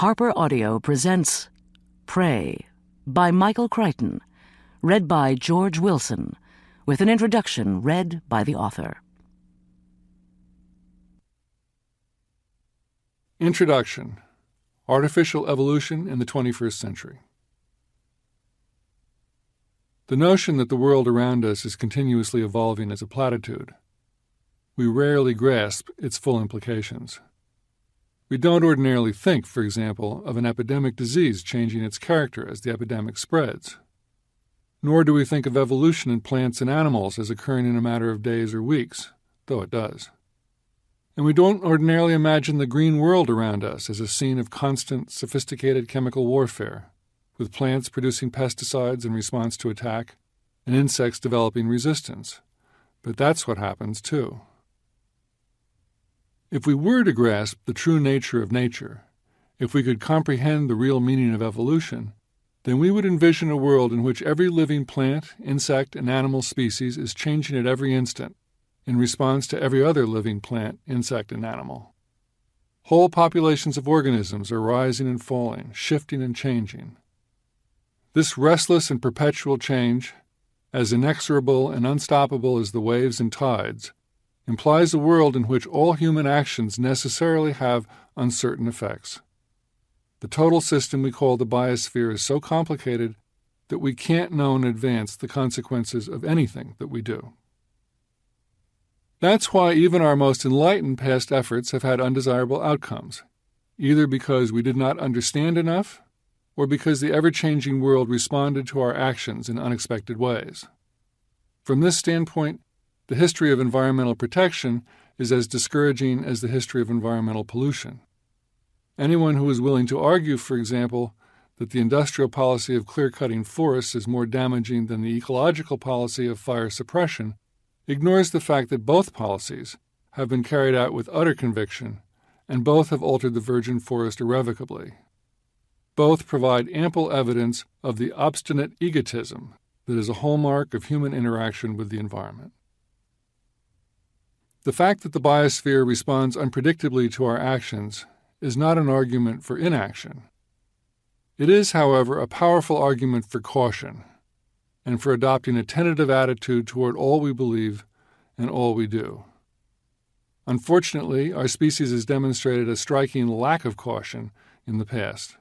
Harper Audio presents Prey by Michael Crichton, read by George Wilson, with an introduction read by the author. Introduction: Artificial Evolution in the 21st Century. The notion that the world around us is continuously evolving is a platitude. We rarely grasp its full implications. We don't ordinarily think, for example, of an epidemic disease changing its character as the epidemic spreads. Nor do we think of evolution in plants and animals as occurring in a matter of days or weeks, though it does. And we don't ordinarily imagine the green world around us as a scene of constant, sophisticated chemical warfare, with plants producing pesticides in response to attack and insects developing resistance. But that's what happens, too. If we were to grasp the true nature of nature, if we could comprehend the real meaning of evolution, then we would envision a world in which every living plant, insect, and animal species is changing at every instant in response to every other living plant, insect, and animal. Whole populations of organisms are rising and falling, shifting and changing. This restless and perpetual change, as inexorable and unstoppable as the waves and tides, implies a world in which all human actions necessarily have uncertain effects. The total system we call the biosphere is so complicated that we can't know in advance the consequences of anything that we do. That's why even our most enlightened past efforts have had undesirable outcomes, either because we did not understand enough or because the ever-changing world responded to our actions in unexpected ways. From this standpoint, the history of environmental protection is as discouraging as the history of environmental pollution. Anyone who is willing to argue, for example, that the industrial policy of clear-cutting forests is more damaging than the ecological policy of fire suppression ignores the fact that both policies have been carried out with utter conviction, and both have altered the virgin forest irrevocably. Both provide ample evidence of the obstinate egotism that is a hallmark of human interaction with the environment. The fact that the biosphere responds unpredictably to our actions is not an argument for inaction. It is, however, a powerful argument for caution and for adopting a tentative attitude toward all we believe and all we do. Unfortunately, our species has demonstrated a striking lack of caution in the past.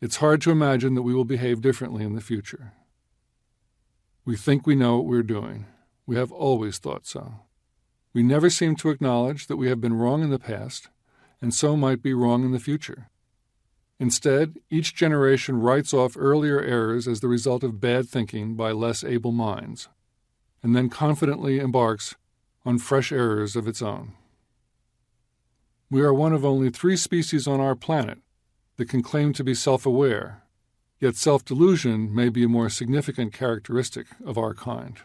It's hard to imagine that we will behave differently in the future. We think we know what we're doing. We have always thought so. We never seem to acknowledge that we have been wrong in the past, and so might be wrong in the future. Instead, each generation writes off earlier errors as the result of bad thinking by less able minds, and then confidently embarks on fresh errors of its own. We are one of only 3 species on our planet that can claim to be self-aware, yet self-delusion may be a more significant characteristic of our kind.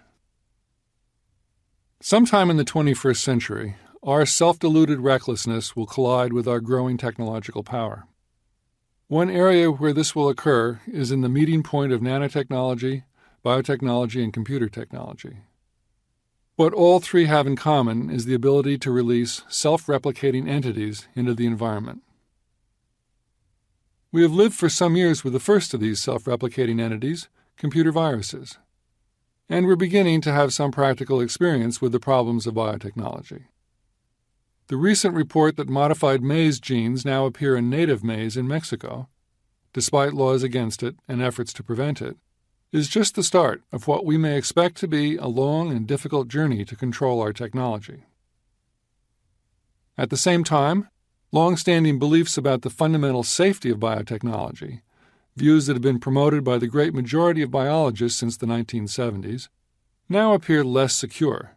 Sometime in the 21st century, our self-deluded recklessness will collide with our growing technological power. One area where this will occur is in the meeting point of nanotechnology, biotechnology, and computer technology. What all 3 have in common is the ability to release self-replicating entities into the environment. We have lived for some years with the first of these self-replicating entities, computer viruses, and we're beginning to have some practical experience with the problems of biotechnology. The recent report that modified maize genes now appear in native maize in Mexico, despite laws against it and efforts to prevent it, is just the start of what we may expect to be a long and difficult journey to control our technology. At the same time, long-standing beliefs about the fundamental safety of biotechnology, views that have been promoted by the great majority of biologists since the 1970s, now appear less secure.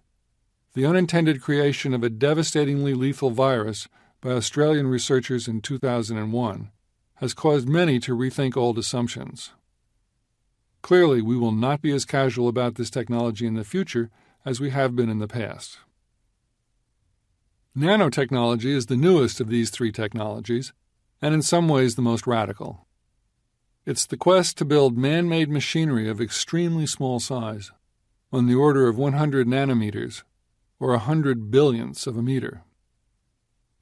The unintended creation of a devastatingly lethal virus by Australian researchers in 2001 has caused many to rethink old assumptions. Clearly, we will not be as casual about this technology in the future as we have been in the past. Nanotechnology is the newest of these 3 technologies, and in some ways the most radical. It's the quest to build man-made machinery of extremely small size, on the order of 100 nanometers, or 100 billionths of a meter.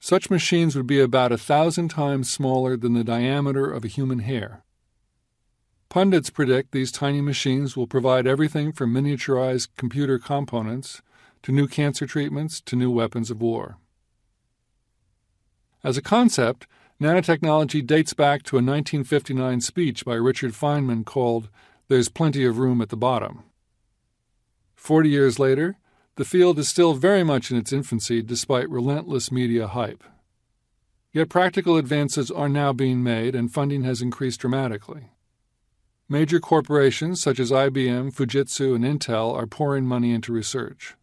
Such machines would be about 1,000 times smaller than the diameter of a human hair. Pundits predict these tiny machines will provide everything from miniaturized computer components to new cancer treatments to new weapons of war. As a concept, nanotechnology dates back to a 1959 speech by Richard Feynman called "There's Plenty of Room at the Bottom." 40 years later, the field is still very much in its infancy despite relentless media hype. Yet practical advances are now being made and funding has increased dramatically. Major corporations such as IBM, Fujitsu, and Intel are pouring money into research.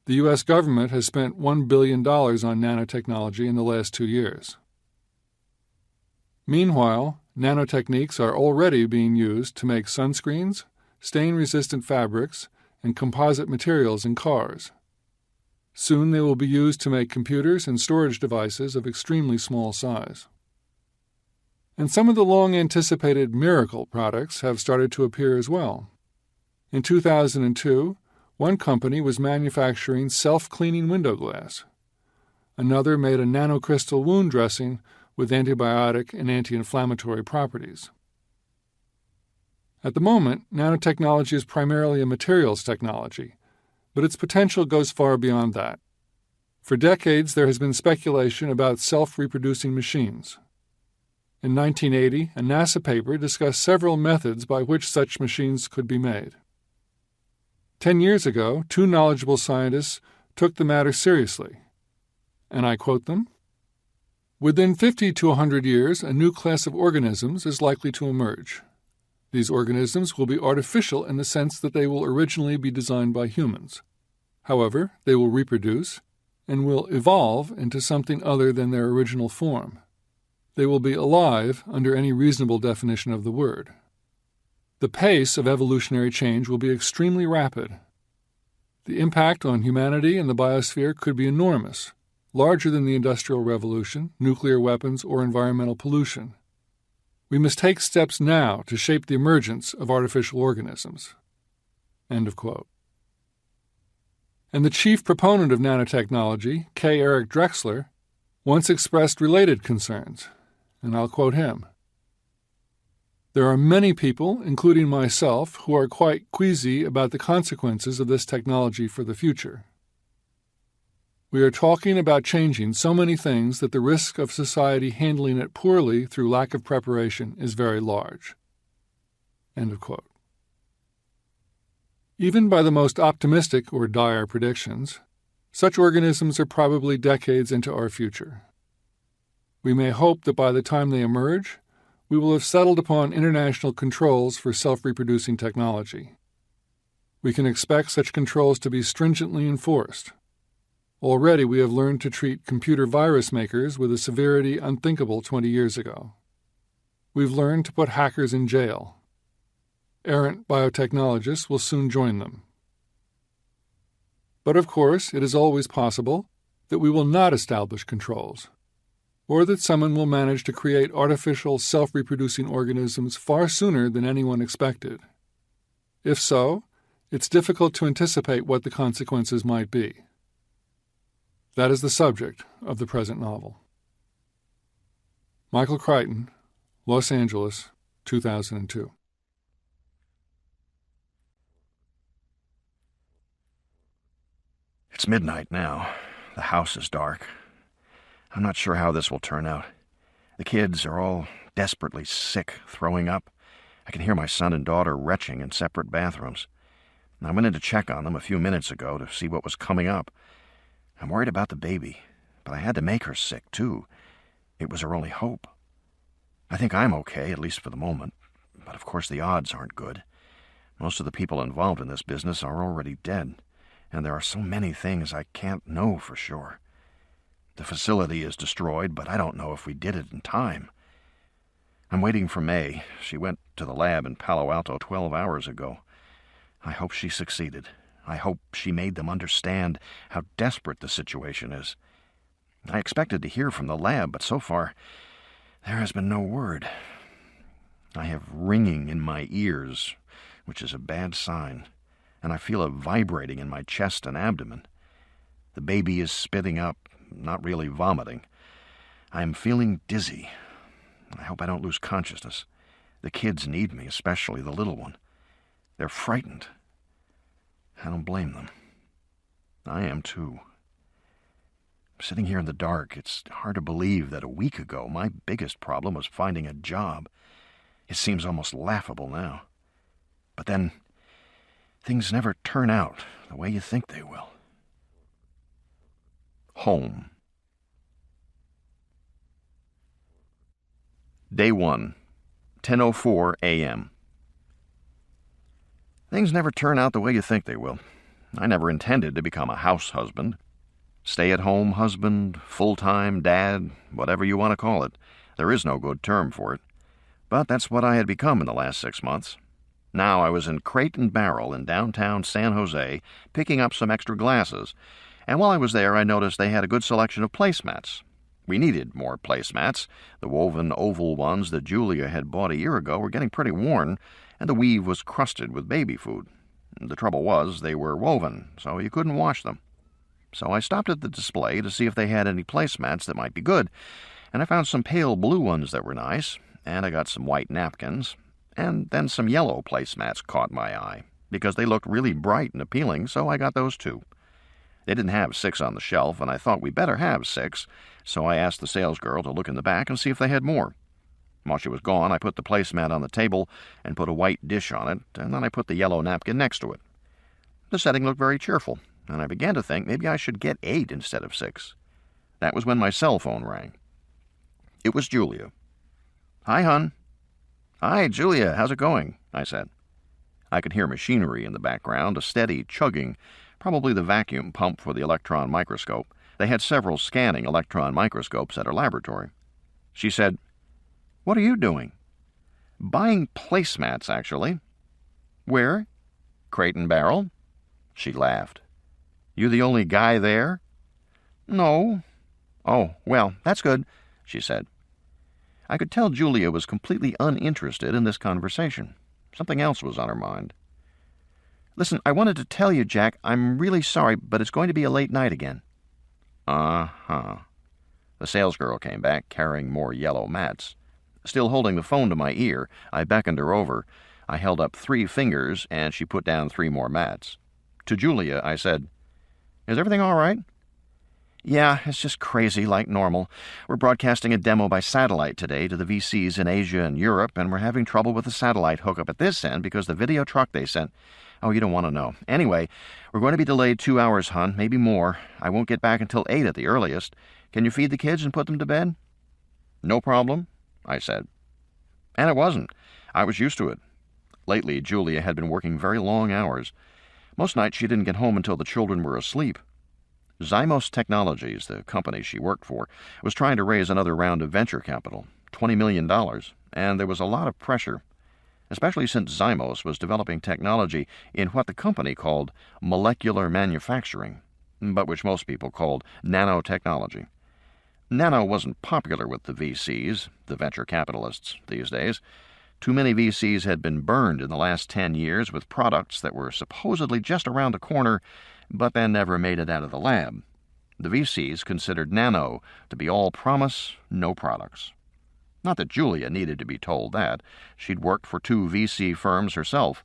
The U.S. government has spent $1 billion on nanotechnology in the last 2 years. Meanwhile, nanotechniques are already being used to make sunscreens, stain-resistant fabrics, and composite materials in cars. Soon they will be used to make computers and storage devices of extremely small size. And some of the long-anticipated miracle products have started to appear as well. In 2002, one company was manufacturing self-cleaning window glass. Another made a nanocrystal wound dressing with antibiotic and anti-inflammatory properties. At the moment, nanotechnology is primarily a materials technology, but its potential goes far beyond that. For decades, there has been speculation about self-reproducing machines. In 1980, a NASA paper discussed several methods by which such machines could be made. 10 years ago, 2 knowledgeable scientists took the matter seriously, and I quote them, "Within 50 to 100 years, a new class of organisms is likely to emerge. These organisms will be artificial in the sense that they will originally be designed by humans. However, they will reproduce and will evolve into something other than their original form. They will be alive under any reasonable definition of the word. The pace of evolutionary change will be extremely rapid. The impact on humanity and the biosphere could be enormous, larger than the Industrial Revolution, nuclear weapons, or environmental pollution. We must take steps now to shape the emergence of artificial organisms." End of quote. And the chief proponent of nanotechnology, K. Eric Drexler, once expressed related concerns, and I'll quote him. "There are many people, including myself, who are quite queasy about the consequences of this technology for the future. We are talking about changing so many things that the risk of society handling it poorly through lack of preparation is very large." End of quote. Even by the most optimistic or dire predictions, such organisms are probably decades into our future. We may hope that by the time they emerge, we will have settled upon international controls for self-reproducing technology. We can expect such controls to be stringently enforced. Already we have learned to treat computer virus makers with a severity unthinkable 20 years ago. We've learned to put hackers in jail. Errant biotechnologists will soon join them. But of course, it is always possible that we will not establish controls, or that someone will manage to create artificial self-reproducing organisms far sooner than anyone expected. If so, it's difficult to anticipate what the consequences might be. That is the subject of the present novel. Michael Crichton, Los Angeles, 2002. It's midnight now. The house is dark. I'm not sure how this will turn out. The kids are all desperately sick, throwing up. I can hear my son and daughter retching in separate bathrooms. I went in to check on them a few minutes ago to see what was coming up. I'm worried about the baby, but I had to make her sick, too. It was her only hope. I think I'm okay, at least for the moment, but of course the odds aren't good. Most of the people involved in this business are already dead, and there are so many things I can't know for sure. The facility is destroyed, but I don't know if we did it in time. I'm waiting for May. She went to the lab in Palo Alto 12 hours ago. I hope she succeeded. I hope she made them understand how desperate the situation is. I expected to hear from the lab, but so far there has been no word. I have ringing in my ears, which is a bad sign, and I feel it vibrating in my chest and abdomen. The baby is spitting up, not really vomiting. I'm feeling dizzy. I hope I don't lose consciousness. The kids need me, especially the little one. They're frightened. I don't blame them. I am too. Sitting here in the dark, it's hard to believe that a week ago my biggest problem was finding a job. It seems almost laughable now. But then, things never turn out the way you think they will. Home. Day 1, 10:04 a.m. Things never turn out the way you think they will. I never intended to become a house husband. Stay-at-home husband, full-time dad, whatever you want to call it. There is no good term for it. But that's what I had become in the last 6 months. Now I was in Crate and Barrel in downtown San Jose, picking up some extra glasses, and while I was there I noticed they had a good selection of placemats. We needed more placemats. The woven oval ones that Julia had bought a year ago were getting pretty worn, and the weave was crusted with baby food. The trouble was they were woven, so you couldn't wash them. So I stopped at the display to see if they had any placemats that might be good, and I found some pale blue ones that were nice, and I got some white napkins, and then some yellow placemats caught my eye, because they looked really bright and appealing, so I got those too. They didn't have 6 on the shelf, and I thought we better have 6, so I asked the salesgirl to look in the back and see if they had more. While she was gone, I put the placemat on the table and put a white dish on it, and then I put the yellow napkin next to it. The setting looked very cheerful, and I began to think maybe I should get 8 instead of 6. That was when my cell phone rang. It was Julia. "Hi, hon." "Hi, Julia, how's it going?" I said. I could hear machinery in the background, a steady chugging, probably the vacuum pump for the electron microscope. They had several scanning electron microscopes at her laboratory. She said, "What are you doing?" "Buying placemats, actually." "Where?" "Crate and Barrel." She laughed. "You the only guy there?" "No." "Oh, well, that's good," she said. I could tell Julia was completely uninterested in this conversation. Something else was on her mind. "Listen, I wanted to tell you, Jack, I'm really sorry, but it's going to be a late night again." Uh-huh. The salesgirl came back, carrying more yellow mats. Still holding the phone to my ear, I beckoned her over. I held up 3 fingers, and she put down 3 more mats. To Julia, I said, "Is everything all right?" "Yeah, it's just crazy, like normal. We're broadcasting a demo by satellite today to the VCs in Asia and Europe, and we're having trouble with the satellite hookup at this end because the video truck they sent... Oh, you don't want to know. Anyway, we're going to be delayed 2 hours, hon, maybe more. I won't get back until 8 at the earliest. Can you feed the kids and put them to bed?" "No problem," I said. And it wasn't. I was used to it. Lately, Julia had been working very long hours. Most nights she didn't get home until the children were asleep. Zymos Technologies, the company she worked for, was trying to raise another round of venture capital, $20 million, and there was a lot of pressure, especially since Zymos was developing technology in what the company called molecular manufacturing, but which most people called nanotechnology. Nano wasn't popular with the VCs, the venture capitalists, these days. Too many VCs had been burned in the last 10 years with products that were supposedly just around the corner, but then never made it out of the lab. The VCs considered nano to be all promise, no products. Not that Julia needed to be told that. She'd worked for 2 VC firms herself.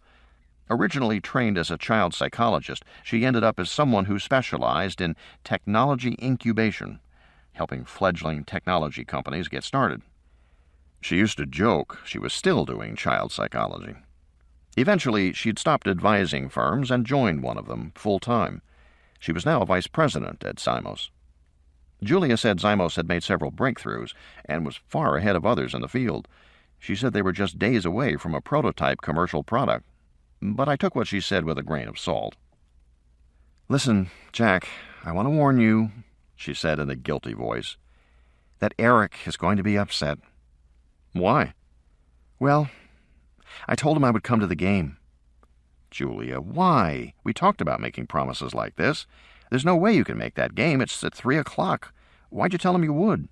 Originally trained as a child psychologist, she ended up as someone who specialized in technology incubation, helping fledgling technology companies get started. She used to joke she was still doing child psychology. Eventually, she'd stopped advising firms and joined one of them full-time. She was now a vice president at Zymos. Julia said Zymos had made several breakthroughs and was far ahead of others in the field. She said they were just days away from a prototype commercial product, but I took what she said with a grain of salt. "Listen, Jack, I want to warn you," she said in a guilty voice, "that Eric is going to be upset." "Why?" "Well, I told him I would come to the game." "Julia, why? We talked about making promises like this. There's no way you can make that game. It's at 3 o'clock. Why'd you tell him you would?"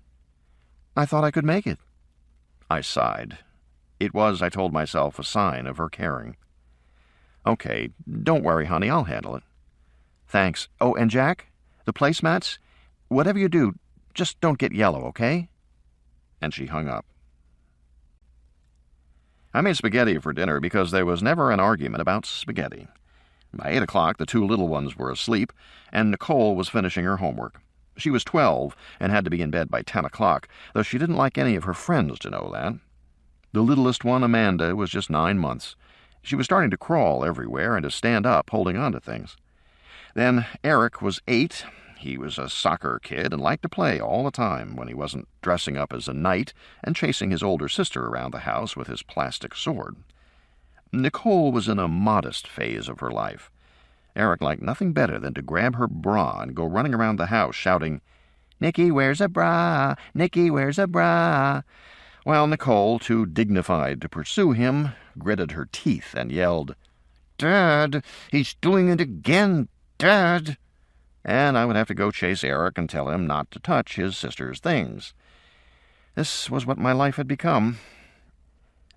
"I thought I could make it." I sighed. It was, I told myself, a sign of her caring. "Okay, don't worry, honey, I'll handle it." "Thanks. Oh, and Jack, the placemats, Whatever you do, just don't get yellow, okay?" And she hung up. I made spaghetti for dinner because there was never an argument about spaghetti. By 8 o'clock, the two little ones were asleep, and Nicole was finishing her homework. She was 12 and had to be in bed by 10 o'clock, though she didn't like any of her friends to know that. The littlest one, Amanda, was just 9 months. She was starting to crawl everywhere and to stand up, holding on to things. Then Eric was 8. He was a soccer kid and liked to play all the time when he wasn't dressing up as a knight and chasing his older sister around the house with his plastic sword. Nicole was in a modest phase of her life. Eric liked nothing better than to grab her bra and go running around the house shouting, "Nicky wears a bra! Nicky wears a bra!" While Nicole, too dignified to pursue him, gritted her teeth and yelled, "Dad, he's doing it again, Dad!" And I would have to go chase Eric and tell him not to touch his sister's things. This was what my life had become.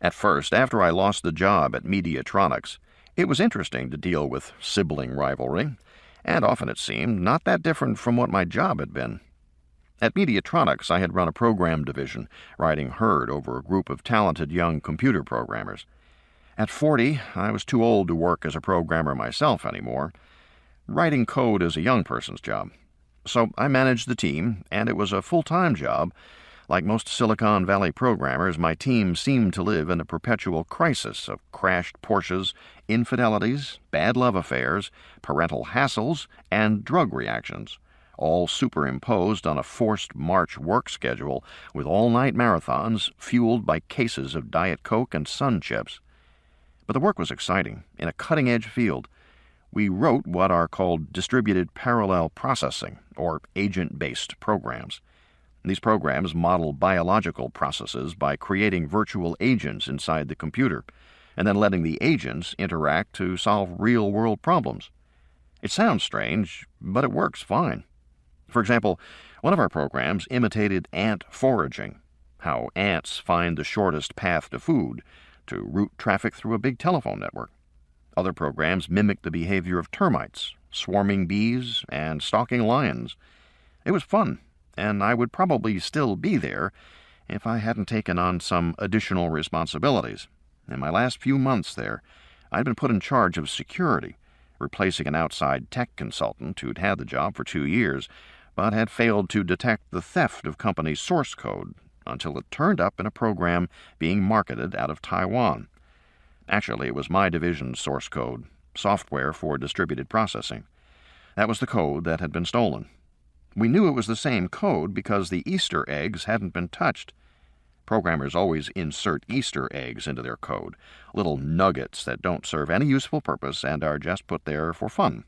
At first, after I lost the job at Mediatronics, it was interesting to deal with sibling rivalry, and often it seemed not that different from what my job had been. At Mediatronics, I had run a program division, riding herd over a group of talented young computer programmers. At 40, I was too old to work as a programmer myself anymore. Writing code is a young person's job. So I managed the team, and it was a full-time job. Like most Silicon Valley programmers, my team seemed to live in a perpetual crisis of crashed Porsches, infidelities, bad love affairs, parental hassles, and drug reactions, all superimposed on a forced March work schedule with all-night marathons fueled by cases of Diet Coke and Sun Chips. But the work was exciting, in a cutting-edge field. We wrote what are called distributed parallel processing, or agent-based programs. These programs model biological processes by creating virtual agents inside the computer, and then letting the agents interact to solve real-world problems. It sounds strange, but it works fine. For example, one of our programs imitated ant foraging, how ants find the shortest path to food, to route traffic through a big telephone network. Other programs mimicked the behavior of termites, swarming bees, and stalking lions. It was fun, and I would probably still be there if I hadn't taken on some additional responsibilities. In my last few months there, I'd been put in charge of security, replacing an outside tech consultant who'd had the job for 2 years, but had failed to detect the theft of company source code until it turned up in a program being marketed out of Taiwan. Actually, it was my division's source code, software for distributed processing. That was the code that had been stolen. We knew it was the same code because the Easter eggs hadn't been touched. Programmers always insert Easter eggs into their code, little nuggets that don't serve any useful purpose and are just put there for fun.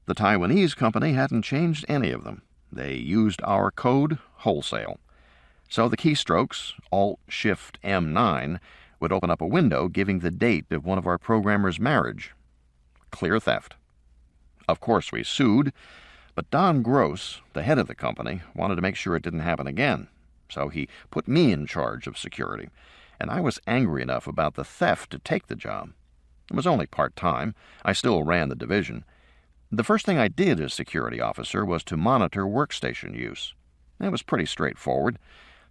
The Taiwanese company hadn't changed any of them. They used our code wholesale. So the keystrokes, Alt-Shift-M9, would open up a window giving the date of one of our programmers' marriage. Clear theft. Of course we sued, but Don Gross, the head of the company, wanted to make sure it didn't happen again, so he put me in charge of security, and I was angry enough about the theft to take the job. It was only part-time. I still ran the division. The first thing I did as security officer was to monitor workstation use. It was pretty straightforward.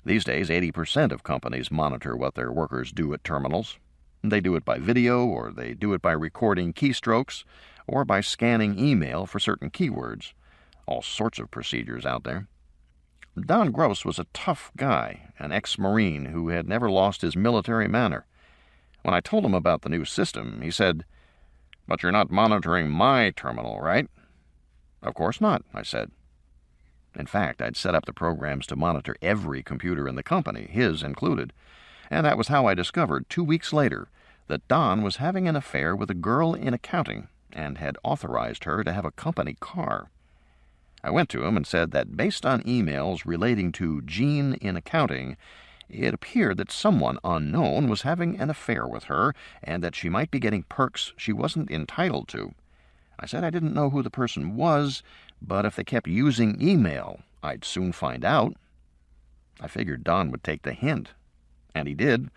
These days, 80% of companies monitor what their workers do at terminals. They do it by video, or they do it by recording keystrokes, or by scanning email for certain keywords. All sorts of procedures out there. Don Gross was a tough guy, an ex-Marine who had never lost his military manner. When I told him about the new system, he said, "But you're not monitoring my terminal, right?" "Of course not," I said. In fact, I'd set up the programs to monitor every computer in the company, his included, and that was how I discovered 2 weeks later that Don was having an affair with a girl in accounting and had authorized her to have a company car. I went to him and said that based on emails relating to Jean in accounting, it appeared that someone unknown was having an affair with her and that she might be getting perks she wasn't entitled to. I said I didn't know who the person was, but if they kept using email, I'd soon find out. I figured Don would take the hint, and he did,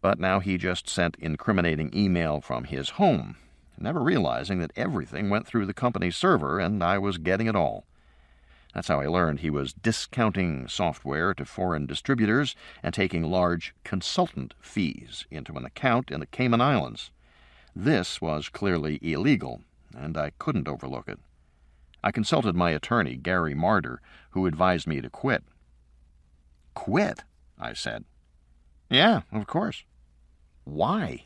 but now he just sent incriminating email from his home, never realizing that everything went through the company server and I was getting it all. That's how I learned he was discounting software to foreign distributors and taking large consultant fees into an account in the Cayman Islands. This was clearly illegal, and I couldn't overlook it. I consulted my attorney, Gary Marder, who advised me to quit. Quit? I said. Yeah, of course. Why?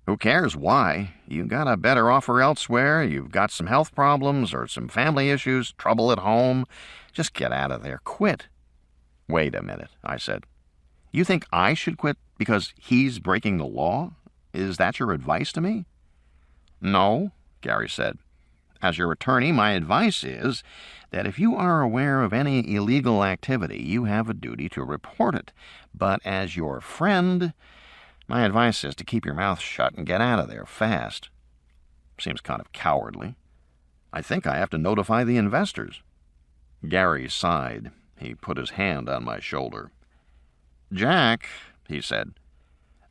Who cares why? You got a better offer elsewhere, you've got some health problems or some family issues, trouble at home. Just get out of there. Quit. Wait a minute, I said. You think I should quit because he's breaking the law? Is that your advice to me? No, Gary said. As your attorney, my advice is that if you are aware of any illegal activity, you have a duty to report it. But as your friend, my advice is to keep your mouth shut and get out of there fast. Seems kind of cowardly. I think I have to notify the investors. Gary sighed. He put his hand on my shoulder. Jack, he said,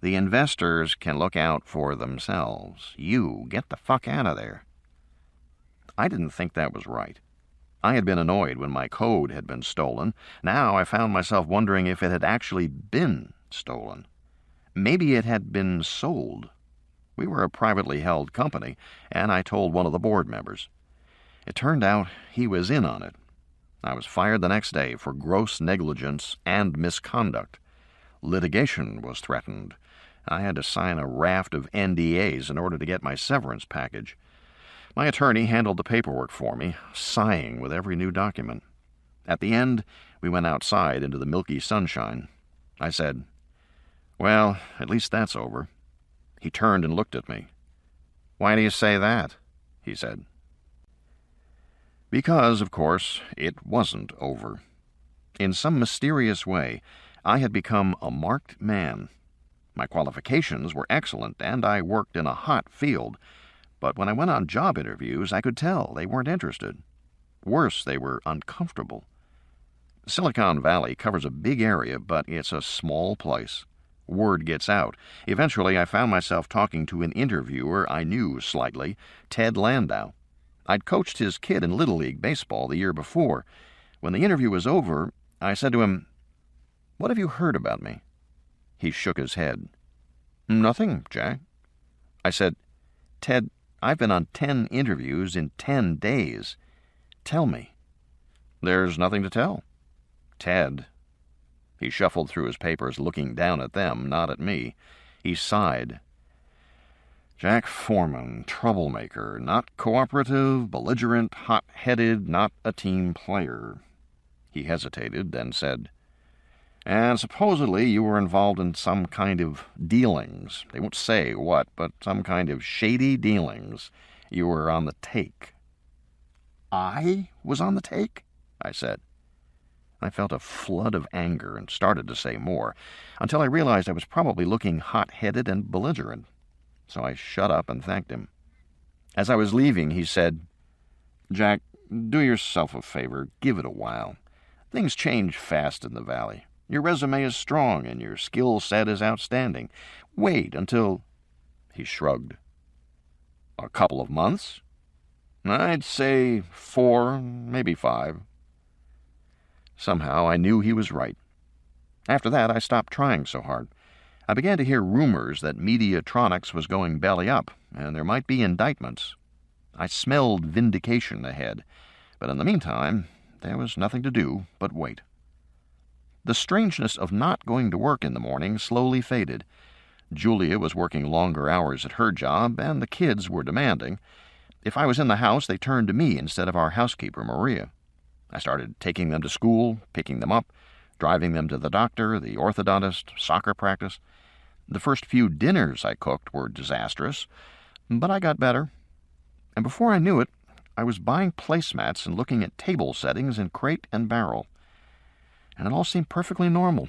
the investors can look out for themselves. You get the fuck out of there. I didn't think that was right. I had been annoyed when my code had been stolen. Now I found myself wondering if it had actually been stolen. Maybe it had been sold. We were a privately held company, and I told one of the board members. It turned out he was in on it. I was fired the next day for gross negligence and misconduct. Litigation was threatened. I had to sign a raft of NDAs in order to get my severance package. My attorney handled the paperwork for me, sighing with every new document. At the end, we went outside into the milky sunshine. I said, well, at least that's over. He turned and looked at me. Why do you say that? He said. Because, of course, it wasn't over. In some mysterious way, I had become a marked man. My qualifications were excellent, and I worked in a hot field. But when I went on job interviews, I could tell they weren't interested. Worse, they were uncomfortable. Silicon Valley covers a big area, but it's a small place. Word gets out. Eventually, I found myself talking to an interviewer I knew slightly, Ted Landau. I'd coached his kid in Little League baseball the year before. When the interview was over, I said to him, "What have you heard about me?" He shook his head. "Nothing, Jack." I said, "Ted, I've been on 10 interviews in 10 days. Tell me." "There's nothing to tell." "Ted." He shuffled through his papers, looking down at them, not at me. He sighed. "Jack Foreman, troublemaker, not cooperative, belligerent, hot-headed, not a team player." He hesitated, then said, "And supposedly you were involved in some kind of dealings. They won't say what, but some kind of shady dealings. You were on the take." "I was on the take?" I said. I felt a flood of anger and started to say more, until I realized I was probably looking hot-headed and belligerent. So I shut up and thanked him. As I was leaving, he said, "Jack, do yourself a favor. Give it a while. Things change fast in the Valley. Your resume is strong and your skill set is outstanding. Wait until—" He shrugged. "A couple of months?" "I'd say 4, maybe 5. Somehow I knew he was right. After that, I stopped trying so hard. I began to hear rumors that Mediatronics was going belly up, and there might be indictments. I smelled vindication ahead, but in the meantime, there was nothing to do but wait. The strangeness of not going to work in the morning slowly faded. Julia was working longer hours at her job, and the kids were demanding. If I was in the house, they turned to me instead of our housekeeper, Maria. I started taking them to school, picking them up, driving them to the doctor, the orthodontist, soccer practice. The first few dinners I cooked were disastrous, but I got better. And before I knew it, I was buying placemats and looking at table settings in Crate and Barrel. And it all seemed perfectly normal.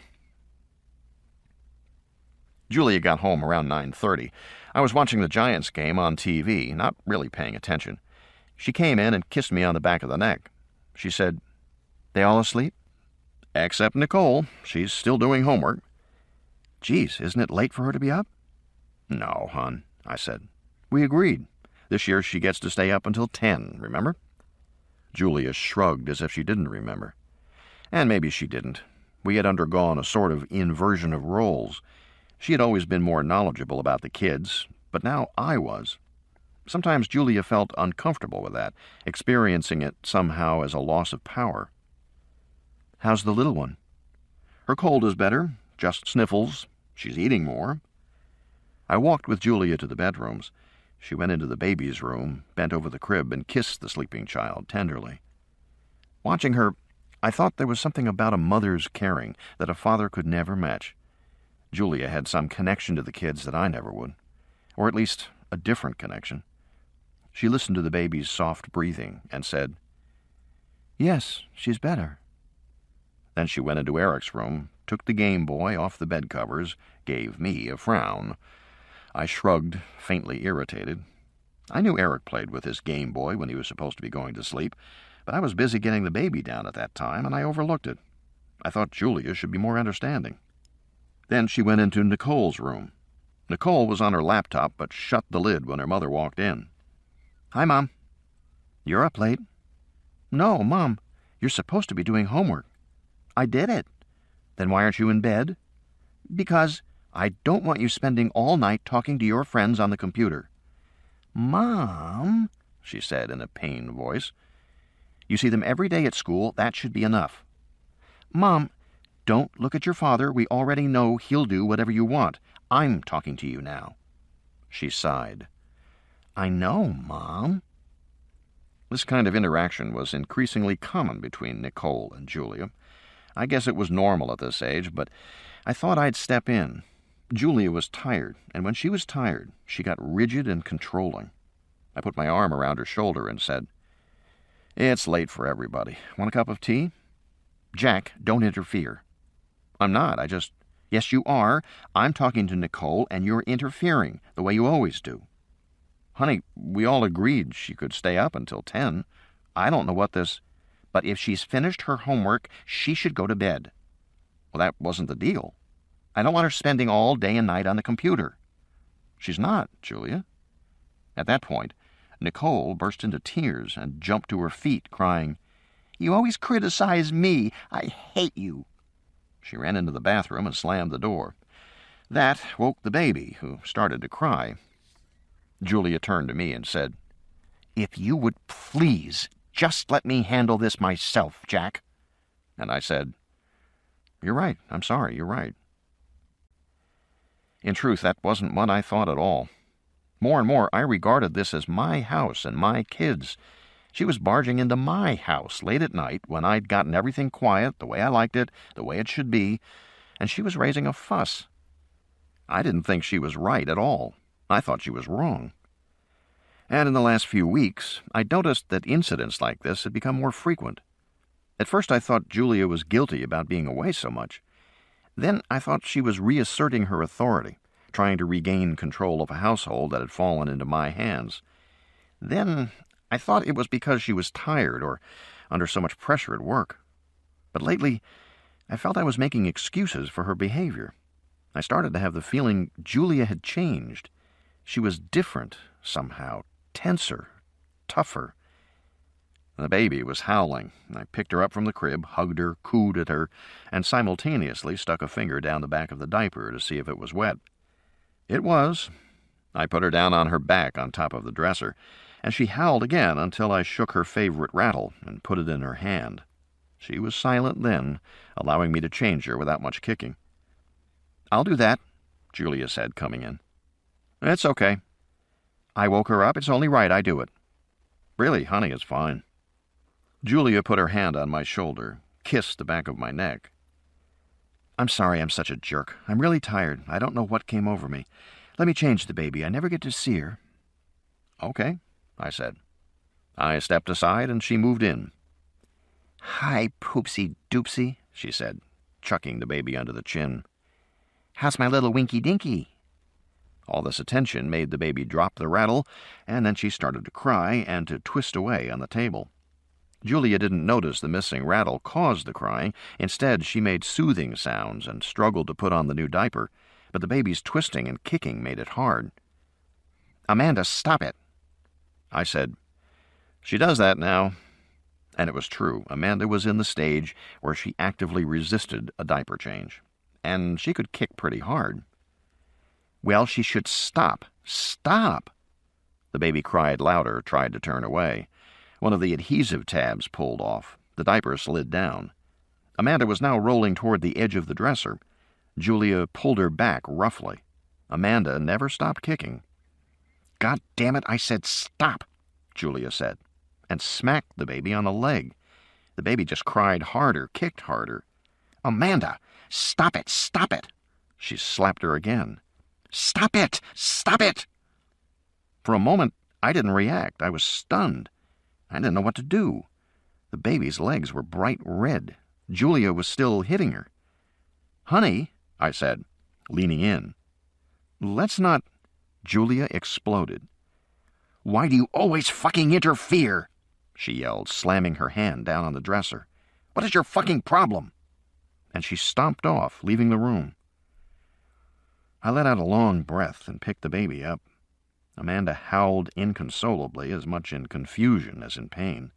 Julia got home around 9:30. I was watching the Giants game on TV, not really paying attention. She came in and kissed me on the back of the neck. She said, "They all asleep?" "Except Nicole. She's still doing homework." "Geez, isn't it late for her to be up?" "No, hon," I said. "We agreed. This year she gets to stay up until 10, remember?" Julia shrugged as if she didn't remember. And maybe she didn't. We had undergone a sort of inversion of roles. She had always been more knowledgeable about the kids, but now I was. Sometimes Julia felt uncomfortable with that, experiencing it somehow as a loss of power. "How's the little one?" "Her cold is better, just sniffles. She's eating more." I walked with Julia to the bedrooms. She went into the baby's room, bent over the crib, and kissed the sleeping child tenderly. Watching her, I thought there was something about a mother's caring that a father could never match. Julia had some connection to the kids that I never would, or at least a different connection. She listened to the baby's soft breathing and said, "Yes, she's better." Then she went into Eric's room, took the Game Boy off the bed covers, gave me a frown. I shrugged, faintly irritated. I knew Eric played with his Game Boy when he was supposed to be going to sleep, but I was busy getting the baby down at that time, and I overlooked it. I thought Julia should be more understanding. Then she went into Nicole's room. Nicole was on her laptop, but shut the lid when her mother walked in. "Hi, Mom." "You're up late." "No, Mom, you're supposed to be doing homework." "I did it." "Then why aren't you in bed?" "Because I don't want you spending all night talking to your friends on the computer." "Mom," she said in a pained voice. "You see them every day at school. That should be enough." "Mom, don't look at your father. We already know he'll do whatever you want. I'm talking to you now." She sighed. "I know, Mom." This kind of interaction was increasingly common between Nicole and Julia. I guess it was normal at this age, but I thought I'd step in. Julia was tired, and when she was tired, she got rigid and controlling. I put my arm around her shoulder and said, "It's late for everybody. Want a cup of tea?" "Jack, don't interfere." "I'm not. Yes, you are. I'm talking to Nicole, and you're interfering, the way you always do." "Honey, we all agreed she could stay up until 10. I don't know what this—" "But if she's finished her homework, she should go to bed." "Well, that wasn't the deal." "I don't want her spending all day and night on the computer." "She's not, Julia." At that point, Nicole burst into tears and jumped to her feet, crying, "You always criticize me. I hate you." She ran into the bathroom and slammed the door. That woke the baby, who started to cry. Julia turned to me and said, "If you would please just let me handle this myself, Jack." And I said, "You're right. I'm sorry. You're right." In truth, that wasn't what I thought at all. More and more, I regarded this as my house and my kids. She was barging into my house late at night when I'd gotten everything quiet, the way I liked it, the way it should be, and she was raising a fuss. I didn't think she was right at all. I thought she was wrong. And in the last few weeks, I noticed that incidents like this had become more frequent. At first I thought Julia was guilty about being away so much. Then I thought she was reasserting her authority, trying to regain control of a household that had fallen into my hands. Then I thought it was because she was tired or under so much pressure at work. But lately, I felt I was making excuses for her behavior. I started to have the feeling Julia had changed. She was different, somehow, tenser, tougher. The baby was howling. I picked her up from the crib, hugged her, cooed at her, and simultaneously stuck a finger down the back of the diaper to see if it was wet. It was. I put her down on her back on top of the dresser, and she howled again until I shook her favorite rattle and put it in her hand. She was silent then, allowing me to change her without much kicking. "I'll do that," Julia said, coming in. "It's okay." "I woke her up. It's only right I do it." "Really, honey, it's fine." Julia put her hand on my shoulder, kissed the back of my neck. "I'm sorry I'm such a jerk. I'm really tired. I don't know what came over me. Let me change the baby. I never get to see her." "Okay," I said. I stepped aside, and she moved in. "Hi, Poopsie Doopsie," she said, chucking the baby under the chin. "How's my little Winky Dinky?" All this attention made the baby drop the rattle, and then she started to cry and to twist away on the table. Julia didn't notice the missing rattle caused the crying. Instead, she made soothing sounds and struggled to put on the new diaper, but the baby's twisting and kicking made it hard. "Amanda, stop it." I said, "She does that now." And it was true. Amanda was in the stage where she actively resisted a diaper change. And she could kick pretty hard. Well, she should stop. Stop! The baby cried louder, tried to turn away. One of the adhesive tabs pulled off. The diaper slid down. Amanda was now rolling toward the edge of the dresser. Julia pulled her back roughly. Amanda never stopped kicking. "God damn it, I said stop," Julia said, and smacked the baby on the leg. The baby just cried harder, kicked harder. "Amanda, stop it, stop it!" She slapped her again. "Stop it! Stop it!" For a moment, I didn't react. I was stunned. I didn't know what to do. The baby's legs were bright red. Julia was still hitting her. "Honey," I said, leaning in. "Let's not—" Julia exploded. "Why do you always fucking interfere?" she yelled, slamming her hand down on the dresser. "What is your fucking problem?" And she stomped off, leaving the room. I let out a long breath and picked the baby up. Amanda howled inconsolably, as much in confusion as in pain.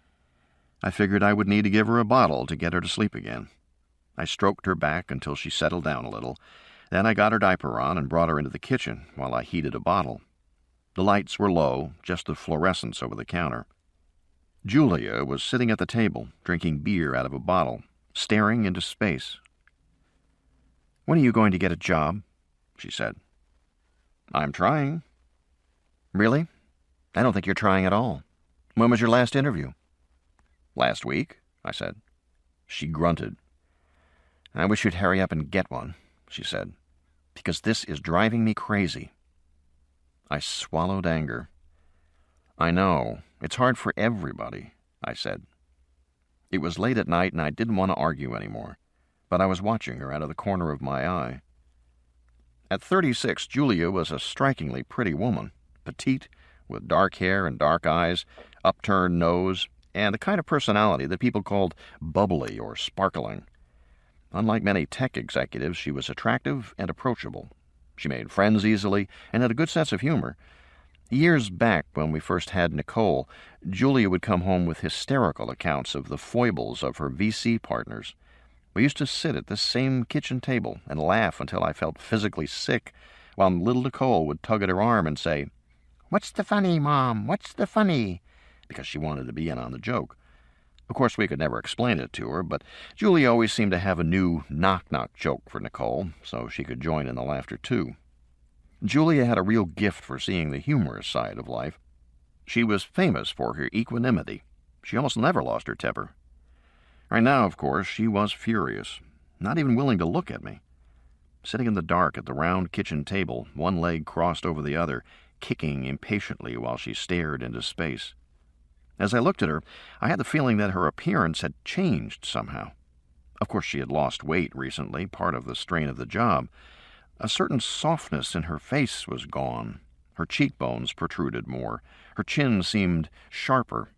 I figured I would need to give her a bottle to get her to sleep again. I stroked her back until she settled down a little. Then I got her diaper on and brought her into the kitchen while I heated a bottle. The lights were low, just the fluorescence over the counter. Julia was sitting at the table, drinking beer out of a bottle, staring into space. "When are you going to get a job?" she said. "I'm trying." "Really? I don't think you're trying at all. When was your last interview?" "Last week," I said. She grunted. "I wish you'd hurry up and get one," she said, "because this is driving me crazy." I swallowed anger. "I know. It's hard for everybody," I said. It was late at night and I didn't want to argue anymore, but I was watching her out of the corner of my eye. At 36, Julia was a strikingly pretty woman, petite, with dark hair and dark eyes, upturned nose, and the kind of personality that people called bubbly or sparkling. Unlike many tech executives, she was attractive and approachable. She made friends easily and had a good sense of humor. Years back, when we first had Nicole, Julia would come home with hysterical accounts of the foibles of her VC partners. We used to sit at this same kitchen table and laugh until I felt physically sick, while little Nicole would tug at her arm and say, "What's the funny, Mom? What's the funny?" because she wanted to be in on the joke. Of course, we could never explain it to her, but Julia always seemed to have a new knock-knock joke for Nicole, so she could join in the laughter too. Julia had a real gift for seeing the humorous side of life. She was famous for her equanimity. She almost never lost her temper. Right now, of course, she was furious, not even willing to look at me. Sitting in the dark at the round kitchen table, one leg crossed over the other, kicking impatiently while she stared into space. As I looked at her, I had the feeling that her appearance had changed somehow. Of course, she had lost weight recently, part of the strain of the job. A certain softness in her face was gone. Her cheekbones protruded more. Her chin seemed sharper.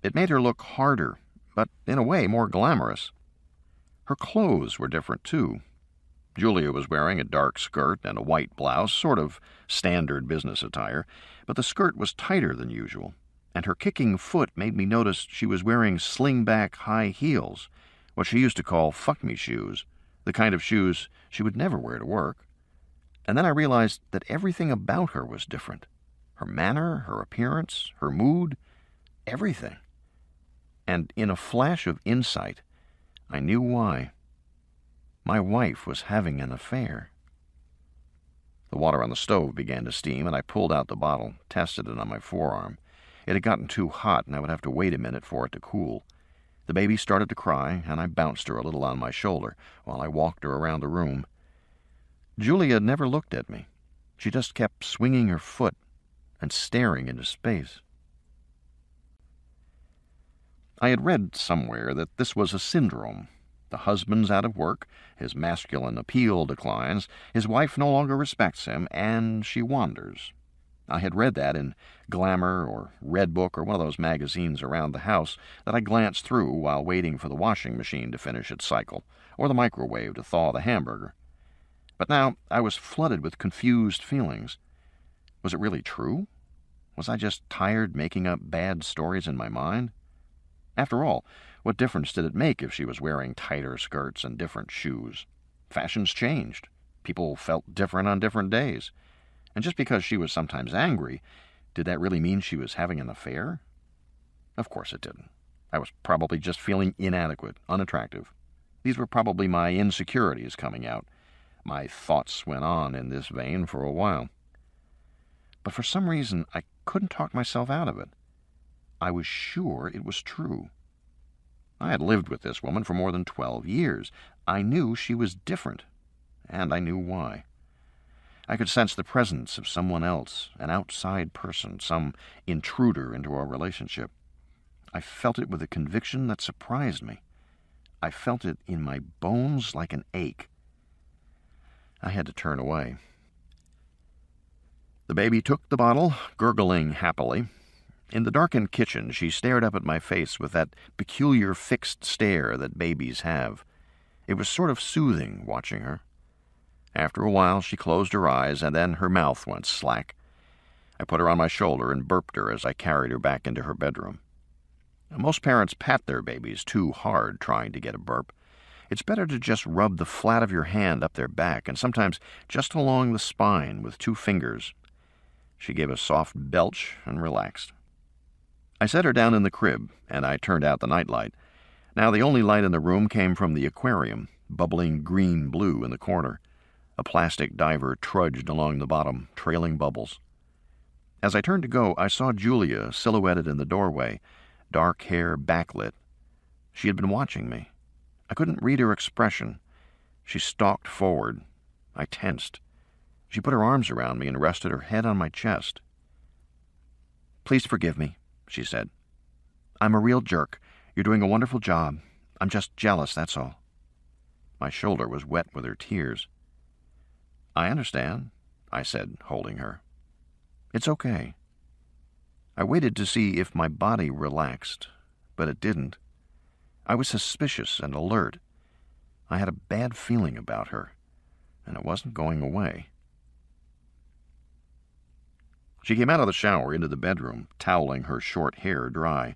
It made her look harder, but in a way more glamorous. Her clothes were different, too. Julia was wearing a dark skirt and a white blouse, sort of standard business attire, but the skirt was tighter than usual, and her kicking foot made me notice she was wearing sling-back high heels, what she used to call fuck-me shoes, the kind of shoes she would never wear to work. And then I realized that everything about her was different. Her manner, her appearance, her mood, everything. And in a flash of insight, I knew why. My wife was having an affair. The water on the stove began to steam, and I pulled out the bottle, tested it on my forearm. It had gotten too hot, and I would have to wait a minute for it to cool. The baby started to cry, and I bounced her a little on my shoulder while I walked her around the room. Julia never looked at me. She just kept swinging her foot and staring into space. I had read somewhere that this was a syndrome. The husband's out of work, his masculine appeal declines, his wife no longer respects him, and she wanders. I had read that in Glamour or Red Book or one of those magazines around the house that I glanced through while waiting for the washing machine to finish its cycle, or the microwave to thaw the hamburger. But now I was flooded with confused feelings. Was it really true? Was I just tired making up bad stories in my mind? After all, what difference did it make if she was wearing tighter skirts and different shoes? Fashions changed. People felt different on different days. And just because she was sometimes angry, did that really mean she was having an affair? Of course it didn't. I was probably just feeling inadequate, unattractive. These were probably my insecurities coming out. My thoughts went on in this vein for a while. But for some reason, I couldn't talk myself out of it. I was sure it was true. I had lived with this woman for more than 12 years. I knew she was different, and I knew why. I could sense the presence of someone else, an outside person, some intruder into our relationship. I felt it with a conviction that surprised me. I felt it in my bones like an ache. I had to turn away. The baby took the bottle, gurgling happily. In the darkened kitchen, she stared up at my face with that peculiar fixed stare that babies have. It was sort of soothing watching her. After a while, she closed her eyes, and then her mouth went slack. I put her on my shoulder and burped her as I carried her back into her bedroom. Most parents pat their babies too hard trying to get a burp. It's better to just rub the flat of your hand up their back, and sometimes just along the spine with 2 fingers. She gave a soft belch and relaxed. I set her down in the crib, and I turned out the nightlight. Now the only light in the room came from the aquarium, bubbling green-blue in the corner. A plastic diver trudged along the bottom, trailing bubbles. As I turned to go, I saw Julia silhouetted in the doorway, dark hair backlit. She had been watching me. I couldn't read her expression. She stalked forward. I tensed. She put her arms around me and rested her head on my chest. "Please forgive me," she said. "I'm a real jerk. You're doing a wonderful job. I'm just jealous, that's all." My shoulder was wet with her tears. "I understand," I said, holding her. "It's okay." I waited to see if my body relaxed, but it didn't. I was suspicious and alert. I had a bad feeling about her, and it wasn't going away. She came out of the shower into the bedroom, toweling her short hair dry.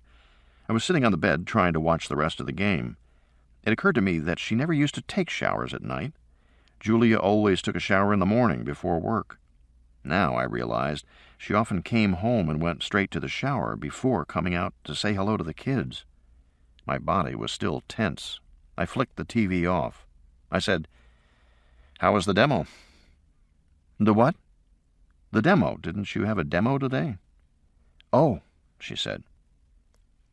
I was sitting on the bed trying to watch the rest of the game. It occurred to me that she never used to take showers at night. Julia always took a shower in the morning before work. Now I realized she often came home and went straight to the shower before coming out to say hello to the kids. My body was still tense. I flicked the TV off. I said, "How was the demo?" "The what?" "The demo. Didn't you have a demo today?" "Oh," she said.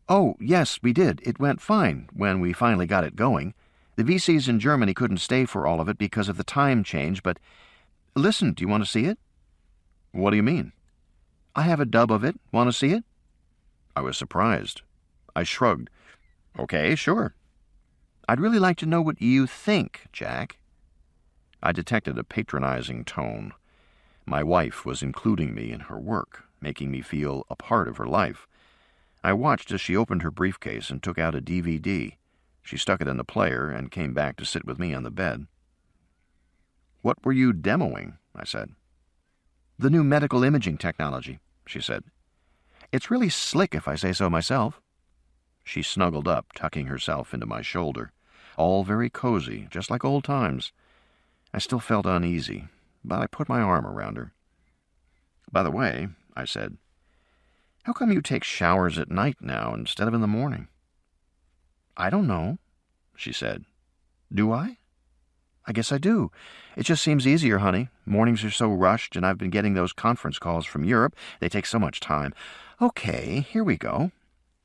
"Oh, yes, we did. It went fine when we finally got it going. The VCs in Germany couldn't stay for all of it because of the time change, but... Listen, do you want to see it?" "What do you mean?" "I have a dub of it. Want to see it?" I was surprised. I shrugged. "Okay, sure." "I'd really like to know what you think, Jack." I detected a patronizing tone. My wife was including me in her work, making me feel a part of her life. I watched as she opened her briefcase and took out a DVD. She stuck it in the player and came back to sit with me on the bed. "What were you demoing?" I said. "The new medical imaging technology," she said. "It's really slick, if I say so myself." She snuggled up, tucking herself into my shoulder. All very cozy, just like old times. I still felt uneasy, but I put my arm around her. "By the way," I said, "how come you take showers at night now instead of in the morning?" "I don't know," she said. "Do I?" "I guess I do. It just seems easier, honey. Mornings are so rushed, and I've been getting those conference calls from Europe. They take so much time. Okay, here we go,"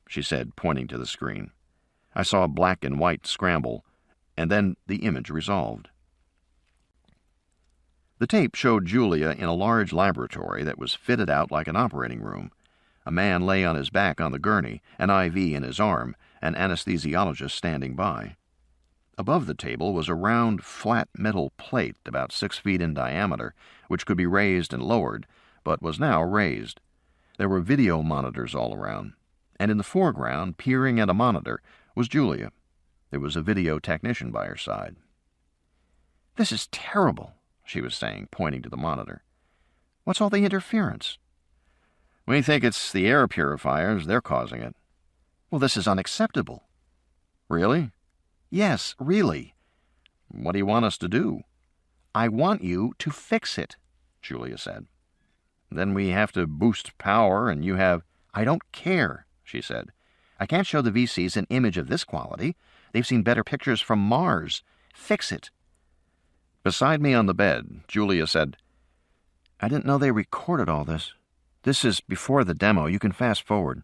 she said, pointing to the screen. I saw a black and white scramble, and then the image resolved. The tape showed Julia in a large laboratory that was fitted out like an operating room. A man lay on his back on the gurney, an IV in his arm, an anesthesiologist standing by. Above the table was a round, flat metal plate about 6 feet in diameter, which could be raised and lowered, but was now raised. There were video monitors all around, and in the foreground, peering at a monitor, was Julia. There was a video technician by her side. "This is terrible," she was saying, pointing to the monitor. "What's all the interference?" "We think it's the air purifiers. They're causing it." Well, this is unacceptable. Really? Yes, really. What do you want us to do? I want you to fix it, Julia said. Then we have to boost power and you have... I don't care, she said. I can't show the VCs an image of this quality. They've seen better pictures from Mars. Fix it. Beside me on the bed, Julia said, I didn't know they recorded all this. This is before the demo. You can fast forward.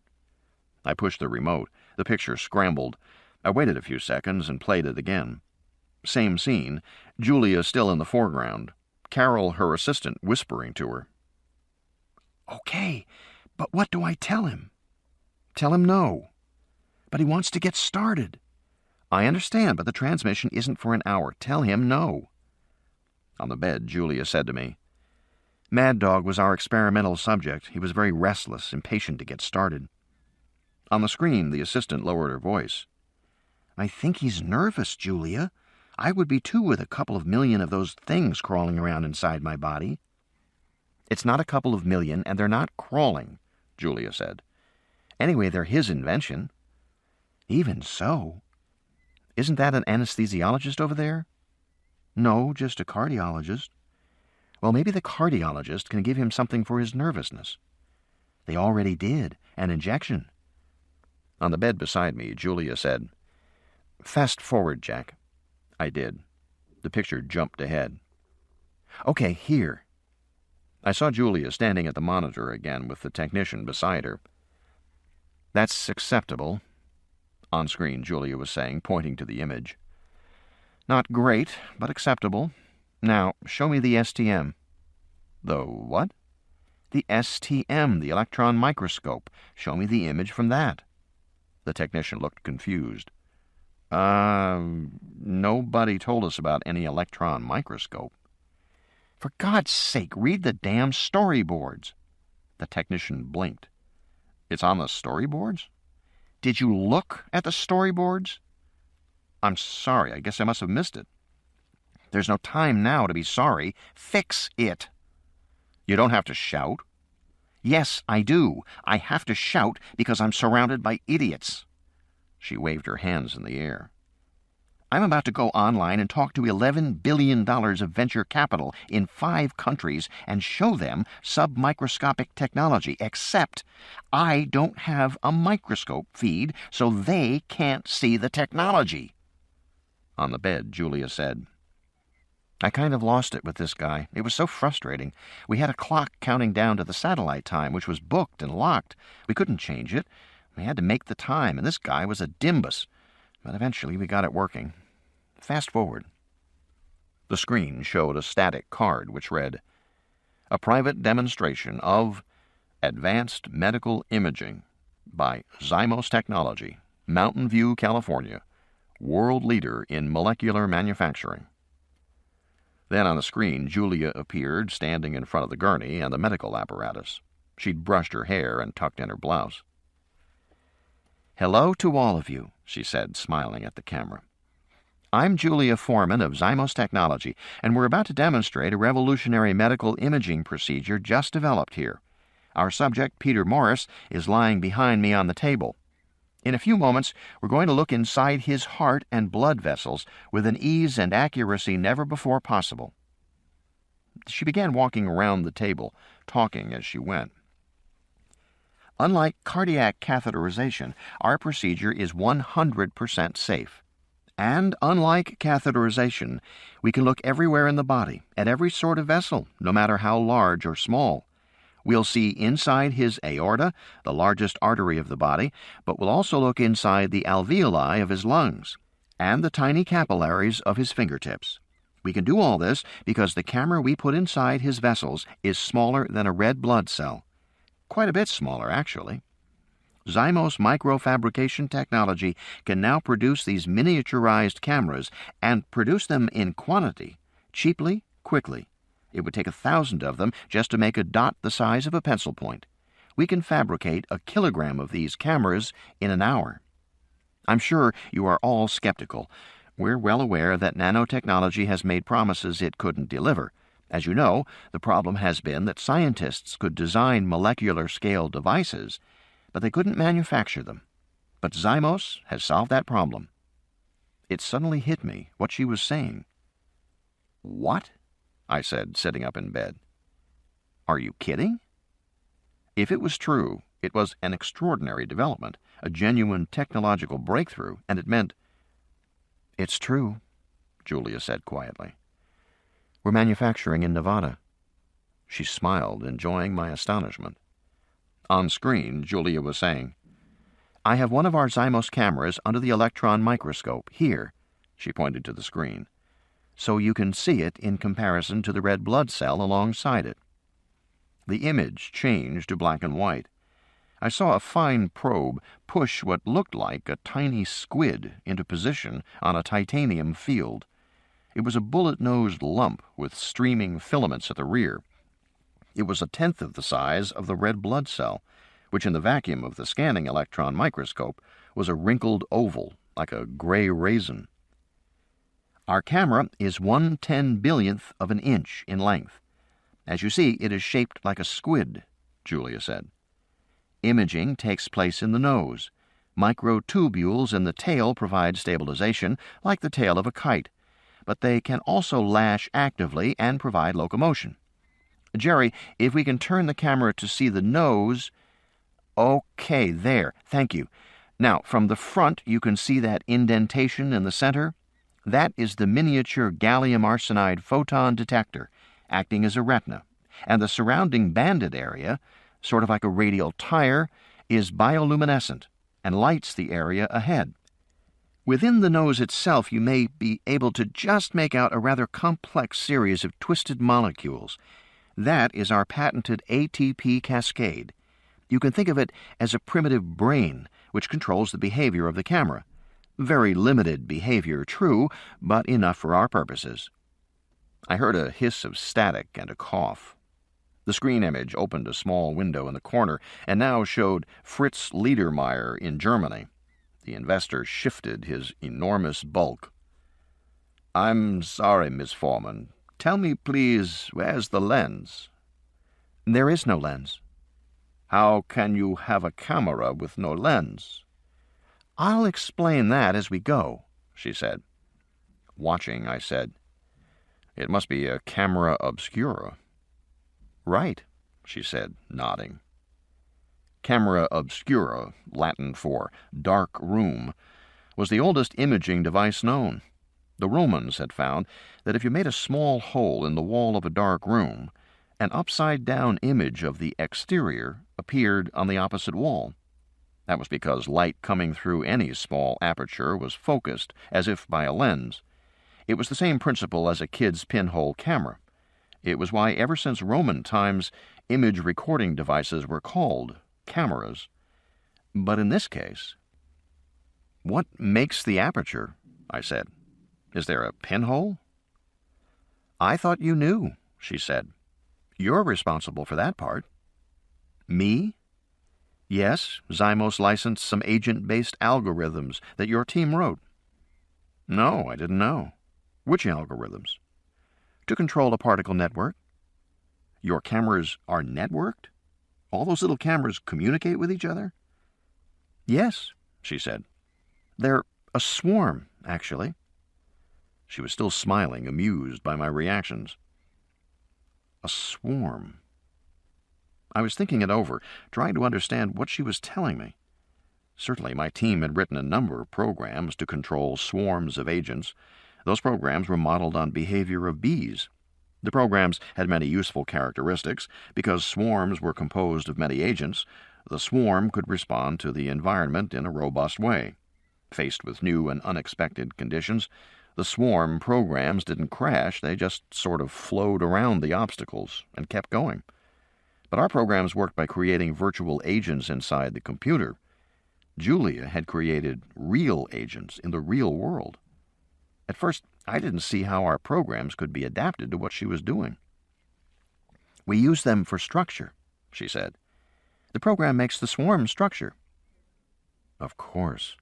I pushed the remote. The picture scrambled. I waited a few seconds and played it again. Same scene, Julia still in the foreground, Carol, her assistant, whispering to her. Okay, but what do I tell him? Tell him no. But he wants to get started. I understand, but the transmission isn't for an hour. Tell him no. On the bed, Julia said to me, Mad Dog was our experimental subject. He was very restless, impatient to get started. On the screen, the assistant lowered her voice. I think he's nervous, Julia. I would be too with a couple of million of those things crawling around inside my body. It's not a couple of million, and they're not crawling, Julia said. Anyway, they're his invention. Even so. Isn't that an anesthesiologist over there? No, just a cardiologist. Well, maybe the cardiologist can give him something for his nervousness. They already did, an injection. On the bed beside me, Julia said, Fast forward, Jack. I did. The picture jumped ahead. Okay, here. I saw Julia standing at the monitor again with the technician beside her. That's acceptable, on screen, Julia was saying, pointing to the image. Not great, but acceptable. Now, show me the STM. The what? The STM, the electron microscope. Show me the image from that. The technician looked confused. Nobody told us about any electron microscope. For God's sake, read the damn storyboards. The technician blinked. It's on the storyboards? Did you look at the storyboards? I'm sorry, I guess I must have missed it. There's no time now to be sorry. Fix it. You don't have to shout. Yes, I do. I have to shout because I'm surrounded by idiots. She waved her hands in the air. I'm about to go online and talk to $11 billion of venture capital in 5 countries and show them submicroscopic technology, except I don't have a microscope feed, so they can't see the technology. On the bed, Julia said, I kind of lost it with this guy. It was so frustrating. We had a clock counting down to the satellite time, which was booked and locked. We couldn't change it. We had to make the time, and this guy was a dimbus. But eventually we got it working. Fast forward. The screen showed a static card which read, A private demonstration of Advanced Medical Imaging by Zymos Technology, Mountain View, California, world leader in molecular manufacturing. Then on the screen, Julia appeared, standing in front of the gurney and the medical apparatus. She'd brushed her hair and tucked in her blouse. Hello to all of you, she said, smiling at the camera. I'm Julia Foreman of Zymos Technology, and we're about to demonstrate a revolutionary medical imaging procedure just developed here. Our subject, Peter Morris, is lying behind me on the table. In a few moments, we're going to look inside his heart and blood vessels with an ease and accuracy never before possible. She began walking around the table, talking as she went. Unlike cardiac catheterization, our procedure is 100% safe. And unlike catheterization, we can look everywhere in the body, at every sort of vessel, no matter how large or small. We'll see inside his aorta, the largest artery of the body, but we'll also look inside the alveoli of his lungs and the tiny capillaries of his fingertips. We can do all this because the camera we put inside his vessels is smaller than a red blood cell. Quite a bit smaller, actually. Zymos microfabrication technology can now produce these miniaturized cameras and produce them in quantity, cheaply, quickly. It would take 1,000 of them just to make a dot the size of a pencil point. We can fabricate 1 kilogram of these cameras in an hour. I'm sure you are all skeptical. We're well aware that nanotechnology has made promises it couldn't deliver. As you know, the problem has been that scientists could design molecular-scale devices, but they couldn't manufacture them. But Zymos has solved that problem. It suddenly hit me what she was saying. What? I said, sitting up in bed. Are you kidding? If it was true, it was an extraordinary development, a genuine technological breakthrough, and it meant... It's true, Julia said quietly. We're manufacturing in Nevada. She smiled, enjoying my astonishment. On screen, Julia was saying, I have one of our Zymos cameras under the electron microscope, here, she pointed to the screen, so you can see it in comparison to the red blood cell alongside it. The image changed to black and white. I saw a fine probe push what looked like a tiny squid into position on a titanium field. It was a bullet-nosed lump with streaming filaments at the rear. It was 1/10 of the size of the red blood cell, which in the vacuum of the scanning electron microscope was a wrinkled oval, like a gray raisin. Our camera is 1/10 billionth of an inch in length. As you see, it is shaped like a squid, Julia said. Imaging takes place in the nose. Microtubules in the tail provide stabilization, like the tail of a kite, but they can also lash actively and provide locomotion. Jerry, if we can turn the camera to see the nose... Okay, there, thank you. Now, from the front, you can see that indentation in the center? That is the miniature gallium arsenide photon detector, acting as a retina, and the surrounding banded area, sort of like a radial tire, is bioluminescent and lights the area ahead. Within the nose itself, you may be able to just make out a rather complex series of twisted molecules. That is our patented ATP cascade. You can think of it as a primitive brain which controls the behavior of the camera. Very limited behavior, true, but enough for our purposes. I heard a hiss of static and a cough. The screen image opened a small window in the corner and now showed Fritz Liedermeyer in Germany. The investor shifted his enormous bulk. I'm sorry, Miss Foreman. Tell me, please, where's the lens? There is no lens. How can you have a camera with no lens? I'll explain that as we go, she said. Watching, I said, It must be a camera obscura. Right, she said, nodding. Camera obscura, Latin for dark room, was the oldest imaging device known. The Romans had found that if you made a small hole in the wall of a dark room, an upside-down image of the exterior appeared on the opposite wall. That was because light coming through any small aperture was focused, as if by a lens. It was the same principle as a kid's pinhole camera. It was why ever since Roman times, image recording devices were called cameras. But in this case... What makes the aperture? I said. Is there a pinhole? I thought you knew, she said. You're responsible for that part. Me? Yes, Zymos licensed some agent-based algorithms that your team wrote. No, I didn't know. Which algorithms? To control a particle network. Your cameras are networked? All those little cameras communicate with each other? Yes, she said. They're a swarm, actually. She was still smiling, amused by my reactions. A swarm. I was thinking it over, trying to understand what she was telling me. Certainly my team had written a number of programs to control swarms of agents. Those programs were modeled on behavior of bees. The programs had many useful characteristics. Because swarms were composed of many agents, the swarm could respond to the environment in a robust way. Faced with new and unexpected conditions, the swarm programs didn't crash, they just sort of flowed around the obstacles and kept going. But our programs worked by creating virtual agents inside the computer. Julia had created real agents in the real world. At first, I didn't see how our programs could be adapted to what she was doing. We use them for structure, she said. The program makes the swarm structure. Of course.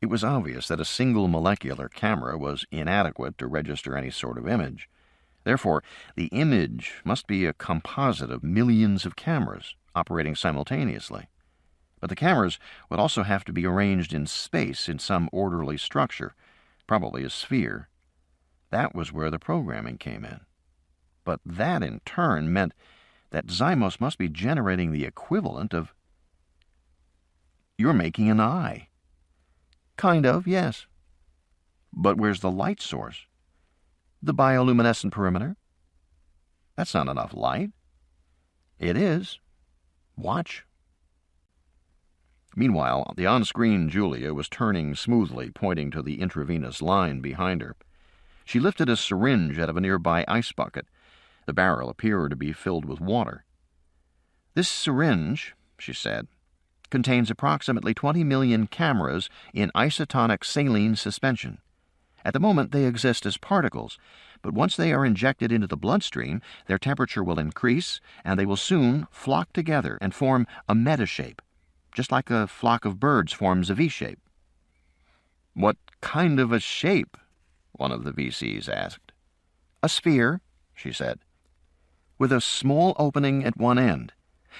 It was obvious that a single molecular camera was inadequate to register any sort of image. Therefore, the image must be a composite of millions of cameras operating simultaneously. But the cameras would also have to be arranged in space in some orderly structure, probably a sphere. That was where the programming came in. But that, in turn, meant that Zymos must be generating the equivalent of... You're making an eye. Kind of, yes. But where's the light source? The bioluminescent perimeter? That's not enough light. It is. Watch. Meanwhile, the on-screen Julia was turning smoothly, pointing to the intravenous line behind her. She lifted a syringe out of a nearby ice bucket. The barrel appeared to be filled with water. This syringe, she said, contains approximately 20 million cameras in isotonic saline suspension. At the moment, they exist as particles, but once they are injected into the bloodstream, their temperature will increase, and they will soon flock together and form a meta-shape, just like a flock of birds forms a V-shape. What kind of a shape? One of the VCs asked. A sphere, she said, with a small opening at one end.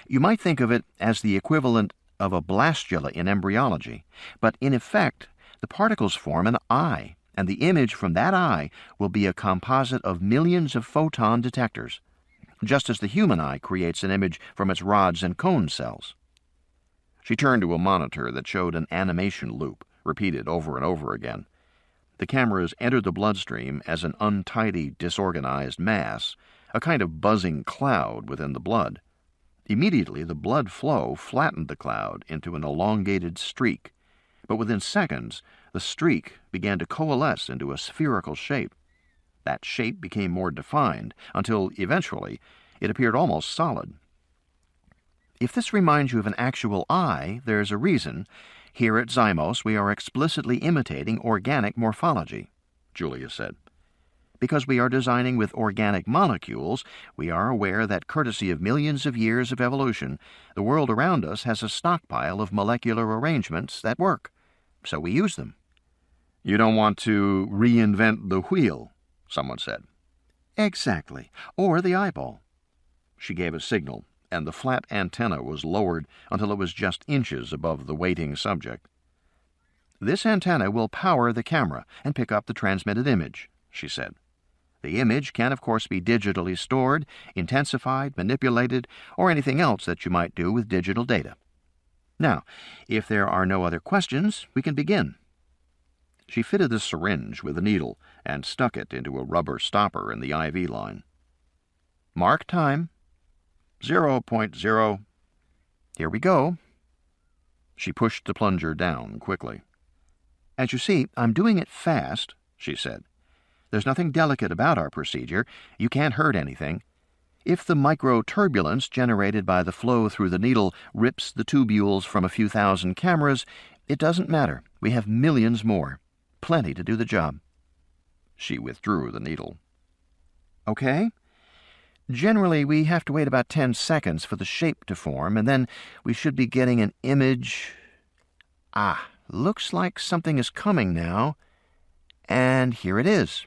You might think of it as the equivalent of a blastula in embryology, but in effect, the particles form an eye, and the image from that eye will be a composite of millions of photon detectors, just as the human eye creates an image from its rods and cone cells. She turned to a monitor that showed an animation loop, repeated over and over again. The cameras entered the bloodstream as an untidy, disorganized mass, a kind of buzzing cloud within the blood. Immediately, the blood flow flattened the cloud into an elongated streak, but within seconds, the streak began to coalesce into a spherical shape. That shape became more defined, until, eventually, it appeared almost solid. If this reminds you of an actual eye, there's a reason. Here at Zymos, we are explicitly imitating organic morphology, Julia said. Because we are designing with organic molecules, we are aware that, courtesy of millions of years of evolution, the world around us has a stockpile of molecular arrangements that work, so we use them. You don't want to reinvent the wheel, someone said. Exactly, or the eyeball. She gave a signal, and the flat antenna was lowered until it was just inches above the waiting subject. This antenna will power the camera and pick up the transmitted image, she said. The image can, of course, be digitally stored, intensified, manipulated, or anything else that you might do with digital data. Now, if there are no other questions, we can begin. She fitted the syringe with a needle and stuck it into a rubber stopper in the IV line. Mark time. 0.0. Here we go. She pushed the plunger down quickly. As you see, I'm doing it fast, she said. There's nothing delicate about our procedure. You can't hurt anything. If the micro-turbulence generated by the flow through the needle rips the tubules from a few thousand cameras, it doesn't matter. We have millions more. Plenty to do the job. She withdrew the needle. Okay? Generally, we have to wait about 10 seconds for the shape to form, and then we should be getting an image. Looks like something is coming now. And here it is.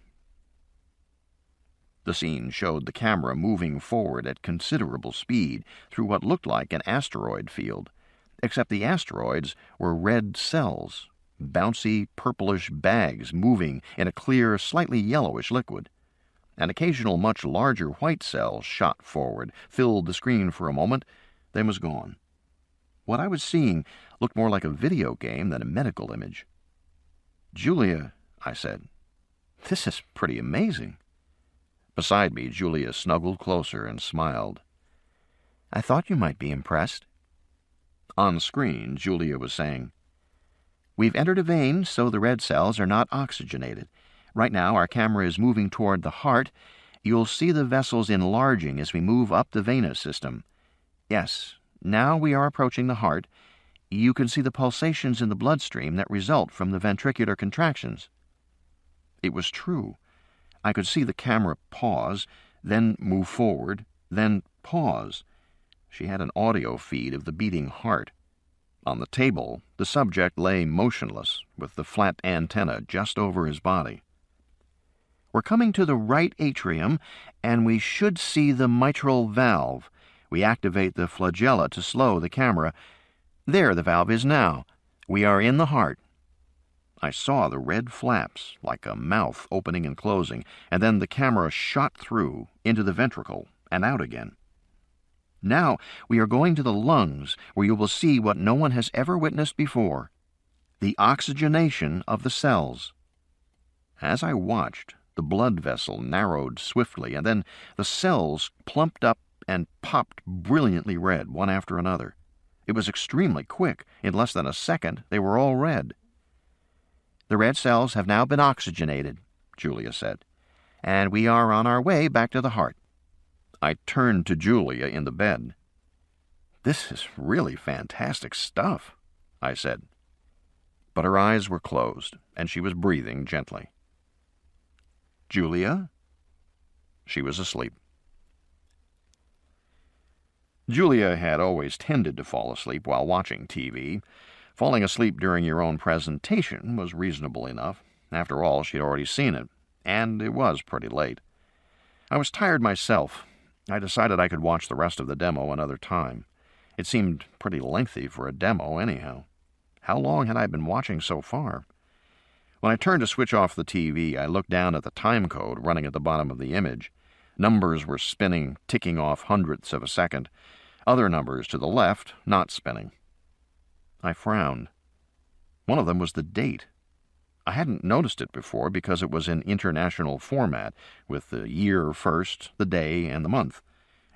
The scene showed the camera moving forward at considerable speed through what looked like an asteroid field, except the asteroids were red cells, bouncy purplish bags moving in a clear, slightly yellowish liquid. An occasional much larger white cell shot forward, filled the screen for a moment, then was gone. What I was seeing looked more like a video game than a medical image. Julia, I said, this is pretty amazing. Beside me, Julia snuggled closer and smiled. I thought you might be impressed. On screen, Julia was saying, We've entered a vein, so the red cells are not oxygenated. Right now, our camera is moving toward the heart. You'll see the vessels enlarging as we move up the venous system. Yes, now we are approaching the heart. You can see the pulsations in the bloodstream that result from the ventricular contractions. It was true. I could see the camera pause, then move forward, then pause. She had an audio feed of the beating heart. On the table, the subject lay motionless, with the flat antenna just over his body. We're coming to the right atrium, and we should see the mitral valve. We activate the flagella to slow the camera. There the valve is now. We are in the heart. I saw the red flaps, like a mouth opening and closing, and then the camera shot through, into the ventricle, and out again. Now we are going to the lungs, where you will see what no one has ever witnessed before, the oxygenation of the cells. As I watched, the blood vessel narrowed swiftly, and then the cells plumped up and popped brilliantly red, one after another. It was extremely quick. In less than a second, they were all red. The red cells have now been oxygenated, Julia said, and we are on our way back to the heart. I turned to Julia in the bed. This is really fantastic stuff, I said. But her eyes were closed, and she was breathing gently. Julia? She was asleep. Julia had always tended to fall asleep while watching TV. Falling asleep during your own presentation was reasonable enough. After all, she'd already seen it, and it was pretty late. I was tired myself. I decided I could watch the rest of the demo another time. It seemed pretty lengthy for a demo anyhow. How long had I been watching so far? When I turned to switch off the TV, I looked down at the time code running at the bottom of the image. Numbers were spinning, ticking off hundredths of a second. Other numbers to the left, not spinning. I frowned. One of them was the date. I hadn't noticed it before because it was in international format, with the year first, the day, and the month.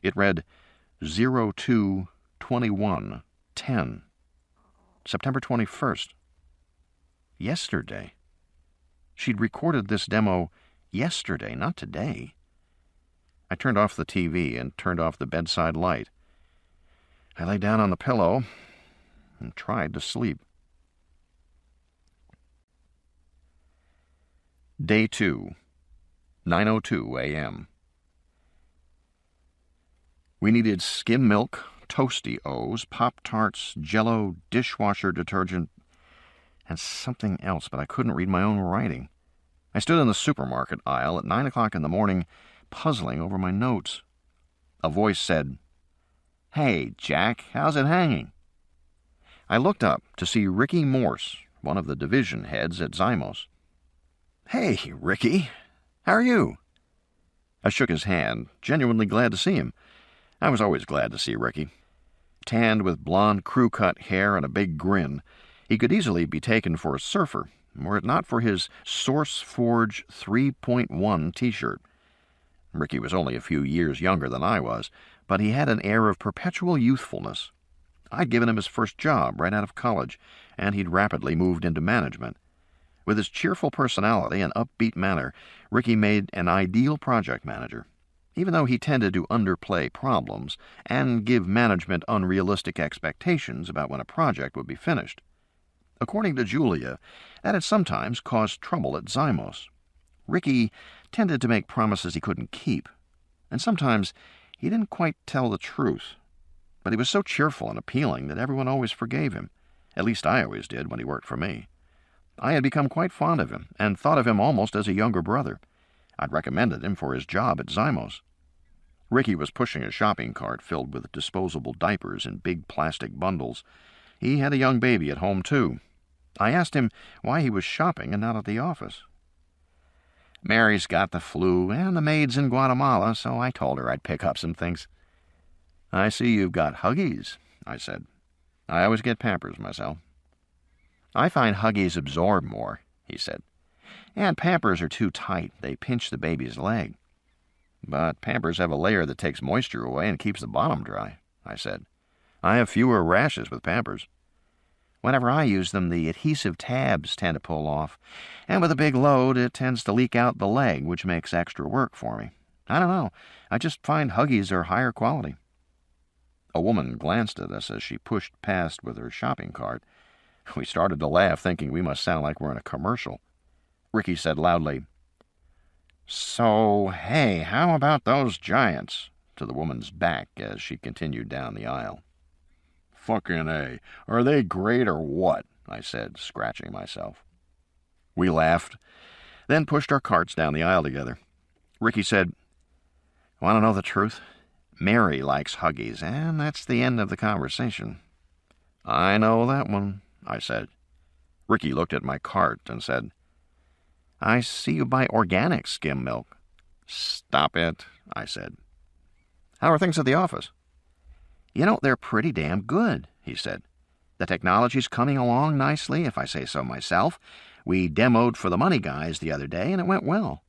It read 02/21/10. September 21st. Yesterday. She'd recorded this demo yesterday, not today. I turned off the TV and turned off the bedside light. I lay down on the pillow and tried to sleep. Day 2, 9:02 a.m. We needed skim milk, Toasty-O's, Pop-Tarts, Jell-O, dishwasher detergent, and something else, but I couldn't read my own writing. I stood in the supermarket aisle at 9 o'clock in the morning, puzzling over my notes. A voice said, "Hey, Jack, how's it hanging?" I looked up to see Ricky Morse, one of the division heads at Zymos. "Hey, Ricky, how are you?" I shook his hand, genuinely glad to see him. I was always glad to see Ricky. Tanned with blonde crew-cut hair and a big grin, he could easily be taken for a surfer, were it not for his Source Forge 3.1 t-shirt. Ricky was only a few years younger than I was, but he had an air of perpetual youthfulness. I'd given him his first job right out of college, and he'd rapidly moved into management. With his cheerful personality and upbeat manner, Ricky made an ideal project manager, even though he tended to underplay problems and give management unrealistic expectations about when a project would be finished. According to Julia, that had sometimes caused trouble at Zymos. Ricky tended to make promises he couldn't keep, and sometimes he didn't quite tell the truth. But he was so cheerful and appealing that everyone always forgave him. At least I always did when he worked for me. I had become quite fond of him and thought of him almost as a younger brother. I'd recommended him for his job at Zymos. Ricky was pushing a shopping cart filled with disposable diapers in big plastic bundles. He had a young baby at home, too. I asked him why he was shopping and not at the office. "Mary's got the flu, and the maid's in Guatemala, so I told her I'd pick up some things." "I see you've got Huggies," I said. "I always get Pampers myself." "I find Huggies absorb more," he said. "And Pampers are too tight. They pinch the baby's leg." "But Pampers have a layer that takes moisture away and keeps the bottom dry," I said. "I have fewer rashes with Pampers." "Whenever I use them, the adhesive tabs tend to pull off, and with a big load, it tends to leak out the leg, which makes extra work for me. I don't know. I just find Huggies are higher quality." A woman glanced at us as she pushed past with her shopping cart. We started to laugh, thinking we must sound like we're in a commercial. Ricky said loudly, "So, hey, how about those Giants?" to the woman's back as she continued down the aisle. "Fucking A. Are they great or what?" I said, scratching myself. We laughed, then pushed our carts down the aisle together. Ricky said, "Want to know the truth? Mary likes Huggies, and that's the end of the conversation." "I know that one," I said. Ricky looked at my cart and said, "I see you buy organic skim milk." "Stop it," I said. "How are things at the office?" "They're pretty damn good," he said. "The technology's coming along nicely, if I say so myself. We demoed for the money guys the other day, and it went well."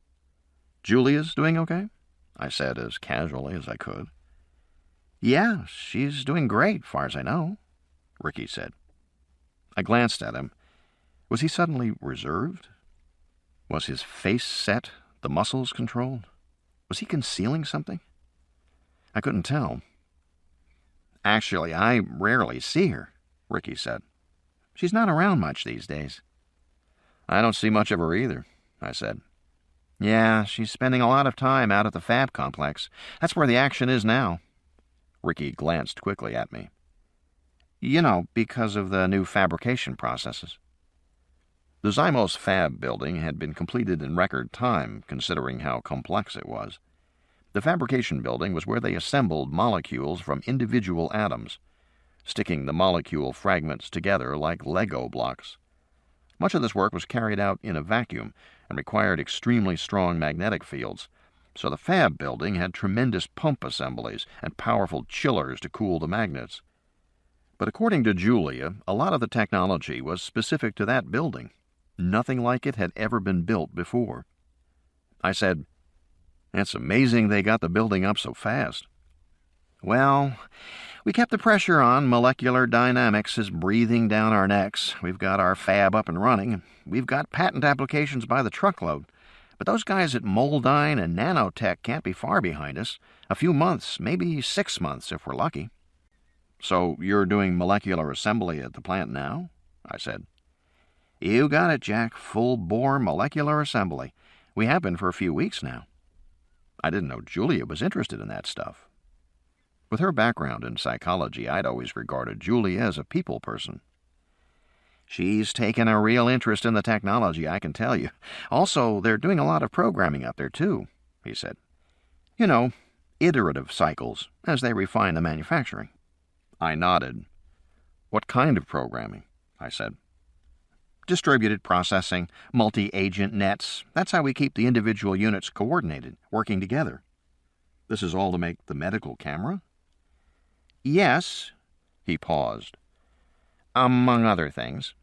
"Julia's doing okay?" I said as casually as I could. "Yeah, she's doing great, far as I know," Ricky said. I glanced at him. Was he suddenly reserved? Was his face set, the muscles controlled? Was he concealing something? I couldn't tell. "Actually, I rarely see her," Ricky said. "She's not around much these days." "I don't see much of her either," I said. "Yeah, she's spending a lot of time out at the fab complex. That's where the action is now." Ricky glanced quickly at me. Because of the new fabrication processes." The Zymos fab building had been completed in record time, considering how complex it was. The fabrication building was where they assembled molecules from individual atoms, sticking the molecule fragments together like Lego blocks. Much of this work was carried out in a vacuum and required extremely strong magnetic fields, so the fab building had tremendous pump assemblies and powerful chillers to cool the magnets. But according to Julia, a lot of the technology was specific to that building. Nothing like it had ever been built before. I said, "It's amazing they got the building up so fast." "Well, we kept the pressure on. Molecular dynamics is breathing down our necks. We've got our fab up and running. We've got patent applications by the truckload. But those guys at Moldine and Nanotech can't be far behind us. A few months, maybe 6 months if we're lucky." "So you're doing molecular assembly at the plant now?" I said. "You got it, Jack. Full-bore molecular assembly. We have been for a few weeks now." I didn't know Julia was interested in that stuff. With her background in psychology, I'd always regarded Julia as a people person. "She's taken a real interest in the technology, I can tell you. Also, they're doing a lot of programming up there, too," he said. Iterative cycles, as they refine the manufacturing." I nodded. "What kind of programming?" I said. "Distributed processing, multi-agent nets. That's how we keep the individual units coordinated, working together." "This is all to make the medical camera?" "Yes." He paused. "Among other things."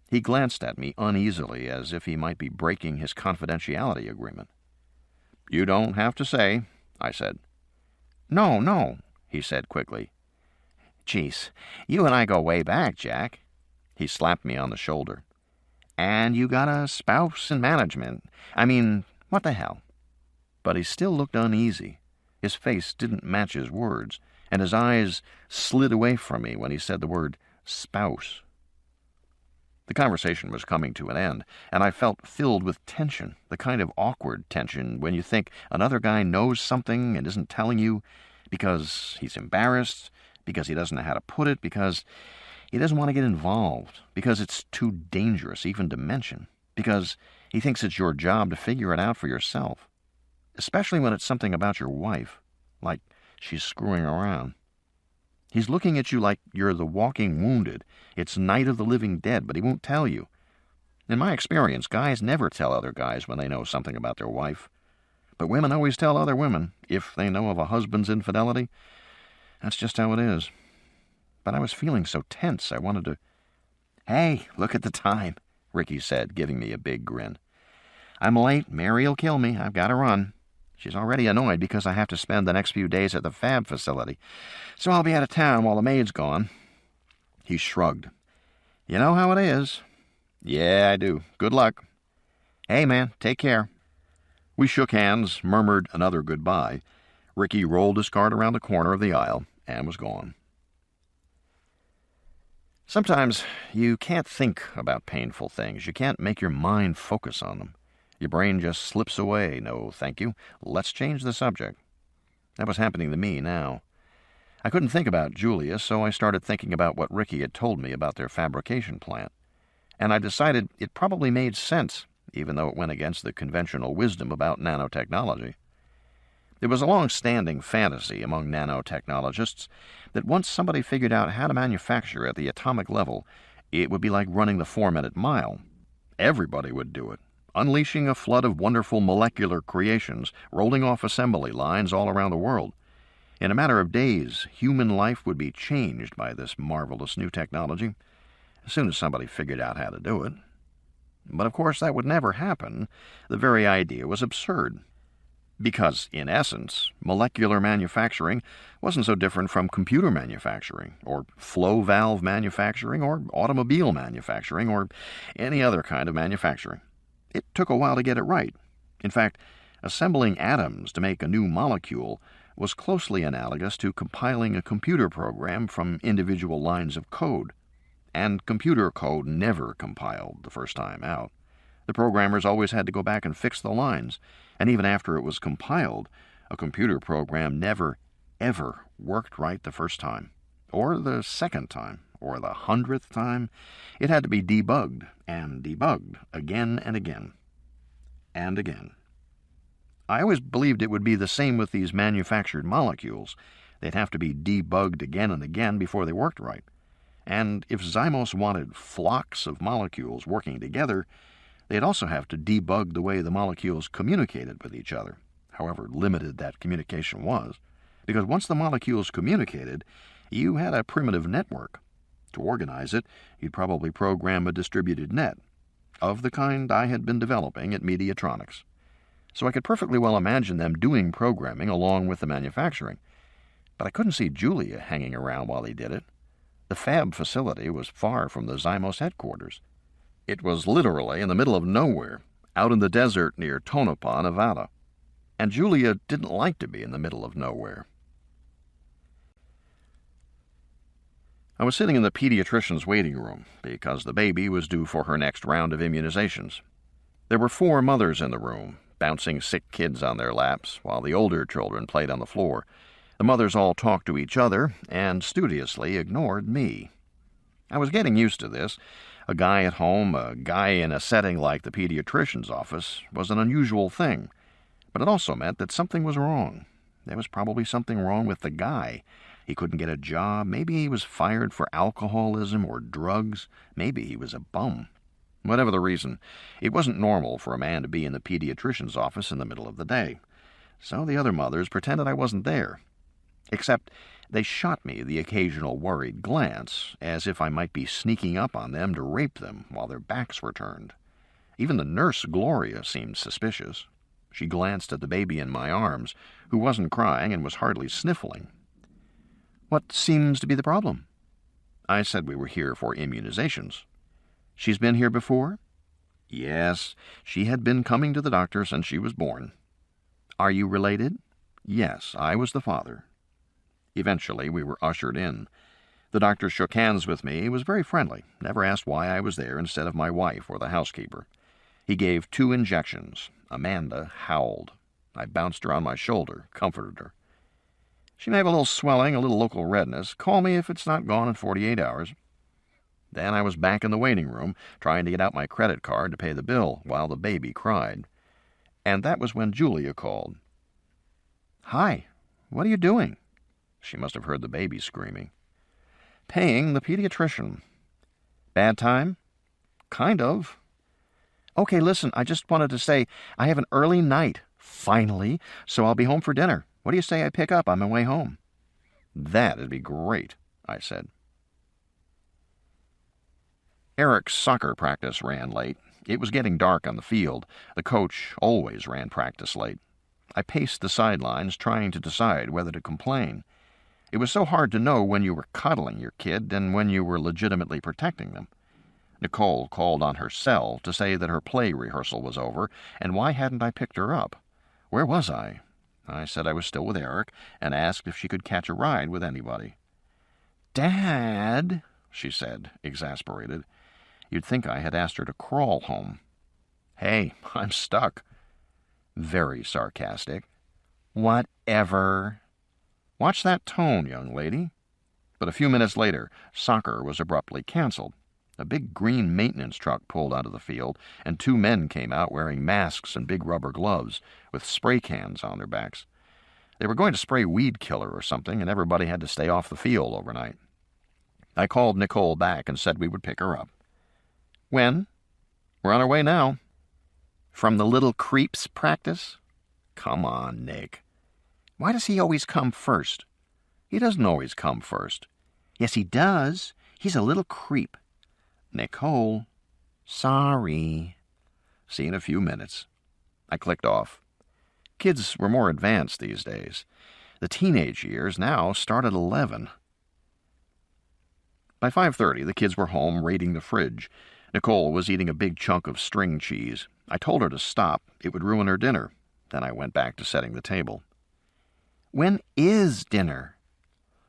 He glanced at me uneasily, as if he might be breaking his confidentiality agreement. "You don't have to say," I said. No, he said quickly. "Geez, you and I go way back, Jack." He slapped me on the shoulder. "And you got a spouse in management. I mean, what the hell?" But he still looked uneasy. His face didn't match his words, and his eyes slid away from me when he said the word spouse. The conversation was coming to an end, and I felt filled with tension, the kind of awkward tension when you think another guy knows something and isn't telling you because he's embarrassed, because he doesn't know how to put it, because he doesn't want to get involved, because it's too dangerous even to mention, because he thinks it's your job to figure it out for yourself, especially when it's something about your wife, like she's screwing around. He's looking at you like you're the walking wounded. It's Night of the Living Dead, but he won't tell you. In my experience, guys never tell other guys when they know something about their wife. But women always tell other women if they know of a husband's infidelity. That's just how it is. But I was feeling so tense, I wanted to... "Hey, look at the time," Ricky said, giving me a big grin. "I'm late. Mary'll kill me. I've got to run. She's already annoyed because I have to spend the next few days at the fab facility, so I'll be out of town while the maid's gone." He shrugged. "You know how it is." "Yeah, I do. Good luck." "Hey, man, take care." We shook hands, murmured another goodbye. Ricky rolled his cart around the corner of the aisle and was gone. Sometimes you can't think about painful things. You can't make your mind focus on them. Your brain just slips away. "No, thank you. Let's change the subject." That was happening to me now. I couldn't think about Julia, so I started thinking about what Ricky had told me about their fabrication plant. And I decided it probably made sense, even though it went against the conventional wisdom about nanotechnology. It was a long-standing fantasy among nanotechnologists that once somebody figured out how to manufacture at the atomic level, it would be like running the 4-minute mile. Everybody would do it, unleashing a flood of wonderful molecular creations, rolling off assembly lines all around the world. In a matter of days, human life would be changed by this marvelous new technology, as soon as somebody figured out how to do it. But of course that would never happen. The very idea was absurd. Because, in essence, molecular manufacturing wasn't so different from computer manufacturing, or flow valve manufacturing, or automobile manufacturing, or any other kind of manufacturing. It took a while to get it right. In fact, assembling atoms to make a new molecule was closely analogous to compiling a computer program from individual lines of code. And computer code never compiled the first time out. The programmers always had to go back and fix the lines, and even after it was compiled, a computer program never, ever worked right the first time, or the second time, or the 100th time. It had to be debugged, and debugged, again and again, and again. I always believed it would be the same with these manufactured molecules. They'd have to be debugged again and again before they worked right. And if Zymos wanted flocks of molecules working together, they'd also have to debug the way the molecules communicated with each other, however limited that communication was, because once the molecules communicated, you had a primitive network. To organize it, you'd probably program a distributed net, of the kind I had been developing at Mediatronics. So I could perfectly well imagine them doing programming along with the manufacturing. But I couldn't see Julia hanging around while they did it. The fab facility was far from the Zymos headquarters. It was literally in the middle of nowhere, out in the desert near Tonopah, Nevada. And Julia didn't like to be in the middle of nowhere. I was sitting in the pediatrician's waiting room because the baby was due for her next round of immunizations. There were 4 mothers in the room, bouncing sick kids on their laps, while the older children played on the floor. The mothers all talked to each other and studiously ignored me. I was getting used to this. A guy at home, a guy in a setting like the pediatrician's office, was an unusual thing. But it also meant that something was wrong. There was probably something wrong with the guy. He couldn't get a job. Maybe he was fired for alcoholism or drugs. Maybe he was a bum. Whatever the reason, it wasn't normal for a man to be in the pediatrician's office in the middle of the day. So the other mothers pretended I wasn't there. Except they shot me the occasional worried glance, as if I might be sneaking up on them to rape them while their backs were turned. Even the nurse, Gloria, seemed suspicious. She glanced at the baby in my arms, who wasn't crying and was hardly sniffling. "What seems to be the problem?" I said we were here for immunizations. "She's been here before?" "Yes, she had been coming to the doctor since she was born." "Are you related?" "Yes, I was the father." Eventually, we were ushered in. The doctor shook hands with me. He was very friendly, never asked why I was there instead of my wife or the housekeeper. He gave 2 injections. Amanda howled. I bounced her on my shoulder, comforted her. "She may have a little swelling, a little local redness. Call me if it's not gone in 48 hours. Then I was back in the waiting room, trying to get out my credit card to pay the bill while the baby cried. And that was when Julia called. "Hi, what are you doing?" She must have heard the baby screaming. "Paying the pediatrician." "Bad time?" "Kind of." "Okay, listen, I just wanted to say I have an early night, finally, so I'll be home for dinner. What do you say I pick up on my way home?" "That'd be great," I said. Eric's soccer practice ran late. It was getting dark on the field. The coach always ran practice late. I paced the sidelines, trying to decide whether to complain. It was so hard to know when you were coddling your kid and when you were legitimately protecting them. Nicole called on her cell to say that her play rehearsal was over, and why hadn't I picked her up? Where was I? I said I was still with Eric, and asked if she could catch a ride with anybody. "Dad," she said, exasperated. You'd think I had asked her to crawl home. "Hey, I'm stuck." Very sarcastic. "Whatever." "Watch that tone, young lady." But a few minutes later, soccer was abruptly canceled. A big green maintenance truck pulled out of the field, and 2 men came out wearing masks and big rubber gloves, with spray cans on their backs. They were going to spray weed killer or something, and everybody had to stay off the field overnight. I called Nicole back and said we would pick her up. When? We're on our way now. From the little creeps practice? Come on, Nick. Why does he always come first? He doesn't always come first. Yes, he does. He's a little creep. Nicole. Sorry. See you in a few minutes. I clicked off. Kids were more advanced these days. The teenage years now start at 11. By 5:30, the kids were home raiding the fridge. Nicole was eating a big chunk of string cheese. I told her to stop. It would ruin her dinner. Then I went back to setting the table. When is dinner?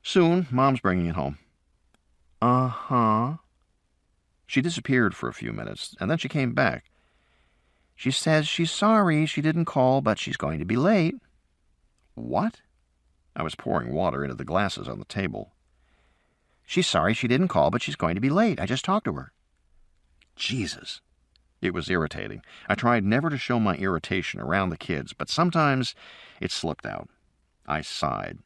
Soon. Mom's bringing it home. Uh-huh. She disappeared for a few minutes, and then she came back. She says she's sorry she didn't call, but she's going to be late. What? I was pouring water into the glasses on the table. She's sorry she didn't call, but she's going to be late. I just talked to her. Jesus. It was irritating. I tried never to show my irritation around the kids, but sometimes it slipped out. I sighed.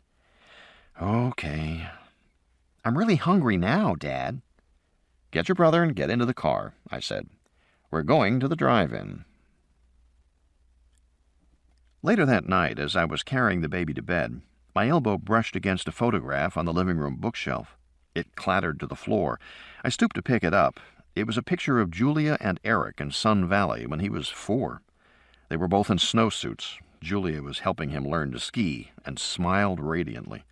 Okay. I'm really hungry now, Dad. Get your brother and get into the car, I said. We're going to the drive-in. Later that night, as I was carrying the baby to bed, my elbow brushed against a photograph on the living room bookshelf. It clattered to the floor. I stooped to pick it up. It was a picture of Julia and Eric in Sun Valley when he was 4. They were both in snowsuits. Julia was helping him learn to ski and smiled radiantly.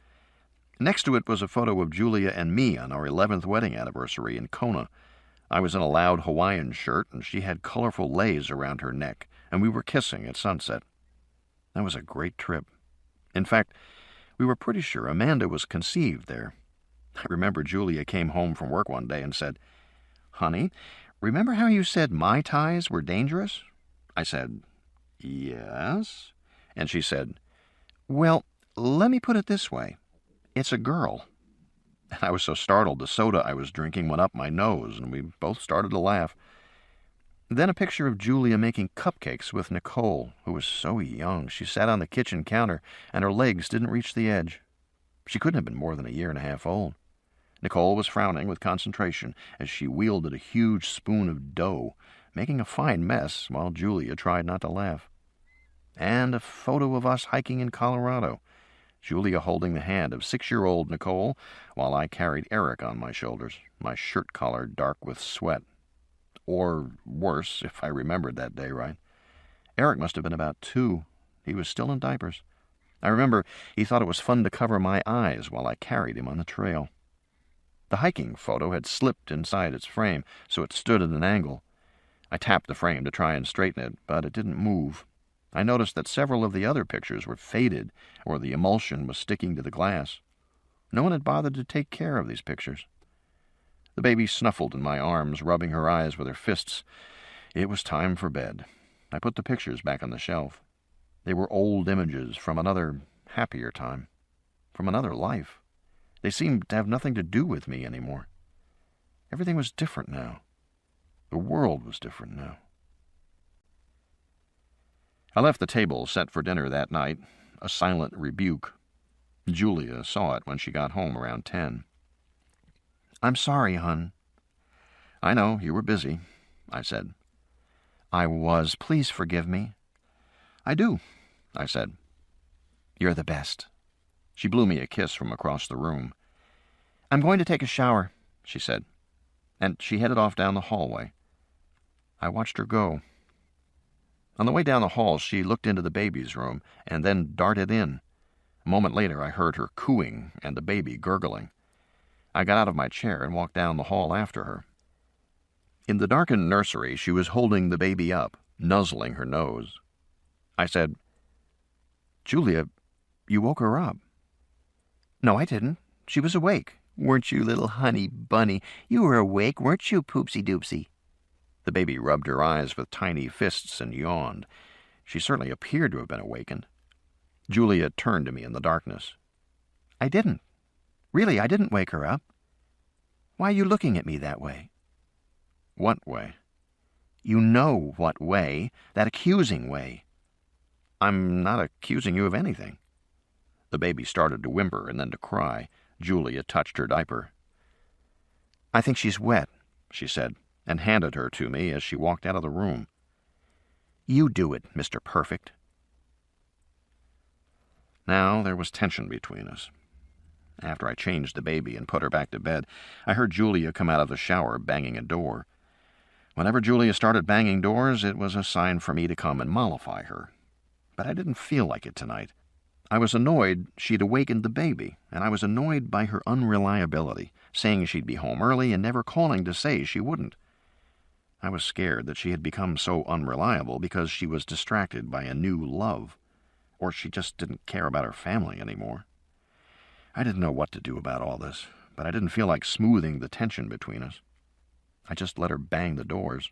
Next to it was a photo of Julia and me on our 11th wedding anniversary in Kona. I was in a loud Hawaiian shirt, and she had colorful leis around her neck, and we were kissing at sunset. That was a great trip. In fact, we were pretty sure Amanda was conceived there. I remember Julia came home from work one day and said, Honey, remember how you said Mai Tais were dangerous? I said, Yes. And she said, Well, let me put it this way. It's a girl. And I was so startled the soda I was drinking went up my nose, and we both started to laugh. Then a picture of Julia making cupcakes with Nicole, who was so young. She sat on the kitchen counter, and her legs didn't reach the edge. She couldn't have been more than 1.5 years old. Nicole was frowning with concentration as she wielded a huge spoon of dough, making a fine mess while Julia tried not to laugh. And a photo of us hiking in Colorado, Julia holding the hand of 6-year-old Nicole while I carried Eric on my shoulders, my shirt collar dark with sweat. Or worse, if I remembered that day right. Eric must have been about 2. He was still in diapers. I remember he thought it was fun to cover my eyes while I carried him on the trail. The hiking photo had slipped inside its frame, so it stood at an angle. I tapped the frame to try and straighten it, but it didn't move. I noticed that several of the other pictures were faded, or the emulsion was sticking to the glass. No one had bothered to take care of these pictures. The baby snuffled in my arms, rubbing her eyes with her fists. It was time for bed. I put the pictures back on the shelf. They were old images from another, happier time, from another life. They seemed to have nothing to do with me anymore. Everything was different now. The world was different now. I left the table set for dinner that night, a silent rebuke. Julia saw it when she got home around 10. I'm sorry, hon. I know, you were busy, I said. I was. Please forgive me. I do, I said. You're the best. She blew me a kiss from across the room. I'm going to take a shower, she said, and she headed off down the hallway. I watched her go. On the way down the hall, she looked into the baby's room and then darted in. A moment later, I heard her cooing and the baby gurgling. I got out of my chair and walked down the hall after her. In the darkened nursery, she was holding the baby up, nuzzling her nose. I said, Julia, you woke her up. No, I didn't. She was awake. Weren't you, little honey bunny? You were awake, weren't you, Poopsie-Doopsie? The baby rubbed her eyes with tiny fists and yawned. She certainly appeared to have been awakened. Julia turned to me in the darkness. I didn't. Really, I didn't wake her up. Why are you looking at me that way? What way? You know what way. That accusing way. I'm not accusing you of anything. The baby started to whimper and then to cry. Julia touched her diaper. "I think she's wet," she said, and handed her to me as she walked out of the room. "You do it, Mr. Perfect." Now there was tension between us. After I changed the baby and put her back to bed, I heard Julia come out of the shower banging a door. Whenever Julia started banging doors, it was a sign for me to come and mollify her. But I didn't feel like it tonight. I was annoyed she'd awakened the baby, and I was annoyed by her unreliability, saying she'd be home early and never calling to say she wouldn't. I was scared that she had become so unreliable because she was distracted by a new love, or she just didn't care about her family anymore. I didn't know what to do about all this, but I didn't feel like smoothing the tension between us. I just let her bang the doors.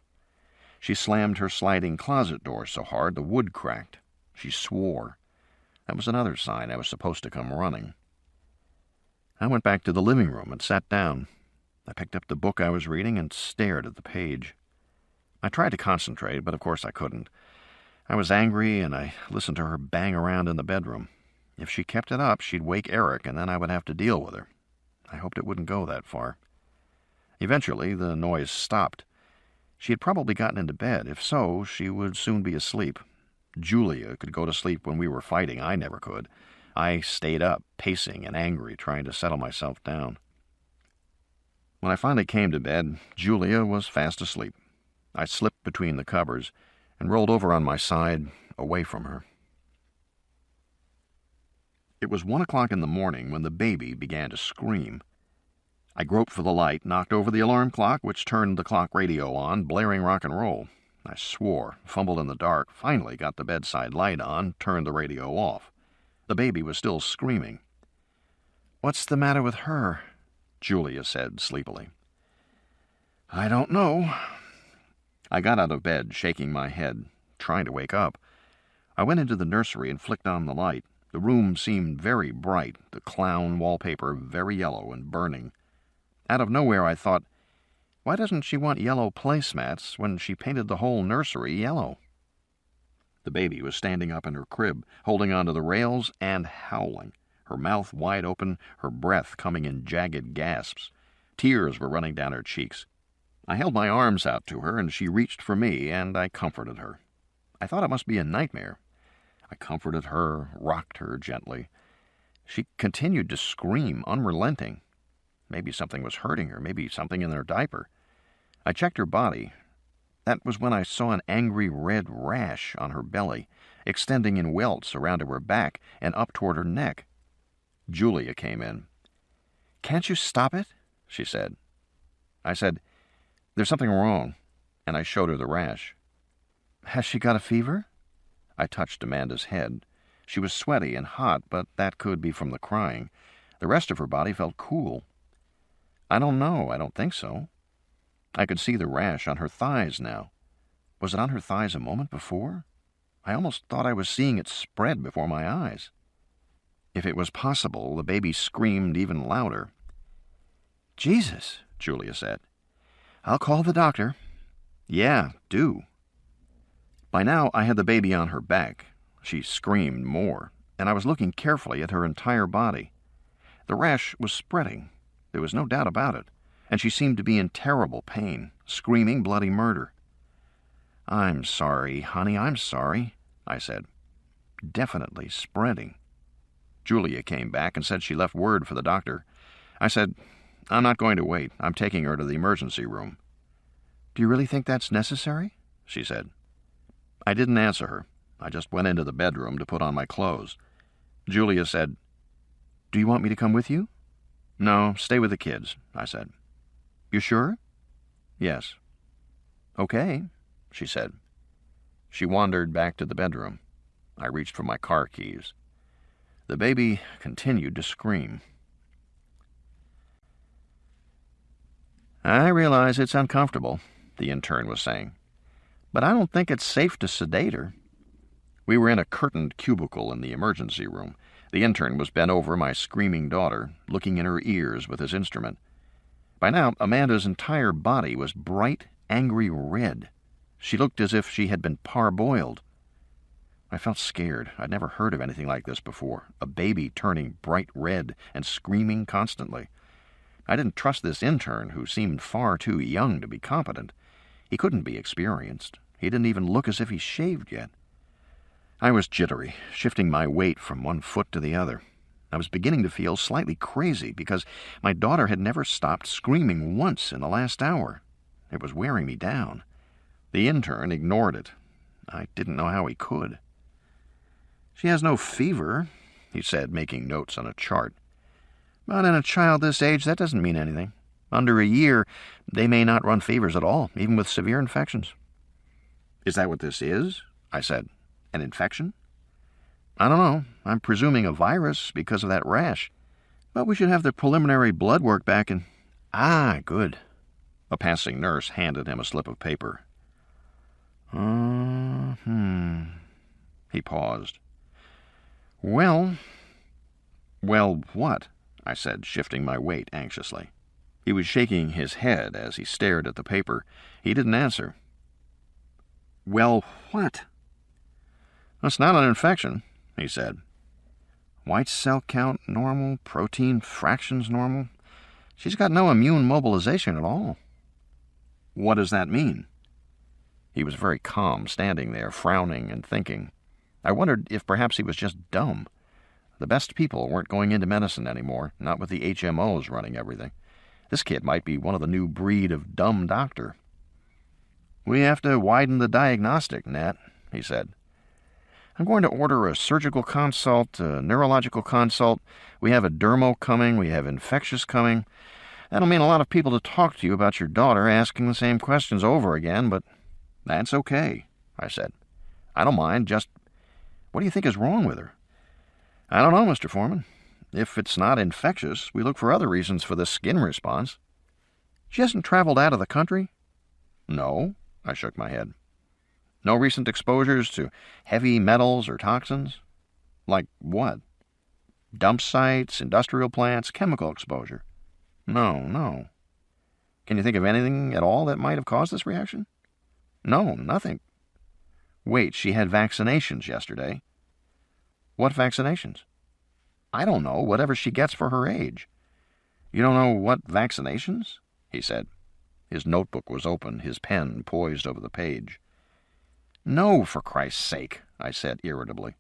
She slammed her sliding closet door so hard the wood cracked. She swore. That was another sign I was supposed to come running. I went back to the living room and sat down. I picked up the book I was reading and stared at the page. I tried to concentrate, but of course I couldn't. I was angry, and I listened to her bang around in the bedroom. If she kept it up, she'd wake Eric, and then I would have to deal with her. I hoped it wouldn't go that far. Eventually, the noise stopped. She had probably gotten into bed. If so, she would soon be asleep. Julia could go to sleep when we were fighting. I never could. I stayed up, pacing and angry, trying to settle myself down. When I finally came to bed, Julia was fast asleep. I slipped between the covers and rolled over on my side, away from her. It was 1 o'clock in the morning when the baby began to scream. I groped for the light, knocked over the alarm clock, which turned the clock radio on, blaring rock and roll. I swore, fumbled in the dark, finally got the bedside light on, turned the radio off. The baby was still screaming. "What's the matter with her?" Julia said sleepily. "I don't know." I got out of bed, shaking my head, trying to wake up. I went into the nursery and flicked on the light. The room seemed very bright, the clown wallpaper very yellow and burning. Out of nowhere I thought, why doesn't she want yellow placemats when she painted the whole nursery yellow? The baby was standing up in her crib, holding onto the rails and howling, her mouth wide open, her breath coming in jagged gasps. Tears were running down her cheeks. I held my arms out to her, and she reached for me, and I comforted her. I thought it must be a nightmare. I comforted her, rocked her gently. She continued to scream, unrelenting. Maybe something was hurting her, maybe something in her diaper. I checked her body. That was when I saw an angry red rash on her belly, extending in welts around to her back and up toward her neck. Julia came in. "Can't you stop it?" she said. I said, "There's something wrong," and I showed her the rash. "Has she got a fever?" I touched Amanda's head. She was sweaty and hot, but that could be from the crying. The rest of her body felt cool. "I don't know. I don't think so." I could see the rash on her thighs now. Was it on her thighs a moment before? I almost thought I was seeing it spread before my eyes. If it was possible, the baby screamed even louder. "Jesus," Julia said. "I'll call the doctor." "Yeah, do." By now I had the baby on her back. She screamed more, and I was looking carefully at her entire body. The rash was spreading. There was no doubt about it, and she seemed to be in terrible pain, screaming bloody murder. "I'm sorry, honey, I'm sorry," I said. Definitely spreading. Julia came back and said she left word for the doctor. I said, "I'm not going to wait. I'm taking her to the emergency room." "Do you really think that's necessary?" she said. I didn't answer her. I just went into the bedroom to put on my clothes. Julia said, "Do you want me to come with you?" "No, stay with the kids," I said. "You sure?" "Yes." "Okay," she said. She wandered back to the bedroom. I reached for my car keys. The baby continued to scream. "I realize it's uncomfortable," the intern was saying, "but I don't think it's safe to sedate her." We were in a curtained cubicle in the emergency room. The intern was bent over my screaming daughter, looking in her ears with his instrument. By now, Amanda's entire body was bright, angry red. She looked as if she had been parboiled. I felt scared. I'd never heard of anything like this before. A baby turning bright red and screaming constantly. I didn't trust this intern, who seemed far too young to be competent. He couldn't be experienced. He didn't even look as if he shaved yet. I was jittery, shifting my weight from one foot to the other. I was beginning to feel slightly crazy because my daughter had never stopped screaming once in the last hour. It was wearing me down. The intern ignored it. I didn't know how he could. "She has no fever," he said, making notes on a chart. "But in a child this age, that doesn't mean anything. Under a year, they may not run fevers at all, even with severe infections." "Is that what this is?" I said. "An infection?" "I don't know. I'm presuming a virus because of that rash. But we should have the preliminary blood work back in—" "Ah, good." A passing nurse handed him a slip of paper. He paused. Well, what?" I said, shifting my weight anxiously. He was shaking his head as he stared at the paper. He didn't answer. "Well, what?" "That's not an infection," he said. "White cell count normal, protein fractions normal. She's got no immune mobilization at all." "What does that mean?" He was very calm, standing there, frowning and thinking. I wondered if perhaps he was just dumb. The best people weren't going into medicine anymore, not with the HMOs running everything. This kid might be one of the new breed of dumb doctor. "We have to widen the diagnostic, Nat," he said. "I'm going to order a surgical consult, a neurological consult. We have a dermo coming. We have infectious coming. That'll mean a lot of people to talk to you about your daughter, asking the same questions over again, but that's okay," I said. "I don't mind, just what do you think is wrong with her?" "I don't know, Mr. Foreman. If it's not infectious, we look for other reasons for the skin response." "She hasn't traveled out of the country?" "No," I shook my head. "No recent exposures to heavy metals or toxins?" "Like what?" "Dump sites, industrial plants, chemical exposure." No. "Can you think of anything at all that might have caused this reaction?" "No, nothing." "Wait, she had vaccinations yesterday." "What vaccinations?" "I don't know, whatever she gets for her age." "You don't know what vaccinations?" he said. His notebook was open, his pen poised over the page. "No, for Christ's sake," I said irritably.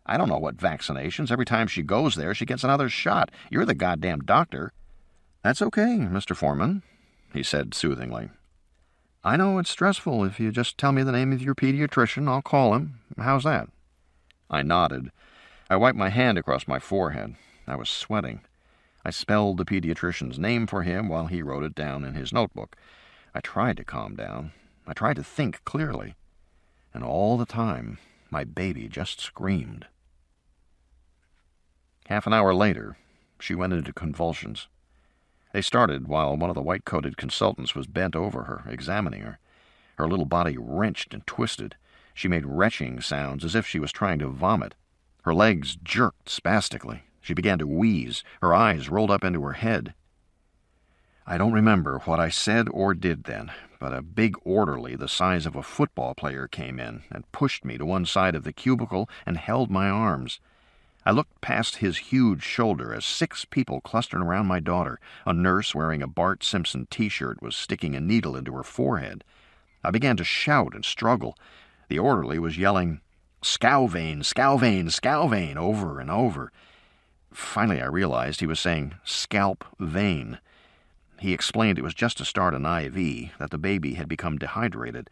"I don't know what vaccinations. Every time she goes there, she gets another shot. You're the goddamn doctor." "That's okay, Mr. Foreman," he said soothingly. "I know it's stressful. If you just tell me the name of your pediatrician, I'll call him. How's that?" I nodded. I wiped my hand across my forehead. I was sweating. I spelled the pediatrician's name for him while he wrote it down in his notebook. I tried to calm down. I tried to think clearly. And all the time, my baby just screamed. Half an hour later, she went into convulsions. They started while one of the white-coated consultants was bent over her, examining her. Her little body wrenched and twisted. She made retching sounds as if she was trying to vomit. Her legs jerked spastically. She began to wheeze. Her eyes rolled up into her head. I don't remember what I said or did then, but a big orderly the size of a football player came in and pushed me to one side of the cubicle and held my arms. I looked past his huge shoulder as 6 people clustered around my daughter. A nurse wearing a Bart Simpson t-shirt was sticking a needle into her forehead. I began to shout and struggle. The orderly was yelling, "Scalvane, Scalvane, Scalvane," over and over. Finally I realized he was saying scalp vein. He explained it was just to start an IV, that the baby had become dehydrated.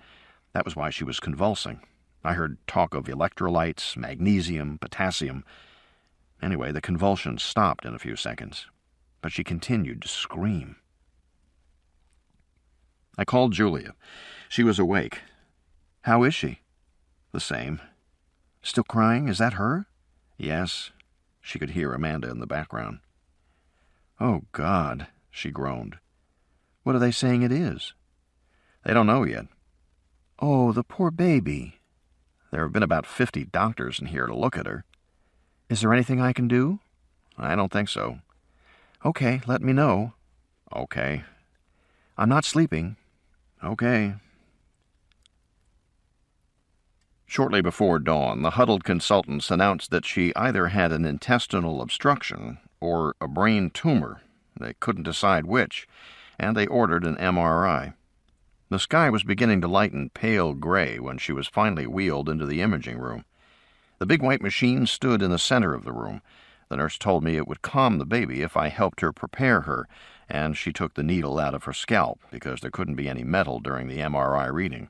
That was why she was convulsing. I heard talk of electrolytes, magnesium, potassium. Anyway, the convulsions stopped in a few seconds, but she continued to scream. I called Julia. She was awake. "How is she?" "The same." "Still crying? Is that her?" "Yes." She could hear Amanda in the background. "Oh, God," she groaned. "What are they saying it is?" "They don't know yet." "Oh, the poor baby." "There have been about 50 doctors in here to look at her." "Is there anything I can do?" "I don't think so." "Okay, let me know." "Okay." "I'm not sleeping." "Okay." Shortly before dawn, the huddled consultants announced that she either had an intestinal obstruction or a brain tumor. They couldn't decide which, and they ordered an MRI. The sky was beginning to lighten pale gray when she was finally wheeled into the imaging room. The big white machine stood in the center of the room. The nurse told me it would calm the baby if I helped her prepare her, and she took the needle out of her scalp because there couldn't be any metal during the MRI reading.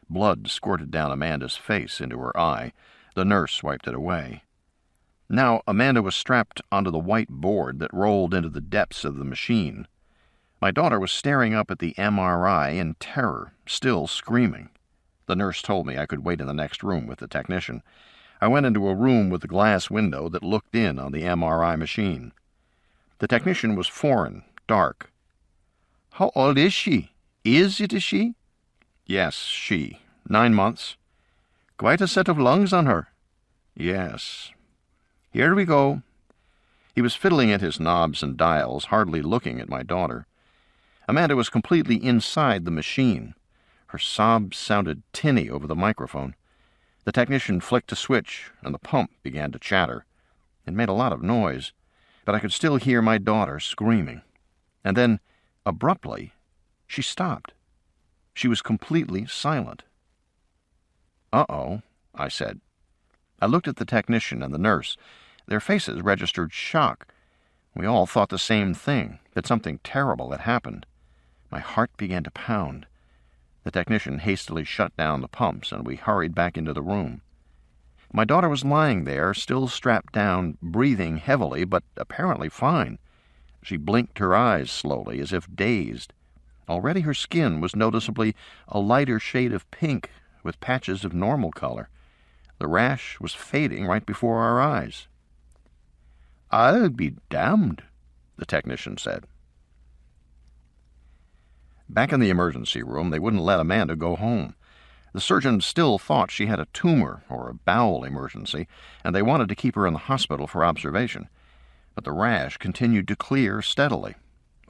Blood squirted down Amanda's face into her eye. The nurse wiped it away. Now Amanda was strapped onto the white board that rolled into the depths of the machine. My daughter was staring up at the MRI in terror, still screaming. The nurse told me I could wait in the next room with the technician. I went into a room with a glass window that looked in on the MRI machine. The technician was foreign, dark. "How old is she? Is it a she?" "Yes, she. 9 months." "Quite a set of lungs on her." "Yes." "Here we go." He was fiddling at his knobs and dials, hardly looking at my daughter. Amanda was completely inside the machine. Her sobs sounded tinny over the microphone. The technician flicked a switch, and the pump began to chatter. It made a lot of noise, but I could still hear my daughter screaming. And then, abruptly, she stopped. She was completely silent. "Uh-oh," I said. I looked at the technician and the nurse. Their faces registered shock. We all thought the same thing, that something terrible had happened. My heart began to pound. The technician hastily shut down the pumps, and we hurried back into the room. My daughter was lying there, still strapped down, breathing heavily, but apparently fine. She blinked her eyes slowly, as if dazed. Already her skin was noticeably a lighter shade of pink, with patches of normal color. The rash was fading right before our eyes. "I'll be damned," the technician said. Back in the emergency room, they wouldn't let Amanda go home. The surgeons still thought she had a tumor or a bowel emergency, and they wanted to keep her in the hospital for observation. But the rash continued to clear steadily.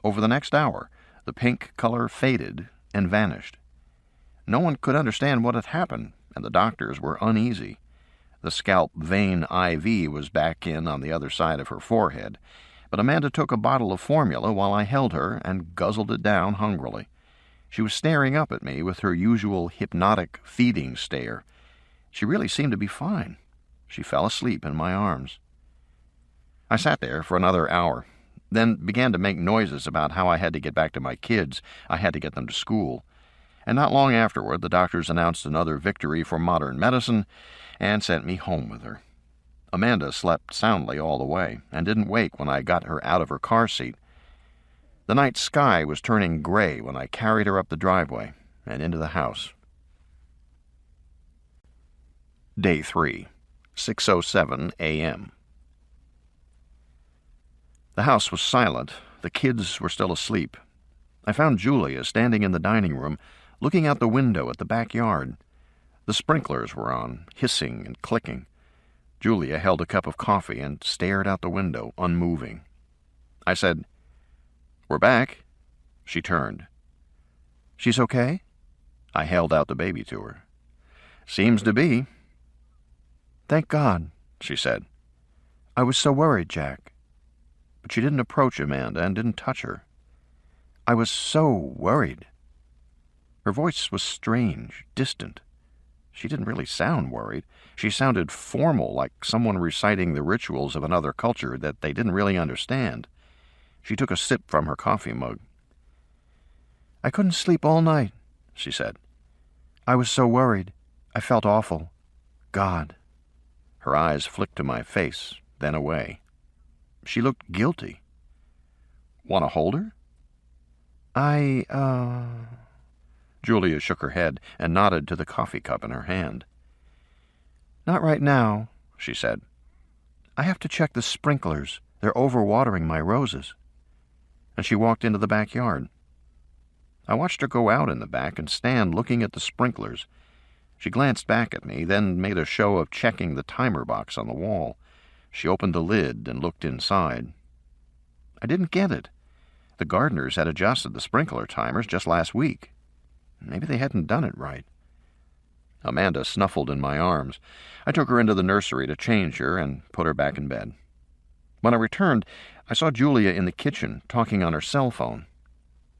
Over the next hour, the pink color faded and vanished. No one could understand what had happened, and the doctors were uneasy. The scalp vein IV was back in on the other side of her forehead, but Amanda took a bottle of formula while I held her and guzzled it down hungrily. She was staring up at me with her usual hypnotic feeding stare. She really seemed to be fine. She fell asleep in my arms. I sat there for another hour, then began to make noises about how I had to get back to my kids. I had to get them to school. And not long afterward, the doctors announced another victory for modern medicine and sent me home with her. Amanda slept soundly all the way and didn't wake when I got her out of her car seat. The night sky was turning gray when I carried her up the driveway and into the house. Day 3, 6:07 a.m. The house was silent. The kids were still asleep. I found Julia standing in the dining room, looking out the window at the backyard. The sprinklers were on, hissing and clicking. Julia held a cup of coffee and stared out the window, unmoving. I said, "We're back." She turned. "She's okay?" I held out the baby to her. "Seems to be." "Thank God," she said. "I was so worried, Jack." But she didn't approach Amanda and didn't touch her. "I was so worried." Her voice was strange, distant. She didn't really sound worried. She sounded formal, like someone reciting the rituals of another culture that they didn't really understand. She took a sip from her coffee mug. "I couldn't sleep all night," she said. "I was so worried. I felt awful. God." Her eyes flicked to my face, then away. She looked guilty. "Want to hold her?" Julia shook her head and nodded to the coffee cup in her hand. "Not right now," she said. "I have to check the sprinklers. They're overwatering my roses." And she walked into the backyard. I watched her go out in the back and stand looking at the sprinklers. She glanced back at me, then made a show of checking the timer box on the wall. She opened the lid and looked inside. I didn't get it. The gardeners had adjusted the sprinkler timers just last week. Maybe they hadn't done it right. Amanda snuffled in my arms. I took her into the nursery to change her and put her back in bed. When I returned, I saw Julia in the kitchen talking on her cell phone.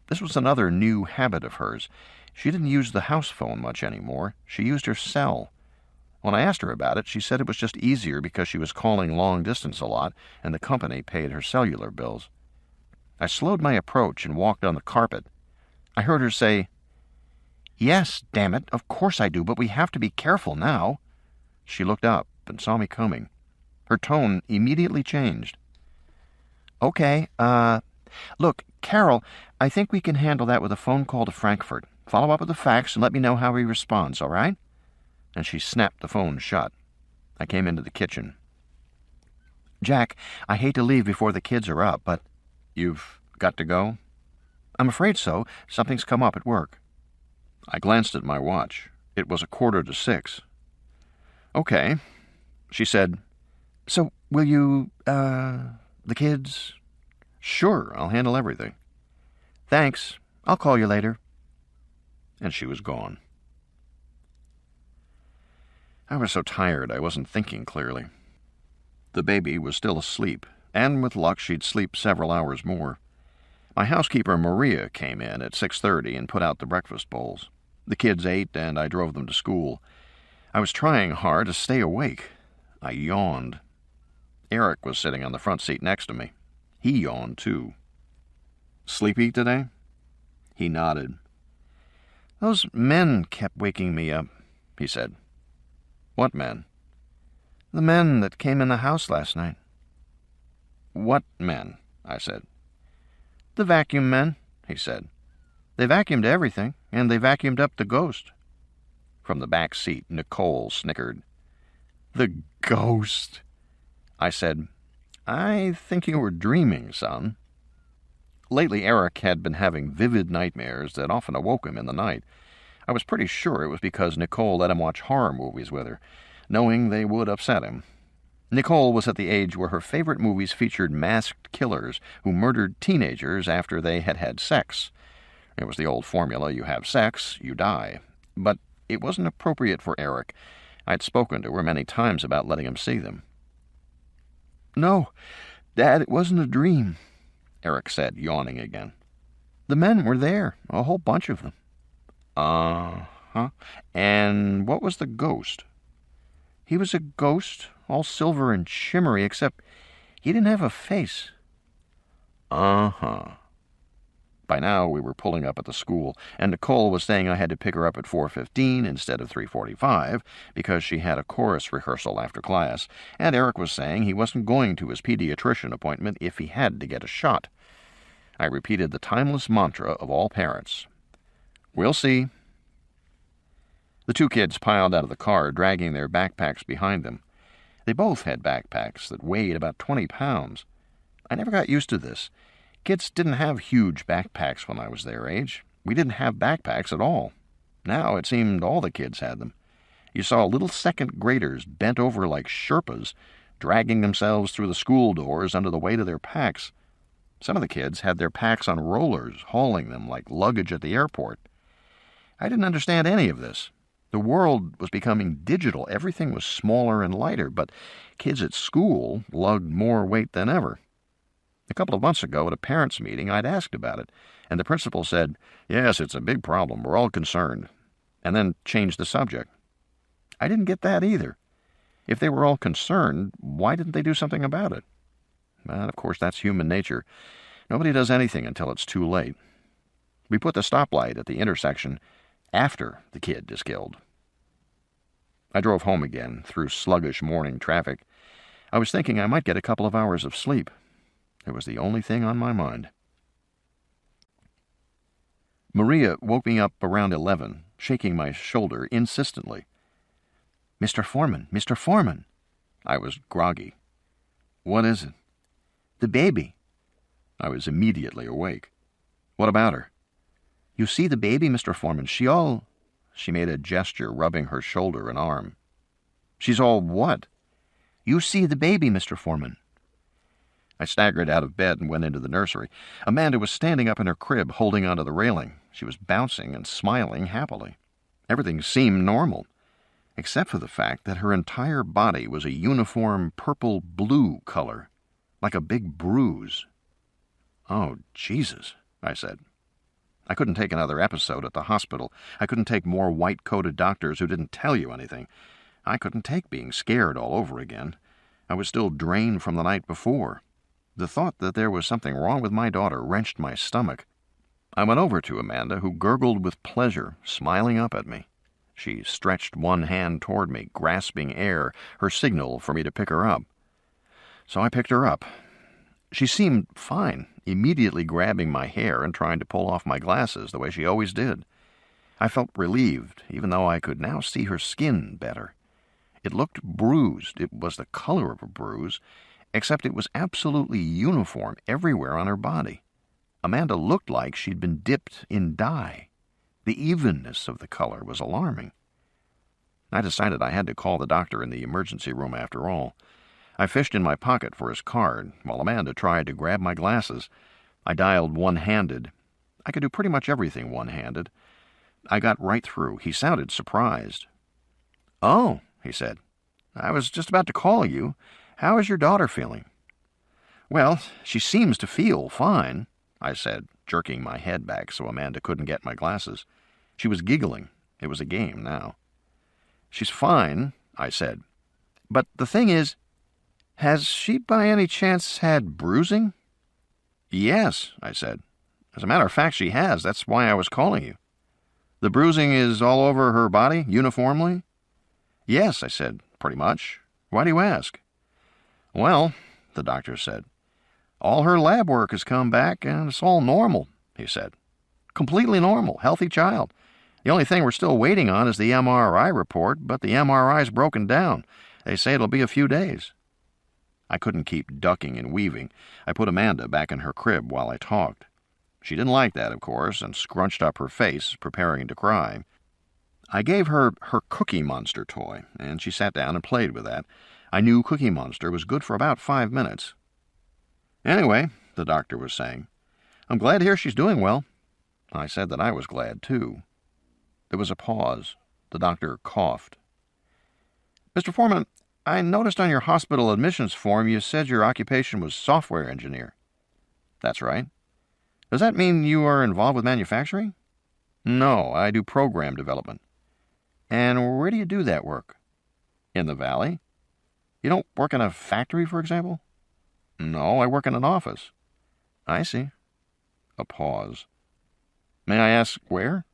This was another new habit of hers. She didn't use the house phone much anymore. She used her cell. When I asked her about it, she said it was just easier because she was calling long distance a lot, and the company paid her cellular bills. I slowed my approach and walked on the carpet. I heard her say, "Yes, damn it, of course I do, but we have to be careful now." She looked up and saw me coming. Her tone immediately changed. "Okay, look, Carol, I think we can handle that with a phone call to Frankfurt. Follow up with the facts and let me know how he responds, all right?" And she snapped the phone shut. I came into the kitchen. "Jack, I hate to leave before the kids are up, but—" "You've got to go?" "I'm afraid so. Something's come up at work." I glanced at my watch. It was 5:45. "Okay," she said. "So, will you, the kids?" "Sure, I'll handle everything." "Thanks. I'll call you later." And she was gone. I was so tired I wasn't thinking clearly. The baby was still asleep, and with luck she'd sleep several hours more. My housekeeper, Maria, came in at 6:30 and put out the breakfast bowls. The kids ate, and I drove them to school. I was trying hard to stay awake. I yawned. Eric was sitting on the front seat next to me. He yawned, too. "Sleepy today?" He nodded. "Those men kept waking me up," he said. "What men?" "The men that came in the house last night." "What men?" I said. "The vacuum men," he said. "They vacuumed everything, and they vacuumed up the ghost." From the back seat, Nicole snickered. "The ghost!" I said, "I think you were dreaming, son." Lately, Eric had been having vivid nightmares that often awoke him in the night. I was pretty sure it was because Nicole let him watch horror movies with her, knowing they would upset him. Nicole was at the age where her favorite movies featured masked killers who murdered teenagers after they had had sex. It was the old formula, you have sex, you die. But it wasn't appropriate for Eric. I'd spoken to her many times about letting him see them. "No, Dad, it wasn't a dream," Eric said, yawning again. "The men were there, a whole bunch of them." "Uh-huh. And what was the ghost?" "He was a ghost, all silver and shimmery, except he didn't have a face." "Uh-huh." By now we were pulling up at the school, and Nicole was saying I had to pick her up at 4:15 instead of 3:45 because she had a chorus rehearsal after class, and Eric was saying he wasn't going to his pediatrician appointment if he had to get a shot. I repeated the timeless mantra of all parents. "We'll see." The two kids piled out of the car, dragging their backpacks behind them. They both had backpacks that weighed about 20 pounds. I never got used to this. Kids didn't have huge backpacks when I was their age. We didn't have backpacks at all. Now it seemed all the kids had them. You saw little second graders bent over like Sherpas, dragging themselves through the school doors under the weight of their packs. Some of the kids had their packs on rollers, hauling them like luggage at the airport. I didn't understand any of this. The world was becoming digital. Everything was smaller and lighter, but kids at school lugged more weight than ever. A couple of months ago at a parents' meeting, I'd asked about it, and the principal said, "Yes, it's a big problem. We're all concerned," and then changed the subject. I didn't get that either. If they were all concerned, why didn't they do something about it? But, of course, that's human nature. Nobody does anything until it's too late. We put the stoplight at the intersection after the kid is killed. I drove home again through sluggish morning traffic. I was thinking I might get a couple of hours of sleep. It was the only thing on my mind. Maria woke me up around 11, shaking my shoulder insistently. "Mr. Foreman, Mr. Foreman." I was groggy. "What is it?" "The baby." I was immediately awake. "What about her?" "You see the baby, Mr. Foreman. She made a gesture, rubbing her shoulder and arm. "She's all what?" "You see the baby, Mr. Foreman." I staggered out of bed and went into the nursery. Amanda was standing up in her crib, holding onto the railing. She was bouncing and smiling happily. Everything seemed normal. except for the fact that her entire body was a uniform purple-blue color, like a big bruise. "Oh, Jesus," I said. I couldn't take another episode at the hospital. I couldn't take more white-coated doctors who didn't tell you anything. I couldn't take being scared all over again. I was still drained from the night before. The thought that there was something wrong with my daughter wrenched my stomach. I went over to Amanda, who gurgled with pleasure, smiling up at me. She stretched one hand toward me, grasping air, her signal for me to pick her up. So I picked her up. She seemed fine, immediately grabbing my hair and trying to pull off my glasses the way she always did. I felt relieved, even though I could now see her skin better. It looked bruised. It was the color of a bruise, except it was absolutely uniform everywhere on her body. Amanda looked like she'd been dipped in dye. The evenness of the color was alarming. I decided I had to call the doctor in the emergency room after all. I fished in my pocket for his card, while Amanda tried to grab my glasses. I dialed one-handed. I could do pretty much everything one-handed. I got right through. He sounded surprised. "Oh," he said, "I was just about to call you. How is your daughter feeling?" "Well, she seems to feel fine," I said, jerking my head back so Amanda couldn't get my glasses. She was giggling. It was a game now. "She's fine," I said. "But the thing is, has she by any chance had bruising?" "Yes," I said. "As a matter of fact, she has. That's why I was calling you." "The bruising is all over her body, uniformly?" "Yes," I said, "pretty much. Why do you ask?" "Well," the doctor said, "all her lab work has come back, and it's all normal," he said. "Completely normal, healthy child. The only thing we're still waiting on is the MRI report, but the MRI's broken down. They say it'll be a few days." I couldn't keep ducking and weaving. I put Amanda back in her crib while I talked. She didn't like that, of course, and scrunched up her face, preparing to cry. I gave her her Cookie Monster toy, and she sat down and played with that. I knew Cookie Monster was good for about 5 minutes. "Anyway," the doctor was saying, "I'm glad to hear she's doing well." I said that I was glad, too. There was a pause. The doctor coughed. "Mr. Foreman, I noticed on your hospital admissions form you said your occupation was software engineer." "That's right." "Does that mean you are involved with manufacturing?" "No, I do program development." "And where do you do that work?" "In the Valley." "You don't work in a factory, for example?" "No, I work in an office." "I see." A pause. "May I ask where?"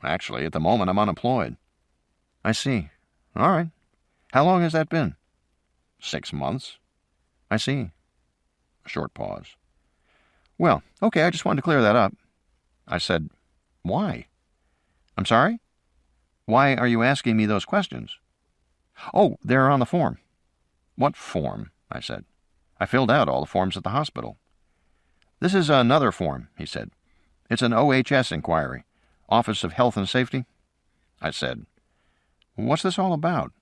"Actually, at the moment I'm unemployed." "I see. All right. How long has that been?" 6 months. "I see." A short pause. "Well, okay, I just wanted to clear that up." I said, "Why?" "I'm sorry? Why are you asking me those questions?" "Oh, they're on the form." "What form?" I said. "I filled out all the forms at the hospital." "This is another form," he said. "It's an OHS inquiry, Office of Health and Safety." I said, "What's this all about?"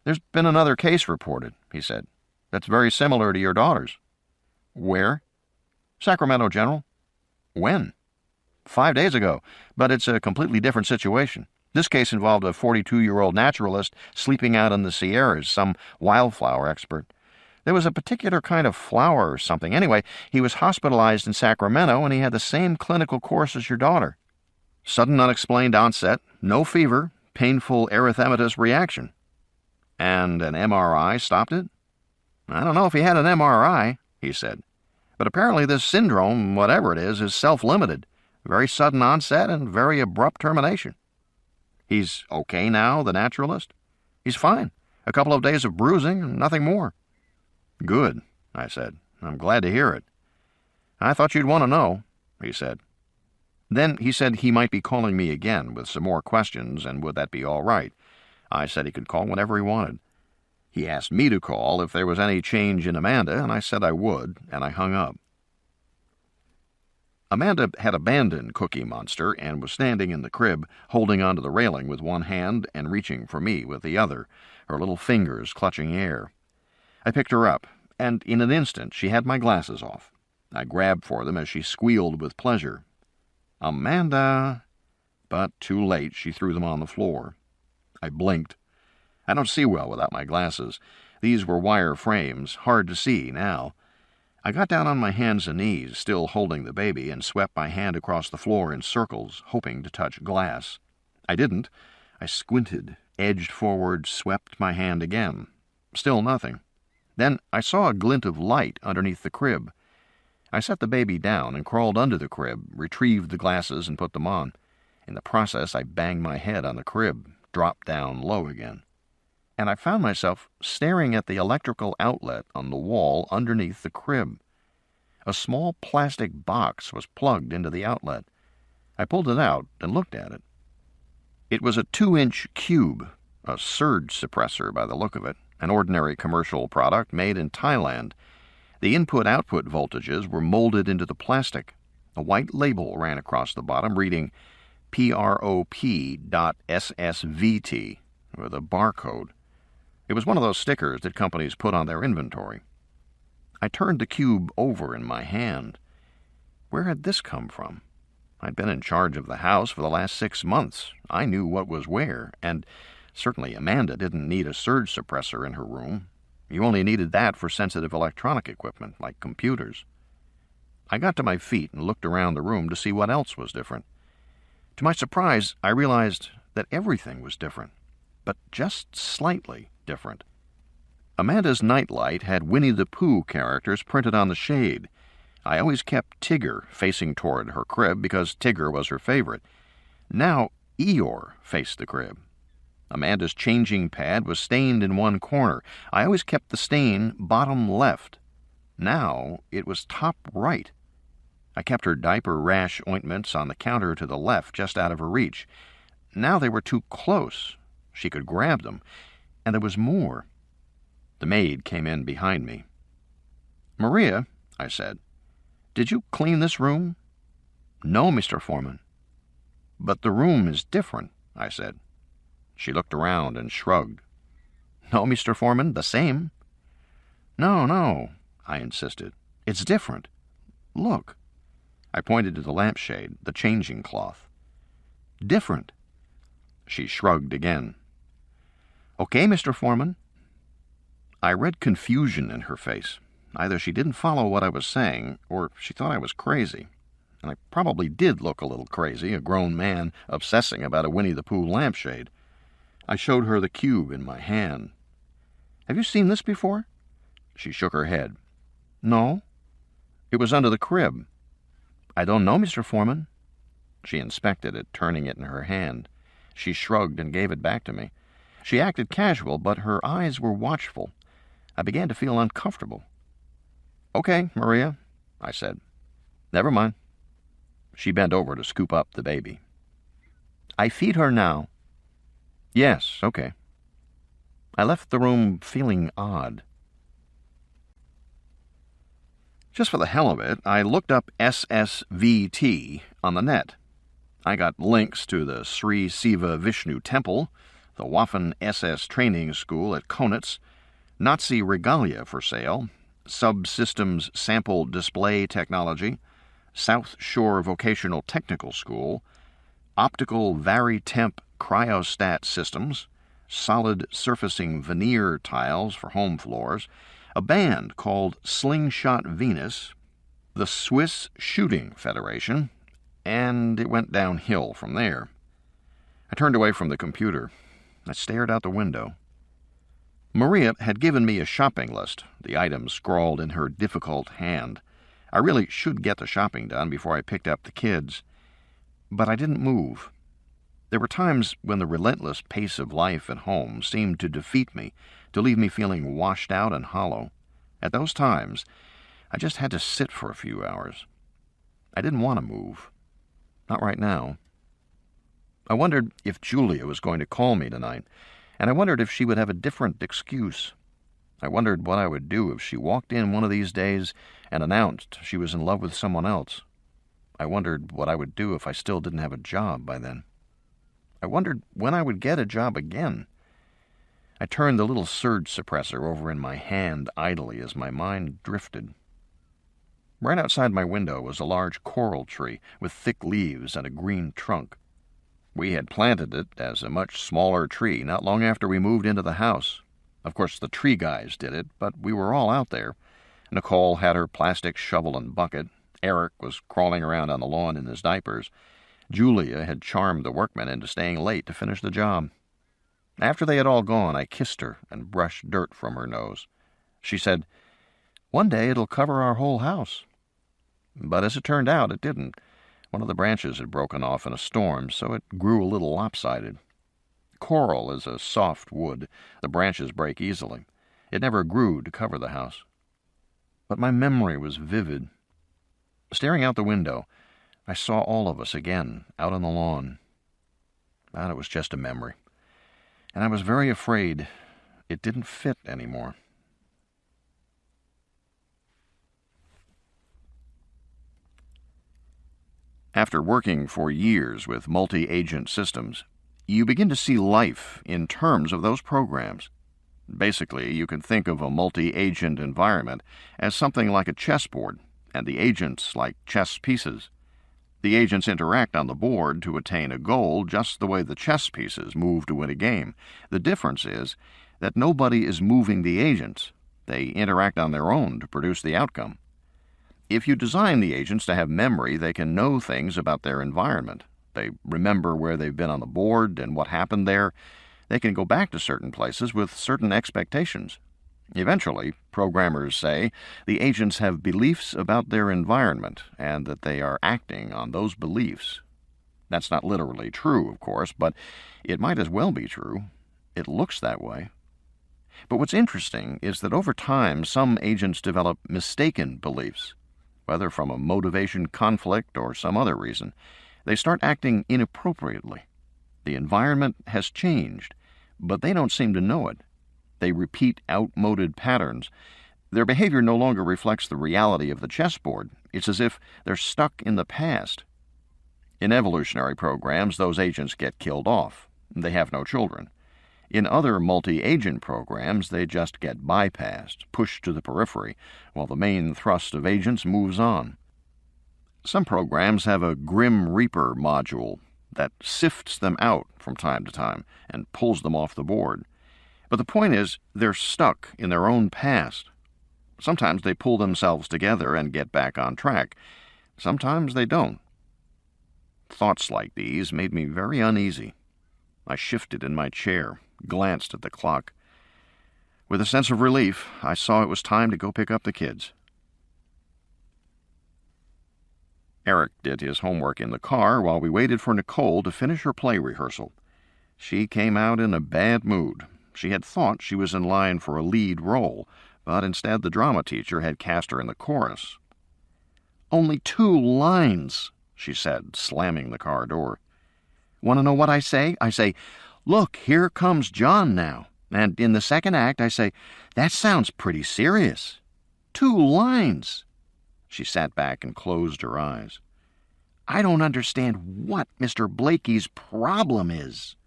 "There's been another case reported," he said, "that's very similar to your daughter's." "Where?" "Sacramento General." "When?" 5 days ago, but it's a completely different situation. This case involved a 42-year-old naturalist sleeping out in the Sierras, some wildflower expert. There was a particular kind of flower or something. Anyway, he was hospitalized in Sacramento, and he had the same clinical course as your daughter. Sudden unexplained onset, no fever, painful erythematous reaction. And an MRI stopped it? "I don't know if he had an MRI," he said. "But apparently this syndrome, whatever it is self-limited. Very sudden onset and very abrupt termination." "He's okay now, the naturalist?" "He's fine. A couple of days of bruising and nothing more." "Good," I said. "I'm glad to hear it." "I thought you'd want to know," he said. Then he said he might be calling me again with some more questions, and would that be all right? I said he could call whenever he wanted. He asked me to call if there was any change in Amanda, and I said I would, and I hung up. Amanda had abandoned Cookie Monster and was standing in the crib, holding onto the railing with one hand and reaching for me with the other, her little fingers clutching air. I picked her up, and in an instant she had my glasses off. I grabbed for them as she squealed with pleasure. "Amanda!" But too late, she threw them on the floor. I blinked. I don't see well without my glasses. These were wire frames, hard to see now. I got down on my hands and knees, still holding the baby, and swept my hand across the floor in circles, hoping to touch glass. I didn't. I squinted, edged forward, swept my hand again. Still nothing. Then I saw a glint of light underneath the crib. I set the baby down and crawled under the crib, retrieved the glasses and put them on. In the process, I banged my head on the crib, dropped down low again. And I found myself staring at the electrical outlet on the wall underneath the crib. A small plastic box was plugged into the outlet. I pulled it out and looked at it. It was a 2-inch cube, a surge suppressor by the look of it, an ordinary commercial product made in Thailand. The input-output voltages were molded into the plastic. A white label ran across the bottom reading PROP.SSVT, with a barcode. It was one of those stickers that companies put on their inventory. I turned the cube over in my hand. Where had this come from? I'd been in charge of the house for the last 6 months. I knew what was where, and certainly Amanda didn't need a surge suppressor in her room. You only needed that for sensitive electronic equipment, like computers. I got to my feet and looked around the room to see what else was different. To my surprise, I realized that everything was different, but just slightly different. Amanda's nightlight had Winnie the Pooh characters printed on the shade. I always kept Tigger facing toward her crib because Tigger was her favorite. Now Eeyore faced the crib. Amanda's changing pad was stained in one corner. I always kept the stain bottom left. Now it was top right. I kept her diaper rash ointments on the counter to the left, just out of her reach. Now they were too close. She could grab them. And there was more. The maid came in behind me. "Maria," I said, "did you clean this room?" "No, Mr. Foreman." "But the room is different," I said. She looked around and shrugged. "No, Mr. Foreman, the same." No, I insisted. "It's different. Look." I pointed to the lampshade, the changing cloth. "Different." She shrugged again. "Okay, Mr. Foreman." I read confusion in her face. Either she didn't follow what I was saying, or she thought I was crazy. And I probably did look a little crazy, a grown man obsessing about a Winnie the Pooh lampshade. I showed her the cube in my hand. "Have you seen this before?" She shook her head. "No." "It was under the crib." "I don't know, Mr. Foreman." She inspected it, turning it in her hand. She shrugged and gave it back to me. She acted casual, but her eyes were watchful. I began to feel uncomfortable. "Okay, Maria," I said. "Never mind." She bent over to scoop up the baby. "I feed her now." "Yes, okay." I left the room feeling odd. Just for the hell of it, I looked up SSVT on the net. I got links to the Sri Siva Vishnu Temple, the Waffen SS Training School at Konitz, Nazi regalia for sale, Subsystems Sample Display Technology, South Shore Vocational Technical School, Optical Vari-Temp Cryostat Systems, Solid Surfacing Veneer Tiles for home floors, a band called Slingshot Venus, the Swiss Shooting Federation, and it went downhill from there. I turned away from the computer. I stared out the window. Maria had given me a shopping list, the items scrawled in her difficult hand. I really should get the shopping done before I picked up the kids. But I didn't move. There were times when the relentless pace of life at home seemed to defeat me, to leave me feeling washed out and hollow. At those times, I just had to sit for a few hours. I didn't want to move. Not right now. I wondered if Julia was going to call me tonight, and I wondered if she would have a different excuse. I wondered what I would do if she walked in one of these days and announced she was in love with someone else. I wondered what I would do if I still didn't have a job by then. I wondered when I would get a job again. I turned the little surge suppressor over in my hand idly as my mind drifted. Right outside my window was a large coral tree with thick leaves and a green trunk. We had planted it as a much smaller tree not long after we moved into the house. Of course, the tree guys did it, but we were all out there. Nicole had her plastic shovel and bucket. Eric was crawling around on the lawn in his diapers. Julia had charmed the workmen into staying late to finish the job. After they had all gone, I kissed her and brushed dirt from her nose. She said, "One day it'll cover our whole house." But as it turned out, it didn't. One of the branches had broken off in a storm, so it grew a little lopsided. Coral is a soft wood. The branches break easily. It never grew to cover the house. But my memory was vivid. Staring out the window, I saw all of us again, out on the lawn. But it was just a memory. And I was very afraid it didn't fit anymore. After working for years with multi-agent systems, you begin to see life in terms of those programs. Basically, you can think of a multi-agent environment as something like a chessboard, and the agents like chess pieces. The agents interact on the board to attain a goal just the way the chess pieces move to win a game. The difference is that nobody is moving the agents. They interact on their own to produce the outcome. If you design the agents to have memory, they can know things about their environment. They remember where they've been on the board and what happened there. They can go back to certain places with certain expectations. Eventually, programmers say the agents have beliefs about their environment and that they are acting on those beliefs. That's not literally true, of course, but it might as well be true. It looks that way. But what's interesting is that over time, some agents develop mistaken beliefs, whether from a motivation conflict or some other reason. They start acting inappropriately. The environment has changed, but they don't seem to know it. They repeat outmoded patterns. Their behavior no longer reflects the reality of the chessboard. It's as if they're stuck in the past. In evolutionary programs, those agents get killed off. They have no children. In other multi-agent programs, they just get bypassed, pushed to the periphery, while the main thrust of agents moves on. Some programs have a Grim Reaper module that sifts them out from time to time and pulls them off the board. But the point is, they're stuck in their own past. Sometimes they pull themselves together and get back on track. Sometimes they don't. Thoughts like these made me very uneasy. I shifted in my chair, glanced at the clock. With a sense of relief, I saw it was time to go pick up the kids. Eric did his homework in the car while we waited for Nicole to finish her play rehearsal. She came out in a bad mood. She had thought she was in line for a lead role, but instead the drama teacher had cast her in the chorus. "Only 2 lines, she said, slamming the car door. "Want to know what I say? I say, 'Look, here comes John now.' And in the second act, I say, 'That sounds pretty serious.' 2 lines. She sat back and closed her eyes. "I don't understand what Mr. Blakey's problem is."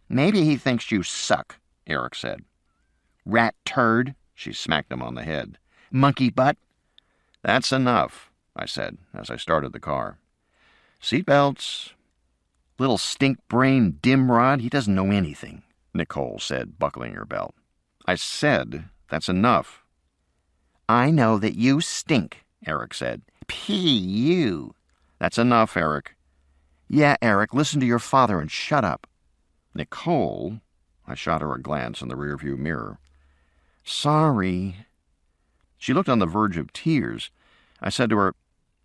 "Maybe he thinks you suck," Eric said. "Rat turd," she smacked him on the head. "Monkey butt." "That's enough," I said as I started the car. "Seatbelts." "Little stink-brained dimrod, he doesn't know anything," Nicole said, buckling her belt. "I said that's enough." "I know that you stink," Eric said. "P.U." "That's enough, Eric." "Yeah, Eric, listen to your father and shut up." "Nicole," I shot her a glance in the rearview mirror. "Sorry." She looked on the verge of tears. I said to her,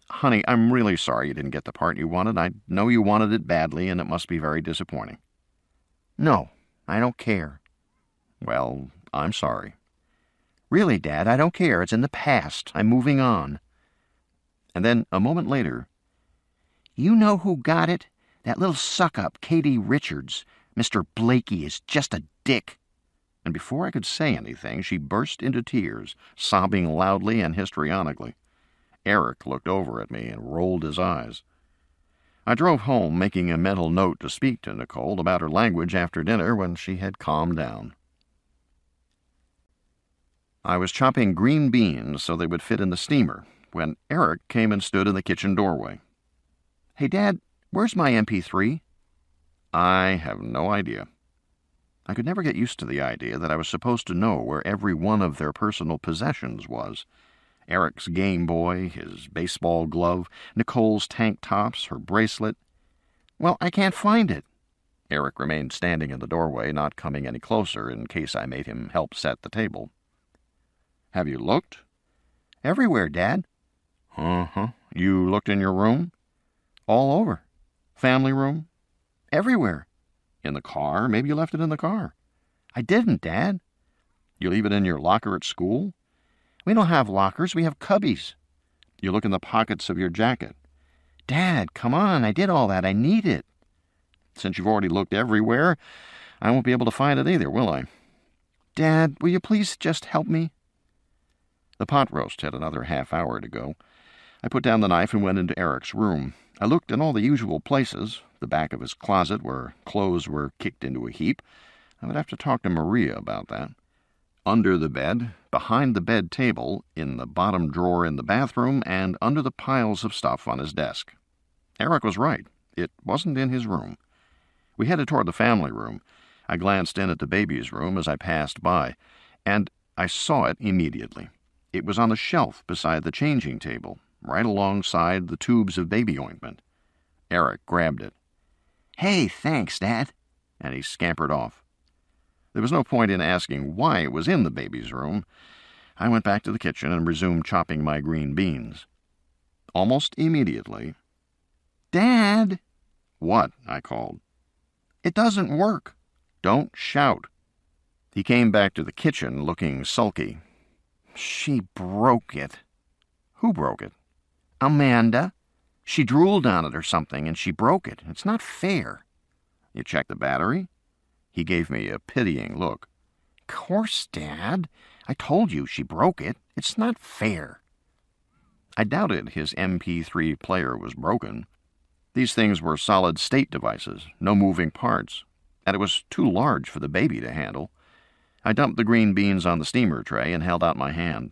"Honey, I'm really sorry you didn't get the part you wanted. I know you wanted it badly, and it must be very disappointing." "No, I don't care." "Well, I'm sorry." "Really, Dad, I don't care. It's in the past. I'm moving on." And then, a moment later, "You know who got it? That little suck-up, Katie Richards. Mr. Blakey is just a dick." And before I could say anything, she burst into tears, sobbing loudly and histrionically. Eric looked over at me and rolled his eyes. I drove home, making a mental note to speak to Nicole about her language after dinner when she had calmed down. I was chopping green beans so they would fit in the steamer when Eric came and stood in the kitchen doorway. "Hey, Dad, where's my MP3? I have no idea. I could never get used to the idea that I was supposed to know where every one of their personal possessions was. Eric's Game Boy, his baseball glove, Nicole's tank tops, her bracelet. Well, I can't find it. Eric remained standing in the doorway, not coming any closer in case I made him help set the table. Have you looked? Everywhere, Dad. Uh-huh. You looked in your room? All over. Family room? Everywhere. In the car? Maybe you left it in the car. I didn't, Dad. You leave it in your locker at school? We don't have lockers, we have cubbies. You look in the pockets of your jacket. Dad, come on, I did all that. I need it. Since you've already looked everywhere, I won't be able to find it either, will I? Dad, will you please just help me? The pot roast had another half hour to go. I put down the knife and went into Eric's room. I looked in all the usual places, the back of his closet where clothes were kicked into a heap. I would have to talk to Maria about that. Under the bed, behind the bed table, in the bottom drawer in the bathroom, and under the piles of stuff on his desk. Eric was right. It wasn't in his room. We headed toward the family room. I glanced in at the baby's room as I passed by, and I saw it immediately. It was on the shelf beside the changing table, right alongside the tubes of baby ointment. Eric grabbed it. Hey, thanks, Dad. And he scampered off. There was no point in asking why it was in the baby's room. I went back to the kitchen and resumed chopping my green beans. Almost immediately, Dad! What? I called. It doesn't work. Don't shout. He came back to the kitchen looking sulky. She broke it. Who broke it? Amanda. She drooled on it or something, and she broke it. It's not fair. You checked the battery? He gave me a pitying look. Of course, Dad. I told you she broke it. It's not fair. I doubted his MP3 player was broken. These things were solid-state devices, no moving parts, and it was too large for the baby to handle. I dumped the green beans on the steamer tray and held out my hand.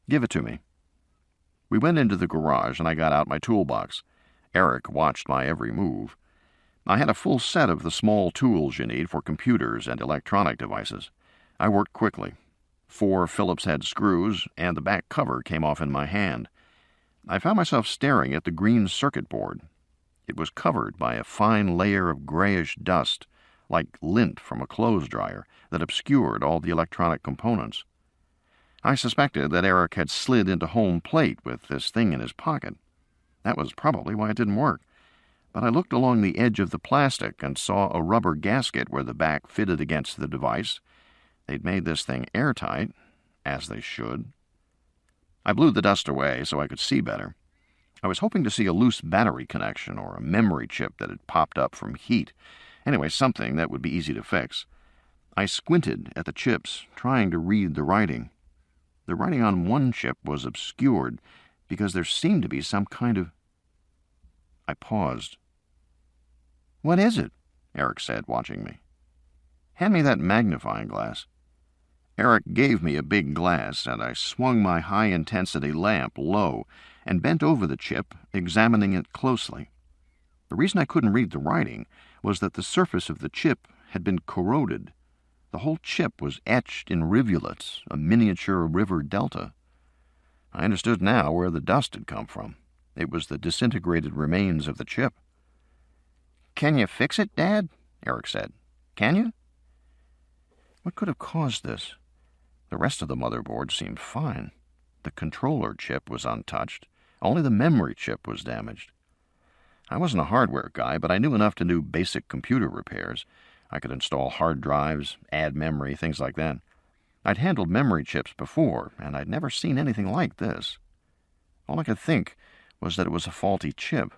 Give it to me. We went into the garage and I got out my toolbox. Eric watched my every move. I had a full set of the small tools you need for computers and electronic devices. I worked quickly. 4 Phillips head screws and the back cover came off in my hand. I found myself staring at the green circuit board. It was covered by a fine layer of grayish dust, like lint from a clothes dryer, that obscured all the electronic components. I suspected that Eric had slid into home plate with this thing in his pocket. That was probably why it didn't work. But I looked along the edge of the plastic and saw a rubber gasket where the back fitted against the device. They'd made this thing airtight, as they should. I blew the dust away so I could see better. I was hoping to see a loose battery connection or a memory chip that had popped up from heat. Anyway, something that would be easy to fix. I squinted at the chips, trying to read the writing. The writing on one chip was obscured because there seemed to be some kind of... I paused. What is it? Eric said, watching me. Hand me that magnifying glass. Eric gave me a big glass, and I swung my high-intensity lamp low and bent over the chip, examining it closely. The reason I couldn't read the writing was that the surface of the chip had been corroded. The whole chip was etched in rivulets, a miniature river delta. I understood now where the dust had come from. It was the disintegrated remains of the chip. Can you fix it, Dad? Eric said. Can you? What could have caused this? The rest of the motherboard seemed fine. The controller chip was untouched. Only the memory chip was damaged. I wasn't a hardware guy, but I knew enough to do basic computer repairs. I could install hard drives, add memory, things like that. I'd handled memory chips before, and I'd never seen anything like this. All I could think was that it was a faulty chip.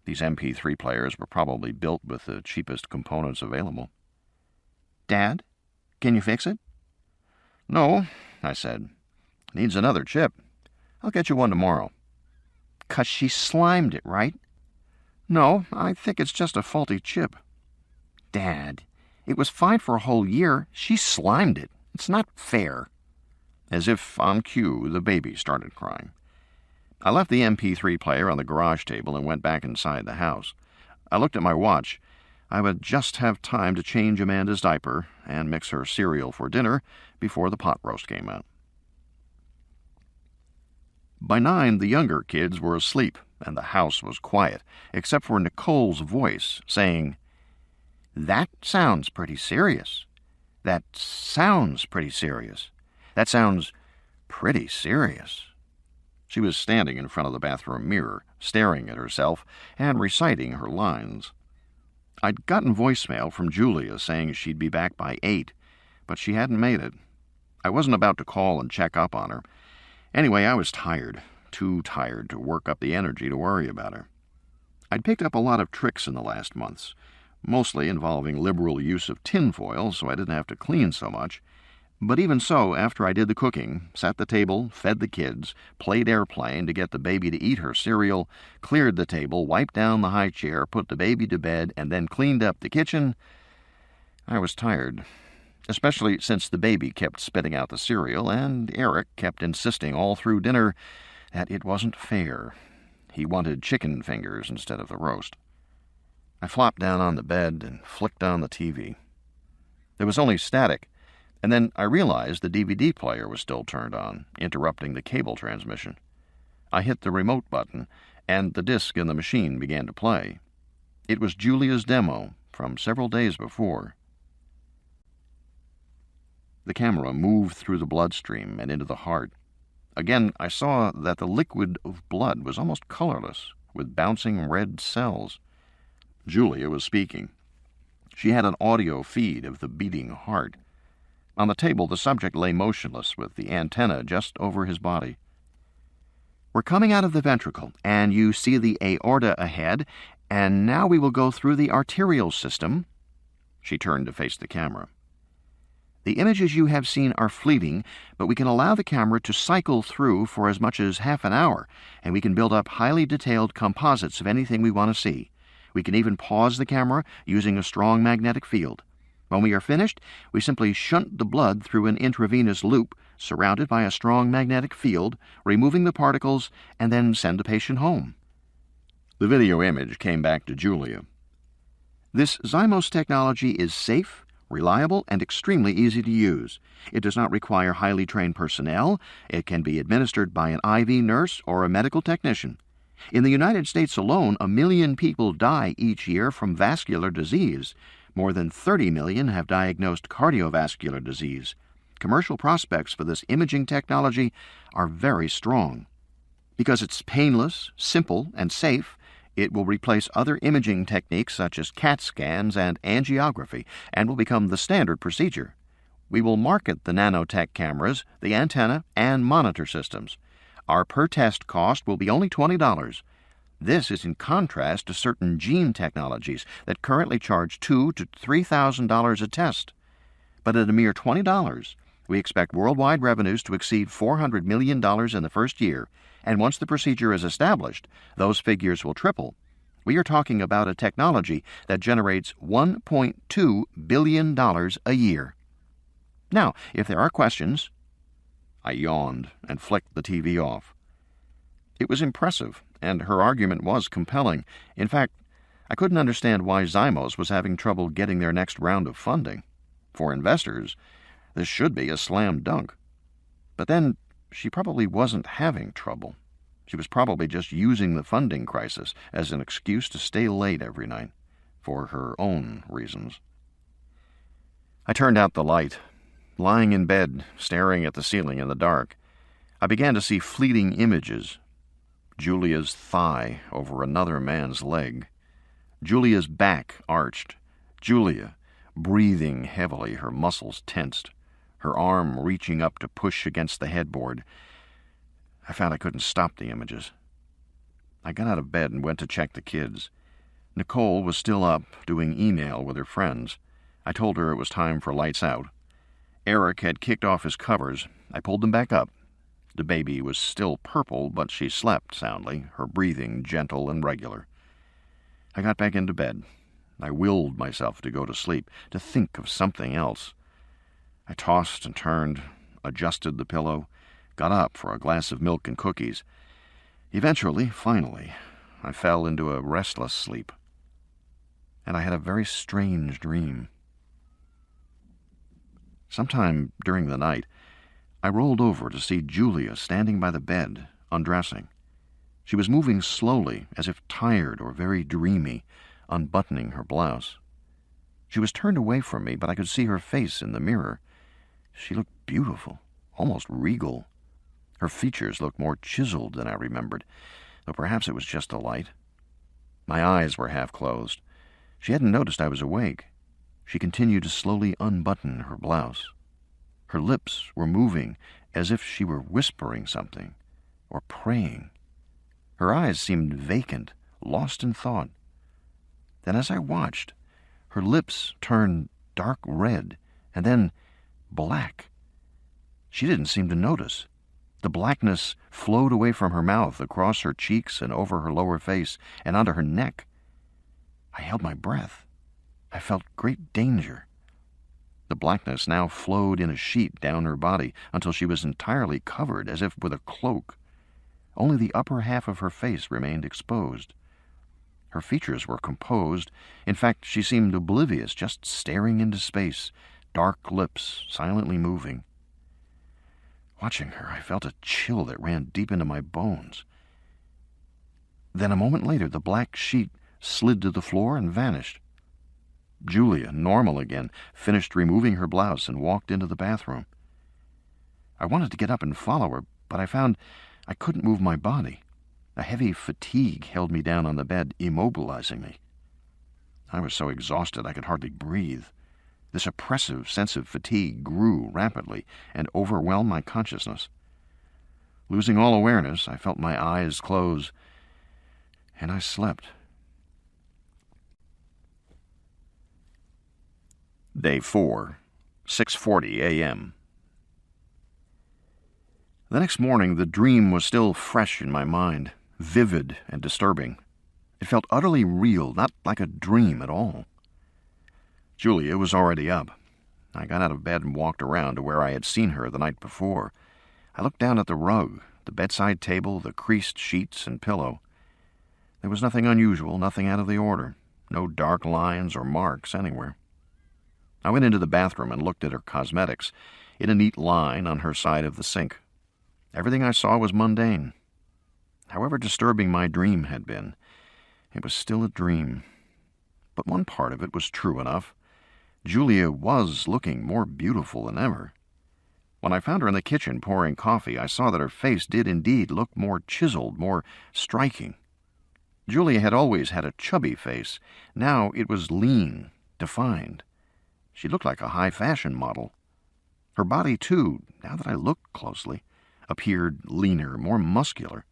These MP3 players were probably built with the cheapest components available. Dad, can you fix it? No, I said. Needs another chip. I'll get you one tomorrow. 'Cause she slimed it, right? No, I think it's just a faulty chip. Dad, it was fine for a whole year. She slimed it. It's not fair. As if on cue, the baby started crying. I left the MP3 player on the garage table and went back inside the house. I looked at my watch. I would just have time to change Amanda's diaper and mix her cereal for dinner before the pot roast came out. By 9, the younger kids were asleep, and the house was quiet, except for Nicole's voice saying, "That sounds pretty serious. That sounds pretty serious. That sounds pretty serious." She was standing in front of the bathroom mirror, staring at herself and reciting her lines. I'd gotten voicemail from Julia saying she'd be back by 8, but she hadn't made it. I wasn't about to call and check up on her. Anyway, I was tired, too tired to work up the energy to worry about her. I'd picked up a lot of tricks in the last months, mostly involving liberal use of tinfoil so I didn't have to clean so much. But even so, after I did the cooking, set the table, fed the kids, played airplane to get the baby to eat her cereal, cleared the table, wiped down the high chair, put the baby to bed, and then cleaned up the kitchen, I was tired, especially since the baby kept spitting out the cereal and Eric kept insisting all through dinner that it wasn't fair. He wanted chicken fingers instead of the roast. I flopped down on the bed and flicked on the TV. There was only static, and then I realized the DVD player was still turned on, interrupting the cable transmission. I hit the remote button, and the disc in the machine began to play. It was Julia's demo from several days before. The camera moved through the bloodstream and into the heart. Again, I saw that the liquid of blood was almost colorless, with bouncing red cells. Julia was speaking. She had an audio feed of the beating heart. On the table, the subject lay motionless with the antenna just over his body. "We're coming out of the ventricle, and you see the aorta ahead, and now we will go through the arterial system." She turned to face the camera. "The images you have seen are fleeting, but we can allow the camera to cycle through for as much as half an hour, and we can build up highly detailed composites of anything we want to see. We can even pause the camera using a strong magnetic field. When we are finished, we simply shunt the blood through an intravenous loop surrounded by a strong magnetic field, removing the particles, and then send the patient home." The video image came back to Julia. "This Zymos technology is safe, reliable, and extremely easy to use. It does not require highly trained personnel. It can be administered by an IV nurse or a medical technician. In the United States alone, 1 million people die each year from vascular disease. More than 30 million have diagnosed cardiovascular disease. Commercial prospects for this imaging technology are very strong. Because it's painless, simple, and safe, it will replace other imaging techniques such as CAT scans and angiography and will become the standard procedure. We will market the nanotech cameras, the antenna, and monitor systems. Our per-test cost will be only $20. This is in contrast to certain gene technologies that currently charge $2,000 to $3,000 a test. But at a mere $20, we expect worldwide revenues to exceed $400 million in the first year, and once the procedure is established, those figures will triple. We are talking about a technology that generates $1.2 billion a year. Now, if there are questions..." I yawned and flicked the TV off. It was impressive, and her argument was compelling. In fact, I couldn't understand why Zymos was having trouble getting their next round of funding. For investors, this should be a slam dunk. But then, she probably wasn't having trouble. She was probably just using the funding crisis as an excuse to stay late every night, for her own reasons. I turned out the light. Lying in bed, staring at the ceiling in the dark, I began to see fleeting images. Julia's thigh over another man's leg. Julia's back arched. Julia, breathing heavily, her muscles tensed, her arm reaching up to push against the headboard. I found I couldn't stop the images. I got out of bed and went to check the kids. Nicole was still up, doing email with her friends. I told her it was time for lights out. Eric had kicked off his covers. I pulled them back up. The baby was still purple, but she slept soundly, her breathing gentle and regular. I got back into bed. I willed myself to go to sleep, to think of something else. I tossed and turned, adjusted the pillow, got up for a glass of milk and cookies. Eventually, finally, I fell into a restless sleep. and I had a very strange dream. Sometime during the night, I rolled over to see Julia standing by the bed, undressing. She was moving slowly, as if tired or very dreamy, unbuttoning her blouse. She was turned away from me, but I could see her face in the mirror. She looked beautiful, almost regal. Her features looked more chiseled than I remembered, though perhaps it was just the light. My eyes were half closed. She hadn't noticed I was awake. She continued to slowly unbutton her blouse. Her lips were moving as if she were whispering something or praying. Her eyes seemed vacant, lost in thought. Then as I watched, her lips turned dark red and then black. She didn't seem to notice. The blackness flowed away from her mouth, across her cheeks and over her lower face and onto her neck. I held my breath. I felt great danger. The blackness now flowed in a sheet down her body until she was entirely covered, as if with a cloak. Only the upper half of her face remained exposed. Her features were composed. In fact, she seemed oblivious, just staring into space, dark lips silently moving. Watching her, I felt a chill that ran deep into my bones. Then a moment later, the black sheet slid to the floor and vanished. Julia, normal again, finished removing her blouse and walked into the bathroom. I wanted to get up and follow her, but I found I couldn't move my body. A heavy fatigue held me down on the bed, immobilizing me. I was so exhausted I could hardly breathe. This oppressive sense of fatigue grew rapidly and overwhelmed my consciousness. Losing all awareness, I felt my eyes close, and I slept. Day 4, 6:40 a.m. The next morning, the dream was still fresh in my mind, vivid and disturbing. It felt utterly real, not like a dream at all. Julia was already up. I got out of bed and walked around to where I had seen her the night before. I looked down at the rug, the bedside table, the creased sheets and pillow. There was nothing unusual, nothing out of the order. No dark lines or marks anywhere. I went into the bathroom and looked at her cosmetics, in a neat line on her side of the sink. Everything I saw was mundane. However disturbing my dream had been, it was still a dream. But one part of it was true enough. Julia was looking more beautiful than ever. When I found her in the kitchen pouring coffee, I saw that her face did indeed look more chiseled, more striking. Julia had always had a chubby face. Now it was lean, defined. She looked like a high-fashion model. Her body, too, now that I looked closely, appeared leaner, more muscular.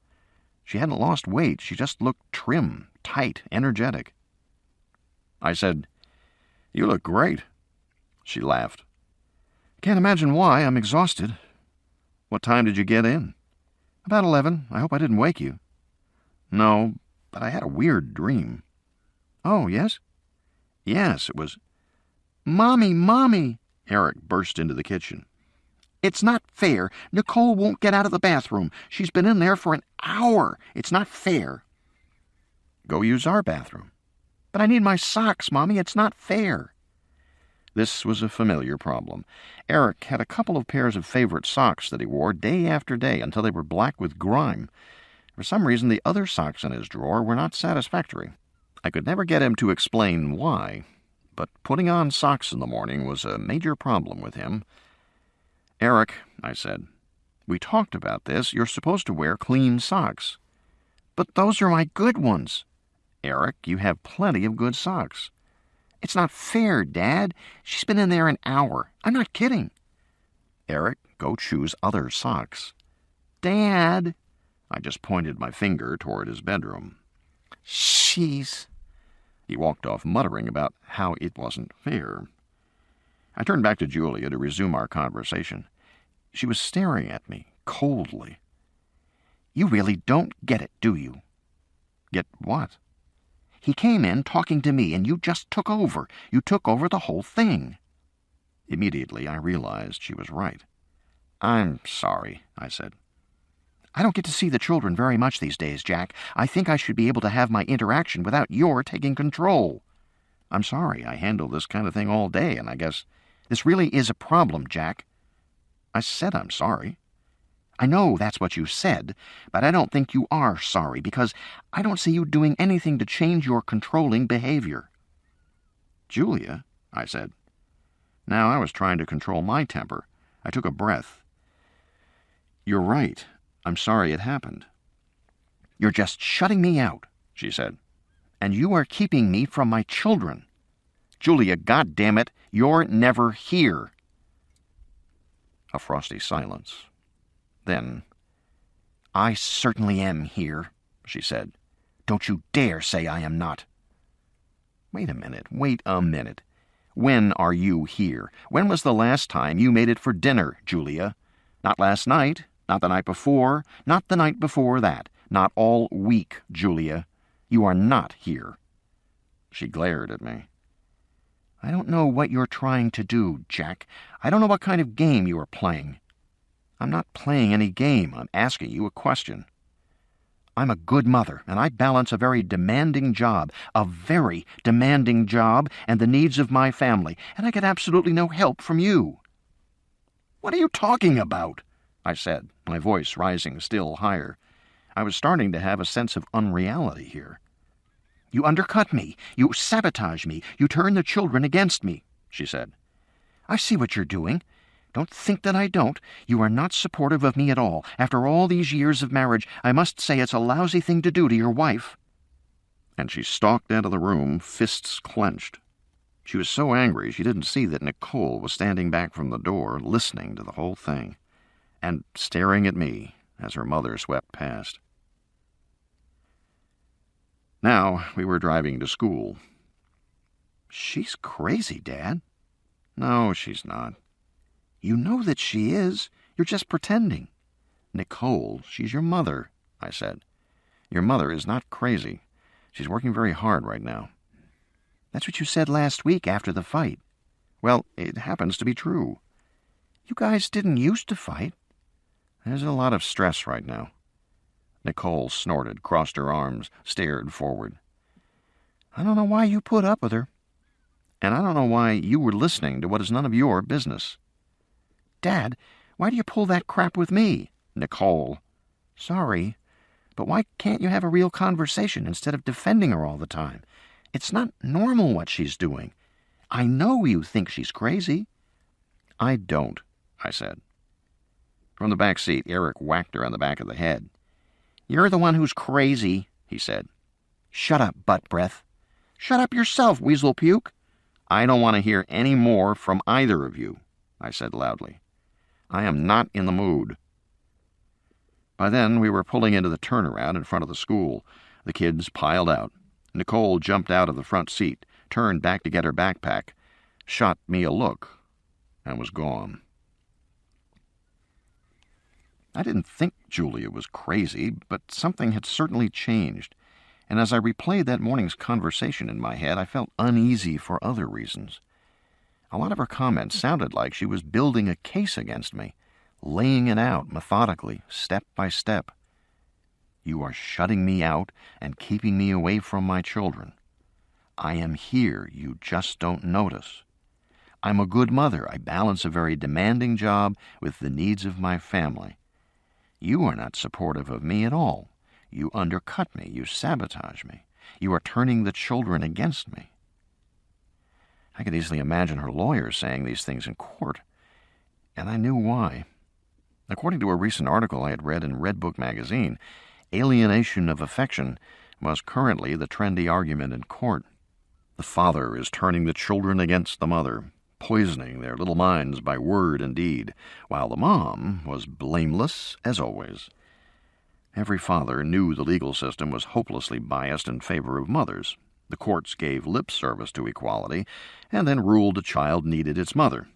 She hadn't lost weight. She just looked trim, tight, energetic. I said, "You look great." She laughed. "Can't imagine why. I'm exhausted." "What time did you get in?" "About 11. I hope I didn't wake you." "No, but I had a weird dream." "Oh, yes?" "Yes, it was—" "Mommy, Mommy!" Eric burst into the kitchen. "It's not fair. Nicole won't get out of the bathroom. She's been in there for an hour. It's not fair." "Go use our bathroom." "But I need my socks, Mommy. It's not fair." This was a familiar problem. Eric had a couple of pairs of favorite socks that he wore day after day until they were black with grime. For some reason, the other socks in his drawer were not satisfactory. I could never get him to explain why, but putting on socks in the morning was a major problem with him. "Eric," I said, "we talked about this. You're supposed to wear clean socks." "But those are my good ones." "Eric, you have plenty of good socks." "It's not fair, Dad. She's been in there an hour. I'm not kidding." "Eric, go choose other socks." "Dad." I just pointed my finger toward his bedroom. "She's—" He walked off muttering about how it wasn't fair. I turned back to Julia to resume our conversation. She was staring at me coldly. "You really don't get it, do you?" "Get what?" "He came in talking to me, and you just took over. You took over the whole thing." Immediately, I realized she was right. "I'm sorry," I said. "I don't get to see the children very much these days, Jack. I think I should be able to have my interaction without your taking control." I'm sorry. I handle this kind of thing all day, and I guess this really is a problem, Jack. I said I'm sorry. I know that's what you said, but I don't think you are sorry, because I don't see you doing anything to change your controlling behavior. Julia, I said. Now I was trying to control my temper. I took a breath. You're right. I'm sorry it happened. You're just shutting me out, she said. And you are keeping me from my children. Julia, goddammit, you're never here. A frosty silence. Then, I certainly am here, she said. Don't you dare say I am not. Wait a minute. When are you here? When was the last time you made it for dinner, Julia? Not last night, not the night before, not the night before that, not all week, Julia. You are not here. She glared at me. I don't know what you're trying to do, Jack. I don't know what kind of game you are playing. I'm not playing any game. I'm asking you a question. I'm a good mother, and I balance a very demanding job, and the needs of my family, and I get absolutely no help from you. What are you talking about? I said, my voice rising still higher. I was starting to have a sense of unreality here. You undercut me. You sabotage me. You turn the children against me, she said. I see what you're doing. Don't think that I don't. You are not supportive of me at all. After all these years of marriage, I must say it's a lousy thing to do to your wife. And she stalked out of the room, fists clenched. She was so angry she didn't see that Nicole was standing back from the door, listening to the whole thing, and staring at me as her mother swept past. Now we were driving to school. She's crazy, Dad. No, she's not. You know that she is. You're just pretending. Nicole, she's your mother, I said. Your mother is not crazy. She's working very hard right now. That's what you said last week after the fight. Well, it happens to be true. You guys didn't used to fight. There's a lot of stress right now. Nicole snorted, crossed her arms, stared forward. I don't know why you put up with her. And I don't know why you were listening to what is none of your business. Dad, why do you pull that crap with me? Nicole. Sorry, but why can't you have a real conversation instead of defending her all the time? It's not normal what she's doing. I know you think she's crazy. I don't, I said. From the back seat, Eric whacked her on the back of the head. You're the one who's crazy, he said. Shut up, butt breath. Shut up yourself, weasel puke. I don't want to hear any more from either of you, I said loudly. I am not in the mood. By then, we were pulling into the turnaround in front of the school. The kids piled out. Nicole jumped out of the front seat, turned back to get her backpack, shot me a look, and was gone. I didn't think Julia was crazy, but something had certainly changed, and as I replayed that morning's conversation in my head, I felt uneasy for other reasons. A lot of her comments sounded like she was building a case against me, laying it out methodically, step by step. You are shutting me out and keeping me away from my children. I am here, you just don't notice. I'm a good mother. I balance a very demanding job with the needs of my family. You are not supportive of me at all. You undercut me. You sabotage me. You are turning the children against me. I could easily imagine her lawyers saying these things in court, and I knew why. According to a recent article I had read in Redbook magazine, alienation of affection was currently the trendy argument in court. The father is turning the children against the mother, poisoning their little minds by word and deed, while the mom was blameless as always. Every father knew the legal system was hopelessly biased in favor of mothers. The courts gave lip service to equality, and then ruled a child needed its mother,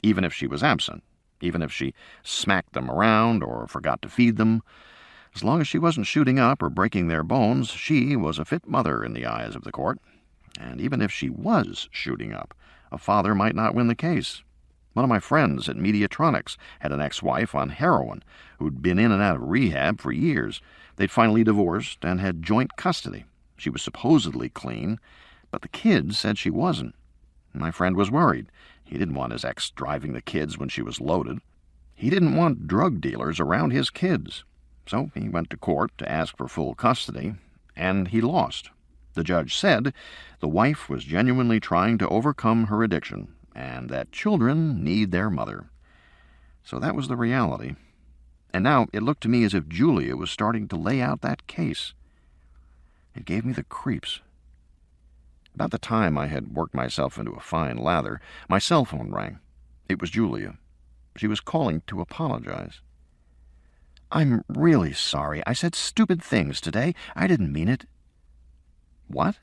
even if she was absent, even if she smacked them around or forgot to feed them. As long as she wasn't shooting up or breaking their bones, she was a fit mother in the eyes of the court. And even if she was shooting up, a father might not win the case. One of my friends at Mediatronics had an ex-wife on heroin who'd been in and out of rehab for years. They'd finally divorced and had joint custody. She was supposedly clean, But the kids said she wasn't. My friend was worried. He didn't want his ex driving the kids when she was loaded. He didn't want drug dealers around his kids. So he went to court to ask for full custody, and he lost. The judge said the wife was genuinely trying to overcome her addiction, and that children need their mother. So that was the reality. And now it looked to me as if Julia was starting to lay out that case. It gave me the creeps. About the time I had worked myself into a fine lather, my cell phone rang. It was Julia. She was calling to apologize. "I'm really sorry. I said stupid things today. I didn't mean it." "What?"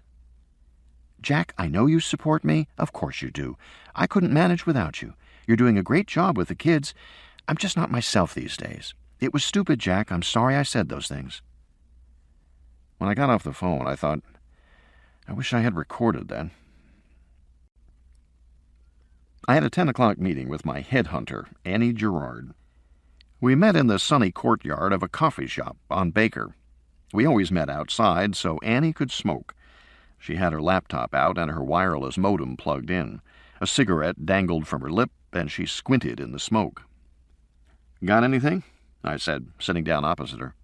"Jack, I know you support me. Of course you do. I couldn't manage without you. You're doing a great job with the kids. I'm just not myself these days. It was stupid, Jack. I'm sorry I said those things." When I got off the phone, I thought, I wish I had recorded that. I had a 10 o'clock meeting with my headhunter, Annie Gerard. We met in the sunny courtyard of a coffee shop on Baker. We always met outside so Annie could smoke. She had her laptop out and her wireless modem plugged in. A cigarette dangled from her lip, and she squinted in the smoke. "Got anything?" I said, sitting down opposite her.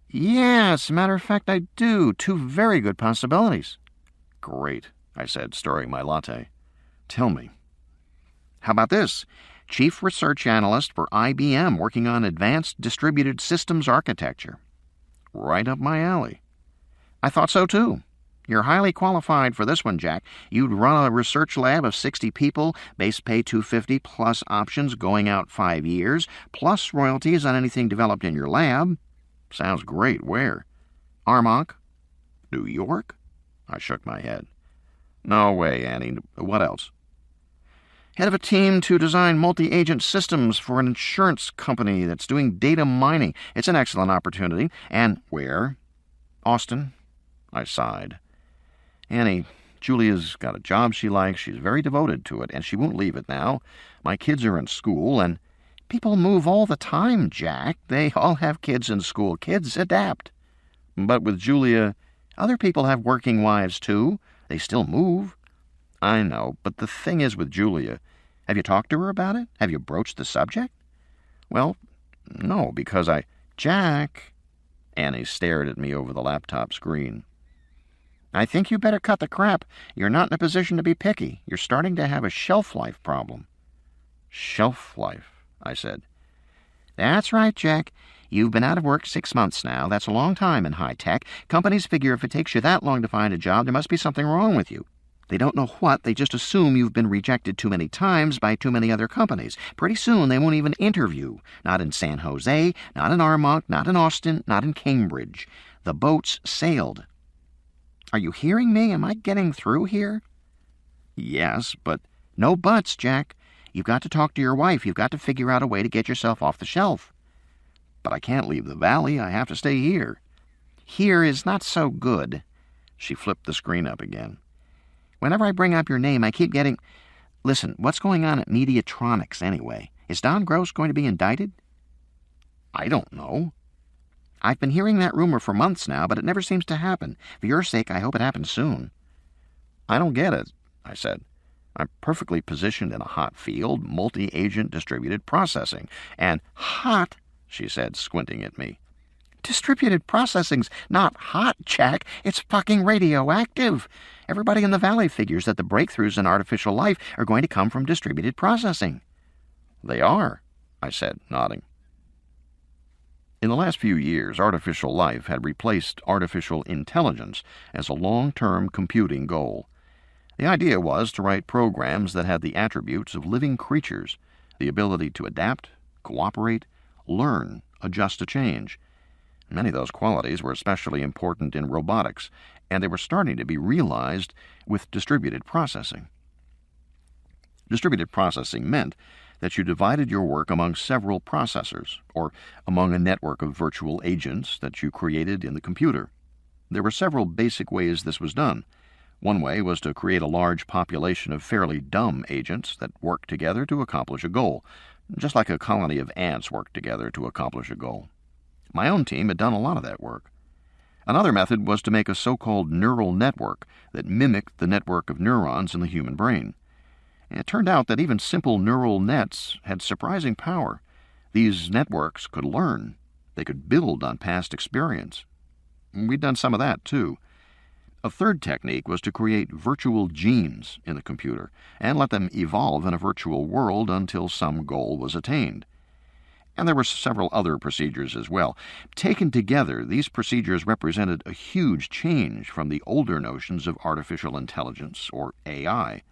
"Yeah, as a matter of fact, I do. 2 very good possibilities." "Great," I said, stirring my latte. "Tell me." "How about this? Chief Research Analyst for IBM working on advanced distributed systems architecture." "Right up my alley." "I thought so, too. You're highly qualified for this one, Jack. You'd run a research lab of 60 people, base pay $250 plus options going out 5 years, plus royalties on anything developed in your lab." "Sounds great. Where?" "Armonk." "New York?" I shook my head. "No way, Annie. What else?" "Head of a team to design multi-agent systems for an insurance company that's doing data mining. It's an excellent opportunity." "And where?" "Austin." I sighed. "Annie, Julia's got a job she likes. She's very devoted to it, and she won't leave it now. My kids are in school, and—" "People move all the time, Jack. They all have kids in school. Kids adapt." "But with Julia, other people have working wives, too. They still move." "I know, but the thing is with Julia, have you talked to her about it? Have you broached the subject?" "Well, no, because I—" "Jack," Annie stared at me over the laptop screen, "I think you better cut the crap. You're not in a position to be picky. You're starting to have a shelf life problem." "Shelf life?" I said. "That's right, Jack. You've been out of work 6 months now. That's a long time in high tech. Companies figure if it takes you that long to find a job, there must be something wrong with you. They don't know what. They just assume you've been rejected too many times by too many other companies. Pretty soon they won't even interview. Not in San Jose, not in Armonk, not in Austin, not in Cambridge. The boat's sailed. Are you hearing me? Am I getting through here?" "Yes, but—" "No buts, Jack. You've got to talk to your wife. You've got to figure out a way to get yourself off the shelf." "But I can't leave the valley. I have to stay here." "Here is not so good." She flipped the screen up again. "Whenever I bring up your name, I keep getting— Listen, what's going on at Mediatronics anyway? Is Don Gross going to be indicted?" "I don't know." "I've been hearing that rumor for months now, but it never seems to happen. For your sake, I hope it happens soon." "I don't get it," I said. "I'm perfectly positioned in a hot field, multi-agent distributed processing, and—" "Hot," she said, squinting at me. "Distributed processing's not hot, Jack. It's fucking radioactive. Everybody in the valley figures that the breakthroughs in artificial life are going to come from distributed processing." "They are," I said, nodding. In the last few years, artificial life had replaced artificial intelligence as a long-term computing goal. The idea was to write programs that had the attributes of living creatures, the ability to adapt, cooperate, learn, adjust to change. Many of those qualities were especially important in robotics, and they were starting to be realized with distributed processing. Distributed processing meant that you divided your work among several processors, or among a network of virtual agents that you created in the computer. There were several basic ways this was done. One way was to create a large population of fairly dumb agents that worked together to accomplish a goal, just like a colony of ants worked together to accomplish a goal. My own team had done a lot of that work. Another method was to make a so-called neural network that mimicked the network of neurons in the human brain. And it turned out that even simple neural nets had surprising power. These networks could learn. They could build on past experience. We'd done some of that, too. A third technique was to create virtual genes in the computer and let them evolve in a virtual world until some goal was attained. And there were several other procedures as well. Taken together, these procedures represented a huge change from the older notions of artificial intelligence, or AI.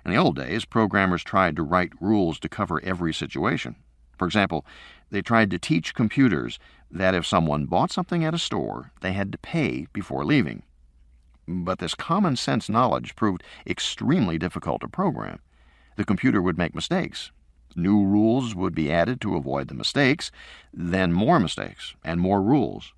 In the old days, programmers tried to write rules to cover every situation. For example, they tried to teach computers that if someone bought something at a store, they had to pay before leaving. But this common sense knowledge proved extremely difficult to program. The computer would make mistakes. New rules would be added to avoid the mistakes, then more mistakes, and more rules.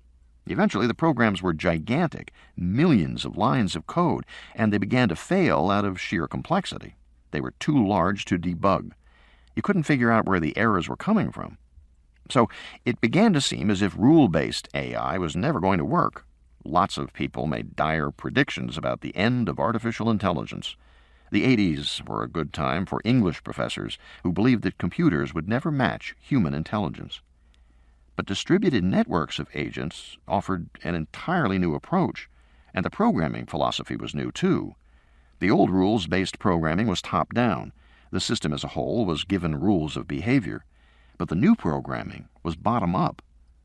Eventually, the programs were gigantic, millions of lines of code, and they began to fail out of sheer complexity. They were too large to debug. You couldn't figure out where the errors were coming from. So it began to seem as if rule-based AI was never going to work. Lots of people made dire predictions about the end of artificial intelligence. The 80s were a good time for English professors who believed that computers would never match human intelligence. But distributed networks of agents offered an entirely new approach, and the programming philosophy was new too. The old rules-based programming was top-down. The system as a whole was given rules of behavior. But the new programming was bottom-up.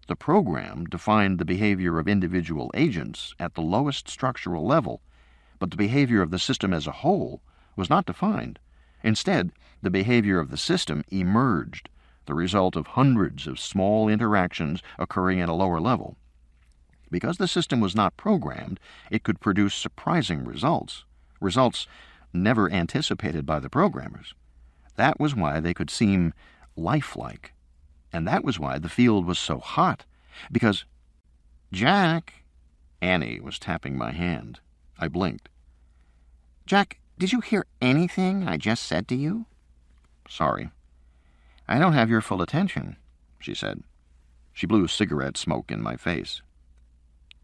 The program defined the behavior of individual agents at the lowest structural level, but the behavior of the system as a whole was not defined. Instead, the behavior of the system emerged, the result of hundreds of small interactions occurring at a lower level. Because the system was not programmed, it could produce surprising results never anticipated by the programmers. That was why they could seem lifelike. And that was why the field was so hot. Because, Jack, Annie was tapping my hand. I blinked. Jack, did you hear anything I just said to you? Sorry. I don't have your full attention, she said. She blew cigarette smoke in my face.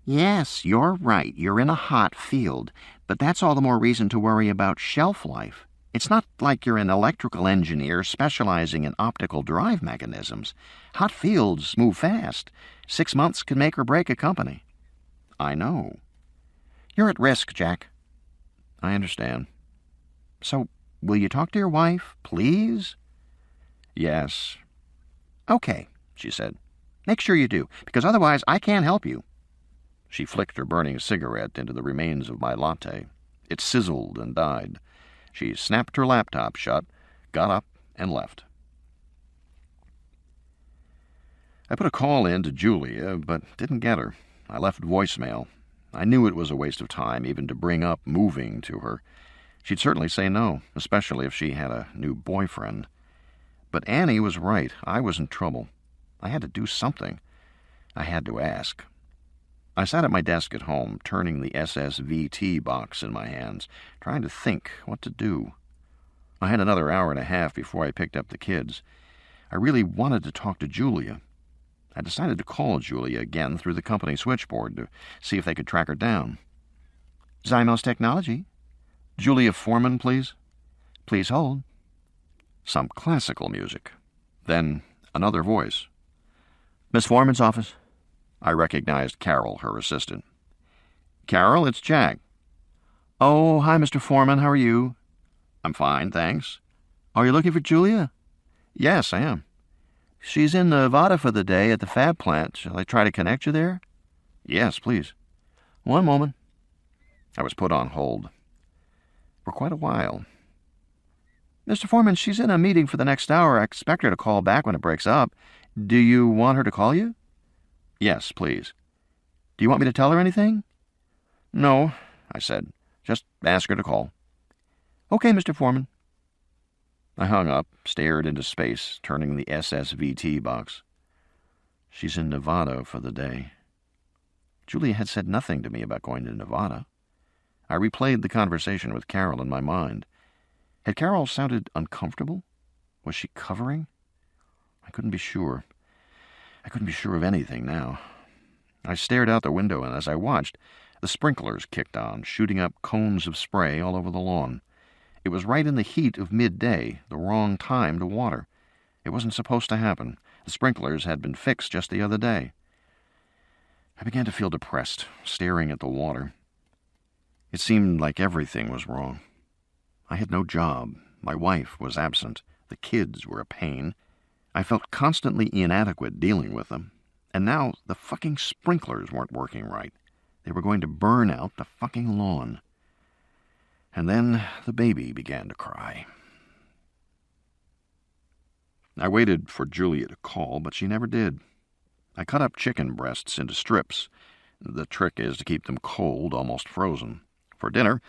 Yes, you're right. You're in a hot field, but that's all the more reason to worry about shelf life. It's not like you're an electrical engineer specializing in optical drive mechanisms. Hot fields move fast. 6 months can make or break a company. I know. You're at risk, Jack. I understand. So, will you talk to your wife, please? Yes. Okay, she said. Make sure you do, because otherwise I can't help you. She flicked her burning cigarette into the remains of my latte. It sizzled and died. She snapped her laptop shut, got up, and left. I put a call in to Julia, but didn't get her. I left voicemail. I knew it was a waste of time even to bring up moving to her. She'd certainly say no, especially if she had a new boyfriend. But Annie was right. I was in trouble. I had to do something. I had to ask. I sat at my desk at home, turning the SSVT box in my hands, trying to think what to do. I had another hour and a half before I picked up the kids. I really wanted to talk to Julia. I decided to call Julia again through the company switchboard to see if they could track her down. Zymos Technology. Julia Foreman, please. Please hold. Some classical music. Then another voice. Miss Foreman's office. I recognized Carol, her assistant. Carol, it's Jack. Oh, hi, Mr. Foreman. How are you? I'm fine, thanks. Are you looking for Julia? Yes, I am. She's in Nevada for the day at the fab plant. Shall I try to connect you there? Yes, please. One moment. I was put on hold. For quite a while. Mr. Foreman, she's in a meeting for the next hour. I expect her to call back when it breaks up. Do you want her to call you? Yes, please. Do you want me to tell her anything? No, I said. Just ask her to call. Okay, Mr. Foreman. I hung up, stared into space, turning the SSVT box. She's in Nevada for the day. Julia had said nothing to me about going to Nevada. I replayed the conversation with Carol in my mind. Had Carol sounded uncomfortable? Was she covering? I couldn't be sure. I couldn't be sure of anything now. I stared out the window, and as I watched, the sprinklers kicked on, shooting up cones of spray all over the lawn. It was right in the heat of midday, the wrong time to water. It wasn't supposed to happen. The sprinklers had been fixed just the other day. I began to feel depressed, staring at the water. It seemed like everything was wrong. I had no job. My wife was absent. The kids were a pain. I felt constantly inadequate dealing with them. And now the fucking sprinklers weren't working right. They were going to burn out the fucking lawn. And then the baby began to cry. I waited for Julia to call, but she never did. I cut up chicken breasts into strips. The trick is to keep them cold, almost frozen. For dinner,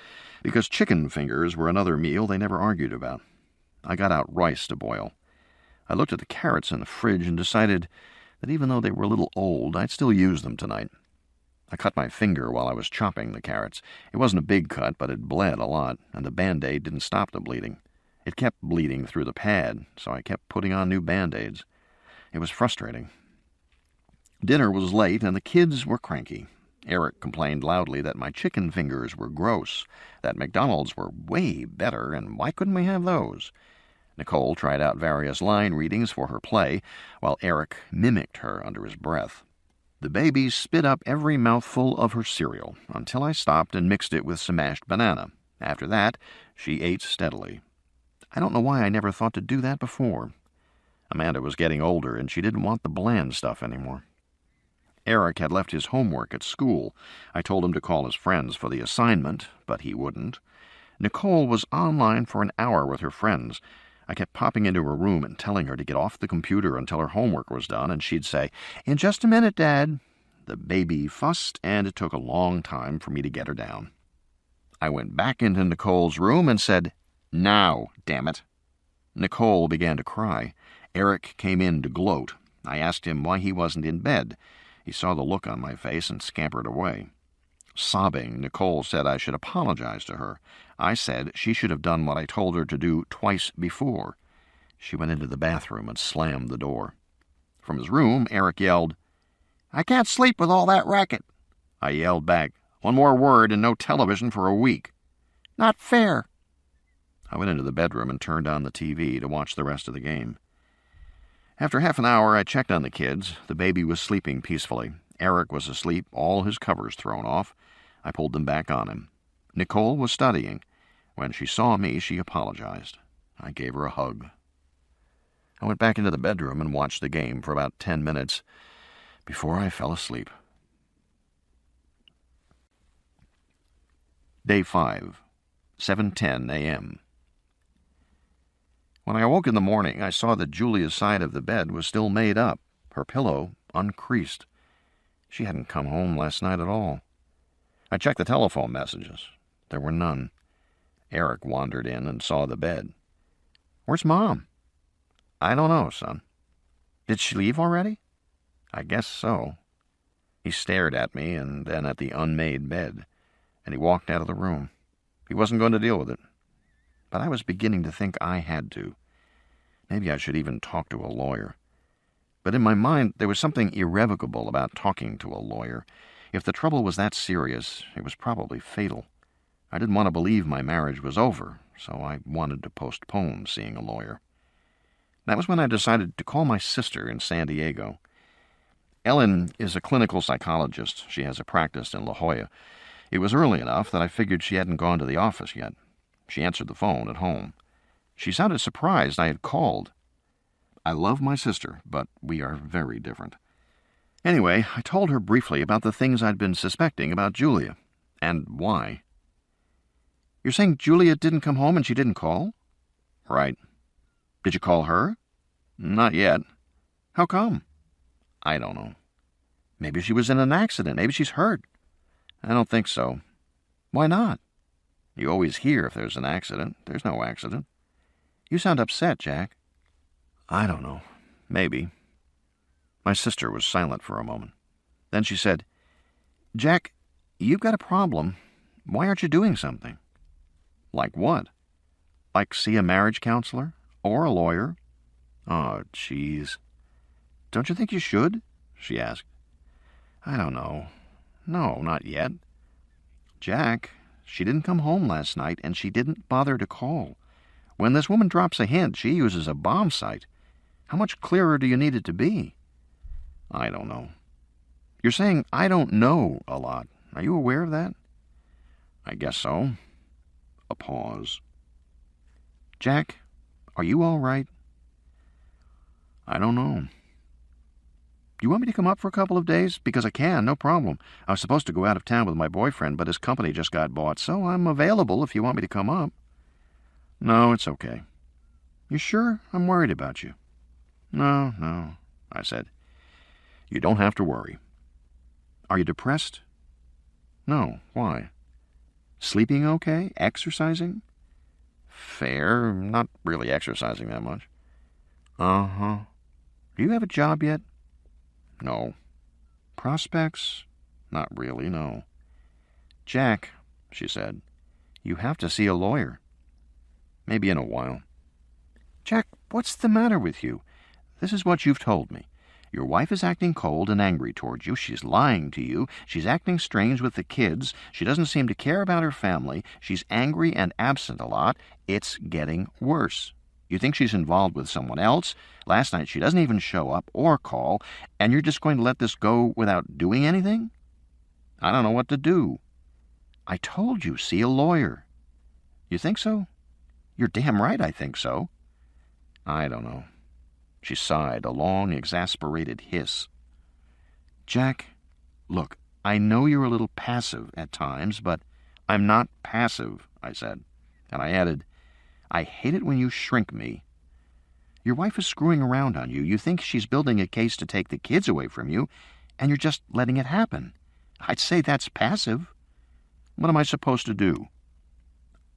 because chicken fingers were another meal they never argued about. I got out rice to boil. I looked at the carrots in the fridge and decided that even though they were a little old, I'd still use them tonight. I cut my finger while I was chopping the carrots. It wasn't a big cut, but it bled a lot, and the Band-Aid didn't stop the bleeding. It kept bleeding through the pad, so I kept putting on new Band-Aids. It was frustrating. Dinner was late, and the kids were cranky. Eric complained loudly that my chicken fingers were gross, that McDonald's were way better, and why couldn't we have those? Nicole tried out various line readings for her play, while Eric mimicked her under his breath. The baby spit up every mouthful of her cereal, until I stopped and mixed it with some mashed banana. After that, she ate steadily. I don't know why I never thought to do that before. Amanda was getting older, and she didn't want the bland stuff anymore. Eric had left his homework at school. I told him to call his friends for the assignment, but he wouldn't. Nicole was online for an hour with her friends. I kept popping into her room and telling her to get off the computer until her homework was done, and she'd say, "In just a minute, Dad." The baby fussed, and it took a long time for me to get her down. I went back into Nicole's room and said, "Now, damn it." Nicole began to cry. Eric came in to gloat. I asked him why he wasn't in bed. He saw the look on my face and scampered away. Sobbing, Nicole said I should apologize to her. I said she should have done what I told her to do twice before. She went into the bathroom and slammed the door. From his room, Eric yelled, "I can't sleep with all that racket." I yelled back, "One more word and no television for a week." "Not fair." I went into the bedroom and turned on the TV to watch the rest of the game. After half an hour, I checked on the kids. The baby was sleeping peacefully. Eric was asleep, all his covers thrown off. I pulled them back on him. Nicole was studying. When she saw me, she apologized. I gave her a hug. I went back into the bedroom and watched the game for about 10 minutes before I fell asleep. Day 5, 7:10 a.m. When I awoke in the morning, I saw that Julia's side of the bed was still made up, her pillow uncreased. She hadn't come home last night at all. I checked the telephone messages. There were none. Eric wandered in and saw the bed. "Where's Mom?" "I don't know, son." "Did she leave already?" "I guess so." He stared at me and then at the unmade bed, and he walked out of the room. He wasn't going to deal with it. But I was beginning to think I had to. Maybe I should even talk to a lawyer. But in my mind, there was something irrevocable about talking to a lawyer. If the trouble was that serious, it was probably fatal. I didn't want to believe my marriage was over, so I wanted to postpone seeing a lawyer. That was when I decided to call my sister in San Diego. Ellen is a clinical psychologist. She has a practice in La Jolla. It was early enough that I figured she hadn't gone to the office yet. She answered the phone at home. She sounded surprised I had called. I love my sister, but we are very different. Anyway, I told her briefly about the things I'd been suspecting about Julia, and why. "You're saying Julia didn't come home and she didn't call?" "Right." "Did you call her?" "Not yet." "How come?" "I don't know." "Maybe she was in an accident. Maybe she's hurt." "I don't think so." "Why not?" "You always hear if there's an accident. There's no accident." "You sound upset, Jack." "I don't know. Maybe." My sister was silent for a moment. Then she said, "Jack, you've got a problem. Why aren't you doing something?" "Like what?" "Like see a marriage counselor? Or a lawyer?" "Oh, jeez." "Don't you think you should?" she asked. I don't know. No, not yet. Jack, she didn't come home last night, and she didn't bother to call. When this woman drops a hint, she uses a bomb sight. How much clearer do you need it to be? I don't know. You're saying I don't know a lot. Are you aware of that? I guess so. A pause. Jack, are you all right? I don't know. Do you want me to come up for a couple of days? Because I can, no problem. I was supposed to go out of town with my boyfriend, but his company just got bought, so I'm available if you want me to come up. No, it's okay. You sure? I'm worried about you. No, I said. You don't have to worry. Are you depressed? No, why? Sleeping okay? Exercising? Fair, not really exercising that much. Uh-huh. Do you have a job yet? No. Prospects? Not really, no. Jack, she said, you have to see a lawyer. Maybe in a while. Jack, what's the matter with you? This is what you've told me. Your wife is acting cold and angry towards you. She's lying to you. She's acting strange with the kids. She doesn't seem to care about her family. She's angry and absent a lot. It's getting worse. You think she's involved with someone else. Last night she doesn't even show up or call, and you're just going to let this go without doing anything? I don't know what to do. I told you, see a lawyer. You think so? You're damn right I think so. I don't know. She sighed, a long, exasperated hiss. Jack, look, I know you're a little passive at times, but I'm not passive, I said. And I added, I hate it when you shrink me. Your wife is screwing around on you. You think she's building a case to take the kids away from you, and you're just letting it happen. I'd say that's passive. What am I supposed to do?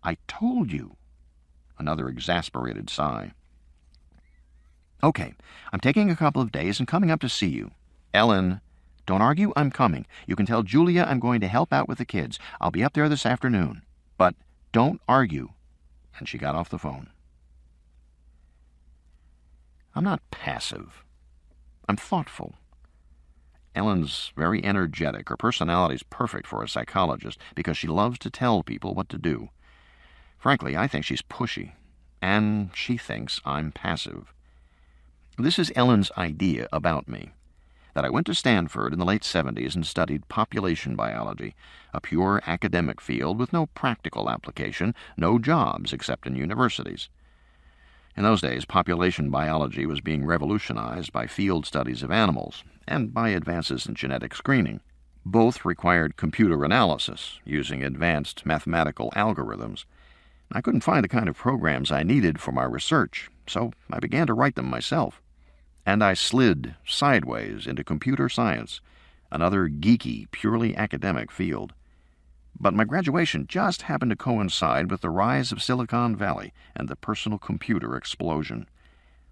I told you. Another exasperated sigh. Okay, I'm taking a couple of days and coming up to see you. Ellen, don't argue, I'm coming. You can tell Julia I'm going to help out with the kids. I'll be up there this afternoon. But don't argue. And she got off the phone. I'm not passive. I'm thoughtful. Ellen's very energetic. Her personality's perfect for a psychologist because she loves to tell people what to do. Frankly, I think she's pushy, and she thinks I'm passive. This is Ellen's idea about me, that I went to Stanford in the late 70s and studied population biology, a pure academic field with no practical application, no jobs except in universities. In those days, population biology was being revolutionized by field studies of animals and by advances in genetic screening. Both required computer analysis using advanced mathematical algorithms. I couldn't find the kind of programs I needed for my research, so I began to write them myself. And I slid sideways into computer science, another geeky, purely academic field. But my graduation just happened to coincide with the rise of Silicon Valley and the personal computer explosion.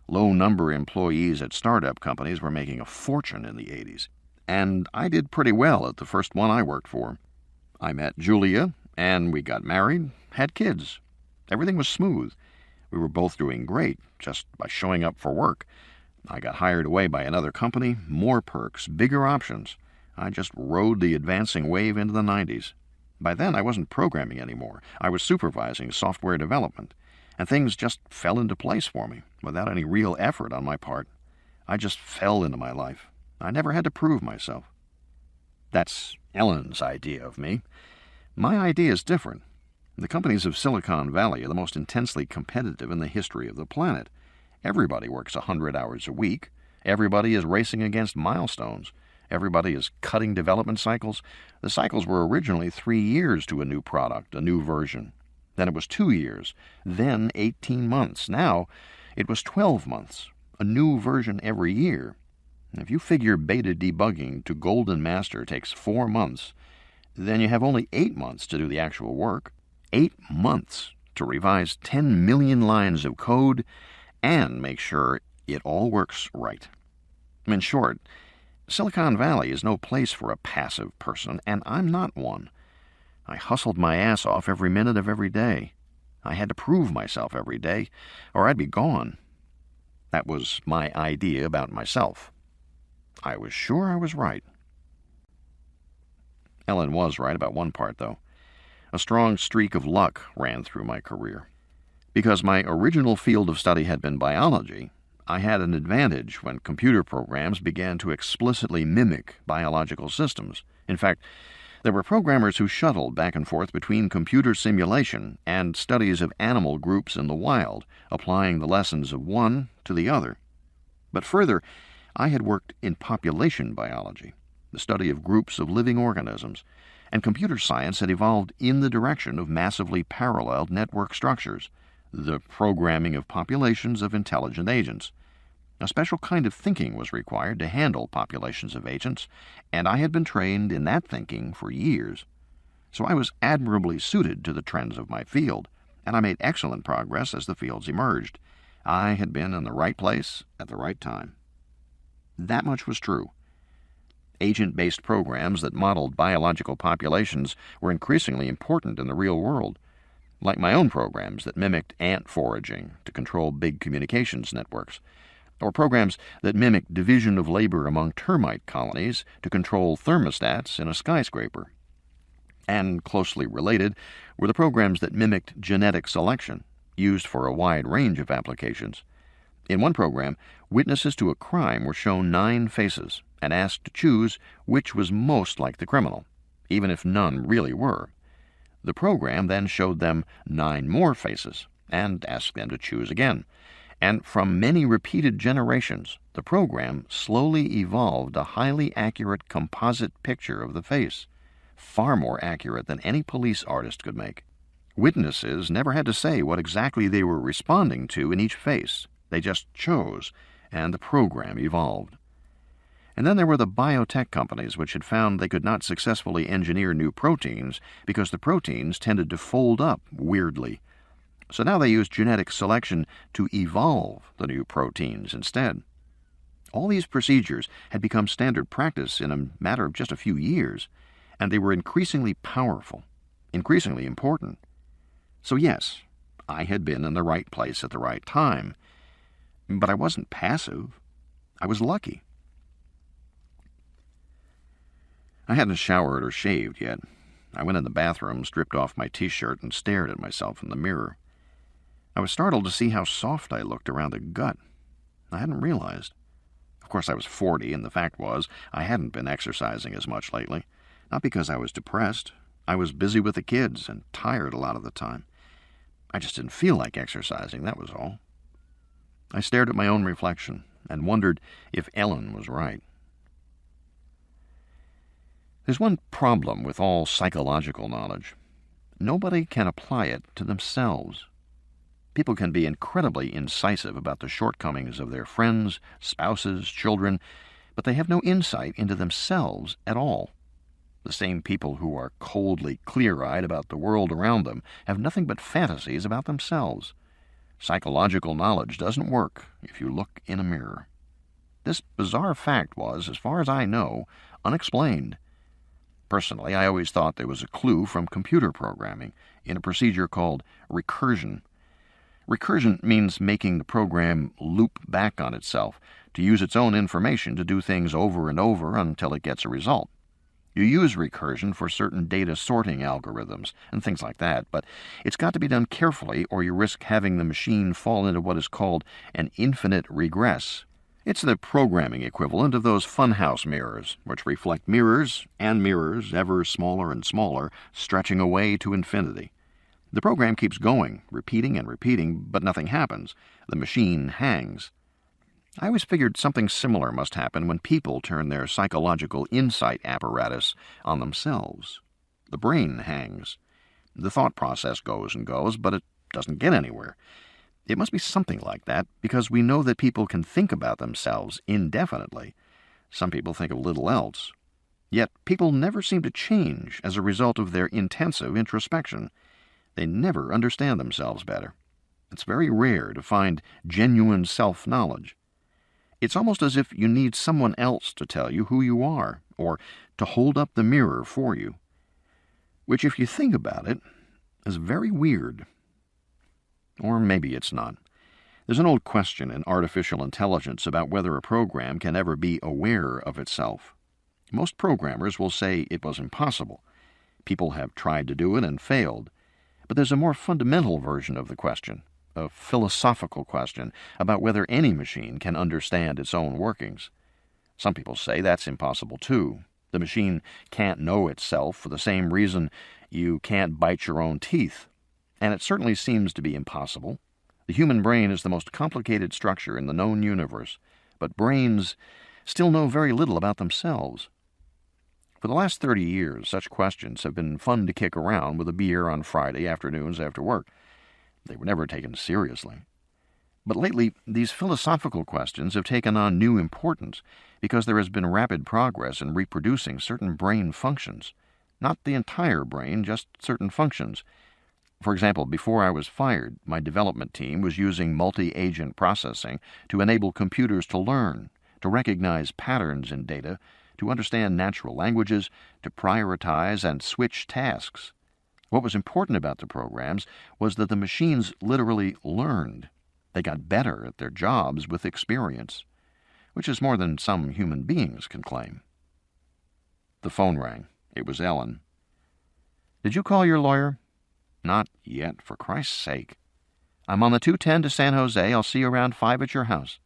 Low-number employees at startup companies were making a fortune in the 80s, and I did pretty well at the first one I worked for. I met Julia, and we got married, had kids. Everything was smooth. We were both doing great, just by showing up for work. I got hired away by another company, more perks, bigger options. I just rode the advancing wave into the 90s. By then, I wasn't programming anymore. I was supervising software development, and things just fell into place for me, without any real effort on my part. I just fell into my life. I never had to prove myself. That's Ellen's idea of me. My idea is different. The companies of Silicon Valley are the most intensely competitive in the history of the planet. Everybody works 100 hours a week. Everybody is racing against milestones. Everybody is cutting development cycles. The cycles were originally 3 years to a new product, a new version. Then it was 2 years. Then 18 months. Now it was 12 months. A new version every year. If you figure beta debugging to Golden Master takes 4 months, then you have only 8 months to do the actual work. 8 months to revise 10 million lines of code and make sure it all works right. In short, Silicon Valley is no place for a passive person, and I'm not one. I hustled my ass off every minute of every day. I had to prove myself every day, or I'd be gone. That was my idea about myself. I was sure I was right. Ellen was right about one part, though. A strong streak of luck ran through my career. Because my original field of study had been biology, I had an advantage when computer programs began to explicitly mimic biological systems. In fact, there were programmers who shuttled back and forth between computer simulation and studies of animal groups in the wild, applying the lessons of one to the other. But further, I had worked in population biology, the study of groups of living organisms, and computer science had evolved in the direction of massively paralleled network structures, the programming of populations of intelligent agents. A special kind of thinking was required to handle populations of agents, and I had been trained in that thinking for years. So I was admirably suited to the trends of my field, and I made excellent progress as the fields emerged. I had been in the right place at the right time. That much was true. Agent-based programs that modeled biological populations were increasingly important in the real world, like my own programs that mimicked ant foraging to control big communications networks, or programs that mimicked division of labor among termite colonies to control thermostats in a skyscraper. And closely related were the programs that mimicked genetic selection, used for a wide range of applications. In one program, witnesses to a crime were shown 9 faces and asked to choose which was most like the criminal, even if none really were. The program then showed them 9 more faces and asked them to choose again. And from many repeated generations, the program slowly evolved a highly accurate composite picture of the face, far more accurate than any police artist could make. Witnesses never had to say what exactly they were responding to in each face. They just chose, and the program evolved. And then there were the biotech companies which had found they could not successfully engineer new proteins because the proteins tended to fold up weirdly. So now they used genetic selection to evolve the new proteins instead. All these procedures had become standard practice in a matter of just a few years, and they were increasingly powerful, increasingly important. So yes, I had been in the right place at the right time, but I wasn't passive. I was lucky. I hadn't showered or shaved yet. I went in the bathroom, stripped off my t-shirt, and stared at myself in the mirror. I was startled to see how soft I looked around the gut. I hadn't realized. Of course, I was 40, and the fact was, I hadn't been exercising as much lately. Not because I was depressed. I was busy with the kids and tired a lot of the time. I just didn't feel like exercising, that was all. I stared at my own reflection and wondered if Ellen was right. There's one problem with all psychological knowledge. Nobody can apply it to themselves. People can be incredibly incisive about the shortcomings of their friends, spouses, children, but they have no insight into themselves at all. The same people who are coldly clear-eyed about the world around them have nothing but fantasies about themselves. Psychological knowledge doesn't work if you look in a mirror. This bizarre fact was, as far as I know, unexplained. Personally, I always thought there was a clue from computer programming in a procedure called recursion. Recursion means making the program loop back on itself to use its own information to do things over and over until it gets a result. You use recursion for certain data sorting algorithms and things like that, but it's got to be done carefully or you risk having the machine fall into what is called an infinite regress. It's the programming equivalent of those funhouse mirrors, which reflect mirrors and mirrors ever smaller and smaller, stretching away to infinity. The program keeps going, repeating and repeating, but nothing happens. The machine hangs. I always figured something similar must happen when people turn their psychological insight apparatus on themselves. The brain hangs. The thought process goes and goes, but it doesn't get anywhere. It must be something like that, because we know that people can think about themselves indefinitely. Some people think of little else. Yet people never seem to change as a result of their intensive introspection. They never understand themselves better. It's very rare to find genuine self-knowledge. It's almost as if you need someone else to tell you who you are, or to hold up the mirror for you. Which, if you think about it, is very weird. Or maybe it's not. There's an old question in artificial intelligence about whether a program can ever be aware of itself. Most programmers will say it was impossible. People have tried to do it and failed. But there's a more fundamental version of the question, a philosophical question about whether any machine can understand its own workings. Some people say that's impossible too. The machine can't know itself for the same reason you can't bite your own teeth. And it certainly seems to be impossible. The human brain is the most complicated structure in the known universe, but brains still know very little about themselves. For the last 30 years, such questions have been fun to kick around with a beer on Friday afternoons after work. They were never taken seriously. But lately, these philosophical questions have taken on new importance because there has been rapid progress in reproducing certain brain functions. Not the entire brain, just certain functions. For example, before I was fired, my development team was using multi-agent processing to enable computers to learn, to recognize patterns in data, to understand natural languages, to prioritize and switch tasks. What was important about the programs was that the machines literally learned. They got better at their jobs with experience, which is more than some human beings can claim. The phone rang. It was Ellen. "Did you call your lawyer?" "Not yet, for Christ's sake." "I'm on the 210 to San Jose. I'll see you around 5 at your house."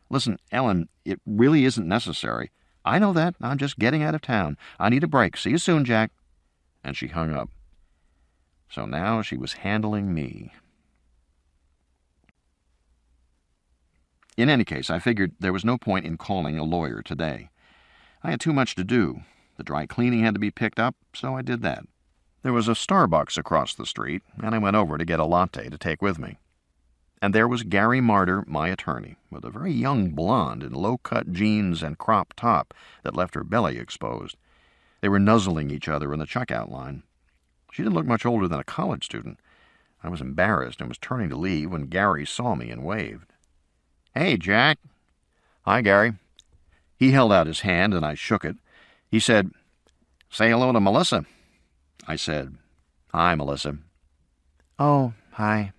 "Listen, Ellen, it really isn't necessary." "I know that. I'm just getting out of town. I need a break. See you soon, Jack." And she hung up. So now she was handling me. In any case, I figured there was no point in calling a lawyer today. I had too much to do. The dry cleaning had to be picked up, so I did that. There was a Starbucks across the street, and I went over to get a latte to take with me. And there was Gary Martyr, my attorney, with a very young blonde in low-cut jeans and crop top that left her belly exposed. They were nuzzling each other in the checkout line. She didn't look much older than a college student. I was embarrassed and was turning to leave when Gary saw me and waved. "Hey, Jack." "Hi, Gary." He held out his hand and I shook it. He said, "Say hello to Melissa." I said, "Hi, Melissa." "Oh, hi."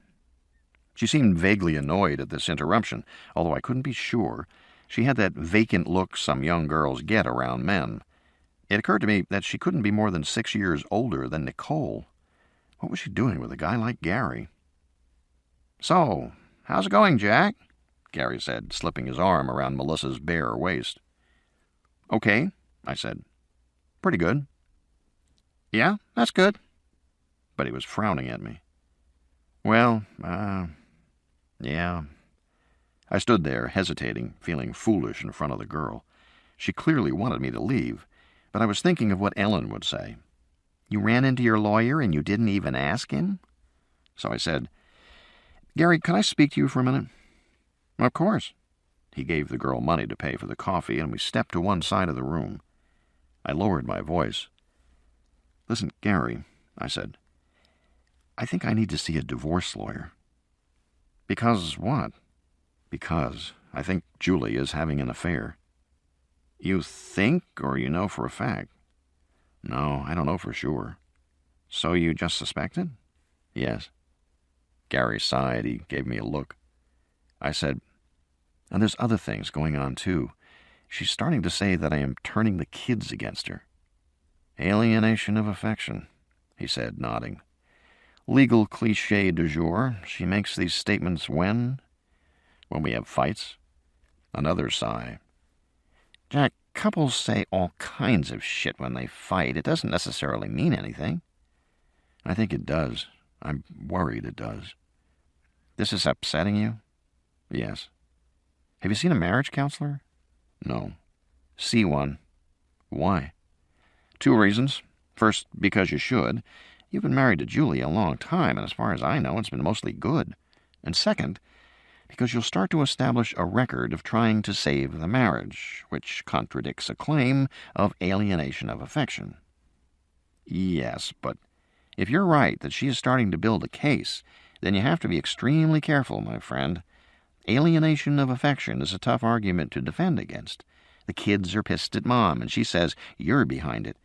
She seemed vaguely annoyed at this interruption, although I couldn't be sure. She had that vacant look some young girls get around men. It occurred to me that she couldn't be more than 6 years older than Nicole. What was she doing with a guy like Gary? "So, how's it going, Jack?" Gary said, slipping his arm around Melissa's bare waist. "Okay," I said. "Pretty good." "Yeah, that's good." But he was frowning at me. "Well, yeah." I stood there, hesitating, feeling foolish in front of the girl. She clearly wanted me to leave, but I was thinking of what Ellen would say. "You ran into your lawyer and you didn't even ask him?" So I said, "Gary, can I speak to you for a minute?" "Of course." He gave the girl money to pay for the coffee, and we stepped to one side of the room. I lowered my voice. "Listen, Gary," I said, "I think I need to see a divorce lawyer." "Because what?" "Because I think Julie is having an affair." "You think, or you know for a fact?" "No, I don't know for sure." "So you just suspected?" "Yes." Gary sighed. He gave me a look. I said, "And there's other things going on, too. She's starting to say that I am turning the kids against her." "Alienation of affection," he said, nodding. "Legal cliché du jour. She makes these statements when? When we have fights." Another sigh. "Jack, couples say all kinds of shit when they fight. It doesn't necessarily mean anything." "I think it does. I'm worried it does." "This is upsetting you?" "Yes." "Have you seen a marriage counselor?" "No." "See one." "Why?" "2 reasons. First, because you should. You've been married to Julie a long time, and as far as I know, it's been mostly good. And second, because you'll start to establish a record of trying to save the marriage, which contradicts a claim of alienation of affection." "Yes, but if you're right that she is starting to build a case, then you have to be extremely careful, my friend. Alienation of affection is a tough argument to defend against. The kids are pissed at Mom, and she says you're behind it.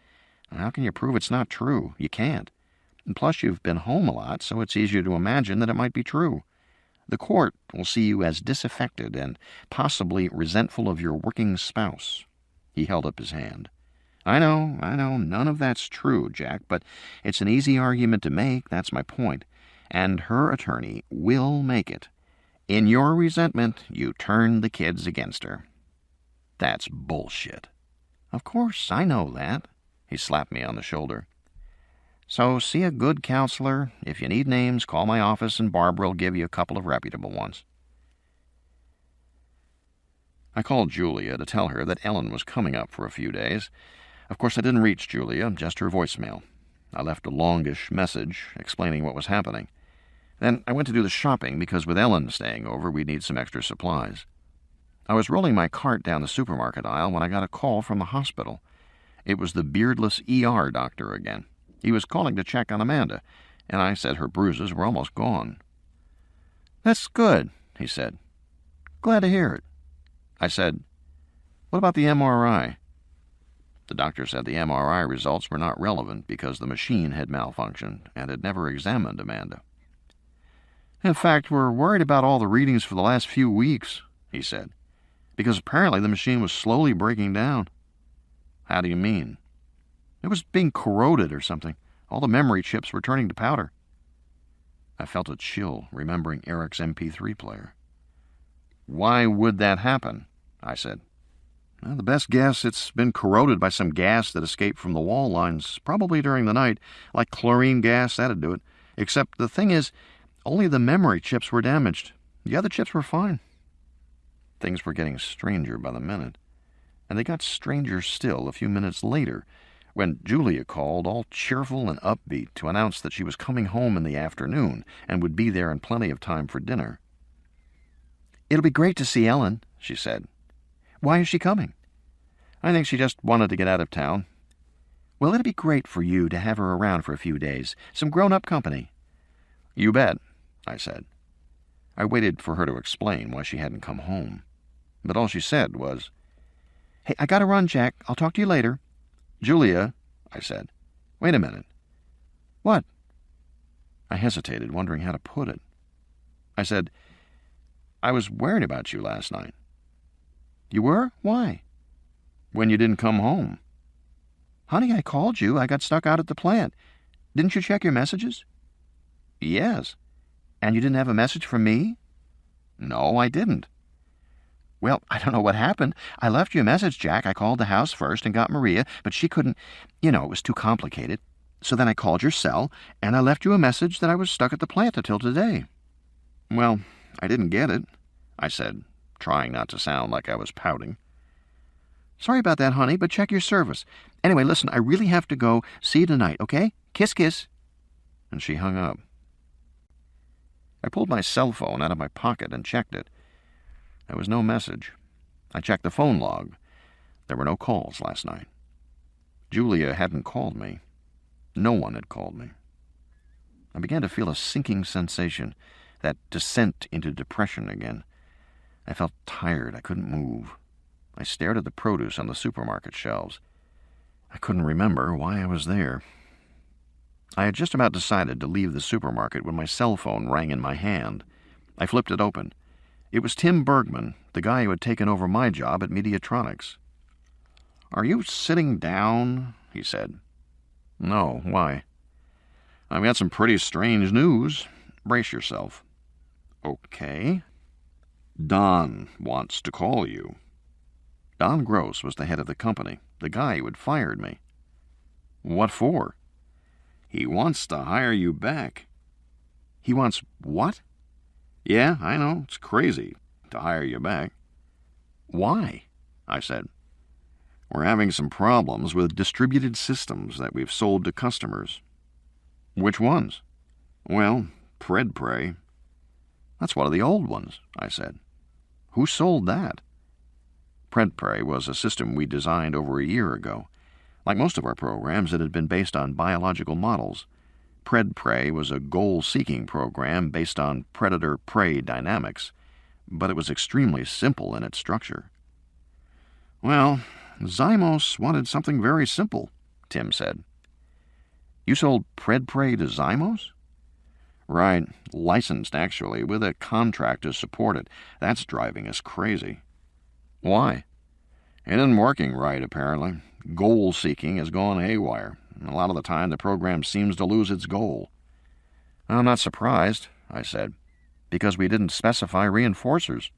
How can you prove it's not true? You can't. And plus, you've been home a lot, so it's easier to imagine that it might be true. The court will see you as disaffected and possibly resentful of your working spouse." He held up his hand. I know, none of that's true, Jack, but it's an easy argument to make, that's my point. And her attorney will make it. In your resentment, you turned the kids against her. That's bullshit. Of course, I know that. He slapped me on the shoulder. So see a good counselor. If you need names, call my office and Barbara will give you a couple of reputable ones. I called Julia to tell her that Ellen was coming up for a few days. Of course, I didn't reach Julia, just her voicemail. I left a longish message explaining what was happening. Then I went to do the shopping because with Ellen staying over, we'd need some extra supplies. I was rolling my cart down the supermarket aisle when I got a call from the hospital. It was the beardless ER doctor again. He was calling to check on Amanda, and I said her bruises were almost gone. "That's good," he said. "Glad to hear it." I said, "What about the MRI?" The doctor said the MRI results were not relevant because the machine had malfunctioned and had never examined Amanda. "In fact, we're worried about all the readings for the last few weeks," he said, "because apparently the machine was slowly breaking down." "How do you mean?" "It was being corroded or something. All the memory chips were turning to powder." I felt a chill remembering Eric's MP3 player. "Why would that happen?" I said. "Well, the best guess, it's been corroded by some gas that escaped from the wall lines, probably during the night, like chlorine gas, that'd do it. Except the thing is, only the memory chips were damaged. The other chips were fine." Things were getting stranger by the minute, and they got stranger still a few minutes later, when Julia called, all cheerful and upbeat, to announce that she was coming home in the afternoon and would be there in plenty of time for dinner. "It'll be great to see Ellen," she said. "Why is she coming?" "I think she just wanted to get out of town." "Well, it'll be great for you to have her around for a few days. Some grown-up company." "You bet," I said. I waited for her to explain why she hadn't come home, but all she said was, "Hey, I gotta run, Jack. I'll talk to you later." "Julia," I said. "Wait a minute." "What?" I hesitated, wondering how to put it. I said, "I was worried about you last night." "You were? Why?" "When you didn't come home." "Honey, I called you. I got stuck out at the plant. Didn't you check your messages?" "Yes." "And you didn't have a message from me?" "No, I didn't." "Well, I don't know what happened. I left you a message, Jack. I called the house first and got Maria, but she couldn't. It was too complicated. So then I called your cell, and I left you a message that I was stuck at the plant until today." "Well, I didn't get it," I said, trying not to sound like I was pouting. "Sorry about that, honey, but check your service. Anyway, listen, I really have to go. See you tonight, okay? Kiss, kiss." And she hung up. I pulled my cell phone out of my pocket and checked it. There was no message. I checked the phone log. There were no calls last night. Julia hadn't called me. No one had called me. I began to feel a sinking sensation, that descent into depression again. I felt tired. I couldn't move. I stared at the produce on the supermarket shelves. I couldn't remember why I was there. I had just about decided to leave the supermarket when my cell phone rang in my hand. I flipped it open. It was Tim Bergman, the guy who had taken over my job at Mediatronics. "Are you sitting down?" he said. "No, why?" "I've got some pretty strange news. Brace yourself." "Okay." "Don wants to call you." Don Gross was the head of the company, the guy who had fired me. "What for?" "He wants to hire you back." "He wants what?" "Yeah, I know, it's crazy to hire you back." "Why?" I said. "We're having some problems with distributed systems that we've sold to customers." "Which ones?" "Well, PredPray." "That's one of the old ones," I said. "Who sold that?" PredPray was a system we designed over a year ago. Like most of our programs, it had been based on biological models. PredPray was a goal-seeking program based on predator-prey dynamics, but it was extremely simple in its structure. "Well, Zymos wanted something very simple," Tim said. "You sold PredPray to Zymos?" "Right, licensed actually, with a contract to support it. That's driving us crazy." "Why?" It isn't working right, apparently. Goal-seeking has gone haywire. A lot of the time, the program seems to lose its goal. I'm not surprised, I said, because we didn't specify reinforcers.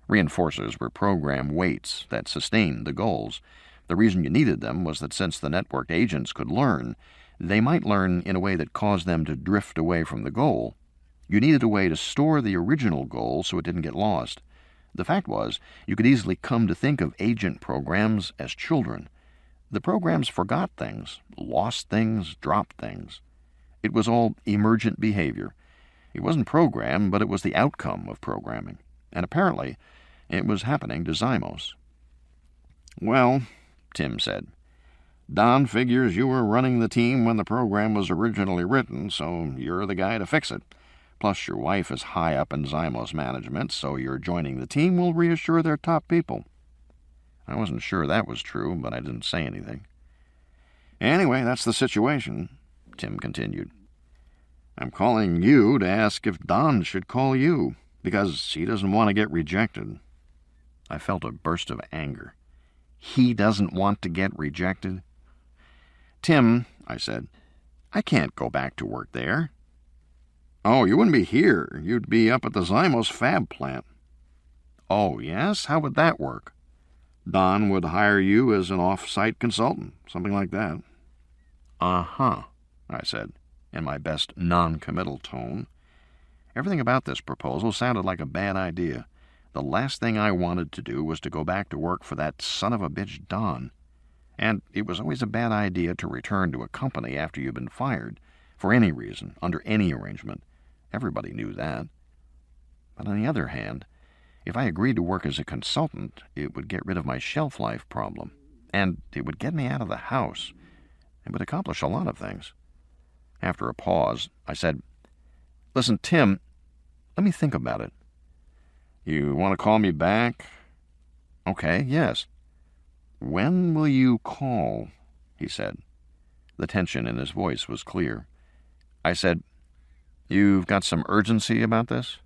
Reinforcers were program weights that sustained the goals. The reason you needed them was that since the networked agents could learn, they might learn in a way that caused them to drift away from the goal. You needed a way to store the original goal so it didn't get lost. The fact was, you could easily come to think of agent programs as children. The programs forgot things, lost things, dropped things. It was all emergent behavior. It wasn't programmed, but it was the outcome of programming. And apparently, it was happening to Zymos. Well, Tim said, Don figures you were running the team when the program was originally written, so you're the guy to fix it. Plus, your wife is high up in Zymos management, so your joining the team will reassure their top people. I wasn't sure that was true, but I didn't say anything. Anyway, that's the situation, Tim continued. I'm calling you to ask if Don should call you, because he doesn't want to get rejected. I felt a burst of anger. He doesn't want to get rejected? Tim, I said, I can't go back to work there. Oh, you wouldn't be here. You'd be up at the Zymos fab plant. Oh, yes? How would that work? Don would hire you as an off-site consultant, something like that. Uh-huh, I said, in my best non-committal tone. Everything about this proposal sounded like a bad idea. The last thing I wanted to do was to go back to work for that son of a bitch Don. And it was always a bad idea to return to a company after you've been fired, for any reason, under any arrangement. Everybody knew that. But on the other hand, if I agreed to work as a consultant, it would get rid of my shelf life problem, and it would get me out of the house. It would accomplish a lot of things. After a pause, I said, Listen, Tim, let me think about it. You want to call me back? Okay, yes. When will you call? He said. The tension in his voice was clear. I said, You've got some urgency about this?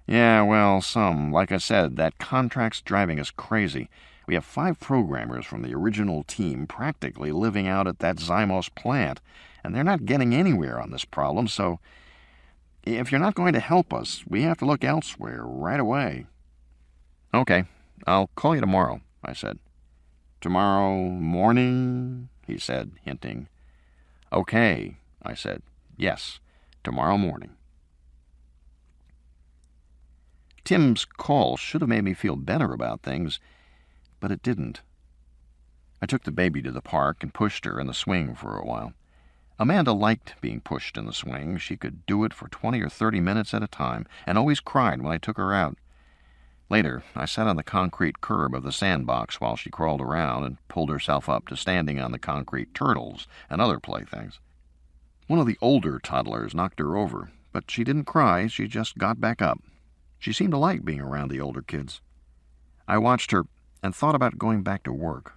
Yeah, well, some. Like I said, that contract's driving us crazy. We have 5 programmers from the original team practically living out at that Zymos plant, and they're not getting anywhere on this problem, so if you're not going to help us, we have to look elsewhere right away. Okay, I'll call you tomorrow, I said. Tomorrow morning, he said, hinting. Okay, I said. Yes, tomorrow morning. Tim's call should have made me feel better about things, but it didn't. I took the baby to the park and pushed her in the swing for a while. Amanda liked being pushed in the swing. She could do it for 20 or 30 minutes at a time, and always cried when I took her out. Later, I sat on the concrete curb of the sandbox while she crawled around and pulled herself up to standing on the concrete turtles and other playthings. One of the older toddlers knocked her over, but she didn't cry. She just got back up. She seemed to like being around the older kids. I watched her and thought about going back to work.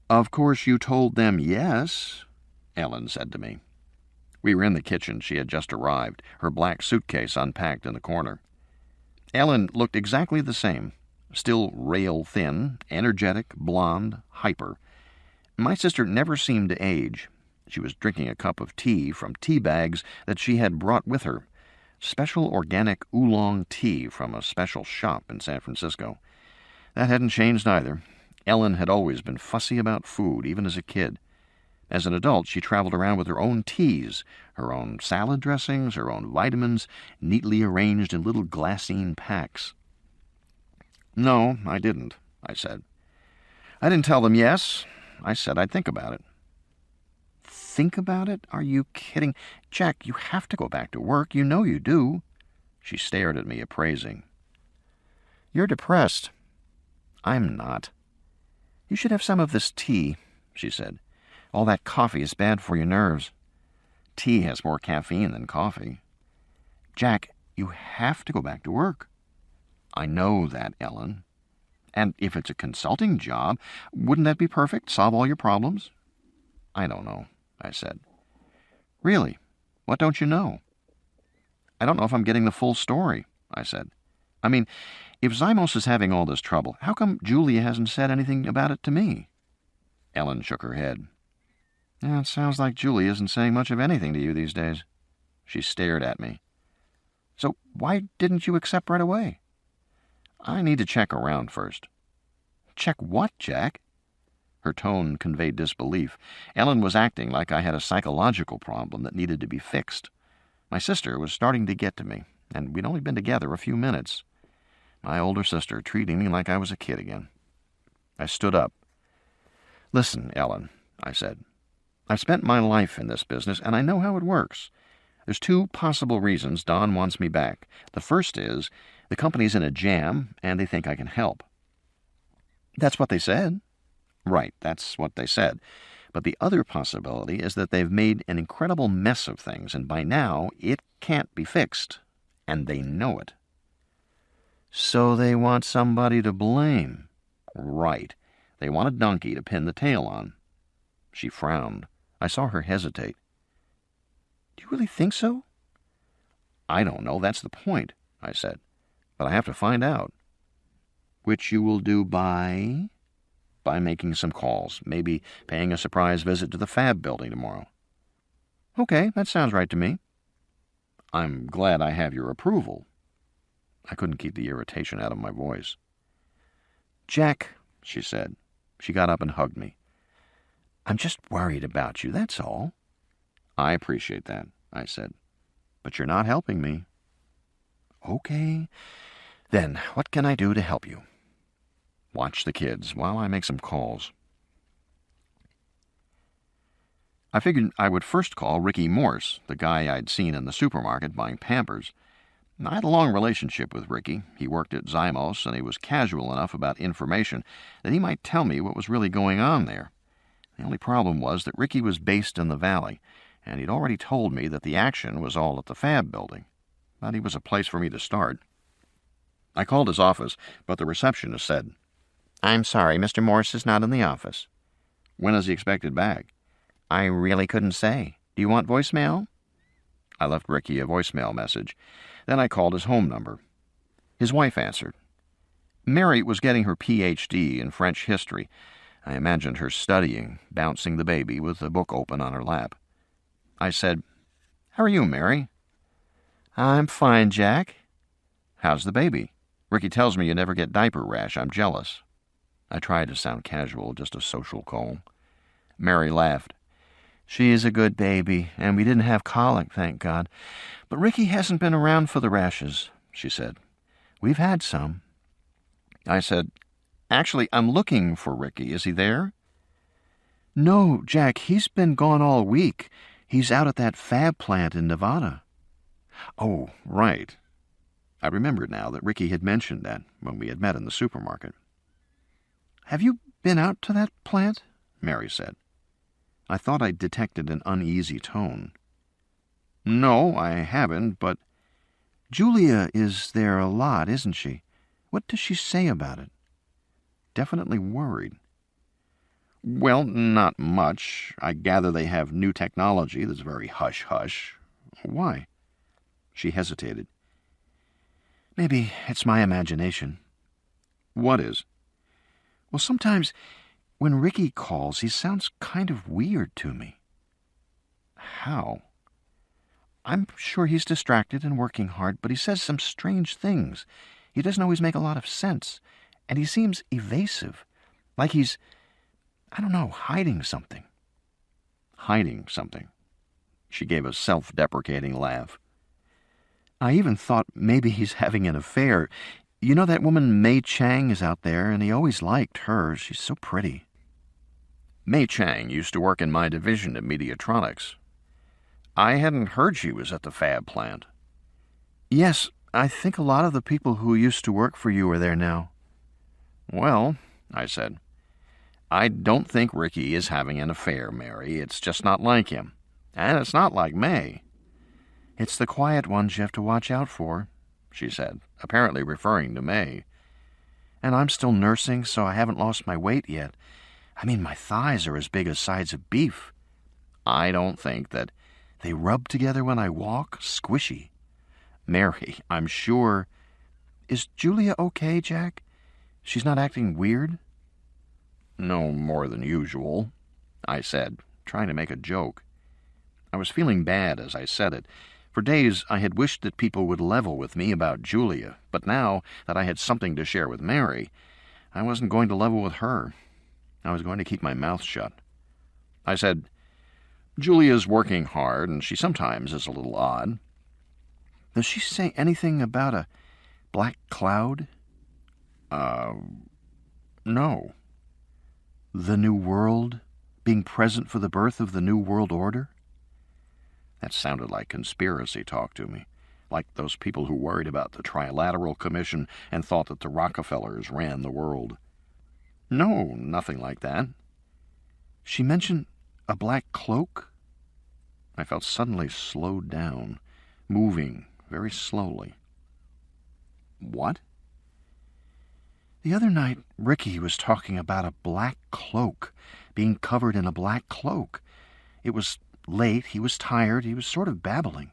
Of course you told them yes, Ellen said to me. We were in the kitchen. She had just arrived, her black suitcase unpacked in the corner. Ellen looked exactly the same, still rail-thin, energetic, blonde, hyper. My sister never seemed to age. She was drinking a cup of tea from tea bags that she had brought with her, special organic oolong tea from a special shop in San Francisco. That hadn't changed either. Ellen had always been fussy about food, even as a kid. As an adult, she traveled around with her own teas, her own salad dressings, her own vitamins, neatly arranged in little glassine packs. No, I didn't, I said. I didn't tell them yes. I said I'd think about it. Think about it? Are you kidding? Jack, you have to go back to work. You know you do. She stared at me, appraising. You're depressed. I'm not. You should have some of this tea, she said. All that coffee is bad for your nerves. Tea has more caffeine than coffee. Jack, you have to go back to work. I know that, Ellen. And if it's a consulting job, wouldn't that be perfect? Solve all your problems? I don't know, I said. Really? What don't you know? I don't know if I'm getting the full story, I said. I mean, if Zymos is having all this trouble, how come Julia hasn't said anything about it to me? Ellen shook her head. Yeah, it sounds like Julia isn't saying much of anything to you these days. She stared at me. So why didn't you accept right away? I need to check around first. Check what, Jack? Her tone conveyed disbelief. Ellen was acting like I had a psychological problem that needed to be fixed. My sister was starting to get to me, and we'd only been together a few minutes. My older sister treating me like I was a kid again. I stood up. Listen, Ellen, I said. I've spent my life in this business, and I know how it works. There's two possible reasons Don wants me back. The first is the company's in a jam, and they think I can help. That's what they said. Right, that's what they said. But the other possibility is that they've made an incredible mess of things, and by now it can't be fixed, and they know it. So they want somebody to blame. Right. They want a donkey to pin the tail on. She frowned. I saw her hesitate. Do you really think so? I don't know. That's the point, I said. But I have to find out. Which you will do by? By making some calls. Maybe paying a surprise visit to the Fab building tomorrow. Okay, that sounds right to me. I'm glad I have your approval. I couldn't keep the irritation out of my voice. Jack, she said. She got up and hugged me. I'm just worried about you, that's all. I appreciate that, I said. But you're not helping me. Okay. Then, what can I do to help you? Watch the kids while I make some calls. I figured I would first call Ricky Morse, the guy I'd seen in the supermarket buying Pampers. I had a long relationship with Ricky. He worked at Zymos, and he was casual enough about information that he might tell me what was really going on there. The only problem was that Ricky was based in the valley, and he'd already told me that the action was all at the Fab building. But he was a place for me to start. I called his office, but the receptionist said, I'm sorry, Mr. Morse is not in the office. When is he expected back? I really couldn't say. Do you want voicemail? I left Ricky a voicemail message. Then I called his home number. His wife answered. Mary was getting her Ph.D. in French history. I imagined her studying, bouncing the baby with the book open on her lap. I said, How are you, Mary? I'm fine, Jack. How's the baby? Ricky tells me you never get diaper rash. I'm jealous. I tried to sound casual, just a social call. Mary laughed. She is a good baby, and we didn't have colic, thank God. But Ricky hasn't been around for the rashes, she said. We've had some. I said, Actually, I'm looking for Ricky. Is he there? No, Jack, he's been gone all week. He's out at that Fab plant in Nevada. Oh, right. I remembered now that Ricky had mentioned that when we had met in the supermarket. Have you been out to that plant? Mary said. I thought I detected an uneasy tone. No, I haven't, but Julia is there a lot, isn't she? What does she say about it? Definitely worried. Well, not much. I gather they have new technology that's very hush-hush. Why? She hesitated. Maybe it's my imagination. What is? Well, sometimes when Ricky calls, he sounds kind of weird to me. How? I'm sure he's distracted and working hard, but he says some strange things. He doesn't always make a lot of sense, and he seems evasive, like he's, I don't know, hiding something. Hiding something. She gave a self-deprecating laugh. I even thought maybe he's having an affair. You know that woman May Chang is out there, and he always liked her. She's so pretty. May Chang used to work in my division at Mediatronics. I hadn't heard she was at the Fab plant. Yes, I think a lot of the people who used to work for you are there now. Well, I said, I don't think Ricky is having an affair, Mary. It's just not like him. And it's not like May. It's the quiet ones you have to watch out for, she said, apparently referring to May. And I'm still nursing, so I haven't lost my weight yet. I mean, my thighs are as big as sides of beef. I don't think that they rub together when I walk, squishy. Mary, I'm sure... Is Julia okay, Jack? She's not acting weird? No more than usual, I said, trying to make a joke. I was feeling bad as I said it. For days I had wished that people would level with me about Julia, but now that I had something to share with Mary, I wasn't going to level with her. I was going to keep my mouth shut. I said, Julia's working hard, and she sometimes is a little odd. Does she say anything about a black cloud? No. The New World? Being present for the birth of the New World Order? That sounded like conspiracy talk to me, like those people who worried about the Trilateral Commission and thought that the Rockefellers ran the world. No, nothing like that. She mentioned a black cloak? I felt suddenly slowed down, moving very slowly. What? The other night, Ricky was talking about a black cloak, being covered in a black cloak. It was late, he was tired, he was sort of babbling.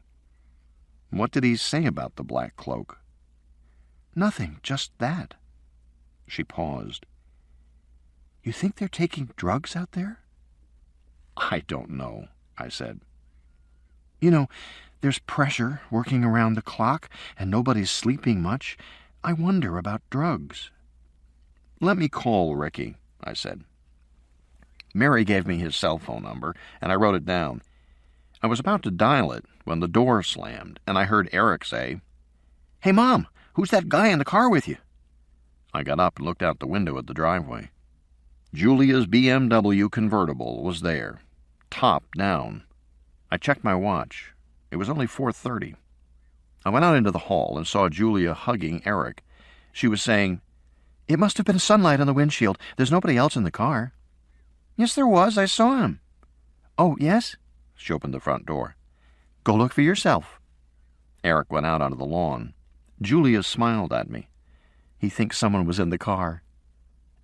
What did he say about the black cloak? Nothing, just that. She paused. You think they're taking drugs out there? I don't know, I said. You know, there's pressure working around the clock, and nobody's sleeping much. I wonder about drugs. Let me call Ricky, I said. Mary gave me his cell phone number, and I wrote it down. I was about to dial it when the door slammed, and I heard Eric say, Hey, Mom, who's that guy in the car with you? I got up and looked out the window at the driveway. Julia's BMW convertible was there, top down. I checked my watch. It was only 4:30. I went out into the hall and saw Julia hugging Eric. She was saying, It must have been sunlight on the windshield. There's nobody else in the car. Yes, there was. I saw him. Oh, yes? She opened the front door. Go look for yourself. Eric went out onto the lawn. Julia smiled at me. He thinks someone was in the car.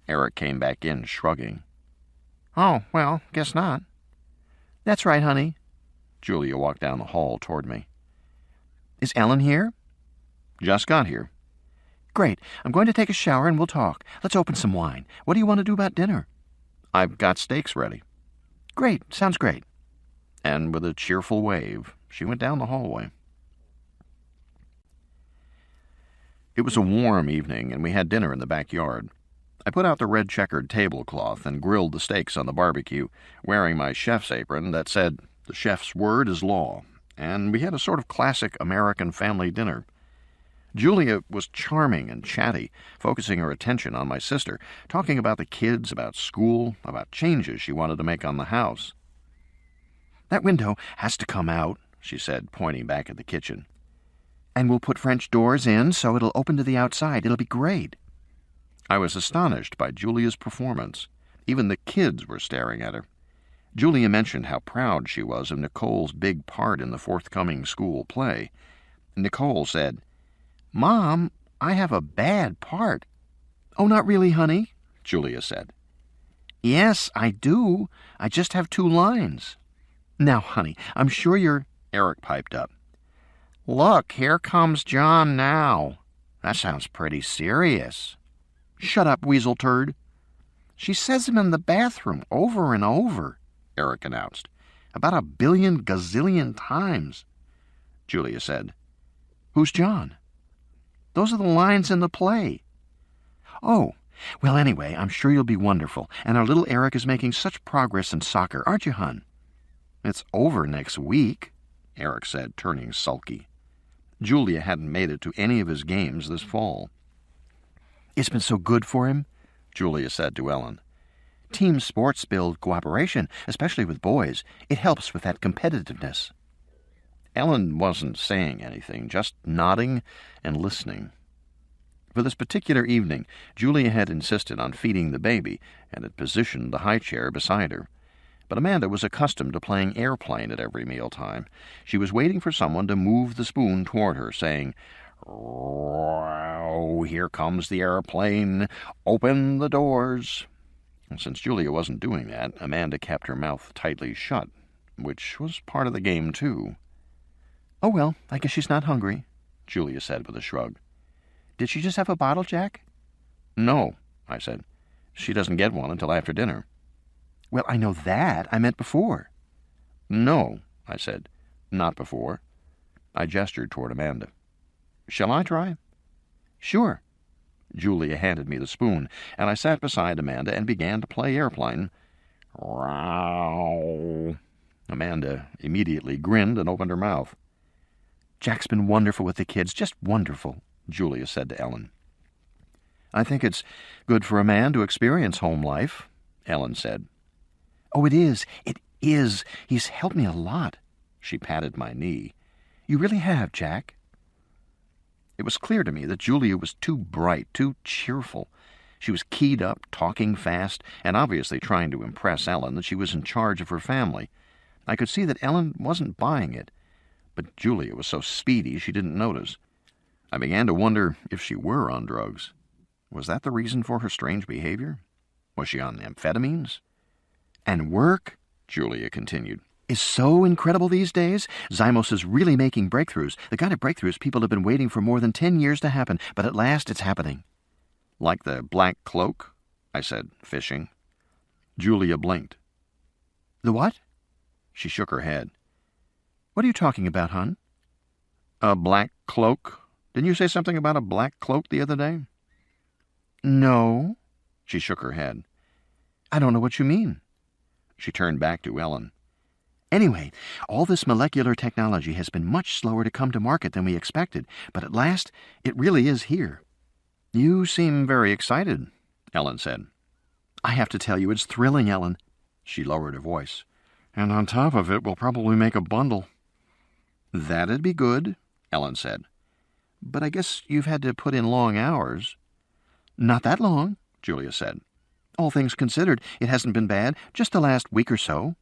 Eric came back in, shrugging. Oh, well, guess not. That's right, honey. Julia walked down the hall toward me. Is Ellen here? Just got here. Great. I'm going to take a shower and we'll talk. Let's open some wine. What do you want to do about dinner? I've got steaks ready. Great. Sounds great. And with a cheerful wave, she went down the hallway. It was a warm evening, and we had dinner in the backyard. I put out the red checkered tablecloth and grilled the steaks on the barbecue, wearing my chef's apron that said, The chef's word is law, and we had a sort of classic American family dinner. Julia was charming and chatty, focusing her attention on my sister, talking about the kids, about school, about changes she wanted to make on the house. That window has to come out, she said, pointing back at the kitchen. And we'll put French doors in so it'll open to the outside. It'll be great. I was astonished by Julia's performance. Even the kids were staring at her. Julia mentioned how proud she was of Nicole's big part in the forthcoming school play. Nicole said, Mom, I have a bad part. Oh, not really, honey, Julia said. Yes, I do. I just have 2 lines. Now, honey, I'm sure you're... Eric piped up. Look, here comes John now. That sounds pretty serious. Shut up, weasel turd. She says him in the bathroom over and over, Eric announced. About 1 billion gazillion times. Julia said, Who's John? Those are the lines in the play. Oh, well, anyway, I'm sure you'll be wonderful, and our little Eric is making such progress in soccer, aren't you, hon? It's over next week, Eric said, turning sulky. Julia hadn't made it to any of his games this fall. It's been so good for him, Julia said to Ellen. Team sports build cooperation, especially with boys. It helps with that competitiveness. Ellen wasn't saying anything, just nodding and listening. For this particular evening, Julia had insisted on feeding the baby and had positioned the high chair beside her. But Amanda was accustomed to playing airplane at every mealtime. She was waiting for someone to move the spoon toward her, saying, "Oh, here comes the airplane. Open the doors." And since Julia wasn't doing that, Amanda kept her mouth tightly shut, which was part of the game, too. "Oh, well, I guess she's not hungry," Julia said with a shrug. Did she just have a bottle, Jack? No, I said. She doesn't get one until after dinner. Well, I know that. I meant before. No, I said. Not before. I gestured toward Amanda. Shall I try? Sure. Julia handed me the spoon, and I sat beside Amanda and began to play airplane. Row. Amanda immediately grinned and opened her mouth. Jack's been wonderful with the kids, just wonderful, Julia said to Ellen. I think it's good for a man to experience home life, Ellen said. Oh, it is. It is. He's helped me a lot. She patted my knee. You really have, Jack. It was clear to me that Julia was too bright, too cheerful. She was keyed up, talking fast, and obviously trying to impress Ellen that she was in charge of her family. I could see that Ellen wasn't buying it, but Julia was so speedy she didn't notice. I began to wonder if she were on drugs. Was that the reason for her strange behavior? Was she on amphetamines? And work, Julia continued, is so incredible these days. Zymos is really making breakthroughs, the kind of breakthroughs people have been waiting for more than 10 years to happen, but at last it's happening. Like the black cloak? I said, fishing. Julia blinked. The what? She shook her head. What are you talking about, hon? A black cloak? Didn't you say something about a black cloak the other day? No, she shook her head. I don't know what you mean. She turned back to Ellen. Anyway, all this molecular technology has been much slower to come to market than we expected, but at last it really is here. You seem very excited, Ellen said. I have to tell you, it's thrilling, Ellen. She lowered her voice. And on top of it, we'll probably make a bundle. That'd be good, Ellen said. But I guess you've had to put in long hours. Not that long, Julia said. All things considered, it hasn't been bad, just the last week or so.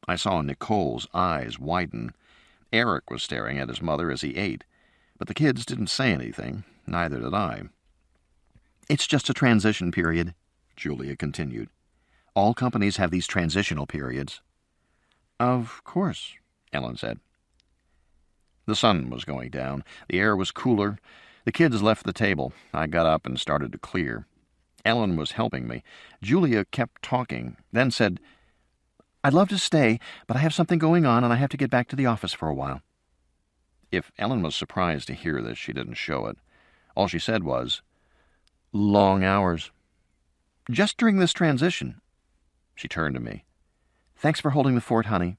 I saw Nicole's eyes widen. Eric was staring at his mother as he ate, but the kids didn't say anything, neither did I. It's just a transition period, Julia continued. All companies have these transitional periods. Of course, Ellen said. The sun was going down. The air was cooler. The kids left the table. I got up and started to clear. Ellen was helping me. Julia kept talking, then said, I'd love to stay, but I have something going on and I have to get back to the office for a while. If Ellen was surprised to hear this, she didn't show it. All she said was, long hours. Just during this transition. She turned to me. Thanks for holding the fort, honey.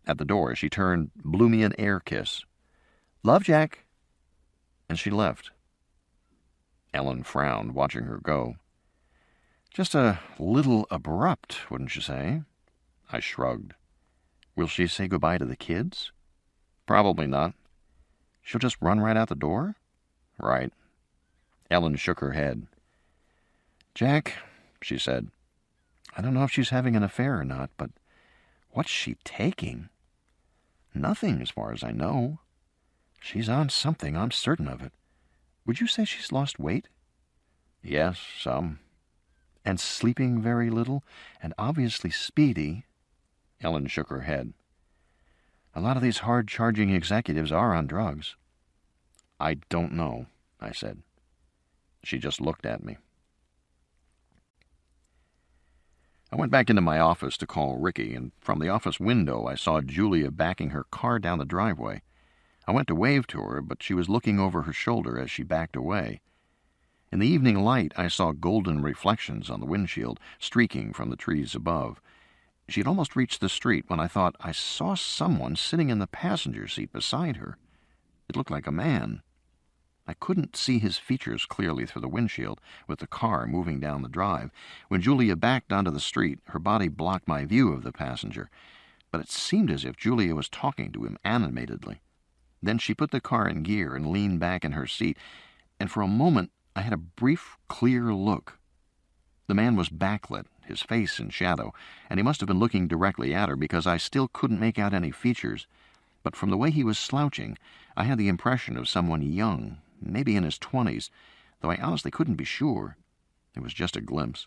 At the door, she turned, blew me an air kiss. Love, Jack. And she left. Ellen frowned, watching her go. Just a little abrupt, wouldn't you say? I shrugged. Will she say goodbye to the kids? Probably not. She'll just run right out the door? Right. Ellen shook her head. Jack, she said, I don't know if she's having an affair or not, but what's she taking? Nothing, as far as I know. She's on something, I'm certain of it. Would you say she's lost weight? Yes, some. And sleeping very little, and obviously speedy. Ellen shook her head. A lot of these hard-charging executives are on drugs. I don't know, I said. She just looked at me. I went back into my office to call Ricky, and from the office window I saw Julia backing her car down the driveway. I went to wave to her, but she was looking over her shoulder as she backed away. In the evening light, I saw golden reflections on the windshield, streaking from the trees above. She had almost reached the street when I thought I saw someone sitting in the passenger seat beside her. It looked like a man. I couldn't see his features clearly through the windshield, with the car moving down the drive. When Julia backed onto the street, her body blocked my view of the passenger, but it seemed as if Julia was talking to him animatedly. Then she put the car in gear and leaned back in her seat, and for a moment I had a brief, clear look. The man was backlit, his face in shadow, and he must have been looking directly at her because I still couldn't make out any features. But from the way he was slouching, I had the impression of someone young, maybe in his 20s, though I honestly couldn't be sure. It was just a glimpse.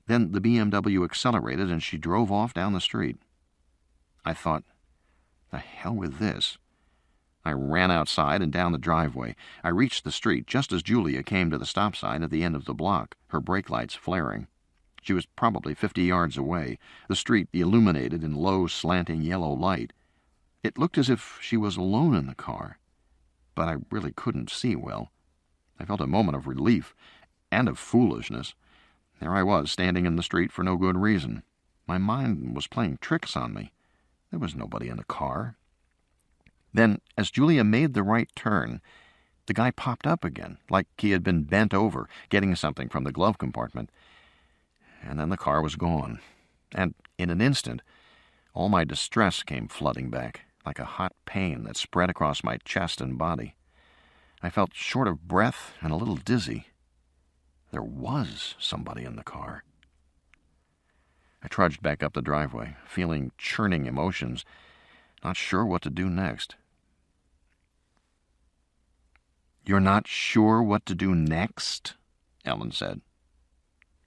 Then the BMW accelerated and she drove off down the street. I thought, the hell with this. I ran outside and down the driveway. I reached the street just as Julia came to the stop sign at the end of the block, her brake lights flaring. She was probably 50 yards away, the street illuminated in low, slanting yellow light. It looked as if she was alone in the car, but I really couldn't see well. I felt a moment of relief and of foolishness. There I was, standing in the street for no good reason. My mind was playing tricks on me. There was nobody in the car. Then, as Julia made the right turn, the guy popped up again, like he had been bent over, getting something from the glove compartment. And then the car was gone. And in an instant, all my distress came flooding back, like a hot pain that spread across my chest and body. I felt short of breath and a little dizzy. There was somebody in the car. I trudged back up the driveway, feeling churning emotions, not sure what to do next. "You're not sure what to do next?" Ellen said.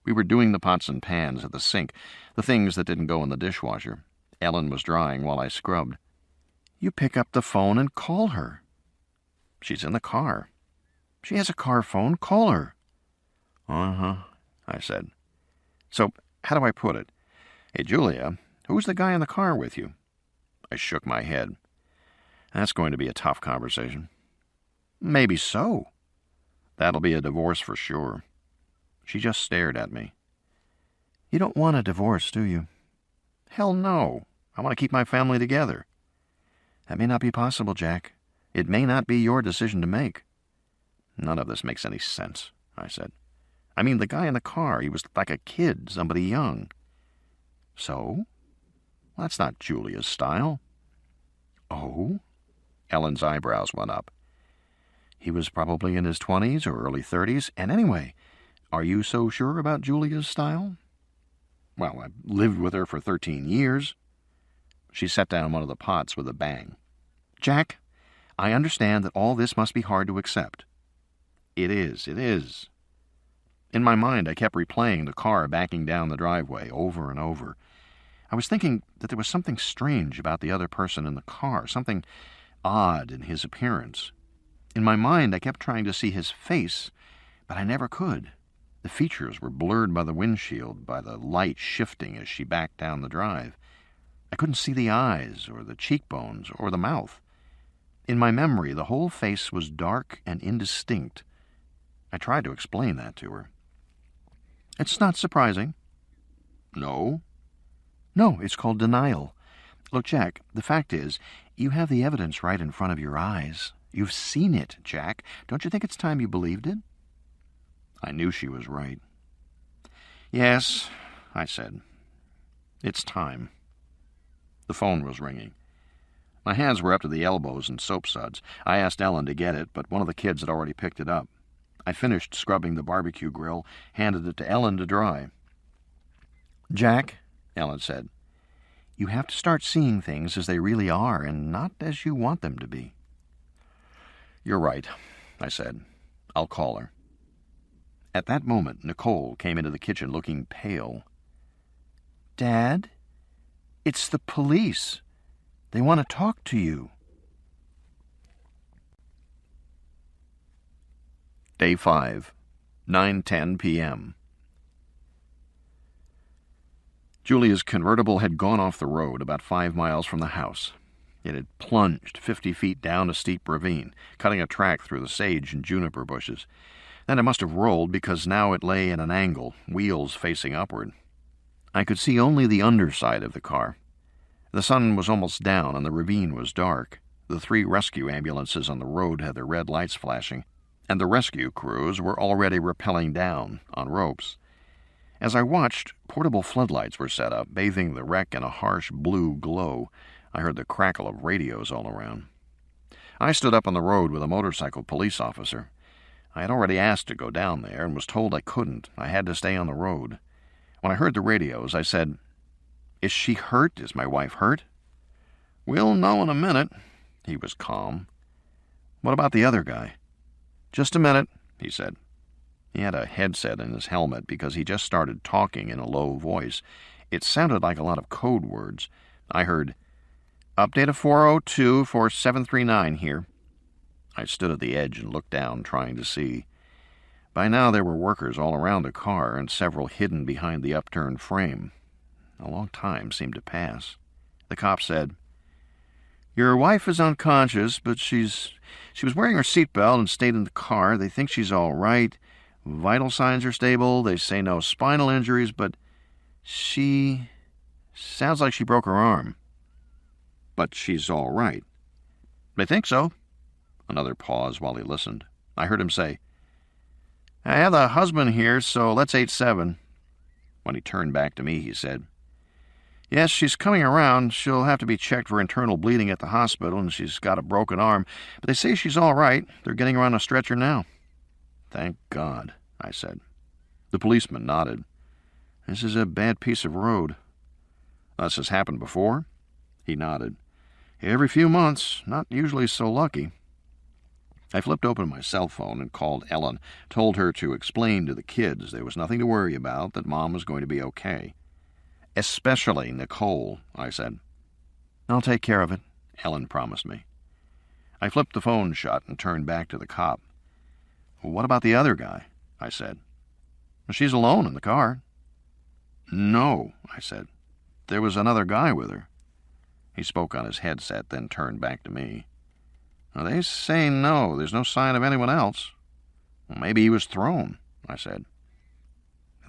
We were doing the pots and pans at the sink, the things that didn't go in the dishwasher. Ellen was drying while I scrubbed. "You pick up the phone and call her." "She's in the car." "She has a car phone. Call her." "Uh-huh," I said. "So, how do I put it? Hey, Julia, who's the guy in the car with you?" I shook my head. "That's going to be a tough conversation." "Maybe so." "That'll be a divorce for sure." She just stared at me. "You don't want a divorce, do you?" "Hell no. I want to keep my family together." "That may not be possible, Jack. It may not be your decision to make." "None of this makes any sense," I said. "I mean, the guy in the car, he was like a kid, somebody young." "So? Well, that's not Julia's style." "Oh?" Ellen's eyebrows went up. "He was probably in his 20s or early 30s, and anyway, are you so sure about Julia's style?" "Well, I've lived with her for 13 years. She set down one of the pots with a bang. "Jack, I understand that all this must be hard to accept." It is. In my mind, I kept replaying the car backing down the driveway over and over. I was thinking that there was something strange about the other person in the car, something odd in his appearance. In my mind, I kept trying to see his face, but I never could. The features were blurred by the windshield, by the light shifting as she backed down the drive. I couldn't see the eyes, or the cheekbones, or the mouth. In my memory, the whole face was dark and indistinct. I tried to explain that to her. "It's not surprising." "No?" "No, it's called denial. Look, Jack, the fact is, you have the evidence right in front of your eyes. You've seen it, Jack. Don't you think it's time you believed it?" I knew she was right. "Yes," I said. "It's time." The phone was ringing. My hands were up to the elbows in soap suds. I asked Ellen to get it, but one of the kids had already picked it up. I finished scrubbing the barbecue grill, handed it to Ellen to dry. "Jack," Ellen said, "you have to start seeing things as they really are and not as you want them to be." "You're right," I said. "I'll call her." At that moment, Nicole came into the kitchen looking pale. "Dad, it's the police. They want to talk to you." Day 5, 9:10 p.m. Julia's convertible had gone off the road about 5 miles from the house. It had plunged 50 feet down a steep ravine, cutting a track through the sage and juniper bushes. Then it must have rolled because now it lay at an angle, wheels facing upward. I could see only the underside of the car. The sun was almost down and the ravine was dark. The 3 rescue ambulances on the road had their red lights flashing, and the rescue crews were already rappelling down on ropes. As I watched, portable floodlights were set up, bathing the wreck in a harsh blue glow. I heard the crackle of radios all around. I stood up on the road with a motorcycle police officer. I had already asked to go down there and was told I couldn't. I had to stay on the road. When I heard the radios, I said, "Is she hurt? Is my wife hurt?" "We'll know in a minute." He was calm. "What about the other guy?" "Just a minute," he said. He had a headset in his helmet because he just started talking in a low voice. It sounded like a lot of code words. I heard, Update of 402 for 739 here. I stood at the edge and looked down, trying to see. By now there were workers all around the car, and several hidden behind the upturned frame. A long time seemed to pass. The cop said, "Your wife is unconscious, but she was wearing her seatbelt and stayed in the car. They think she's all right. Vital signs are stable. They say no spinal injuries, but she sounds like she broke her arm." "But she's all right." "They think so." Another pause while he listened. I heard him say, "I have the husband here, so let's 8-7. When he turned back to me, he said, "Yes, she's coming around. She'll have to be checked for internal bleeding at the hospital, and she's got a broken arm. But they say she's all right. They're getting her on a stretcher now." "Thank God," I said. The policeman nodded. "This is a bad piece of road." "This has happened before?" He nodded. "Every few months. Not usually so lucky." I flipped open my cell phone and called Ellen, told her to explain to the kids there was nothing to worry about, that Mom was going to be okay. "Especially Nicole," I said. "I'll take care of it," Ellen promised me. I flipped the phone shut and turned back to the cop. "What about the other guy?" I said. "She's alone in the car." "No," I said. "There was another guy with her." He spoke on his headset, then turned back to me. "They say no. There's no sign of anyone else." "Well, maybe he was thrown," I said.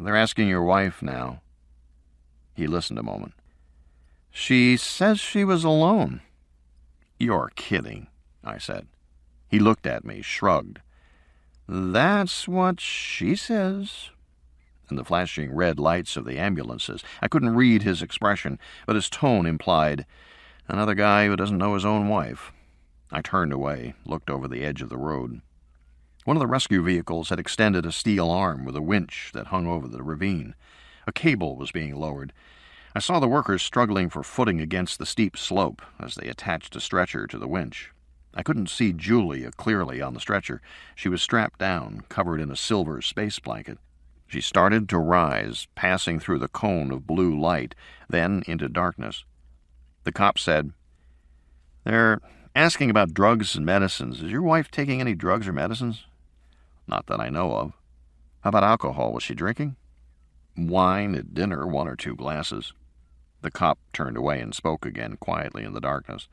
"They're asking your wife now." He listened a moment. "She says she was alone." "You're kidding," I said. He looked at me, shrugged. "That's what she says." In the flashing red lights of the ambulances, I couldn't read his expression, but his tone implied, "Another guy who doesn't know his own wife." I turned away, looked over the edge of the road. One of the rescue vehicles had extended a steel arm with a winch that hung over the ravine. A cable was being lowered. I saw the workers struggling for footing against the steep slope as they attached a stretcher to the winch. I couldn't see Julia clearly on the stretcher. She was strapped down, covered in a silver space blanket. She started to rise, passing through the cone of blue light, then into darkness. The cop said, "They're asking about drugs and medicines. Is your wife taking any drugs or medicines?" "Not that I know of." "How about alcohol? Was she drinking?" "Wine at dinner, 1 or 2 glasses." The cop turned away and spoke again, quietly in the darkness.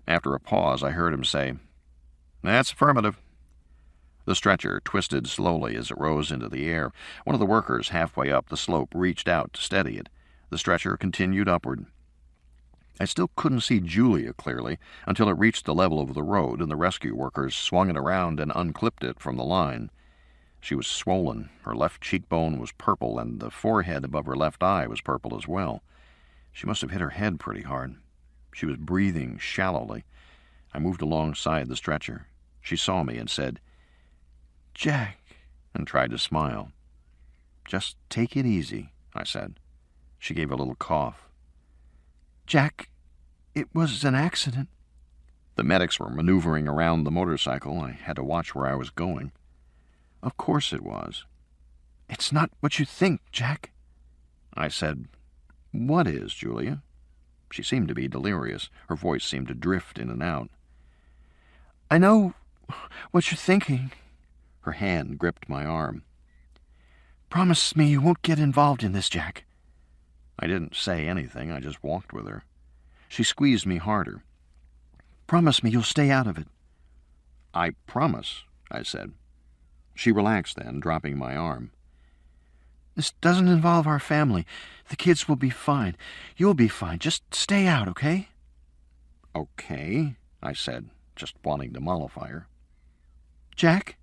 After a pause, I heard him say, "That's affirmative." The stretcher twisted slowly as it rose into the air. One of the workers halfway up the slope reached out to steady it. The stretcher continued upward. I still couldn't see Julia clearly until it reached the level of the road, and the rescue workers swung it around and unclipped it from the line. She was swollen. Her left cheekbone was purple, and the forehead above her left eye was purple as well. She must have hit her head pretty hard. She was breathing shallowly. I moved alongside the stretcher. She saw me and said, "Jack," and tried to smile. "Just take it easy," I said. She gave a little cough. "Jack, it was an accident." The medics were maneuvering around the motorcycle. I had to watch where I was going. "Of course it was." "It's not what you think, Jack." I said, "What is, Julia?" She seemed to be delirious. Her voice seemed to drift in and out. "I know what you're thinking." Her hand gripped my arm. "Promise me you won't get involved in this, Jack." I didn't say anything. I just walked with her. She squeezed me harder. "Promise me you'll stay out of it." "I promise," I said. She relaxed then, dropping my arm. "This doesn't involve our family. The kids will be fine. You'll be fine. Just stay out, okay?" "Okay," I said, just wanting to mollify her. "Jack?"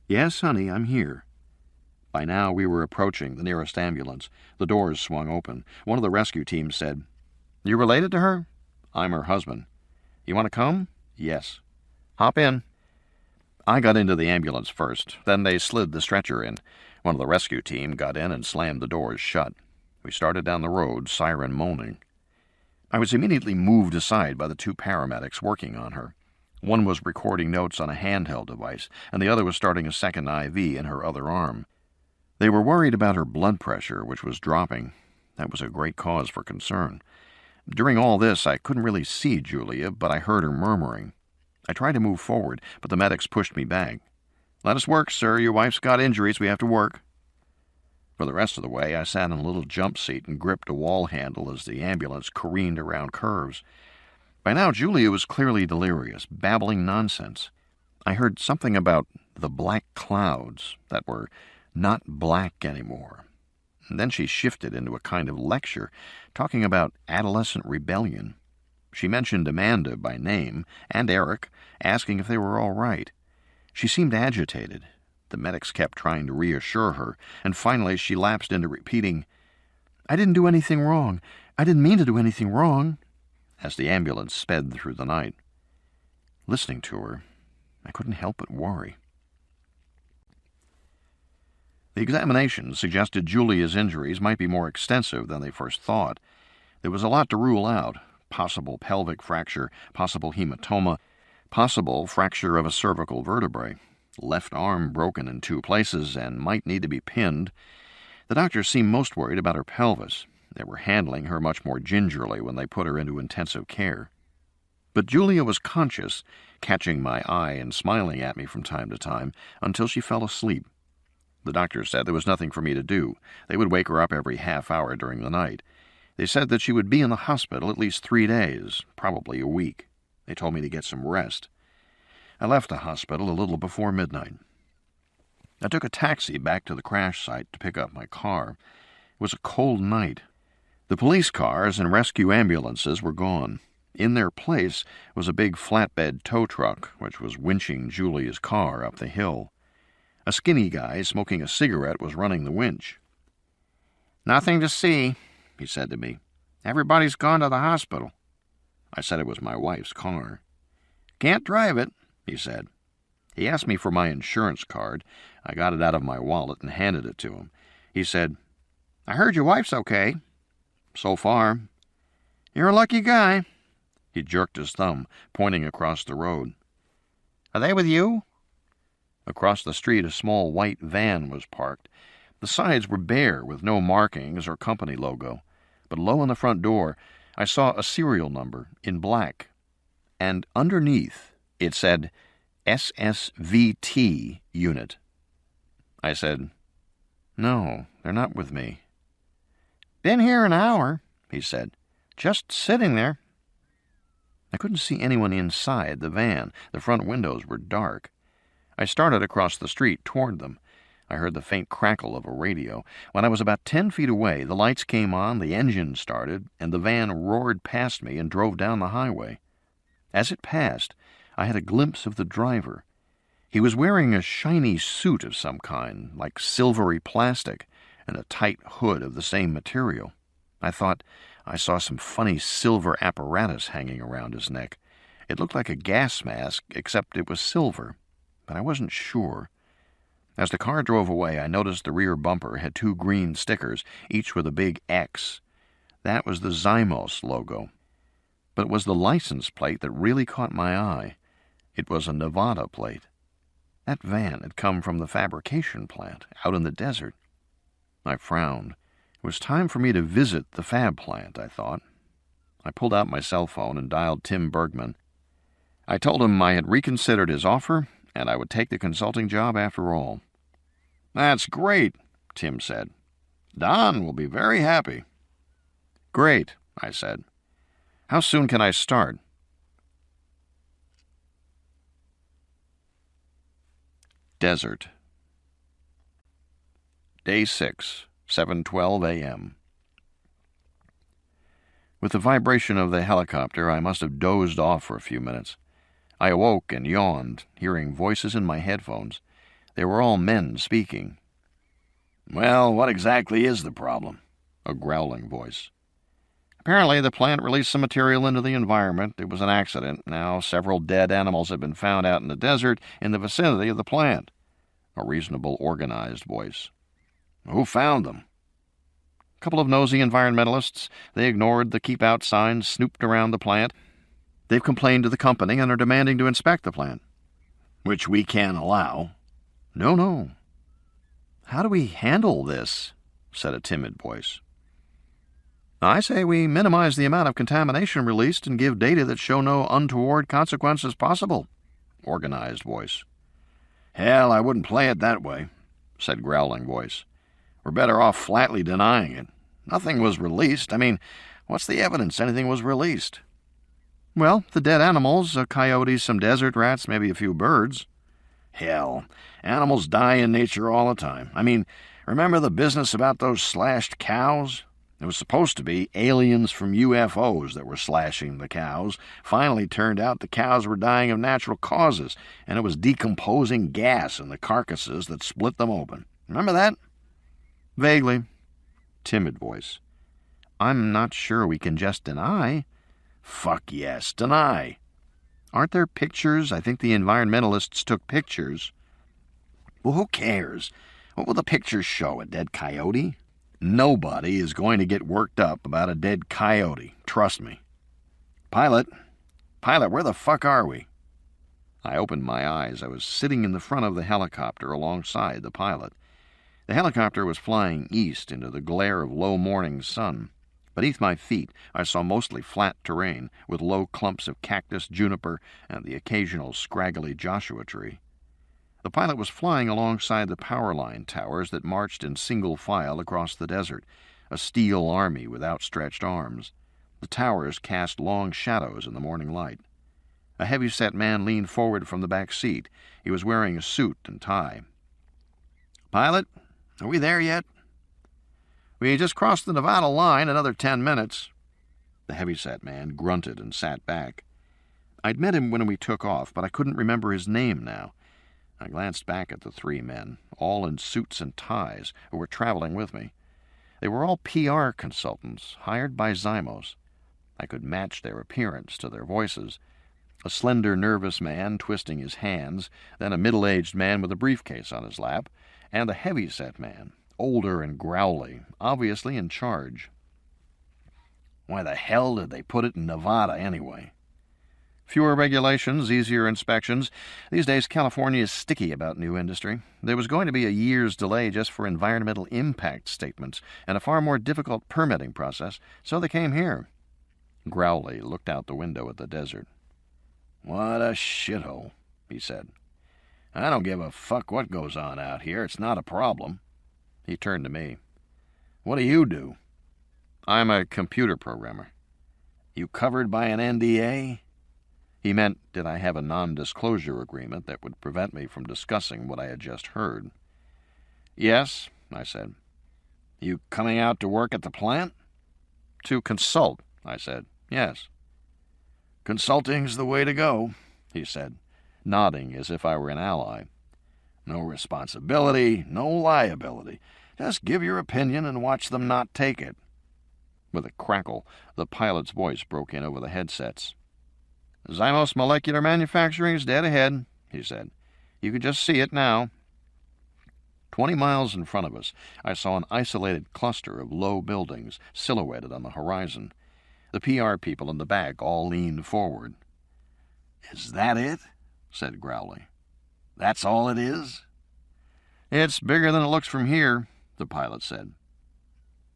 "Yes, honey, I'm here." By now we were approaching the nearest ambulance. The doors swung open. One of the rescue team said, "You related to her?" "I'm her husband." "You want to come?" "Yes." "Hop in." I got into the ambulance first. Then they slid the stretcher in. One of the rescue team got in and slammed the doors shut. We started down the road, siren moaning. I was immediately moved aside by the 2 paramedics working on her. One was recording notes on a handheld device, and the other was starting a second IV in her other arm. They were worried about her blood pressure, which was dropping. That was a great cause for concern. During all this, I couldn't really see Julia, but I heard her murmuring. I tried to move forward, but the medics pushed me back. "Let us work, sir. Your wife's got injuries. We have to work." For the rest of the way, I sat in a little jump seat and gripped a wall handle as the ambulance careened around curves. By now, Julia was clearly delirious, babbling nonsense. I heard something about the black clouds that were not black anymore. And then she shifted into a kind of lecture, talking about adolescent rebellion. She mentioned Amanda by name, and Eric, asking if they were all right. She seemed agitated. The medics kept trying to reassure her, and finally she lapsed into repeating, "I didn't do anything wrong. I didn't mean to do anything wrong," as the ambulance sped through the night. Listening to her, I couldn't help but worry. The examination suggested Julia's injuries might be more extensive than they first thought. There was a lot to rule out: possible pelvic fracture, possible hematoma, possible fracture of a cervical vertebrae, left arm broken in 2 places and might need to be pinned. The doctors seemed most worried about her pelvis. They were handling her much more gingerly when they put her into intensive care. But Julia was conscious, catching my eye and smiling at me from time to time, until she fell asleep. The doctors said there was nothing for me to do. They would wake her up every half hour during the night. They said that she would be in the hospital at least 3 days, probably a week. They told me to get some rest. I left the hospital a little before midnight. I took a taxi back to the crash site to pick up my car. It was a cold night. The police cars and rescue ambulances were gone. In their place was a big flatbed tow truck, which was winching Julia's car up the hill. A skinny guy smoking a cigarette was running the winch. "Nothing to see," he said to me. "Everybody's gone to the hospital." I said it was my wife's car. "Can't drive it," he said. He asked me for my insurance card. I got it out of my wallet and handed it to him. He said, "I heard your wife's okay." "So far." "You're a lucky guy." He jerked his thumb, pointing across the road. "Are they with you?" Across the street, a small white van was parked. The sides were bare, with no markings or company logo. But low on the front door, I saw a serial number in black. And underneath, it said, SSVT Unit. I said, "No, they're not with me." "Been here an hour," he said. "Just sitting there." I couldn't see anyone inside the van. The front windows were dark. I started across the street toward them. I heard the faint crackle of a radio. When I was about 10 feet away, the lights came on, the engine started, and the van roared past me and drove down the highway. As it passed, I had a glimpse of the driver. He was wearing a shiny suit of some kind, like silvery plastic, and a tight hood of the same material. I thought I saw some funny silver apparatus hanging around his neck. It looked like a gas mask, except it was silver, but I wasn't sure. As the car drove away, I noticed the rear bumper had 2 green stickers, each with a big X. That was the Zymos logo. But it was the license plate that really caught my eye. It was a Nevada plate. That van had come from the fabrication plant out in the desert. I frowned. It was time for me to visit the fab plant, I thought. I pulled out my cell phone and dialed Tim Bergman. I told him I had reconsidered his offer, and I would take the consulting job after all. "That's great," Tim said. "Don will be very happy." "Great," I said. "How soon can I start?" Desert. Day 6, 7:12 a.m. With the vibration of the helicopter, I must have dozed off for a few minutes. I awoke and yawned, hearing voices in my headphones. They were all men speaking. "Well, what exactly is the problem?" A growling voice. "Apparently the plant released some material into the environment. It was an accident. Now several dead animals have been found out in the desert in the vicinity of the plant." A reasonable, organized voice. "Who found them?" "A couple of nosy environmentalists. They ignored the keep-out signs, snooped around the plant. They've complained to the company and are demanding to inspect the plant." "Which we can't allow." No. "How do we handle this?" said a timid voice. I say we minimize the amount of contamination released and give data that show no untoward consequences possible. Organized voice. Hell, I wouldn't play it that way, said growling voice. We're better off flatly denying it. Nothing was released. I mean, what's the evidence anything was released? Well, the dead animals, coyotes, some desert rats, maybe a few birds. Hell, animals die in nature all the time. I mean, remember the business about those slashed cows? It was supposed to be aliens from UFOs that were slashing the cows. Finally turned out the cows were dying of natural causes, and it was decomposing gas in the carcasses that split them open. Remember that? Vaguely. Timid voice. I'm not sure we can just deny. Fuck yes, deny. Aren't there pictures? I think the environmentalists took pictures. Well, who cares? What will the pictures show? A dead coyote? Nobody is going to get worked up about a dead coyote. Trust me. Pilot, where the fuck are we? I opened my eyes. I was sitting in the front of the helicopter alongside the pilot. The helicopter was flying east into the glare of low morning sun. Beneath my feet, I saw mostly flat terrain, with low clumps of cactus, juniper, and the occasional scraggly Joshua tree. The pilot was flying alongside the power line towers that marched in single file across the desert, a steel army with outstretched arms. The towers cast long shadows in the morning light. A heavy-set man leaned forward from the back seat. He was wearing a suit and tie. Pilot, are we there yet? We just crossed the Nevada line, another 10 minutes. The heavy-set man grunted and sat back. I'd met him when we took off, but I couldn't remember his name now. I glanced back at the three men, all in suits and ties, who were traveling with me. They were all PR consultants, hired by Zymos. I could match their appearance to their voices. A slender, nervous man twisting his hands, then a middle-aged man with a briefcase on his lap, and a heavy-set man, older and growly, obviously in charge. Why the hell did they put it in Nevada anyway? Fewer regulations, easier inspections. These days, California is sticky about new industry. There was going to be a year's delay just for environmental impact statements and a far more difficult permitting process, so they came here. Growly looked out the window at the desert. What a shithole, he said. I don't give a fuck what goes on out here. It's not a problem. He turned to me. What do you do? I'm a computer programmer. You covered by an NDA? He meant, did I have a non-disclosure agreement that would prevent me from discussing what I had just heard? Yes, I said. You coming out to work at the plant? To consult, I said. Yes. Consulting's the way to go, he said, nodding as if I were an ally. No responsibility, no liability. Just give your opinion and watch them not take it. With a crackle, the pilot's voice broke in over the headsets. Zymos Molecular Manufacturing is dead ahead, he said. You can just see it now. 20 miles in front of us, I saw an isolated cluster of low buildings silhouetted on the horizon. The PR people in the back all leaned forward. Is that it? Said Growly. That's all it is? It's bigger than it looks from here, the pilot said.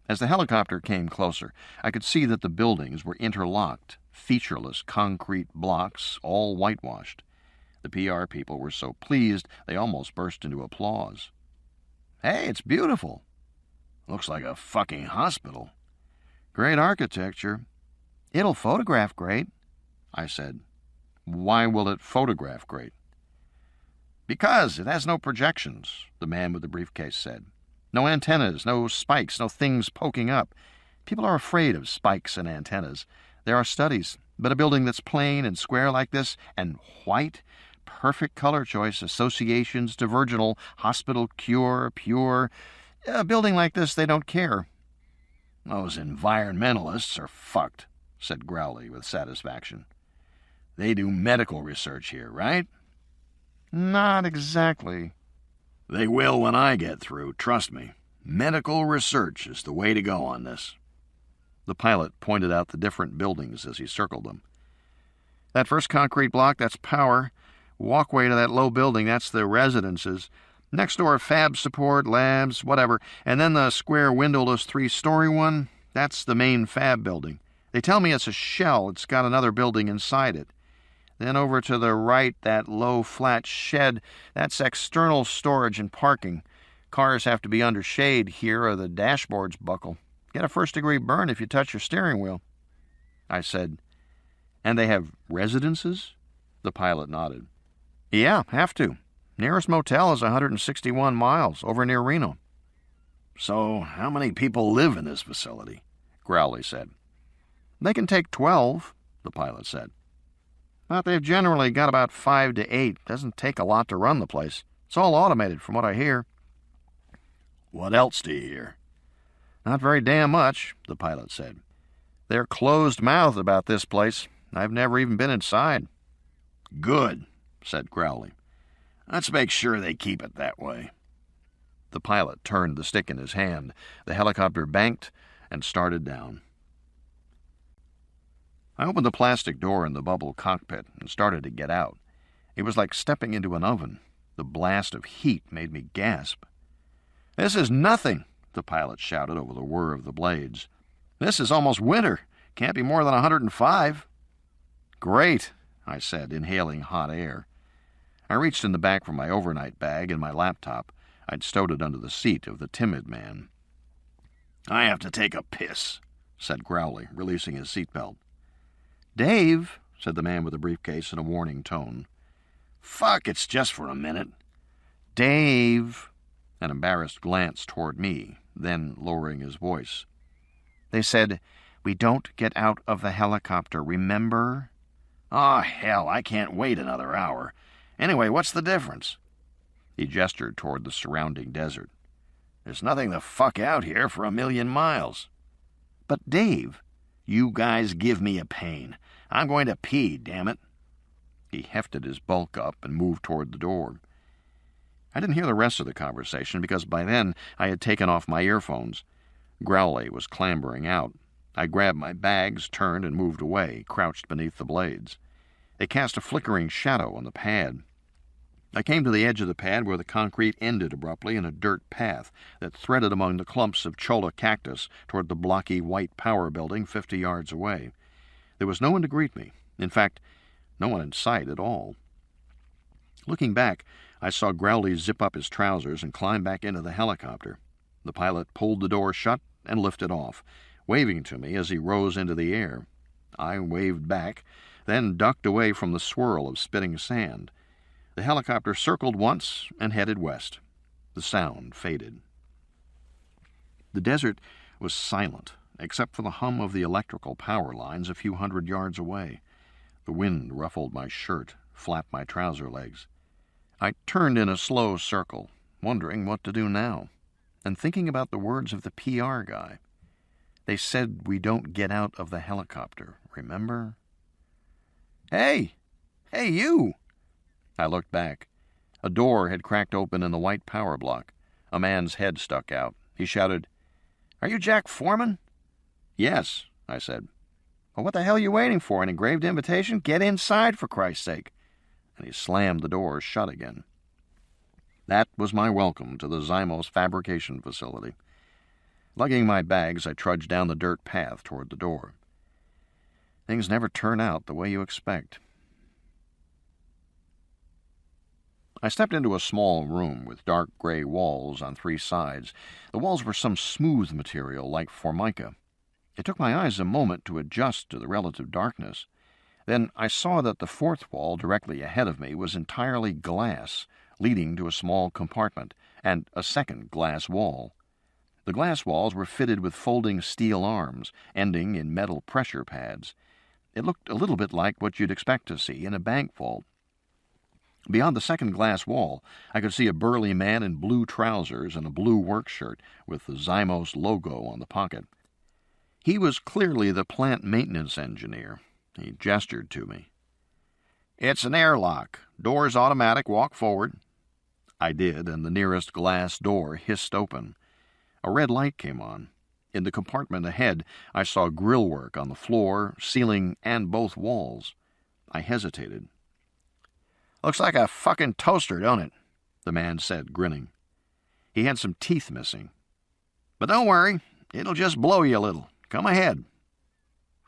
As the helicopter came closer, I could see that the buildings were interlocked, featureless concrete blocks, all whitewashed. The PR people were so pleased they almost burst into applause. Hey, it's beautiful. Looks like a fucking hospital. Great architecture. It'll photograph great, I said. Why will it photograph great? Because it has no projections, the man with the briefcase said. No antennas, no spikes, no things poking up. People are afraid of spikes and antennas. There are studies, but a building that's plain and square like this, and white, perfect color choice, associations to virginal, hospital cure, pure. A building like this, they don't care. Those environmentalists are fucked, said Growly with satisfaction. They do medical research here, right? Not exactly. They will when I get through, trust me. Medical research is the way to go on this. The pilot pointed out the different buildings as he circled them. That first concrete block, that's power. Walkway to that low building, that's the residences. Next door, fab support, labs, whatever. And then the square windowless 3-story one, That's the main fab building. They tell me it's a shell. It's got another building inside it. Then over to the right, that low, flat shed, that's external storage and parking. Cars have to be under shade here or the dashboards buckle. Get a first-degree burn if you touch your steering wheel. I said, "And they have residences?" The pilot nodded. "Yeah, have to. Nearest motel is 161 miles, over near Reno." "So how many people live in this facility?" Crowley said. "They can take 12, the pilot said. "But they've generally got about 5 to 8. Doesn't take a lot to run the place. It's all automated, from what I hear." "What else do you hear?" "Not very damn much," the pilot said. "They're closed-mouthed about this place. I've never even been inside." "Good," said Crowley. "Let's make sure they keep it that way." The pilot turned the stick in his hand. The helicopter banked and started down. I opened the plastic door in the bubble cockpit and started to get out. It was like stepping into an oven. The blast of heat made me gasp. "This is nothing," the pilot shouted over the whir of the blades. "This is almost winter. Can't be more than 105. "Great," I said, inhaling hot air. I reached in the back for my overnight bag and my laptop. I'd stowed it under the seat of the timid man. "I have to take a piss," said Crowley, releasing his seatbelt. "Dave," said the man with the briefcase in a warning tone. "Fuck, it's just for a minute." "Dave," an embarrassed glance toward me, then lowering his voice. "They said, we don't get out of the helicopter, remember?" "Oh, hell, I can't wait another hour. Anyway, what's the difference?" He gestured toward the surrounding desert. "There's nothing the fuck out here for 1,000,000 miles." "But, Dave..." "You guys give me a pain. I'm going to pee, damn it." He hefted his bulk up and moved toward the door. I didn't hear the rest of the conversation because by then I had taken off my earphones. Growley was clambering out. I grabbed my bags, turned, and moved away, crouched beneath the blades. They cast a flickering shadow on the pad. I came to the edge of the pad where the concrete ended abruptly in a dirt path that threaded among the clumps of cholla cactus toward the blocky white power building 50 yards away. There was no one to greet me. In fact, no one in sight at all. Looking back, I saw Growley zip up his trousers and climb back into the helicopter. The pilot pulled the door shut and lifted off, waving to me as he rose into the air. I waved back, then ducked away from the swirl of spitting sand. The helicopter circled once and headed west. The sound faded. The desert was silent, except for the hum of the electrical power lines a few hundred yards away. The wind ruffled my shirt, flapped my trouser legs. I turned in a slow circle, wondering what to do now, and thinking about the words of the PR guy. They said we don't get out of the helicopter, remember? Hey, you! I looked back. A door had cracked open in the white power block. A man's head stuck out. He shouted, "Are you Jack Foreman?" "Yes," I said. "Well, what the hell are you waiting for? An engraved invitation? Get inside, for Christ's sake." And he slammed the door shut again. That was my welcome to the Zymos fabrication facility. Lugging my bags, I trudged down the dirt path toward the door. Things never turn out the way you expect. I stepped into a small room with dark gray walls on 3 sides. The walls were some smooth material like formica. It took my eyes a moment to adjust to the relative darkness. Then I saw that the 4th wall directly ahead of me was entirely glass, leading to a small compartment, and a second glass wall. The glass walls were fitted with folding steel arms, ending in metal pressure pads. It looked a little bit like what you'd expect to see in a bank vault. Beyond the second glass wall, I could see a burly man in blue trousers and a blue work shirt with the Zymos logo on the pocket. He was clearly the plant maintenance engineer. He gestured to me. "It's an airlock. Door's automatic. Walk forward." I did, and the nearest glass door hissed open. A red light came on. In the compartment ahead, I saw grillwork on the floor, ceiling, and both walls. I hesitated. "Looks like a fucking toaster, don't it?" the man said, grinning. He had some teeth missing. "But don't worry, it'll just blow you a little. Come ahead."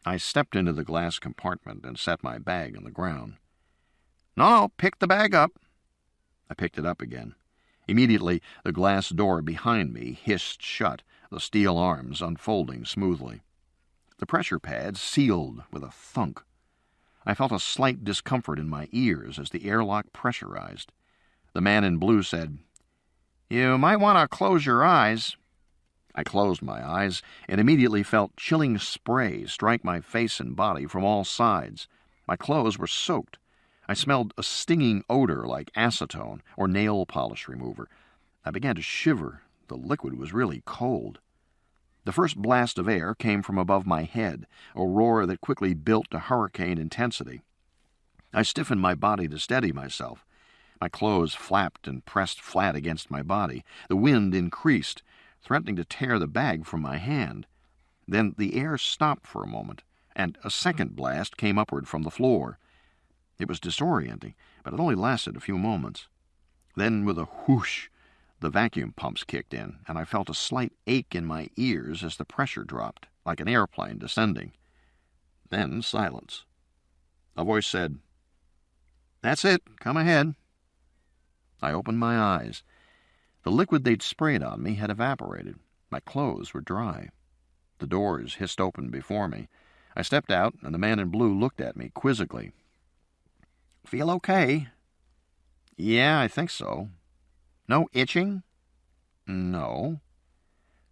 I stepped into the glass compartment and set my bag on the ground. No, pick the bag up." I picked it up again. Immediately, the glass door behind me hissed shut, the steel arms unfolding smoothly. The pressure pads sealed with a thunk. I felt a slight discomfort in my ears as the airlock pressurized. The man in blue said, "You might want to close your eyes." I closed my eyes and immediately felt chilling spray strike my face and body from all sides. My clothes were soaked. I smelled a stinging odor like acetone or nail polish remover. I began to shiver. The liquid was really cold. The first blast of air came from above my head, a roar that quickly built to hurricane intensity. I stiffened my body to steady myself. My clothes flapped and pressed flat against my body. The wind increased, threatening to tear the bag from my hand. Then the air stopped for a moment, and a second blast came upward from the floor. It was disorienting, but it only lasted a few moments. Then, with a whoosh, the vacuum pumps kicked in, and I felt a slight ache in my ears as the pressure dropped, like an airplane descending. Then silence. A voice said, "That's it, come ahead." I opened my eyes. The liquid they'd sprayed on me had evaporated. My clothes were dry. The doors hissed open before me. I stepped out, and the man in blue looked at me quizzically. "Feel okay?" "Yeah, I think so." "No itching?" "No."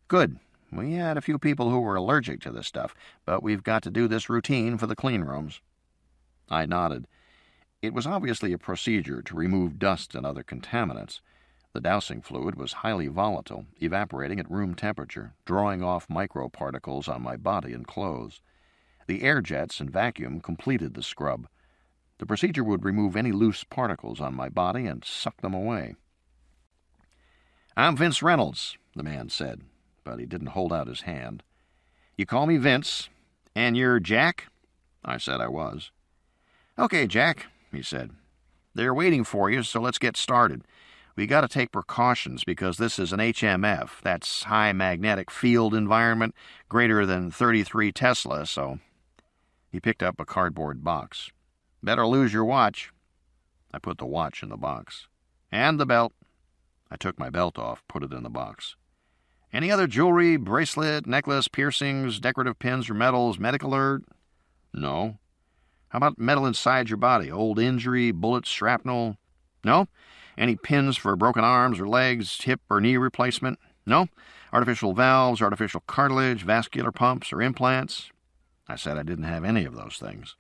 "Good. We had a few people who were allergic to this stuff, but we've got to do this routine for the clean rooms." I nodded. It was obviously a procedure to remove dust and other contaminants. The dousing fluid was highly volatile, evaporating at room temperature, drawing off microparticles on my body and clothes. The air jets and vacuum completed the scrub. The procedure would remove any loose particles on my body and suck them away. "I'm Vince Reynolds," the man said, but he didn't hold out his hand. "You call me Vince. And you're Jack?" I said I was. "Okay, Jack," he said. "They're waiting for you, so let's get started. We got to take precautions because this is an HMF. That's high magnetic field environment, greater than 33 Tesla, so..." He picked up a cardboard box. "Better lose your watch." I put the watch in the box. "And the belt." I took my belt off, put it in the box. "Any other jewelry, bracelet, necklace, piercings, decorative pins or medals, medical alert?" "No." "How about metal inside your body? Old injury, bullets, shrapnel?" "No." "Any pins for broken arms or legs, hip or knee replacement?" "No." "Artificial valves, artificial cartilage, vascular pumps, or implants?" I said I didn't have any of those things.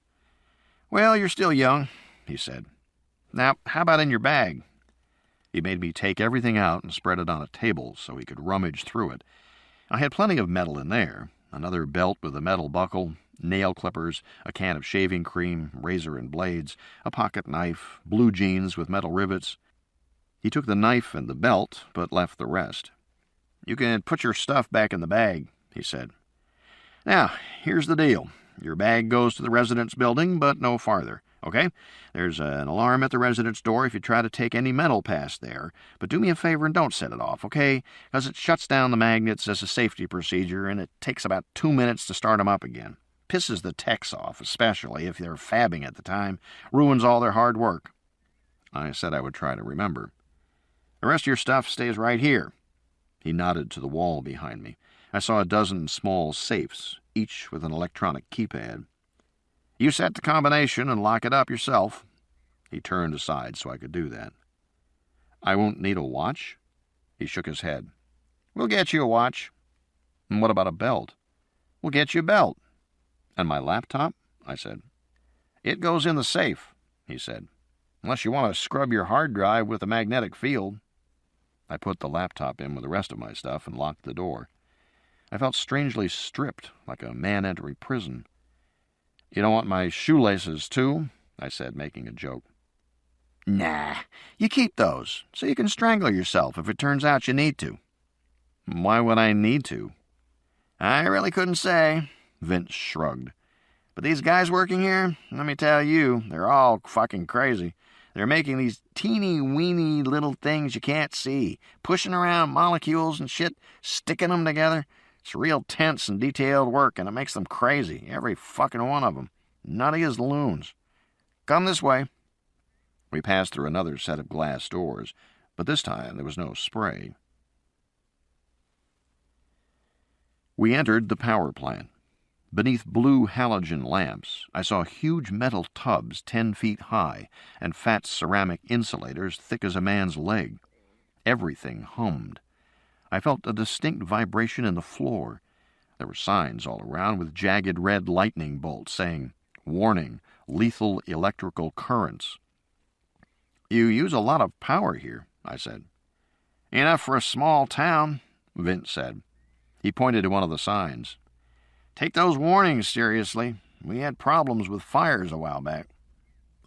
"Well, you're still young," he said. "Now, how about in your bag?" He made me take everything out and spread it on a table so he could rummage through it. I had plenty of metal in there, another belt with a metal buckle, nail clippers, a can of shaving cream, razor and blades, a pocket knife, blue jeans with metal rivets. He took the knife and the belt, but left the rest. "You can put your stuff back in the bag," he said. "Now, here's the deal. Your bag goes to the residence building, but no farther, okay? There's an alarm at the residence door if you try to take any metal past there, but do me a favor and don't set it off, okay? Because it shuts down the magnets as a safety procedure, and it takes about 2 minutes to start them up again. Pisses the techs off, especially if they're fabbing at the time. Ruins all their hard work." I said I would try to remember. "The rest of your stuff stays right here." He nodded to the wall behind me. I saw a dozen small safes, each with an electronic keypad. "You set the combination and lock it up yourself." He turned aside so I could do that. "I won't need a watch?" He shook his head. "We'll get you a watch." "And what about a belt?" "We'll get you a belt." "And my laptop?" I said. "It goes in the safe," he said, "unless you want to scrub your hard drive with a magnetic field." I put the laptop in with the rest of my stuff and locked the door. I felt strangely stripped, like a man entering prison. "You don't want my shoelaces, too?" I said, making a joke. "Nah, you keep those, so you can strangle yourself if it turns out you need to." "Why would I need to?" "I really couldn't say," Vince shrugged. "But these guys working here, let me tell you, they're all fucking crazy. They're making these teeny-weeny little things you can't see, pushing around molecules and shit, sticking them together. It's real tense and detailed work, and it makes them crazy, every fucking one of them. None of yous loons. Come this way." We passed through another set of glass doors, but this time there was no spray. We entered the power plant. Beneath blue halogen lamps, I saw huge metal tubs 10 feet high and fat ceramic insulators thick as a man's leg. Everything hummed. I felt a distinct vibration in the floor. There were signs all around with jagged red lightning bolts saying, "Warning, lethal electrical currents." "You use a lot of power here," I said. "Enough for a small town," Vince said. He pointed to one of the signs. "Take those warnings seriously. We had problems with fires a while back."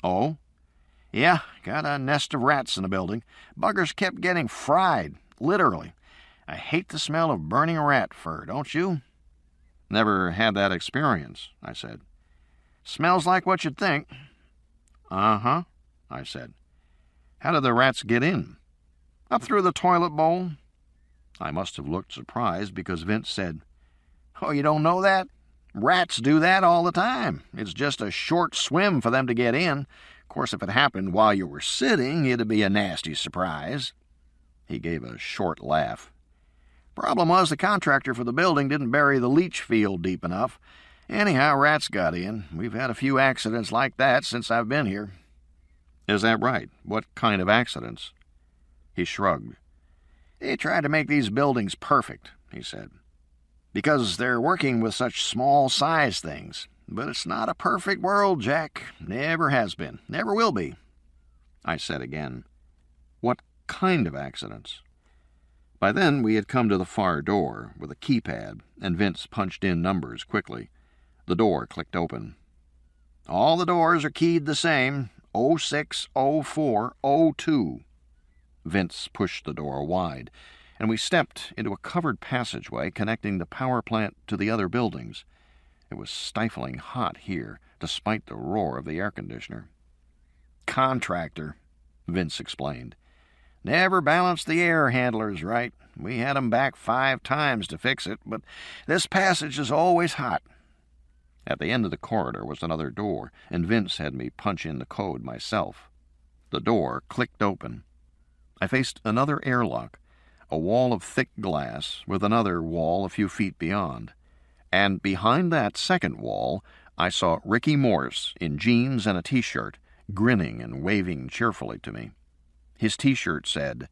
"Oh?" "Yeah, got a nest of rats in the building. Buggers kept getting fried, literally. I hate the smell of burning rat fur, don't you?" "Never had that experience," I said. "Smells like what you'd think." "Uh-huh," I said. "How did the rats get in?" "Up through the toilet bowl." I must have looked surprised because Vince said, "Oh, you don't know that? Rats do that all the time. It's just a short swim for them to get in. Of course, if it happened while you were sitting, it'd be a nasty surprise." He gave a short laugh. "Problem was the contractor for the building didn't bury the leach field deep enough. Anyhow, rats got in. We've had a few accidents like that since I've been here." "Is that right? What kind of accidents?" He shrugged. "They tried to make these buildings perfect," he said, "because they're working with such small-size things. But it's not a perfect world, Jack. Never has been. Never will be." I said again, "What kind of accidents?" By then we had come to the far door with a keypad, and Vince punched in numbers quickly. The door clicked open. "All the doors are keyed the same, 06, 04, 02. Vince pushed the door wide, and we stepped into a covered passageway connecting the power plant to the other buildings. It was stifling hot here, despite the roar of the air conditioner. "Contractor," Vince explained. "Never balanced the air handlers right. We had 'em back 5 times to fix it, but this passage is always hot." At the end of the corridor was another door, and Vince had me punch in the code myself. The door clicked open. I faced another airlock, a wall of thick glass with another wall a few feet beyond. And behind that second wall, I saw Ricky Morse in jeans and a T-shirt, grinning and waving cheerfully to me. His T-shirt said,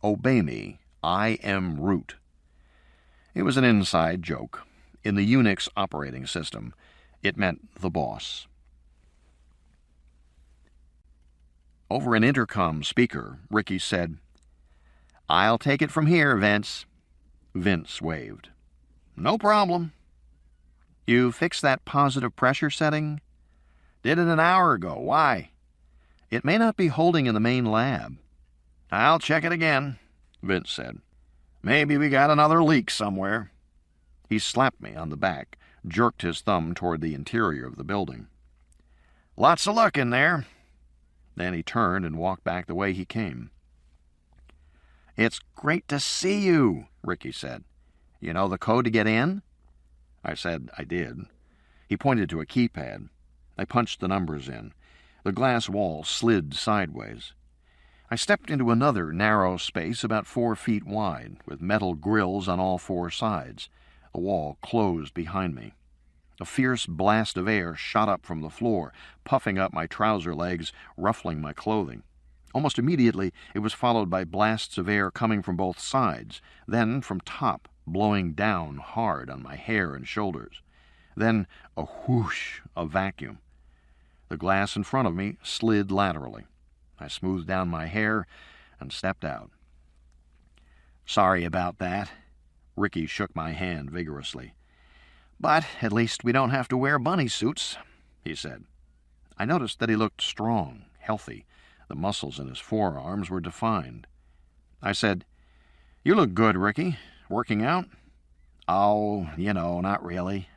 "Obey me, I am Root." It was an inside joke. In the Unix operating system, it meant the boss. Over an intercom speaker, Ricky said, "I'll take it from here, Vince." Vince waved. "No problem." "You fixed that positive pressure setting?" "Did it an hour ago. Why?" "It may not be holding in the main lab." "I'll check it again," Vince said. "Maybe we got another leak somewhere." He slapped me on the back, jerked his thumb toward the interior of the building. "Lots of luck in there." Then he turned and walked back the way he came. "It's great to see you," Ricky said. "You know the code to get in?" I said I did. He pointed to a keypad. I punched the numbers in. The glass wall slid sideways. I stepped into another narrow space about 4 feet wide, with metal grills on all 4 sides. The wall closed behind me. A fierce blast of air shot up from the floor, puffing up my trouser legs, ruffling my clothing. Almost immediately, it was followed by blasts of air coming from both sides, then from top, blowing down hard on my hair and shoulders. Then a whoosh of vacuum. The glass in front of me slid laterally. I smoothed down my hair and stepped out. "Sorry about that." Ricky shook my hand vigorously. "But at least we don't have to wear bunny suits," he said. I noticed that he looked strong, healthy. The muscles in his forearms were defined. I said, "You look good, Ricky. Working out?" "Oh, not really."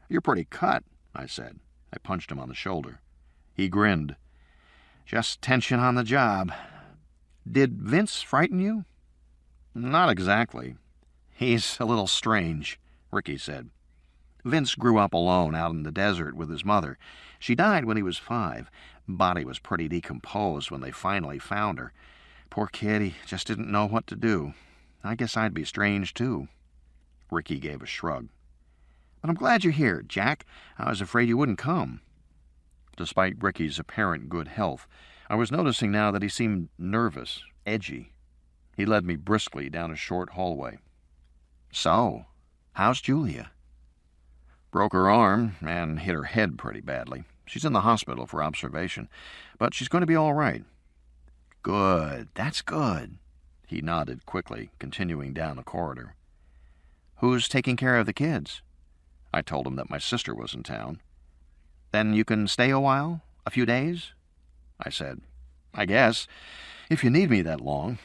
"You're pretty cut," I said. I punched him on the shoulder. He grinned. "Just tension on the job." "Did Vince frighten you?" "Not exactly. "He's a little strange," Ricky said. "Vince grew up alone out in the desert with his mother. She died when he was 5. Body was pretty decomposed when they finally found her. Poor kid, he just didn't know what to do. I guess I'd be strange, too." Ricky gave a shrug. "But I'm glad you're here, Jack. I was afraid you wouldn't come." Despite Ricky's apparent good health, I was noticing now that he seemed nervous, edgy. He led me briskly down a short hallway. "So, how's Julia?" "Broke her arm and hit her head pretty badly. She's in the hospital for observation, but she's going to be all right." "Good, that's good." He nodded quickly, continuing down the corridor. "Who's taking care of the kids?" I told him that my sister was in town. "Then you can stay a while? A few days?" I said, "I guess, if you need me that long."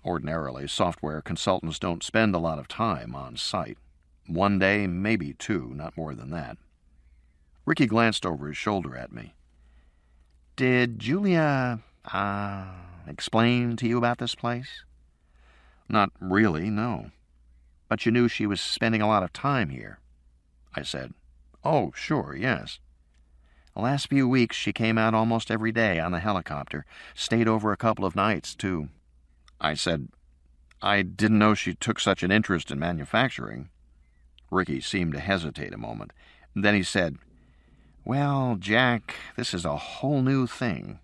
Ordinarily, software consultants don't spend a lot of time on site. 1 day, maybe 2, not more than that. Ricky glanced over his shoulder at me. "Did Julia, explain to you about this place?" "Not really, no." "But you knew she was spending a lot of time here?" I said, "Oh, sure, yes." "The last few weeks she came out almost every day on a helicopter. Stayed over a couple of nights, too." I said, "I didn't know she took such an interest in manufacturing." Ricky seemed to hesitate a moment. Then he said, "Well, Jack, this is a whole new thing."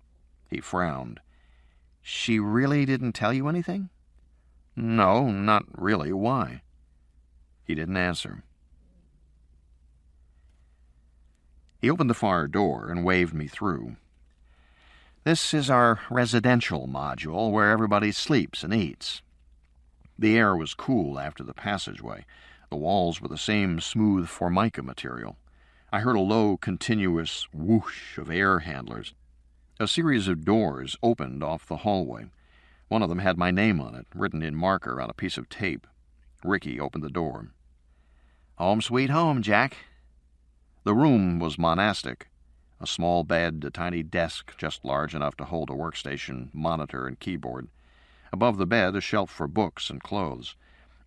He frowned. "She really didn't tell you anything?" "No, not really. Why?" He didn't answer. He opened the far door and waved me through. "This is our residential module where everybody sleeps and eats." The air was cool after the passageway. The walls were the same smooth formica material. I heard a low, continuous whoosh of air handlers. A series of doors opened off the hallway. One of them had my name on it, written in marker on a piece of tape. Ricky opened the door. "Home sweet home, Jack." The room was monastic. A small bed, a tiny desk just large enough to hold a workstation, monitor, and keyboard. Above the bed, a shelf for books and clothes.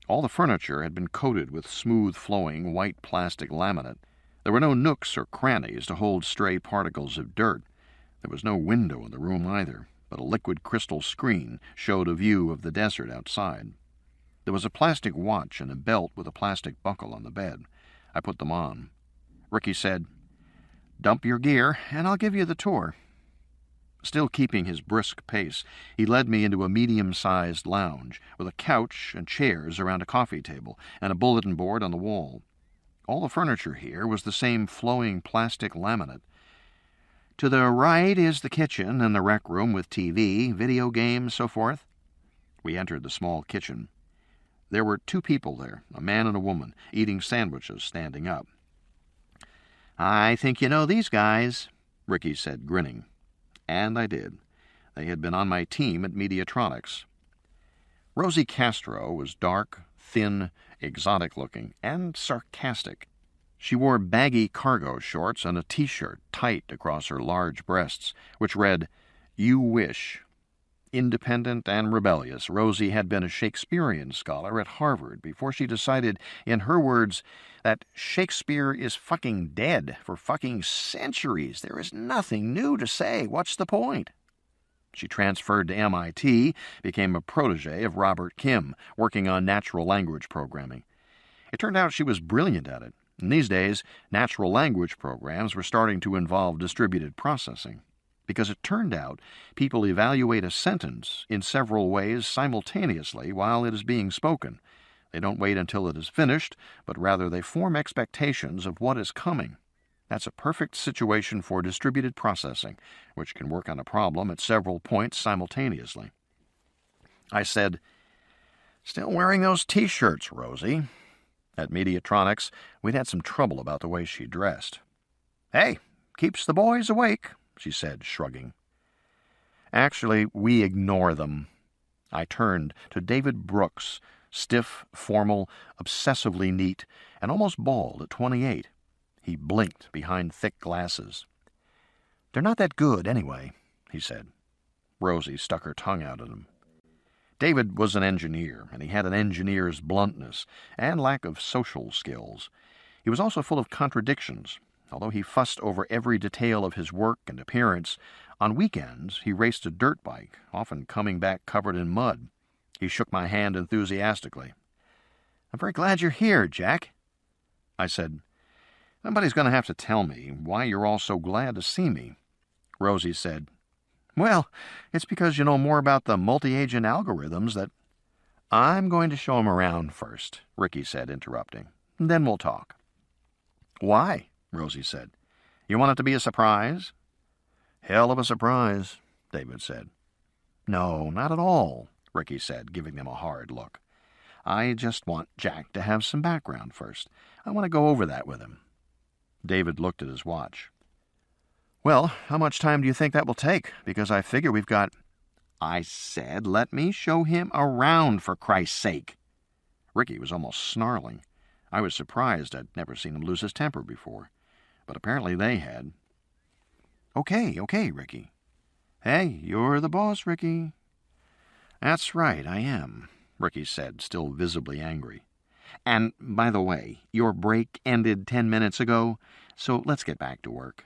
All the furniture had been coated with smooth-flowing white plastic laminate. There were no nooks or crannies to hold stray particles of dirt. There was no window in the room either, but a liquid crystal screen showed a view of the desert outside. There was a plastic watch and a belt with a plastic buckle on the bed. I put them on. Ricky said, "Dump your gear, and I'll give you the tour." Still keeping his brisk pace, he led me into a medium-sized lounge with a couch and chairs around a coffee table and a bulletin board on the wall. All the furniture here was the same flowing plastic laminate. "To the right is the kitchen and the rec room with TV, video games, so forth." We entered the small kitchen. There were 2 people there, a man and a woman, eating sandwiches standing up. "I think you know these guys," Ricky said, grinning. And I did. They had been on my team at Mediatronics. Rosie Castro was dark, thin, exotic-looking, and sarcastic. She wore baggy cargo shorts and a T-shirt tight across her large breasts, which read, "You wish." Independent and rebellious, Rosie had been a Shakespearean scholar at Harvard before she decided, in her words, that Shakespeare is fucking dead for fucking centuries. There is nothing new to say. What's the point? She transferred to MIT, became a protege of Robert Kim, working on natural language programming. It turned out she was brilliant at it. And these days, natural language programs were starting to involve distributed processing. Because it turned out people evaluate a sentence in several ways simultaneously while it is being spoken. They don't wait until it is finished, but rather they form expectations of what is coming. That's a perfect situation for distributed processing, which can work on a problem at several points simultaneously. I said, "Still wearing those T-shirts, Rosie." At Mediatronics, we'd had some trouble about the way she dressed. "Hey, keeps the boys awake," she said, shrugging. "Actually, we ignore them." I turned to David Brooks, stiff, formal, obsessively neat, and almost bald at 28. He blinked behind thick glasses. "They're not that good, anyway," he said. Rosie stuck her tongue out at him. David was an engineer, and he had an engineer's bluntness and lack of social skills. He was also full of contradictions. Although he fussed over every detail of his work and appearance, on weekends he raced a dirt bike, often coming back covered in mud. He shook my hand enthusiastically. "I'm very glad you're here, Jack." I said, "Somebody's going to have to tell me why you're all so glad to see me." Rosie said, "Well, it's because you know more about the multi-agent algorithms that—" "I'm going to show 'em around first," Ricky said, interrupting. "Then we'll talk." "Why?" Rosie said. "You want it to be a surprise?" "Hell of a surprise," David said. "No, not at all," Ricky said, giving them a hard look. "I just want Jack to have some background first. I want to go over that with him." David looked at his watch. "Well, how much time do you think that will take? Because I figure we've got—" "I said, let me show him around, for Christ's sake." Ricky was almost snarling. I was surprised. I'd never seen him lose his temper before. But apparently they had. Okay, Ricky." "Hey, you're the boss, Ricky." "That's right, I am," Ricky said, still visibly angry. "And, by the way, your break ended 10 minutes ago, so let's get back to work."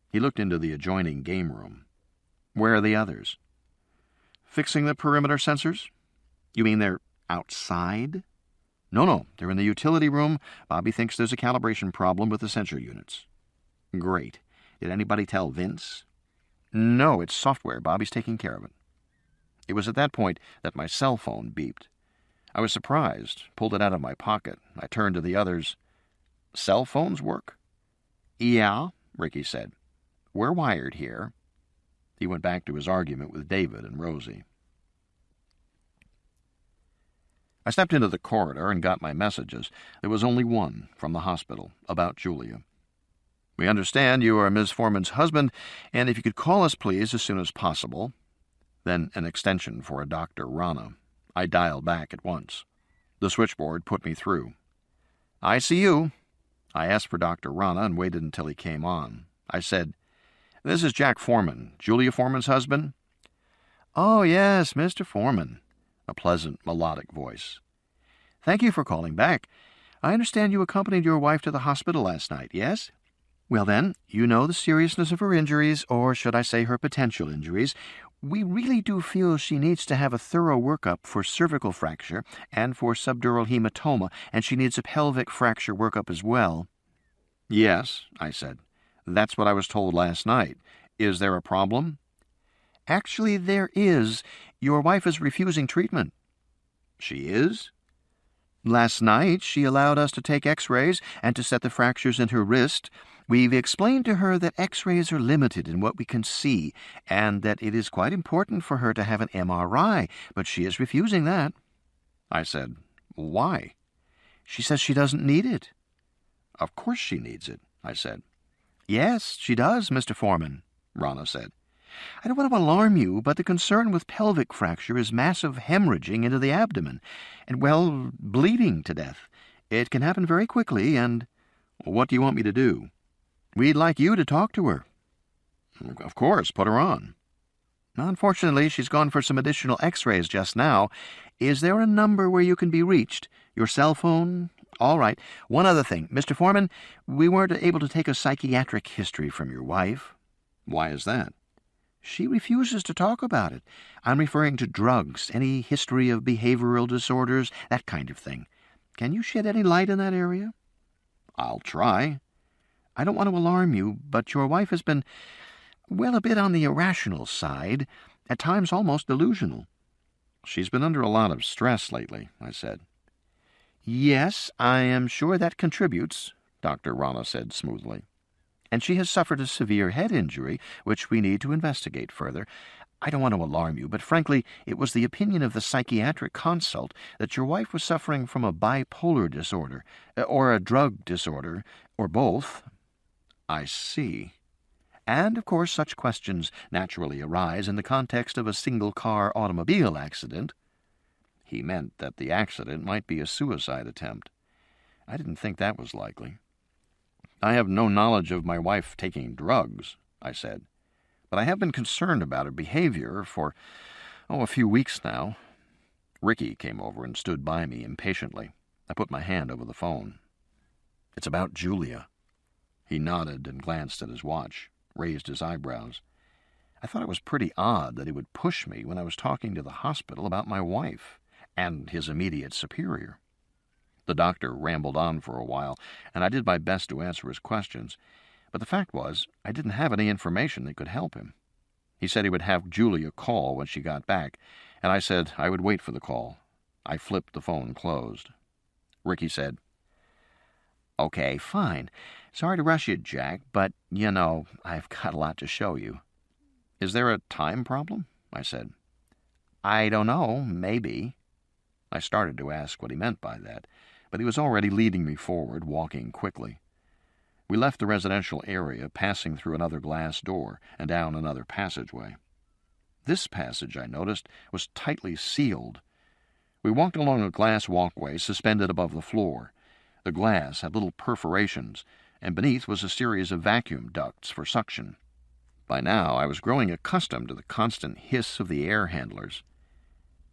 He looked into the adjoining game room. "Where are the others?" "Fixing the perimeter sensors." "You mean they're outside?" No, they're in the utility room. Bobby thinks there's a calibration problem with the sensor units." "Great. Did anybody tell Vince?" "No, it's software. Bobby's taking care of it." It was at that point that my cell phone beeped. I was surprised, pulled it out of my pocket. I turned to the others. "Cell phones work?" "Yeah," Ricky said. "We're wired here." He went back to his argument with David and Rosie. I stepped into the corridor and got my messages. There was only one, from the hospital, about Julia. "We understand you are Ms. Foreman's husband, and if you could call us, please, as soon as possible." Then an extension for a Dr. Rana. I dialed back at once. The switchboard put me through. "ICU." I asked for Dr. Rana and waited until he came on. I said, "This is Jack Foreman, Julia Foreman's husband." "Oh, yes, Mr. Foreman," a pleasant, melodic voice. "Thank you for calling back. I understand you accompanied your wife to the hospital last night, yes? Well then, you know the seriousness of her injuries, or should I say her potential injuries. We really do feel she needs to have a thorough workup for cervical fracture and for subdural hematoma, and she needs a pelvic fracture workup as well." "Yes," I said. "That's what I was told last night. Is there a problem?" "Actually, there is. Your wife is refusing treatment." "She is?" "Last night she allowed us to take x-rays and to set the fractures in her wrist. We've explained to her that x-rays are limited in what we can see, and that it is quite important for her to have an MRI, but she is refusing that." I said, "Why?" "She says she doesn't need it." "Of course she needs it," I said. "Yes, she does, Mr. Foreman," Rana said. "I don't want to alarm you, but the concern with pelvic fracture is massive hemorrhaging into the abdomen, and, well, bleeding to death. It can happen very quickly, and—" "What do you want me to do?" "We'd like you to talk to her." "Of course, put her on." "Unfortunately, she's gone for some additional x-rays just now. Is there a number where you can be reached? Your cell phone? All right. One other thing. Mr. Foreman, we weren't able to take a psychiatric history from your wife." "Why is that?" "She refuses to talk about it. I'm referring to drugs, any history of behavioral disorders, that kind of thing. Can you shed any light in that area?" "I'll try." "I don't want to alarm you, but your wife has been, well, a bit on the irrational side, at times almost delusional." "She's been under a lot of stress lately," I said. "Yes, I am sure that contributes," Dr. Rana said smoothly. "And she has suffered a severe head injury, which we need to investigate further. I don't want to alarm you, but frankly, it was the opinion of the psychiatric consult that your wife was suffering from a bipolar disorder, or a drug disorder, or both." "I see." "And, of course, such questions naturally arise in the context of a single-car automobile accident." He meant that the accident might be a suicide attempt. I didn't think that was likely. "I have no knowledge of my wife taking drugs," I said, "but I have been concerned about her behavior for, a few weeks now. Ricky came over and stood by me impatiently. I put my hand over the phone. "It's about Julia." He nodded and glanced at his watch, raised his eyebrows. I thought it was pretty odd that he would push me when I was talking to the hospital about my wife and his immediate superior. The doctor rambled on for a while, and I did my best to answer his questions, but the fact was I didn't have any information that could help him. He said he would have Julia call when she got back, and I said I would wait for the call. I flipped the phone closed. Ricky said, "Okay, fine. Sorry to rush you, Jack, but, I've got a lot to show you." "Is there a time problem?" I said. "I don't know, maybe." I started to ask what he meant by that, but he was already leading me forward, walking quickly. We left the residential area, passing through another glass door and down another passageway. This passage, I noticed, was tightly sealed. We walked along a glass walkway suspended above the floor. The glass had little perforations, and beneath was a series of vacuum ducts for suction. By now I was growing accustomed to the constant hiss of the air handlers.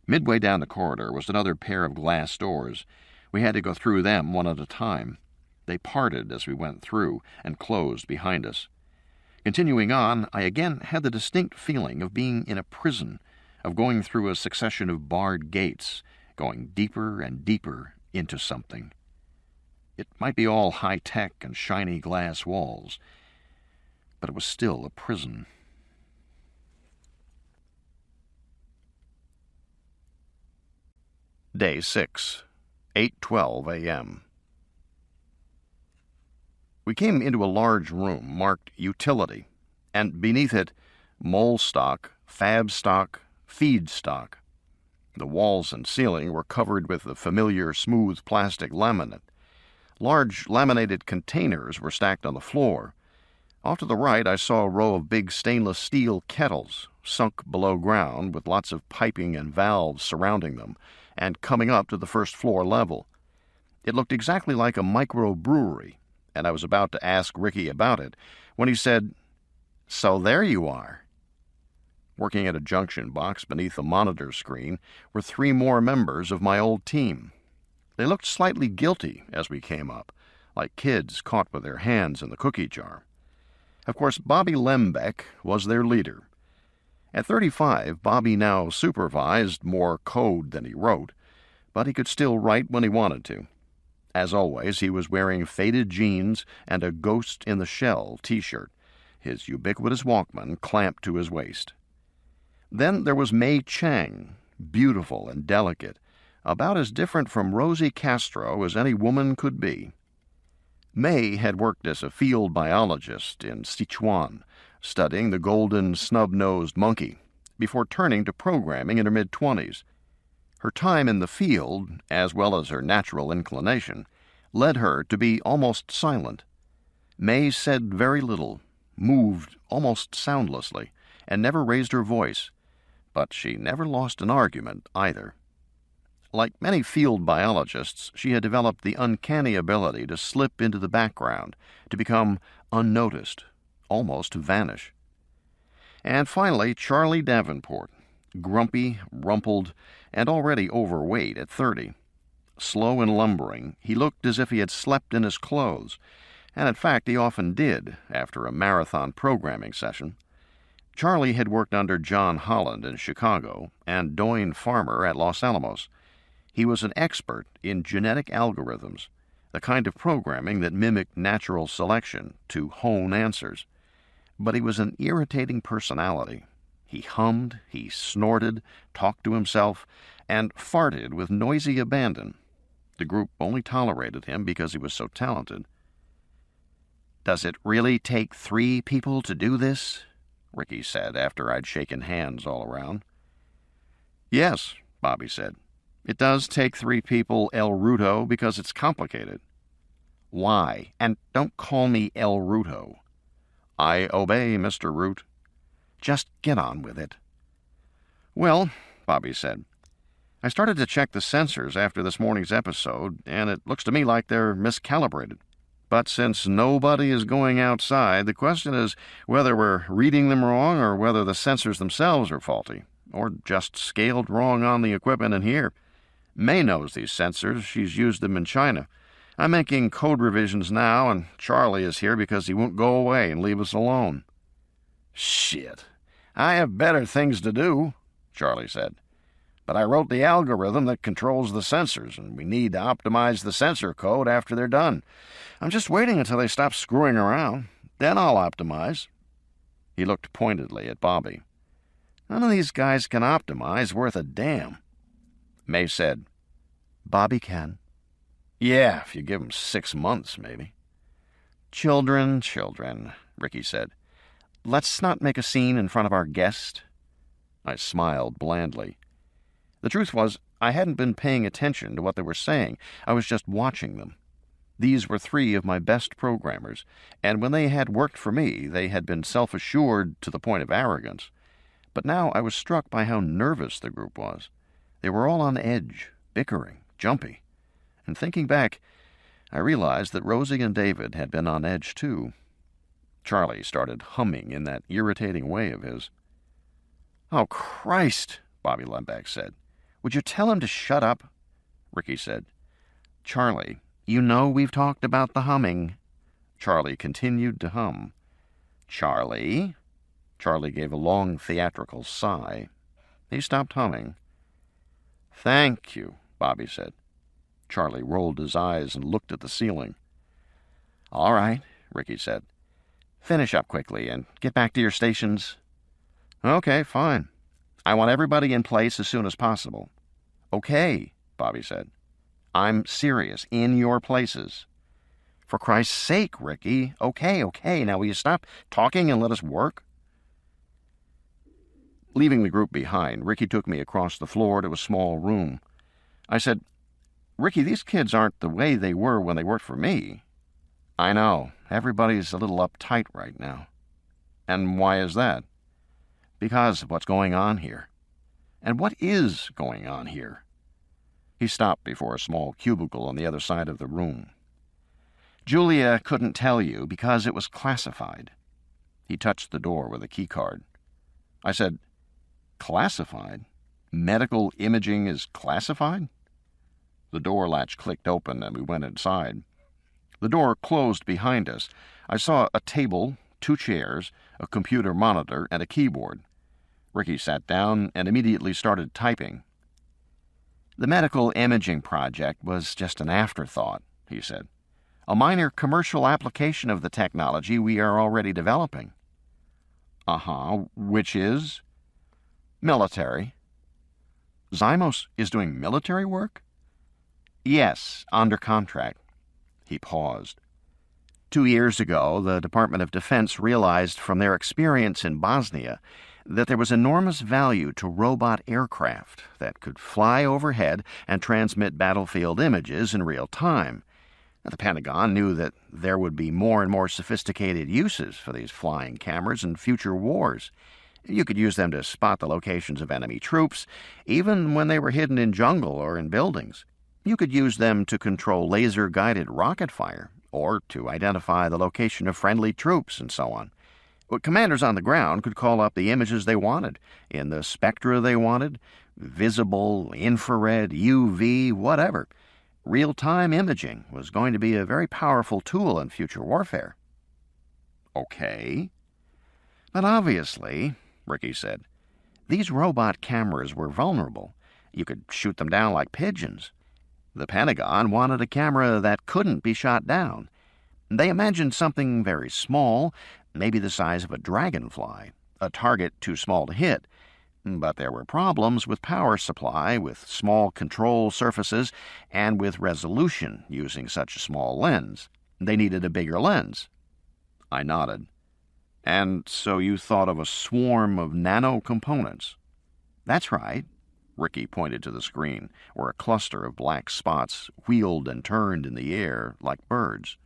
Midway down the corridor was another pair of glass doors. We had to go through them one at a time. They parted as we went through and closed behind us. Continuing on, I again had the distinct feeling of being in a prison, of going through a succession of barred gates, going deeper and deeper into something. It might be all high-tech and shiny glass walls, but it was still a prison. Day 6, 8:12 a.m. We came into a large room marked Utility, and beneath it, Mole Stock, Fab Stock, Feed Stock. The walls and ceiling were covered with the familiar smooth plastic laminate. Large laminated containers were stacked on the floor. Off to the right, I saw a row of big stainless steel kettles, sunk below ground with lots of piping and valves surrounding them, and coming up to the first floor level. It looked exactly like a microbrewery, and I was about to ask Ricky about it when he said, "So there you are." Working at a junction box beneath a monitor screen were 3 more members of my old team. They looked slightly guilty as we came up, like kids caught with their hands in the cookie jar. Of course, Bobby Lembeck was their leader. At 35, Bobby now supervised more code than he wrote, but he could still write when he wanted to. As always, he was wearing faded jeans and a Ghost in the Shell t-shirt, his ubiquitous Walkman clamped to his waist. Then there was May Chang, beautiful and delicate, about as different from Rosie Castro as any woman could be. May had worked as a field biologist in Sichuan, studying the golden snub-nosed monkey, before turning to programming in her mid-20s. Her time in the field, as well as her natural inclination, led her to be almost silent. May said very little, moved almost soundlessly, and never raised her voice, but she never lost an argument either. Like many field biologists, she had developed the uncanny ability to slip into the background, to become unnoticed, almost to vanish. And finally, Charlie Davenport, grumpy, rumpled, and already overweight at 30. Slow and lumbering, he looked as if he had slept in his clothes, and in fact he often did after a marathon programming session. Charlie had worked under John Holland in Chicago and Doyne Farmer at Los Alamos. He was an expert in genetic algorithms, the kind of programming that mimicked natural selection to hone answers. But he was an irritating personality. He hummed, he snorted, talked to himself, and farted with noisy abandon. The group only tolerated him because he was so talented. "Does it really take 3 people to do this?" Ricky said after I'd shaken hands all around. "Yes," Bobby said. "It does take 3 people El Ruto because it's complicated." "Why? And don't call me El Ruto." "I obey, Mr. Root." "Just get on with it." "Well," Bobby said, "I started to check the sensors after this morning's episode, and it looks to me like they're miscalibrated. But since nobody is going outside, the question is whether we're reading them wrong or whether the sensors themselves are faulty. or just scaled wrong on the equipment in here. May knows these sensors. She's used them in China. I'm making code revisions now, and Charlie is here because he won't go away and leave us alone." "Shit. I have better things to do," Charlie said. "But I wrote the algorithm that controls the sensors, and we need to optimize the sensor code after they're done. I'm just waiting until they stop screwing around. Then I'll optimize." He looked pointedly at Bobby. "None of these guys can optimize worth a damn." May said, "Bobby can." "Yeah, if you give him 6 months, maybe." Children, Ricky said. "Let's not make a scene in front of our guest." I smiled blandly. The truth was, I hadn't been paying attention to what they were saying. I was just watching them. These were 3 of my best programmers, and when they had worked for me, they had been self-assured to the point of arrogance. But now I was struck by how nervous the group was. They were all on edge, bickering, jumpy. And thinking back, I realized that Rosie and David had been on edge too. Charlie started humming in that irritating way of his. "Oh, Christ," Bobby Lembeck said. "Would you tell him to shut up?" Ricky said. "Charlie, you know we've talked about the humming." Charlie continued to hum. "Charlie?" Charlie gave a long theatrical sigh. He stopped humming. "Thank you," Bobby said. Charlie rolled his eyes and looked at the ceiling. "All right," Ricky said. "Finish up quickly and get back to your stations." "Okay, fine. I want everybody in place as soon as possible." "Okay," Bobby said. "I'm serious. In your places." "For Christ's sake, Ricky. Okay. Now will you stop talking and let us work?" Leaving the group behind, Ricky took me across the floor to a small room. I said, "Ricky, these kids aren't the way they were when they worked for me." "I know. Everybody's a little uptight right now." "And why is that?" "Because of what's going on here." "And what is going on here?" He stopped before a small cubicle on the other side of the room. "Julia couldn't tell you because it was classified." He touched the door with a keycard. I said, "Classified? Medical imaging is classified?" The door latch clicked open and we went inside. The door closed behind us. I saw a table, 2 chairs, a computer monitor, and a keyboard. Ricky sat down and immediately started typing. "The medical imaging project was just an afterthought," he said. "A minor commercial application of the technology we are already developing." Which is?" "Military." "Zymos is doing military work?" "Yes, under contract." He paused. 2 years ago, the Department of Defense realized from their experience in Bosnia that there was enormous value to robot aircraft that could fly overhead and transmit battlefield images in real time. The Pentagon knew that there would be more and more sophisticated uses for these flying cameras in future wars. You could use them to spot the locations of enemy troops, even when they were hidden in jungle or in buildings. You could use them to control laser-guided rocket fire, or to identify the location of friendly troops, and so on. Commanders on the ground could call up the images they wanted, in the spectra they wanted, visible, infrared, UV, whatever. Real-time imaging was going to be a very powerful tool in future warfare. Okay. But obviously, Ricky said, these robot cameras were vulnerable. You could shoot them down like pigeons. The Pentagon wanted a camera that couldn't be shot down. They imagined something very small, maybe the size of a dragonfly, a target too small to hit. But there were problems with power supply, with small control surfaces, and with resolution using such a small lens. They needed a bigger lens. I nodded. And so you thought of a swarm of nano-components? That's right. Ricky pointed to the screen, where a cluster of black spots wheeled and turned in the air like birds.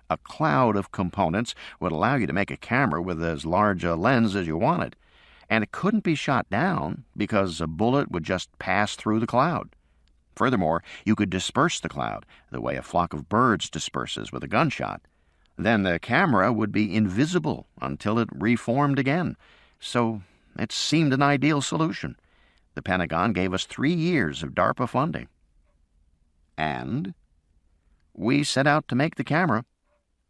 A cloud of components would allow you to make a camera with as large a lens as you wanted, and it couldn't be shot down because a bullet would just pass through the cloud. Furthermore, you could disperse the cloud the way a flock of birds disperses with a gunshot. Then the camera would be invisible until it reformed again. So It seemed an ideal solution. The Pentagon gave us 3 years of DARPA funding. And we set out to make the camera.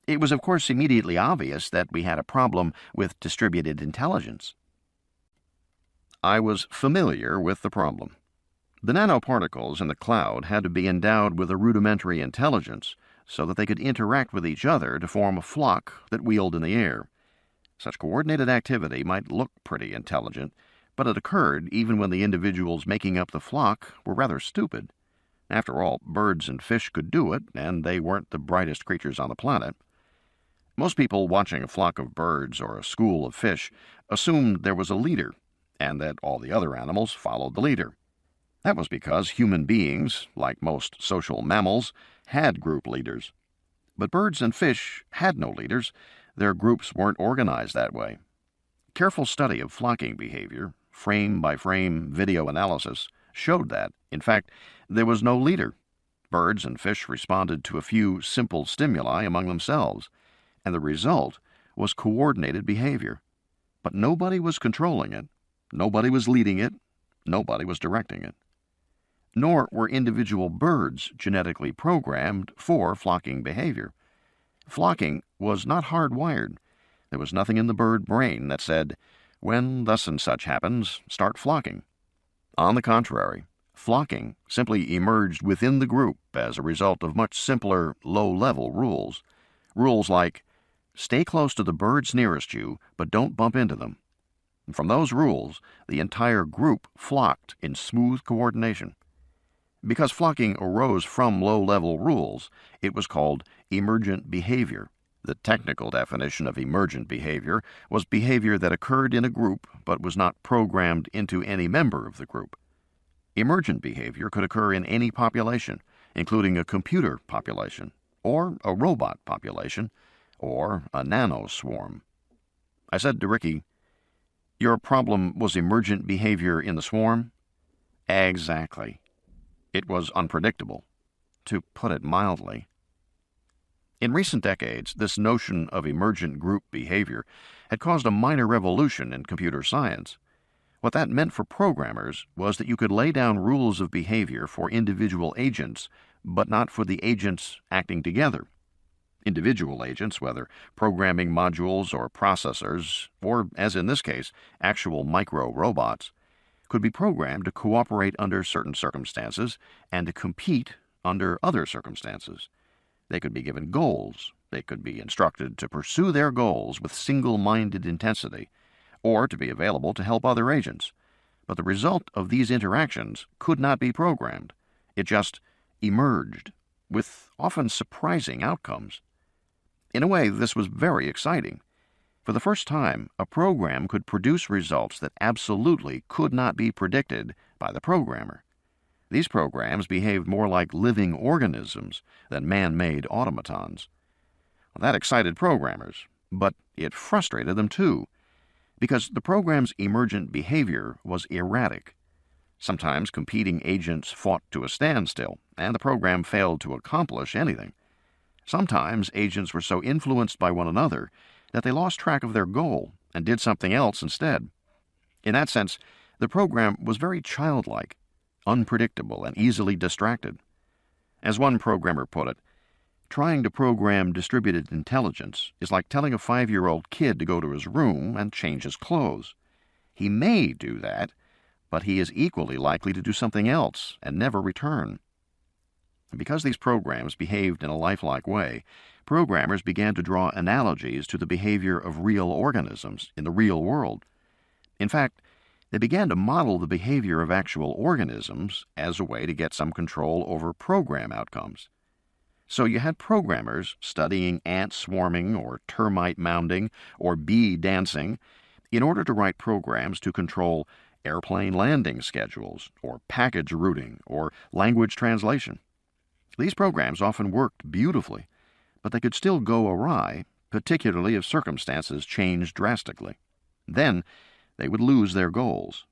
It was, of course, immediately obvious that we had a problem with distributed intelligence. I was familiar with the problem. The nanoparticles in the cloud had to be endowed with a rudimentary intelligence so that they could interact with each other to form a flock that wheeled in the air. Such coordinated activity might look pretty intelligent, but it occurred even when the individuals making up the flock were rather stupid. After all, birds and fish could do it, and they weren't the brightest creatures on the planet. Most people watching a flock of birds or a school of fish assumed there was a leader, and that all the other animals followed the leader. That was because human beings, like most social mammals, had group leaders. But birds and fish had no leaders. Their groups weren't organized that way. Careful study of flocking behavior, frame-by-frame video analysis, showed that, in fact, there was no leader. Birds and fish responded to a few simple stimuli among themselves, and the result was coordinated behavior. But nobody was controlling it, nobody was leading it, nobody was directing it. Nor were individual birds genetically programmed for flocking behavior. Flocking was not hardwired. There was nothing in the bird brain that said, "When thus and such happens, start flocking." On the contrary, flocking simply emerged within the group as a result of much simpler, low-level rules. Rules like, stay close to the birds nearest you, but don't bump into them. And from those rules, the entire group flocked in smooth coordination. Because flocking arose from low-level rules, it was called emergent behavior. The technical definition of emergent behavior was behavior that occurred in a group but was not programmed into any member of the group. Emergent behavior could occur in any population, including a computer population, or a robot population, or a nanoswarm. I said to Ricky, "Your problem was emergent behavior in the swarm?" "Exactly. It was unpredictable, to put it mildly." In recent decades, this notion of emergent group behavior had caused a minor revolution in computer science. What that meant for programmers was that you could lay down rules of behavior for individual agents, but not for the agents acting together. Individual agents, whether programming modules or processors, or, as in this case, actual micro-robots, could be programmed to cooperate under certain circumstances and to compete under other circumstances. They could be given goals. They could be instructed to pursue their goals with single-minded intensity, or to be available to help other agents. But the result of these interactions could not be programmed. It just emerged, with often surprising outcomes. In a way, this was very exciting. For the first time, a program could produce results that absolutely could not be predicted by the programmer. These programs behaved more like living organisms than man-made automatons. Well, that excited programmers, but it frustrated them too, because the program's emergent behavior was erratic. Sometimes competing agents fought to a standstill, and the program failed to accomplish anything. Sometimes agents were so influenced by one another that they lost track of their goal and did something else instead. In that sense, the program was very childlike, unpredictable, and easily distracted. As one programmer put it, trying to program distributed intelligence is like telling a 5-year-old kid to go to his room and change his clothes. He may do that, but he is equally likely to do something else and never return. And because these programs behaved in a lifelike way, programmers began to draw analogies to the behavior of real organisms in the real world. In fact, they began to model the behavior of actual organisms as a way to get some control over program outcomes. So you had programmers studying ant swarming or termite mounding or bee dancing in order to write programs to control airplane landing schedules or package routing or language translation. These programs often worked beautifully, but they could still go awry, particularly if circumstances changed drastically. Then they would lose their goals.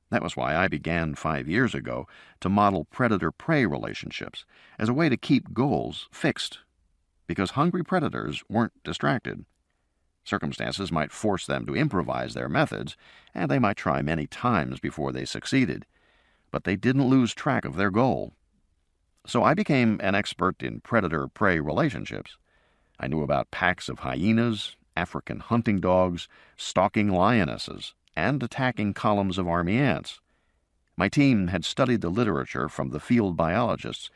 That was why I began 5 years ago to model predator-prey relationships as a way to keep goals fixed, because hungry predators weren't distracted. Circumstances might force them to improvise their methods, and they might try many times before they succeeded. But they didn't lose track of their goal. So I became an expert in predator-prey relationships. I knew about packs of hyenas, African hunting dogs, stalking lionesses, and attacking columns of army ants. My team had studied the literature from the field biologists,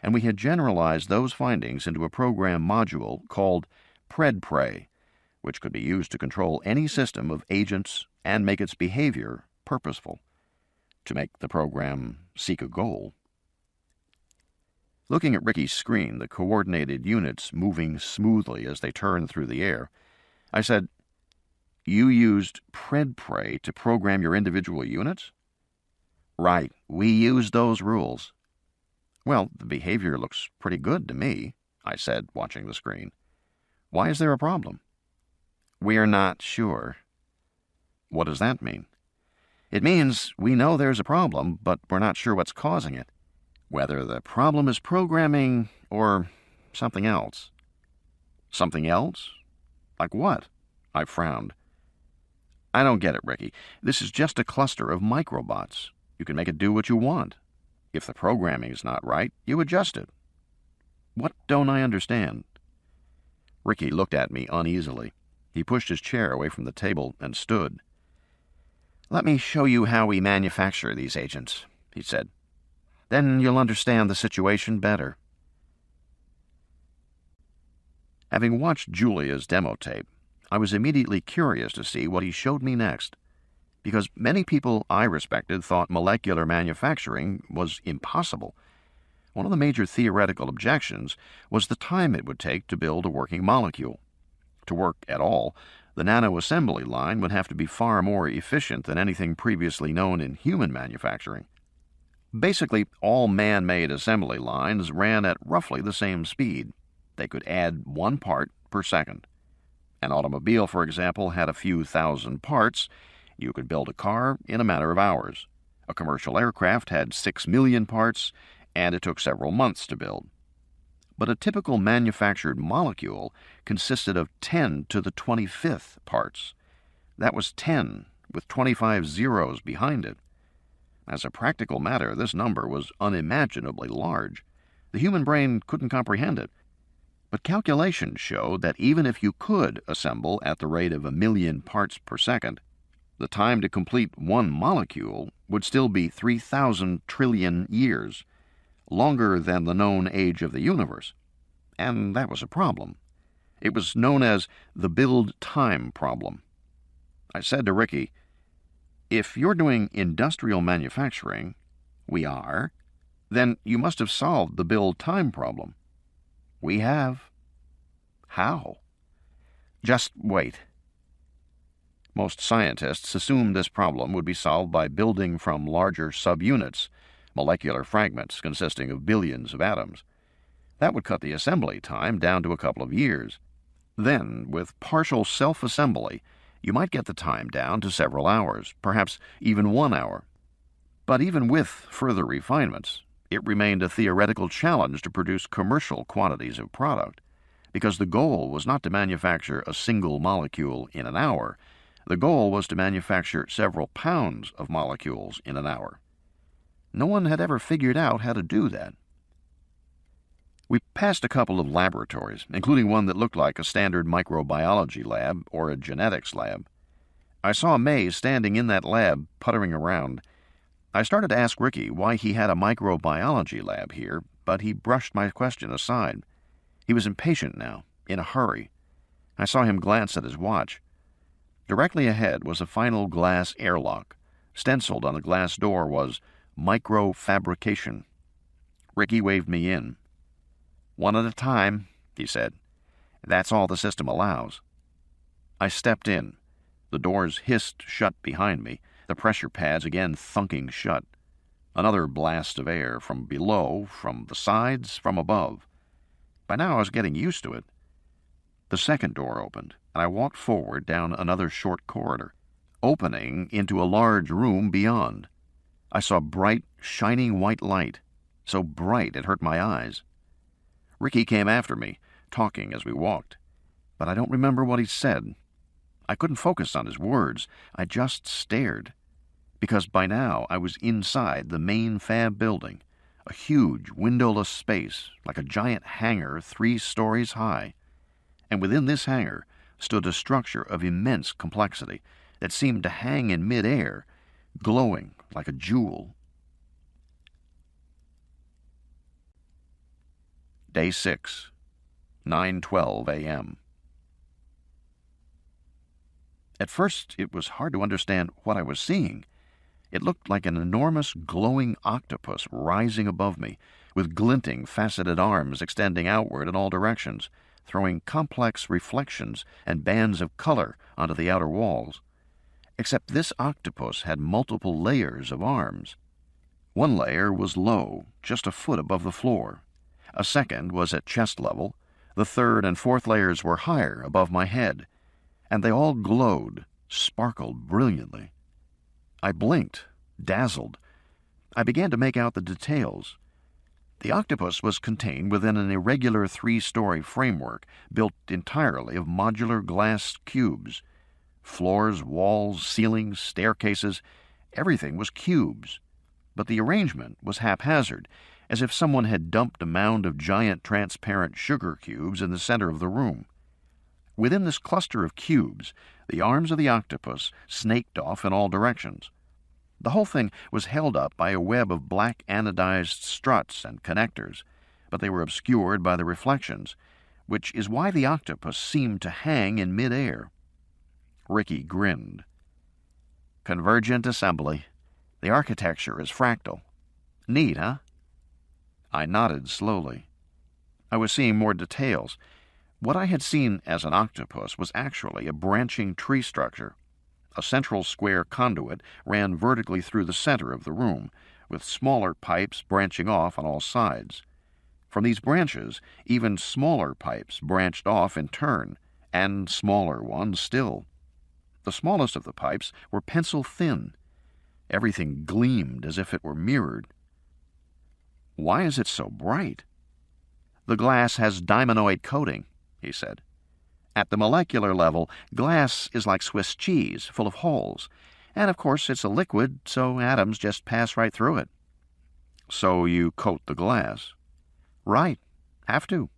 and we had generalized those findings into a program module called Pred-Prey, which could be used to control any system of agents and make its behavior purposeful, to make the program seek a goal. Looking at Ricky's screen, the coordinated units moving smoothly as they turned through the air, I said, "You used Pred-Prey to program your individual units?" "Right, we used those rules." "Well, the behavior looks pretty good to me," I said, watching the screen. "Why is there a problem?" "We're not sure." "What does that mean?" "It means we know there's a problem, but we're not sure what's causing it. Whether the problem is programming or something else." "Something else? Like what?" I frowned. "I don't get it, Ricky. This is just a cluster of microbots. You can make it do what you want. If the programming's not right, you adjust it." "What don't I understand?" Ricky looked at me uneasily. He pushed his chair away from the table and stood. "Let me show you how we manufacture these agents," he said. "Then you'll understand the situation better." Having watched Julia's demo tape, I was immediately curious to see what he showed me next, because many people I respected thought molecular manufacturing was impossible. One of the major theoretical objections was the time it would take to build a working molecule. To work at all, the nanoassembly line would have to be far more efficient than anything previously known in human manufacturing. Basically, all man-made assembly lines ran at roughly the same speed. They could add 1 part per second. An automobile, for example, had a few thousand parts. You could build a car in a matter of hours. A commercial aircraft had 6 million parts, and it took several months to build. But a typical manufactured molecule consisted of 10 to the 25th parts. That was 10, with 25 zeros behind it. As a practical matter, this number was unimaginably large. The human brain couldn't comprehend it. But calculations showed that even if you could assemble at the rate of 1 million parts per second, the time to complete one molecule would still be 3,000 trillion years, longer than the known age of the universe. And that was a problem. It was known as the build time problem. I said to Ricky, "If you're doing industrial manufacturing," "We are," "then you must have solved the build time problem." "We have." "How?" "Just wait." Most scientists assumed this problem would be solved by building from larger subunits, molecular fragments consisting of billions of atoms. That would cut the assembly time down to a couple of years. Then, with partial self-assembly, you might get the time down to several hours, perhaps even 1 hour. But even with further refinements, it remained a theoretical challenge to produce commercial quantities of product, because the goal was not to manufacture a single molecule in an hour. The goal was to manufacture several pounds of molecules in an hour. No one had ever figured out how to do that. We passed a couple of laboratories, including one that looked like a standard microbiology lab or a genetics lab. I saw May standing in that lab, puttering around. I started to ask Ricky why he had a microbiology lab here, but he brushed my question aside. He was impatient now, in a hurry. I saw him glance at his watch. Directly ahead was a final glass airlock. Stenciled on the glass door was microfabrication. Ricky waved me in. "One at a time," he said. "That's all the system allows." I stepped in. The doors hissed shut behind me, the pressure pads again thunking shut. Another blast of air from below, from the sides, from above. By now I was getting used to it. The second door opened, and I walked forward down another short corridor, opening into a large room beyond. I saw bright, shining white light, so bright it hurt my eyes. Ricky came after me, talking as we walked, but I don't remember what he said. I couldn't focus on his words. I just stared. Because by now I was inside the main fab building, a huge windowless space like a giant hangar 3 stories high. And within this hangar stood a structure of immense complexity that seemed to hang in mid-air, glowing like a jewel. Day 6, 9:12 a.m. At first, it was hard to understand what I was seeing. It looked like an enormous glowing octopus rising above me, with glinting, faceted arms extending outward in all directions, throwing complex reflections and bands of color onto the outer walls. Except this octopus had multiple layers of arms. One layer was low, just a foot above the floor. A second was at chest level. The third and fourth layers were higher, above my head. And they all glowed, sparkled brilliantly. I blinked, dazzled. I began to make out the details. The octopus was contained within an irregular 3-story framework built entirely of modular glass cubes. Floors, walls, ceilings, staircases, everything was cubes. But the arrangement was haphazard, as if someone had dumped a mound of giant transparent sugar cubes in the center of the room. Within this cluster of cubes, the arms of the octopus snaked off in all directions. The whole thing was held up by a web of black anodized struts and connectors, but they were obscured by the reflections, which is why the octopus seemed to hang in mid-air. Ricky grinned. Convergent assembly. The architecture is fractal. Neat, huh? I nodded slowly. I was seeing more details. What I had seen as an octopus was actually a branching tree structure. A central square conduit ran vertically through the center of the room, with smaller pipes branching off on all sides. From these branches, even smaller pipes branched off in turn, and smaller ones still. The smallest of the pipes were pencil-thin. Everything gleamed as if it were mirrored. Why is it so bright? The glass has diamondoid coating, he said. At the molecular level, glass is like Swiss cheese, full of holes. And of course it's a liquid, so atoms just pass right through it. So you coat the glass. Right. Have to.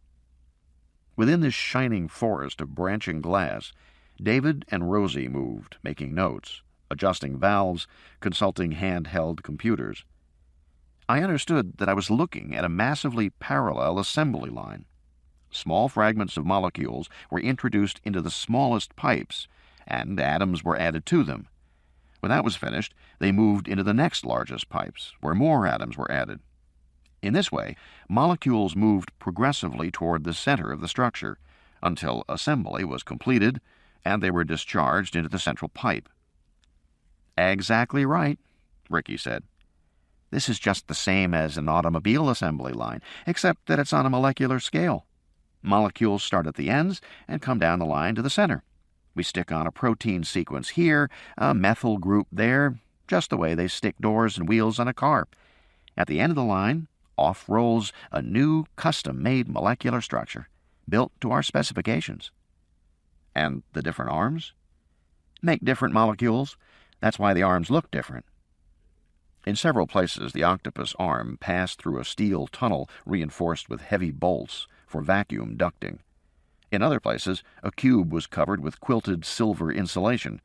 Within this shining forest of branching glass, David and Rosie moved, making notes, adjusting valves, consulting handheld computers. I understood that I was looking at a massively parallel assembly line. Small fragments of molecules were introduced into the smallest pipes, and atoms were added to them. When that was finished, they moved into the next largest pipes, where more atoms were added. In this way, molecules moved progressively toward the center of the structure, until assembly was completed, and they were discharged into the central pipe. Exactly right, Ricky said. This is just the same as an automobile assembly line, except that it's on a molecular scale. Molecules start at the ends and come down the line to the center. We stick on a protein sequence here, a methyl group there, just the way they stick doors and wheels on a car. At the end of the line, off rolls a new custom-made molecular structure, built to our specifications. And the different arms? Make different molecules. That's why the arms look different. In several places, the octopus arm passed through a steel tunnel reinforced with heavy bolts for vacuum ducting. In other places, a cube was covered with quilted silver insulation,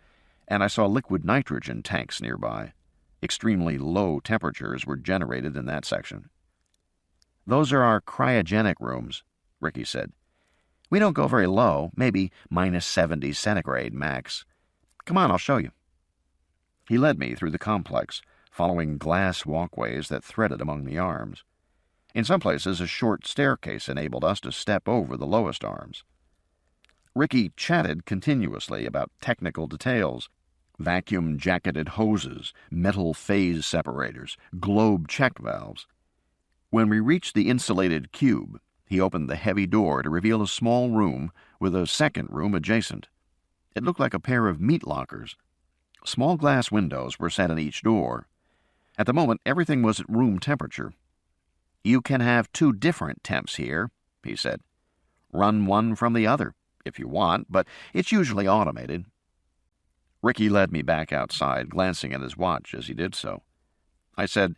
and I saw liquid nitrogen tanks nearby. Extremely low temperatures were generated in that section. Those are our cryogenic rooms, Ricky said. We don't go very low, maybe -70 centigrade max. Come on, I'll show you. He led me through the complex, following glass walkways that threaded among the arms. In some places, a short staircase enabled us to step over the lowest arms. Ricky chatted continuously about technical details: vacuum-jacketed hoses, metal phase separators, globe check valves. When we reached the insulated cube, he opened the heavy door to reveal a small room with a second room adjacent. It looked like a pair of meat lockers. Small glass windows were set in each door. At the moment, everything was at room temperature. You can have 2 different temps here, he said. Run one from the other, if you want, but it's usually automated. Ricky led me back outside, glancing at his watch as he did so. I said,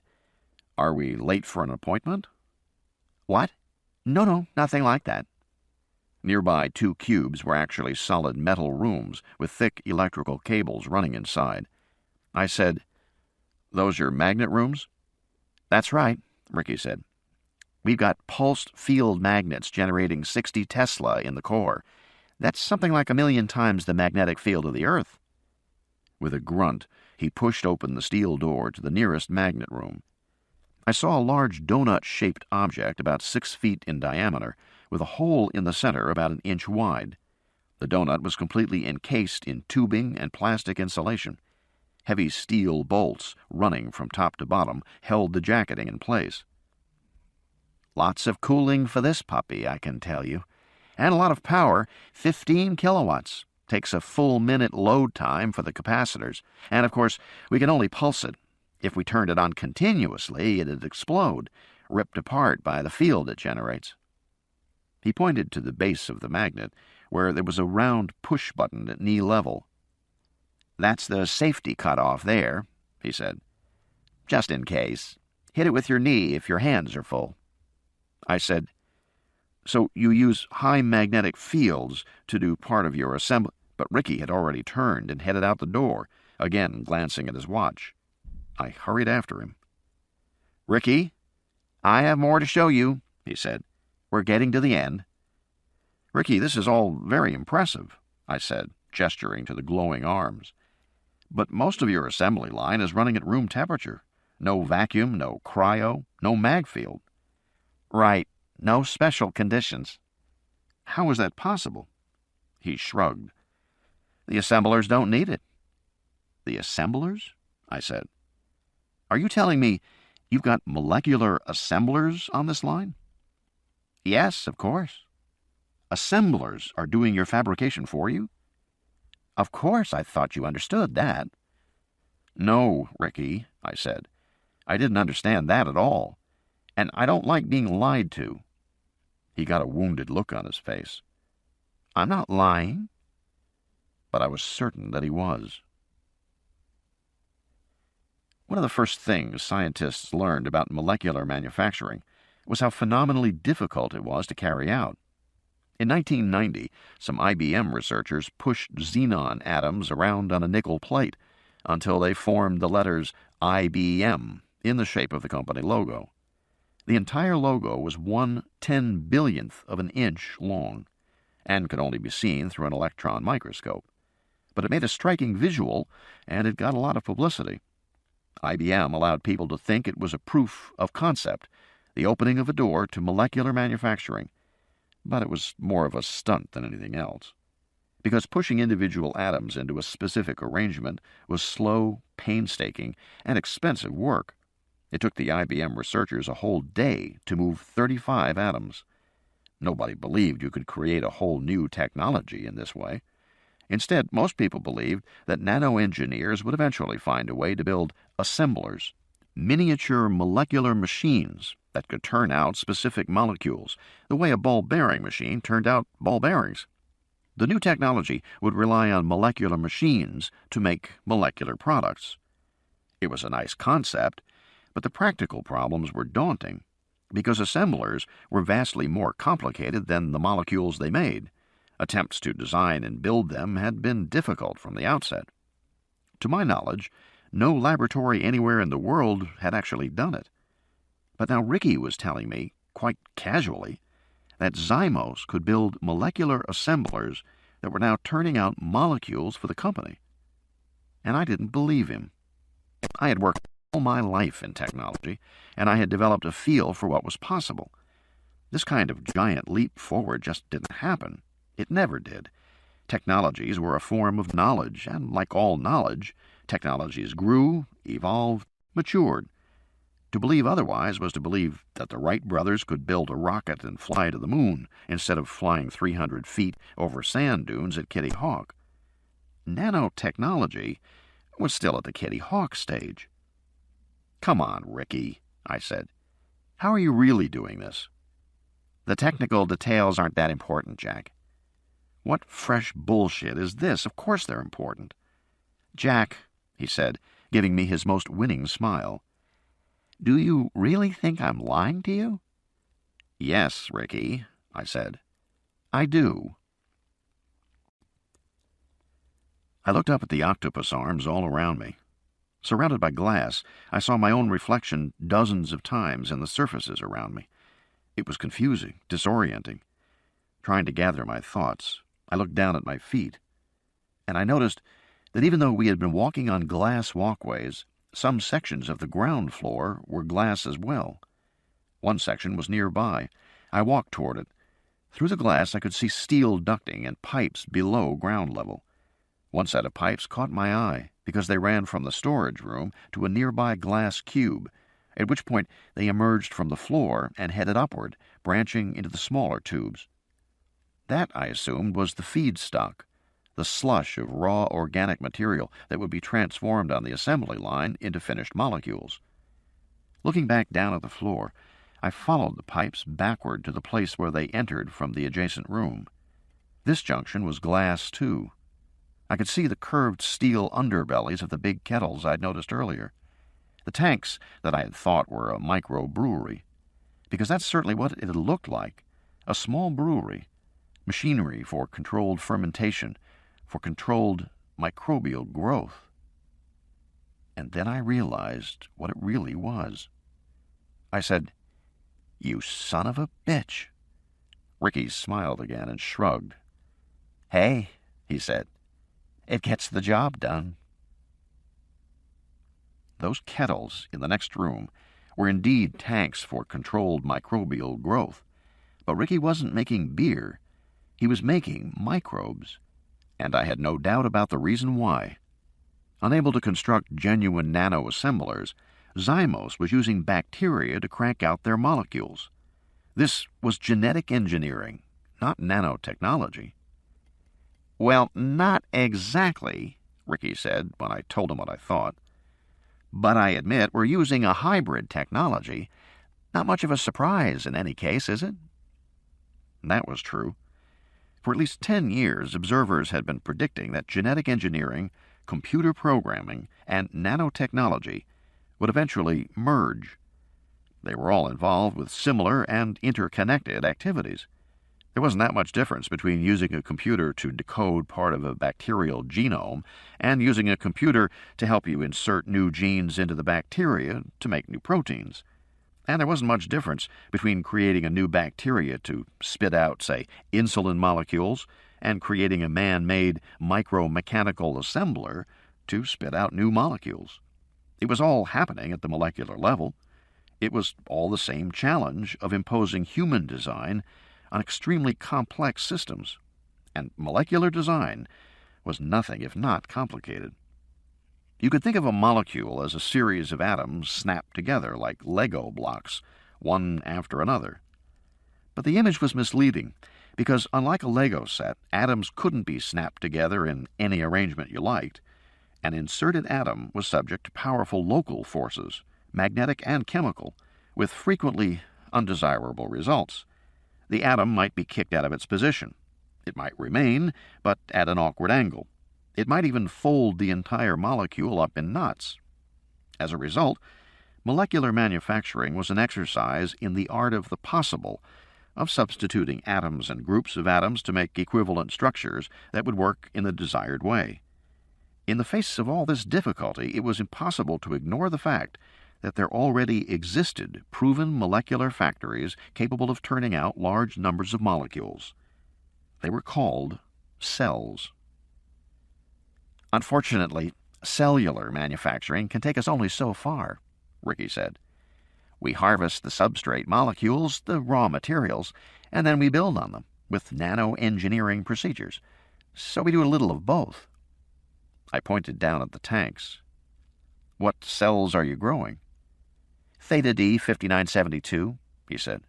"Are we late for an appointment?" "What? No, nothing like that." Nearby, 2 cubes were actually solid metal rooms with thick electrical cables running inside. I said, "Those your magnet rooms?" "That's right," Ricky said. "We've got pulsed field magnets generating 60 Tesla in the core. That's something like 1,000,000 times the magnetic field of the Earth." With a grunt, he pushed open the steel door to the nearest magnet room. I saw a large donut-shaped object about 6 feet in diameter, with a hole in the center about 1 inch wide. The donut was completely encased in tubing and plastic insulation. Heavy steel bolts, running from top to bottom, held the jacketing in place. "Lots of cooling for this puppy, I can tell you. And a lot of power, 15 kilowatts. Takes a full minute load time for the capacitors. And, of course, we can only pulse it. If we turned it on continuously, it'd explode, ripped apart by the field it generates." He pointed to the base of the magnet, where there was a round push button at knee level. "That's the safety cutoff there," he said. "Just in case. Hit it with your knee if your hands are full." I said, "So you use high magnetic fields to do part of your assembly?" But Ricky had already turned and headed out the door, again glancing at his watch. I hurried after him. "Ricky, I have more to show you," he said. "We're getting to the end." "Ricky, this is all very impressive," I said, gesturing to the glowing arms. "But most of your assembly line is running at room temperature. No vacuum, no cryo, no mag field." "Right. No special conditions." "How is that possible?" He shrugged. "The assemblers don't need it." "The assemblers?" I said. "Are you telling me you've got molecular assemblers on this line?" "Yes, of course." "Assemblers are doing your fabrication for you?" "Of course, I thought you understood that." "No, Ricky," I said. "I didn't understand that at all. And I don't like being lied to." He got a wounded look on his face. "I'm not lying." But I was certain that he was. One of the first things scientists learned about molecular manufacturing was how phenomenally difficult it was to carry out. In 1990, some IBM researchers pushed xenon atoms around on a nickel plate until they formed the letters IBM in the shape of the company logo. The entire logo was 1/10,000,000th of an inch long and could only be seen through an electron microscope. But it made a striking visual, and it got a lot of publicity. IBM allowed people to think it was a proof of concept, the opening of a door to molecular manufacturing. But it was more of a stunt than anything else, because pushing individual atoms into a specific arrangement was slow, painstaking, and expensive work. It took the IBM researchers a whole day to move 35 atoms. Nobody believed you could create a whole new technology in this way. Instead, most people believed that nano-engineers would eventually find a way to build assemblers, miniature molecular machines that could turn out specific molecules, the way a ball bearing machine turned out ball bearings. The new technology would rely on molecular machines to make molecular products. It was a nice concept, but the practical problems were daunting, because assemblers were vastly more complicated than the molecules they made. Attempts to design and build them had been difficult from the outset. To my knowledge, no laboratory anywhere in the world had actually done it. But now Ricky was telling me, quite casually, that Zymos could build molecular assemblers that were now turning out molecules for the company. And I didn't believe him. I had worked all my life in technology, and I had developed a feel for what was possible. This kind of giant leap forward just didn't happen. It never did. Technologies were a form of knowledge, and like all knowledge, technologies grew, evolved, matured. To believe otherwise was to believe that the Wright brothers could build a rocket and fly to the moon instead of flying 300 feet over sand dunes at Kitty Hawk. Nanotechnology was still at the Kitty Hawk stage. "Come on, Ricky," I said. "How are you really doing this?" "The technical details aren't that important, Jack." "What fresh bullshit is this? Of course they're important." "Jack," he said, giving me his most winning smile, "do you really think I'm lying to you?" "Yes, Ricky," I said. "I do." I looked up at the octopus arms all around me. Surrounded by glass, I saw my own reflection dozens of times in the surfaces around me. It was confusing, disorienting. Trying to gather my thoughts, I looked down at my feet, and I noticed that even though we had been walking on glass walkways, some sections of the ground floor were glass as well. One section was nearby. I walked toward it. Through the glass I could see steel ducting and pipes below ground level. One set of pipes caught my eye because they ran from the storage room to a nearby glass cube, at which point they emerged from the floor and headed upward, branching into the smaller tubes. That, I assumed, was the feedstock, the slush of raw organic material that would be transformed on the assembly line into finished molecules. Looking back down at the floor, I followed the pipes backward to the place where they entered from the adjacent room. This junction was glass, too. I could see the curved steel underbellies of the big kettles I'd noticed earlier. The tanks that I had thought were a microbrewery, because that's certainly what it had looked like, a small brewery, machinery for controlled fermentation, for controlled microbial growth. And then I realized what it really was. I said, "You son of a bitch." Ricky smiled again and shrugged. "Hey," he said, "it gets the job done." Those kettles in the next room were indeed tanks for controlled microbial growth, but Ricky wasn't making beer. He was making microbes, and I had no doubt about the reason why. Unable to construct genuine nanoassemblers, Zymos was using bacteria to crank out their molecules. This was genetic engineering, not nanotechnology. "Well, not exactly," Ricky said when I told him what I thought. "But I admit we're using a hybrid technology. Not much of a surprise in any case, is it?" And that was true. For at least 10 years, observers had been predicting that genetic engineering, computer programming, and nanotechnology would eventually merge. They were all involved with similar and interconnected activities. There wasn't that much difference between using a computer to decode part of a bacterial genome and using a computer to help you insert new genes into the bacteria to make new proteins. And there wasn't much difference between creating a new bacteria to spit out, say, insulin molecules and creating a man-made micromechanical assembler to spit out new molecules. It was all happening at the molecular level. It was all the same challenge of imposing human design on extremely complex systems, and molecular design was nothing if not complicated. You could think of a molecule as a series of atoms snapped together like Lego blocks, one after another. But the image was misleading, because unlike a Lego set, atoms couldn't be snapped together in any arrangement you liked. An inserted atom was subject to powerful local forces, magnetic and chemical, with frequently undesirable results. The atom might be kicked out of its position. It might remain, but at an awkward angle. It might even fold the entire molecule up in knots. As a result, molecular manufacturing was an exercise in the art of the possible, of substituting atoms and groups of atoms to make equivalent structures that would work in the desired way. In the face of all this difficulty, it was impossible to ignore the fact that there already existed proven molecular factories capable of turning out large numbers of molecules. They were called cells. "Unfortunately, cellular manufacturing can take us only so far," Ricky said. "We harvest the substrate molecules, the raw materials, and then we build on them with nano-engineering procedures. So we do a little of both." I pointed down at the tanks. "What cells are you growing?" "Theta D 5972, he said.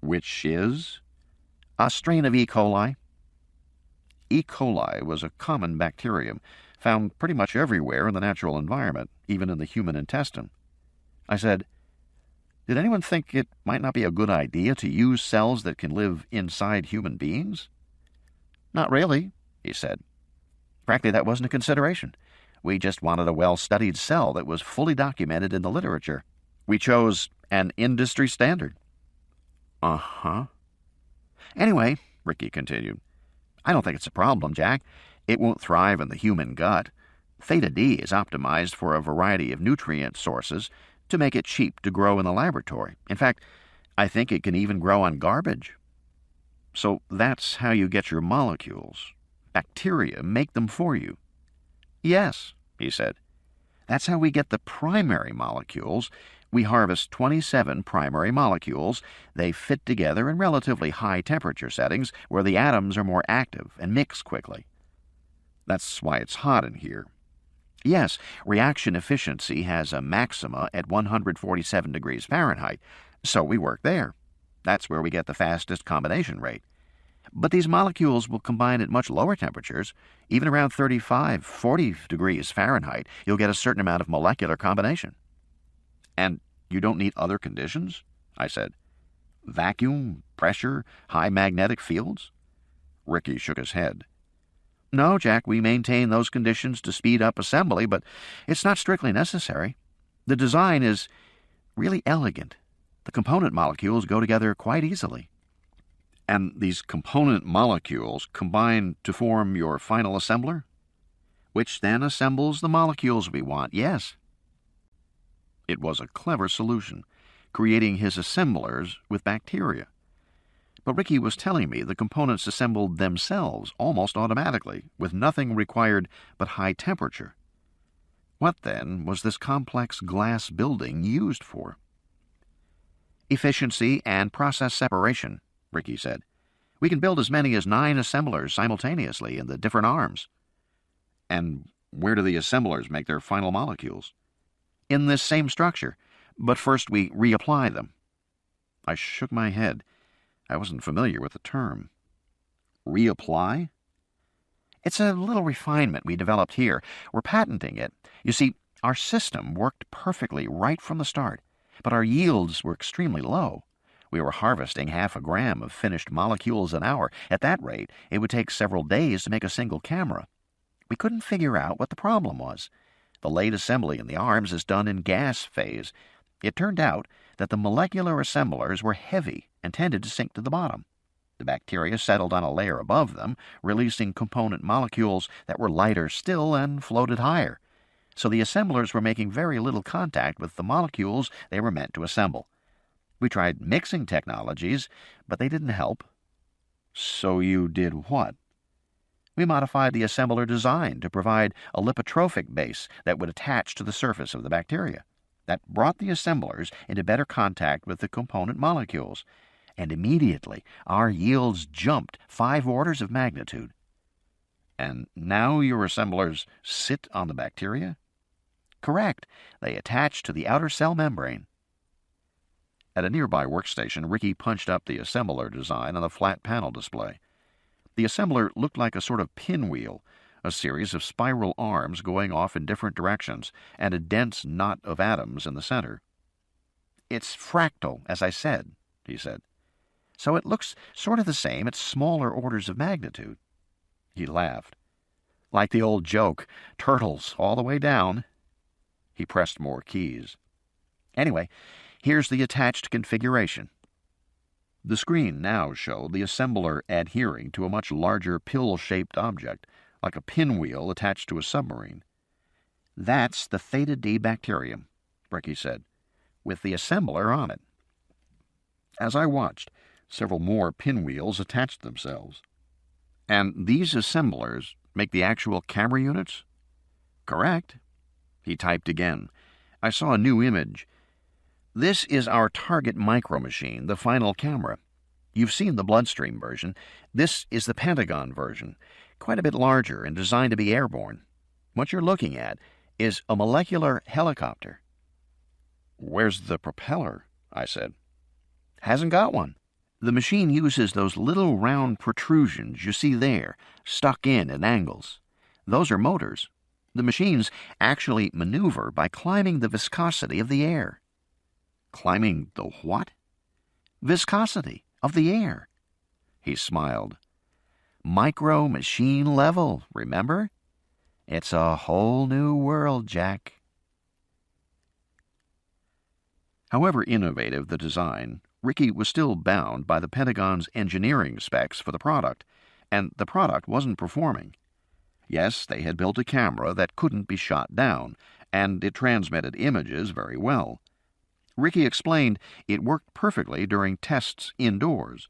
"Which is?" "A strain of E. coli." E. coli was a common bacterium, found pretty much everywhere in the natural environment, even in the human intestine. I said, "Did anyone think it might not be a good idea to use cells that can live inside human beings?" "Not really," he said. "Frankly, that wasn't a consideration. We just wanted a well-studied cell that was fully documented in the literature. We chose an industry standard. Uh-huh. Anyway, Ricky continued, I don't think it's a problem, Jack. It won't thrive in the human gut. Theta D is optimized for a variety of nutrient sources to make it cheap to grow in the laboratory. In fact, I think it can even grow on garbage. So that's how you get your molecules. Bacteria make them for you. Yes, he said. That's how we get the primary molecules. We harvest 27 primary molecules. They fit together in relatively high temperature settings where the atoms are more active and mix quickly. That's why it's hot in here. Yes, reaction efficiency has a maxima at 147 degrees Fahrenheit, so we work there. That's where we get the fastest combination rate. But these molecules will combine at much lower temperatures. Even around 35, 40 degrees Fahrenheit, you'll get a certain amount of molecular combination. And you don't need other conditions? I said. Vacuum, pressure, high magnetic fields? Ricky shook his head. No, Jack, we maintain those conditions to speed up assembly, but it's not strictly necessary. The design is really elegant. The component molecules go together quite easily. And these component molecules combine to form your final assembler? Which then assembles the molecules we want, yes. It was a clever solution, creating his assemblers with bacteria. But Ricky was telling me the components assembled themselves almost automatically, with nothing required but high temperature. What, then, was this complex glass building used for? Efficiency and process separation, Ricky said. We can build as many as 9 assemblers simultaneously in the different arms. And where do the assemblers make their final molecules? In this same structure, but first we reapply them. I shook my head. I wasn't familiar with the term. Reapply? It's a little refinement we developed here. We're patenting it. You see, our system worked perfectly right from the start, but our yields were extremely low. We were harvesting 0.5 gram of finished molecules an hour. At that rate, it would take several days to make a single camera. We couldn't figure out what the problem was. The late assembly in the arms is done in gas phase. It turned out that the molecular assemblers were heavy and tended to sink to the bottom. The bacteria settled on a layer above them, releasing component molecules that were lighter still and floated higher. So the assemblers were making very little contact with the molecules they were meant to assemble. We tried mixing technologies, but they didn't help. So you did what? We modified the assembler design to provide a lipotrophic base that would attach to the surface of the bacteria. That brought the assemblers into better contact with the component molecules, and immediately our yields jumped 5 orders of magnitude. And now your assemblers sit on the bacteria? Correct. They attach to the outer cell membrane. At a nearby workstation, Ricky punched up the assembler design on a flat panel display. The assembler looked like a sort of pinwheel, a series of spiral arms going off in different directions, and a dense knot of atoms in the center. It's fractal, as I said, he said. So it looks sort of the same at smaller orders of magnitude. He laughed. Like the old joke, turtles all the way down. He pressed more keys. Anyway, here's the attached configuration. The screen now showed the assembler adhering to a much larger pill-shaped object, like a pinwheel attached to a submarine. That's the Theta D bacterium, Ricky said, with the assembler on it. As I watched, several more pinwheels attached themselves. And these assemblers make the actual camera units? Correct. He typed again. I saw a new image. This is our target micromachine, the final camera. You've seen the bloodstream version. This is the Pentagon version, quite a bit larger and designed to be airborne. What you're looking at is a molecular helicopter. Where's the propeller? I said. Hasn't got one. The machine uses those little round protrusions you see there, stuck in at angles. Those are motors. The machines actually maneuver by climbing the viscosity of the air. Climbing the what? Viscosity of the air. He smiled. Micro-machine level, remember? It's a whole new world, Jack. However innovative the design, Ricky was still bound by the Pentagon's engineering specs for the product, and the product wasn't performing. Yes, they had built a camera that couldn't be shot down, and it transmitted images very well. Ricky explained it worked perfectly during tests indoors,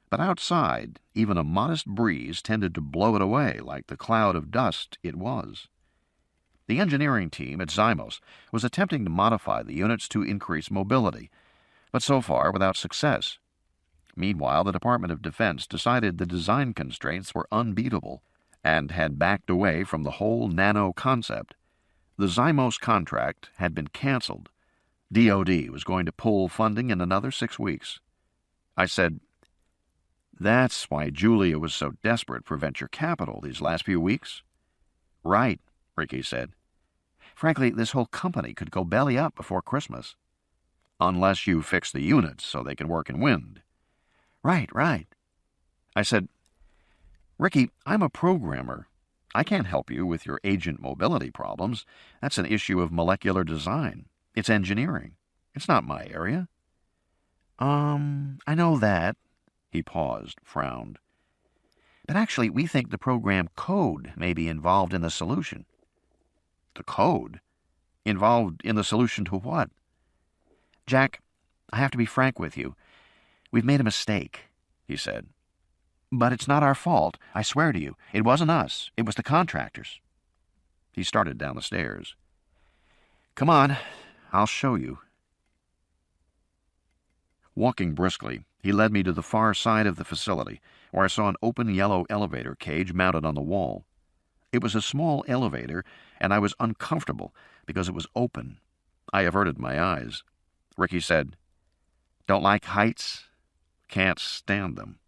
but outside, even a modest breeze tended to blow it away like the cloud of dust it was. The engineering team at Zymos was attempting to modify the units to increase mobility, but so far without success. Meanwhile, the Department of Defense decided the design constraints were unbeatable and had backed away from the whole nano concept. The Zymos contract had been canceled. DoD was going to pull funding in another 6 weeks. I said, "That's why Julia was so desperate for venture capital these last few weeks." "Right," Ricky said. "Frankly, this whole company could go belly up before Christmas." "Unless you fix the units so they can work in wind." Right. I said, "Ricky, I'm a programmer. I can't help you with your agent mobility problems. That's an issue of molecular design. It's engineering. It's not my area." I know that." He paused, frowned. "But actually, we think the program code may be involved in the solution." "The code? Involved in the solution to what?" "Jack, I have to be frank with you. We've made a mistake," he said. "But it's not our fault, I swear to you. It wasn't us. It was the contractors." He started down the stairs. "Come on, I'll show you." Walking briskly, he led me to the far side of the facility, where I saw an open yellow elevator cage mounted on the wall. It was a small elevator, and I was uncomfortable because it was open. I averted my eyes. Ricky said, "Don't like heights?" "Can't stand them."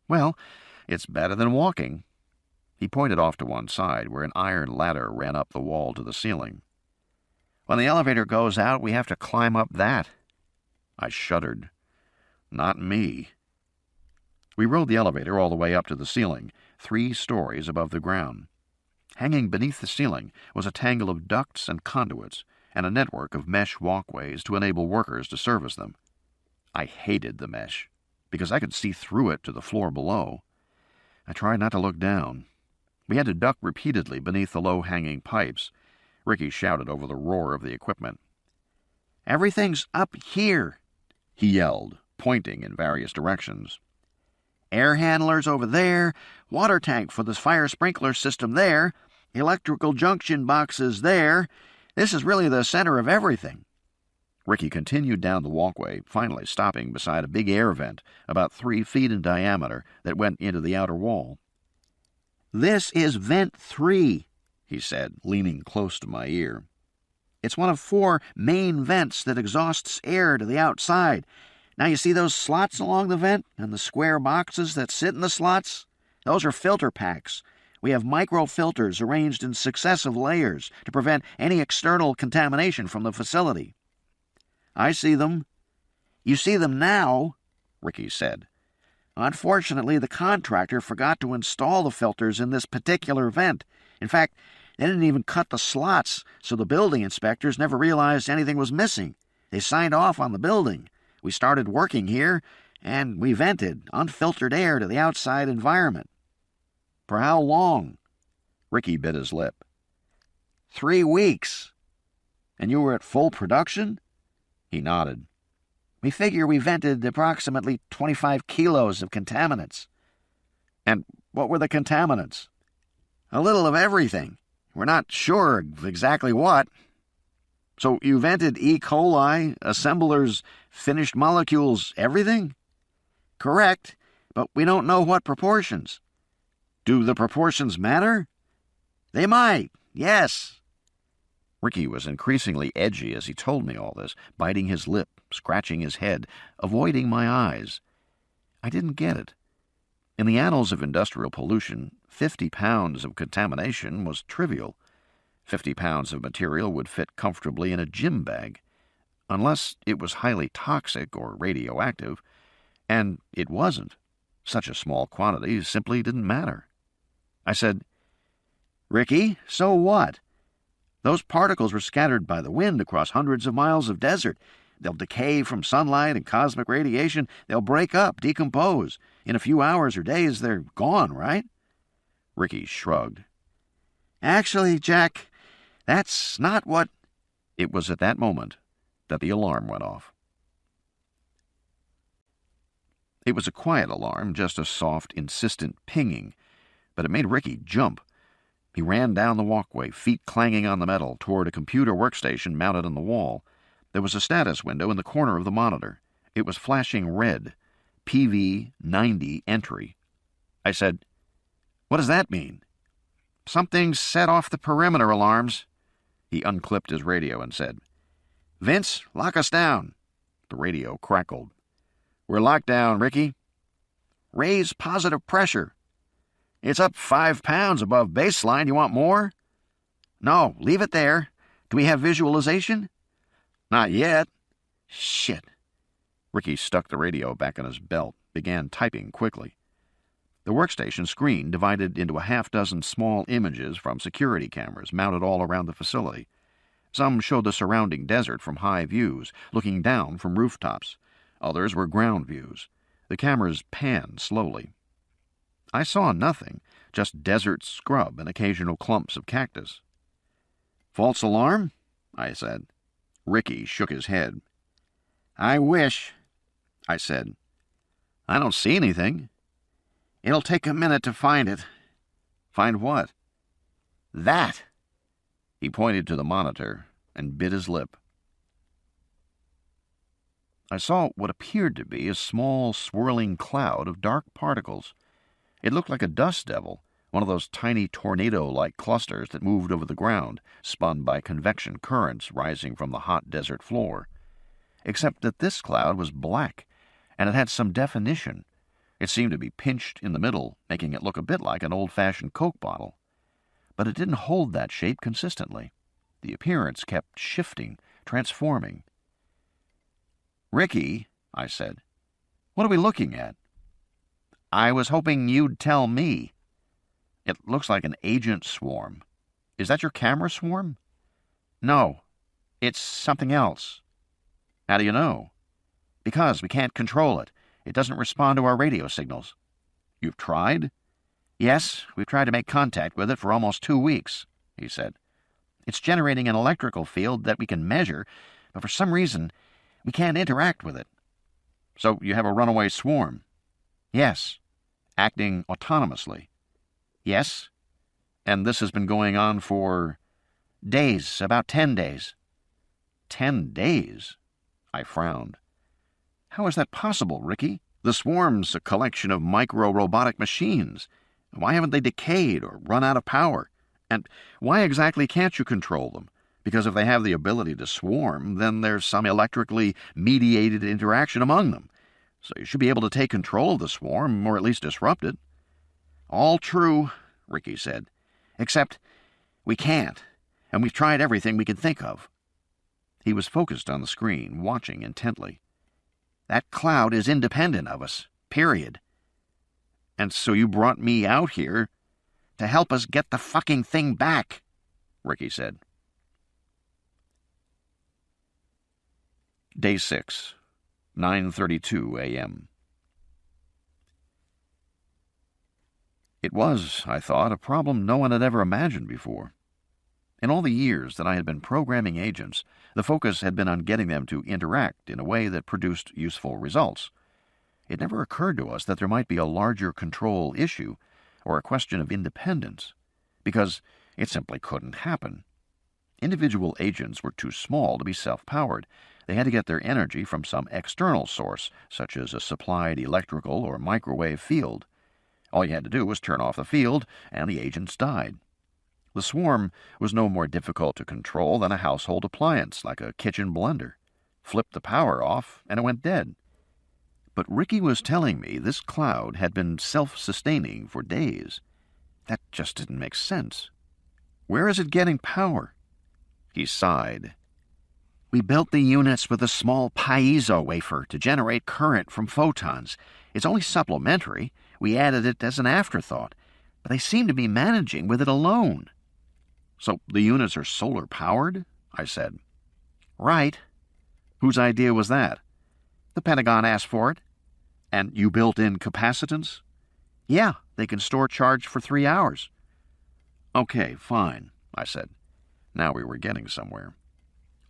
"Well, it's better than walking." He pointed off to one side, where an iron ladder ran up the wall to the ceiling. "When the elevator goes out, we have to climb up that." I shuddered. Not me. We rode the elevator all the way up to the ceiling, 3 stories above the ground. Hanging beneath the ceiling was a tangle of ducts and conduits, and a network of mesh walkways to enable workers to service them. I hated the mesh, because I could see through it to the floor below. I tried not to look down. We had to duck repeatedly beneath the low-hanging pipes. Ricky shouted over the roar of the equipment. "Everything's up here," he yelled, pointing in various directions. "Air handlers over there, water tank for the fire sprinkler system there, electrical junction boxes there. This is really the center of everything." Ricky continued down the walkway, finally stopping beside a big air vent about 3 feet in diameter that went into the outer wall. "This is vent 3, he said, leaning close to my ear. "It's one of 4 main vents that exhausts air to the outside. Now you see those slots along the vent and the square boxes that sit in the slots? Those are filter packs. We have microfilters arranged in successive layers to prevent any external contamination from the facility." "I see them." "You see them now," Ricky said. "Unfortunately, the contractor forgot to install the filters in this particular vent. In fact, they didn't even cut the slots, so the building inspectors never realized anything was missing. They signed off on the building. We started working here, and we vented unfiltered air to the outside environment." "For how long?" Ricky bit his lip. 3 weeks. "And you were at full production?" He nodded. "We figure we vented approximately 25 kilos of contaminants." "And what were the contaminants?" "A little of everything. We're not sure of exactly what." "So you vented E. coli, assemblers, finished molecules, everything?" "Correct, but we don't know what proportions." "Do the proportions matter?" "They might, yes." Ricky was increasingly edgy as he told me all this, biting his lip, scratching his head, avoiding my eyes. I didn't get it. In the annals of industrial pollution, 50 pounds of contamination was trivial. 50 pounds of material would fit comfortably in a gym bag, unless it was highly toxic or radioactive, and it wasn't. Such a small quantity simply didn't matter. I said, Ricky, so what? Those particles were scattered by the wind across hundreds of miles of desert. They'll decay from sunlight and cosmic radiation. They'll break up, decompose. In a few hours or days, they're gone, right? Ricky shrugged. Actually, Jack, that's not what... It was at that moment that the alarm went off. It was a quiet alarm, just a soft, insistent pinging, but it made Ricky jump. He ran down the walkway, feet clanging on the metal, toward a computer workstation mounted on the wall. There was a status window in the corner of the monitor. It was flashing red. PV-90 entry. I said, "What does that mean?" "Something's set off the perimeter alarms." He unclipped his radio and said, "Vince, lock us down." The radio crackled. "We're locked down, Ricky." "Raise positive pressure." "It's up 5 pounds above baseline. You want more?" "No, leave it there. Do we have visualization?" "Not yet." "Shit." Ricky stuck the radio back in his belt, began typing quickly. The workstation screen divided into a half-dozen small images from security cameras mounted all around the facility. Some showed the surrounding desert from high views, looking down from rooftops. Others were ground views. The cameras panned slowly. I saw nothing, just desert scrub and occasional clumps of cactus. "False alarm?" I said. Ricky shook his head. "I wish," I said. "I don't see anything." "It'll take a minute to find it." "Find what?" "That." He pointed to the monitor and bit his lip. I saw what appeared to be a small, swirling cloud of dark particles. It looked like a dust devil, one of those tiny tornado-like clusters that moved over the ground, spun by convection currents rising from the hot desert floor. Except that this cloud was black, and it had some definition. It seemed to be pinched in the middle, making it look a bit like an old-fashioned Coke bottle. But it didn't hold that shape consistently. The appearance kept shifting, transforming. "Ricky," I said, "what are we looking at?" "I was hoping you'd tell me." "It looks like an agent swarm. Is that your camera swarm?" "No, it's something else." "How do you know?" "Because we can't control it. It doesn't respond to our radio signals." "You've tried?" "Yes, we've tried to make contact with it for almost 2 weeks," he said. "It's generating an electrical field that we can measure, but for some reason we can't interact with it." "So you have a runaway swarm?" "Yes." "Acting autonomously?" "Yes." "And this has been going on for—" "Days, about 10 days. 10 days? I frowned. "How is that possible, Ricky? The swarm's a collection of micro-robotic machines. Why haven't they decayed or run out of power? And why exactly can't you control them? Because if they have the ability to swarm, then there's some electrically mediated interaction among them. So you should be able to take control of the swarm, or at least disrupt it." "All true," Ricky said. "Except we can't, and we've tried everything we can think of." He was focused on the screen, watching intently. "That cloud is independent of us, period." "And so you brought me out here to help us get the fucking thing back," Ricky said. Day 6, 9:32 a.m. It was, I thought, a problem no one had ever imagined before. In all the years that I had been programming agents, the focus had been on getting them to interact in a way that produced useful results. It never occurred to us that there might be a larger control issue or a question of independence, because it simply couldn't happen. Individual agents were too small to be self-powered. They had to get their energy from some external source, such as a supplied electrical or microwave field. All you had to do was turn off the field, and the agents died. The swarm was no more difficult to control than a household appliance, like a kitchen blender. Flip the power off, and it went dead. But Ricky was telling me this cloud had been self-sustaining for days. That just didn't make sense. Where is it getting power? He sighed. "We built the units with a small piezo wafer to generate current from photons. It's only supplementary. We added it as an afterthought, but they seem to be managing with it alone." So the units are solar-powered? I said. Right. Whose idea was that? The Pentagon asked for it. And you built in capacitance? Yeah, they can store charge for 3 hours. Okay, fine, I said. Now we were getting somewhere.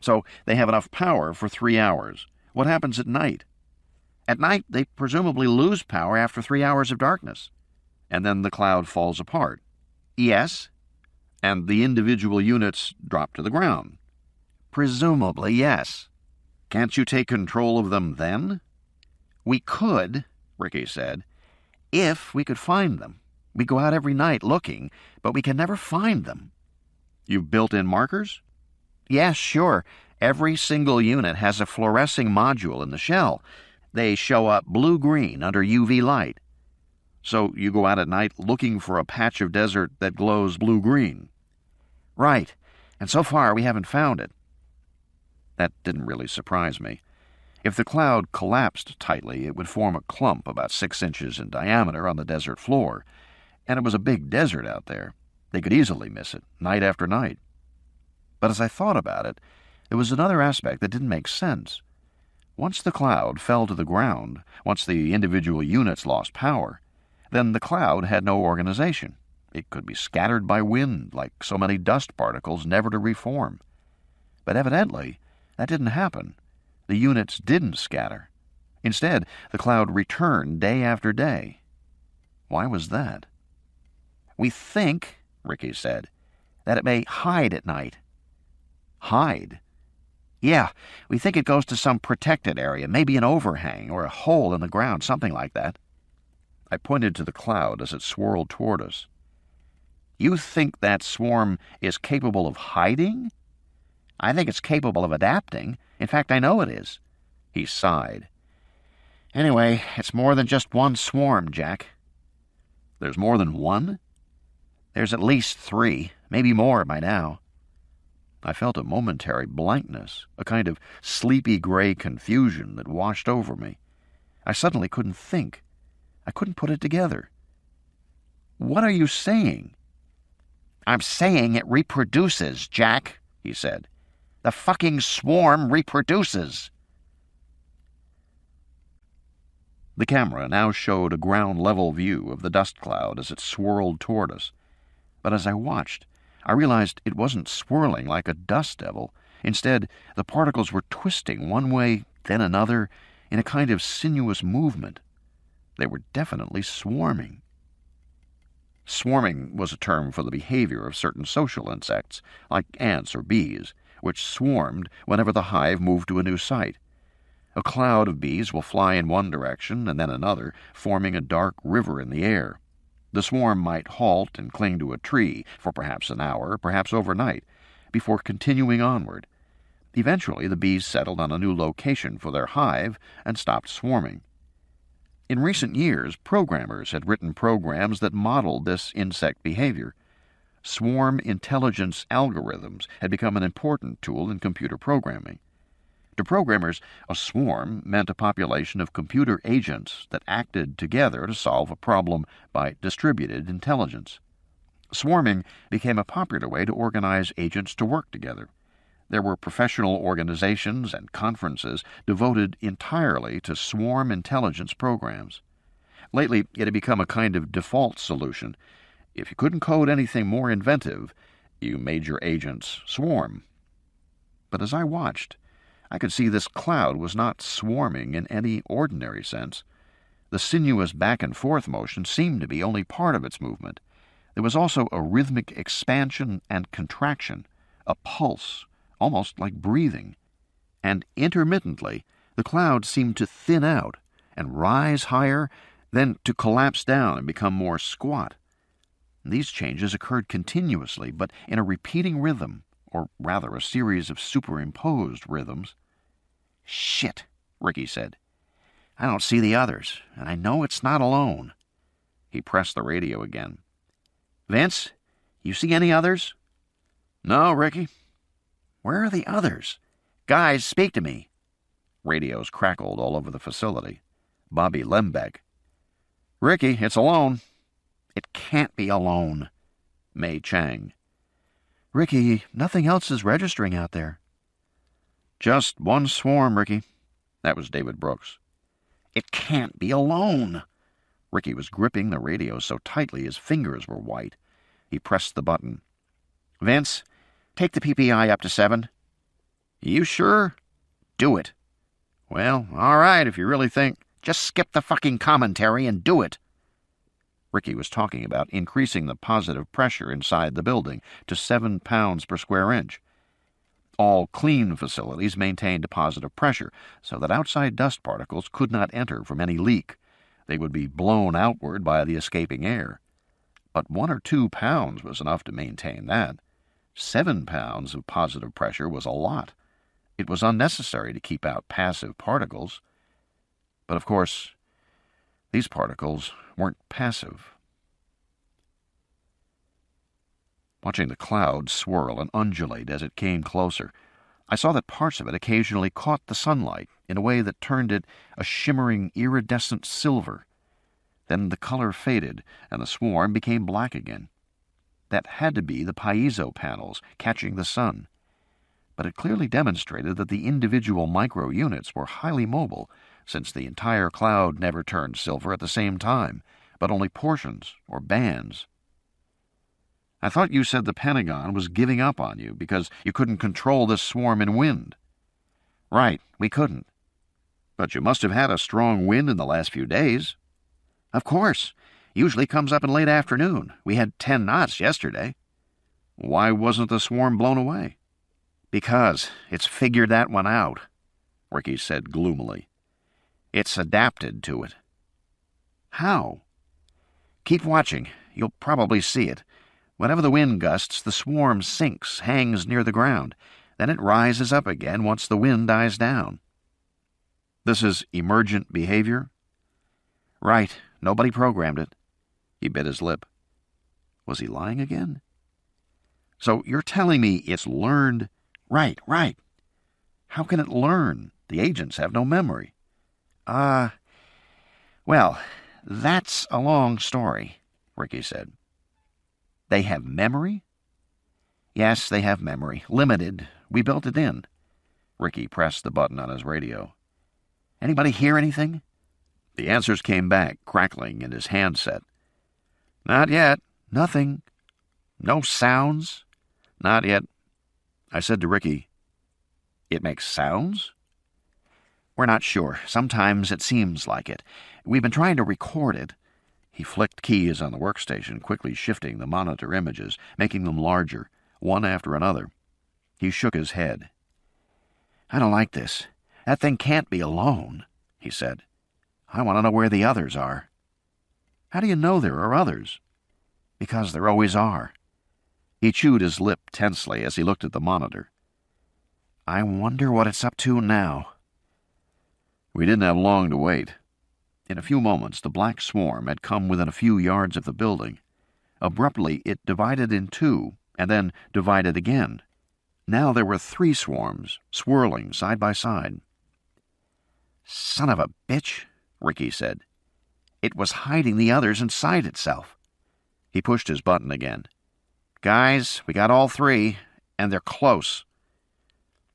So they have enough power for 3 hours. What happens at night? At night, they presumably lose power after 3 hours of darkness. And then the cloud falls apart. Yes. And the individual units drop to the ground. Presumably, yes. Can't you take control of them then? We could, Ricky said, if we could find them. We go out every night looking, but we can never find them. You've built in markers? Yes, sure. Every single unit has a fluorescing module in the shell. They show up blue-green under UV light. So you go out at night looking for a patch of desert that glows blue-green. Right, and so far we haven't found it. That didn't really surprise me. If the cloud collapsed tightly, it would form a clump about 6 inches in diameter on the desert floor, and it was a big desert out there. They could easily miss it, night after night. But as I thought about it, there was another aspect that didn't make sense. Once the cloud fell to the ground, once the individual units lost power, then the cloud had no organization. It could be scattered by wind, like so many dust particles, never to reform. But evidently, that didn't happen. The units didn't scatter. Instead, the cloud returned day after day. Why was that? We think, Ricky said, that it may hide at night. Hide? Yeah, we think it goes to some protected area, maybe an overhang or a hole in the ground, something like that. I pointed to the cloud as it swirled toward us. You think that swarm is capable of hiding? I think it's capable of adapting. In fact, I know it is. He sighed. Anyway, it's more than just one swarm, Jack. There's more than one? There's at least 3, maybe more by now. I felt a momentary blankness, a kind of sleepy gray confusion that washed over me. I suddenly couldn't think. I couldn't put it together. What are you saying? I'm saying it reproduces, Jack, he said. The fucking swarm reproduces. The camera now showed a ground-level view of the dust cloud as it swirled toward us. But as I watched, I realized it wasn't swirling like a dust devil. Instead, the particles were twisting one way, then another, in a kind of sinuous movement. They were definitely swarming. Swarming was a term for the behavior of certain social insects, like ants or bees, which swarmed whenever the hive moved to a new site. A cloud of bees will fly in one direction and then another, forming a dark river in the air. The swarm might halt and cling to a tree for perhaps an hour, perhaps overnight, before continuing onward. Eventually, the bees settled on a new location for their hive and stopped swarming. In recent years, programmers had written programs that modeled this insect behavior. Swarm intelligence algorithms had become an important tool in computer programming. To programmers, a swarm meant a population of computer agents that acted together to solve a problem by distributed intelligence. Swarming became a popular way to organize agents to work together. There were professional organizations and conferences devoted entirely to swarm intelligence programs. Lately, it had become a kind of default solution. If you couldn't code anything more inventive, you made your agents swarm. But as I watched, I could see this cloud was not swarming in any ordinary sense. The sinuous back-and-forth motion seemed to be only part of its movement. There was also a rhythmic expansion and contraction, a pulse, almost like breathing. And intermittently, the cloud seemed to thin out and rise higher, then to collapse down and become more squat. These changes occurred continuously, but in a repeating rhythm, or rather a series of superimposed rhythms. Shit, Ricky said. I don't see the others, and I know it's not alone. He pressed the radio again. Vince, you see any others? No, Ricky. Where are the others? Guys, speak to me. Radios crackled all over the facility. Bobby Lembeck. Ricky, it's alone. It can't be alone. May Chang. Ricky, nothing else is registering out there. Just one swarm, Ricky. That was David Brooks. It can't be alone. Ricky was gripping the radio so tightly his fingers were white. He pressed the button. Vince, take the PPI up to 7. You sure? Do it. Well, all right, if you really think. Just skip the fucking commentary and do it. Ricky was talking about increasing the positive pressure inside the building to 7 pounds per square inch. All clean facilities maintained a positive pressure so that outside dust particles could not enter from any leak. They would be blown outward by the escaping air. But 1 or 2 pounds was enough to maintain that. 7 pounds of positive pressure was a lot. It was unnecessary to keep out passive particles. But of course, these particles weren't passive. Watching the cloud swirl and undulate as it came closer, I saw that parts of it occasionally caught the sunlight in a way that turned it a shimmering, iridescent silver. Then the color faded, and the swarm became black again. That had to be the piezo panels catching the sun. But it clearly demonstrated that the individual micro-units were highly mobile, since the entire cloud never turned silver at the same time, but only portions or bands. I thought you said the Pentagon was giving up on you because you couldn't control this swarm in wind. Right, we couldn't. But you must have had a strong wind in the last few days. Of course. Usually comes up in late afternoon. We had 10 knots yesterday. Why wasn't the swarm blown away? Because it's figured that one out, Ricky said gloomily. It's adapted to it. How? Keep watching. You'll probably see it. Whenever the wind gusts, the swarm sinks, hangs near the ground. Then it rises up again once the wind dies down. This is emergent behavior? Right. Nobody programmed it. He bit his lip. Was he lying again? So you're telling me it's learned? Right. How can it learn? The agents have no memory. Well, that's a long story, Ricky said. They have memory? Yes, they have memory. Limited. We built it in. Ricky pressed the button on his radio. Anybody hear anything? The answers came back, crackling in his handset. Not yet. Nothing. No sounds? Not yet. I said to Ricky, It makes sounds? We're not sure. Sometimes it seems like it. We've been trying to record it. He flicked keys on the workstation, quickly shifting the monitor images, making them larger, one after another. He shook his head. I don't like this. That thing can't be alone, he said. I want to know where the others are. How do you know there are others? Because there always are. He chewed his lip tensely as he looked at the monitor. I wonder what it's up to now. We didn't have long to wait. In a few moments, the black swarm had come within a few yards of the building. Abruptly, it divided in 2, and then divided again. Now there were 3 swarms, swirling side by side. Son of a bitch, Ricky said. It was hiding the others inside itself. He pushed his button again. Guys, we got all 3, and they're close.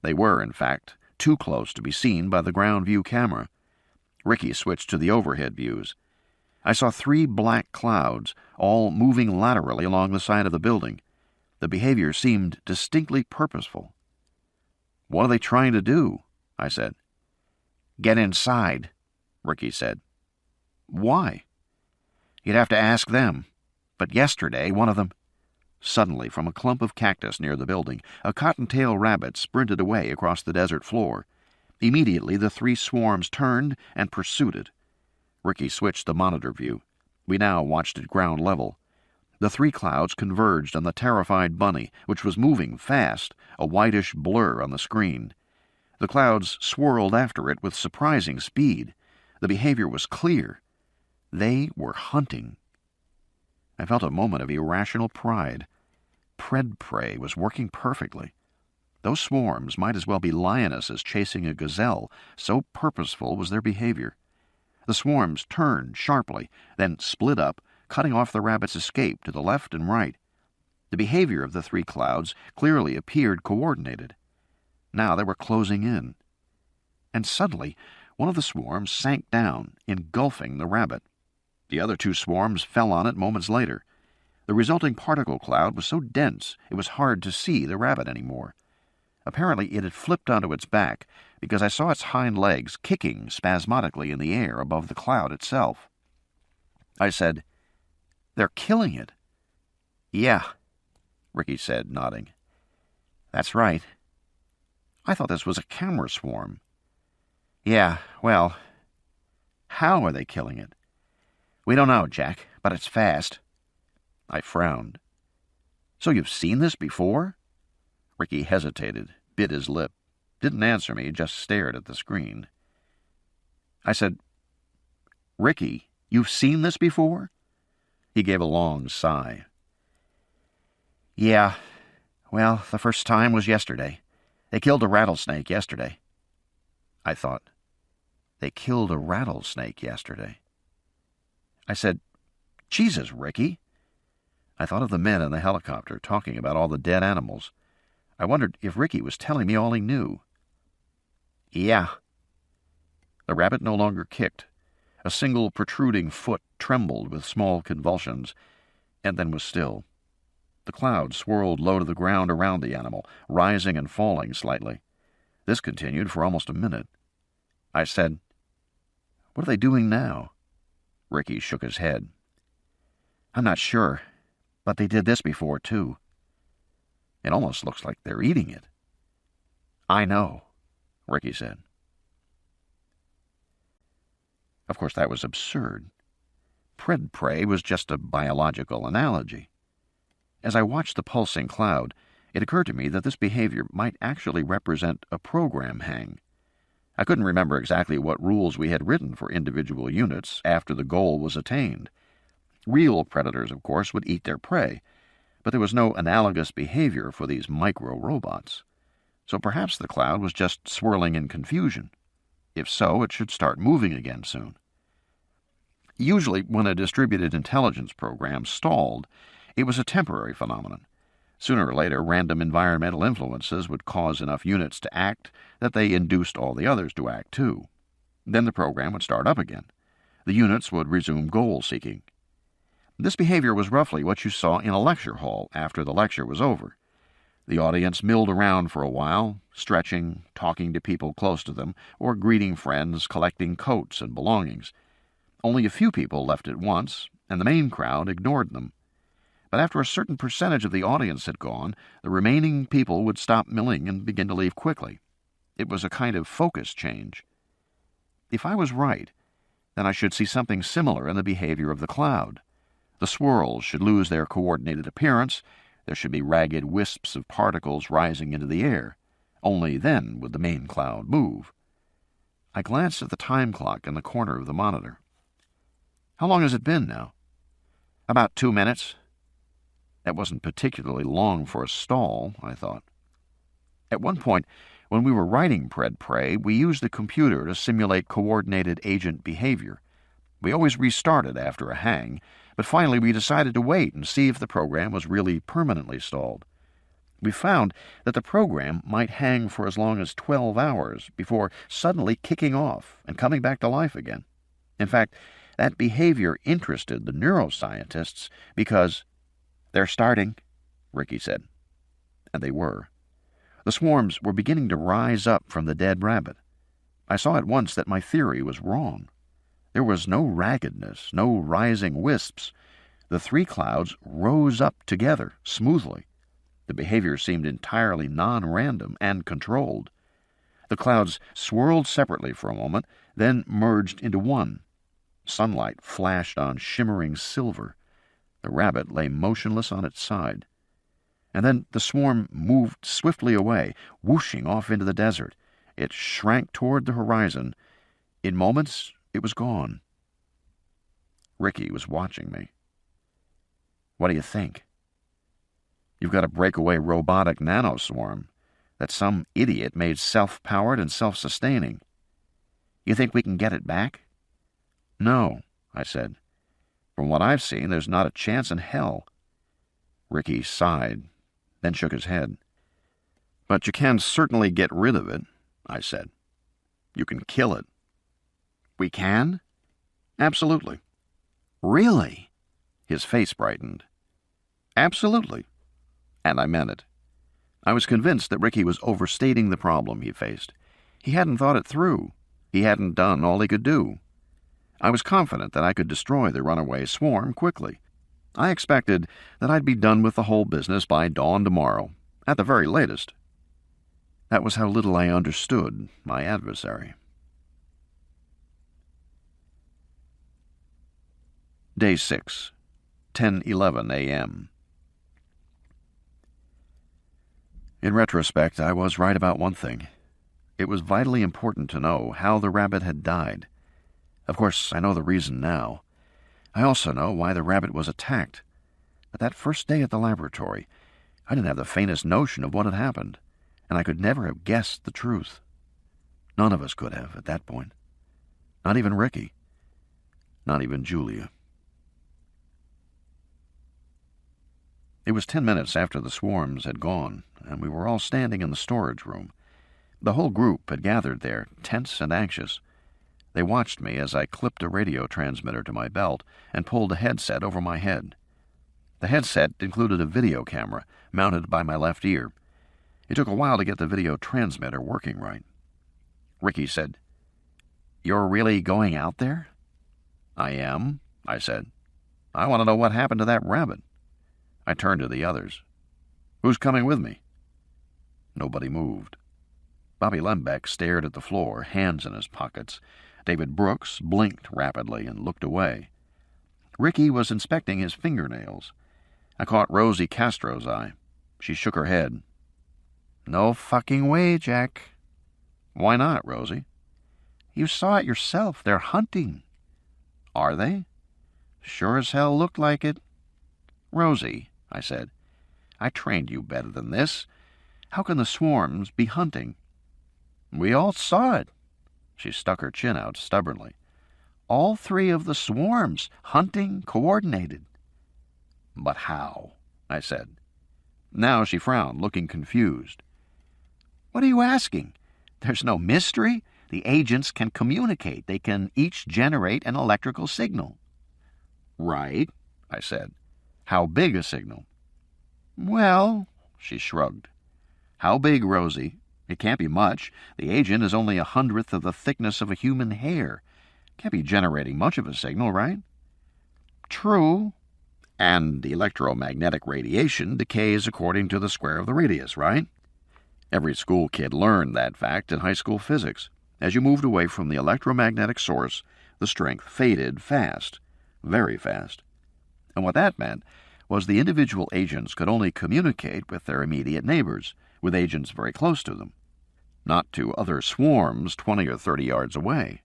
They were, in fact, too close to be seen by the ground view camera. Ricky switched to the overhead views. I saw 3 black clouds, all moving laterally along the side of the building. The behavior seemed distinctly purposeful. What are they trying to do? I said. Get inside, Ricky said. Why? You'd have to ask them. But yesterday, one of them... Suddenly, from a clump of cactus near the building, a cottontail rabbit sprinted away across the desert floor. Immediately, the 3 swarms turned and pursued it. Ricky switched the monitor view. We now watched at ground level. The 3 clouds converged on the terrified bunny, which was moving fast, a whitish blur on the screen. The clouds swirled after it with surprising speed. The behavior was clear. They were hunting. I felt a moment of irrational pride. Pred prey was working perfectly. Those swarms might as well be lionesses chasing a gazelle, so purposeful was their behavior. The swarms turned sharply, then split up, cutting off the rabbit's escape to the left and right. The behavior of the three clouds clearly appeared coordinated. Now they were closing in. And suddenly, one of the swarms sank down, engulfing the rabbit. The other two swarms fell on it moments later. The resulting particle cloud was so dense it was hard to see the rabbit anymore. Apparently it had flipped onto its back, because I saw its hind legs kicking spasmodically in the air above the cloud itself. I said, "They're killing it." "Yeah," Ricky said, nodding. "That's right." "I thought this was a camera swarm." "Yeah, well, how are they killing it?" "We don't know, Jack, but it's fast." I frowned. "So you've seen this before?" Ricky hesitated, bit his lip, didn't answer me, just stared at the screen. I said, "Ricky, you've seen this before?" He gave a long sigh. "Yeah, well, the first time was yesterday. They killed a rattlesnake yesterday." I thought, they killed a rattlesnake yesterday. I said, "Jesus, Ricky." I thought of the men in the helicopter talking about all the dead animals. I wondered if Ricky was telling me all he knew. "Yeah." The rabbit no longer kicked. A single protruding foot trembled with small convulsions, and then was still. The cloud swirled low to the ground around the animal, rising and falling slightly. This continued for almost a minute. I said, "What are they doing now?" Ricky shook his head. "I'm not sure, but they did this before, too. It almost looks like they're eating it." "I know," Ricky said. Of course, that was absurd. Pred prey was just a biological analogy. As I watched the pulsing cloud, it occurred to me that this behavior might actually represent a program hang. I couldn't remember exactly what rules we had written for individual units after the goal was attained. Real predators, of course, would eat their prey, but there was no analogous behavior for these micro-robots. So perhaps the cloud was just swirling in confusion. If so, it should start moving again soon. Usually, when a distributed intelligence program stalled, it was a temporary phenomenon. Sooner or later, random environmental influences would cause enough units to act that they induced all the others to act too. Then the program would start up again. The units would resume goal-seeking. This behavior was roughly what you saw in a lecture hall after the lecture was over. The audience milled around for a while, stretching, talking to people close to them, or greeting friends, collecting coats and belongings. Only a few people left at once, and the main crowd ignored them. But after a certain percentage of the audience had gone, the remaining people would stop milling and begin to leave quickly. It was a kind of focus change. If I was right, then I should see something similar in the behavior of the cloud. The swirls should lose their coordinated appearance. There should be ragged wisps of particles rising into the air. Only then would the main cloud move. I glanced at the time clock in the corner of the monitor. "How long has it been now?" "About 2 minutes." That wasn't particularly long for a stall, I thought. At one point, when we were writing Pred Prey, we used the computer to simulate coordinated agent behavior. We always restarted after a hang, but finally we decided to wait and see if the program was really permanently stalled. We found that the program might hang for as long as 12 hours before suddenly kicking off and coming back to life again. In fact, that behavior interested the neuroscientists because, "They're starting," Ricky said. And they were. The swarms were beginning to rise up from the dead rabbit. I saw at once that my theory was wrong. There was no raggedness, no rising wisps. The three clouds rose up together, smoothly. The behavior seemed entirely non-random and controlled. The clouds swirled separately for a moment, then merged into one. Sunlight flashed on shimmering silver. The rabbit lay motionless on its side. And then the swarm moved swiftly away, whooshing off into the desert. It shrank toward the horizon. In moments, it was gone. Ricky was watching me. "What do you think?" "You've got a breakaway robotic nanoswarm that some idiot made self-powered and self-sustaining. You think we can get it back?" "No," I said. "From what I've seen, there's not a chance in hell." Ricky sighed, then shook his head. "But you can certainly get rid of it," I said. "You can kill it." "We can?" "Absolutely." "Really?" His face brightened. "Absolutely." And I meant it. I was convinced that Ricky was overstating the problem he faced. He hadn't thought it through. He hadn't done all he could do. I was confident that I could destroy the runaway swarm quickly. I expected that I'd be done with the whole business by dawn tomorrow, at the very latest. That was how little I understood my adversary. Day 6, 10:11 a.m. In retrospect, I was right about one thing. It was vitally important to know how the rabbit had died. Of course, I know the reason now. I also know why the rabbit was attacked. But that first day at the laboratory, I didn't have the faintest notion of what had happened, and I could never have guessed the truth. None of us could have at that point. Not even Ricky. Not even Julia. It was 10 minutes after the swarms had gone, and we were all standing in the storage room. The whole group had gathered there, tense and anxious. They watched me as I clipped a radio transmitter to my belt and pulled a headset over my head. The headset included a video camera mounted by my left ear. It took a while to get the video transmitter working right. Ricky said, "You're really going out there?" "I am," I said. "I want to know what happened to that rabbit." I turned to the others. "Who's coming with me?" Nobody moved. Bobby Lembeck stared at the floor, hands in his pockets. David Brooks blinked rapidly and looked away. Ricky was inspecting his fingernails. I caught Rosie Castro's eye. She shook her head. "No fucking way, Jack." "Why not, Rosie?" "You saw it yourself. They're hunting." "Are they?" "Sure as hell looked like it." "Rosie," I said, "I trained you better than this. How can the swarms be hunting?" "We all saw it." She stuck her chin out stubbornly. "All three of the swarms, hunting, coordinated." "But how?" I said. Now she frowned, looking confused. "What are you asking? There's no mystery. The agents can communicate. They can each generate an electrical signal." "Right," I said. "How big a signal?" "Well," she shrugged. "How big, Rosie? It can't be much. The agent is only 1/100th of the thickness of a human hair. Can't be generating much of a signal, right?" "True." "And electromagnetic radiation decays according to the square of the radius, right?" Every school kid learned that fact in high school physics. As you moved away from the electromagnetic source, the strength faded fast, very fast. And what that meant was the individual agents could only communicate with their immediate neighbors, with agents very close to them, not to other swarms 20 or 30 yards away.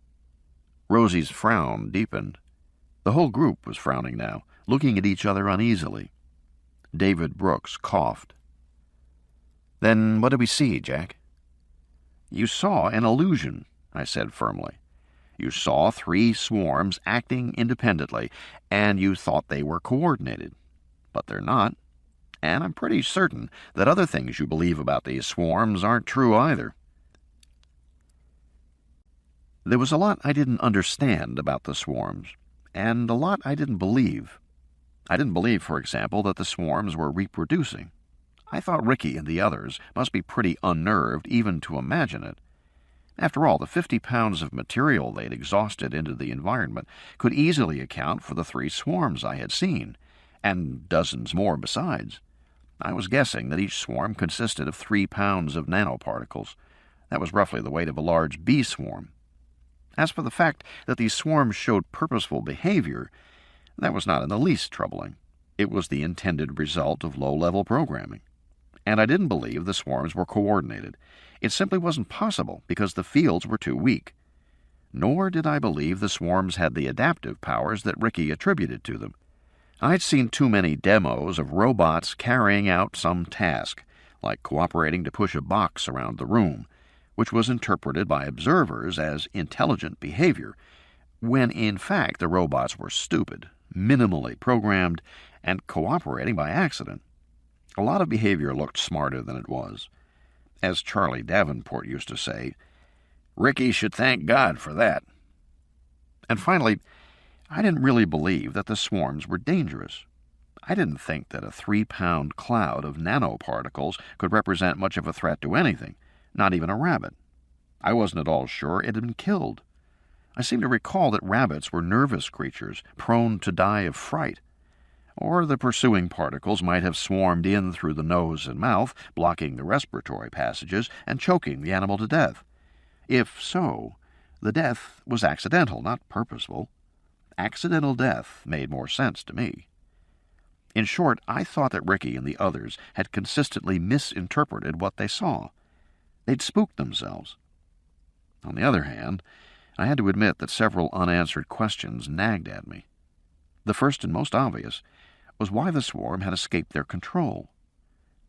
Rosie's frown deepened. The whole group was frowning now, looking at each other uneasily. David Brooks coughed. "Then what did we see, Jack?" "You saw an illusion," I said firmly. "You saw 3 swarms acting independently, and you thought they were coordinated. But they're not. And I'm pretty certain that other things you believe about these swarms aren't true either." There was a lot I didn't understand about the swarms, and a lot I didn't believe. I didn't believe, for example, that the swarms were reproducing. I thought Ricky and the others must be pretty unnerved even to imagine it. After all, the 50 pounds of material they'd exhausted into the environment could easily account for the 3 swarms I had seen, and dozens more besides. I was guessing that each swarm consisted of 3 pounds of nanoparticles. That was roughly the weight of a large bee swarm. As for the fact that these swarms showed purposeful behavior, that was not in the least troubling. It was the intended result of low-level programming. And I didn't believe the swarms were coordinated. It simply wasn't possible because the fields were too weak. Nor did I believe the swarms had the adaptive powers that Ricky attributed to them. I'd seen too many demos of robots carrying out some task, like cooperating to push a box around the room, which was interpreted by observers as intelligent behavior, when in fact the robots were stupid, minimally programmed, and cooperating by accident, A lot of behavior looked smarter than it was. As Charlie Davenport used to say, Ricky should thank God for that. And finally, I didn't really believe that the swarms were dangerous. I didn't think that a 3-pound cloud of nanoparticles could represent much of a threat to anything, not even a rabbit. I wasn't at all sure it had been killed. I seem to recall that rabbits were nervous creatures, prone to die of fright. Or the pursuing particles might have swarmed in through the nose and mouth, blocking the respiratory passages and choking the animal to death. If so, the death was accidental, not purposeful. Accidental death made more sense to me. In short, I thought that Ricky and the others had consistently misinterpreted what they saw. They'd spooked themselves. On the other hand, I had to admit that several unanswered questions nagged at me. The first and most obvious was why the swarm had escaped their control.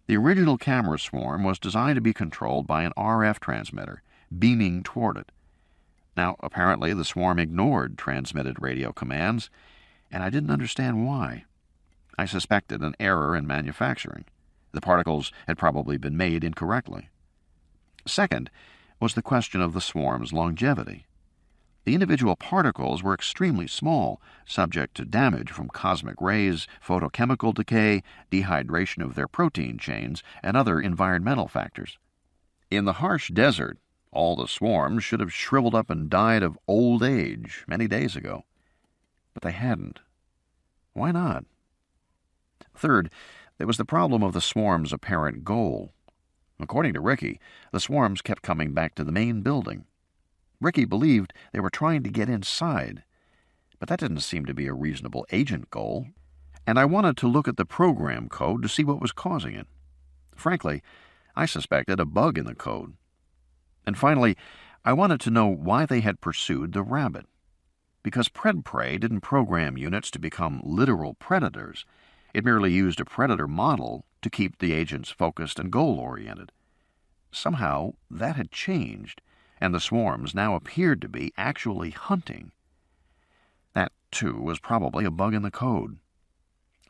The original camera swarm was designed to be controlled by an RF transmitter, beaming toward it. Now, apparently, the swarm ignored transmitted radio commands, and I didn't understand why. I suspected an error in manufacturing. The particles had probably been made incorrectly. Second was the question of the swarm's longevity. The individual particles were extremely small, subject to damage from cosmic rays, photochemical decay, dehydration of their protein chains, and other environmental factors. In the harsh desert, all the swarms should have shriveled up and died of old age many days ago. But they hadn't. Why not? Third, there was the problem of the swarm's apparent goal. According to Ricky, the swarms kept coming back to the main building. Ricky believed they were trying to get inside, but that didn't seem to be a reasonable agent goal, and I wanted to look at the program code to see what was causing it. Frankly, I suspected a bug in the code. And finally, I wanted to know why they had pursued the rabbit. Because PredPrey didn't program units to become literal predators. It merely used a predator model to keep the agents focused and goal-oriented. Somehow, that had changed, and the swarms now appeared to be actually hunting. That, too, was probably a bug in the code.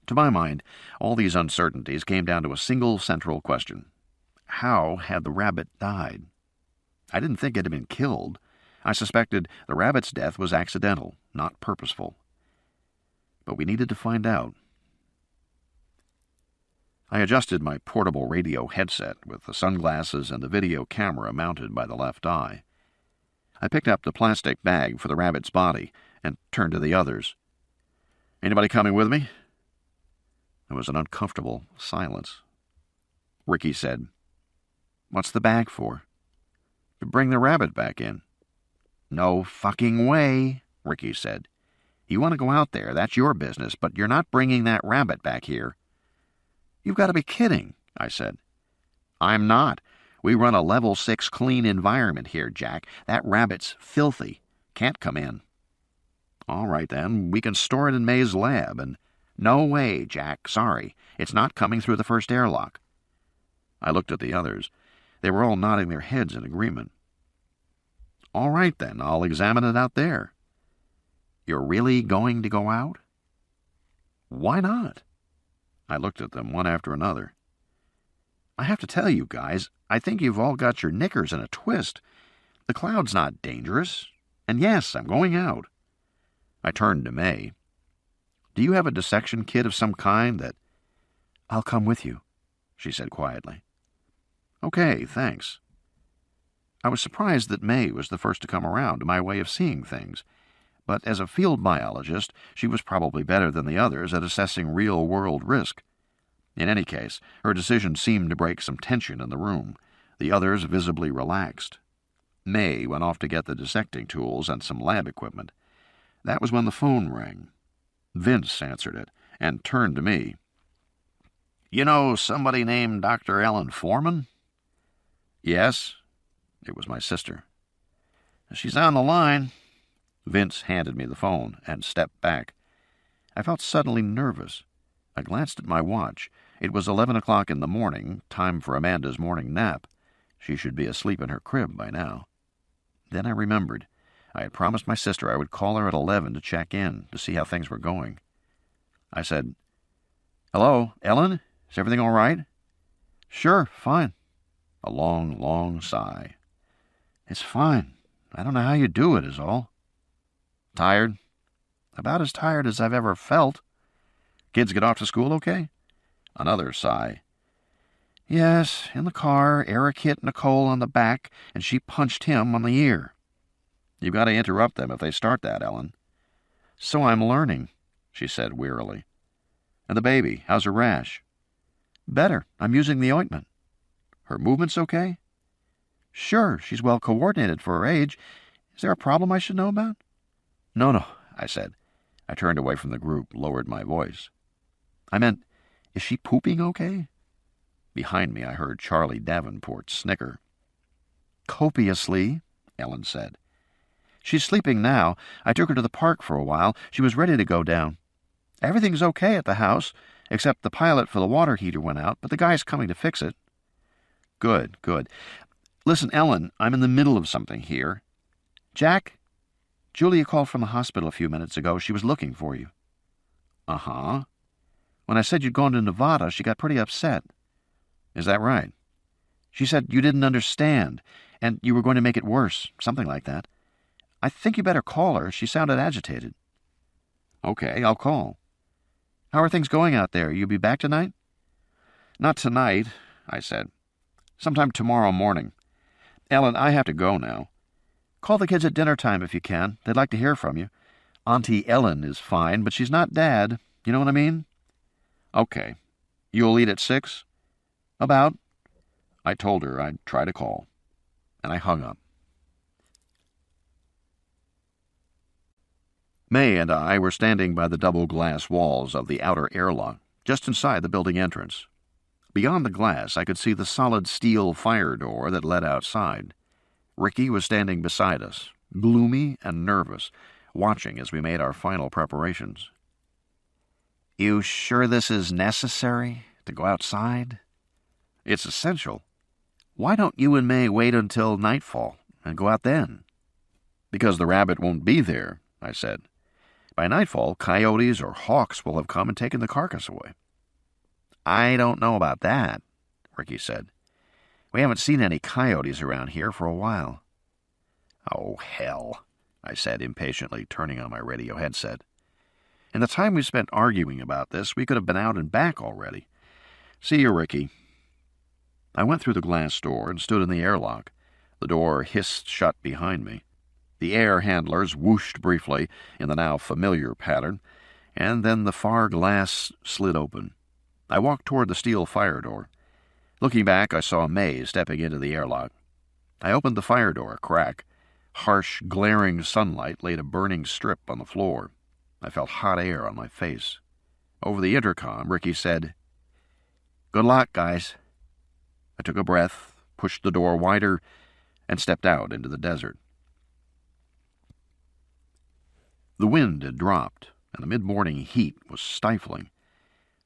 To my mind, all these uncertainties came down to a single central question. How had the rabbit died? I didn't think it had been killed. I suspected the rabbit's death was accidental, not purposeful. But we needed to find out. I adjusted my portable radio headset with the sunglasses and the video camera mounted by the left eye. I picked up the plastic bag for the rabbit's body and turned to the others. "Anybody coming with me?" There was an uncomfortable silence. Ricky said, "What's the bag for?" "To bring the rabbit back in." "No fucking way," Ricky said. "You want to go out there, that's your business, but you're not bringing that rabbit back here." "You've got to be kidding," I said. "I'm not. We run a level 6 clean environment here, Jack. That rabbit's filthy. Can't come in." "All right, then. We can store it in May's lab, and—" "No way, Jack. Sorry. It's not coming through the first airlock." I looked at the others. They were all nodding their heads in agreement. "All right, then. I'll examine it out there." "You're really going to go out?" "Why not?" I looked at them one after another. "I have to tell you guys, I think you've all got your knickers in a twist. The cloud's not dangerous. And yes, I'm going out." I turned to May. "Do you have a dissection kit of some kind that—" "I'll come with you," she said quietly. "Okay, thanks." I was surprised that May was the first to come around to my way of seeing things. But as a field biologist, she was probably better than the others at assessing real-world risk. In any case, her decision seemed to break some tension in the room. The others visibly relaxed. May went off to get the dissecting tools and some lab equipment. That was when the phone rang. Vince answered it and turned to me. "You know somebody named Dr. Ellen Foreman?" "Yes." It was my sister. "She's on the line." Vince handed me the phone and stepped back. I felt suddenly nervous. I glanced at my watch. It was 11 o'clock in the morning, time for Amanda's morning nap. She should be asleep in her crib by now. Then I remembered. I had promised my sister I would call her at 11 to check in, to see how things were going. I said, "Hello, Ellen? Is everything all right? Sure, fine. A long, long sigh. It's fine. I don't know how you do it, is all. Tired? About as tired as I've ever felt. Kids get off to school okay? Another sigh. Yes, in the car, Eric hit Nicole on the back, and she punched him on the ear. You've got to interrupt them if they start that, Ellen. So I'm learning, she said wearily. And the baby, how's her rash? Better. I'm using the ointment. Her movement's okay? Sure, she's well coordinated for her age. Is there a problem I should know about? No, I said. I turned away from the group, lowered my voice. I meant, is she pooping okay? Behind me I heard Charlie Davenport snicker. Copiously, Ellen said. She's sleeping now. I took her to the park for a while. She was ready to go down. Everything's okay at the house, except the pilot for the water heater went out, but the guy's coming to fix it. Good. Listen, Ellen, I'm in the middle of something here. Jack? Julia called from the hospital a few minutes ago. She was looking for you. Uh-huh. When I said you'd gone to Nevada, she got pretty upset. Is that right? She said you didn't understand, and you were going to make it worse, something like that. I think you better call her. She sounded agitated. Okay, I'll call. How are things going out there? You be back tonight? Not tonight, I said. Sometime tomorrow morning. Ellen, I have to go now. Call the kids at dinner time if you can. They'd like to hear from you. Auntie Ellen is fine, but she's not Dad. You know what I mean? Okay. You'll eat at 6? About. I told her I'd try to call, and I hung up. May and I were standing by the double-glass walls of the outer airlock, just inside the building entrance. Beyond the glass, I could see the solid steel fire door that led outside. Ricky was standing beside us, gloomy and nervous, watching as we made our final preparations. You sure this is necessary, to go outside? It's essential. Why don't you and May wait until nightfall and go out then? Because the rabbit won't be there, I said. By nightfall, coyotes or hawks will have come and taken the carcass away. I don't know about that, Ricky said. We haven't seen any coyotes around here for a while. Oh, hell, I said impatiently, turning on my radio headset. In the time we spent arguing about this, we could have been out and back already. See you, Ricky. I went through the glass door and stood in the airlock. The door hissed shut behind me. The air handlers whooshed briefly in the now familiar pattern, and then the far glass slid open. I walked toward the steel fire door. Looking back, I saw May stepping into the airlock. I opened the fire door a crack. Harsh, glaring sunlight laid a burning strip on the floor. I felt hot air on my face. Over the intercom, Ricky said, "Good luck, guys." I took a breath, pushed the door wider, and stepped out into the desert. The wind had dropped, and the mid-morning heat was stifling.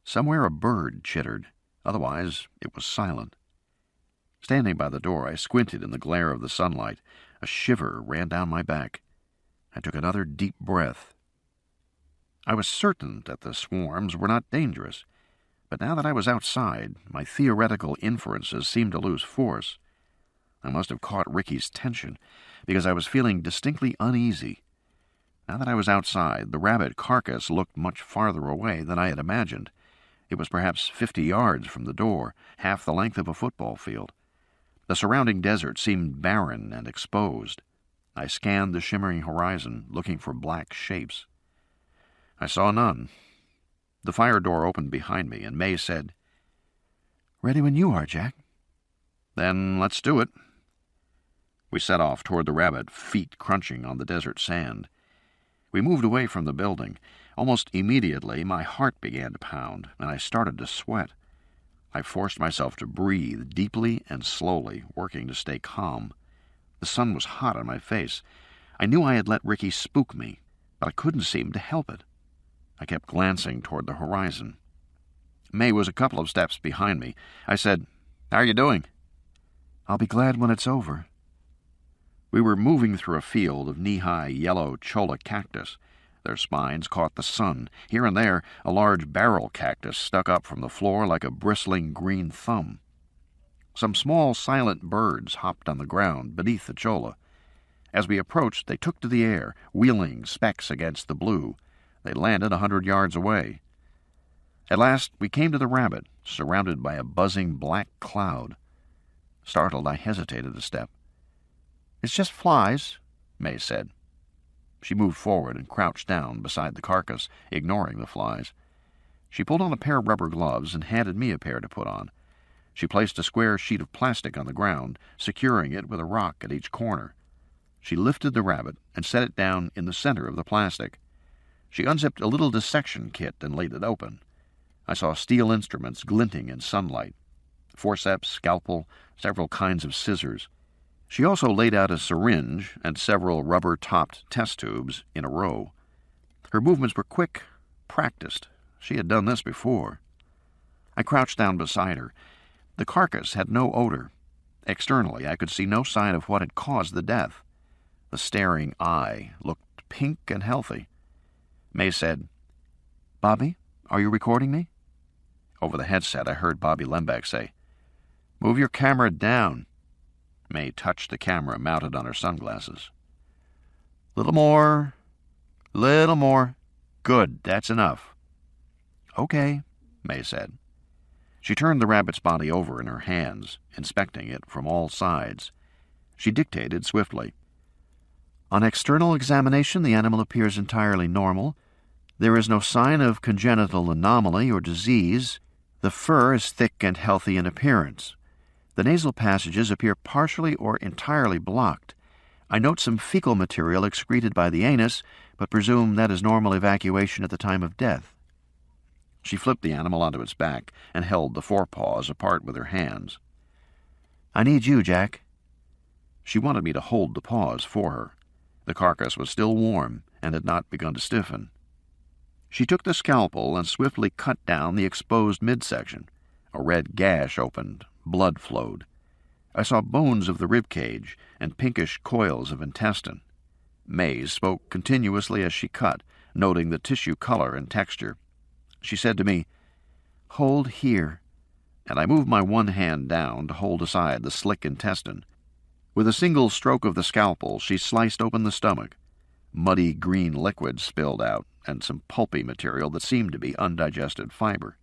Somewhere a bird chittered. Otherwise, it was silent. Standing by the door, I squinted in the glare of the sunlight. A shiver ran down my back. I took another deep breath. I was certain that the swarms were not dangerous, but now that I was outside, my theoretical inferences seemed to lose force. I must have caught Ricky's tension, because I was feeling distinctly uneasy. Now that I was outside, the rabbit carcass looked much farther away than I had imagined. It was perhaps 50 yards from the door, half the length of a football field. The surrounding desert seemed barren and exposed. I scanned the shimmering horizon, looking for black shapes. I saw none. The fire door opened behind me, and May said, "Ready when you are, Jack." "Then let's do it." We set off toward the rabbit, feet crunching on the desert sand. We moved away from the building. Almost immediately, my heart began to pound, and I started to sweat. I forced myself to breathe deeply and slowly, working to stay calm. The sun was hot on my face. I knew I had let Ricky spook me, but I couldn't seem to help it. I kept glancing toward the horizon. May was a couple of steps behind me. I said, "How are you doing?" "I'll be glad when it's over." We were moving through a field of knee-high yellow cholla cactus. Their spines caught the sun. Here and there, a large barrel cactus stuck up from the floor like a bristling green thumb. Some small, silent birds hopped on the ground beneath the cholla. As we approached, they took to the air, wheeling specks against the blue. They landed 100 yards away. At last, we came to the rabbit, surrounded by a buzzing black cloud. Startled, I hesitated a step. "It's just flies," May said. She moved forward and crouched down beside the carcass, ignoring the flies. She pulled on a pair of rubber gloves and handed me a pair to put on. She placed a square sheet of plastic on the ground, securing it with a rock at each corner. She lifted the rabbit and set it down in the center of the plastic. She unzipped a little dissection kit and laid it open. I saw steel instruments glinting in sunlight. Forceps, scalpel, several kinds of scissors. She also laid out a syringe and several rubber-topped test tubes in a row. Her movements were quick, practiced. She had done this before. I crouched down beside her. The carcass had no odor. Externally, I could see no sign of what had caused the death. The staring eye looked pink and healthy. May said, "Bobby, are you recording me?" Over the headset, I heard Bobby Lembeck say, "Move your camera down." May touched the camera mounted on her sunglasses. Little more. Good, that's enough." "Okay," May said. She turned the rabbit's body over in her hands, inspecting it from all sides. She dictated swiftly. "On external examination, the animal appears entirely normal. There is no sign of congenital anomaly or disease. The fur is thick and healthy in appearance. The nasal passages appear partially or entirely blocked. I note some fecal material excreted by the anus, but presume that is normal evacuation at the time of death." She flipped the animal onto its back and held the forepaws apart with her hands. "I need you, Jack." She wanted me to hold the paws for her. The carcass was still warm and had not begun to stiffen. She took the scalpel and swiftly cut down the exposed midsection. A red gash opened. Blood flowed. I saw bones of the rib cage and pinkish coils of intestine. May spoke continuously as she cut, noting the tissue color and texture. She said to me, "Hold here," and I moved my one hand down to hold aside the slick intestine. With a single stroke of the scalpel, she sliced open the stomach. Muddy green liquid spilled out, and some pulpy material that seemed to be undigested fiber.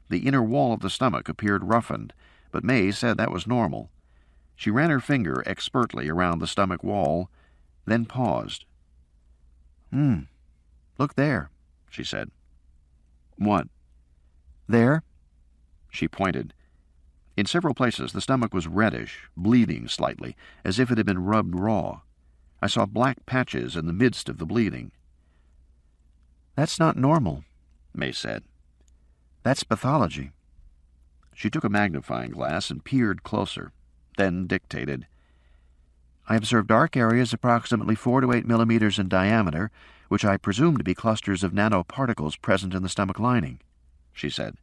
The inner wall of the stomach appeared roughened, but May said that was normal. She ran her finger expertly around the stomach wall, then paused. Look there," she said. "What?" "There." She pointed. In several places the stomach was reddish, bleeding slightly, as if it had been rubbed raw. I saw black patches in the midst of the bleeding. "That's not normal," May said. "That's pathology." She took a magnifying glass and peered closer, then dictated, "I observed dark areas approximately 4 to 8 millimeters in diameter, which I presume to be clusters of nanoparticles present in the stomach lining," she said.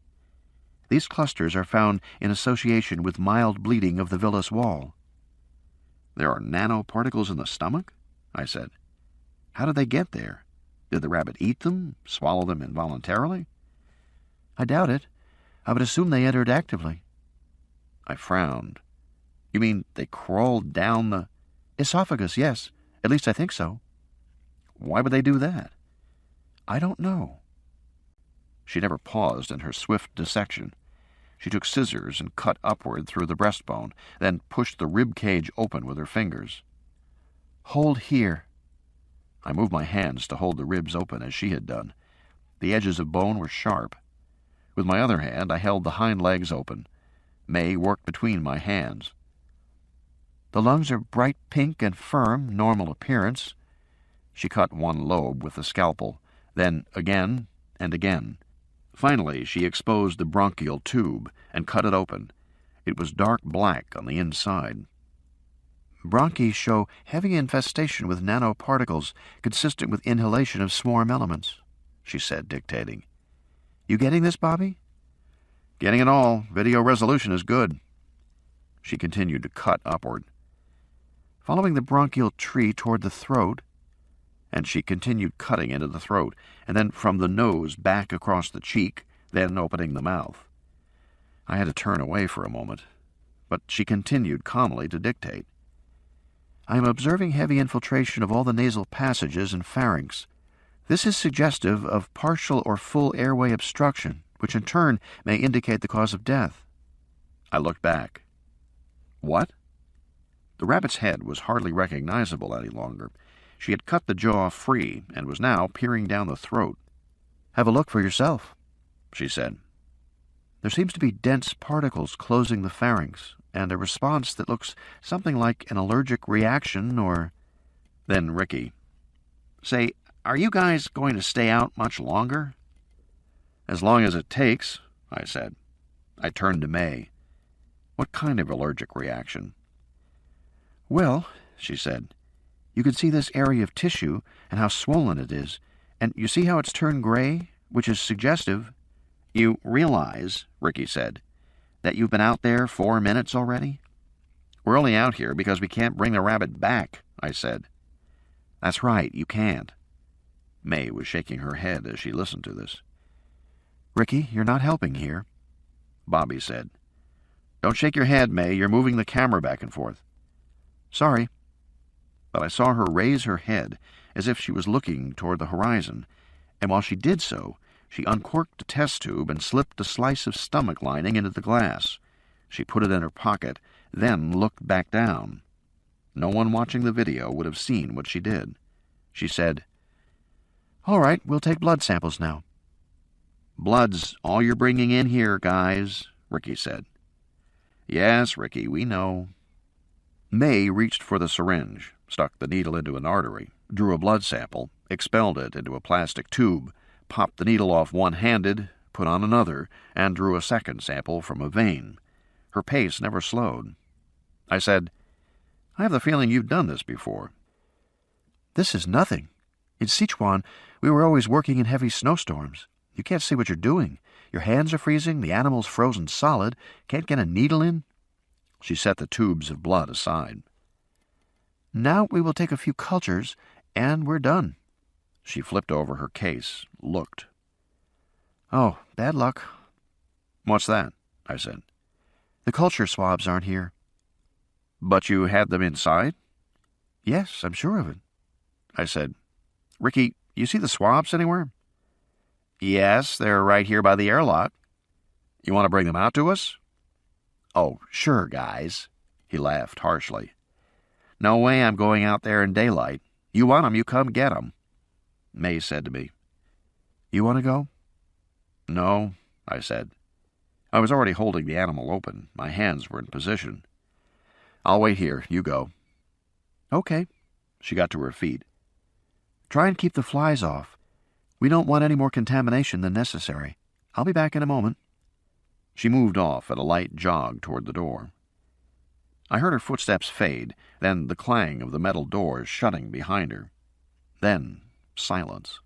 "These clusters are found in association with mild bleeding of the villus wall." "There are nanoparticles in the stomach?" I said. "How did they get there? Did the rabbit eat them, swallow them involuntarily?" "I doubt it. I would assume they entered actively." I frowned. "You mean they crawled down the—" "Esophagus, yes. At least I think so." "Why would they do that?" "I don't know." She never paused in her swift dissection. She took scissors and cut upward through the breastbone, then pushed the rib cage open with her fingers. "Hold here." I moved my hands to hold the ribs open as she had done. The edges of bone were sharp. With my other hand, I held the hind legs open. May worked between my hands. "The lungs are bright pink and firm, normal appearance." She cut one lobe with the scalpel, then again and again. Finally, she exposed the bronchial tube and cut it open. It was dark black on the inside. "Bronchi show heavy infestation with nanoparticles consistent with inhalation of swarm elements," she said, dictating. "You getting this, Bobby?" "Getting it all. Video resolution is good." She continued to cut upward. "Following the bronchial tree toward the throat." and she continued cutting into the throat, and then from the nose back across the cheek, then opening the mouth. I had to turn away for a moment, but she continued calmly to dictate. I am observing heavy infiltration of all the nasal passages and pharynx. This is suggestive of partial or full airway obstruction, which in turn may indicate the cause of death. I looked back. What? The rabbit's head was hardly recognizable any longer. She had cut the jaw free and was now peering down the throat. "Have a look for yourself," she said. "There seems to be dense particles closing the pharynx, and a response that looks something like an allergic reaction or—" Then Ricky. "Say, are you guys going to stay out much longer?" "As long as it takes," I said. I turned to May. "What kind of allergic reaction?" "Well," she said, "you can see this area of tissue and how swollen it is, and you see how it's turned gray, which is suggestive—" "You realize," Ricky said, "that you've been out there 4 minutes already?" "We're only out here because we can't bring the rabbit back," I said. "That's right, you can't." May was shaking her head as she listened to this. "Ricky, you're not helping here," Bobby said. "Don't shake your head, May. You're moving the camera back and forth." "Sorry." But I saw her raise her head as if she was looking toward the horizon, and while she did so, she uncorked a test tube and slipped a slice of stomach lining into the glass. She put it in her pocket, then looked back down. No one watching the video would have seen what she did. She said, "All right, we'll take blood samples now." "Blood's all you're bringing in here, guys," Ricky said. "Yes, Ricky, we know." May reached for the syringe, stuck the needle into an artery, drew a blood sample, expelled it into a plastic tube, popped the needle off one-handed, put on another, and drew a second sample from a vein. Her pace never slowed. I said, "I have the feeling you've done this before." "This is nothing. In Sichuan, we were always working in heavy snowstorms. You can't see what you're doing. Your hands are freezing, the animal's frozen solid, can't get a needle in." She set the tubes of blood aside. "Now we will take a few cultures, and we're done." She flipped over her case, looked. "Oh, bad luck." "What's that?" I said. "The culture swabs aren't here." "But you had them inside?" "Yes, I'm sure of it." I said, "Ricky, you see the swabs anywhere?" "Yes, they're right here by the airlock." "You want to bring them out to us?" "Oh, sure, guys." He laughed harshly. "No way I'm going out there in daylight. You want 'em, you come get 'em." May said to me, "You want to go?" "No," I said. I was already holding the animal open. My hands were in position. "I'll wait here. You go." "Okay." She got to her feet. "Try and keep the flies off. We don't want any more contamination than necessary. I'll be back in a moment." She moved off at a light jog toward the door. I heard her footsteps fade, then the clang of the metal doors shutting behind her. Then silence.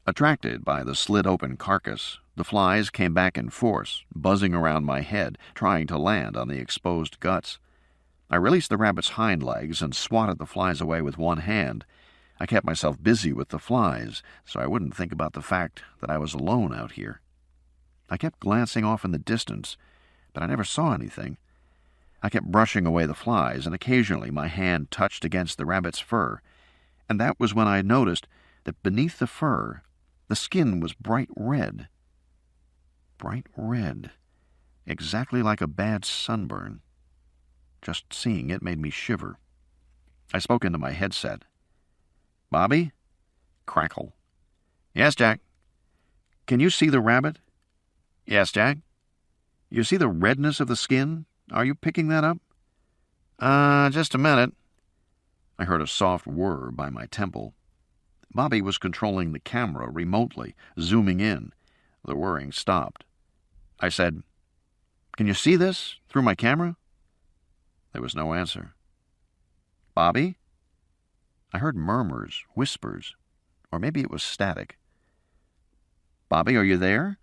Attracted by the slit-open carcass, the flies came back in force, buzzing around my head, trying to land on the exposed guts. I released the rabbit's hind legs and swatted the flies away with one hand. I kept myself busy with the flies, so I wouldn't think about the fact that I was alone out here. I kept glancing off in the distance, but I never saw anything. I kept brushing away the flies, and occasionally my hand touched against the rabbit's fur, and that was when I noticed that beneath the fur, the skin was bright red. Bright red. Exactly like a bad sunburn. Just seeing it made me shiver. I spoke into my headset. "Bobby?" Crackle. "Yes, Jack." "Can you see the rabbit?" "Yes, Jack." "You see the redness of the skin? Are you picking that up?" Just a minute." I heard a soft whir by my temple. Bobby was controlling the camera remotely, zooming in. The whirring stopped. I said, "Can you see this through my camera?" There was no answer. "Bobby?" I heard murmurs, whispers, or maybe it was static. "Bobby, are you there?"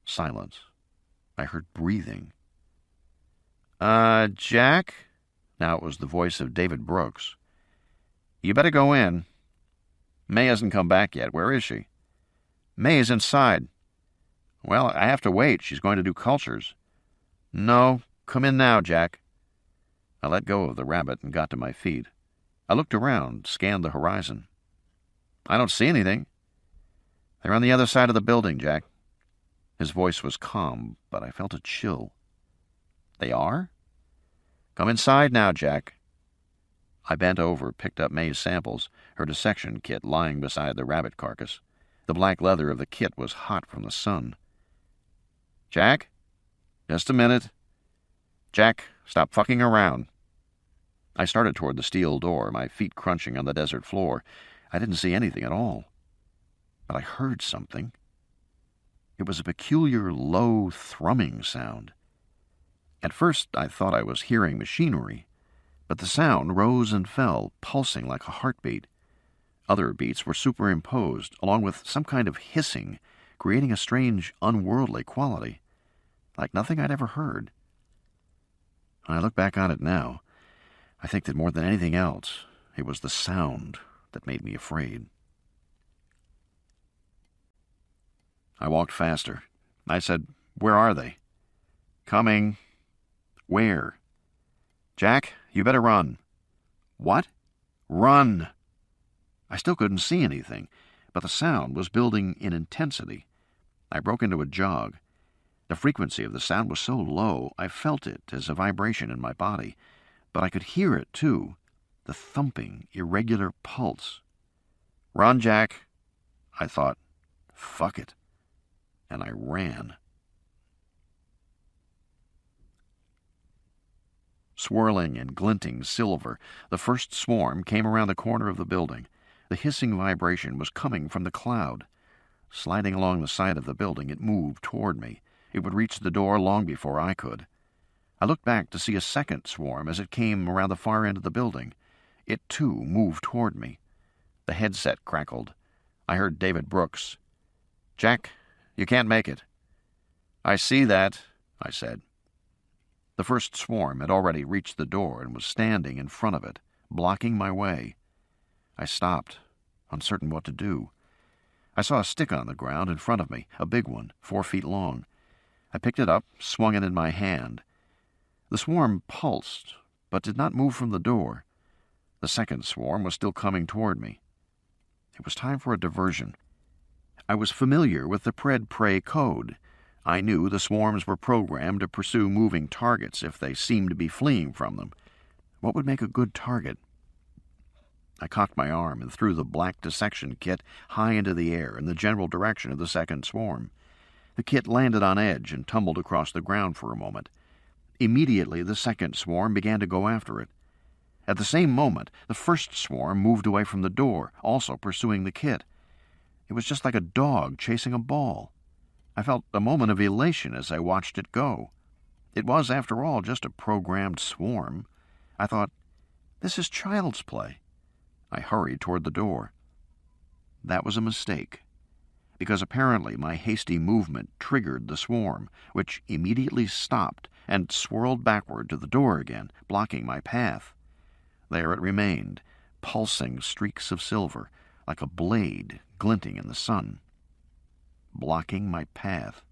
Silence. I heard breathing. Jack?" Now it was the voice of David Brooks. "You better go in. May hasn't come back yet. Where is she? May is inside. Well, I have to wait. She's going to do cultures. No, come in now, Jack. I let go of the rabbit and got to my feet. I looked around, scanned the horizon. I don't see anything. They're on the other side of the building, Jack. His voice was calm, but I felt a chill. They are? Come inside now, Jack. I bent over, picked up May's samples, her dissection kit lying beside the rabbit carcass. The black leather of the kit was hot from the sun. Jack? Just a minute. Jack, stop fucking around. I started toward the steel door, my feet crunching on the desert floor. I didn't see anything at all. But I heard something. It was a peculiar, low, thrumming sound. At first I thought I was hearing machinery, but the sound rose and fell, pulsing like a heartbeat. Other beats were superimposed, along with some kind of hissing, creating a strange, unworldly quality, like nothing I'd ever heard. When I look back on it now, I think that more than anything else, it was the sound that made me afraid. I walked faster. I said, "Where are they?" "Coming." "Where?" "Jack, you better run." "What?" "Run!" I still couldn't see anything, but the sound was building in intensity. I broke into a jog. The frequency of the sound was so low, I felt it as a vibration in my body, but I could hear it, too, the thumping, irregular pulse. "Run, Jack." I thought, fuck it. And I ran. Swirling and glinting silver, the first swarm came around the corner of the building. The hissing vibration was coming from the cloud. Sliding along the side of the building, it moved toward me. It would reach the door long before I could. I looked back to see a second swarm as it came around the far end of the building. It, too, moved toward me. The headset crackled. I heard David Brooks. "Jack, you can't make it." "I see that," I said. The first swarm had already reached the door and was standing in front of it, blocking my way. I stopped, uncertain what to do. I saw a stick on the ground in front of me, a big one, 4 feet long. I picked it up, swung it in my hand. The swarm pulsed, but did not move from the door. The second swarm was still coming toward me. It was time for a diversion. I was familiar with the Pred-Prey code. I knew the swarms were programmed to pursue moving targets if they seemed to be fleeing from them. What would make a good target? I cocked my arm and threw the black dissection kit high into the air in the general direction of the second swarm. The kit landed on edge and tumbled across the ground for a moment. Immediately, the second swarm began to go after it. At the same moment, the first swarm moved away from the door, also pursuing the kit. It was just like a dog chasing a ball. I felt a moment of elation as I watched it go. It was, after all, just a programmed swarm. I thought, this is child's play. I hurried toward the door. That was a mistake, because apparently my hasty movement triggered the swarm, which immediately stopped and swirled backward to the door again, blocking my path. There it remained, pulsing streaks of silver, like a blade glinting in the sun, blocking my path.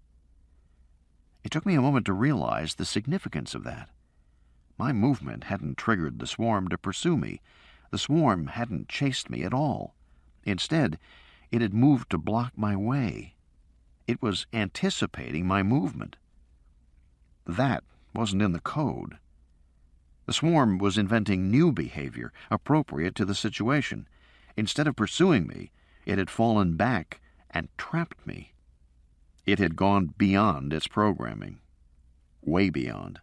It took me a moment to realize the significance of that. My movement hadn't triggered the swarm to pursue me. The swarm hadn't chased me at all. Instead, it had moved to block my way. It was anticipating my movement. That wasn't in the code. The swarm was inventing new behavior appropriate to the situation. Instead of pursuing me, it had fallen back and trapped me. It had gone beyond its programming. Way beyond.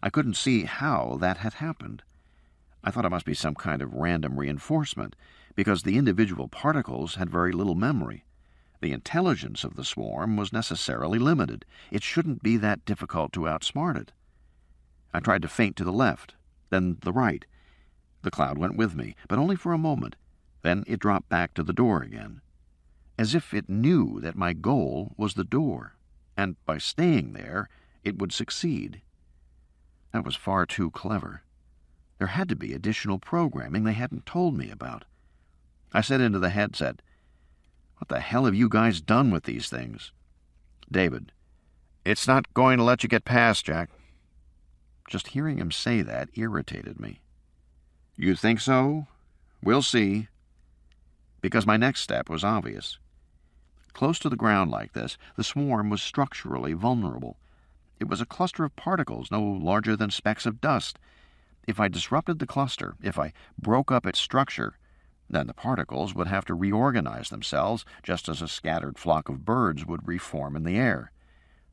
I couldn't see how that had happened. I thought it must be some kind of random reinforcement, because the individual particles had very little memory. The intelligence of the swarm was necessarily limited. It shouldn't be that difficult to outsmart it. I tried to feint to the left, then the right. The cloud went with me, but only for a moment. Then it dropped back to the door again, as if it knew that my goal was the door, and by staying there, it would succeed. That was far too clever. There had to be additional programming they hadn't told me about. I said into the headset, "What the hell have you guys done with these things?" David, "It's not going to let you get past, Jack." Just hearing him say that irritated me. "You think so? We'll see." Because my next step was obvious. Close to the ground like this, the swarm was structurally vulnerable. It was a cluster of particles no larger than specks of dust. If I disrupted the cluster, if I broke up its structure, then the particles would have to reorganize themselves just as a scattered flock of birds would reform in the air.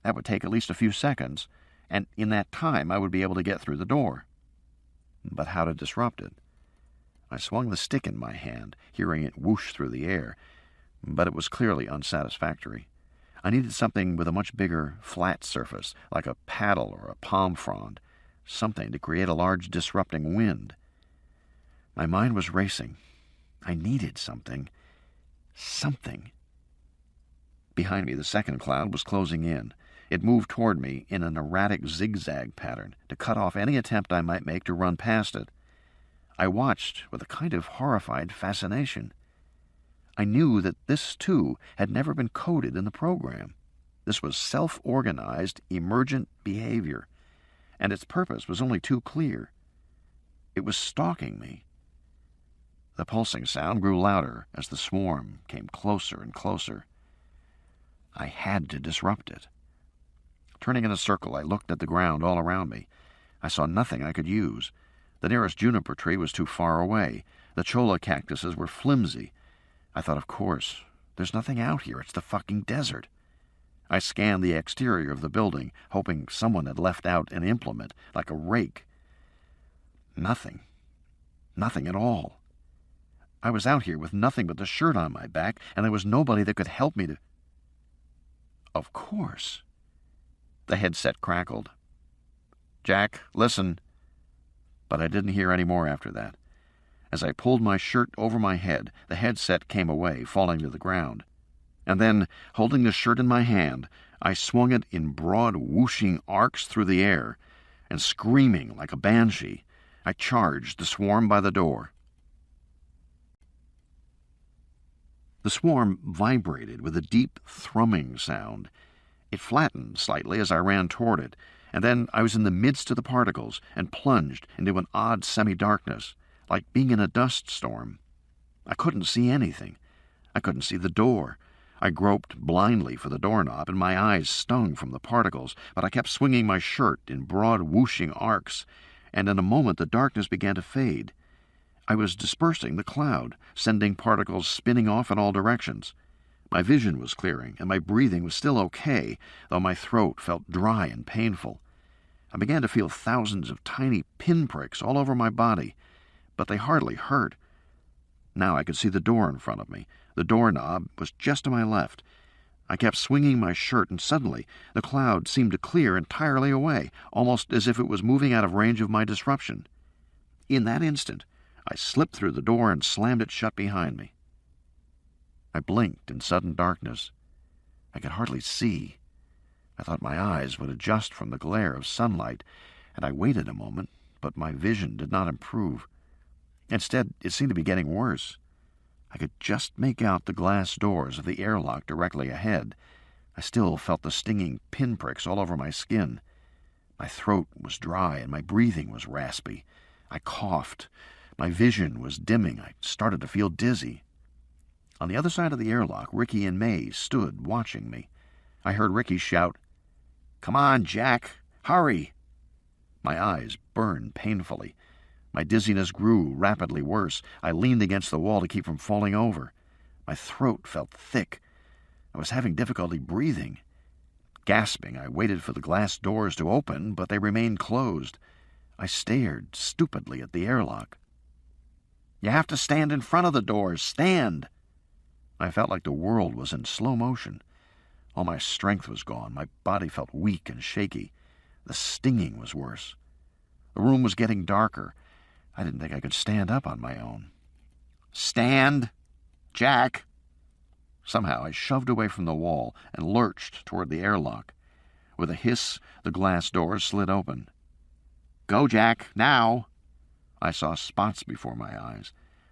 That would take at least a few seconds, and in that time I would be able to get through the door. But how to disrupt it? I swung the stick in my hand, hearing it whoosh through the air, but it was clearly unsatisfactory. I needed something with a much bigger, flat surface, like a paddle or a palm frond, something to create a large disrupting wind. My mind was racing. I needed something. Something. Behind me, the second cloud was closing in. It moved toward me in an erratic zigzag pattern to cut off any attempt I might make to run past it. I watched with a kind of horrified fascination. I knew that this, too, had never been coded in the program. This was self-organized, emergent behavior, and its purpose was only too clear. It was stalking me. The pulsing sound grew louder as the swarm came closer and closer. I had to disrupt it. Turning in a circle, I looked at the ground all around me. I saw nothing I could use. The nearest juniper tree was too far away. The cholla cactuses were flimsy. I thought, of course, there's nothing out here. It's the fucking desert. I scanned the exterior of the building, hoping someone had left out an implement, like a rake. Nothing. Nothing at all. I was out here with nothing but the shirt on my back, and there was nobody that could help me to... Of course. The headset crackled. "Jack, listen." But I didn't hear any more after that. As I pulled my shirt over my head, the headset came away, falling to the ground. And then, holding the shirt in my hand, I swung it in broad, whooshing arcs through the air, and screaming like a banshee, I charged the swarm by the door. The swarm vibrated with a deep, thrumming sound. It flattened slightly as I ran toward it, and then I was in the midst of the particles and plunged into an odd semi-darkness, like being in a dust storm. I couldn't see anything. I couldn't see the door. I groped blindly for the doorknob, and my eyes stung from the particles, but I kept swinging my shirt in broad, whooshing arcs, and in a moment the darkness began to fade. I was dispersing the cloud, sending particles spinning off in all directions. My vision was clearing, and my breathing was still okay, though my throat felt dry and painful. I began to feel thousands of tiny pinpricks all over my body, but they hardly hurt. Now I could see the door in front of me. The doorknob was just to my left. I kept swinging my shirt, and suddenly the cloud seemed to clear entirely away, almost as if it was moving out of range of my disruption. In that instant, I slipped through the door and slammed it shut behind me. I blinked in sudden darkness. I could hardly see. I thought my eyes would adjust from the glare of sunlight, and I waited a moment, but my vision did not improve. Instead, it seemed to be getting worse. I could just make out the glass doors of the airlock directly ahead. I still felt the stinging pinpricks all over my skin. My throat was dry and my breathing was raspy. I coughed. My vision was dimming. I started to feel dizzy. On the other side of the airlock, Ricky and May stood watching me. I heard Ricky shout, "Come on, Jack! Hurry!" My eyes burned painfully. My dizziness grew rapidly worse. I leaned against the wall to keep from falling over. My throat felt thick. I was having difficulty breathing. Gasping, I waited for the glass doors to open, but they remained closed. I stared stupidly at the airlock. "You have to stand in front of the doors. Stand!" I felt like the world was in slow motion. All my strength was gone. My body felt weak and shaky. The stinging was worse. The room was getting darker. I didn't think I could stand up on my own. "Stand! Jack!" Somehow I shoved away from the wall and lurched toward the airlock. With a hiss, the glass doors slid open. "Go, Jack, now!" I saw spots before my eyes.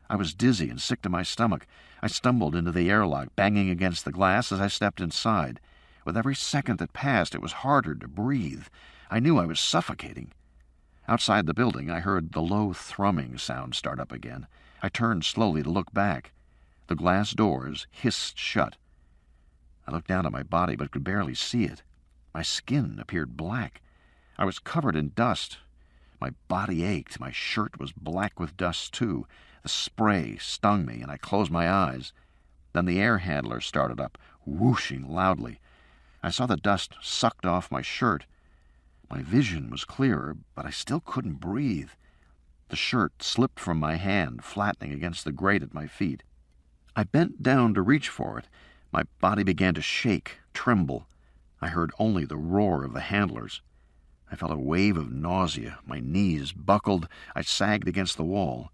I was dizzy and sick to my stomach. I stumbled into the airlock, banging against the glass as I stepped inside. With every second that passed, it was harder to breathe. I knew I was suffocating. Outside the building, I heard the low thrumming sound start up again. I turned slowly to look back. The glass doors hissed shut. I looked down at my body, but could barely see it. My skin appeared black. I was covered in dust. My body ached. My shirt was black with dust, too. The spray stung me, and I closed my eyes. Then the air handler started up, whooshing loudly. I saw the dust sucked off my shirt. My vision was clearer, but I still couldn't breathe. The shirt slipped from my hand, flattening against the grate at my feet. I bent down to reach for it. My body began to shake, tremble. I heard only the roar of the handlers. I felt a wave of nausea. My knees buckled. I sagged against the wall.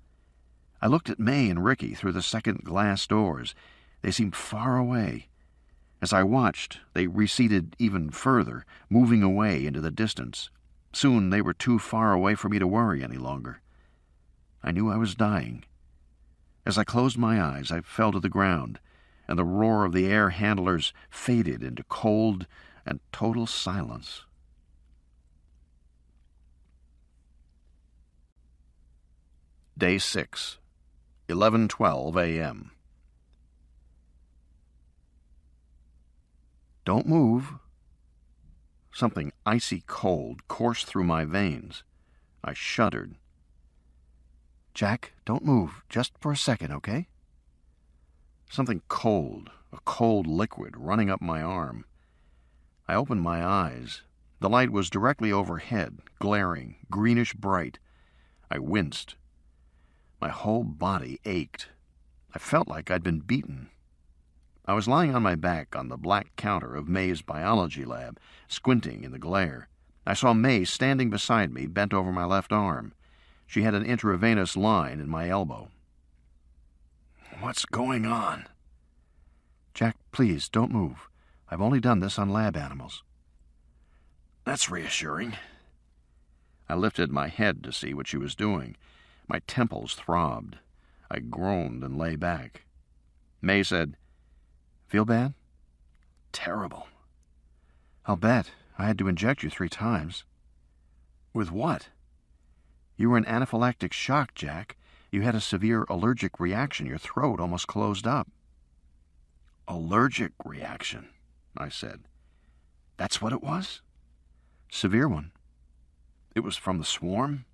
I looked at May and Ricky through the second glass doors. They seemed far away. As I watched, they receded even further, moving away into the distance. Soon they were too far away for me to worry any longer. I knew I was dying. As I closed my eyes, I fell to the ground, and the roar of the air handlers faded into cold and total silence. Day 6, 11:12 a.m. Don't move. Something icy cold coursed through my veins. I shuddered. Jack, don't move, just for a second, okay? Something cold, a cold liquid running up my arm. I opened my eyes. The light was directly overhead, glaring, greenish bright. I winced. My whole body ached. I felt like I'd been beaten. I was lying on my back on the black counter of May's biology lab, squinting in the glare. I saw May standing beside me, bent over my left arm. She had an intravenous line in my elbow. What's going on? Jack, please, don't move. I've only done this on lab animals. That's reassuring. I lifted my head to see what she was doing. My temples throbbed. I groaned and lay back. May said, Feel bad? Terrible. I'll bet. I had to inject you 3 times. With what? You were in anaphylactic shock, Jack. You had a severe allergic reaction. Your throat almost closed up. Allergic reaction, I said. That's what it was? Severe one. It was from the swarm?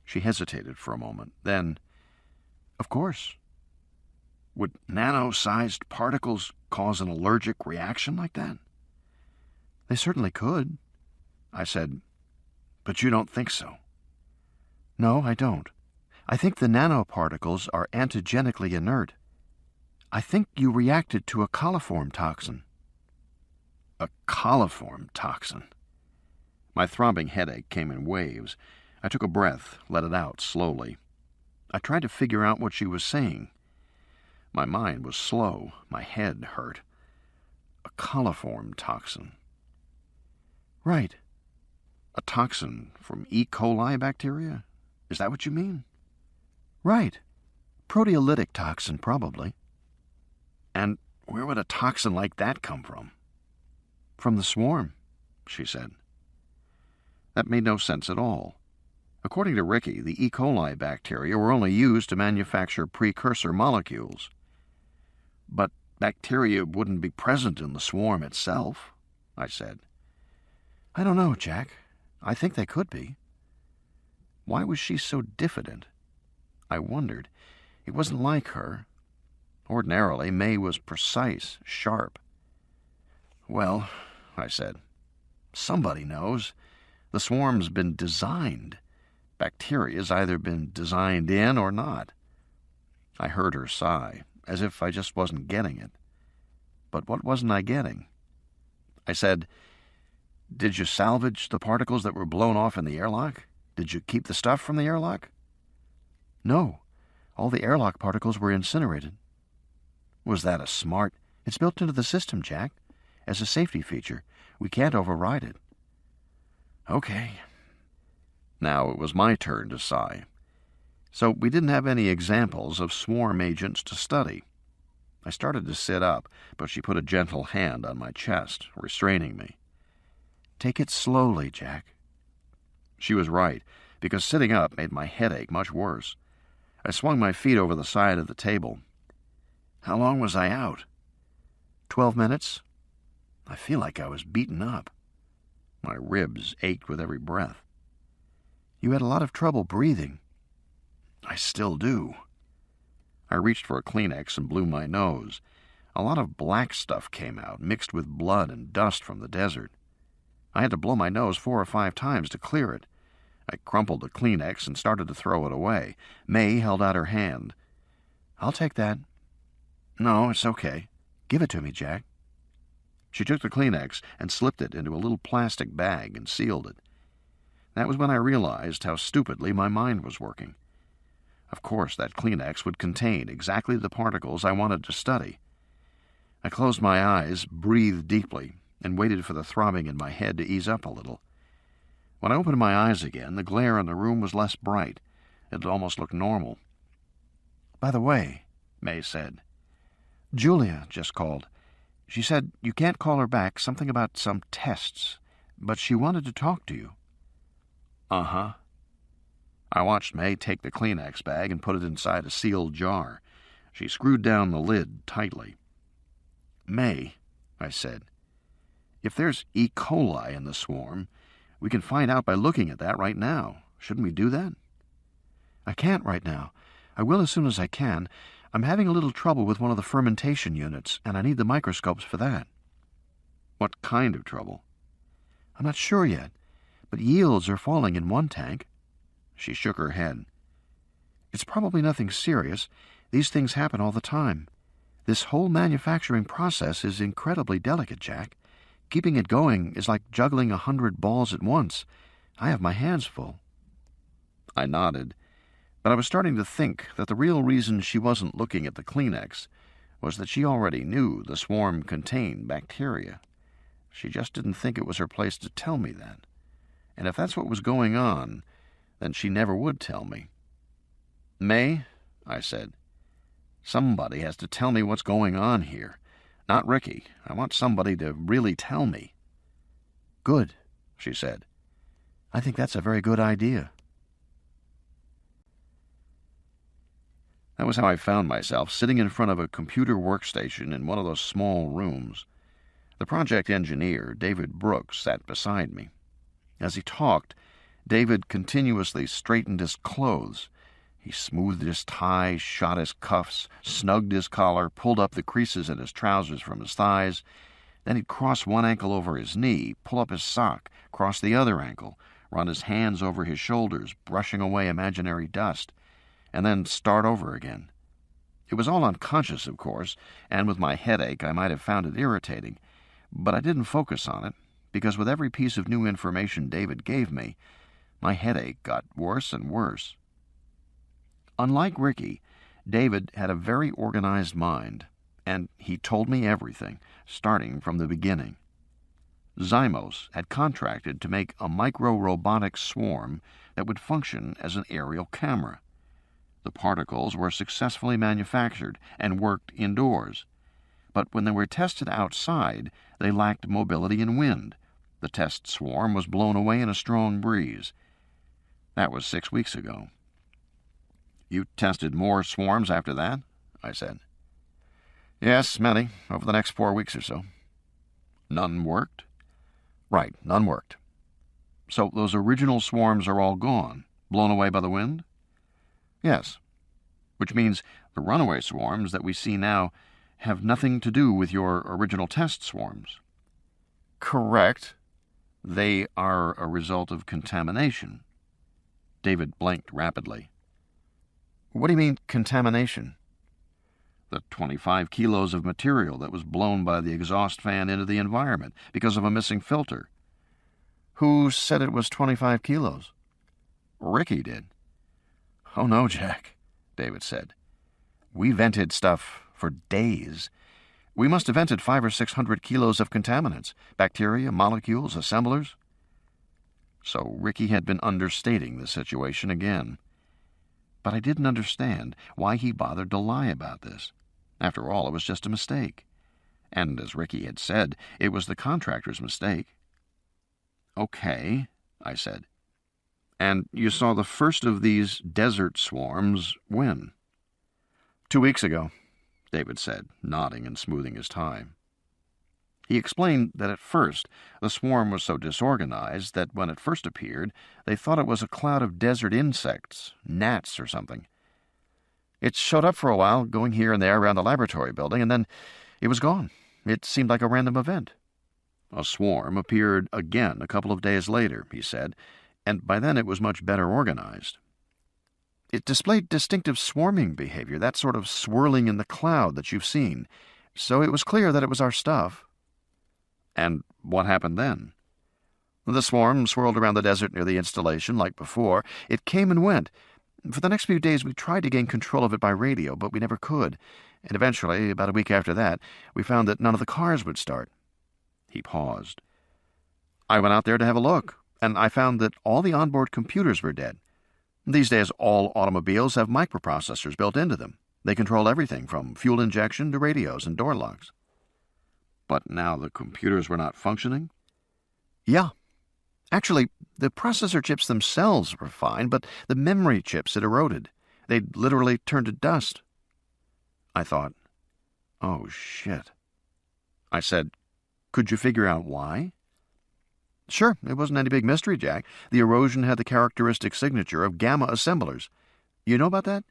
She hesitated for a moment. Then, of course. Would nano-sized particles cause an allergic reaction like that? They certainly could. I said, but you don't think so? No, I don't. I think the nanoparticles are antigenically inert. I think you reacted to a coliform toxin. A coliform toxin? My throbbing headache came in waves. I took a breath, let it out slowly. I tried to figure out what she was saying. My mind was slow. My head hurt. A coliform toxin. Right. A toxin from E. coli bacteria? Is that what you mean? Right. Proteolytic toxin, probably. And where would a toxin like that come from? From the swarm, she said. That made no sense at all. According to Ricky, the E. coli bacteria were only used to manufacture precursor molecules. But bacteria wouldn't be present in the swarm itself, I said. I don't know, Jack. I think they could be. Why was she so diffident? I wondered. It wasn't like her. Ordinarily, May was precise, sharp. Well, I said, somebody knows. The swarm's been designed. Bacteria's either been designed in or not. I heard her sigh, as if I just wasn't getting it. But what wasn't I getting? I said, did you salvage the particles that were blown off in the airlock? Did you keep the stuff from the airlock? No. All the airlock particles were incinerated. Was that a smart... It's built into the system, Jack. As a safety feature. We can't override it. Okay. Now it was my turn to sigh. So we didn't have any examples of swarm agents to study. I started to sit up, but she put a gentle hand on my chest, restraining me. "Take it slowly, Jack." She was right, because sitting up made my headache much worse. I swung my feet over the side of the table. How long was I out? 12 minutes. I feel like I was beaten up. My ribs ached with every breath. You had a lot of trouble breathing. I still do. I reached for a Kleenex and blew my nose. A lot of black stuff came out, mixed with blood and dust from the desert. I had to blow my nose 4 or 5 times to clear it. I crumpled the Kleenex and started to throw it away. May held out her hand. "I'll take that." "No, it's okay. Give it to me, Jack." She took the Kleenex and slipped it into a little plastic bag and sealed it. That was when I realized how stupidly my mind was working. Of course, that Kleenex would contain exactly the particles I wanted to study. I closed my eyes, breathed deeply, and waited for the throbbing in my head to ease up a little. When I opened my eyes again, the glare in the room was less bright. It almost looked normal. "By the way," May said, "Julia just called. She said you can't call her back, something about some tests, but she wanted to talk to you." "Uh-huh." I watched May take the Kleenex bag and put it inside a sealed jar. She screwed down the lid tightly. "May," I said, "if there's E. coli in the swarm, we can find out by looking at that right now. Shouldn't we do that?" "I can't right now. I will as soon as I can. I'm having a little trouble with one of the fermentation units, and I need the microscopes for that." "What kind of trouble?" "I'm not sure yet, but yields are falling in one tank." She shook her head. "It's probably nothing serious. These things happen all the time. This whole manufacturing process is incredibly delicate, Jack. Keeping it going is like juggling 100 balls at once. I have my hands full." I nodded, but I was starting to think that the real reason she wasn't looking at the Kleenex was that she already knew the swarm contained bacteria. She just didn't think it was her place to tell me that. And if that's what was going on, then she never would tell me. "May," I said, "somebody has to tell me what's going on here. Not Ricky. I want somebody to really tell me." "Good," she said. "I think that's a very good idea." That was how I found myself sitting in front of a computer workstation in one of those small rooms. The project engineer, David Brooks, sat beside me. As he talked, David continuously straightened his clothes. He smoothed his tie, shot his cuffs, snugged his collar, pulled up the creases in his trousers from his thighs. Then he'd cross one ankle over his knee, pull up his sock, cross the other ankle, run his hands over his shoulders, brushing away imaginary dust, and then start over again. It was all unconscious, of course, and with my headache I might have found it irritating, but I didn't focus on it, because with every piece of new information David gave me, my headache got worse and worse. Unlike Ricky, David had a very organized mind, and he told me everything, starting from the beginning. Zymos had contracted to make a micro-robotic swarm that would function as an aerial camera. The particles were successfully manufactured and worked indoors. But when they were tested outside, they lacked mobility and wind. The test swarm was blown away in a strong breeze. That was 6 weeks ago. "You tested more swarms after that?" I said. "Yes, many, over the next 4 weeks or so." "None worked?" "Right, none worked." "So those original swarms are all gone, blown away by the wind?" "Yes, which means the runaway swarms that we see now have nothing to do with your original test swarms." "Correct. They are a result of contamination." David blinked rapidly. "What do you mean, contamination?" "The 25 kilos of material that was blown by the exhaust fan into the environment because of a missing filter." "Who said it was 25 kilos? "Ricky did." "Oh, no, Jack," David said. "We vented stuff for days. We must have vented 500 or 600 kilos of contaminants, bacteria, molecules, assemblers." So Ricky had been understating the situation again. But I didn't understand why he bothered to lie about this. After all, it was just a mistake. And as Ricky had said, it was the contractor's mistake. "Okay," I said. "And you saw the first of these desert swarms when?" 2 weeks ago, David said, nodding and smoothing his tie. He explained that at first the swarm was so disorganized that when it first appeared, they thought it was a cloud of desert insects, gnats or something. It showed up for a while, going here and there around the laboratory building, and then it was gone. It seemed like a random event. A swarm appeared again a couple of days later, he said, and by then it was much better organized. It displayed distinctive swarming behavior, that sort of swirling in the cloud that you've seen, so it was clear that it was our stuff. And what happened then? The swarm swirled around the desert near the installation like before. It came and went. For the next few days we tried to gain control of it by radio, but we never could. And eventually, about a week after that, we found that none of the cars would start. He paused. I went out there to have a look, and I found that all the onboard computers were dead. These days, all automobiles have microprocessors built into them. They control everything from fuel injection to radios and door locks. But now the computers were not functioning? Yeah. Actually, the processor chips themselves were fine, but the memory chips had eroded. They'd literally turned to dust. I thought, oh, shit. I said, could you figure out why? Sure, it wasn't any big mystery, Jack. The erosion had the characteristic signature of gamma assemblers. You know about that?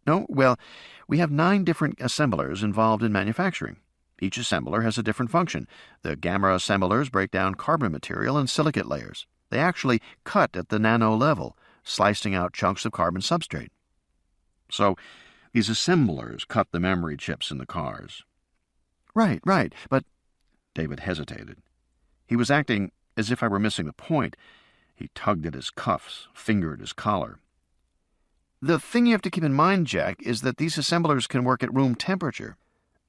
No? Well, we have 9 different assemblers involved in manufacturing. Each assembler has a different function. The gamma assemblers break down carbon material in silicate layers. They actually cut at the nano level, slicing out chunks of carbon substrate. So, these assemblers cut the memory chips in the cars. Right, but... David hesitated. He was acting as if I were missing the point. He tugged at his cuffs, fingered his collar. The thing you have to keep in mind, Jack, is that these assemblers can work at room temperature.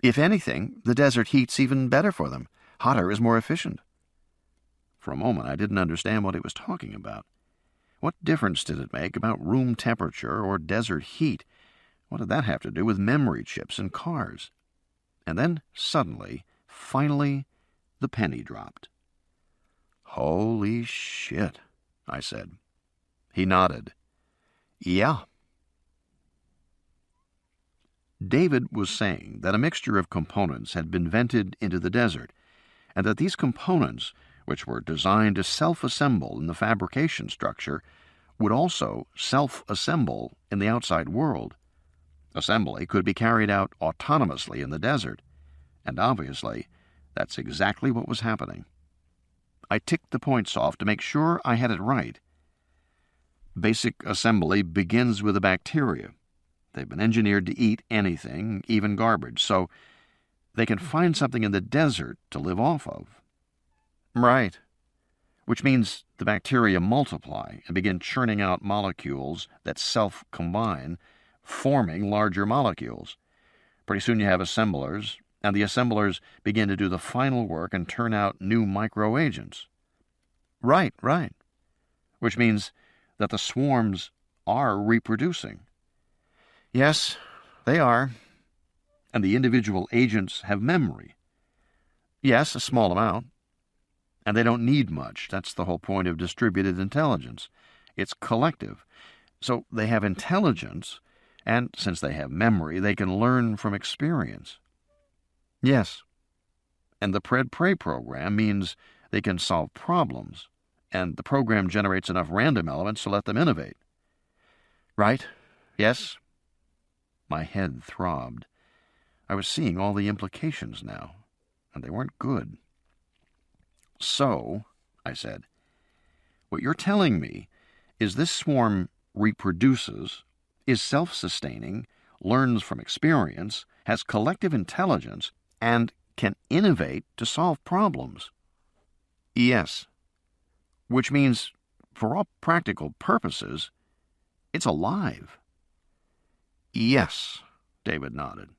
If anything, the desert heat's even better for them. Hotter is more efficient. For a moment, I didn't understand what he was talking about. What difference did it make about room temperature or desert heat? What did that have to do with memory chips and cars? And then, suddenly, finally, the penny dropped. Holy shit, I said. He nodded. Yeah. David was saying that a mixture of components had been vented into the desert, and that these components, which were designed to self-assemble in the fabrication structure, would also self-assemble in the outside world. Assembly could be carried out autonomously in the desert, and obviously, that's exactly what was happening. I ticked the points off to make sure I had it right. Basic assembly begins with the bacteria. They've been engineered to eat anything, even garbage, so they can find something in the desert to live off of. Right. Which means the bacteria multiply and begin churning out molecules that self-combine, forming larger molecules. Pretty soon you have assemblers, and the assemblers begin to do the final work and turn out new microagents. Right. Which means that the swarms are reproducing. Yes, they are. And the individual agents have memory. Yes, a small amount. And they don't need much. That's the whole point of distributed intelligence. It's collective. So they have intelligence, and since they have memory, they can learn from experience. Yes. And the Pred-Prey program means they can solve problems, and the program generates enough random elements to let them innovate. Right. Yes. My head throbbed. I was seeing all the implications now, and they weren't good. So, I said, what you're telling me is this swarm reproduces, is self-sustaining, learns from experience, has collective intelligence, and can innovate to solve problems. Yes. Which means, for all practical purposes, it's alive. Yes, David nodded.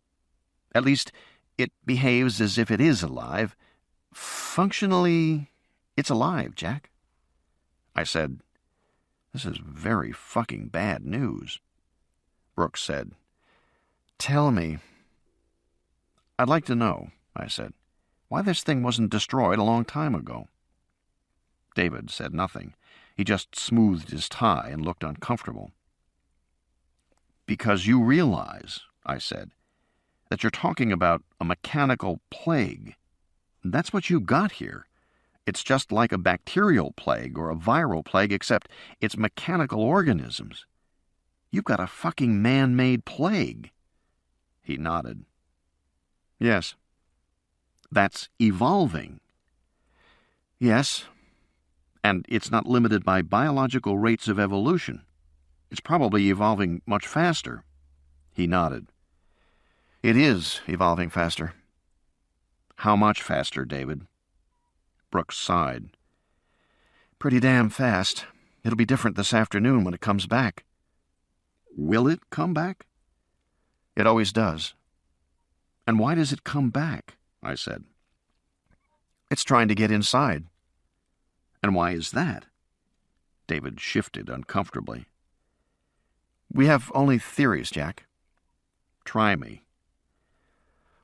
At least, it behaves as if it is alive. Functionally, it's alive, Jack. I said, this is very fucking bad news. Brooks said. "Tell me." "I'd like to know," I said, "why this thing wasn't destroyed a long time ago." David said nothing. He just smoothed his tie and looked uncomfortable. "Because you realize," I said, "that you're talking about a mechanical plague. That's what you got here. It's just like a bacterial plague or a viral plague, except it's mechanical organisms. You've got a fucking man-made plague." He nodded. "Yes." "That's evolving." "Yes. And it's not limited by biological rates of evolution. It's probably evolving much faster." He nodded. "It is evolving faster." "How much faster, David?" Brooks sighed. "Pretty damn fast. It'll be different this afternoon when it comes back." "Will it come back?" "It always does." "And why does it come back?" I said. "It's trying to get inside." "And why is that?" David shifted uncomfortably. "We have only theories, Jack." "Try me."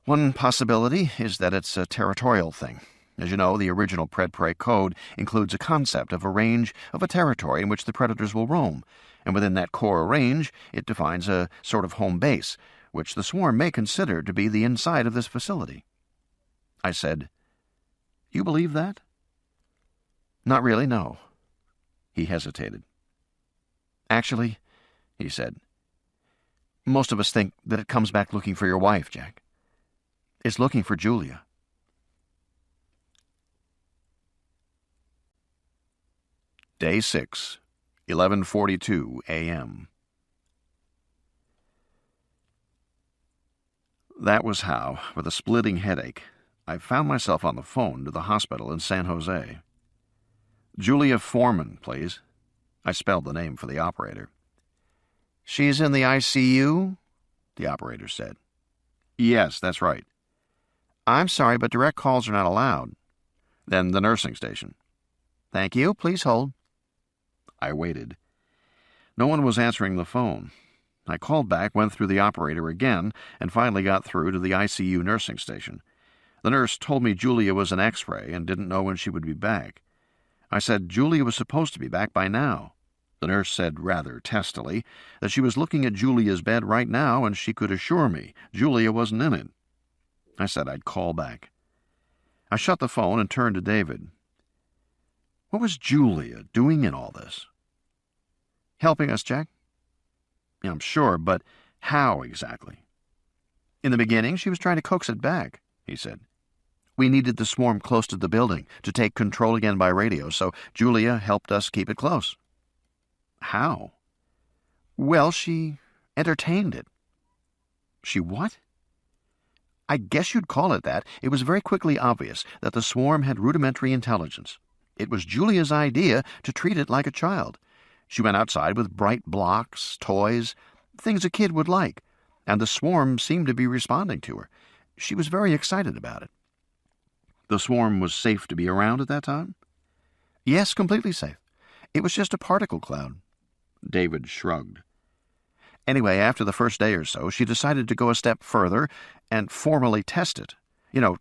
"One possibility is that it's a territorial thing. As you know, the original Pred-Prey code includes a concept of a range of a territory in which the predators will roam, and within that core range it defines a sort of home base, which the swarm may consider to be the inside of this facility." I said, "You believe that?" "Not really, no." He hesitated. "Actually," he said, "most of us think that it comes back looking for your wife, Jack. It's looking for Julia." Day 6, 11:42 a.m. That was how, with a splitting headache, I found myself on the phone to the hospital in San Jose. "Julia Foreman, please." I spelled the name for the operator. "She's in the ICU?" the operator said. "Yes, that's right." "I'm sorry, but direct calls are not allowed." "Then the nursing station." "Thank you. Please hold." I waited. No one was answering the phone. I called back, went through the operator again, and finally got through to the ICU nursing station. The nurse told me Julia was an X-ray and didn't know when she would be back. I said Julia was supposed to be back by now. The nurse said rather testily that she was looking at Julia's bed right now and she could assure me Julia wasn't in it. I said I'd call back. I shut the phone and turned to David. What was Julia doing in all this? "Helping us, Jack." "I'm sure, but how exactly?" "In the beginning, she was trying to coax it back," he said. "We needed the swarm close to the building to take control again by radio, so Julia helped us keep it close." "How?" "Well, she entertained it." "She what?" "I guess you'd call it that. It was very quickly obvious that the swarm had rudimentary intelligence. It was Julia's idea to treat it like a child. She went outside with bright blocks, toys, things a kid would like, and the swarm seemed to be responding to her. She was very excited about it." "The swarm was safe to be around at that time?" "Yes, completely safe. It was just a particle cloud." David shrugged. "Anyway, after the first day or so, she decided to go a step further and formally test it.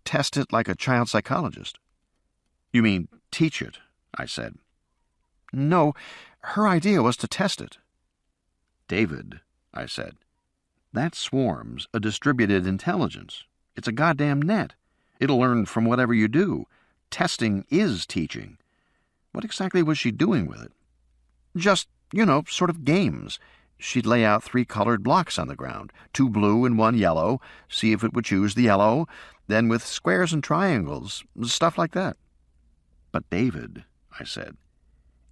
Test it like a child psychologist." "You mean teach it?" I said. "No, her idea was to test it." "David," I said, "that swarm's a distributed intelligence. It's a goddamn net. It'll learn from whatever you do. Testing is teaching. What exactly was she doing with it?" "Just, sort of games. She'd lay out 3 colored blocks on the ground, 2 blue and 1 yellow, see if it would choose the yellow, then with squares and triangles, stuff like that." "But David," I said,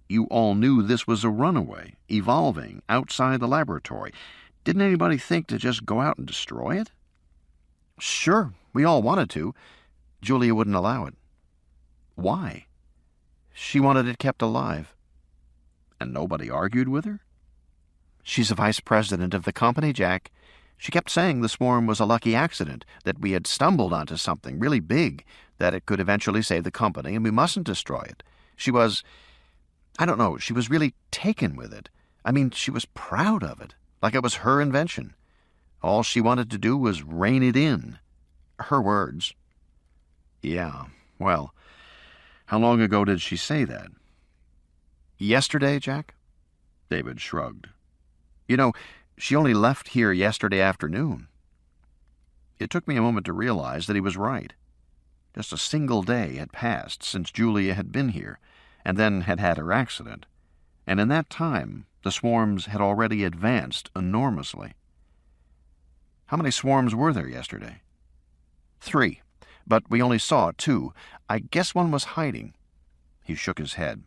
"you all knew this was a runaway, evolving, outside the laboratory. Didn't anybody think to just go out and destroy it?" "Sure, we all wanted to. Julia wouldn't allow it." "Why?" "She wanted it kept alive." "And nobody argued with her?" "She's a vice president of the company, Jack. She kept saying the swarm was a lucky accident, that we had stumbled onto something really big, that it could eventually save the company, and we mustn't destroy it. She was, I don't know, she was really taken with it. I mean, she was proud of it, like it was her invention. All she wanted to do was rein it in. Her words. Yeah, well, how long ago did she say that? Yesterday, Jack? David shrugged. You know, she only left here yesterday afternoon. It took me a moment to realize that he was right. Just a single day had passed since Julia had been here, and then had had her accident. And in that time, the swarms had already advanced enormously. How many swarms were there yesterday? 3, but we only saw 2. I guess one was hiding. He shook his head.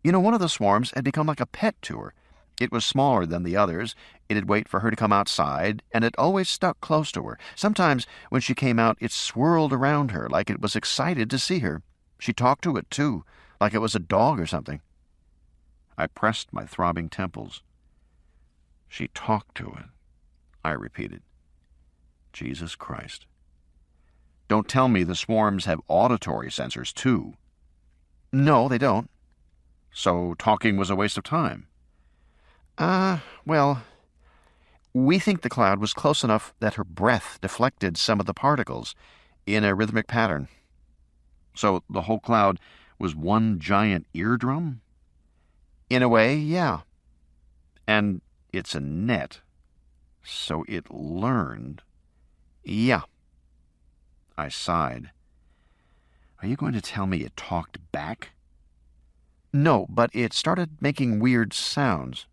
You know, one of the swarms had become like a pet to her. It was smaller than the others. It'd wait for her to come outside, and it always stuck close to her. Sometimes, when she came out, it swirled around her like it was excited to see her. She talked to it, too, like it was a dog or something. I pressed my throbbing temples. She talked to it, I repeated. Jesus Christ. Don't tell me the swarms have auditory sensors, too. No, they don't. So talking was a waste of time. Well, we think the cloud was close enough that her breath deflected some of the particles in a rhythmic pattern. So the whole cloud was one giant eardrum? In a way, yeah. And it's a net. So it learned. Yeah. I sighed. Are you going to tell me it talked back? No, but it started making weird sounds.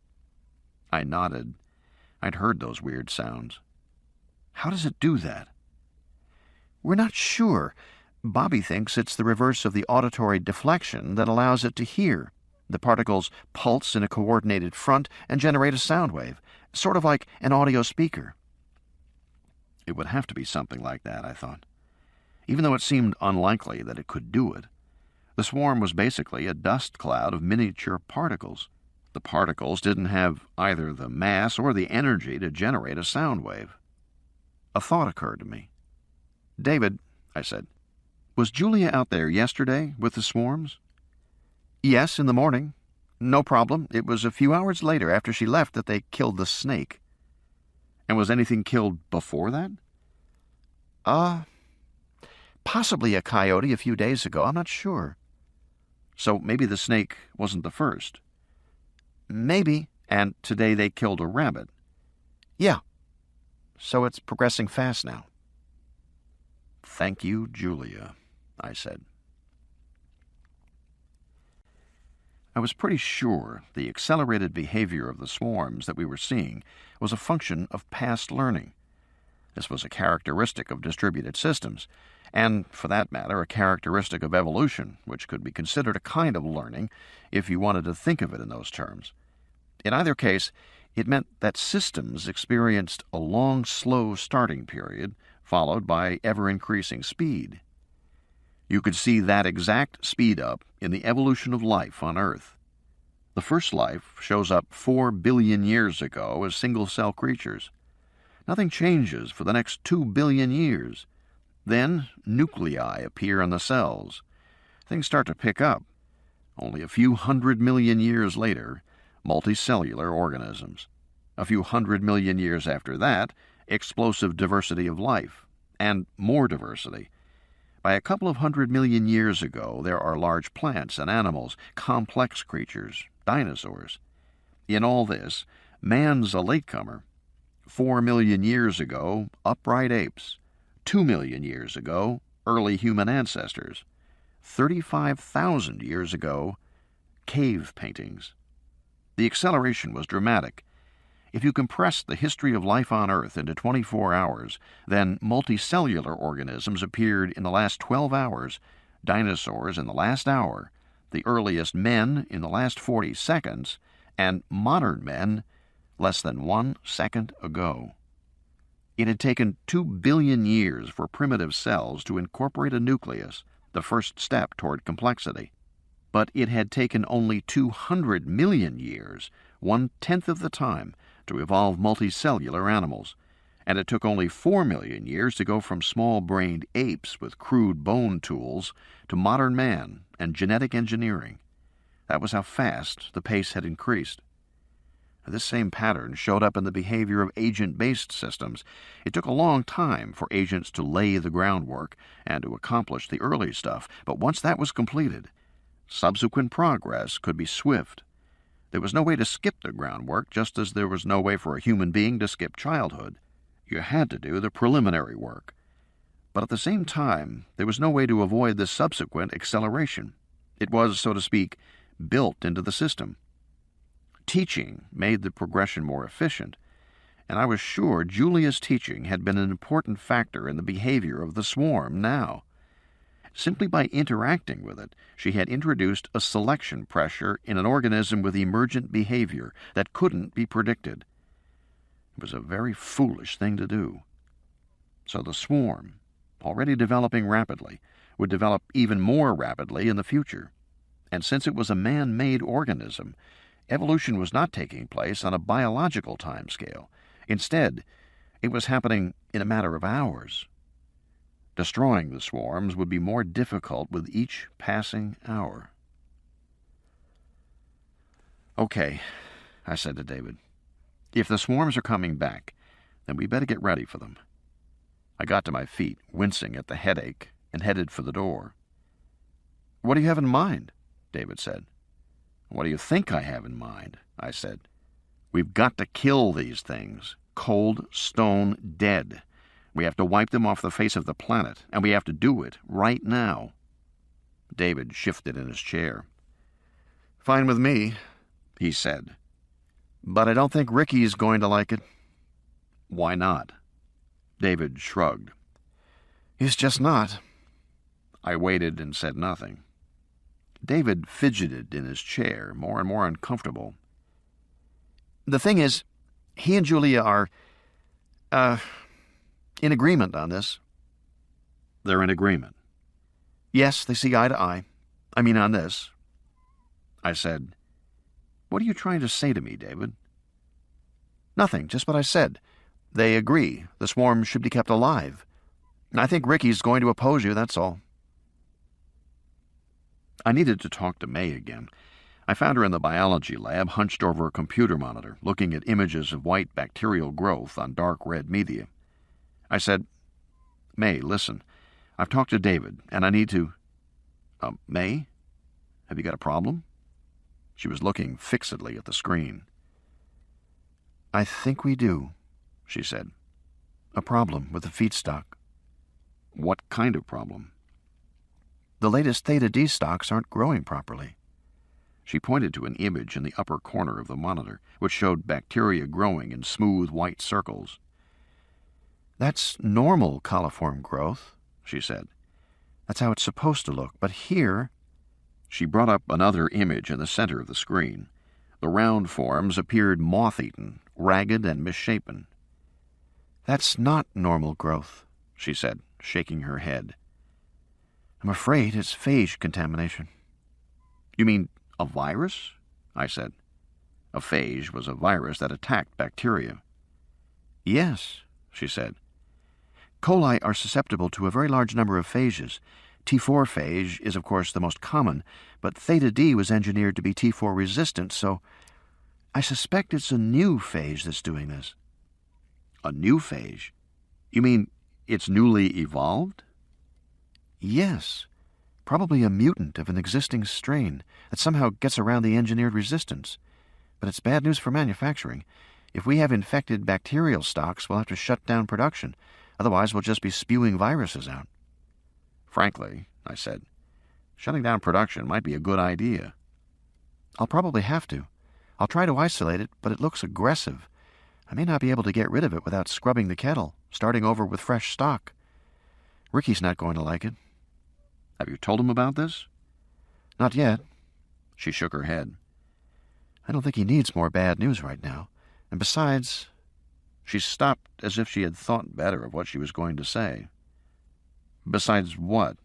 I nodded. I'd heard those weird sounds. How does it do that? We're not sure. Bobby thinks it's the reverse of the auditory deflection that allows it to hear. The particles pulse in a coordinated front and generate a sound wave, sort of like an audio speaker. It would have to be something like that, I thought. Even though it seemed unlikely that it could do it, the swarm was basically a dust cloud of miniature particles. The particles didn't have either the mass or the energy to generate a sound wave. A thought occurred to me. David, I said, was Julia out there yesterday with the swarms? Yes, in the morning. No problem. It was a few hours later after she left that they killed the snake. And was anything killed before that? Possibly a coyote a few days ago. I'm not sure. So maybe the snake wasn't the first. Maybe. And today they killed a rabbit. Yeah. So it's progressing fast now. Thank you, Julia, I said. I was pretty sure the accelerated behavior of the swarms that we were seeing was a function of past learning. This was a characteristic of distributed systems, and, for that matter, a characteristic of evolution, which could be considered a kind of learning if you wanted to think of it in those terms. In either case, it meant that systems experienced a long, slow starting period, followed by ever-increasing speed. You could see that exact speed-up in the evolution of life on Earth. The first life shows up 4 billion years ago as single-cell creatures. Nothing changes for the next 2 billion years. Then nuclei appear in the cells. Things start to pick up. Only a few 100 million years later, multicellular organisms. A few 100 million years after that, explosive diversity of life, and more diversity. By a couple of 100 million years ago, there are large plants and animals, complex creatures, dinosaurs. In all this, man's a latecomer. 4 million years ago, upright apes. 2 million years ago, early human ancestors. 35,000 years ago, cave paintings. The acceleration was dramatic. If you compress the history of life on Earth into 24 hours, then multicellular organisms appeared in the last 12 hours, dinosaurs in the last hour, the earliest men in the last 40 seconds, and modern men less than 1 second ago. It had taken 2 billion years for primitive cells to incorporate a nucleus, the first step toward complexity. But it had taken only 200 million years, 1/10 of the time, to evolve multicellular animals, and it took only 4 million years to go from small-brained apes with crude bone tools to modern man and genetic engineering. That was how fast the pace had increased. This same pattern showed up in the behavior of agent-based systems. It took a long time for agents to lay the groundwork and to accomplish the early stuff, but once that was completed, subsequent progress could be swift. There was no way to skip the groundwork, just as there was no way for a human being to skip childhood. You had to do the preliminary work. But at the same time, there was no way to avoid the subsequent acceleration. It was, so to speak, built into the system. Teaching made the progression more efficient, and I was sure Julia's teaching had been an important factor in the behavior of the swarm now. Simply by interacting with it, she had introduced a selection pressure in an organism with emergent behavior that couldn't be predicted. It was a very foolish thing to do. So the swarm, already developing rapidly, would develop even more rapidly in the future. And since it was a man-made organism, evolution was not taking place on a biological timescale. Instead, it was happening in a matter of hours. Destroying the swarms would be more difficult with each passing hour. "Okay," I said to David. "If the swarms are coming back, then we better get ready for them." I got to my feet, wincing at the headache, and headed for the door. "What do you have in mind?" David said. "What do you think I have in mind?" I said. "We've got to kill these things, cold, stone, dead. We have to wipe them off the face of the planet, and we have to do it right now." David shifted in his chair. "Fine with me," he said. "But I don't think Ricky's going to like it." "Why not?" David shrugged. "He's just not." I waited and said nothing. David fidgeted in his chair, more and more uncomfortable. "The thing is, he and Julia are, in agreement on this." "They're in agreement?" "Yes, they see eye to eye. I mean on this." I said, "What are you trying to say to me, David?" "Nothing, just what I said. They agree. The swarm should be kept alive. I think Ricky's going to oppose you, that's all." I needed to talk to May again. I found her in the biology lab, hunched over a computer monitor, looking at images of white bacterial growth on dark red media. I said, "May, listen. I've talked to David, and I need to—" "May? Have you got a problem?" She was looking fixedly at the screen. "I think we do," she said. "A problem with the feedstock." "What kind of problem?" "The latest Theta D stocks aren't growing properly." She pointed to an image in the upper corner of the monitor, which showed bacteria growing in smooth white circles. "That's normal coliform growth," she said. "That's how it's supposed to look. But here—" She brought up another image in the center of the screen. The round forms appeared moth-eaten, ragged and misshapen. "That's not normal growth," she said, shaking her head. "I'm afraid it's phage contamination." "You mean a virus?" I said. A phage was a virus that attacked bacteria. "Yes," she said. "Coli are susceptible to a very large number of phages. T4 phage is, of course, the most common, but Theta D was engineered to be T4 resistant, so I suspect it's a new phage that's doing this." "A new phage? You mean it's newly evolved?" "Yes. Probably a mutant of an existing strain that somehow gets around the engineered resistance. But it's bad news for manufacturing. If we have infected bacterial stocks, we'll have to shut down production. Otherwise, we'll just be spewing viruses out." "Frankly," I said, "shutting down production might be a good idea." "I'll probably have to. I'll try to isolate it, but it looks aggressive. I may not be able to get rid of it without scrubbing the kettle, starting over with fresh stock. Ricky's not going to like it." "Have you told him about this?" "Not yet." She shook her head. "I don't think he needs more bad news right now. And besides—" She stopped as if she had thought better of what she was going to say. "Besides what?"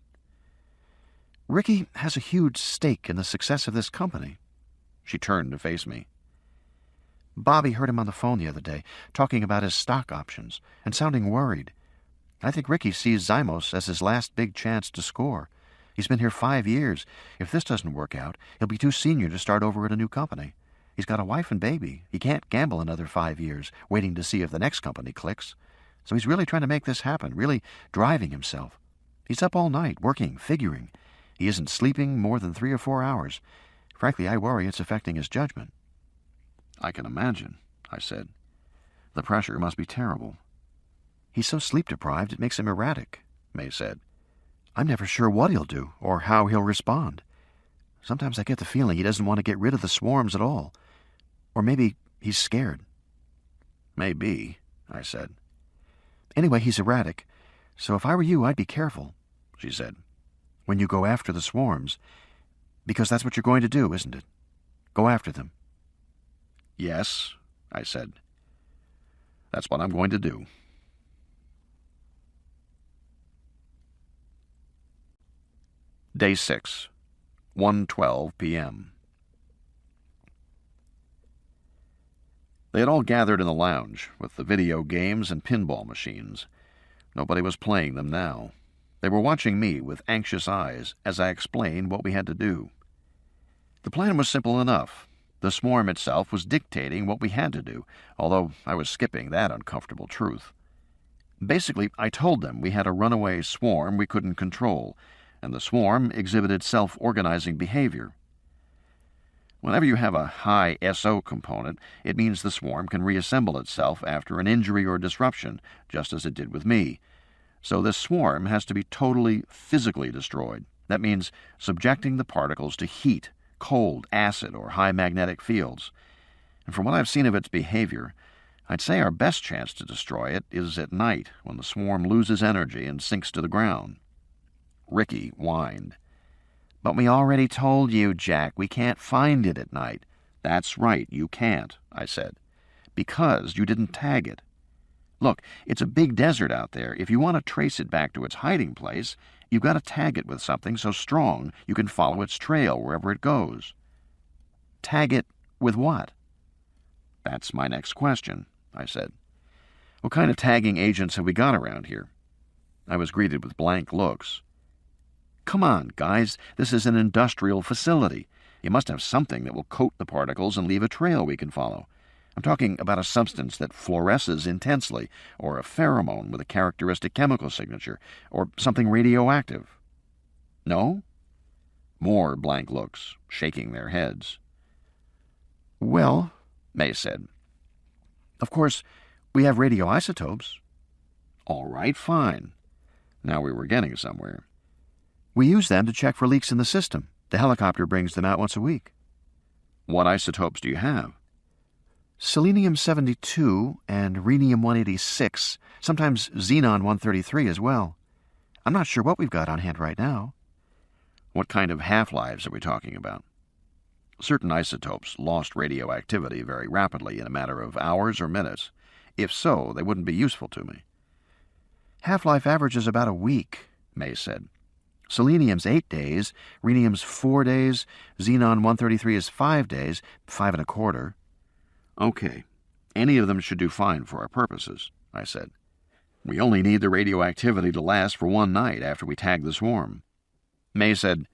"Ricky has a huge stake in the success of this company." She turned to face me. "Bobby heard him on the phone the other day, talking about his stock options, and sounding worried. I think Ricky sees Zymos as his last big chance to score. He's been here 5 years. If this doesn't work out, he'll be too senior to start over at a new company. He's got a wife and baby. He can't gamble another 5 years, waiting to see if the next company clicks. So he's really trying to make this happen, really driving himself. He's up all night, working, figuring. He isn't sleeping more than 3 or 4 hours. Frankly, I worry it's affecting his judgment. I can imagine, I said. The pressure must be terrible. He's so sleep-deprived it makes him erratic, May said. I'm never sure what he'll do or how he'll respond. Sometimes I get the feeling he doesn't want to get rid of the swarms at all. Or maybe he's scared. Maybe, I said. Anyway, he's erratic, so if I were you, I'd be careful, she said, when you go after the swarms, because that's what you're going to do, isn't it? Go after them. Yes, I said. That's what I'm going to do. Day 6, 1:12 p.m. They had all gathered in the lounge, with the video games and pinball machines. Nobody was playing them now. They were watching me with anxious eyes as I explained what we had to do. The plan was simple enough. The swarm itself was dictating what we had to do, although I was skipping that uncomfortable truth. Basically, I told them we had a runaway swarm we couldn't control, and the swarm exhibited self-organizing behavior. Whenever you have a high SO component, it means the swarm can reassemble itself after an injury or disruption, just as it did with me. So this swarm has to be totally physically destroyed. That means subjecting the particles to heat, cold, acid, or high magnetic fields. And from what I've seen of its behavior, I'd say our best chance to destroy it is at night, when the swarm loses energy and sinks to the ground. Ricky whined. But we already told you, Jack, we can't find it at night. That's right, you can't, I said, because you didn't tag it. Look, it's a big desert out there. If you want to trace it back to its hiding place, you've got to tag it with something so strong you can follow its trail wherever it goes. Tag it with what? That's my next question, I said. What kind of tagging agents have we got around here? I was greeted with blank looks. Come on, guys, this is an industrial facility. You must have something that will coat the particles and leave a trail we can follow. I'm talking about a substance that fluoresces intensely, or a pheromone with a characteristic chemical signature, or something radioactive. No? More blank looks, shaking their heads. Well, May said, of course, we have radioisotopes. All right, fine. Now we were getting somewhere. We use them to check for leaks in the system. The helicopter brings them out once a week. What isotopes do you have? Selenium-72 and rhenium-186, sometimes xenon-133 as well. I'm not sure what we've got on hand right now. What kind of half-lives are we talking about? Certain isotopes lost radioactivity very rapidly in a matter of hours or minutes. If so, they wouldn't be useful to me. Half-life average is about a week, May said. Selenium's 8 days, rhenium's 4 days, xenon-133 is 5 days, 5 1/4. Okay, any of them should do fine for our purposes, I said. We only need the radioactivity to last for 1 night after we tag the swarm. May said,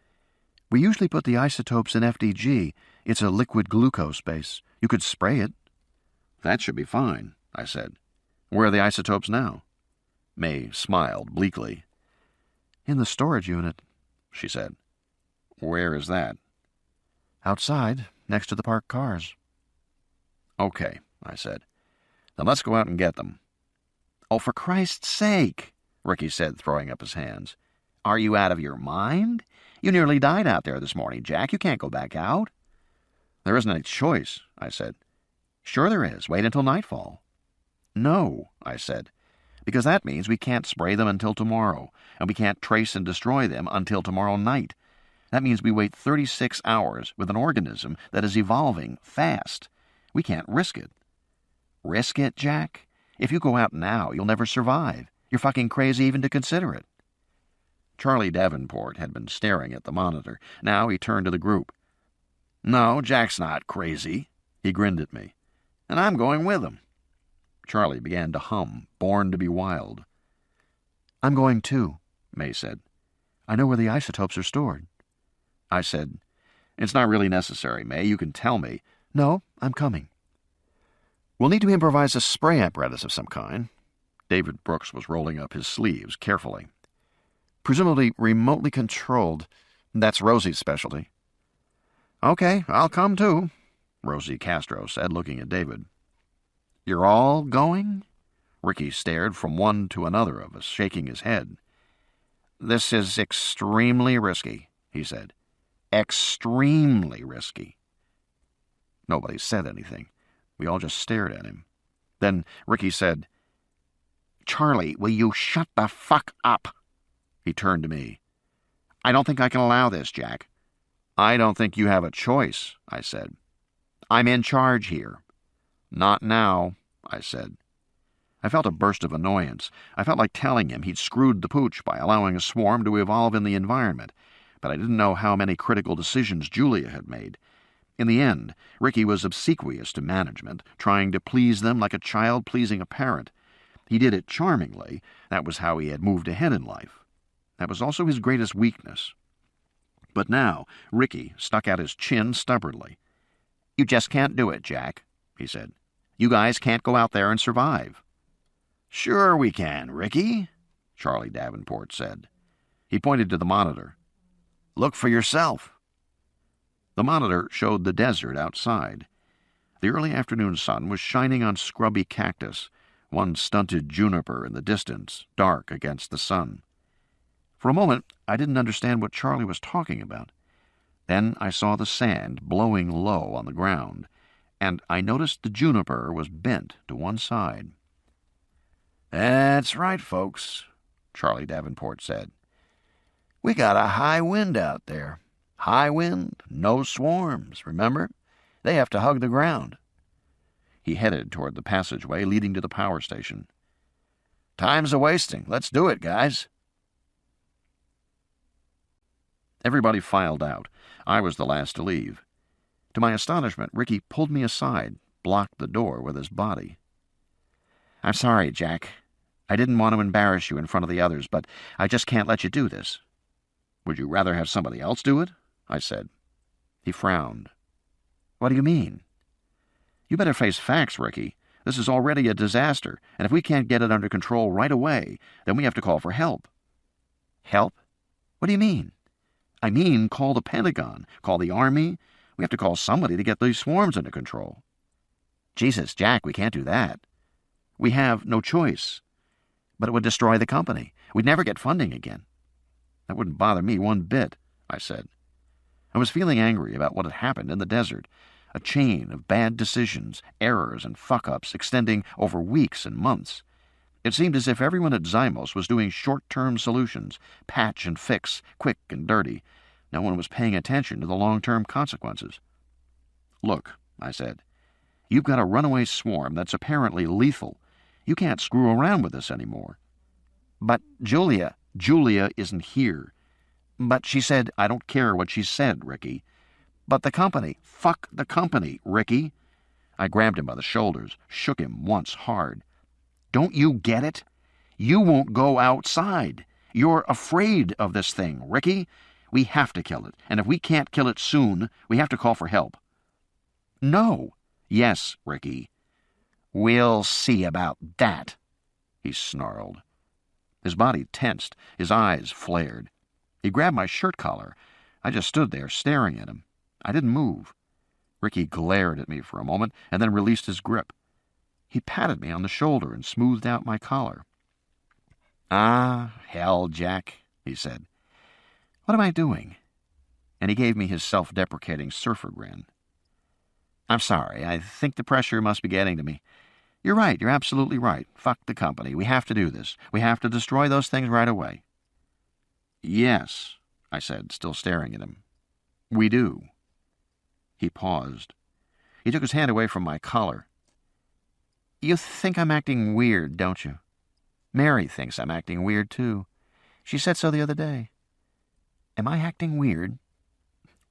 we usually put the isotopes in FDG. It's a liquid glucose base. You could spray it. That should be fine, I said. Where are the isotopes now? May smiled bleakly. In the storage unit, she said. Where is that? Outside, next to the parked cars. Okay, I said. Then let's go out and get them. Oh, for Christ's sake, Ricky said, throwing up his hands. Are you out of your mind? You nearly died out there this morning, Jack. You can't go back out. There isn't any choice, I said. Sure there is. Wait until nightfall. No, I said, because that means we can't spray them until tomorrow, and we can't trace and destroy them until tomorrow night. That means we wait 36 hours with an organism that is evolving fast. We can't risk it. Risk it, Jack? If you go out now, you'll never survive. You're fucking crazy even to consider it. Charlie Davenport had been staring at the monitor. Now he turned to the group. No, Jack's not crazy. He grinned at me. And I'm going with him. Charlie began to hum, Born to be Wild. I'm going too, May said. I know where the isotopes are stored. I said, It's not really necessary, May. You can tell me. No, I'm coming. We'll need to improvise a spray apparatus of some kind. David Brooks was rolling up his sleeves carefully. Presumably remotely controlled. That's Rosie's specialty. Okay, I'll come too, Rosie Castro said, looking at David. You're all going? Ricky stared from one to another of us, shaking his head. This is extremely risky, he said. Extremely risky. Nobody said anything. We all just stared at him. Then Ricky said, Charlie, will you shut the fuck up? He turned to me. I don't think I can allow this, Jack. I don't think you have a choice, I said. I'm in charge here. Not now, I said. I felt a burst of annoyance. I felt like telling him he'd screwed the pooch by allowing a swarm to evolve in the environment, but I didn't know how many critical decisions Julia had made. In the end, Ricky was obsequious to management, trying to please them like a child pleasing a parent. He did it charmingly. That was how he had moved ahead in life. That was also his greatest weakness. But now, Ricky stuck out his chin stubbornly. You just can't do it, Jack, he said. You guys can't go out there and survive. Sure we can, Ricky, Charlie Davenport said. He pointed to the monitor. Look for yourself. The monitor showed the desert outside. The early afternoon sun was shining on scrubby cactus, one stunted juniper in the distance, dark against the sun. For a moment, I didn't understand what Charlie was talking about. Then I saw the sand blowing low on the ground, and I noticed the juniper was bent to one side. That's right, folks, Charlie Davenport said. We got a high wind out there. High wind, no swarms, remember? They have to hug the ground. He headed toward the passageway leading to the power station. Time's a-wasting. Let's do it, guys. Everybody filed out. I was the last to leave. To my astonishment, Ricky pulled me aside, blocked the door with his body. I'm sorry, Jack. I didn't want to embarrass you in front of the others, but I just can't let you do this. Would you rather have somebody else do it? I said. He frowned. What do you mean? You better face facts, Ricky. This is already a disaster, and if we can't get it under control right away, then we have to call for help. Help? What do you mean? I mean, call the Pentagon, call the Army. We have to call somebody to get these swarms under control. Jesus, Jack, we can't do that. We have no choice. But it would destroy the company. We'd never get funding again. That wouldn't bother me one bit, I said. I was feeling angry about what had happened in the desert, a chain of bad decisions, errors, and fuck-ups extending over weeks and months. It seemed as if everyone at Zymos was doing short-term solutions, patch and fix, quick and dirty. No one was paying attention to the long-term consequences. Look, I said, you've got a runaway swarm that's apparently lethal. You can't screw around with this anymore. But Julia isn't here. But she said, I don't care what she said, Ricky. But the company, fuck the company, Ricky. I grabbed him by the shoulders, shook him once hard. Don't you get it? You won't go outside. You're afraid of this thing, Ricky. We have to kill it, and if we can't kill it soon, we have to call for help. No. Yes, Ricky. We'll see about that, he snarled. His body tensed, his eyes flared. He grabbed my shirt collar. I just stood there staring at him. I didn't move. Ricky glared at me for a moment and then released his grip. He patted me on the shoulder and smoothed out my collar. Ah, hell, Jack, he said. What am I doing? And he gave me his self-deprecating surfer grin. I'm sorry. I think the pressure must be getting to me. You're right. You're absolutely right. Fuck the company. We have to do this. We have to destroy those things right away. Yes, I said, still staring at him. We do. He paused. He took his hand away from my collar. You think I'm acting weird, don't you? Mary thinks I'm acting weird, too. She said so the other day. Am I acting weird?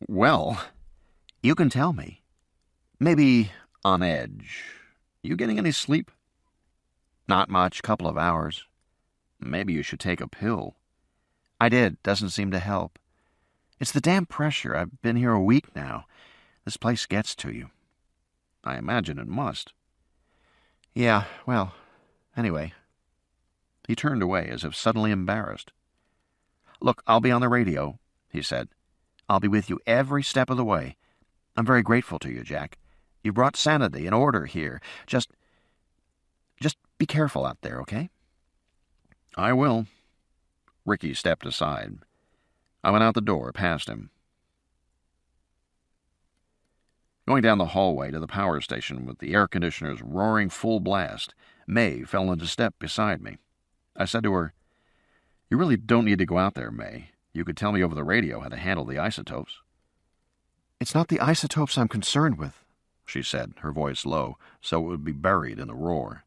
Well, you can tell me. Maybe on edge. You getting any sleep? Not much, couple of hours. Maybe you should take a pill. I did. Doesn't seem to help. It's the damn pressure. I've been here a week now. This place gets to you. I imagine it must. Yeah, well, anyway. He turned away as if suddenly embarrassed. Look, I'll be on the radio, he said. I'll be with you every step of the way. I'm very grateful to you, Jack. You brought sanity and order here. Just be careful out there, okay? I will. Ricky stepped aside. I went out the door past him. Going down the hallway to the power station with the air conditioners roaring full blast, May fell into step beside me. I said to her, You really don't need to go out there, May. You could tell me over the radio how to handle the isotopes. It's not the isotopes I'm concerned with, she said, her voice low, so it would be buried in the roar.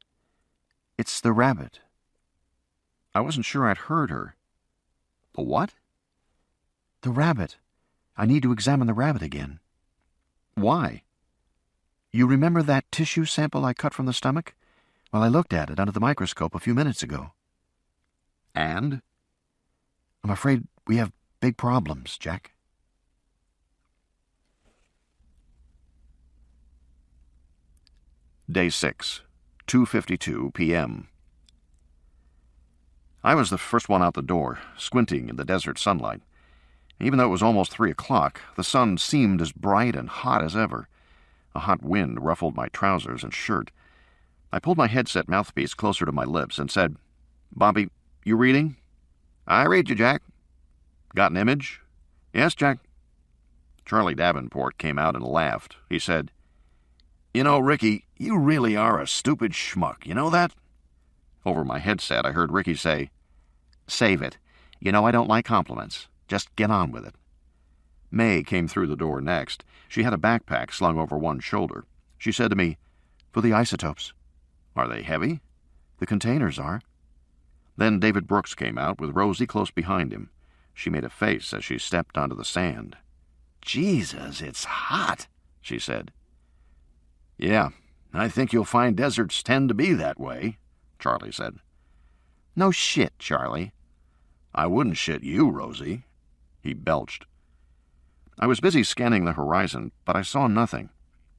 It's the rabbit. I wasn't sure I'd heard her. The what? The rabbit. I need to examine the rabbit again. Why? You remember that tissue sample I cut from the stomach? Well, I looked at it under the microscope a few minutes ago. And? I'm afraid we have big problems, Jack. Day 6, 2:52 p.m. I was the first one out the door, squinting in the desert sunlight. Even though it was almost 3 o'clock, the sun seemed as bright and hot as ever. A hot wind ruffled my trousers and shirt. I pulled my headset mouthpiece closer to my lips and said, Bobby, you reading? I read you, Jack. Got an image? Yes, Jack. Charlie Davenport came out and laughed. He said, You know, Ricky, you really are a stupid schmuck. You know that? Over my headset, I heard Ricky say, Save it. You know I don't like compliments. Just get on with it. May came through the door next. She had a backpack slung over one shoulder. She said to me, For the isotopes. Are they heavy? The containers are. Then David Brooks came out with Rosie close behind him. She made a face as she stepped onto the sand. Jesus, it's hot, she said. Yeah, I think you'll find deserts tend to be that way, Charlie said. No shit, Charlie. I wouldn't shit you, Rosie. He belched. I was busy scanning the horizon, but I saw nothing.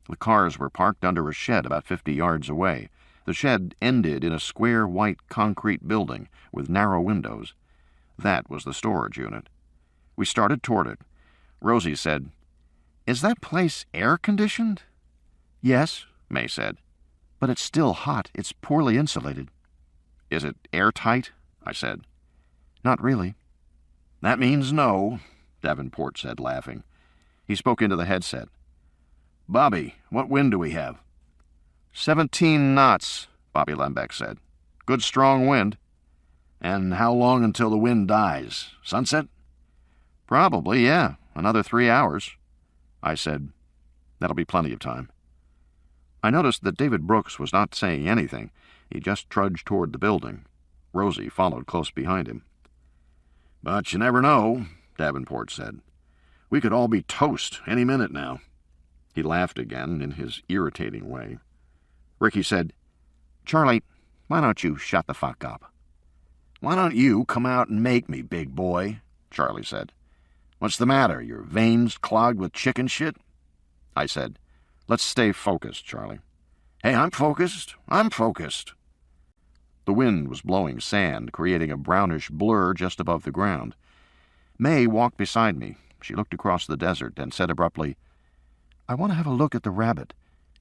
The cars were parked under a shed about 50 yards away. The shed ended in a square white concrete building with narrow windows. That was the storage unit. We started toward it. Rosie said, Is that place air-conditioned? Yes, May said. But it's still hot. It's poorly insulated. Is it airtight? I said. Not really. That means no, Davenport said, laughing. He spoke into the headset. Bobby, what wind do we have? 17 knots, Bobby Lembeck said. Good strong wind. And how long until the wind dies? Sunset? Probably, yeah. Another 3 hours. I said, That'll be plenty of time. I noticed that David Brooks was not saying anything. He just trudged toward the building. Rosie followed close behind him. But you never know, Davenport said. We could all be toast any minute now. He laughed again in his irritating way. Ricky said, Charlie, why don't you shut the fuck up? Why don't you come out and make me, big boy? Charlie said. What's the matter? Your veins clogged with chicken shit? I said, Let's stay focused, Charlie. Hey, I'm focused. The wind was blowing sand, creating a brownish blur just above the ground. May walked beside me. She looked across the desert and said abruptly, I want to have a look at the rabbit.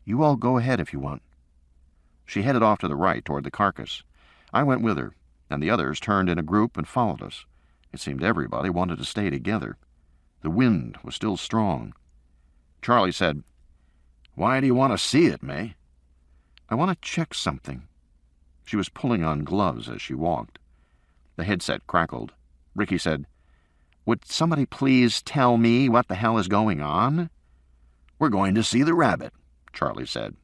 You all go ahead if you want. She headed off to the right toward the carcass. I went with her, and the others turned in a group and followed us. It seemed everybody wanted to stay together. The wind was still strong. Charlie said, Why do you want to see it, May? I want to check something. She was pulling on gloves as she walked. The headset crackled. Ricky said, Would somebody please tell me what the hell is going on? We're going to see the rabbit, Charlie said.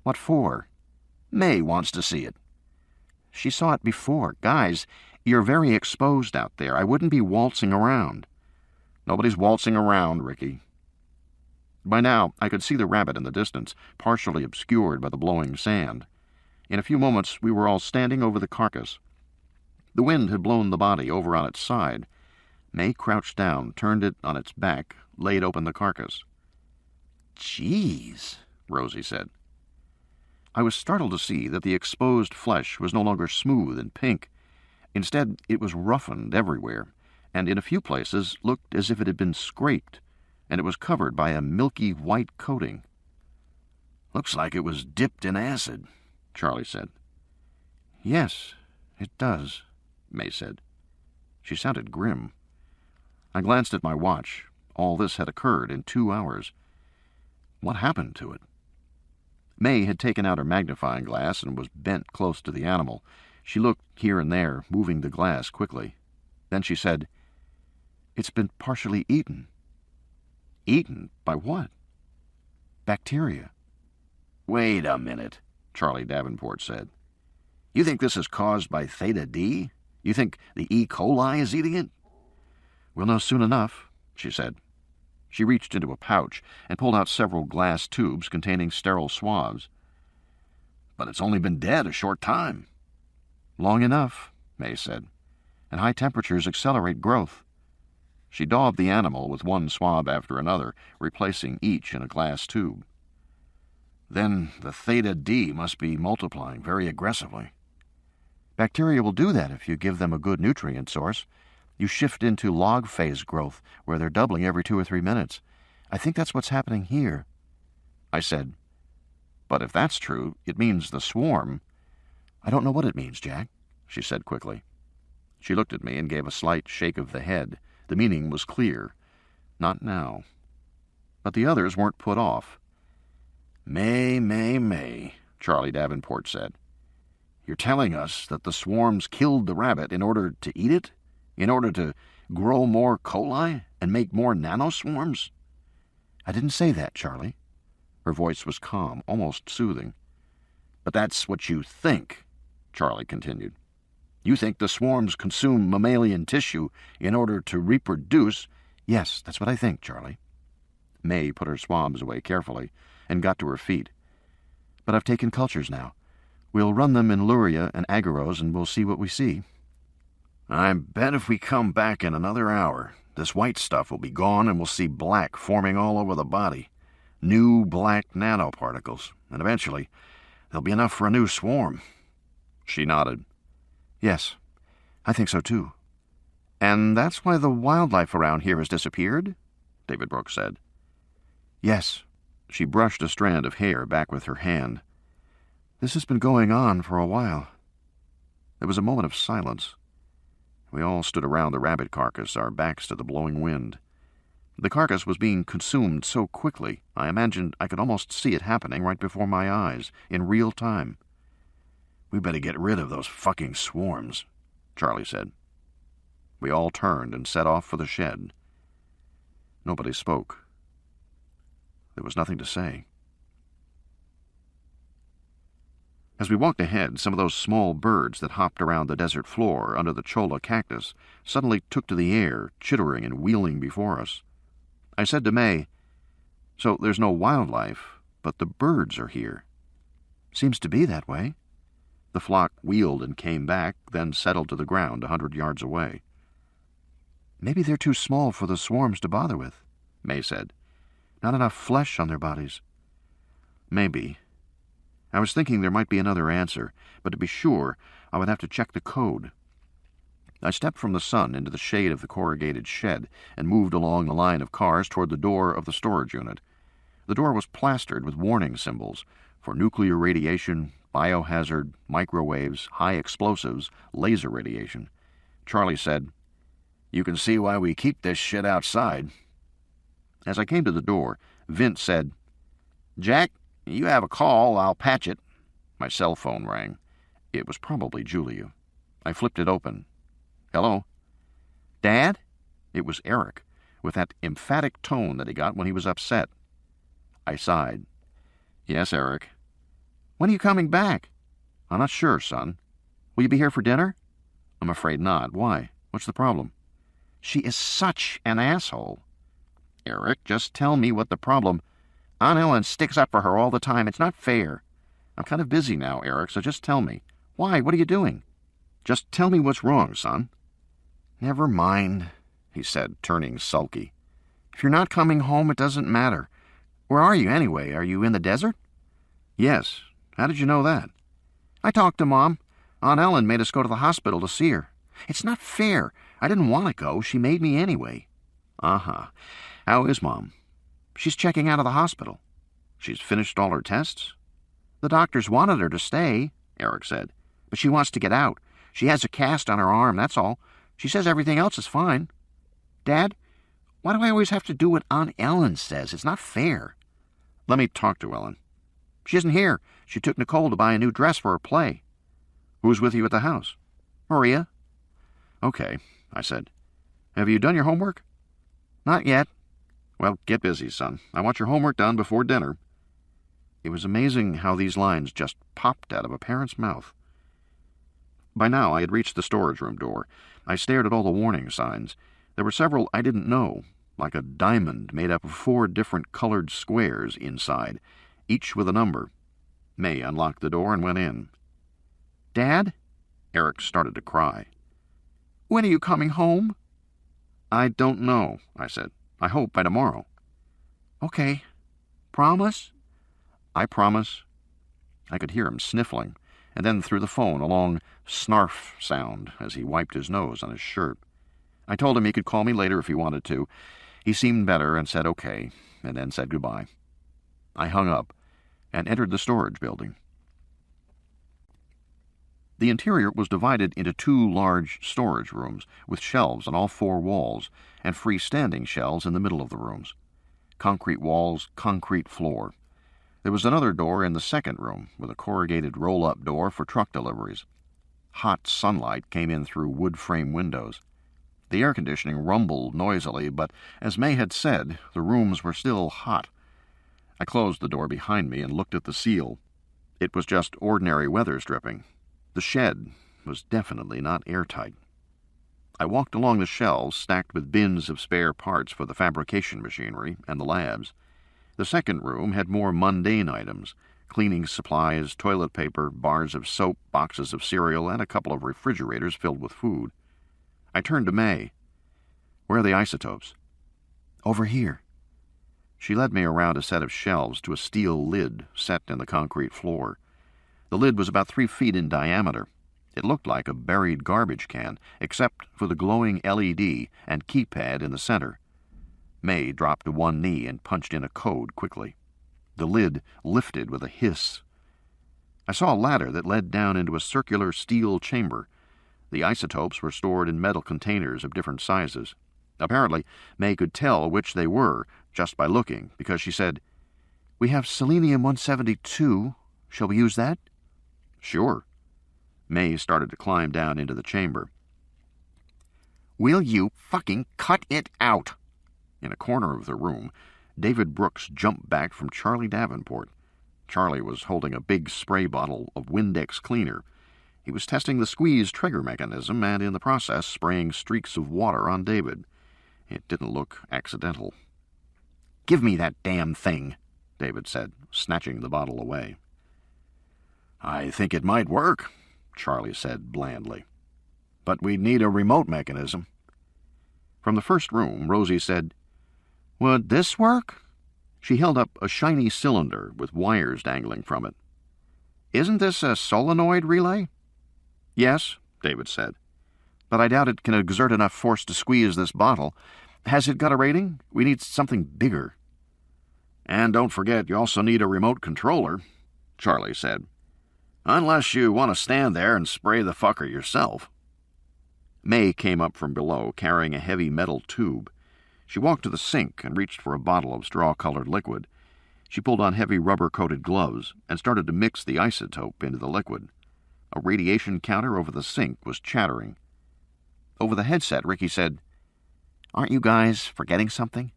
What for? May wants to see it. She saw it before. Guys, you're very exposed out there. I wouldn't be waltzing around. Nobody's waltzing around, Ricky. By now, I could see the rabbit in the distance, partially obscured by the blowing sand. In a few moments, we were all standing over the carcass. The wind had blown the body over on its side. May crouched down, turned it on its back, laid open the carcass. Jeez, Rosie said. I was startled to see that the exposed flesh was no longer smooth and pink. Instead, it was roughened everywhere, and in a few places looked as if it had been scraped, and it was covered by a milky white coating. "Looks like it was dipped in acid," Charlie said. "Yes, it does," May said. She sounded grim. I glanced at my watch. All this had occurred in 2 hours. What happened to it? May had taken out her magnifying glass and was bent close to the animal. She looked here and there, moving the glass quickly. Then she said, "It's been partially eaten." "Eaten? By what?" "Bacteria." "Wait a minute," Charlie Davenport said. "You think this is caused by Theta D? You think the E. coli is eating it?" "We'll know soon enough," she said. She reached into a pouch and pulled out several glass tubes containing sterile swabs. "But it's only been dead a short time." "Long enough," May said, "and high temperatures accelerate growth." She daubed the animal with one swab after another, replacing each in a glass tube. "Then the Theta D must be multiplying very aggressively." "Bacteria will do that if you give them a good nutrient source. You shift into log phase growth, where they're doubling every 2 or 3 minutes. I think that's what's happening here." I said, "But if that's true, it means the swarm—" "I don't know what it means, Jack," she said quickly. She looked at me and gave a slight shake of the head. The meaning was clear. Not now. But the others weren't put off. May, Charlie Davenport said. "You're telling us that the swarms killed the rabbit in order to eat it? In order to grow more coli and make more nanoswarms?" "I didn't say that, Charlie." Her voice was calm, almost soothing. "But that's what you think," Charlie continued. "You think the swarms consume mammalian tissue in order to reproduce—" "Yes, that's what I think, Charlie." May put her swabs away carefully and got to her feet. "But I've taken cultures now. We'll run them in Luria and agarose, and we'll see what we see." "I bet if we come back in another hour, this white stuff will be gone and we'll see black forming all over the body. New black nanoparticles, and eventually there'll be enough for a new swarm." She nodded. "Yes, I think so too." "And that's why the wildlife around here has disappeared?" David Brooks said. "Yes." She brushed a strand of hair back with her hand. "This has been going on for a while." There was a moment of silence. We all stood around the rabbit carcass, our backs to the blowing wind. The carcass was being consumed so quickly, I imagined I could almost see it happening right before my eyes, in real time. "We better get rid of those fucking swarms," Charlie said. We all turned and set off for the shed. Nobody spoke. There was nothing to say. As we walked ahead, some of those small birds that hopped around the desert floor under the cholla cactus suddenly took to the air, chittering and wheeling before us. I said to May, "So there's no wildlife, but the birds are here." "Seems to be that way." The flock wheeled and came back, then settled to the ground 100 yards away. "Maybe they're too small for the swarms to bother with," May said. "Not enough flesh on their bodies." "Maybe." I was thinking there might be another answer, but to be sure, I would have to check the code. I stepped from the sun into the shade of the corrugated shed and moved along the line of cars toward the door of the storage unit. The door was plastered with warning symbols for nuclear radiation, biohazard, microwaves, high explosives, laser radiation. Charlie said, "You can see why we keep this shit outside." As I came to the door, Vince said, "Jack, you have a call, I'll patch it." My cell phone rang. It was probably Julia. I flipped it open. "Hello?" "Dad?" It was Eric, with that emphatic tone that he got when he was upset. I sighed. "Yes, Eric." "When are you coming back?" "I'm not sure, son." "Will you be here for dinner?" "I'm afraid not. Why? What's the problem?" "She is such an asshole." "Eric, just tell me what the problem—" "Aunt Ellen sticks up for her all the time. It's not fair." "I'm kind of busy now, Eric, so just tell me." "Why? What are you doing?" "Just tell me what's wrong, son." "Never mind," he said, turning sulky. "If you're not coming home, it doesn't matter. Where are you, anyway? Are you in the desert? Yes. How did you know that? I talked to Mom. Aunt Ellen made us go to the hospital to see her. It's not fair. I didn't want to go. She made me anyway. Uh-huh. How is Mom? She's checking out of the hospital. She's finished all her tests? The doctors wanted her to stay, Eric said, but she wants to get out. She has a cast on her arm, that's all. She says everything else is fine. Dad, why do I always have to do what Aunt Ellen says? It's not fair. Let me talk to Ellen. She isn't here. She took Nicole to buy a new dress for her play. Who's with you at the house? Maria. Okay, I said. Have you done your homework? Not yet. Well, get busy, son. I want your homework done before dinner. It was amazing how these lines just popped out of a parent's mouth. By now I had reached the storage room door. I stared at all the warning signs. There were several I didn't know, like a diamond made up of 4 different colored squares inside, each with a number. May unlocked the door and went in. Dad? Eric started to cry. When are you coming home? I don't know, I said. I hope by tomorrow. Okay. Promise? I promise. I could hear him sniffling, and then through the phone a long snarf sound as he wiped his nose on his shirt. I told him he could call me later if he wanted to. He seemed better and said okay, and then said goodbye. I hung up and entered the storage building. The interior was divided into 2 large storage rooms with shelves on all 4 walls and freestanding shelves in the middle of the rooms. Concrete walls, concrete floor. There was another door in the second room with a corrugated roll-up door for truck deliveries. Hot sunlight came in through wood frame windows. The air conditioning rumbled noisily, but as May had said, the rooms were still hot. I closed the door behind me and looked at the seal. It was just ordinary weather stripping. The shed was definitely not airtight. I walked along the shelves stacked with bins of spare parts for the fabrication machinery and the labs. The second room had more mundane items, cleaning supplies, toilet paper, bars of soap, boxes of cereal, and a couple of refrigerators filled with food. I turned to May. Where are the isotopes? Over here. She led me around a set of shelves to a steel lid set in the concrete floor. The lid was about 3 feet in diameter. It looked like a buried garbage can, except for the glowing LED and keypad in the center. May dropped to one knee and punched in a code quickly. The lid lifted with a hiss. I saw a ladder that led down into a circular steel chamber. The isotopes were stored in metal containers of different sizes. Apparently, May could tell which they were just by looking, because she said, "We have selenium-172. Shall we use that?" "Sure." May started to climb down into the chamber. "Will you fucking cut it out?" In a corner of the room, David Brooks jumped back from Charlie Davenport. Charlie was holding a big spray bottle of Windex cleaner. He was testing the squeeze trigger mechanism and, in the process, spraying streaks of water on David. It didn't look accidental. "Give me that damn thing," David said, snatching the bottle away. "I think it might work," Charlie said blandly. "But we'd need a remote mechanism." From the first room, Rosie said, "Would this work?" She held up a shiny cylinder with wires dangling from it. "Isn't this a solenoid relay?" "Yes," David said. "But I doubt it can exert enough force to squeeze this bottle. Has it got a rating? We need something bigger." "And don't forget, you also need a remote controller," Charlie said. "Unless you want to stand there and spray the fucker yourself." May came up from below, carrying a heavy metal tube. She walked to the sink and reached for a bottle of straw-colored liquid. She pulled on heavy rubber-coated gloves and started to mix the isotope into the liquid. A radiation counter over the sink was chattering. Over the headset, Ricky said, "Aren't you guys forgetting something?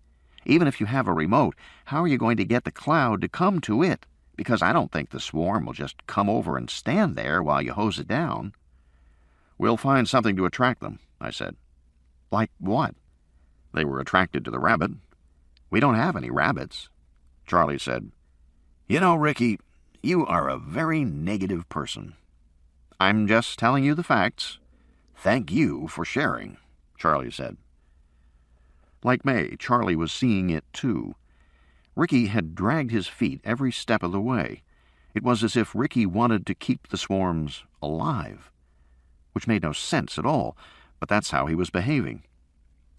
Even if you have a remote, how are you going to get the cloud to come to it? Because I don't think the swarm will just come over and stand there while you hose it down." "We'll find something to attract them," I said. "Like what?" "They were attracted to the rabbit." "We don't have any rabbits." Charlie said, "You know, Ricky, you are a very negative person." "I'm just telling you the facts." "Thank you for sharing," Charlie said. Like May, Charlie was seeing it too. Ricky had dragged his feet every step of the way. It was as if Ricky wanted to keep the swarms alive, which made no sense at all, but that's how he was behaving.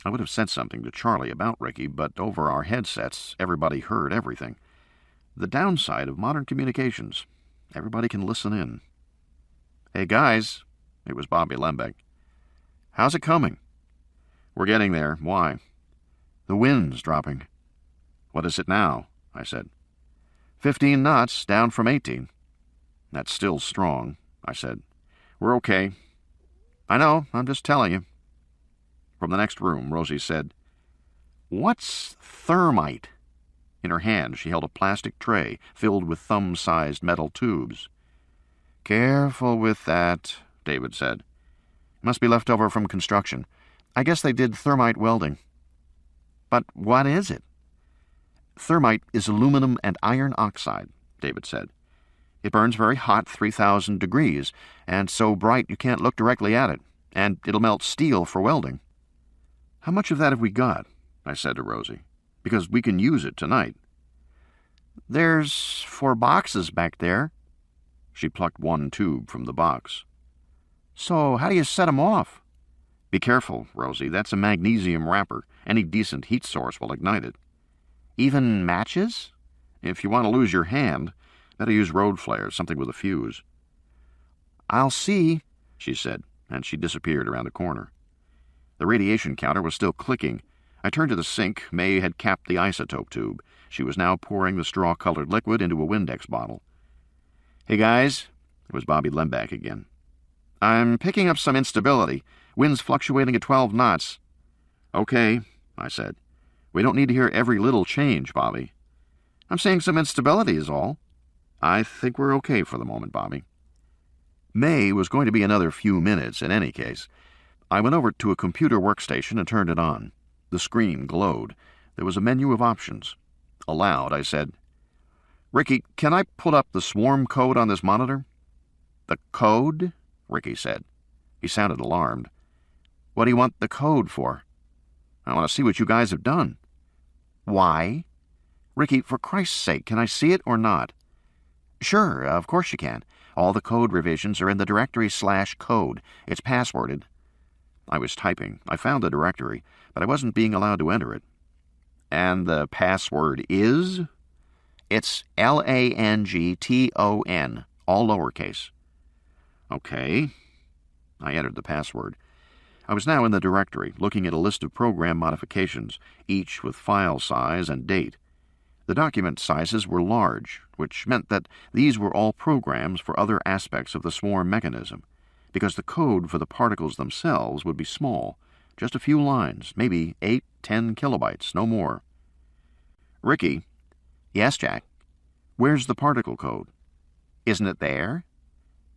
I would have said something to Charlie about Ricky, but over our headsets, everybody heard everything. The downside of modern communications, everybody can listen in. "Hey, guys," it was Bobby Lembeck. "How's it coming?" "We're getting there. Why?" "The wind's dropping." "What is it now?" I said. 15 knots, down from 18. "That's still strong," I said. "We're okay." "I know, I'm just telling you." From the next room, Rosie said, "What's thermite?" In her hand, she held a plastic tray filled with thumb-sized metal tubes. "Careful with that," David said. "Must be left over from construction. I guess they did thermite welding." "But what is it?" "Thermite is aluminum and iron oxide," David said. "It burns very hot, 3,000 degrees, and so bright you can't look directly at it, and it'll melt steel for welding." "How much of that have we got?" I said to Rosie, "because we can use it tonight." "There's 4 boxes back there." She plucked one tube from the box. "So how do you set 'em off?" "Be careful, Rosie. That's a magnesium wrapper. Any decent heat source will ignite it." "Even matches?" "If you want to lose your hand, better use road flares, something with a fuse." "I'll see," she said, and she disappeared around the corner. The radiation counter was still clicking. I turned to the sink. May had capped the isotope tube. She was now pouring the straw-colored liquid into a Windex bottle. "Hey, guys," it was Bobby Lembeck again. "I'm picking up some instability. Wind's fluctuating at 12 knots. "Okay," I said. "We don't need to hear every little change, Bobby." "I'm seeing some instability is all." "I think we're okay for the moment, Bobby." May was going to be another few minutes in any case. I went over to a computer workstation and turned it on. The screen glowed. There was a menu of options. Aloud, I said, "Ricky, can I pull up the swarm code on this monitor?" "The code?" Ricky said. He sounded alarmed. "What do you want the code for?" "I want to see what you guys have done." "Why?" "Ricky, for Christ's sake, can I see it or not?" "Sure, of course you can. All the code revisions are in the directory /code. It's passworded." I was typing. I found the directory, but I wasn't being allowed to enter it. "And the password is?" "It's LANGTON, all lowercase." "Okay." I entered the password. I was now in the directory, looking at a list of program modifications, each with file size and date. The document sizes were large, which meant that these were all programs for other aspects of the swarm mechanism, because the code for the particles themselves would be small, just a few lines, maybe 8-10 kilobytes, no more. "Ricky." "Yes, Jack." "Where's the particle code?" "Isn't it there?"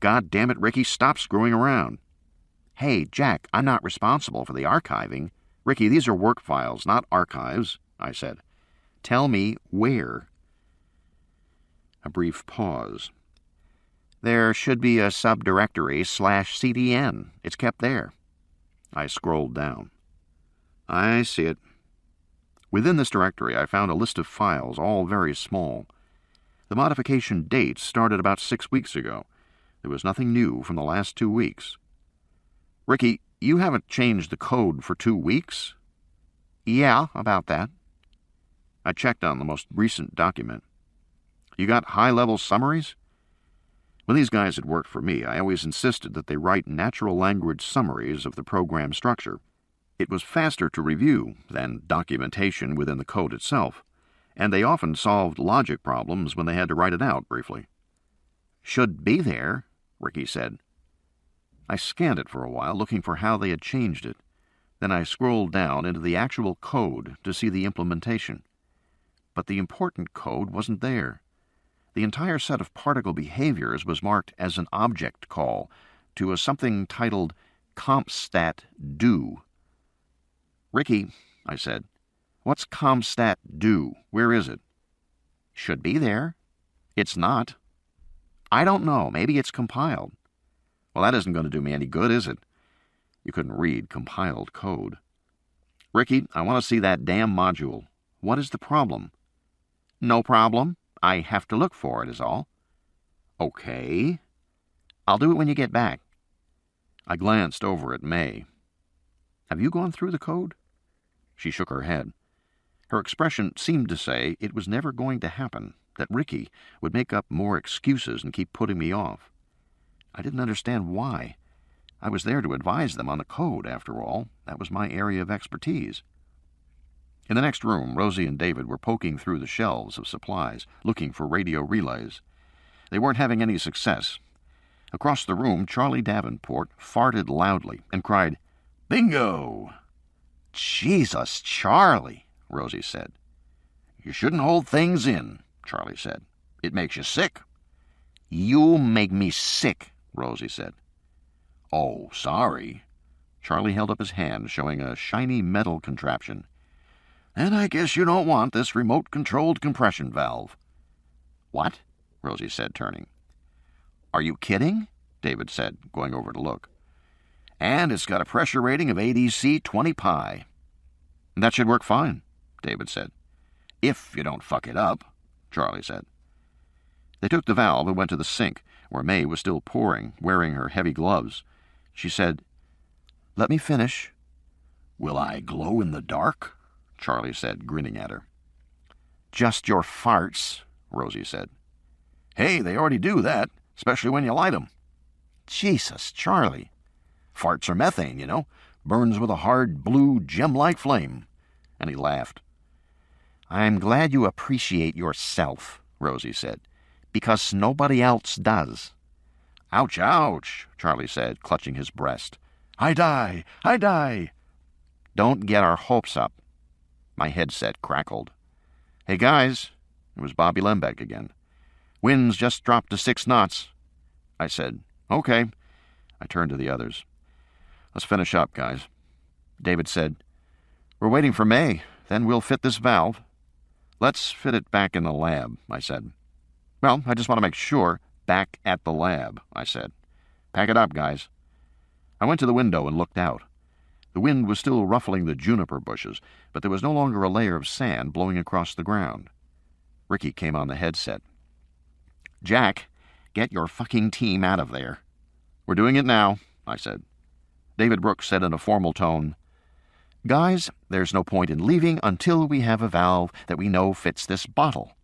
"God damn it, Ricky, stop screwing around." "Hey, Jack, I'm not responsible for the archiving." "Ricky, these are work files, not archives," I said. "Tell me where." A brief pause. "There should be a subdirectory /CDN. It's kept there." I scrolled down. "I see it." Within this directory, I found a list of files, all very small. The modification date started about 6 weeks ago. There was nothing new from the last 2 weeks. "Ricky, you haven't changed the code for 2 weeks?" "Yeah, about that." I checked on the most recent document. "You got high-level summaries?" When these guys had worked for me, I always insisted that they write natural language summaries of the program structure. It was faster to review than documentation within the code itself, and they often solved logic problems when they had to write it out briefly. "Should be there," Ricky said. I scanned it for a while, looking for how they had changed it. Then I scrolled down into the actual code to see the implementation. But the important code wasn't there. The entire set of particle behaviors was marked as an object call to a something titled compstat do. "Ricky," I said, "what's compstat do? Where is it?" "Should be there." "It's not." "I don't know. Maybe it's compiled." "Well, that isn't going to do me any good, is it?" You couldn't read compiled code. "Ricky, I want to see that damn module. What is the problem?" No problem. I have to look for it, is all. Okay. I'll do it when you get back. I glanced over at May. Have you gone through the code? She shook her head. Her expression seemed to say it was never going to happen, that Ricky would make up more excuses and keep putting me off. I didn't understand why. I was there to advise them on the code, after all. That was my area of expertise. In the next room, Rosie and David were poking through the shelves of supplies, looking for radio relays. They weren't having any success. Across the room, Charlie Davenport farted loudly and cried, "Bingo!" "Jesus, Charlie," Rosie said. "You shouldn't hold things in," Charlie said. "It makes you sick." "You make me sick," Rosie said. "Oh, sorry." Charlie held up his hand, showing a shiny metal contraption. "And I guess you don't want this remote-controlled compression valve." "What?" Rosie said, turning. "Are you kidding?" David said, going over to look. "And it's got a pressure rating of ADC 20 pi. "That should work fine," David said. "If you don't fuck it up," Charlie said. They took the valve and went to the sink, where May was still pouring, wearing her heavy gloves. She said, "Let me finish." "Will I glow in the dark?" Charlie said, grinning at her. "Just your farts," Rosie said. "Hey, they already do that, especially when you light 'em." "Jesus, Charlie." "Farts are methane, you know. Burns with a hard, blue, gem-like flame." And he laughed. "I'm glad you appreciate yourself," Rosie said, "because nobody else does." "Ouch, ouch," Charlie said, clutching his breast. I die! I die!" "Don't get our hopes up." My headset crackled. "Hey, guys," it was Bobby Lembeck again. "Wind's just dropped to 6 knots. I said, "Okay." I turned to the others. "Let's finish up, guys." David said, "We're waiting for May. Then we'll fit this valve." "Let's fit it back in the lab," I said. "Well, I just want to make sure." "Back at the lab," I said. "Pack it up, guys." I went to the window and looked out. The wind was still ruffling the juniper bushes, but there was no longer a layer of sand blowing across the ground. Ricky came on the headset. "Jack, get your fucking team out of there." "We're doing it now," I said. David Brooks said in a formal tone, "Guys, there's no point in leaving until we have a valve that we know fits this bottle."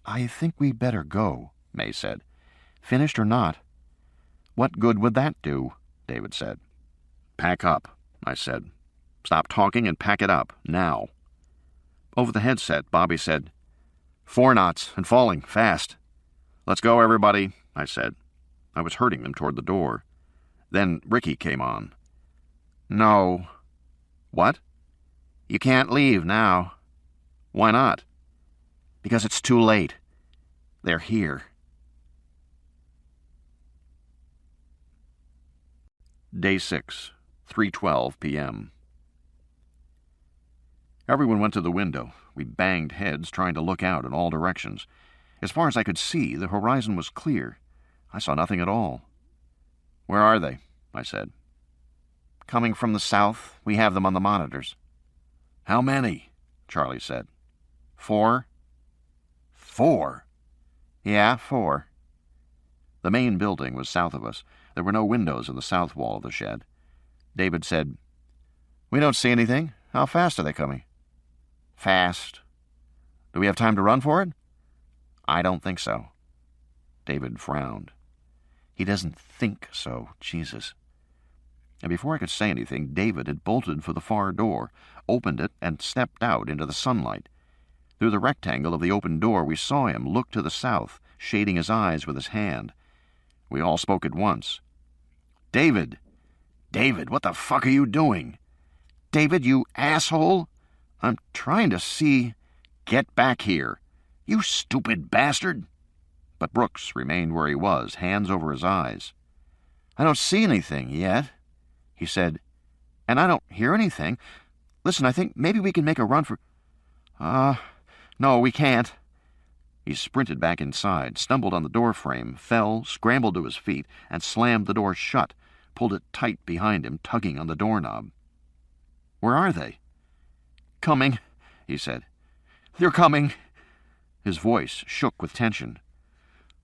"I think we better go," May said. "Finished or not." "What good would that do?" David said. "Pack up," I said. "Stop talking and pack it up, now." Over the headset, Bobby said, 4 knots and falling, fast." "Let's go, everybody," I said. I was herding them toward the door. Then Ricky came on. "No." "What?" "You can't leave now." "Why not?" "Because it's too late. They're here." Day 6, 3:12 p.m. Everyone went to the window. We banged heads, trying to look out in all directions. As far as I could see, the horizon was clear. I saw nothing at all. "Where are they?" I said. "Coming from the south. We have them on the monitors." "How many?" Charlie said. 4. 4? "Yeah, 4. The main building was south of us. There were no windows in the south wall of the shed. David said, "We don't see anything. How fast are they coming?" "Fast." "Do we have time to run for it?" "I don't think so." David frowned. He doesn't think so, Jesus. And before I could say anything, David had bolted for the far door, opened it, and stepped out into the sunlight. Through the rectangle of the open door, we saw him look to the south, shading his eyes with his hand. We all spoke at once. "David! David, what the fuck are you doing?" "David, you asshole!" "I'm trying to see—" "Get back here, you stupid bastard!" But Brooks remained where he was, hands over his eyes. "I don't see anything yet," he said. "And I don't hear anything. Listen, I think maybe we can make a run for—" No, we can't." He sprinted back inside, stumbled on the door frame, fell, scrambled to his feet, and slammed the door shut, pulled it tight behind him, tugging on the doorknob. "Where are they?" "Coming," he said. "They're coming." His voice shook with tension.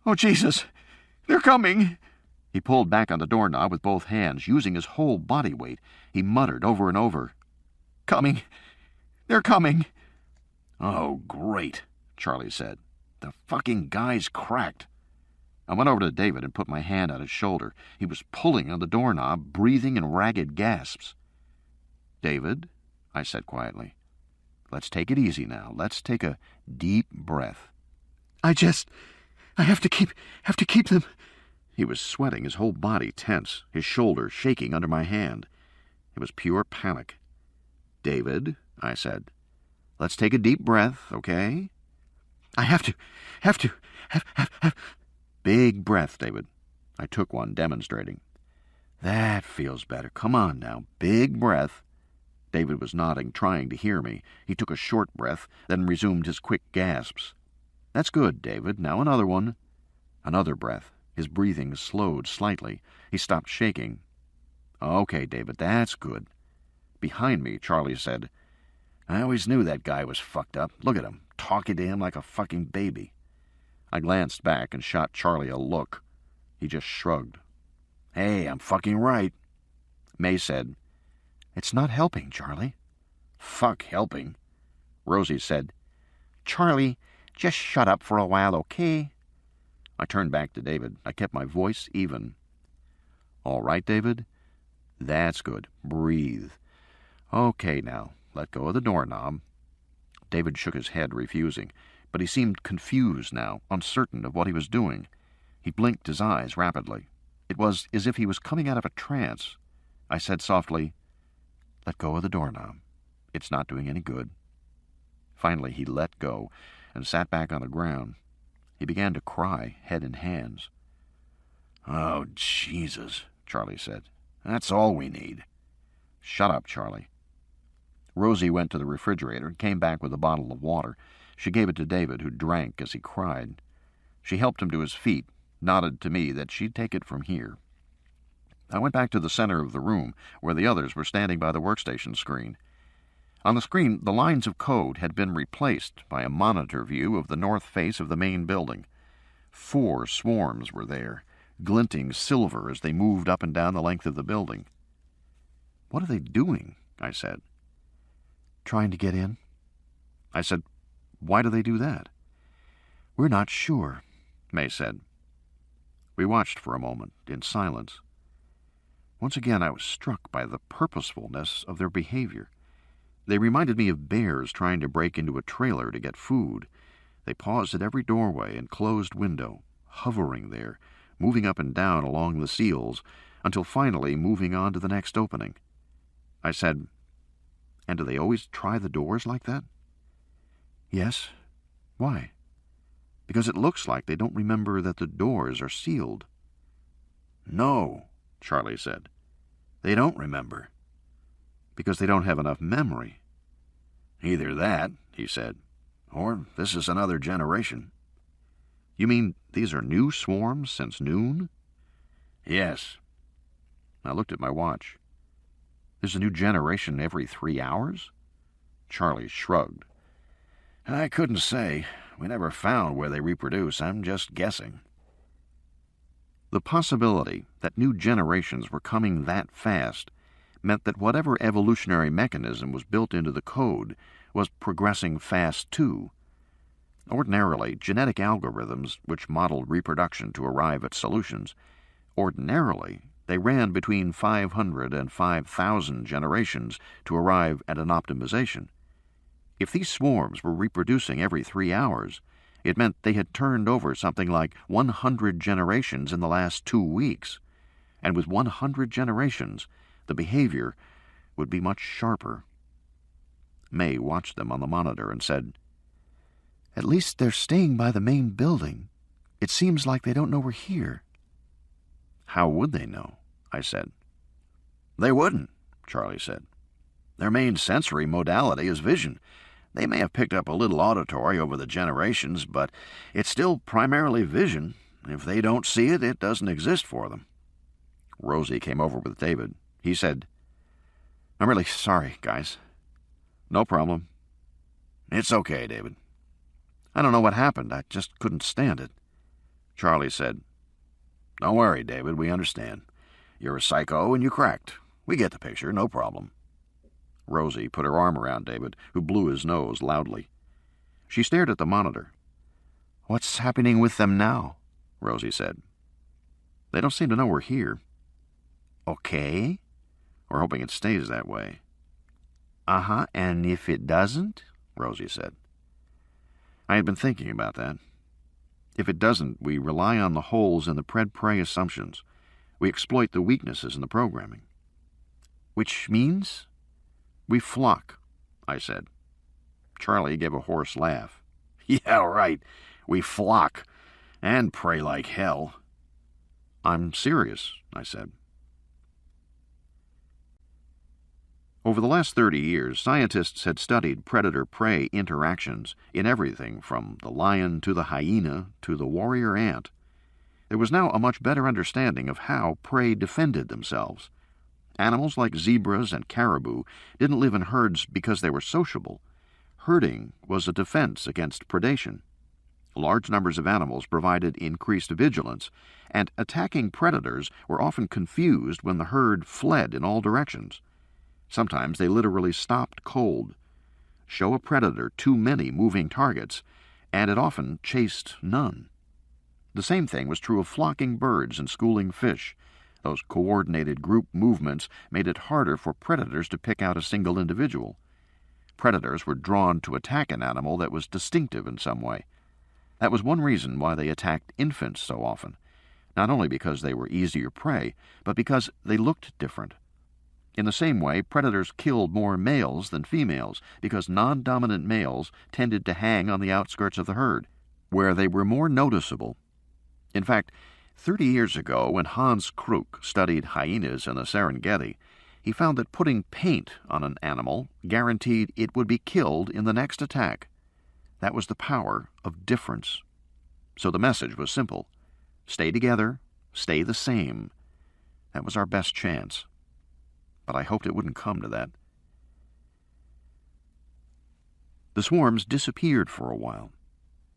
"Oh, Jesus! They're coming!" He pulled back on the doorknob with both hands, using his whole body weight. He muttered over and over, "Coming! They're coming!" "Oh, great," Charlie said. "The fucking guy's cracked." I went over to David and put my hand on his shoulder. He was pulling on the doorknob, breathing in ragged gasps. "David," I said quietly, "let's take it easy now. Let's take a deep breath." I have to keep them." He was sweating, his whole body tense, his shoulder shaking under my hand. It was pure panic. "David," I said, "let's take a deep breath, okay?" I have to. Big breath, David. I took one, demonstrating. "That feels better. Come on now. Big breath." David was nodding, trying to hear me. He took a short breath, then resumed his quick gasps. "That's good, David. Now another one." Another breath. His breathing slowed slightly. He stopped shaking. "Okay, David, that's good." Behind me, Charlie said, "I always knew that guy was fucked up. Look at him, talking to him like a fucking baby." I glanced back and shot Charlie a look. He just shrugged. "Hey, I'm fucking right." May said, "It's not helping, Charlie." "Fuck helping." Rosie said, "Charlie, just shut up for a while, okay?" I turned back to David. I kept my voice even. "All right, David? That's good. Breathe. Okay, now, let go of the doorknob." David shook his head, refusing, but he seemed confused now, uncertain of what he was doing. He blinked his eyes rapidly. It was as if he was coming out of a trance. I said softly, "Let go of the doorknob. It's not doing any good." Finally, he let go and sat back on the ground. He began to cry, head in hands. "Oh, Jesus," Charlie said. "That's all we need." "Shut up, Charlie." Rosie went to the refrigerator and came back with a bottle of water. She gave it to David, who drank as he cried. She helped him to his feet, nodded to me that she'd take it from here. I went back to the center of the room, where the others were standing by the workstation screen. On the screen, the lines of code had been replaced by a monitor view of the north face of the main building. 4 swarms were there, glinting silver as they moved up and down the length of the building. "What are they doing?" I said. "Trying to get in." I said, "Why do they do that?" "We're not sure," May said. We watched for a moment, in silence. Once again I was struck by the purposefulness of their behavior. They reminded me of bears trying to break into a trailer to get food. They paused at every doorway and closed window, hovering there, moving up and down along the seals, until finally moving on to the next opening. I said, "And do they always try the doors like that?" "Yes. Why?" "Because it looks like they don't remember that the doors are sealed." "No," Charlie said. "They don't remember." "Because they don't have enough memory." "Either that," he said, "or this is another generation." "You mean these are new swarms since noon?" "Yes." I looked at my watch. "There's a new generation every 3 hours?" Charlie shrugged. "I couldn't say. We never found where they reproduce. I'm just guessing." The possibility that new generations were coming that fast meant that whatever evolutionary mechanism was built into the code was progressing fast too. Ordinarily, genetic algorithms, which modeled reproduction to arrive at solutions, ordinarily they ran between 500 and 5,000 generations to arrive at an optimization. If these swarms were reproducing every 3 hours, it meant they had turned over something like 100 generations in the last 2 weeks, and with 100 generations, the behavior would be much sharper. May watched them on the monitor and said, "At least they're staying by the main building. It seems like they don't know we're here." "How would they know?" I said. "They wouldn't," Charlie said. "Their main sensory modality is vision. They may have picked up a little auditory over the generations, but it's still primarily vision. If they don't see it, it doesn't exist for them." Rosie came over with David. He said, "I'm really sorry, guys." "No problem." "It's okay, David." I don't know what happened. I just couldn't stand it. Charlie said, "Don't worry, David, we understand. You're a psycho and you cracked. We get the picture, no problem." Rosie put her arm around David, who blew his nose loudly. She stared at the monitor. "What's happening with them now?" Rosie said. "They don't seem to know we're here." "Okay. We're hoping it stays that way." "Uh-huh, and if it doesn't?" Rosie said. I had been thinking about that. If it doesn't, we rely on the holes in the pred-prey assumptions. We exploit the weaknesses in the programming. "Which means?" "We flock," I said. Charlie gave a hoarse laugh. "Yeah, right. We flock. And pray like hell." "I'm serious," I said. Over the last 30 years, scientists had studied predator-prey interactions in everything from the lion to the hyena to the warrior ant. There was now a much better understanding of how prey defended themselves. Animals like zebras and caribou didn't live in herds because they were sociable. Herding was a defense against predation. Large numbers of animals provided increased vigilance, and attacking predators were often confused when the herd fled in all directions. Sometimes they literally stopped cold. Show a predator too many moving targets, and it often chased none. The same thing was true of flocking birds and schooling fish. Those coordinated group movements made it harder for predators to pick out a single individual. Predators were drawn to attack an animal that was distinctive in some way. That was one reason why they attacked infants so often, not only because they were easier prey, but because they looked different. In the same way, predators killed more males than females because non-dominant males tended to hang on the outskirts of the herd, where they were more noticeable. In fact, 30 years ago, when Hans Kruk studied hyenas in the Serengeti, he found that putting paint on an animal guaranteed it would be killed in the next attack. That was the power of difference. So the message was simple. Stay together, stay the same. That was our best chance. But I hoped it wouldn't come to that. The swarms disappeared for a while.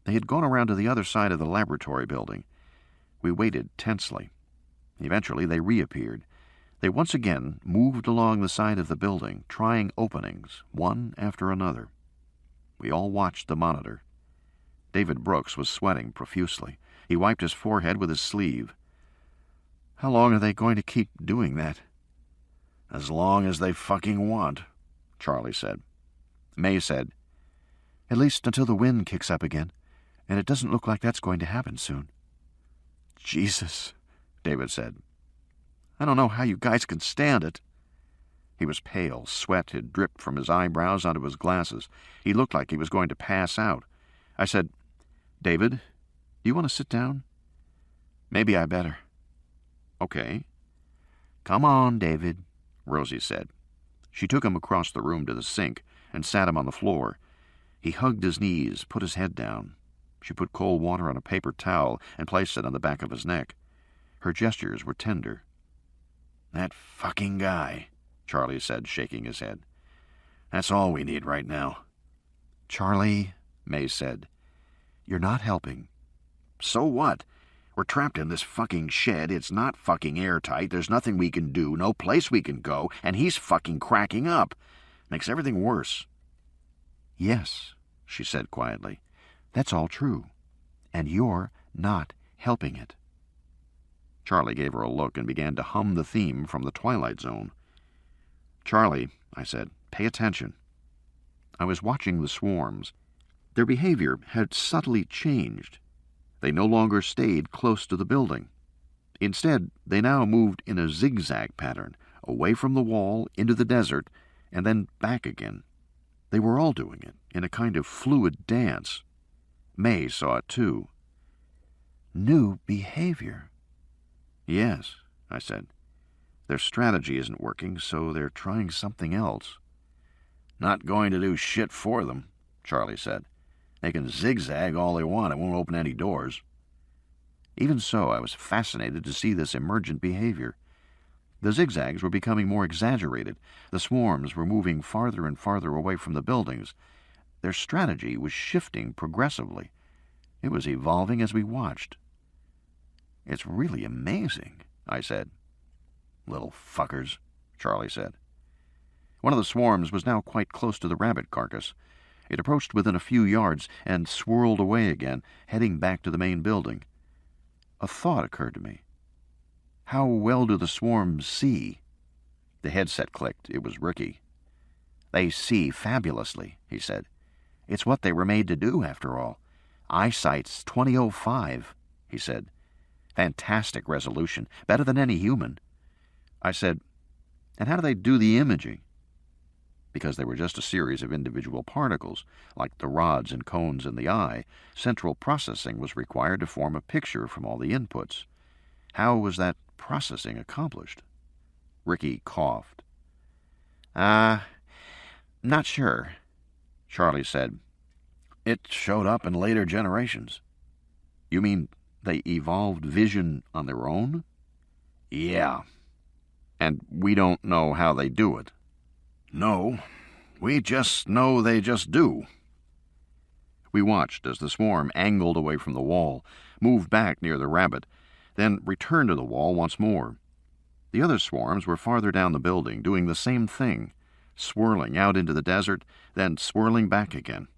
They had gone around to the other side of the laboratory building. We waited tensely. Eventually they reappeared. They once again moved along the side of the building, trying openings, one after another. We all watched the monitor. David Brooks was sweating profusely. He wiped his forehead with his sleeve. "How long are they going to keep doing that?" "As long as they fucking want," Charlie said. May said, "At least until the wind kicks up again, and it doesn't look like that's going to happen soon." "Jesus," David said. "I don't know how you guys can stand it." He was pale. Sweat had dripped from his eyebrows onto his glasses. He looked like he was going to pass out. I said, "David, do you want to sit down?" "Maybe I better." "Okay." "Come on, David," Rosie said. She took him across the room to the sink and sat him on the floor. He hugged his knees, put his head down. She put cold water on a paper towel and placed it on the back of his neck. Her gestures were tender. "That fucking guy," Charlie said, shaking his head. "That's all we need right now." "Charlie," May said, "you're not helping." "So what? We're trapped in this fucking shed. It's not fucking airtight. There's nothing we can do, no place we can go, and he's fucking cracking up. Makes everything worse." "Yes," she said quietly. "That's all true. And you're not helping it." Charlie gave her a look and began to hum the theme from The Twilight Zone. "Charlie," I said, "pay attention." I was watching the swarms. Their behavior had subtly changed. They no longer stayed close to the building. Instead, they now moved in a zigzag pattern, away from the wall, into the desert, and then back again. They were all doing it, in a kind of fluid dance. May saw it too. "New behavior." "Yes," I said. "Their strategy isn't working, so they're trying something else." "Not going to do shit for them," Charlie said. "They can zigzag all they want. It won't open any doors." Even so, I was fascinated to see this emergent behavior. The zigzags were becoming more exaggerated. The swarms were moving farther and farther away from the buildings. Their strategy was shifting progressively. It was evolving as we watched. "It's really amazing," I said. "Little fuckers," Charlie said. One of the swarms was now quite close to the rabbit carcass. It approached within a few yards and swirled away again, heading back to the main building. A thought occurred to me. How well do the swarms see? The headset clicked. It was Ricky. "They see fabulously," he said. "It's what they were made to do, after all. Eyesight's 20/05, he said. "Fantastic resolution, better than any human." I said, "And how do they do the imaging?" Because they were just a series of individual particles, like the rods and cones in the eye, central processing was required to form a picture from all the inputs. How was that processing accomplished? Ricky coughed. Not sure," Charlie said. "It showed up in later generations." "You mean they evolved vision on their own?" "Yeah. And we don't know how they do it." "No. We just know they just do." We watched as the swarm angled away from the wall, moved back near the rabbit, then returned to the wall once more. The other swarms were farther down the building, doing the same thing, swirling out into the desert, then swirling back again.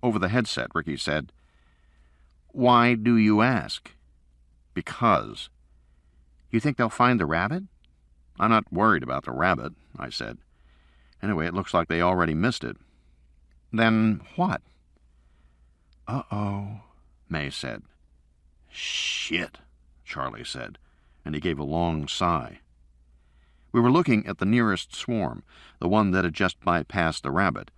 Over the headset, Ricky said, "Why do you ask?" "Because." "You think they'll find the rabbit?" "I'm not worried about the rabbit," I said. "Anyway, it looks like they already missed it." "Then what?" "Uh-oh," May said. "Shit," Charlie said, and he gave a long sigh. We were looking at the nearest swarm, the one that had just bypassed the rabbit.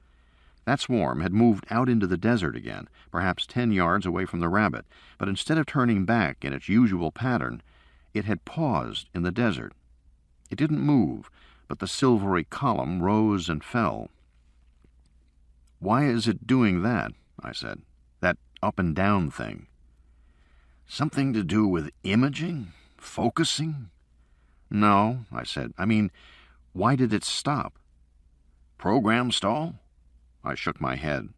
That swarm had moved out into the desert again, perhaps 10 yards away from the rabbit, but instead of turning back in its usual pattern, it had paused in the desert. It didn't move, but the silvery column rose and fell. "Why is it doing that?" I said. "That up and down thing." "Something to do with imaging? Focusing?" "No," I said. "I mean, why did it stop?" "Program stall?" I shook my head.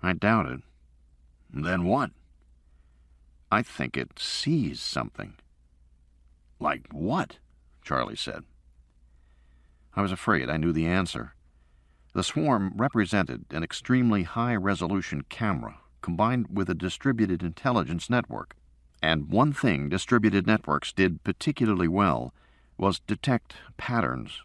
"I doubt it." "Then what?" "I think it sees something." "Like what?" Charlie said. I was afraid I knew the answer. The swarm represented an extremely high-resolution camera combined with a distributed intelligence network. And one thing distributed networks did particularly well was detect patterns.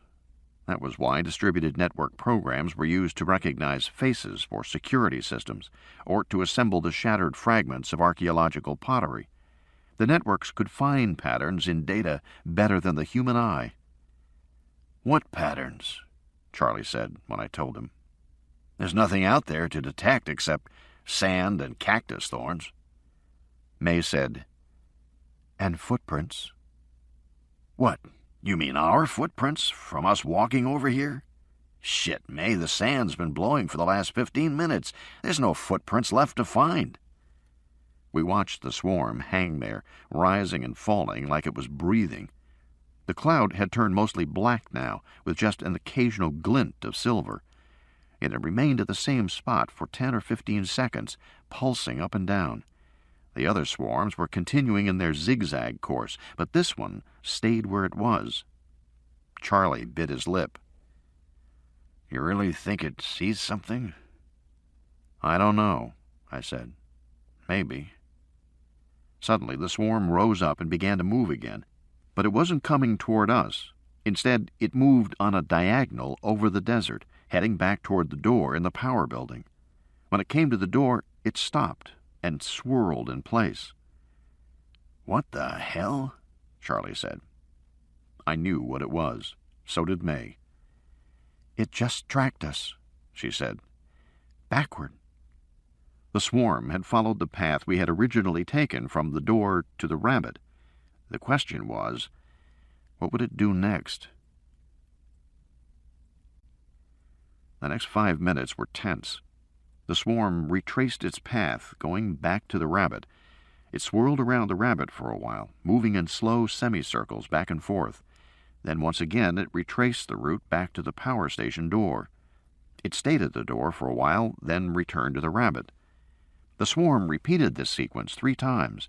That was why distributed network programs were used to recognize faces for security systems or to assemble the shattered fragments of archaeological pottery. The networks could find patterns in data better than the human eye. "What patterns?" Charlie said when I told him. "There's nothing out there to detect except sand and cactus thorns." May said, "And footprints." "What, you mean our footprints from us walking over here?" "Shit, May, the sand's been blowing for the last 15 minutes. There's no footprints left to find." We watched the swarm hang there, rising and falling like it was breathing. The cloud had turned mostly black now, with just an occasional glint of silver. It had remained at the same spot for 10 or 15 seconds, pulsing up and down. The other swarms were continuing in their zigzag course, but this one stayed where it was. Charlie bit his lip. "You really think it sees something?" "I don't know," I said. "Maybe." Suddenly the swarm rose up and began to move again, but it wasn't coming toward us. Instead, it moved on a diagonal over the desert, heading back toward the door in the power building. When it came to the door, it stopped and swirled in place. "What the hell?" Charlie said. I knew what it was. So did May. "It just tracked us," she said. "Backward." The swarm had followed the path we had originally taken from the door to the rabbit. The question was, what would it do next? The next 5 minutes were tense. The swarm retraced its path, going back to the rabbit. It swirled around the rabbit for a while, moving in slow semicircles back and forth. Then once again it retraced the route back to the power station door. It stayed at the door for a while, then returned to the rabbit. The swarm repeated this sequence 3 times.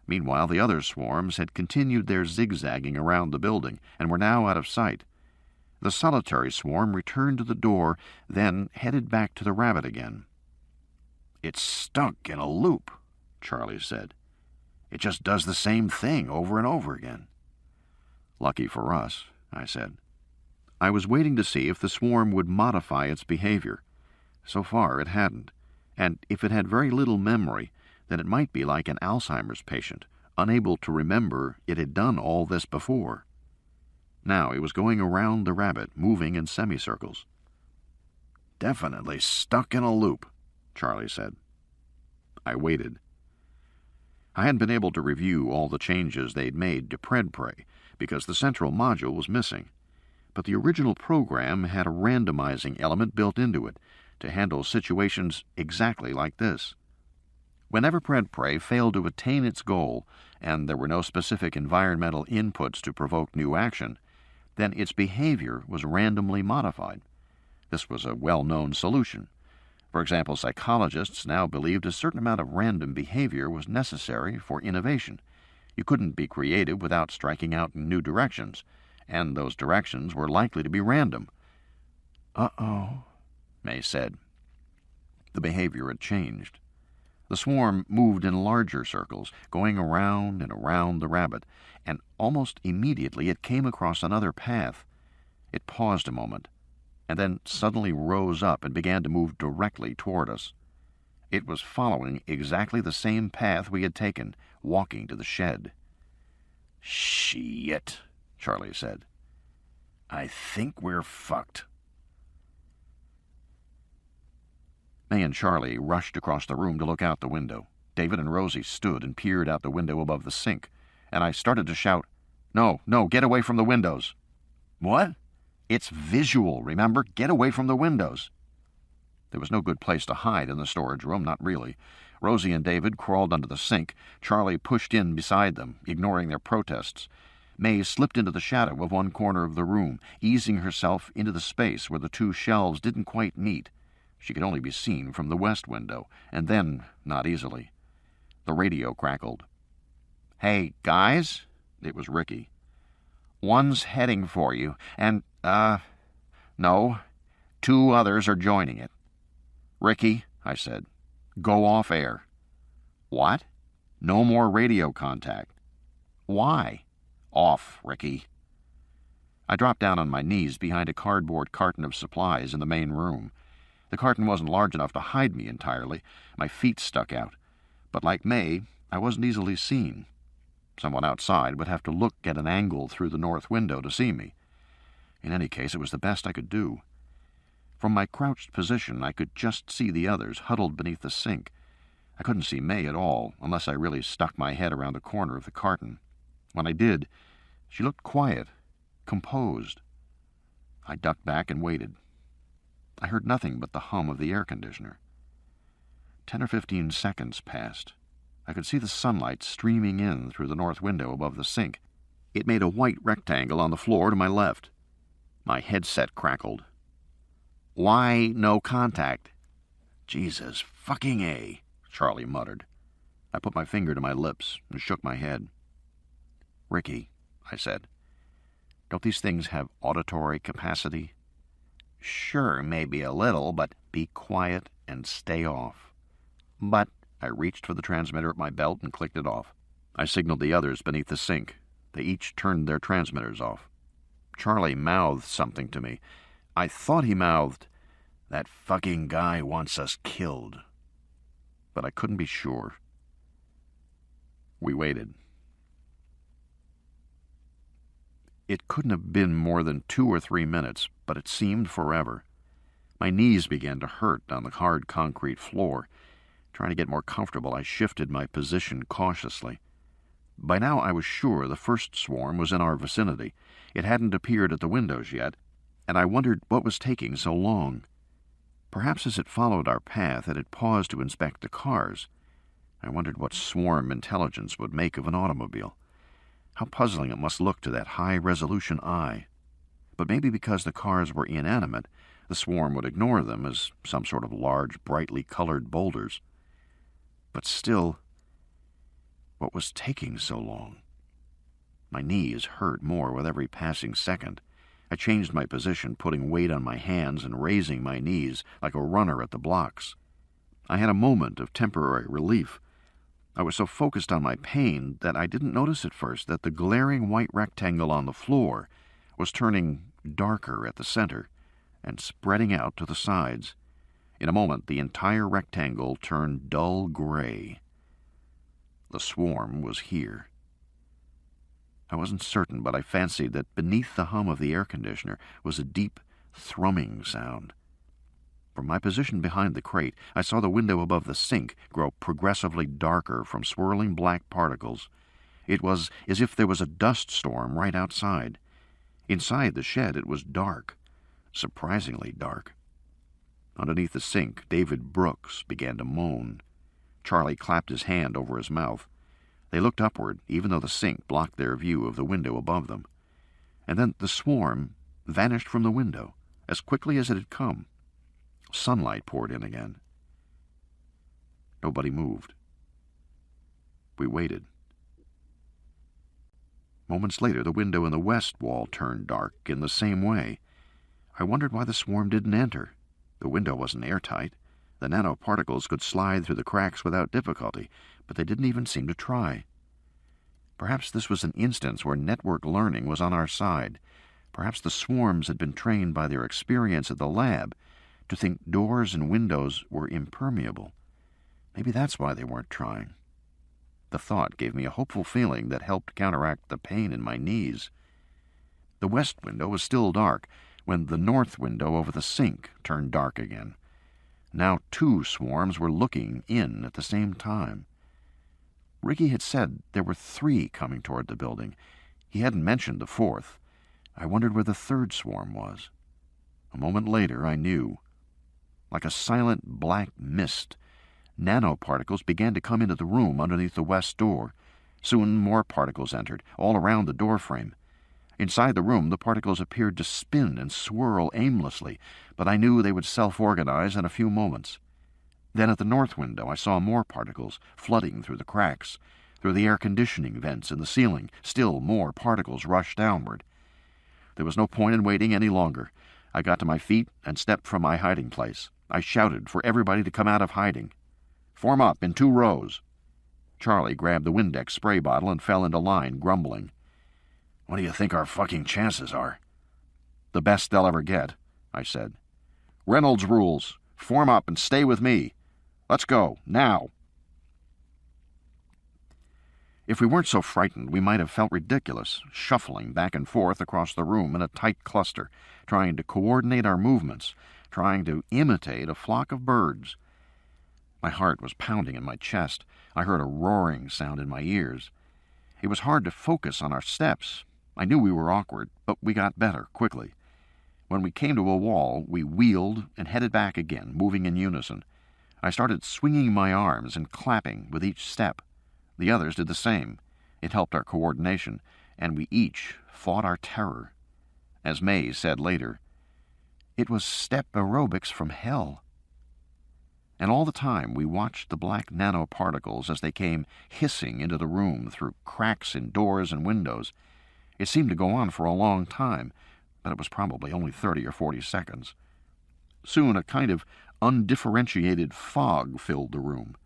Meanwhile, the other swarms had continued their zigzagging around the building and were now out of sight. The solitary swarm returned to the door, then headed back to the rabbit again. "It's stuck in a loop," Charlie said. "It just does the same thing over and over again." "Lucky for us," I said. I was waiting to see if the swarm would modify its behavior. So far it hadn't, and if it had very little memory, then it might be like an Alzheimer's patient, unable to remember it had done all this before. Now it was going around the rabbit, moving in semicircles. "Definitely stuck in a loop," Charlie said. I waited. I hadn't been able to review all the changes they'd made to PredPrey because the central module was missing, but the original program had a randomizing element built into it to handle situations exactly like this. Whenever PredPrey failed to attain its goal, and there were no specific environmental inputs to provoke new action, then its behavior was randomly modified. This was a well-known solution. For example, psychologists now believed a certain amount of random behavior was necessary for innovation. You couldn't be creative without striking out in new directions, and those directions were likely to be random. "Uh-oh," May said. The behavior had changed. The swarm moved in larger circles, going around and around the rabbit, and almost immediately it came across another path. It paused a moment, and then suddenly rose up and began to move directly toward us. It was following exactly the same path we had taken, walking to the shed. "Shit," Charlie said. "I think we're fucked." May and Charlie rushed across the room to look out the window. David and Rosie stood and peered out the window above the sink, and I started to shout, No, get away from the windows." "What?" "It's visual, remember? Get away from the windows." There was no good place to hide in the storage room, not really. Rosie and David crawled under the sink. Charlie pushed in beside them, ignoring their protests. May slipped into the shadow of one corner of the room, easing herself into the space where the 2 shelves didn't quite meet. She could only be seen from the west window, and then not easily. The radio crackled. "Hey, guys," it was Ricky. "One's heading for you, and, no, 2 others are joining it." "Ricky," I said, "go off air." "What?" "No more radio contact." "Why?" "Off, Ricky." I dropped down on my knees behind a cardboard carton of supplies in the main room. The carton wasn't large enough to hide me entirely. My feet stuck out. But like May, I wasn't easily seen. Someone outside would have to look at an angle through the north window to see me. In any case, it was the best I could do. From my crouched position, I could just see the others huddled beneath the sink. I couldn't see May at all, unless I really stuck my head around the corner of the carton. When I did, she looked quiet, composed. I ducked back and waited. I heard nothing but the hum of the air conditioner. 10 or 15 seconds passed. I could see the sunlight streaming in through the north window above the sink. It made a white rectangle on the floor to my left. My headset crackled. "Why no contact?" "Jesus fucking A," Charlie muttered. I put my finger to my lips and shook my head. "Ricky," I said, "don't these things have auditory capacity?" "Sure, maybe a little, but be quiet and stay off." "But—" I reached for the transmitter at my belt and clicked it off. I signaled the others beneath the sink. They each turned their transmitters off. Charlie mouthed something to me. I thought he mouthed, "That fucking guy wants us killed." But I couldn't be sure. We waited. It couldn't have been more than 2 or 3 minutes, but it seemed forever. My knees began to hurt on the hard concrete floor. Trying to get more comfortable, I shifted my position cautiously. By now I was sure the first swarm was in our vicinity. It hadn't appeared at the windows yet, and I wondered what was taking so long. Perhaps as it followed our path, it had paused to inspect the cars. I wondered what swarm intelligence would make of an automobile. How puzzling it must look to that high-resolution eye. but maybe because the cars were inanimate, the swarm would ignore them as some sort of large, brightly colored boulders. But still, what was taking so long? My knees hurt more with every passing second. I changed my position, putting weight on my hands and raising my knees like a runner at the blocks. I had a moment of temporary relief. I was so focused on my pain that I didn't notice at first that the glaring white rectangle on the floor was turning darker at the center and spreading out to the sides. In a moment, the entire rectangle turned dull gray. The swarm was here. I wasn't certain, but I fancied that beneath the hum of the air conditioner was a deep, thrumming sound. From my position behind the crate, I saw the window above the sink grow progressively darker from swirling black particles. It was as if there was a dust storm right outside. Inside the shed it was dark, surprisingly dark. Underneath the sink, David Brooks began to moan. Charlie clapped his hand over his mouth. They looked upward, even though the sink blocked their view of the window above them. And then the swarm vanished from the window, as quickly as it had come. Sunlight poured in again. Nobody moved. We waited. Moments later, the window in the west wall turned dark in the same way. I wondered why the swarm didn't enter. The window wasn't airtight. The nanoparticles could slide through the cracks without difficulty, but they didn't even seem to try. Perhaps this was an instance where network learning was on our side. Perhaps the swarms had been trained by their experience at the lab to think doors and windows were impermeable. Maybe that's why they weren't trying. The thought gave me a hopeful feeling that helped counteract the pain in my knees. The west window was still dark when the north window over the sink turned dark again. Now 2 swarms were looking in at the same time. Ricky had said there were 3 coming toward the building. He hadn't mentioned the 4th. I wondered where the 3rd swarm was. A moment later, I knew. Like a silent black mist, nanoparticles began to come into the room underneath the west door. Soon more particles entered, all around the doorframe. Inside the room, the particles appeared to spin and swirl aimlessly, but I knew they would self-organize in a few moments. Then at the north window, I saw more particles flooding through the cracks. Through the air conditioning vents in the ceiling, still more particles rushed downward. There was no point in waiting any longer. I got to my feet and stepped from my hiding place. I shouted for everybody to come out of hiding. "Form up in 2 rows." Charlie grabbed the Windex spray bottle and fell into line, grumbling. "What do you think our fucking chances are?" "The best they'll ever get," I said. "Reynolds rules. Form up and stay with me. Let's go, now." If we weren't so frightened, we might have felt ridiculous, shuffling back and forth across the room in a tight cluster, trying to coordinate our movements, trying to imitate a flock of birds. My heart was pounding in my chest. I heard a roaring sound in my ears. It was hard to focus on our steps. I knew we were awkward, but we got better quickly. When we came to a wall, we wheeled and headed back again, moving in unison. I started swinging my arms and clapping with each step. The others did the same. It helped our coordination, and we each fought our terror. As May said later, it was step aerobics from hell. And all the time we watched the black nanoparticles as they came hissing into the room through cracks in doors and windows. It seemed to go on for a long time, but it was probably only 30 or 40 seconds. Soon a kind of undifferentiated fog filled the room.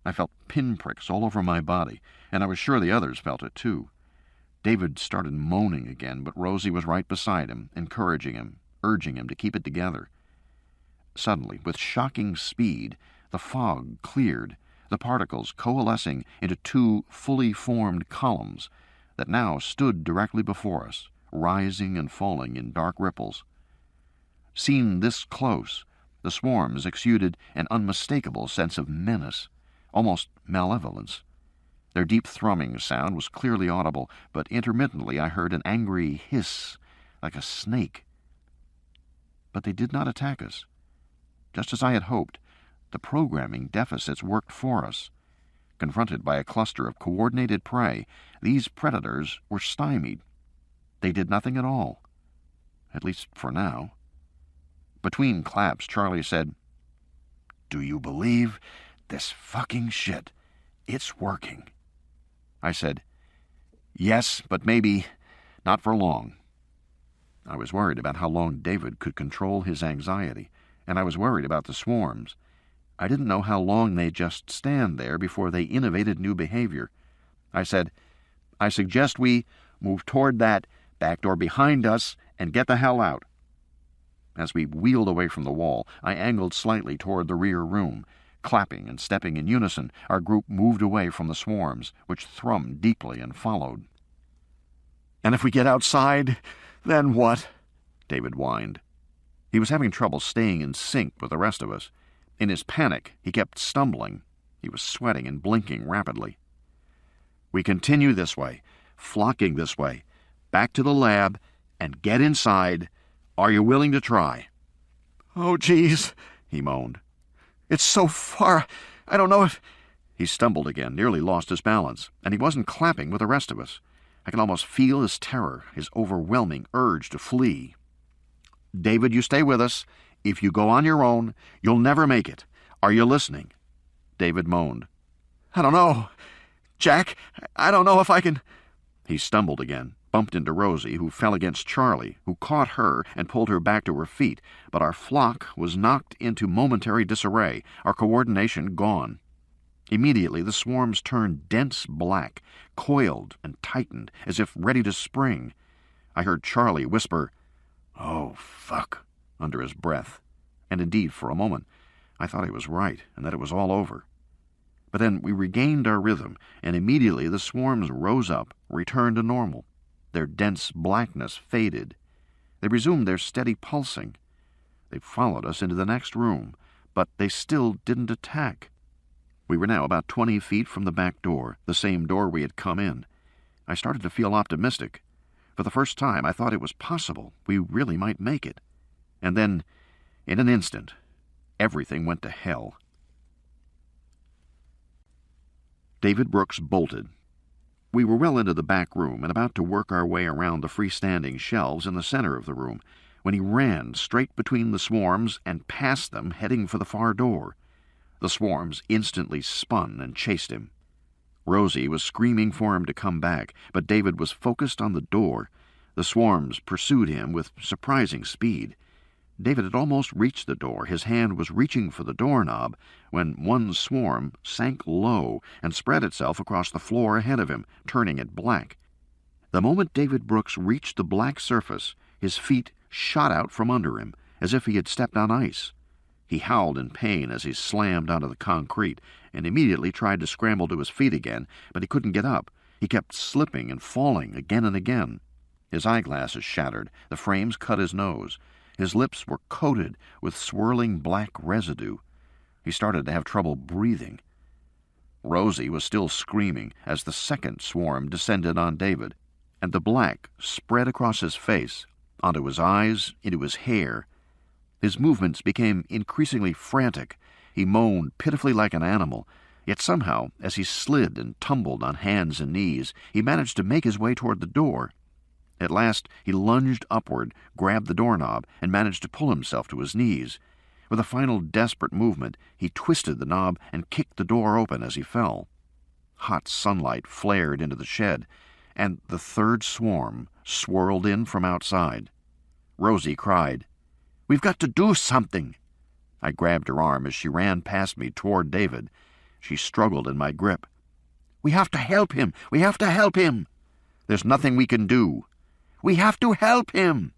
I felt pinpricks all over my body, and I was sure the others felt it too. David started moaning again, but Rosie was right beside him, encouraging him, urging him to keep it together. Suddenly, with shocking speed, the fog cleared, the particles coalescing into 2 fully formed columns that now stood directly before us, rising and falling in dark ripples. Seen this close, the swarms exuded an unmistakable sense of menace, almost malevolence. Their deep thrumming sound was clearly audible, but intermittently I heard an angry hiss, like a snake. But they did not attack us. Just as I had hoped, the programming deficits worked for us. Confronted by a cluster of coordinated prey, these predators were stymied. They did nothing at all. at least for now. Between claps, Charlie said, "Do you believe this fucking shit? It's working." I said, "Yes, but maybe not for long." I was worried about how long David could control his anxiety, and I was worried about the swarms. I didn't know how long they'd just stand there before they innovated new behavior. I said, "I suggest we move toward that back door behind us and get the hell out." As we wheeled away from the wall, I angled slightly toward the rear room. Clapping and stepping in unison, our group moved away from the swarms, which thrummed deeply and followed. "And if we get outside, then what?" David whined. He was having trouble staying in sync with the rest of us. In his panic, he kept stumbling. He was sweating and blinking rapidly. "We continue this way, flocking this way, back to the lab, and get inside. Are you willing to try?" "Oh, geez," he moaned. "It's so far. I don't know if—" He stumbled again, nearly lost his balance, and he wasn't clapping with the rest of us. I could almost feel his terror, his overwhelming urge to flee. "David, you stay with us. If you go on your own, you'll never make it. Are you listening?" David moaned. "I don't know. Jack, I don't know if I can—" He stumbled again, bumped into Rosie, who fell against Charlie, who caught her and pulled her back to her feet, but our flock was knocked into momentary disarray, our coordination gone. Immediately the swarms turned dense black, coiled and tightened, as if ready to spring. I heard Charlie whisper, "Oh, fuck," under his breath, and indeed, for a moment, I thought he was right, and that it was all over. But then we regained our rhythm, and immediately the swarms rose up, returned to normal. Their dense blackness faded. They resumed their steady pulsing. They followed us into the next room, but they still didn't attack. We were now about 20 feet from the back door, the same door we had come in. I started to feel optimistic. For the first time, I thought it was possible. We really might make it. And then, in an instant, everything went to hell. David Brooks bolted. We were well into the back room and about to work our way around the freestanding shelves in the center of the room when he ran straight between the swarms and past them, heading for the far door. The swarms instantly spun and chased him. Rosie was screaming for him to come back, but David was focused on the door. The swarms pursued him with surprising speed. David had almost reached the door. His hand was reaching for the doorknob when one swarm sank low and spread itself across the floor ahead of him, turning it black. The moment David Brooks reached the black surface, his feet shot out from under him, as if he had stepped on ice. He howled in pain as he slammed onto the concrete and immediately tried to scramble to his feet again, but he couldn't get up. He kept slipping and falling again and again. His eyeglasses shattered. The frames cut his nose. His lips were coated with swirling black residue. He started to have trouble breathing. Rosie was still screaming as the second swarm descended on David, and the black spread across his face, onto his eyes, into his hair. His movements became increasingly frantic. He moaned pitifully like an animal, yet somehow, as he slid and tumbled on hands and knees, he managed to make his way toward the door. At last he lunged upward, grabbed the doorknob, and managed to pull himself to his knees. With a final desperate movement, he twisted the knob and kicked the door open as he fell. Hot sunlight flared into the shed, and the third swarm swirled in from outside. Rosie cried, "We've got to do something!" I grabbed her arm as she ran past me toward David. She struggled in my grip. "We have to help him! We have to help him!" "There's nothing we can do." "We have to help him!"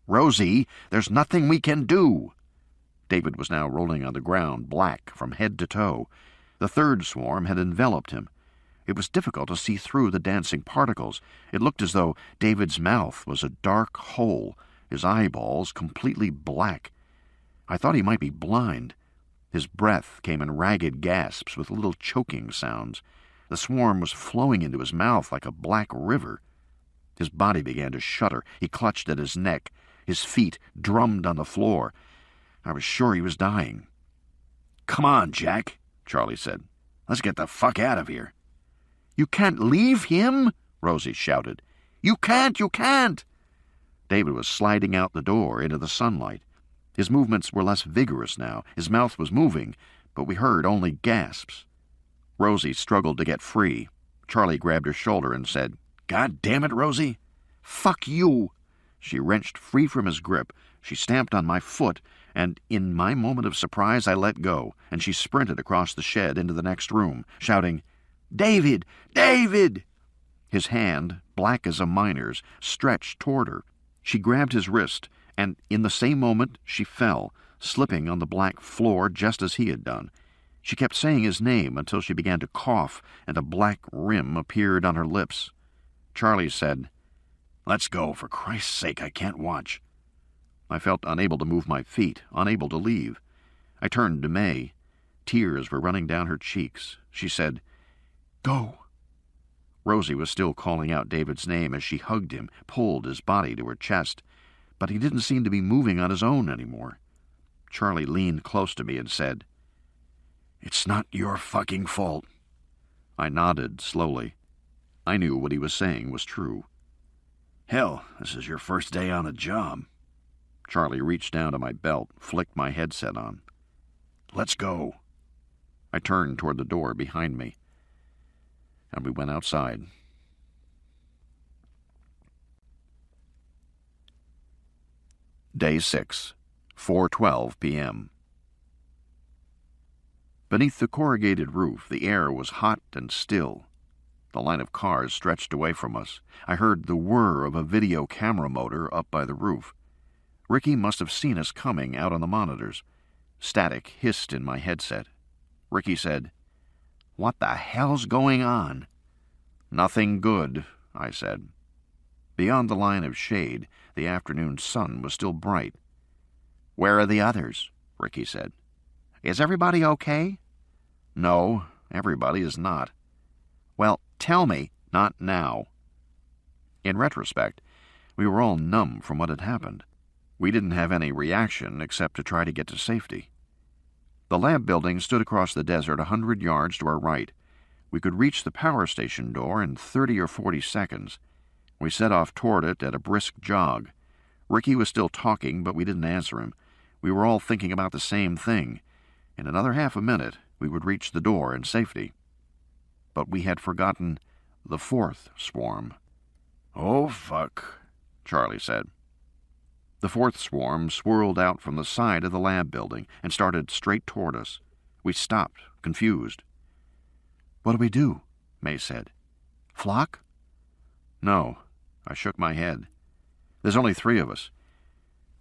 "Rosie, there's nothing we can do." David was now rolling on the ground, black from head to toe. The third swarm had enveloped him. It was difficult to see through the dancing particles. It looked as though David's mouth was a dark hole, his eyeballs completely black. I thought he might be blind. His breath came in ragged gasps with little choking sounds. The swarm was flowing into his mouth like a black river. His body began to shudder. He clutched at his neck. His feet drummed on the floor. I was sure he was dying. "Come on, Jack," Charlie said. "Let's get the fuck out of here." "You can't leave him," Rosie shouted. "You can't! You can't!" David was sliding out the door into the sunlight. His movements were less vigorous now. His mouth was moving, but we heard only gasps. Rosie struggled to get free. Charlie grabbed her shoulder and said, "God damn it, Rosie! Fuck you!" She wrenched free from his grip. She stamped on my foot, and in my moment of surprise I let go, and she sprinted across the shed into the next room, shouting, "David! David!" His hand, black as a miner's, stretched toward her. She grabbed his wrist, and in the same moment she fell, slipping on the black floor just as he had done. She kept saying his name until she began to cough, and a black rim appeared on her lips. Charlie said, "Let's go, for Christ's sake, I can't watch." I felt unable to move my feet, unable to leave. I turned to May. Tears were running down her cheeks. She said, "Go." Rosie was still calling out David's name as she hugged him, pulled his body to her chest, but he didn't seem to be moving on his own anymore. Charlie leaned close to me and said, "It's not your fucking fault." I nodded slowly. I knew what he was saying was true. "Hell, this is your first day on the job." Charlie reached down to my belt, flicked my headset on. "Let's go." I turned toward the door behind me, and we went outside. Day 6, 4:12 p.m. Beneath the corrugated roof, the air was hot and still. The line of cars stretched away from us. I heard the whir of a video camera motor up by the roof. Ricky must have seen us coming out on the monitors. Static hissed in my headset. Ricky said, "What the hell's going on?" "Nothing good," I said. Beyond the line of shade, the afternoon sun was still bright. "Where are the others?" Ricky said. "Is everybody okay?" "No, everybody is not." "Well, tell me." "Not now." In retrospect, we were all numb from what had happened. We didn't have any reaction except to try to get to safety. The lab building stood across the desert 100 yards to our right. We could reach the power station door in 30 or 40 seconds. We set off toward it at a brisk jog. Ricky was still talking, but we didn't answer him. We were all thinking about the same thing. In another half a minute, we would reach the door in safety. But we had forgotten the fourth swarm. "Oh, fuck," Charlie said. The fourth swarm swirled out from the side of the lab building and started straight toward us. We stopped, confused. "What do we do?" May said. "Flock?" "No." I shook my head. "There's only 3 of us."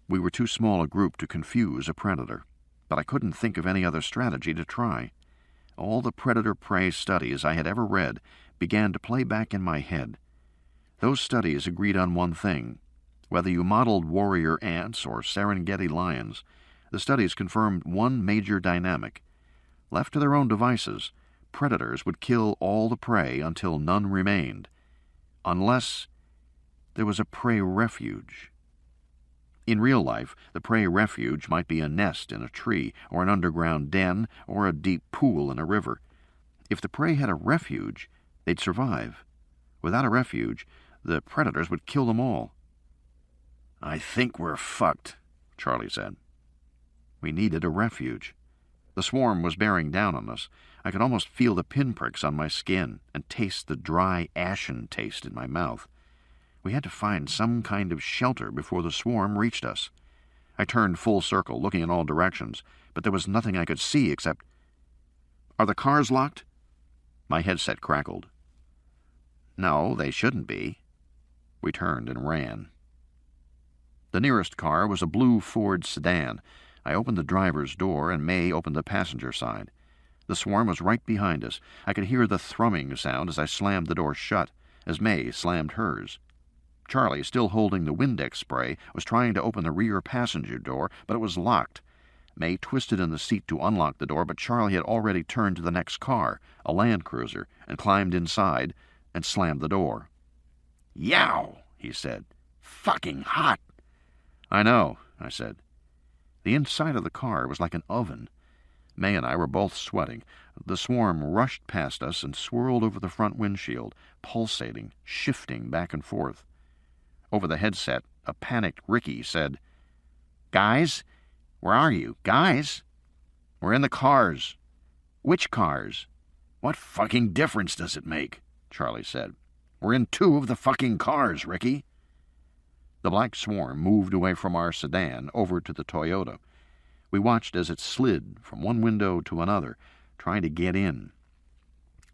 We were too small a group to confuse a predator, but I couldn't think of any other strategy to try. All the predator-prey studies I had ever read began to play back in my head. Those studies agreed on one thing. Whether you modeled warrior ants or Serengeti lions, the studies confirmed one major dynamic. Left to their own devices, predators would kill all the prey until none remained, unless there was a prey refuge. In real life, the prey refuge might be a nest in a tree, or an underground den, or a deep pool in a river. If the prey had a refuge, they'd survive. Without a refuge, the predators would kill them all. "I think we're fucked," Charlie said. We needed a refuge. The swarm was bearing down on us. I could almost feel the pinpricks on my skin and taste the dry, ashen taste in my mouth. We had to find some kind of shelter before the swarm reached us. I turned full circle, looking in all directions, but there was nothing I could see except... "Are the cars locked?" My headset crackled. "No, they shouldn't be." We turned and ran. The nearest car was a blue Ford sedan. I opened the driver's door, and May opened the passenger side. The swarm was right behind us. I could hear the thrumming sound as I slammed the door shut, as May slammed hers. Charlie, still holding the Windex spray, was trying to open the rear passenger door, but it was locked. May twisted in the seat to unlock the door, but Charlie had already turned to the next car, a Land Cruiser, and climbed inside and slammed the door. "Yow," he said. "Fucking hot." "I know," I said. The inside of the car was like an oven. May and I were both sweating. The swarm rushed past us and swirled over the front windshield, pulsating, shifting back and forth. Over the headset, a panicked Ricky said, "Guys? Where are you? Guys? We're in the cars." "Which cars?" "What fucking difference does it make?" Charlie said. "We're in 2 of the fucking cars, Ricky." The black swarm moved away from our sedan over to the Toyota. We watched as it slid from one window to another, trying to get in.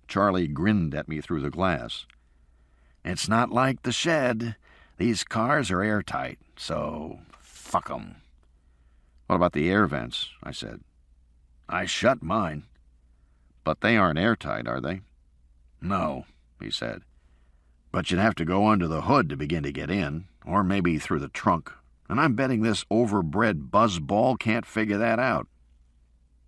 Charlie grinned at me through the glass. "It's not like the shed. These cars are airtight, so fuck 'em." "What about the air vents?" I said. "I shut mine." "But they aren't airtight, are they?" "No," he said. "But you'd have to go under the hood to begin to get in, or maybe through the trunk, and I'm betting this overbred buzzball can't figure that out."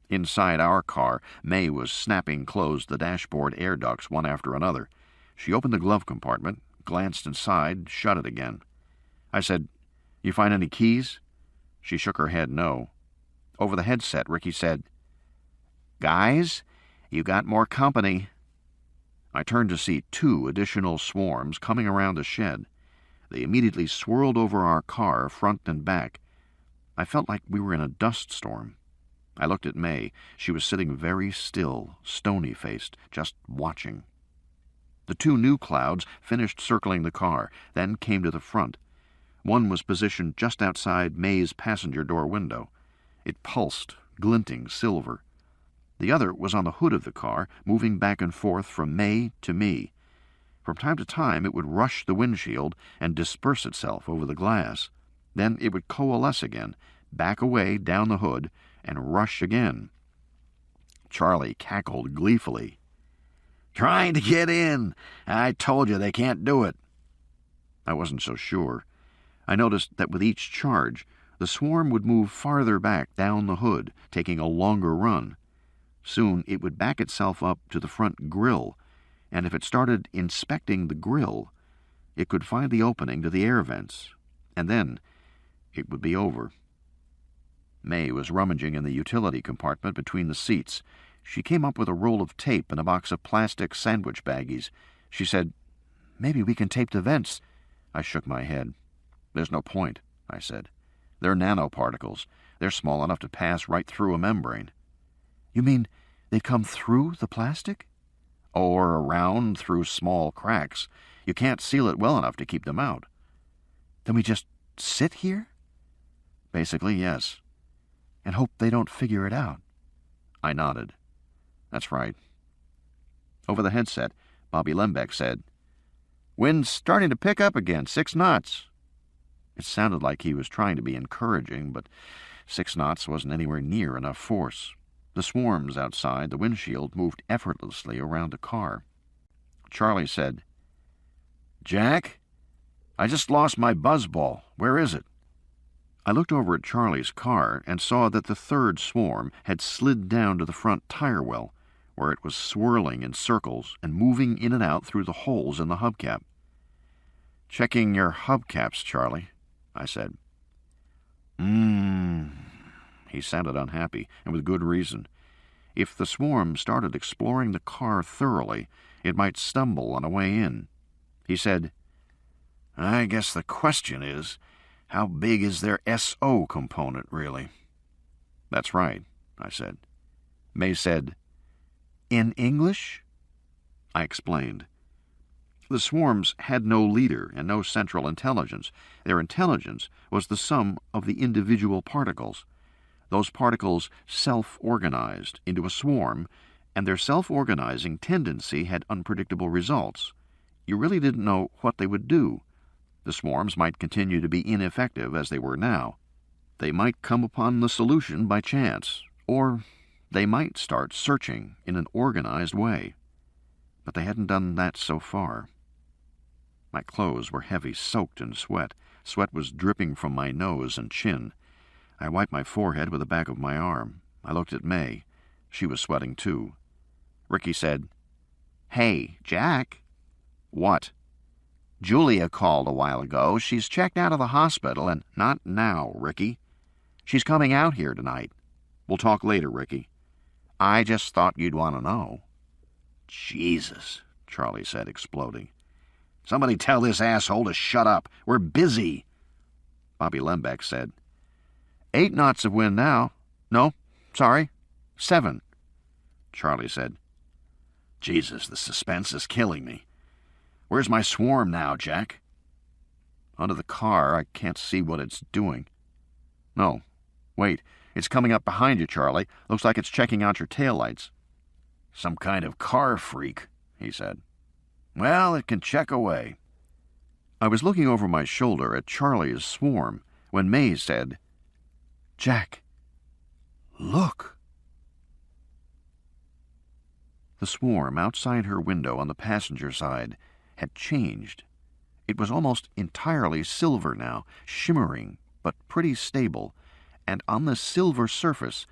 Inside our car, May was snapping closed the dashboard air ducts one after another. She opened the glove compartment, glanced inside, shut it again. I said, "You find any keys?" She shook her head no. Over the headset, Ricky said, "Guys, you got more company." I turned to see 2 additional swarms coming around the shed. They immediately swirled over our car, front and back. I felt like we were in a dust storm. I looked at May. She was sitting very still, stony-faced, just watching. The 2 new clouds finished circling the car, then came to the front. One was positioned just outside May's passenger door window. It pulsed, glinting silver. The other was on the hood of the car, moving back and forth from May to me. From time to time it would rush the windshield and disperse itself over the glass. Then it would coalesce again, back away down the hood, and rush again. Charlie cackled gleefully. "Trying to get in! I told you they can't do it." I wasn't so sure. I noticed that with each charge, the swarm would move farther back down the hood, taking a longer run. Soon it would back itself up to the front grill, and if it started inspecting the grill, it could find the opening to the air vents, and then it would be over. May was rummaging in the utility compartment between the seats. She came up with a roll of tape and a box of plastic sandwich baggies. She said, "Maybe we can tape the vents." I shook my head. "There's no point," I said. "They're nanoparticles. They're small enough to pass right through a membrane." "You mean they'd come through the plastic?" "Or around through small cracks. You can't seal it well enough to keep them out." "Then we just sit here?" "Basically, yes." "And hope they don't figure it out." I nodded. "That's right." Over the headset, Bobby Lembeck said, "Wind's starting to pick up again, 6 knots. It sounded like he was trying to be encouraging, but 6 knots wasn't anywhere near enough force. The swarms outside the windshield moved effortlessly around the car. Charlie said, "Jack, I just lost my buzzball. Where is it?" I looked over at Charlie's car and saw that the 3rd swarm had slid down to the front tire well, where it was swirling in circles and moving in and out through the holes in the hubcap. "Checking your hubcaps, Charlie," I said. He sounded unhappy, and with good reason. If the swarm started exploring the car thoroughly, it might stumble on a way in. He said, "I guess the question is, how big is their SO component, really?" "That's right," I said. May said, "In English?" I explained. The swarms had no leader and no central intelligence. Their intelligence was the sum of the individual particles. Those particles self-organized into a swarm, and their self-organizing tendency had unpredictable results. You really didn't know what they would do. The swarms might continue to be ineffective as they were now. They might come upon the solution by chance, or they might start searching in an organized way. But they hadn't done that so far. My clothes were heavy, soaked in sweat. Sweat was dripping from my nose and chin. I wiped my forehead with the back of my arm. I looked at May. She was sweating too. Ricky said, "Hey, Jack." "What?" "Julia called a while ago. She's checked out of the hospital and—" "Not now, Ricky. She's coming out here tonight. We'll talk later, Ricky. I just thought you'd want to know." "Jesus," Charlie said, exploding. "Somebody tell this asshole to shut up. We're busy." Bobby Lembeck said. 8 knots of wind now. No, sorry, 7, Charlie said. Jesus, the suspense is killing me. Where's my swarm now, Jack? Under the car, I can't see what it's doing. No, wait, it's coming up behind you, Charlie. Looks like it's checking out your taillights. Some kind of car freak, he said. Well, it can check away. I was looking over my shoulder at Charlie's swarm when May said, Jack, look. The swarm outside her window on the passenger side had changed. It was almost entirely silver now, shimmering but pretty stable, and on the silver surface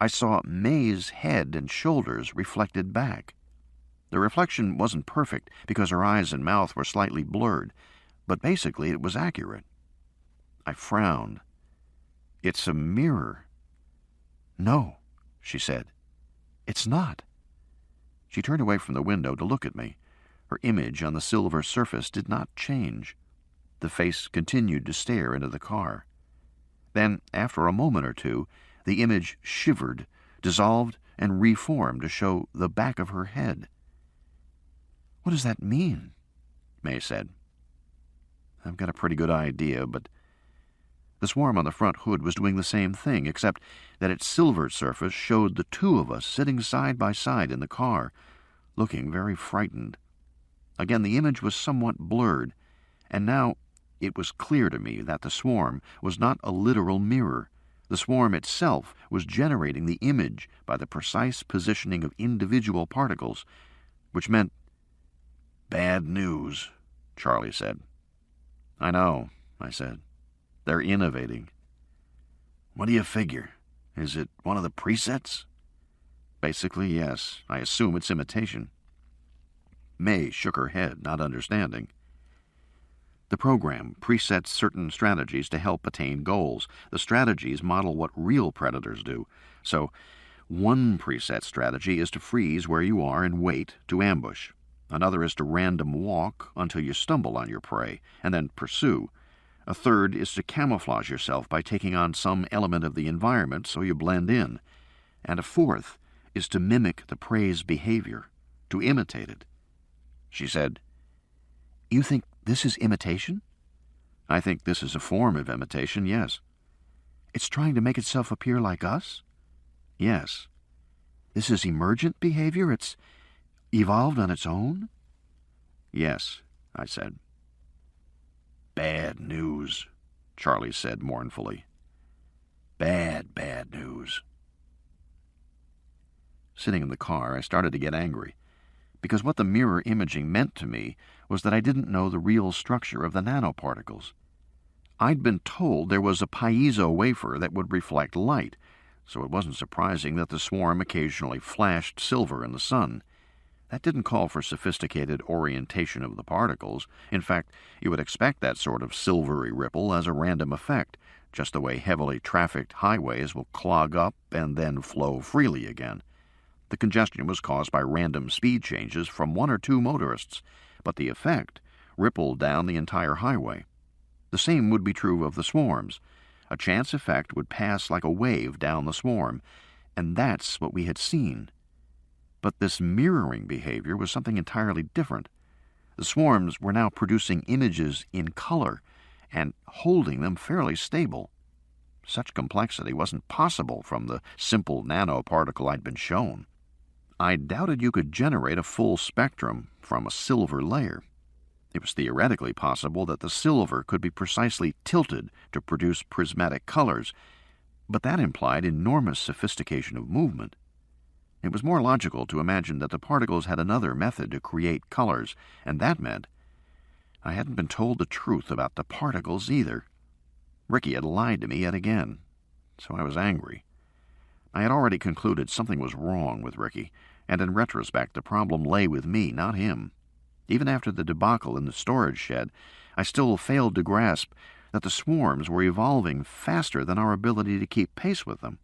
I saw May's head and shoulders reflected back. The reflection wasn't perfect because her eyes and mouth were slightly blurred, but basically it was accurate. I frowned. It's a mirror. No, she said. It's not. She turned away from the window to look at me. Her image on the silver surface did not change. The face continued to stare into the car. Then, after a moment or two, the image shivered, dissolved, and reformed to show the back of her head. What does that mean? May said. I've got a pretty good idea, but the swarm on the front hood was doing the same thing, except that its silver surface showed the two of us sitting side by side in the car, looking very frightened. Again, the image was somewhat blurred, and now it was clear to me that the swarm was not a literal mirror. The swarm itself was generating the image by the precise positioning of individual particles, which meant bad news, Charlie said. I know, I said. They're innovating. What do you figure? Is it one of the presets? Basically, yes. I assume it's imitation. May shook her head, not understanding. The program presets certain strategies to help attain goals. The strategies model what real predators do. So, one preset strategy is to freeze where you are and wait to ambush. Another is to random walk until you stumble on your prey, and then pursue. A third is to camouflage yourself by taking on some element of the environment so you blend in. And a fourth is to mimic the prey's behavior, to imitate it. She said, You think this is imitation? I think this is a form of imitation, yes. It's trying to make itself appear like us? Yes. This is emergent behavior? It's evolved on its own? Yes, I said. Bad news, Charlie said mournfully. Bad news. Sitting in the car, I started to get angry, because what the mirror imaging meant to me was that I didn't know the real structure of the nanoparticles. I'd been told there was a piezo wafer that would reflect light, so it wasn't surprising that the swarm occasionally flashed silver in the sun. That didn't call for sophisticated orientation of the particles. In fact, you would expect that sort of silvery ripple as a random effect, just the way heavily trafficked highways will clog up and then flow freely again. The congestion was caused by random speed changes from one or two motorists, but the effect rippled down the entire highway. The same would be true of the swarms. A chance effect would pass like a wave down the swarm, and that's what we had seen. But this mirroring behavior was something entirely different. The swarms were now producing images in color and holding them fairly stable. Such complexity wasn't possible from the simple nanoparticle I'd been shown. I doubted you could generate a full spectrum from a silver layer. It was theoretically possible that the silver could be precisely tilted to produce prismatic colors, but that implied enormous sophistication of movement. It was more logical to imagine that the particles had another method to create colors, and that meant I hadn't been told the truth about the particles either. Ricky had lied to me yet again, so I was angry. I had already concluded something was wrong with Ricky, and in retrospect the problem lay with me, not him. Even after the debacle in the storage shed, I still failed to grasp that the swarms were evolving faster than our ability to keep pace with them.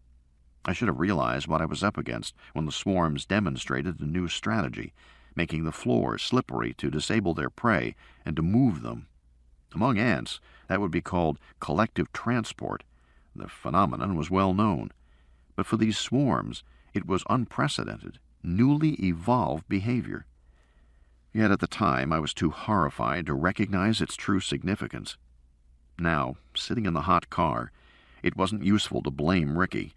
I should have realized what I was up against when the swarms demonstrated a new strategy, making the floor slippery to disable their prey and to move them. Among ants, that would be called collective transport. The phenomenon was well known. But for these swarms, it was unprecedented, newly evolved behavior. Yet at the time, I was too horrified to recognize its true significance. Now, sitting in the hot car, it wasn't useful to blame Ricky,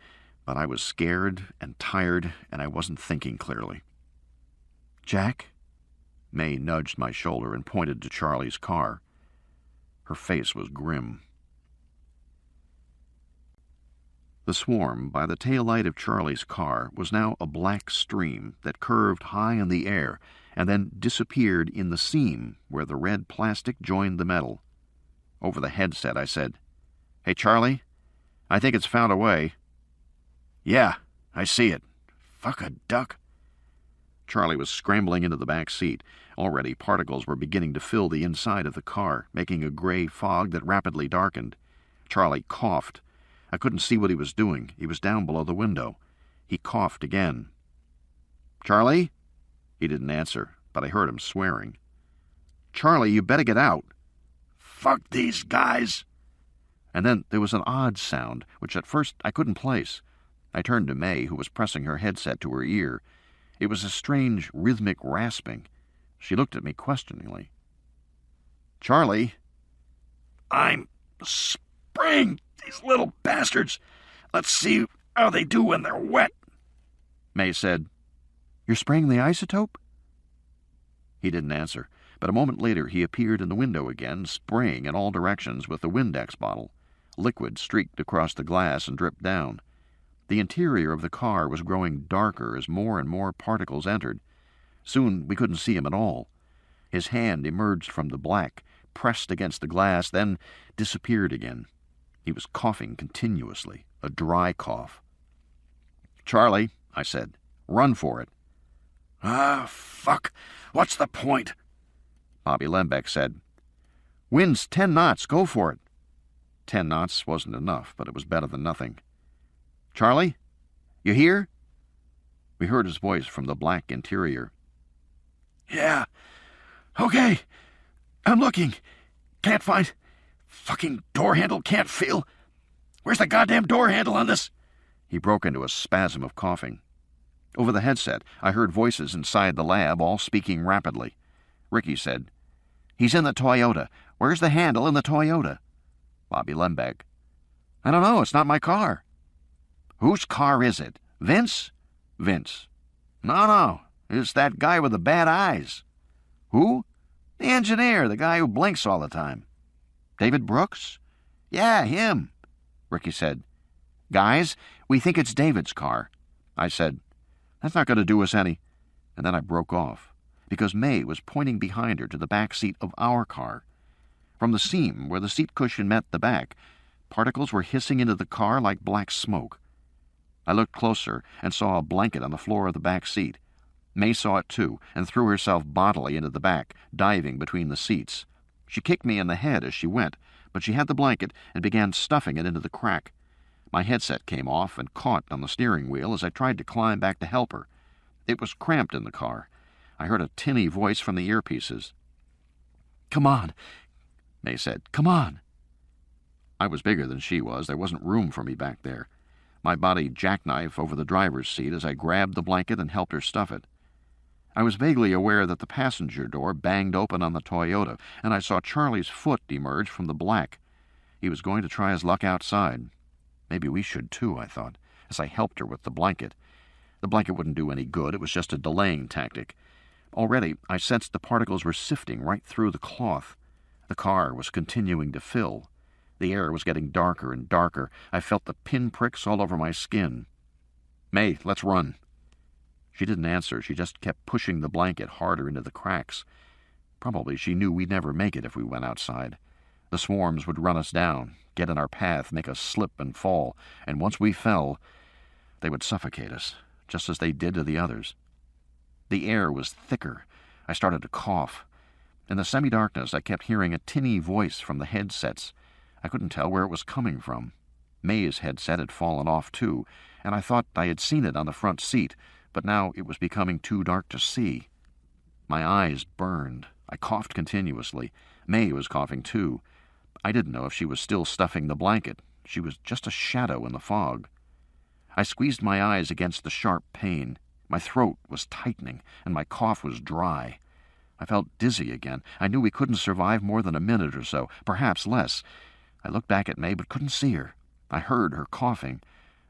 but I was scared and tired, and I wasn't thinking clearly. "Jack?" May nudged my shoulder and pointed to Charlie's car. Her face was grim. The swarm, by the taillight of Charlie's car, was now a black stream that curved high in the air and then disappeared in the seam where the red plastic joined the metal. Over the headset, I said, "Hey, Charlie, I think it's found a way." "Yeah, I see it. Fuck a duck." Charlie was scrambling into the back seat. Already particles were beginning to fill the inside of the car, making a gray fog that rapidly darkened. Charlie coughed. I couldn't see what he was doing. He was down below the window. He coughed again. "Charlie?" He didn't answer, but I heard him swearing. "Charlie, you better get out." "Fuck these guys." And then there was an odd sound, which at first I couldn't place. I turned to May, who was pressing her headset to her ear. It was a strange, rhythmic rasping. She looked at me questioningly. "Charlie?" "I'm spraying these little bastards. Let's see how they do when they're wet." May said, "You're spraying the isotope?" He didn't answer, but a moment later he appeared in the window again, spraying in all directions with the Windex bottle. Liquid streaked across the glass and dripped down. The interior of the car was growing darker as more and more particles entered. Soon we couldn't see him at all. His hand emerged from the black, pressed against the glass, then disappeared again. He was coughing continuously, a dry cough. "Charlie," I said, "run for it." Fuck. What's the point?" Bobby Lembeck said, "Wind's 10 knots. Go for it." 10 knots wasn't enough, but it was better than nothing. "Charlie? You here?" We heard his voice from the black interior. "Yeah. Okay. I'm looking. Can't find... Fucking door handle, can't feel... Where's the goddamn door handle on this?" He broke into a spasm of coughing. Over the headset, I heard voices inside the lab, all speaking rapidly. Ricky said, "He's in the Toyota. Where's the handle in the Toyota?" Bobby Lembeck, "I don't know. It's not my car." "Whose car is it? Vince?" "Vince." No. It's that guy with the bad eyes." "Who?" "The engineer, the guy who blinks all the time." "David Brooks?" "Yeah, him." Ricky said, "Guys, we think it's David's car." I said, "That's not going to do us any..." And then I broke off, because May was pointing behind her to the back seat of our car. From the seam where the seat cushion met the back, particles were hissing into the car like black smoke. I looked closer and saw a blanket on the floor of the back seat. May saw it too and threw herself bodily into the back, diving between the seats. She kicked me in the head as she went, but she had the blanket and began stuffing it into the crack. My headset came off and caught on the steering wheel as I tried to climb back to help her. It was cramped in the car. I heard a tinny voice from the earpieces. "Come on," May said. "Come on." I was bigger than she was. There wasn't room for me back there. My body jackknifed over the driver's seat as I grabbed the blanket and helped her stuff it. I was vaguely aware that the passenger door banged open on the Toyota, and I saw Charlie's foot emerge from the black. He was going to try his luck outside. Maybe we should too, I thought, as I helped her with the blanket. The blanket wouldn't do any good. It was just a delaying tactic. Already, I sensed the particles were sifting right through the cloth. The car was continuing to fill. The air was getting darker and darker. I felt the pinpricks all over my skin. "May, let's run." She didn't answer. She just kept pushing the blanket harder into the cracks. Probably she knew we'd never make it if we went outside. The swarms would run us down, get in our path, make us slip and fall, and once we fell, they would suffocate us, just as they did to the others. The air was thicker. I started to cough. In the semi-darkness, I kept hearing a tinny voice from the headsets. I couldn't tell where it was coming from. May's headset had fallen off, too, and I thought I had seen it on the front seat, but now it was becoming too dark to see. My eyes burned. I coughed continuously. May was coughing too. I didn't know if she was still stuffing the blanket. She was just a shadow in the fog. I squeezed my eyes against the sharp pain. My throat was tightening, and my cough was dry. I felt dizzy again. I knew we couldn't survive more than a minute or so, perhaps less. I looked back at May, but couldn't see her. I heard her coughing.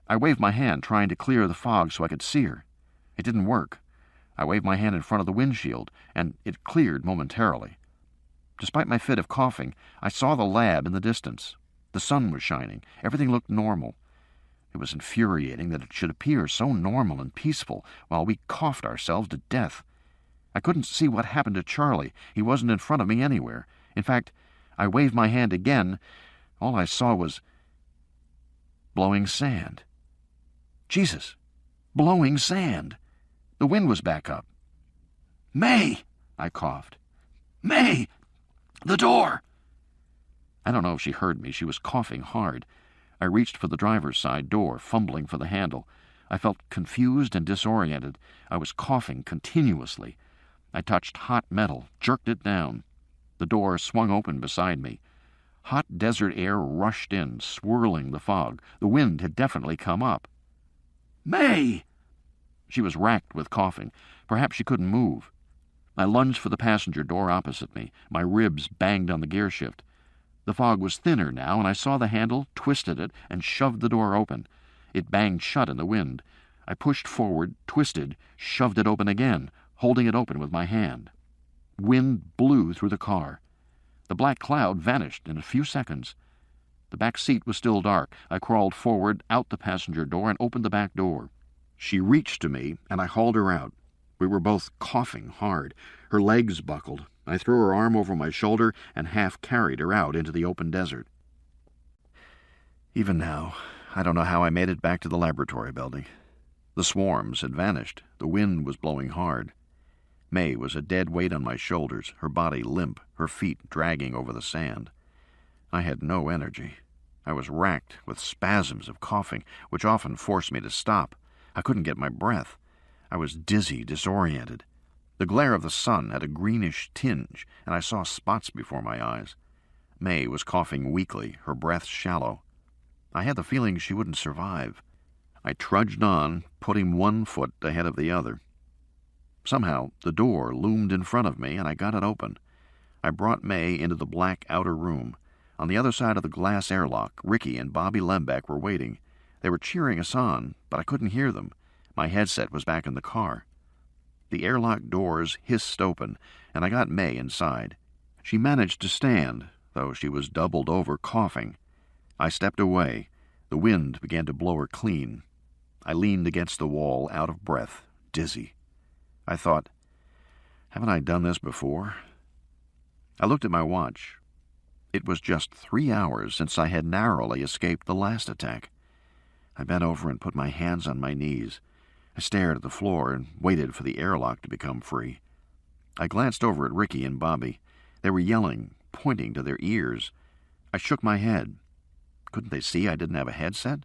I waved my hand, trying to clear the fog so I could see her. It didn't work. I waved my hand in front of the windshield, and it cleared momentarily. Despite my fit of coughing, I saw the lab in the distance. The sun was shining. Everything looked normal. It was infuriating that it should appear so normal and peaceful while we coughed ourselves to death. I couldn't see what happened to Charlie. He wasn't in front of me anywhere. In fact, I waved my hand again. All I saw was blowing sand. Jesus! Blowing sand! The wind was back up. "May!" I coughed. "May! The door!" I don't know if she heard me. She was coughing hard. I reached for the driver's side door, fumbling for the handle. I felt confused and disoriented. I was coughing continuously. I touched hot metal, jerked it down. The door swung open beside me. Hot desert air rushed in, swirling the fog. The wind had definitely come up. "May!" She was racked with coughing. Perhaps she couldn't move. I lunged for the passenger door opposite me. My ribs banged on the gear shift. The fog was thinner now, and I saw the handle, twisted it, and shoved the door open. It banged shut in the wind. I pushed forward, twisted, shoved it open again, holding it open with my hand. Wind blew through the car. The black cloud vanished in a few seconds. The back seat was still dark. I crawled forward, out the passenger door, and opened the back door. She reached to me, and I hauled her out. We were both coughing hard. Her legs buckled. I threw her arm over my shoulder and half carried her out into the open desert. Even now, I don't know how I made it back to the laboratory building. The swarms had vanished. The wind was blowing hard. May was a dead weight on my shoulders, her body limp, her feet dragging over the sand. I had no energy. I was racked with spasms of coughing, which often forced me to stop. I couldn't get my breath. I was dizzy, disoriented. The glare of the sun had a greenish tinge, and I saw spots before my eyes. May was coughing weakly, her breath shallow. I had the feeling she wouldn't survive. I trudged on, putting one foot ahead of the other. Somehow, the door loomed in front of me, and I got it open. I brought May into the black outer room. On the other side of the glass airlock, Ricky and Bobby Lembeck were waiting. They were cheering us on, but I couldn't hear them. My headset was back in the car. The airlock doors hissed open, and I got May inside. She managed to stand, though she was doubled over coughing. I stepped away. The wind began to blow her clean. I leaned against the wall, out of breath, dizzy. I thought, haven't I done this before? I looked at my watch. It was just 3 hours since I had narrowly escaped the last attack. I bent over and put my hands on my knees. I stared at the floor and waited for the airlock to become free. I glanced over at Ricky and Bobby. They were yelling, pointing to their ears. I shook my head. Couldn't they see I didn't have a headset?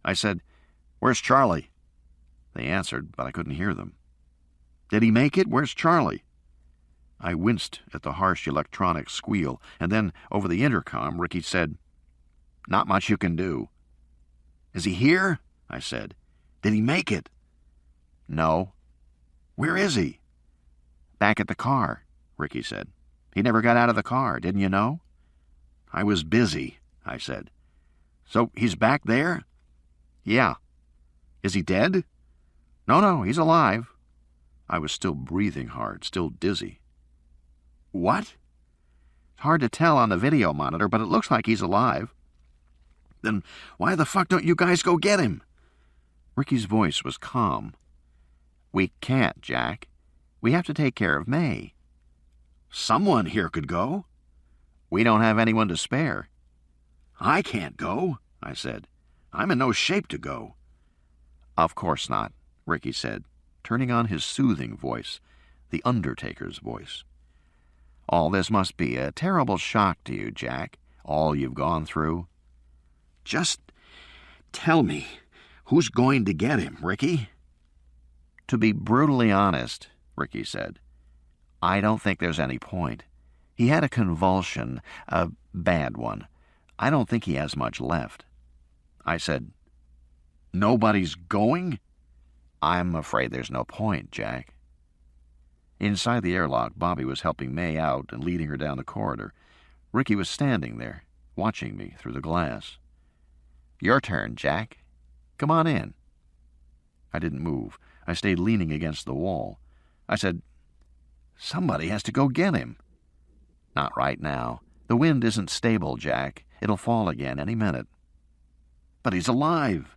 I said, "Where's Charlie?" They answered, but I couldn't hear them. "Did he make it? Where's Charlie?" I winced at the harsh electronic squeal, and then, over the intercom, Ricky said, "Not much you can do." "Is he here?" I said. "Did he make it?" "No." "Where is he?" "Back at the car," Ricky said. "He never got out of the car, didn't you know?" "I was busy," I said. "So he's back there?" "Yeah." "Is he dead?" No, he's alive." I was still breathing hard, still dizzy. "What?" "It's hard to tell on the video monitor, but it looks like he's alive." "Then why the fuck don't you guys go get him?" Ricky's voice was calm. "We can't, Jack. We have to take care of May." "Someone here could go." "We don't have anyone to spare." "I can't go," I said. "I'm in no shape to go." "Of course not," Ricky said, turning on his soothing voice, the Undertaker's voice. "All this must be a terrible shock to you, Jack, all you've gone through." "Just tell me, who's going to get him, Ricky?" "To be brutally honest," Ricky said, I don't think there's any point. He had a convulsion, a bad one. I don't think he has much left. I said, Nobody's going? I'm afraid there's no point, Jack. Inside the airlock, Bobby was helping May out and leading her down the corridor. Ricky was standing there, watching me through the glass. Your turn, Jack. Come on in. I didn't move. I stayed leaning against the wall. I said, Somebody has to go get him. Not right now. The wind isn't stable, Jack. It'll fall again any minute. But he's alive.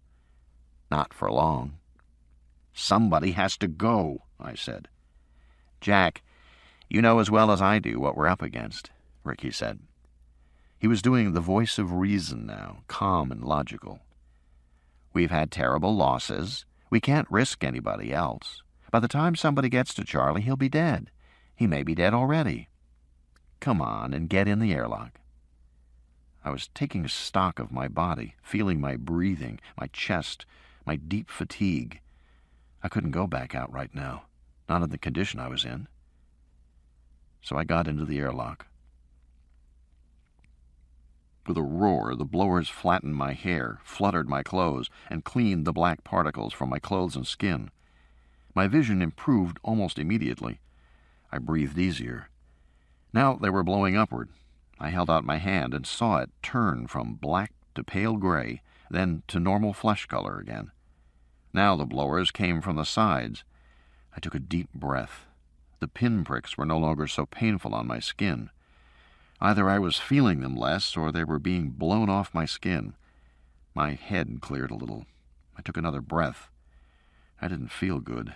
Not for long. Somebody has to go, I said. Jack, you know as well as I do what we're up against, Ricky said. He was doing the voice of reason now, calm and logical. We've had terrible losses. We can't risk anybody else. By the time somebody gets to Charlie, he'll be dead. He may be dead already. Come on and get in the airlock. I was taking stock of my body, feeling my breathing, my chest, my deep fatigue. I couldn't go back out right now, not in the condition I was in. So I got into the airlock. With a roar, the blowers flattened my hair, fluttered my clothes, and cleaned the black particles from my clothes and skin. My vision improved almost immediately. I breathed easier. Now they were blowing upward. I held out my hand and saw it turn from black to pale gray, then to normal flesh color again. Now the blowers came from the sides. I took a deep breath. The pinpricks were no longer so painful on my skin. Either I was feeling them less, or they were being blown off my skin. My head cleared a little. I took another breath. I didn't feel good,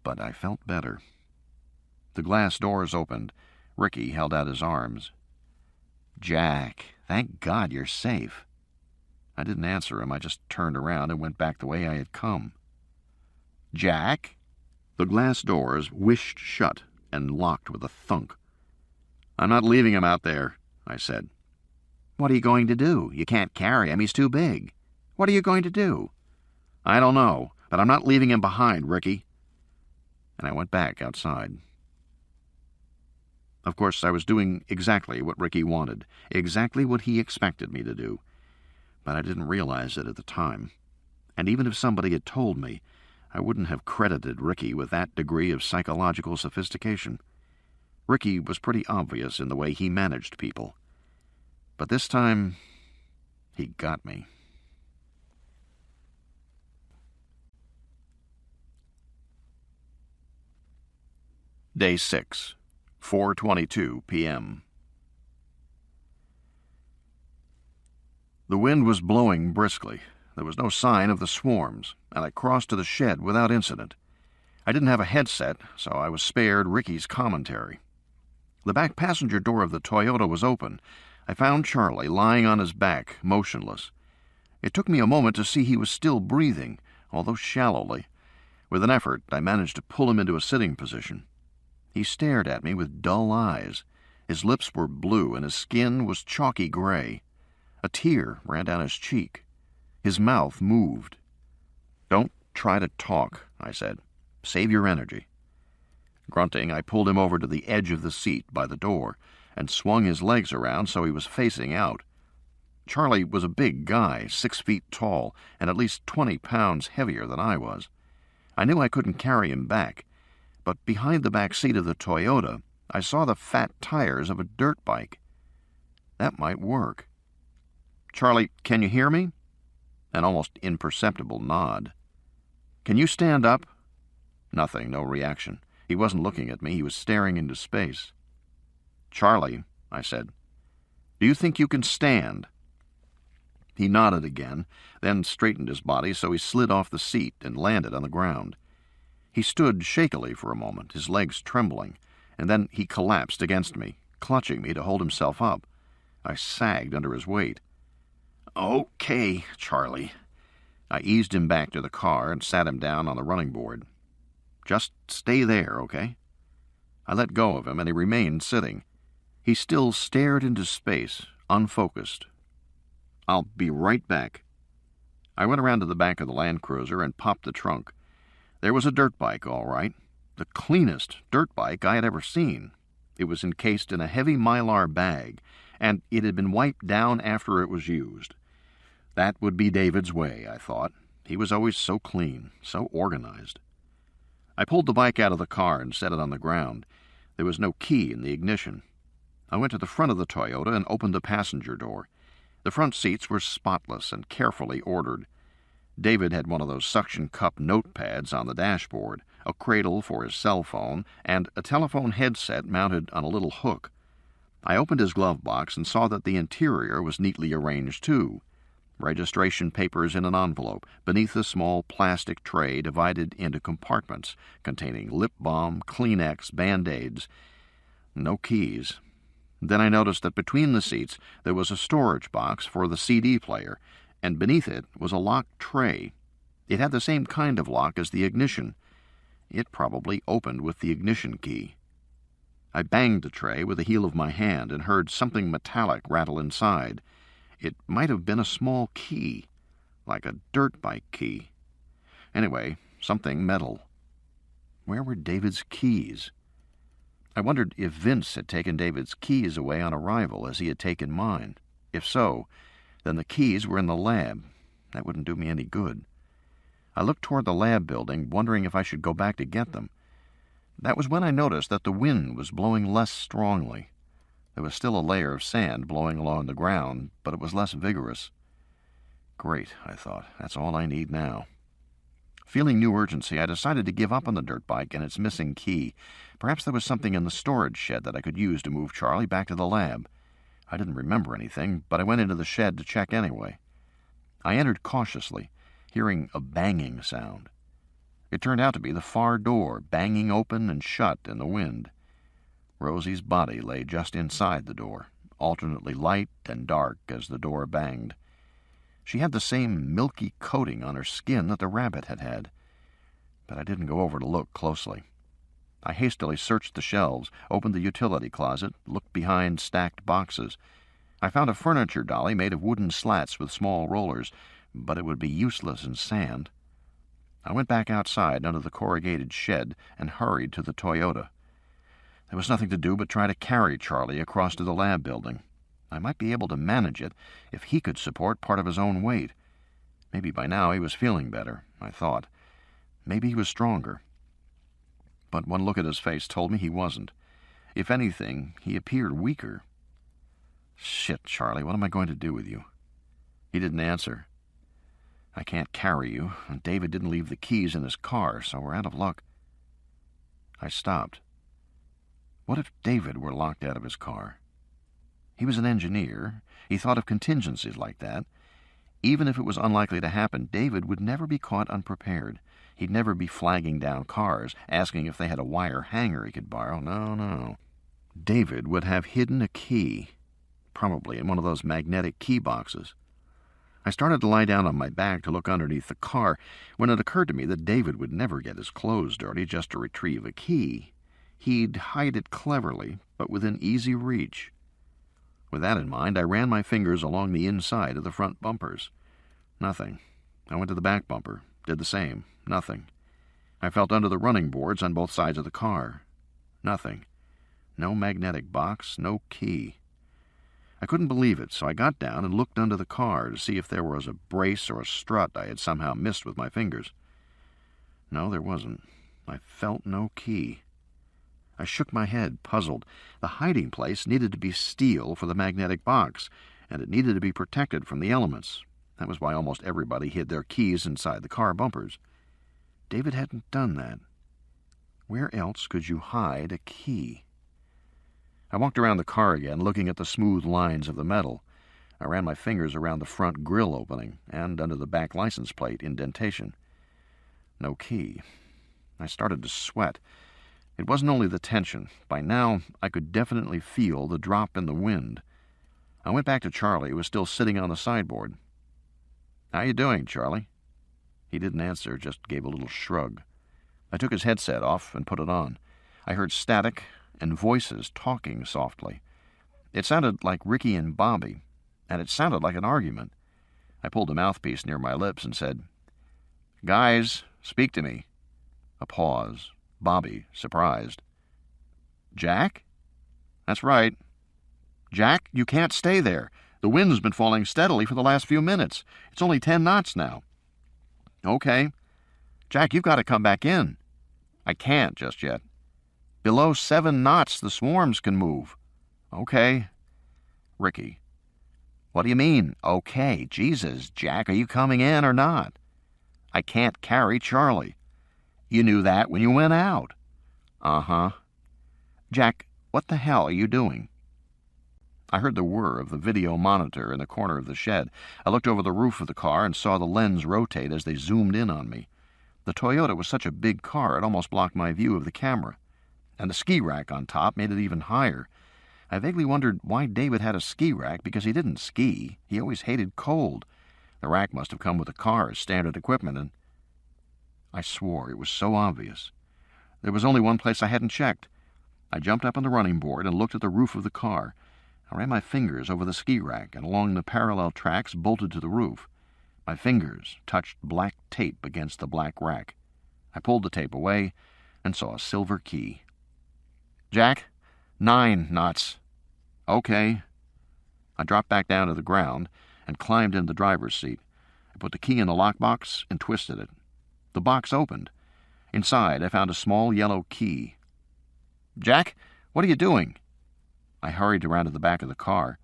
but I felt better. The glass doors opened. Ricky held out his arms. Jack, thank God you're safe. I didn't answer him. I just turned around and went back the way I had come. Jack? The glass doors whished shut and locked with a thunk. I'm not leaving him out there, I said. What are you going to do? You can't carry him. He's too big. What are you going to do? I don't know, but I'm not leaving him behind, Ricky. And I went back outside. Of course, I was doing exactly what Ricky wanted, exactly what he expected me to do. But I didn't realize it at the time. And even if somebody had told me, I wouldn't have credited Ricky with that degree of psychological sophistication. Ricky was pretty obvious in the way he managed people. But this time, he got me. Day 6, 4:22 p.m. The wind was blowing briskly. There was no sign of the swarms, and I crossed to the shed without incident. I didn't have a headset, so I was spared Ricky's commentary. The back passenger door of the Toyota was open. I found Charlie lying on his back, motionless. It took me a moment to see he was still breathing, although shallowly. With an effort, I managed to pull him into a sitting position. He stared at me with dull eyes. His lips were blue, and his skin was chalky gray. A tear ran down his cheek. His mouth moved. Don't try to talk, I said. Save your energy. Grunting, I pulled him over to the edge of the seat by the door and swung his legs around so he was facing out. Charlie was a big guy, 6 feet tall, and at least 20 pounds heavier than I was. I knew I couldn't carry him back, but behind the back seat of the Toyota, I saw the fat tires of a dirt bike. That might work. Charlie, can you hear me? An almost imperceptible nod. Can you stand up? Nothing, no reaction. He wasn't looking at me, he was staring into space. Charlie, I said, do you think you can stand? He nodded again, then straightened his body so he slid off the seat and landed on the ground. He stood shakily for a moment, his legs trembling, and then he collapsed against me, clutching me to hold himself up. I sagged under his weight. Okay, Charlie. I eased him back to the car and sat him down on the running board. Just stay there, okay? I let go of him, and he remained sitting. He still stared into space, unfocused. I'll be right back. I went around to the back of the Land Cruiser and popped the trunk. There was a dirt bike, all right. the cleanest dirt bike I had ever seen. It was encased in a heavy mylar bag, and it had been wiped down after it was used. That would be David's way, I thought. He was always so clean, so organized. I pulled the bike out of the car and set it on the ground. There was no key in the ignition. I went to the front of the Toyota and opened the passenger door. The front seats were spotless and carefully ordered. David had one of those suction cup notepads on the dashboard, a cradle for his cell phone, and a telephone headset mounted on a little hook. I opened his glove box and saw that the interior was neatly arranged, too. Registration papers in an envelope, beneath a small plastic tray divided into compartments containing lip balm, Kleenex, Band-Aids. No keys. Then I noticed that between the seats there was a storage box for the CD player, and beneath it was a locked tray. It had the same kind of lock as the ignition. It probably opened with the ignition key. I banged the tray with the heel of my hand and heard something metallic rattle inside. It might have been a small key, like a dirt bike key. Anyway, something metal. Where were David's keys? I wondered if Vince had taken David's keys away on arrival as he had taken mine. If so, then the keys were in the lab. That wouldn't do me any good. I looked toward the lab building, wondering if I should go back to get them. That was when I noticed that the wind was blowing less strongly. There was still a layer of sand blowing along the ground, but it was less vigorous. Great, I thought. That's all I need now. Feeling new urgency, I decided to give up on the dirt bike and its missing key. Perhaps there was something in the storage shed that I could use to move Charlie back to the lab. I didn't remember anything, but I went into the shed to check anyway. I entered cautiously, hearing a banging sound. It turned out to be the far door, banging open and shut in the wind. Rosie's body lay just inside the door, alternately light and dark as the door banged. She had the same milky coating on her skin that the rabbit had had, but I didn't go over to look closely. I hastily searched the shelves, opened the utility closet, looked behind stacked boxes. I found a furniture dolly made of wooden slats with small rollers, but it would be useless in sand. I went back outside under the corrugated shed and hurried to the Toyota. There was nothing to do but try to carry Charlie across to the lab building. I might be able to manage it if he could support part of his own weight. Maybe by now he was feeling better, I thought. Maybe he was stronger. But one look at his face told me he wasn't. If anything, he appeared weaker. Shit, Charlie, what am I going to do with you? He didn't answer. I can't carry you, and David didn't leave the keys in his car, so we're out of luck. I stopped. What if David were locked out of his car? He was an engineer. He thought of contingencies like that. Even if it was unlikely to happen, David would never be caught unprepared. He'd never be flagging down cars, asking if they had a wire hanger he could borrow. No. David would have hidden a key, probably in one of those magnetic key boxes. I started to lie down on my back to look underneath the car when it occurred to me that David would never get his clothes dirty just to retrieve a key. He'd hide it cleverly, but within easy reach. With that in mind, I ran my fingers along the inside of the front bumpers. Nothing. I went to the back bumper, did the same. Nothing. I felt under the running boards on both sides of the car. Nothing. No magnetic box, no key. I couldn't believe it, so I got down and looked under the car to see if there was a brace or a strut I had somehow missed with my fingers. No, there wasn't. I felt no key. I shook my head, puzzled. The hiding place needed to be steel for the magnetic box, and it needed to be protected from the elements. That was why almost everybody hid their keys inside the car bumpers. David hadn't done that. Where else could you hide a key? I walked around the car again, looking at the smooth lines of the metal. I ran my fingers around the front grill opening and under the back license plate indentation. No key. I started to sweat. It wasn't only the tension. By now, I could definitely feel the drop in the wind. I went back to Charlie, who was still sitting on the sideboard. "How you doing, Charlie?" He didn't answer, just gave a little shrug. I took his headset off and put it on. I heard static and voices talking softly. It sounded like Ricky and Bobby, and it sounded like an argument. I pulled the mouthpiece near my lips and said, "Guys, speak to me." A pause. Bobby, surprised. Jack? That's right. Jack, you can't stay there. The wind's been falling steadily for the last few minutes. It's only 10 knots now. Okay. Jack, you've got to come back in. I can't just yet. Below 7 knots, the swarms can move. Okay. Ricky. What do you mean, okay? Jesus, Jack, are you coming in or not? I can't carry Charlie. You knew that when you went out. Uh-huh. Jack, what the hell are you doing? I heard the whir of the video monitor in the corner of the shed. I looked over the roof of the car and saw the lens rotate as they zoomed in on me. The Toyota was such a big car it almost blocked my view of the camera. And the ski rack on top made it even higher. I vaguely wondered why David had a ski rack, because he didn't ski. He always hated cold. The rack must have come with the car as standard equipment, and I swore it was so obvious. There was only one place I hadn't checked. I jumped up on the running board and looked at the roof of the car. I ran my fingers over the ski rack and along the parallel tracks bolted to the roof. My fingers touched black tape against the black rack. I pulled the tape away and saw a silver key. Jack, 9 knots. Okay. I dropped back down to the ground and climbed in the driver's seat. I put the key in the lockbox and twisted it. The box opened. Inside, I found a small yellow key. Jack, what are you doing? I hurried around to the back of the car.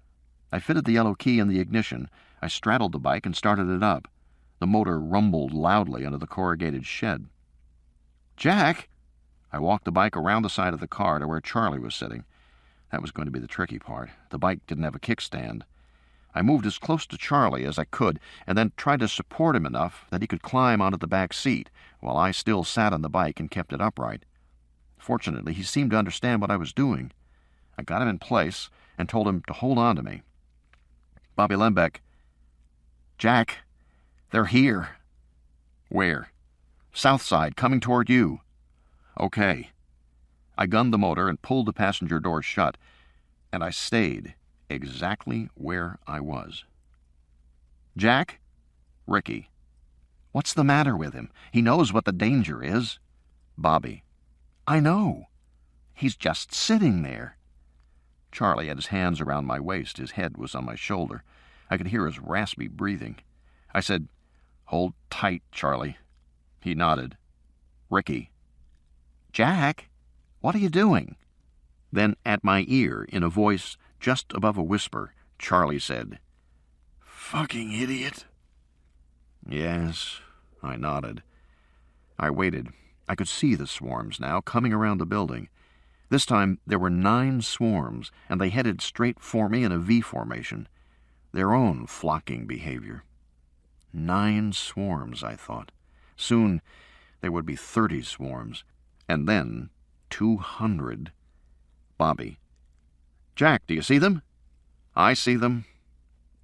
I fitted the yellow key in the ignition. I straddled the bike and started it up. The motor rumbled loudly under the corrugated shed. Jack! I walked the bike around the side of the car to where Charlie was sitting. That was going to be the tricky part. The bike didn't have a kickstand. I moved as close to Charlie as I could, and then tried to support him enough that he could climb onto the back seat, while I still sat on the bike and kept it upright. Fortunately, he seemed to understand what I was doing. I got him in place and told him to hold on to me. Bobby Lembeck. Jack, they're here. Where? South side, coming toward you. Okay. I gunned the motor and pulled the passenger door shut, and I stayed exactly where I was. Jack? Ricky. What's the matter with him? He knows what the danger is. Bobby. I know. He's just sitting there. Charlie had his hands around my waist. His head was on my shoulder. I could hear his raspy breathing. I said, Hold tight, Charlie. He nodded. Ricky. Jack, what are you doing? Then at my ear, in a voice just above a whisper, Charlie said, Fucking idiot. Yes, I nodded. I waited. I could see the swarms now, coming around the building. This time there were 9 swarms, and they headed straight for me in a V formation. Their own flocking behavior. 9 swarms, I thought. Soon there would be 30 swarms, and then 200. Bobby. Jack, do you see them? I see them.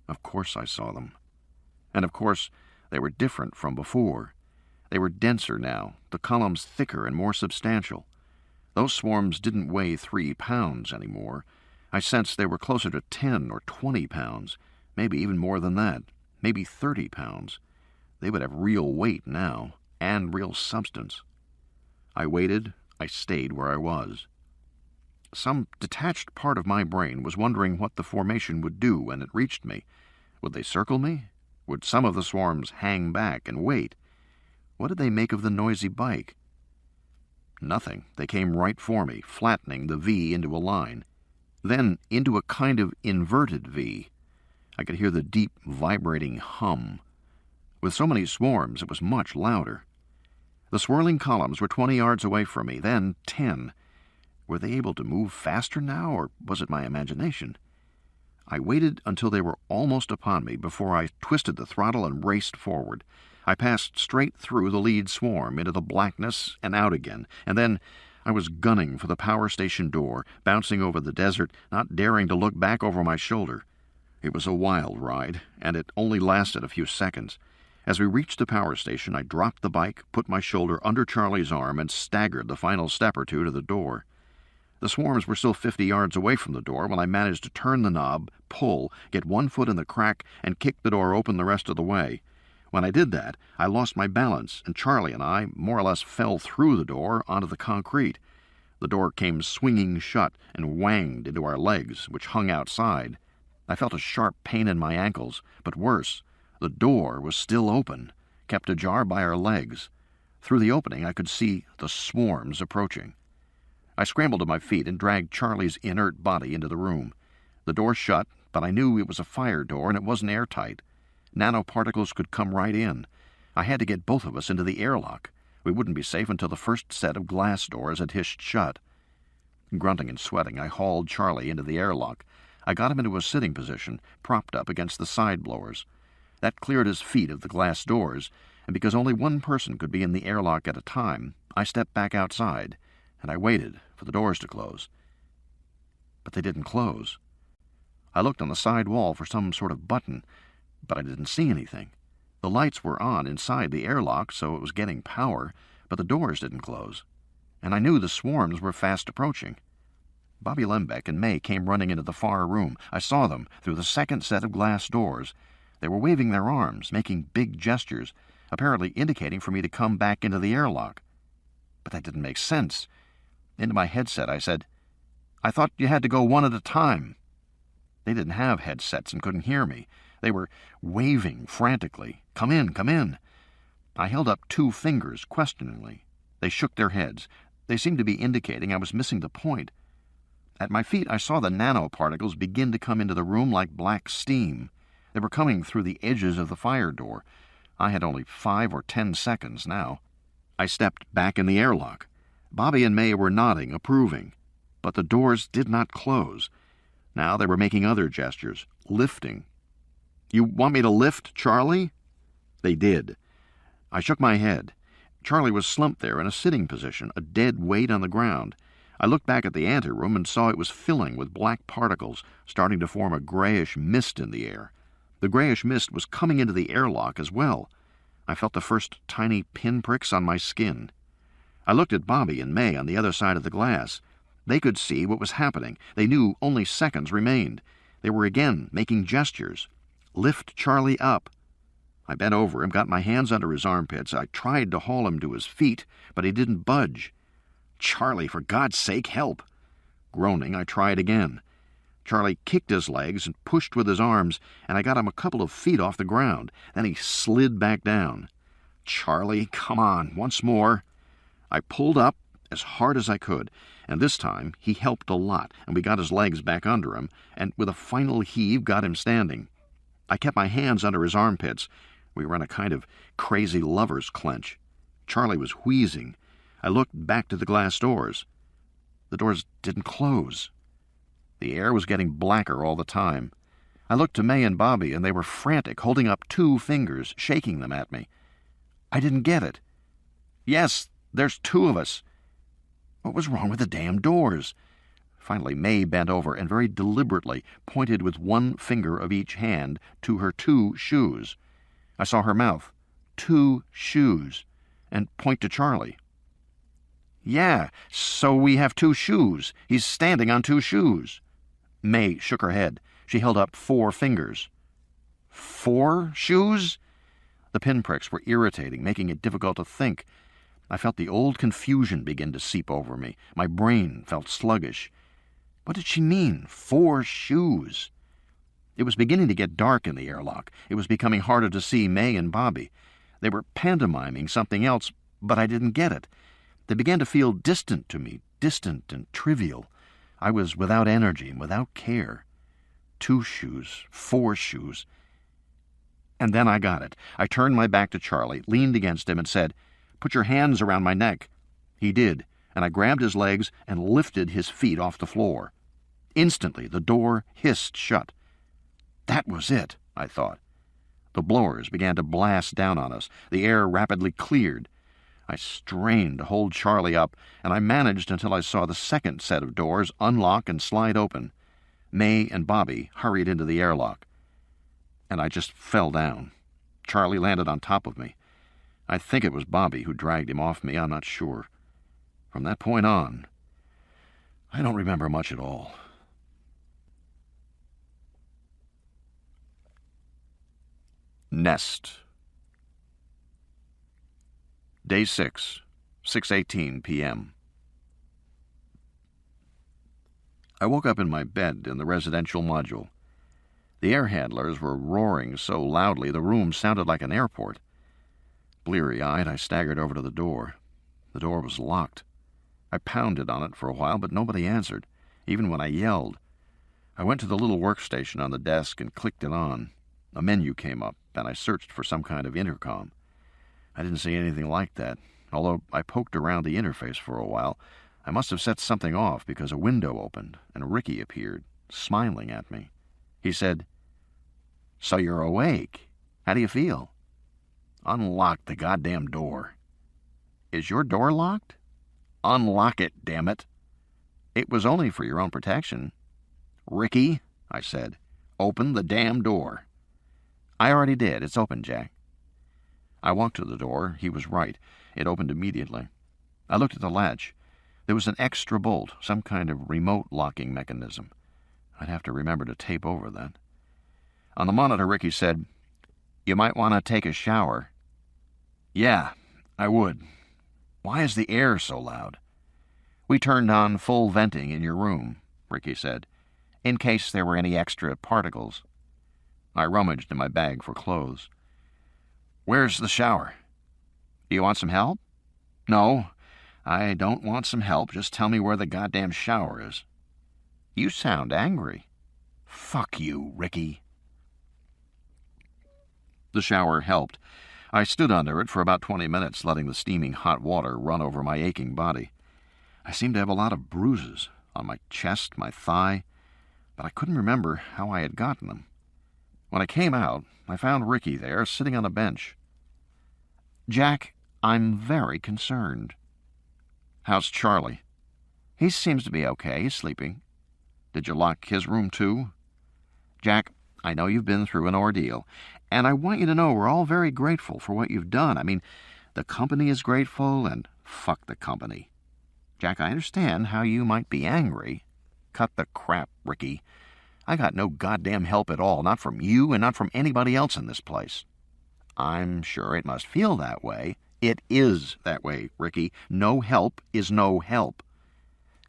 Of course I saw them. And of course they were different from before. They were denser now, the columns thicker and more substantial. Those swarms didn't weigh 3 pounds anymore. I sensed they were closer to 10 or 20 pounds, maybe even more than that, maybe 30 pounds. They would have real weight now, and real substance. I waited. I stayed where I was. Some detached part of my brain was wondering what the formation would do when it reached me. Would they circle me? Would some of the swarms hang back and wait? What did they make of the noisy bike? Nothing. They came right for me, flattening the V into a line. Then into a kind of inverted V. I could hear the deep, vibrating hum. With so many swarms, it was much louder. The swirling columns were 20 yards away from me, then 10. Were they able to move faster now, or was it my imagination? I waited until they were almost upon me before I twisted the throttle and raced forward. I passed straight through the lead swarm into the blackness and out again, and then I was gunning for the power station door, bouncing over the desert, not daring to look back over my shoulder. It was a wild ride, and it only lasted a few seconds. As we reached the power station, I dropped the bike, put my shoulder under Charlie's arm, and staggered the final step or two to the door. The swarms were still 50 yards away from the door when I managed to turn the knob, pull, get one foot in the crack, and kick the door open the rest of the way. When I did that, I lost my balance, and Charlie and I more or less fell through the door onto the concrete. The door came swinging shut and whanged into our legs, which hung outside. I felt a sharp pain in my ankles, but worse, the door was still open, kept ajar by our legs. Through the opening, I could see the swarms approaching. I scrambled to my feet and dragged Charlie's inert body into the room. The door shut, but I knew it was a fire door and it wasn't airtight. Nanoparticles could come right in. I had to get both of us into the airlock. We wouldn't be safe until the first set of glass doors had hissed shut. Grunting and sweating, I hauled Charlie into the airlock. I got him into a sitting position, propped up against the side blowers. That cleared his feet of the glass doors, and because only one person could be in the airlock at a time, I stepped back outside, and I waited for the doors to close. But they didn't close. I looked on the side wall for some sort of button, but I didn't see anything. The lights were on inside the airlock, so it was getting power, but the doors didn't close. And I knew the swarms were fast approaching. Bobby Lembeck and May came running into the far room. I saw them through the second set of glass doors. They were waving their arms, making big gestures, apparently indicating for me to come back into the airlock. But that didn't make sense. Into my headset I said, "I thought you had to go one at a time." They didn't have headsets and couldn't hear me. They were waving frantically. "Come in, come in." I held up 2 fingers questioningly. They shook their heads. They seemed to be indicating I was missing the point. At my feet, I saw the nanoparticles begin to come into the room like black steam. They were coming through the edges of the fire door. I had only 5 or 10 seconds now. I stepped back in the airlock. Bobby and May were nodding, approving. But the doors did not close. Now they were making other gestures, lifting. "You want me to lift, Charlie?" They did. I shook my head. Charlie was slumped there in a sitting position, a dead weight on the ground. I looked back at the anteroom and saw it was filling with black particles, starting to form a grayish mist in the air. The grayish mist was coming into the airlock as well. I felt the first tiny pinpricks on my skin. I looked at Bobby and May on the other side of the glass. They could see what was happening. They knew only seconds remained. They were again making gestures. "Lift Charlie up." I bent over him, got my hands under his armpits. I tried to haul him to his feet, but he didn't budge. "Charlie, for God's sake, help!" Groaning, I tried again. Charlie kicked his legs and pushed with his arms, and I got him a couple of feet off the ground. Then he slid back down. "Charlie, come on, once more." I pulled up as hard as I could, and this time he helped a lot, and we got his legs back under him, and with a final heave got him standing. I kept my hands under his armpits. We were in a kind of crazy lover's clench. Charlie was wheezing. I looked back to the glass doors. The doors didn't close. The air was getting blacker all the time. I looked to May and Bobby, and they were frantic, holding up 2 fingers, shaking them at me. I didn't get it. "Yes, there's 2 of us." What was wrong with the damn doors? Finally, May bent over and very deliberately pointed with 1 finger of each hand to her 2 shoes. I saw her mouth. 2 shoes. And point to Charlie. "Yeah, so we have 2 shoes. He's standing on 2 shoes. May shook her head. She held up 4 fingers. 4 shoes? The pinpricks were irritating, making it difficult to think. I felt the old confusion begin to seep over me. My brain felt sluggish. What did she mean, 4 shoes? It was beginning to get dark in the airlock. It was becoming harder to see May and Bobby. They were pantomiming something else, but I didn't get it. They began to feel distant to me, distant and trivial. I was without energy and without care. 2 shoes, 4 shoes. And then I got it. I turned my back to Charlie, leaned against him, and said, "Put your hands around my neck." He did, and I grabbed his legs and lifted his feet off the floor. Instantly, the door hissed shut. That was it, I thought. The blowers began to blast down on us. The air rapidly cleared. I strained to hold Charlie up, and I managed until I saw the second set of doors unlock and slide open. May and Bobby hurried into the airlock. And I just fell down. Charlie landed on top of me. I think it was Bobby who dragged him off me, I'm not sure. From that point on, I don't remember much at all. Nest Day 6, 6:18 p.m. I woke up in my bed in the residential module. The air handlers were roaring so loudly the room sounded like an airport. Bleary-eyed, I staggered over to the door. The door was locked. I pounded on it for a while, but nobody answered, even when I yelled. I went to the little workstation on the desk and clicked it on. A menu came up, and I searched for some kind of intercom. I didn't see anything like that. Although I poked around the interface for a while, I must have set something off because a window opened and Ricky appeared, smiling at me. He said, "So you're awake. How do you feel?" "Unlock the goddamn door." "Is your door locked?" "Unlock it, damn it." "It was only for your own protection." "Ricky," I said, "open the damn door." "I already did. It's open, Jack." I walked to the door. He was right. It opened immediately. I looked at the latch. There was an extra bolt, some kind of remote locking mechanism. I'd have to remember to tape over that. On the monitor, Ricky said, "You might want to take a shower." "Yeah, I would. Why is the air so loud?" "We turned on full venting in your room," Ricky said, "in case there were any extra particles." I rummaged in my bag for clothes. "Where's the shower?" "Do you want some help?" "No, I don't want some help. Just tell me where the goddamn shower is." "You sound angry." "Fuck you, Ricky." The shower helped. I stood under it for about 20 minutes, letting the steaming hot water run over my aching body. I seemed to have a lot of bruises on my chest, my thigh, but I couldn't remember how I had gotten them. When I came out, I found Ricky there, sitting on a bench. "Jack, I'm very concerned." "How's Charlie?" "He seems to be okay. He's sleeping." "Did you lock his room, too?" "Jack, I know you've been through an ordeal, and I want you to know we're all very grateful for what you've done. I mean, the company is grateful, and fuck the company. Jack, I understand how you might be angry." "Cut the crap, Ricky. I got no goddamn help at all, not from you and not from anybody else in this place." "I'm sure it must feel that way." "It is that way, Ricky. No help is no help."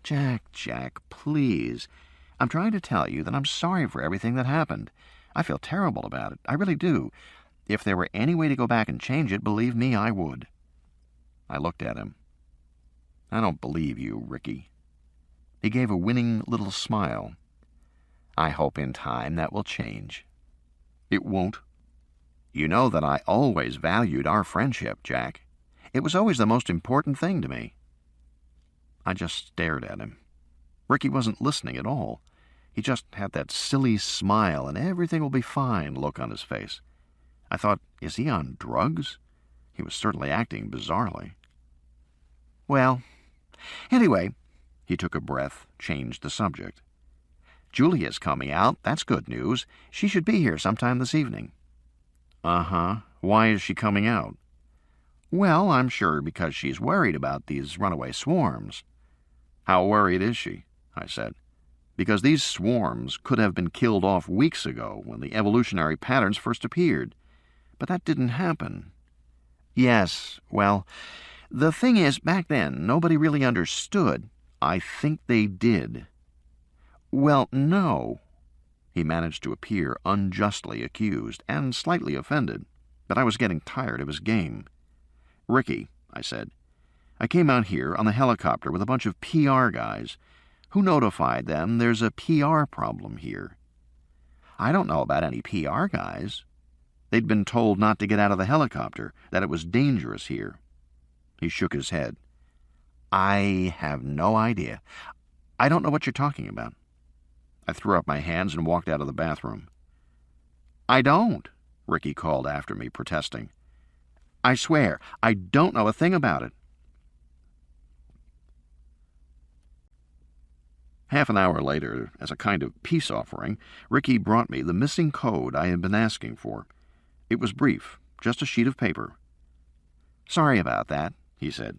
Jack, please. I'm trying to tell you that I'm sorry for everything that happened. I feel terrible about it. I really do. If there were any way to go back and change it, believe me, I would." I looked at him. "I don't believe you, Ricky." He gave a winning little smile. "I hope in time that will change." "It won't." "You know that I always valued our friendship, Jack. It was always the most important thing to me." I just stared at him. Ricky wasn't listening at all. He just had that silly smile and everything will be fine look on his face. I thought, is he on drugs? He was certainly acting bizarrely. "Well, anyway," he took a breath, changed the subject. "Julia's coming out. That's good news. She should be here sometime this evening." "Uh-huh. Why is she coming out?" "Well, I'm sure because she's worried about these runaway swarms." "How worried is she?" I said. "Because these swarms could have been killed off weeks ago when the evolutionary patterns first appeared. But that didn't happen." "Yes, well, the thing is, back then, nobody really understood." "I think they did." "Well, no." He managed to appear unjustly accused and slightly offended, but I was getting tired of his game. "Ricky," I said, "I came out here on the helicopter with a bunch of PR guys. Who notified them there's a PR problem here?" "I don't know about any PR guys." "They'd been told not to get out of the helicopter, that it was dangerous here." He shook his head. "I have no idea. I don't know what you're talking about." I threw up my hands and walked out of the bathroom. "I don't," Ricky called after me, protesting. "I swear, I don't know a thing about it." Half an hour later, as a kind of peace offering, Ricky brought me the missing code I had been asking for. It was brief, just a sheet of paper. "Sorry about that," he said.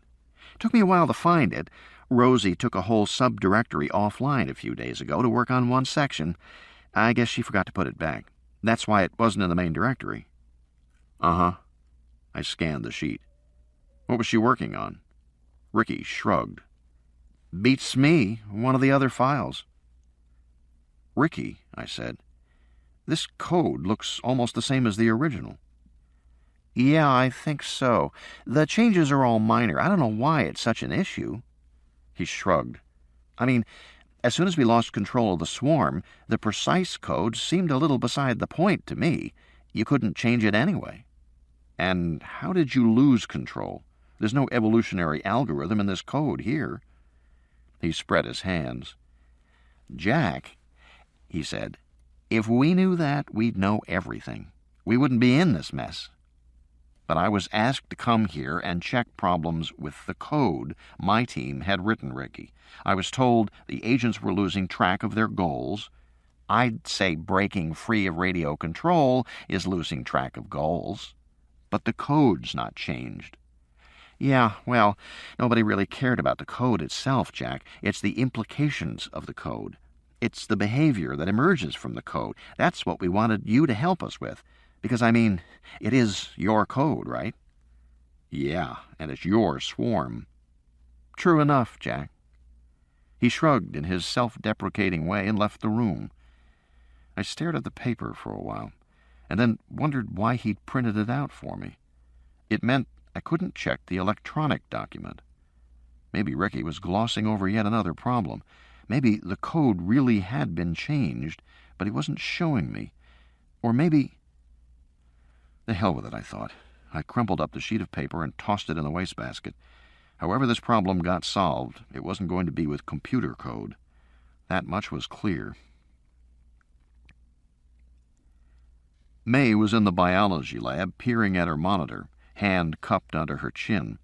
"Took me a while to find it. Rosie took a whole subdirectory offline a few days ago to work on one section. I guess she forgot to put it back. That's why it wasn't in the main directory." "Uh-huh." I scanned the sheet. What was she working on? Ricky shrugged. Beats me, one of the other files. Ricky, I said, this code looks almost the same as the original. Yeah, I think so. The changes are all minor. I don't know why it's such an issue. He shrugged. I mean, as soon as we lost control of the swarm, the precise code seemed a little beside the point to me. You couldn't change it anyway. And how did you lose control? There's no evolutionary algorithm in this code here. He spread his hands. Jack, he said, if we knew that, we'd know everything. We wouldn't be in this mess. But I was asked to come here and check problems with the code my team had written, Ricky. I was told the agents were losing track of their goals. I'd say breaking free of radio control is losing track of goals. But the code's not changed. Yeah, well, nobody really cared about the code itself, Jack. It's the implications of the code. It's the behavior that emerges from the code. That's what we wanted you to help us with. Because, I mean, it is your code, right? Yeah, and it's your swarm. True enough, Jack. He shrugged in his self-deprecating way and left the room. I stared at the paper for a while, and then wondered why he'd printed it out for me. It meant I couldn't check the electronic document. Maybe Ricky was glossing over yet another problem. Maybe the code really had been changed, but he wasn't showing me. Or maybe... The hell with it, I thought. I crumpled up the sheet of paper and tossed it in the wastebasket. However this problem got solved, it wasn't going to be with computer code. That much was clear. May was in the biology lab, peering at her monitor, hand cupped under her chin.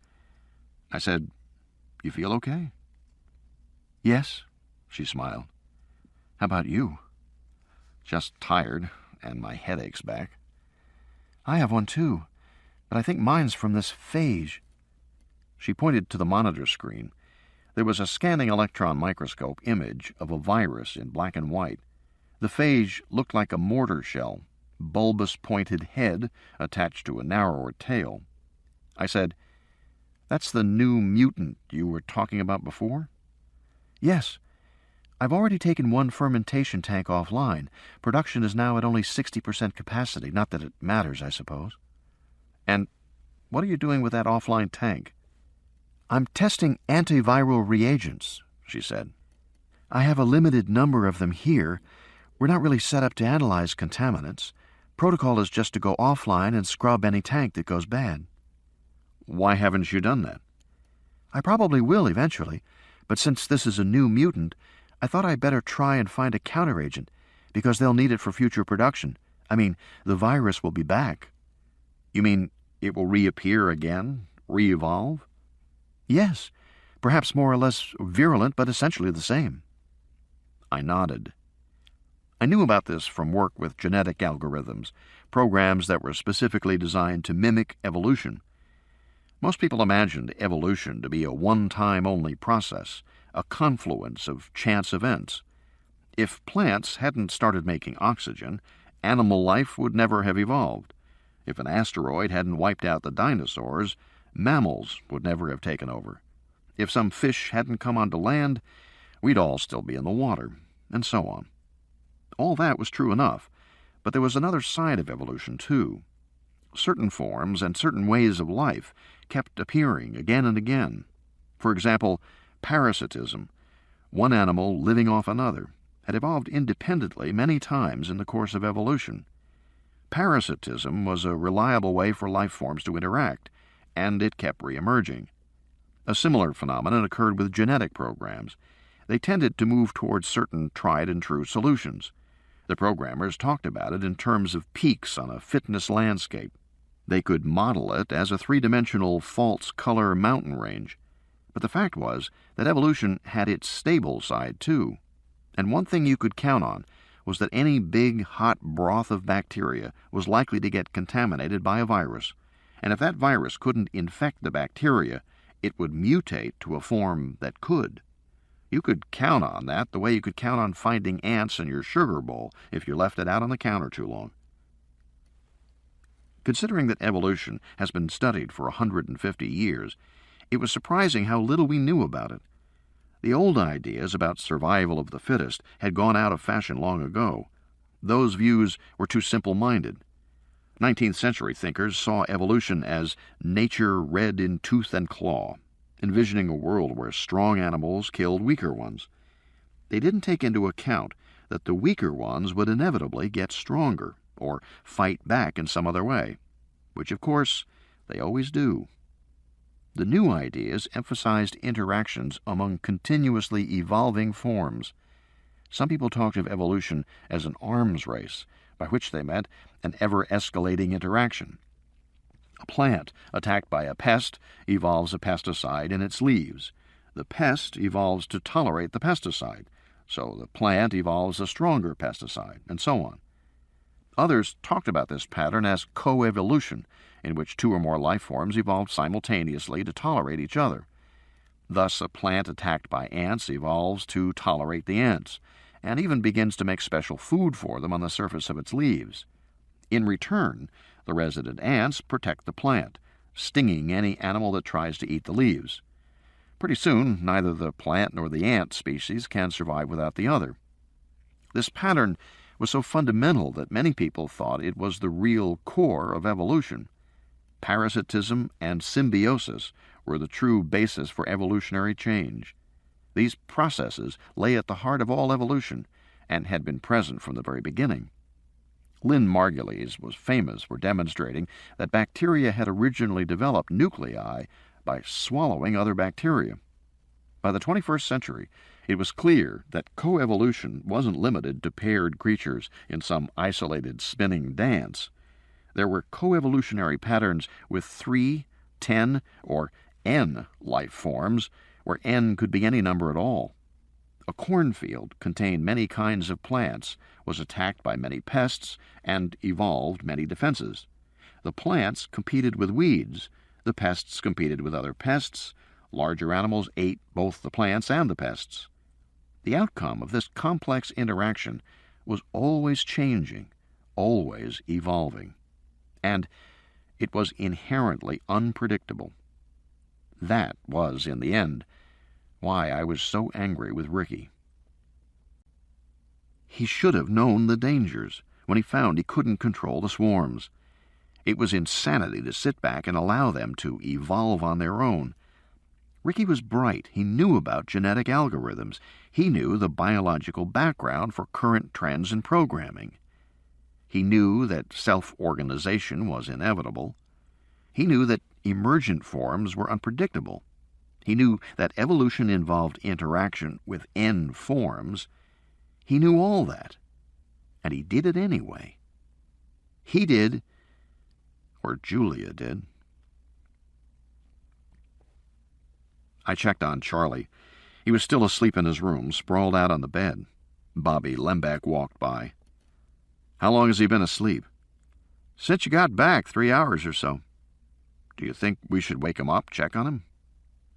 I said, "You feel okay?" "Yes," she smiled. "How about you?" "Just tired, and my headache's back." "I have one too, but I think mine's from this phage." She pointed to the monitor screen. There was a scanning electron microscope image of a virus in black and white. The phage looked like a mortar shell, bulbous pointed head attached to a narrower tail. I said, "That's the new mutant you were talking about before?" "Yes. I've already taken one fermentation tank offline. Production is now at only 60% capacity. Not that it matters, I suppose." "And what are you doing with that offline tank?" "I'm testing antiviral reagents," she said. "I have a limited number of them here. We're not really set up to analyze contaminants. Protocol is just to go offline and scrub any tank that goes bad." "Why haven't you done that?" "I probably will eventually, but since this is a new mutant, I thought I'd better try and find a counteragent, because they'll need it for future production. I mean, the virus will be back." "You mean it will reappear again? Re-evolve?" "Yes. Perhaps more or less virulent, but essentially the same." I nodded. I knew about this from work with genetic algorithms, programs that were specifically designed to mimic evolution. Most people imagined evolution to be a one-time-only process, a confluence of chance events. If plants hadn't started making oxygen, animal life would never have evolved. If an asteroid hadn't wiped out the dinosaurs, mammals would never have taken over. If some fish hadn't come onto land, we'd all still be in the water, and so on. All that was true enough, but there was another side of evolution, too. Certain forms and certain ways of life kept appearing again and again. For example, parasitism, one animal living off another, had evolved independently many times in the course of evolution. Parasitism was a reliable way for life forms to interact, and it kept re-emerging. A similar phenomenon occurred with genetic programs. They tended to move towards certain tried-and-true solutions. The programmers talked about it in terms of peaks on a fitness landscape. They could model it as a three-dimensional false-color mountain range. But the fact was that evolution had its stable side, too. And one thing you could count on was that any big, hot broth of bacteria was likely to get contaminated by a virus. And if that virus couldn't infect the bacteria, it would mutate to a form that could. You could count on that the way you could count on finding ants in your sugar bowl if you left it out on the counter too long. Considering that evolution has been studied for 150 years, it was surprising how little we knew about it. The old ideas about survival of the fittest had gone out of fashion long ago. Those views were too simple-minded. 19th century thinkers saw evolution as nature red in tooth and claw, envisioning a world where strong animals killed weaker ones. They didn't take into account that the weaker ones would inevitably get stronger or fight back in some other way, which, of course, they always do. The new ideas emphasized interactions among continuously evolving forms. Some people talked of evolution as an arms race, by which they meant an ever-escalating interaction. A plant attacked by a pest evolves a pesticide in its leaves. The pest evolves to tolerate the pesticide, so the plant evolves a stronger pesticide, and so on. Others talked about this pattern as coevolution, in which two or more life forms evolved simultaneously to tolerate each other. Thus, a plant attacked by ants evolves to tolerate the ants, and even begins to make special food for them on the surface of its leaves. In return, the resident ants protect the plant, stinging any animal that tries to eat the leaves. Pretty soon, neither the plant nor the ant species can survive without the other. This pattern was so fundamental that many people thought it was the real core of evolution. Parasitism and symbiosis were the true basis for evolutionary change. These processes lay at the heart of all evolution and had been present from the very beginning. Lynn Margulies was famous for demonstrating that bacteria had originally developed nuclei by swallowing other bacteria. By the 21st century, it was clear that coevolution wasn't limited to paired creatures in some isolated spinning dance. There were coevolutionary patterns with 3, 10, or N life forms, where N could be any number at all. A cornfield contained many kinds of plants, was attacked by many pests, and evolved many defenses. The plants competed with weeds. The pests competed with other pests. Larger animals ate both the plants and the pests. The outcome of this complex interaction was always changing, always evolving. And it was inherently unpredictable. That was, in the end, why I was so angry with Ricky. He should have known the dangers when he found he couldn't control the swarms. It was insanity to sit back and allow them to evolve on their own. Ricky was bright. He knew about genetic algorithms. He knew the biological background for current trends in programming. He knew that self-organization was inevitable. He knew that emergent forms were unpredictable. He knew that evolution involved interaction with N forms. He knew all that, and he did it anyway. He did, or Julia did. I checked on Charlie. He was still asleep in his room, sprawled out on the bed. Bobby Lembeck walked by. "How long has he been asleep?" "Since you got back, 3 hours or so." "Do you think we should wake him up, check on him?"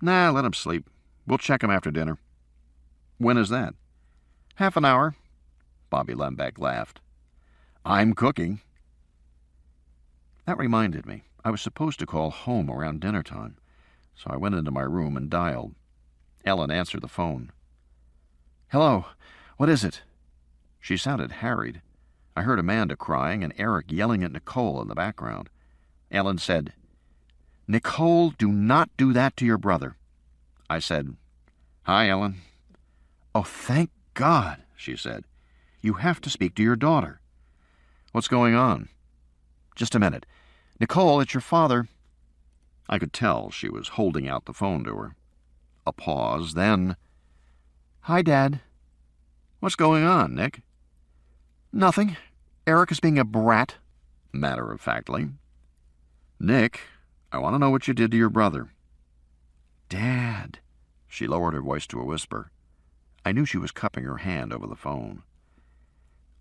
"Nah, let him sleep. We'll check him after dinner." "When is that?" "Half an hour." Bobby Lembeck laughed. "I'm cooking." That reminded me. I was supposed to call home around dinner time, so I went into my room and dialed. Ellen answered the phone. "Hello. What is it?" She sounded harried. I heard Amanda crying and Eric yelling at Nicole in the background. Ellen said, "Nicole, do not do that to your brother." I said, "Hi, Ellen." "Oh, thank God," she said. "You have to speak to your daughter." "What's going on?" "Just a minute. Nicole, it's your father." I could tell she was holding out the phone to her. A pause, then, "Hi, Dad." "What's going on, Nick?" "Nothing. Eric is being a brat," matter-of-factly. "Nick, I want to know what you did to your brother." "Dad." She lowered her voice to a whisper. I knew she was cupping her hand over the phone.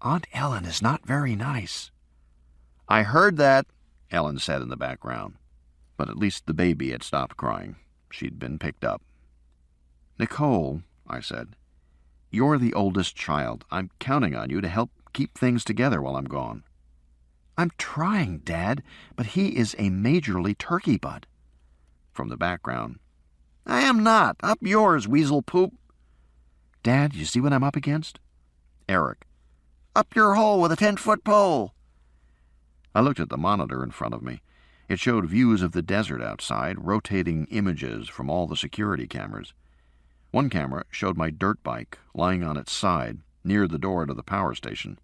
"Aunt Ellen is not very nice." "I heard that," Ellen said in the background. But at least the baby had stopped crying. She'd been picked up. "Nicole," I said, "you're the oldest child. I'm counting on you to help keep things together while I'm gone." I'm trying, Dad, but he is a majorly turkey butt. From the background, I am not. Up yours, weasel poop. Dad, you see what I'm up against? Eric, up your hole with a 10-foot pole. I looked at the monitor in front of me. It showed views of the desert outside, rotating images from all the security cameras. One camera showed my dirt bike lying on its side, near the door to the power station.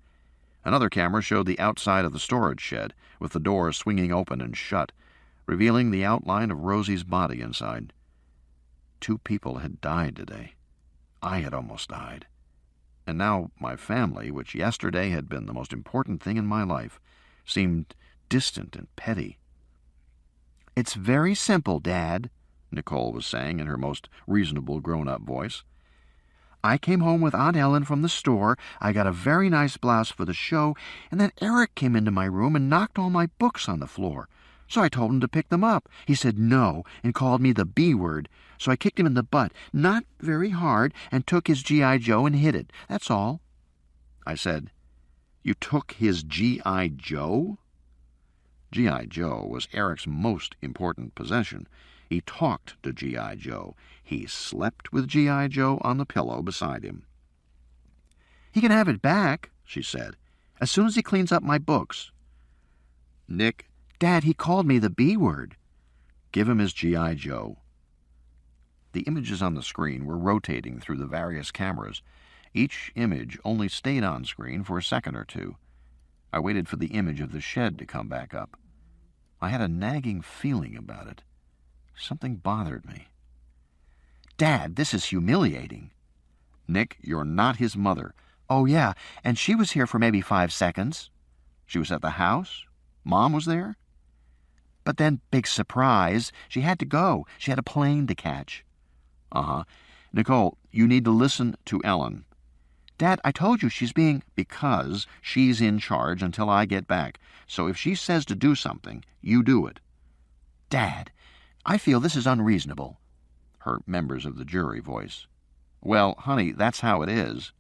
Another camera showed the outside of the storage shed, with the door swinging open and shut, revealing the outline of Rosie's body inside. 2 people had died today. I had almost died. And now my family, which yesterday had been the most important thing in my life, seemed distant and petty. It's very simple, Dad, Nicole was saying in her most reasonable grown-up voice. I came home with Aunt Ellen from the store, I got a very nice blouse for the show, and then Eric came into my room and knocked all my books on the floor. So I told him to pick them up. He said no and called me the B word, so I kicked him in the butt, not very hard, and took his G.I. Joe and hid it. That's all. I said, You took his G.I. Joe? G.I. Joe was Eric's most important possession. He talked to G.I. Joe. He slept with G.I. Joe on the pillow beside him. He can have it back, she said, as soon as he cleans up my books. Nick, Dad, he called me the B word. Give him his G.I. Joe. The images on the screen were rotating through the various cameras. Each image only stayed on screen for a second or two. I waited for the image of the shed to come back up. I had a nagging feeling about it. Something bothered me. Dad, this is humiliating. Nick, you're not his mother. Oh, yeah, and she was here for maybe 5 seconds. She was at the house? Mom was there? But then, big surprise, she had to go. She had a plane to catch. Uh-huh. Nicole, you need to listen to Ellen. Dad, I told you she's being... Because she's in charge until I get back. So if she says to do something, you do it. Dad, I feel this is unreasonable. Her members of the jury voice. Well, honey, that's how it is.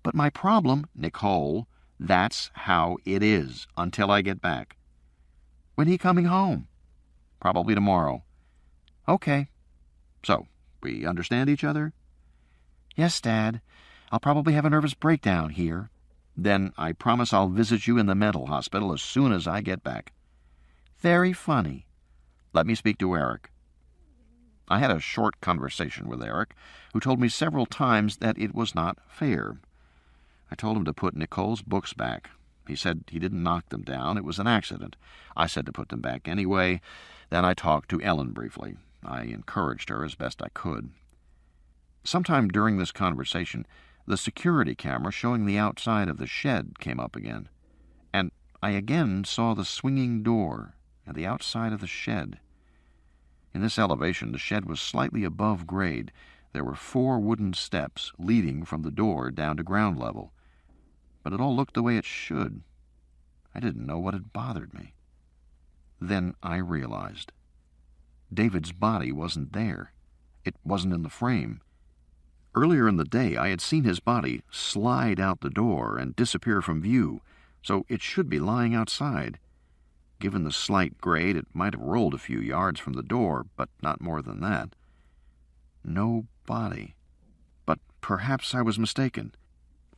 But my problem, Nicole, that's how it is until I get back. When he coming home? Probably tomorrow. Okay. So, we understand each other? Yes, Dad. I'll probably have a nervous breakdown here. Then I promise I'll visit you in the mental hospital as soon as I get back. Very funny. Let me speak to Eric. I had a short conversation with Eric, who told me several times that it was not fair. I told him to put Nicole's books back. He said he didn't knock them down. It was an accident. I said to put them back anyway. Then I talked to Ellen briefly. I encouraged her as best I could. Sometime during this conversation, the security camera showing the outside of the shed came up again, and I again saw the swinging door and the outside of the shed. In this elevation, the shed was slightly above grade. There were 4 wooden steps leading from the door down to ground level. But it all looked the way it should. I didn't know what had bothered me. Then I realized. David's body wasn't there. It wasn't in the frame. Earlier in the day, I had seen his body slide out the door and disappear from view, so it should be lying outside. Given the slight grade, it might have rolled a few yards from the door, but not more than that. No body. But perhaps I was mistaken.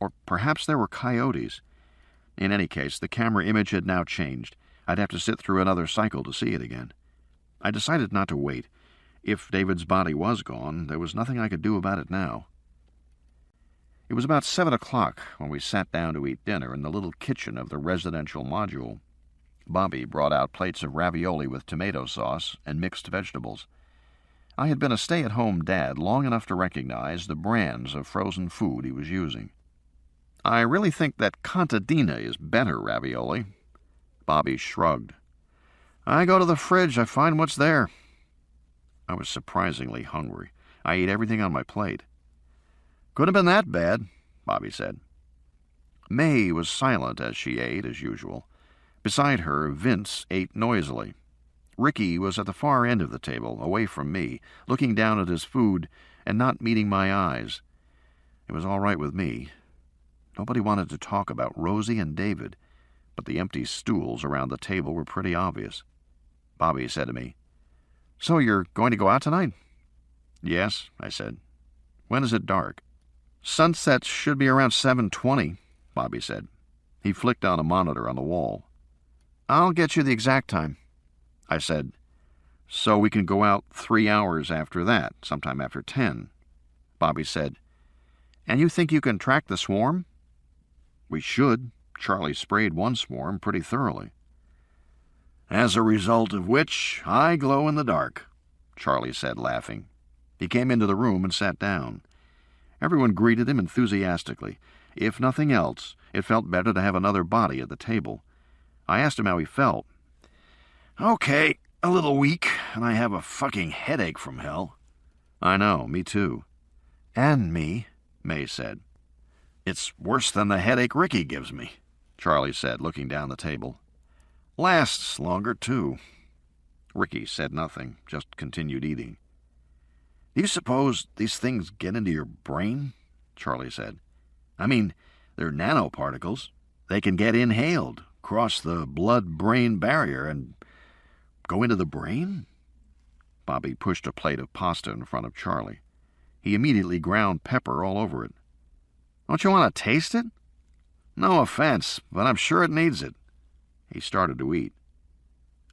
Or perhaps there were coyotes. In any case, the camera image had now changed. I'd have to sit through another cycle to see it again. I decided not to wait. If David's body was gone, there was nothing I could do about it now. It was about 7 o'clock when we sat down to eat dinner in the little kitchen of the residential module. Bobby brought out plates of ravioli with tomato sauce and mixed vegetables. I had been a stay-at-home dad long enough to recognize the brands of frozen food he was using. I really think that contadina is better ravioli. Bobby shrugged. I go to the fridge, I find what's there. I was surprisingly hungry. I ate everything on my plate. Couldn't have been that bad, Bobby said. May was silent as she ate, as usual. Beside her, Vince ate noisily. Ricky was at the far end of the table, away from me, looking down at his food and not meeting my eyes. It was all right with me. Nobody wanted to talk about Rosie and David, but the empty stools around the table were pretty obvious. Bobby said to me, "So you're going to go out tonight?" "Yes," I said. "When is it dark?" "Sunset should be around 7:20, Bobby said. He flicked on a monitor on the wall. "I'll get you the exact time." I said, "So we can go out 3 hours after that, sometime after 10. Bobby said, "And you think you can track the swarm?" "We should." Charlie sprayed one swarm pretty thoroughly. "As a result of which, I glow in the dark," Charlie said, laughing. He came into the room and sat down. Everyone greeted him enthusiastically. If nothing else, it felt better to have another body at the table. I asked him how he felt. "Okay, a little weak, and I have a fucking headache from hell." "I know, me too." "And me," May said. "It's worse than the headache Ricky gives me," Charlie said, looking down the table. "Lasts longer, too." Ricky said nothing, just continued eating. "Do you suppose these things get into your brain?" Charlie said. "I mean, they're nanoparticles. They can get inhaled, cross the blood-brain barrier, and go into the brain?" Bobby pushed a plate of pasta in front of Charlie. He immediately ground pepper all over it. "Don't you want to taste it?" "No offense, but I'm sure it needs it." He started to eat.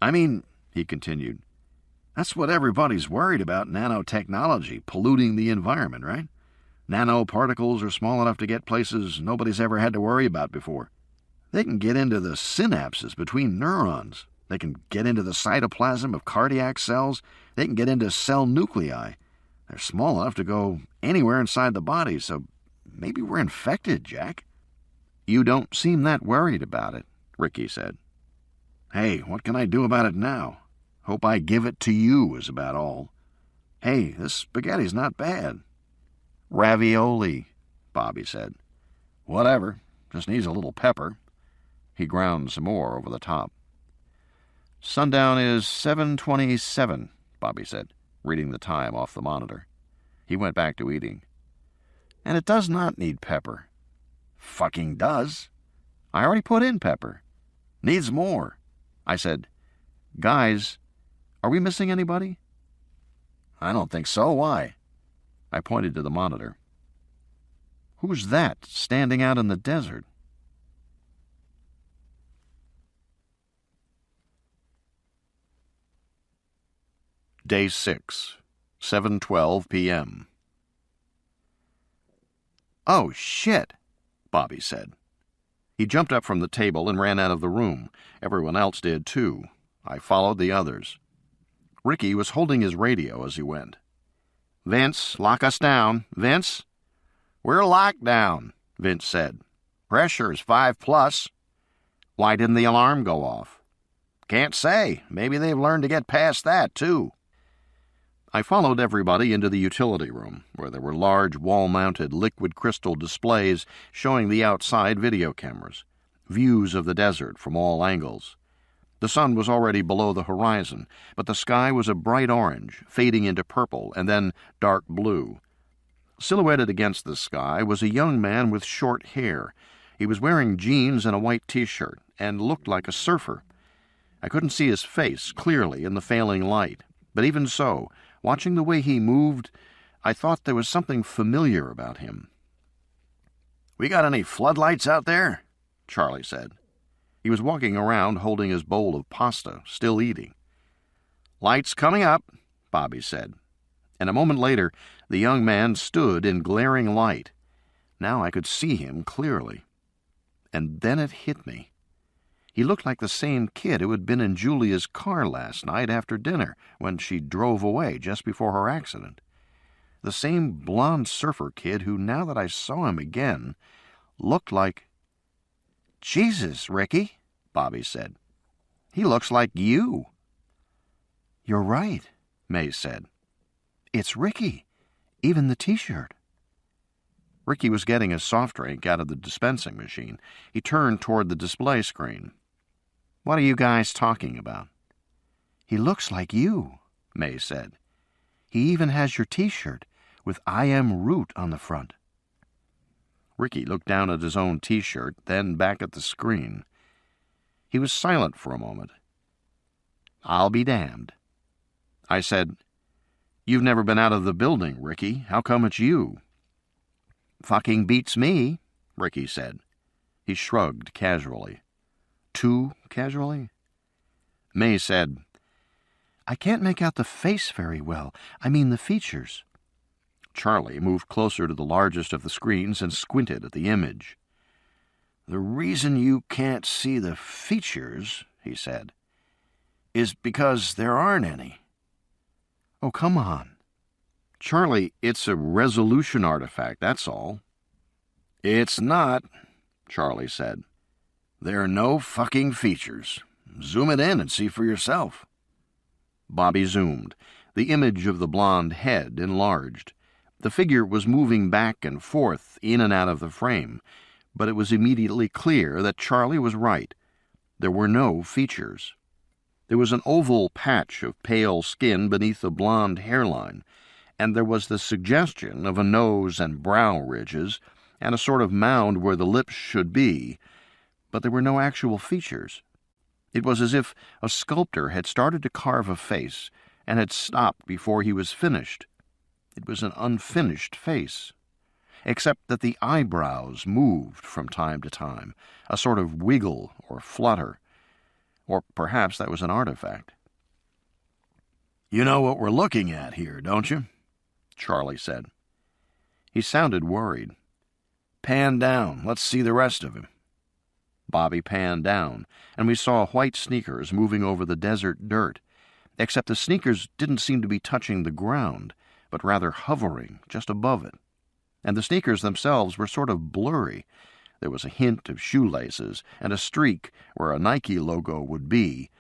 "I mean," he continued, "that's what everybody's worried about, nanotechnology, polluting the environment, right? Nanoparticles are small enough to get places nobody's ever had to worry about before. They can get into the synapses between neurons. They can get into the cytoplasm of cardiac cells. They can get into cell nuclei. They're small enough to go anywhere inside the body, so maybe we're infected, Jack." "You don't seem that worried about it," Ricky said. "Hey, what can I do about it now? Hope I give it to you is about all. Hey, this spaghetti's not bad." "Ravioli," Bobby said. "Whatever, just needs a little pepper." He ground some more over the top. "Sundown is 7:27, Bobby said, reading the time off the monitor. He went back to eating. "And it does not need pepper." "Fucking does." "I already put in pepper." "Needs more." I said, "Guys, are we missing anybody?" "I don't think so. Why?" I pointed to the monitor. "Who's that standing out in the desert?" Day 6, 7:12 p.m. "Oh, shit," Bobby said. He jumped up from the table and ran out of the room. Everyone else did, too. I followed the others. Ricky was holding his radio as he went. "Vince, lock us down. Vince?" "We're locked down," Vince said. "Pressure's 5+. "Why didn't the alarm go off?" "Can't say. Maybe they've learned to get past that, too." I followed everybody into the utility room, where there were large wall-mounted liquid crystal displays showing the outside video cameras, views of the desert from all angles. The sun was already below the horizon, but the sky was a bright orange, fading into purple and then dark blue. Silhouetted against the sky was a young man with short hair. He was wearing jeans and a white T-shirt and looked like a surfer. I couldn't see his face clearly in the failing light, but even so, watching the way he moved, I thought there was something familiar about him. "We got any floodlights out there?" Charlie said. He was walking around holding his bowl of pasta, still eating. "Lights coming up," Bobby said. And a moment later, the young man stood in glaring light. Now I could see him clearly. And then it hit me. He looked like the same kid who had been in Julia's car last night after dinner when she drove away just before her accident. The same blonde surfer kid who, now that I saw him again, looked like... "Jesus, Ricky," Bobby said. "He looks like you." "You're right," May said. "It's Ricky, even the T-shirt." Ricky was getting a soft drink out of the dispensing machine. He turned toward the display screen. "What are you guys talking about?" "He looks like you," May said. "He even has your T-shirt with I Am Root on the front." Ricky looked down at his own T-shirt, then back at the screen. He was silent for a moment. "I'll be damned." I said, "You've never been out of the building, Ricky. How come it's you?" "Fucking beats me," Ricky said. He shrugged casually. Too casually? May said, "I can't make out the face very well. I mean the features." Charlie moved closer to the largest of the screens and squinted at the image. "The reason you can't see the features," he said, "is because there aren't any." "Oh, come on." "Charlie, it's a resolution artifact, that's all." "It's not," Charlie said. "There are no fucking features. Zoom it in and see for yourself." Bobby zoomed. The image of the blonde head enlarged. The figure was moving back and forth, in and out of the frame, but it was immediately clear that Charlie was right. There were no features. There was an oval patch of pale skin beneath the blonde hairline, and there was the suggestion of a nose and brow ridges, and a sort of mound where the lips should be, but there were no actual features. It was as if a sculptor had started to carve a face and had stopped before he was finished. It was an unfinished face, except that the eyebrows moved from time to time, a sort of wiggle or flutter. Or perhaps that was an artifact. "You know what we're looking at here, don't you?" Charlie said. He sounded worried. "Pan down. Let's see the rest of him." Bobby panned down, and we saw white sneakers moving over the desert dirt, except the sneakers didn't seem to be touching the ground, but rather hovering just above it. And the sneakers themselves were sort of blurry. There was a hint of shoelaces and a streak where a Nike logo would be,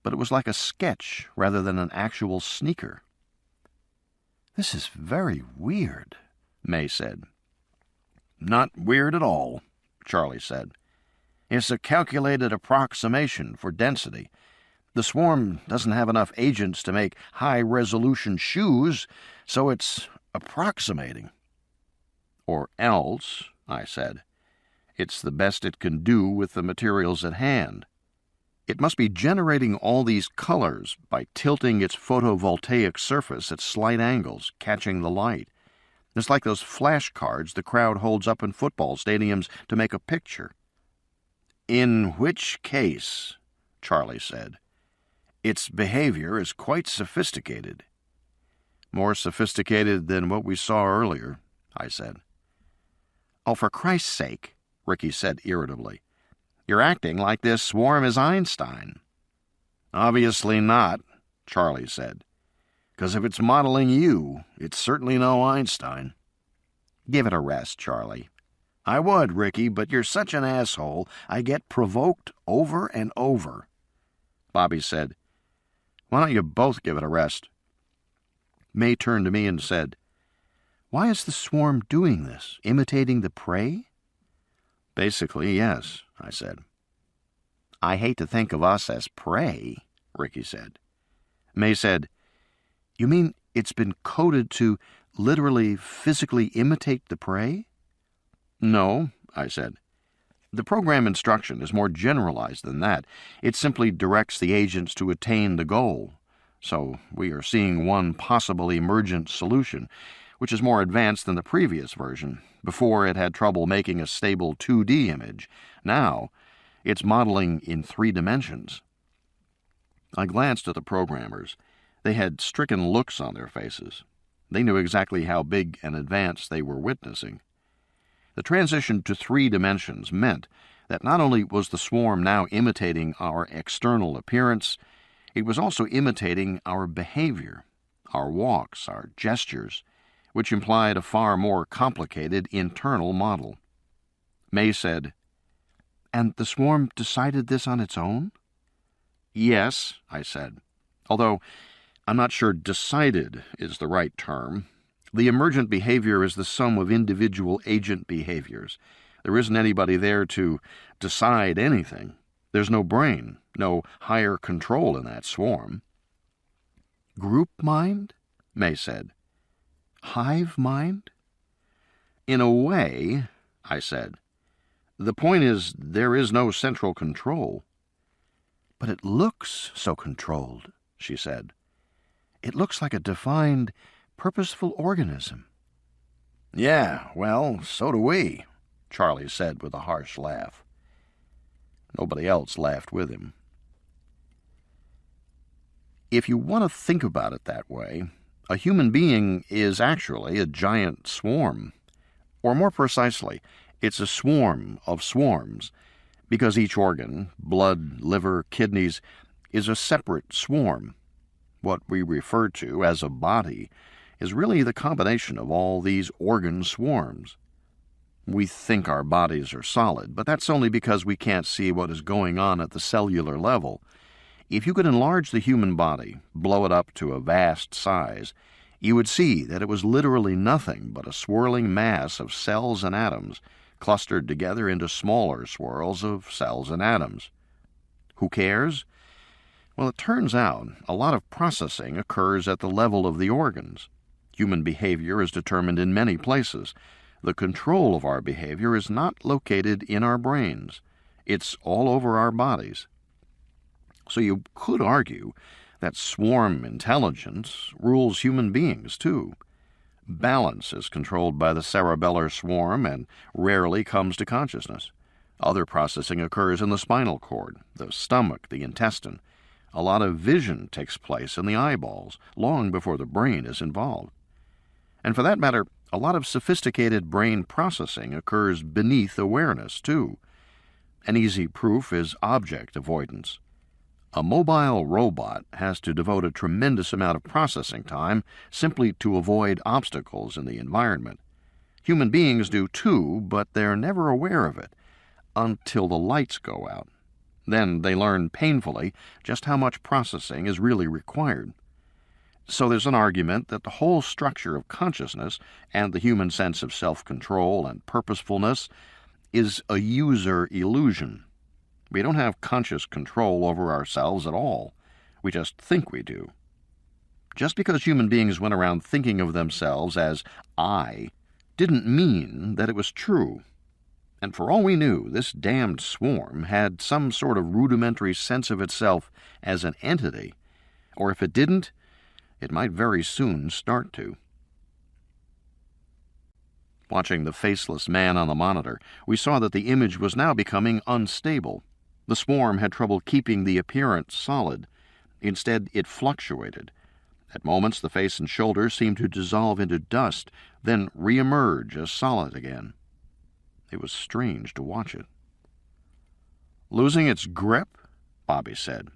but it was like a sketch rather than an actual sneaker. "This is very weird," May said. "Not weird at all," Charlie said. "It's a calculated approximation for density. The swarm doesn't have enough agents to make high-resolution shoes, so it's approximating." "Or else," I said, "it's the best it can do with the materials at hand. It must be generating all these colors by tilting its photovoltaic surface at slight angles, catching the light. It's like those flashcards the crowd holds up in football stadiums to make a picture." "In which case," Charlie said, "its behavior is quite sophisticated." "More sophisticated than what we saw earlier," I said. "Oh, for Christ's sake," Ricky said irritably. "You're acting like this swarm is Einstein." "Obviously not," Charlie said. "Because if it's modeling you, it's certainly no Einstein." "Give it a rest, Charlie." "I would, Ricky, but you're such an asshole, I get provoked over and over." Bobby said, "Why don't you both give it a rest?" May turned to me and said, "Why is the swarm doing this? Imitating the prey?" "Basically, yes," I said. "I hate to think of us as prey," Ricky said. May said, "You mean it's been coded to literally, physically imitate the prey?" "No," I said. "The program instruction is more generalized than that. It simply directs the agents to attain the goal. So we are seeing one possible emergent solution, which is more advanced than the previous version. Before, it had trouble making a stable 2D image. Now, it's modeling in 3 dimensions. I glanced at the programmers. They had stricken looks on their faces. They knew exactly how big an advance they were witnessing. The transition to 3 dimensions meant that not only was the swarm now imitating our external appearance, it was also imitating our behavior, our walks, our gestures, which implied a far more complicated internal model. May said, "And the swarm decided this on its own?" "Yes," I said, "although I'm not sure 'decided' is the right term. The emergent behavior is the sum of individual agent behaviors. There isn't anybody there to decide anything. There's no brain, no higher control in that swarm." "Group mind?" May said. "Hive mind?" "In a way," I said. "The point is there is no central control." But it looks so controlled, she said. It looks like a defined, purposeful organism. Yeah, well, so do we, Charlie said with a harsh laugh. Nobody else laughed with him. If you want to think about it that way, a human being is actually a giant swarm. Or more precisely, it's a swarm of swarms, because each organ, blood, liver, kidneys, is a separate swarm. What we refer to as a body is really the combination of all these organ swarms. We think our bodies are solid, but that's only because we can't see what is going on at the cellular level. If you could enlarge the human body, blow it up to a vast size, you would see that it was literally nothing but a swirling mass of cells and atoms clustered together into smaller swirls of cells and atoms. Who cares? Well, it turns out a lot of processing occurs at the level of the organs. Human behavior is determined in many places. The control of our behavior is not located in our brains. It's all over our bodies. So you could argue that swarm intelligence rules human beings, too. Balance is controlled by the cerebellar swarm and rarely comes to consciousness. Other processing occurs in the spinal cord, the stomach, the intestine. A lot of vision takes place in the eyeballs, long before the brain is involved. And for that matter, a lot of sophisticated brain processing occurs beneath awareness, too. An easy proof is object avoidance. A mobile robot has to devote a tremendous amount of processing time simply to avoid obstacles in the environment. Human beings do too, but they're never aware of it until the lights go out. Then they learn painfully just how much processing is really required. So there's an argument that the whole structure of consciousness and the human sense of self-control and purposefulness is a user illusion. We don't have conscious control over ourselves at all. We just think we do. Just because human beings went around thinking of themselves as I didn't mean that it was true. And for all we knew, this damned swarm had some sort of rudimentary sense of itself as an entity, or if it didn't, it might very soon start to. Watching the faceless man on the monitor, we saw that the image was now becoming unstable. The swarm had trouble keeping the appearance solid. Instead, it fluctuated. At moments, the face and shoulders seemed to dissolve into dust, then re-emerge as solid again. It was strange to watch it. Losing its grip? Bobby said.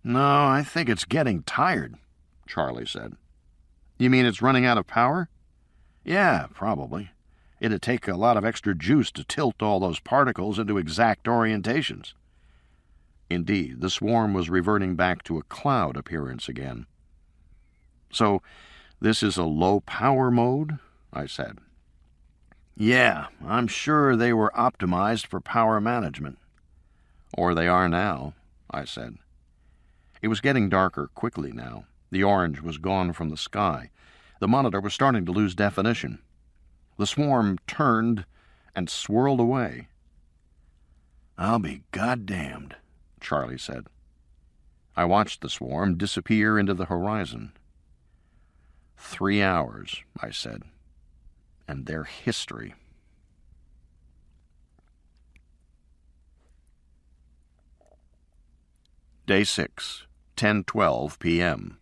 No, I think it's getting tired, Charlie said. You mean it's running out of power? Yeah, probably. It'd take a lot of extra juice to tilt all those particles into exact orientations. Indeed, the swarm was reverting back to a cloud appearance again. So, this is a low-power mode? I said. Yeah, I'm sure they were optimized for power management. Or they are now, I said. It was getting darker quickly now. The orange was gone from the sky. The monitor was starting to lose definition. The swarm turned and swirled away. I'll be goddamned, Charlie said. I watched the swarm disappear into the horizon. 3 hours, I said, and their history. Day 6, 10:12 p.m.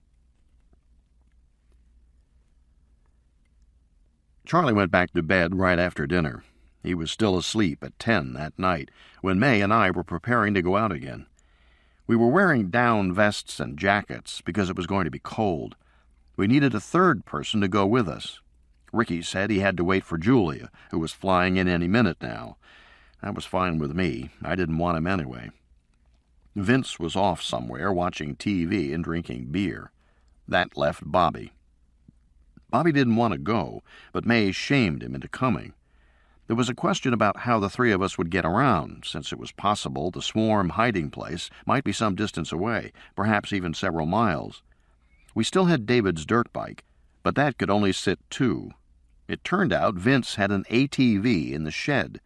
Charlie went back to bed right after dinner. He was still asleep at 10 that night when May and I were preparing to go out again. We were wearing down vests and jackets because it was going to be cold. We needed a third person to go with us. Ricky said he had to wait for Julia, who was flying in any minute now. That was fine with me. I didn't want him anyway. Vince was off somewhere watching TV and drinking beer. That left Bobby. Bobby didn't want to go, but May shamed him into coming. There was a question about how the three of us would get around, since it was possible the swarm hiding place might be some distance away, perhaps even several miles. We still had David's dirt bike, but that could only sit 2. It turned out Vince had an ATV in the shed.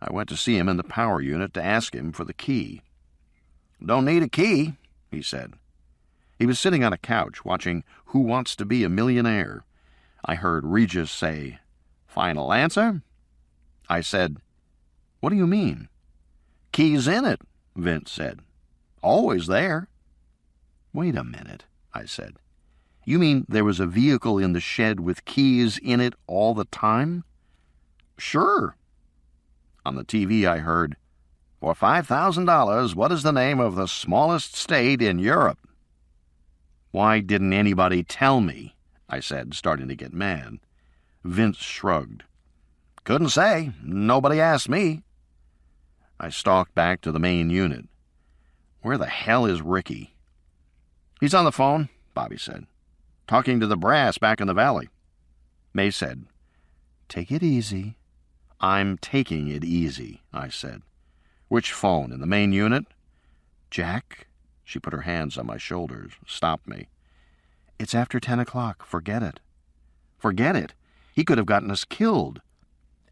I went to see him in the power unit to ask him for the key. "Don't need a key," he said. He was sitting on a couch watching Who Wants to Be a Millionaire. I heard Regis say, "Final answer?" I said, "What do you mean?" "Key's in it," Vince said. "Always there." "Wait a minute," I said. "You mean there was a vehicle in the shed with keys in it all the time?" "Sure." On the TV I heard, "For $5,000, what is the name of the smallest state in Europe?" "Why didn't anybody tell me?" I said, starting to get mad. Vince shrugged. "Couldn't say. Nobody asked me." I stalked back to the main unit. "Where the hell is Ricky?" "He's on the phone," Bobby said. "Talking to the brass back in the valley." May said, "Take it easy." "I'm taking it easy," I said. "Which phone, in the main unit?" "Jack," she put her hands on my shoulders, stopped me. "It's after 10 o'clock. Forget it." "Forget it? He could have gotten us killed.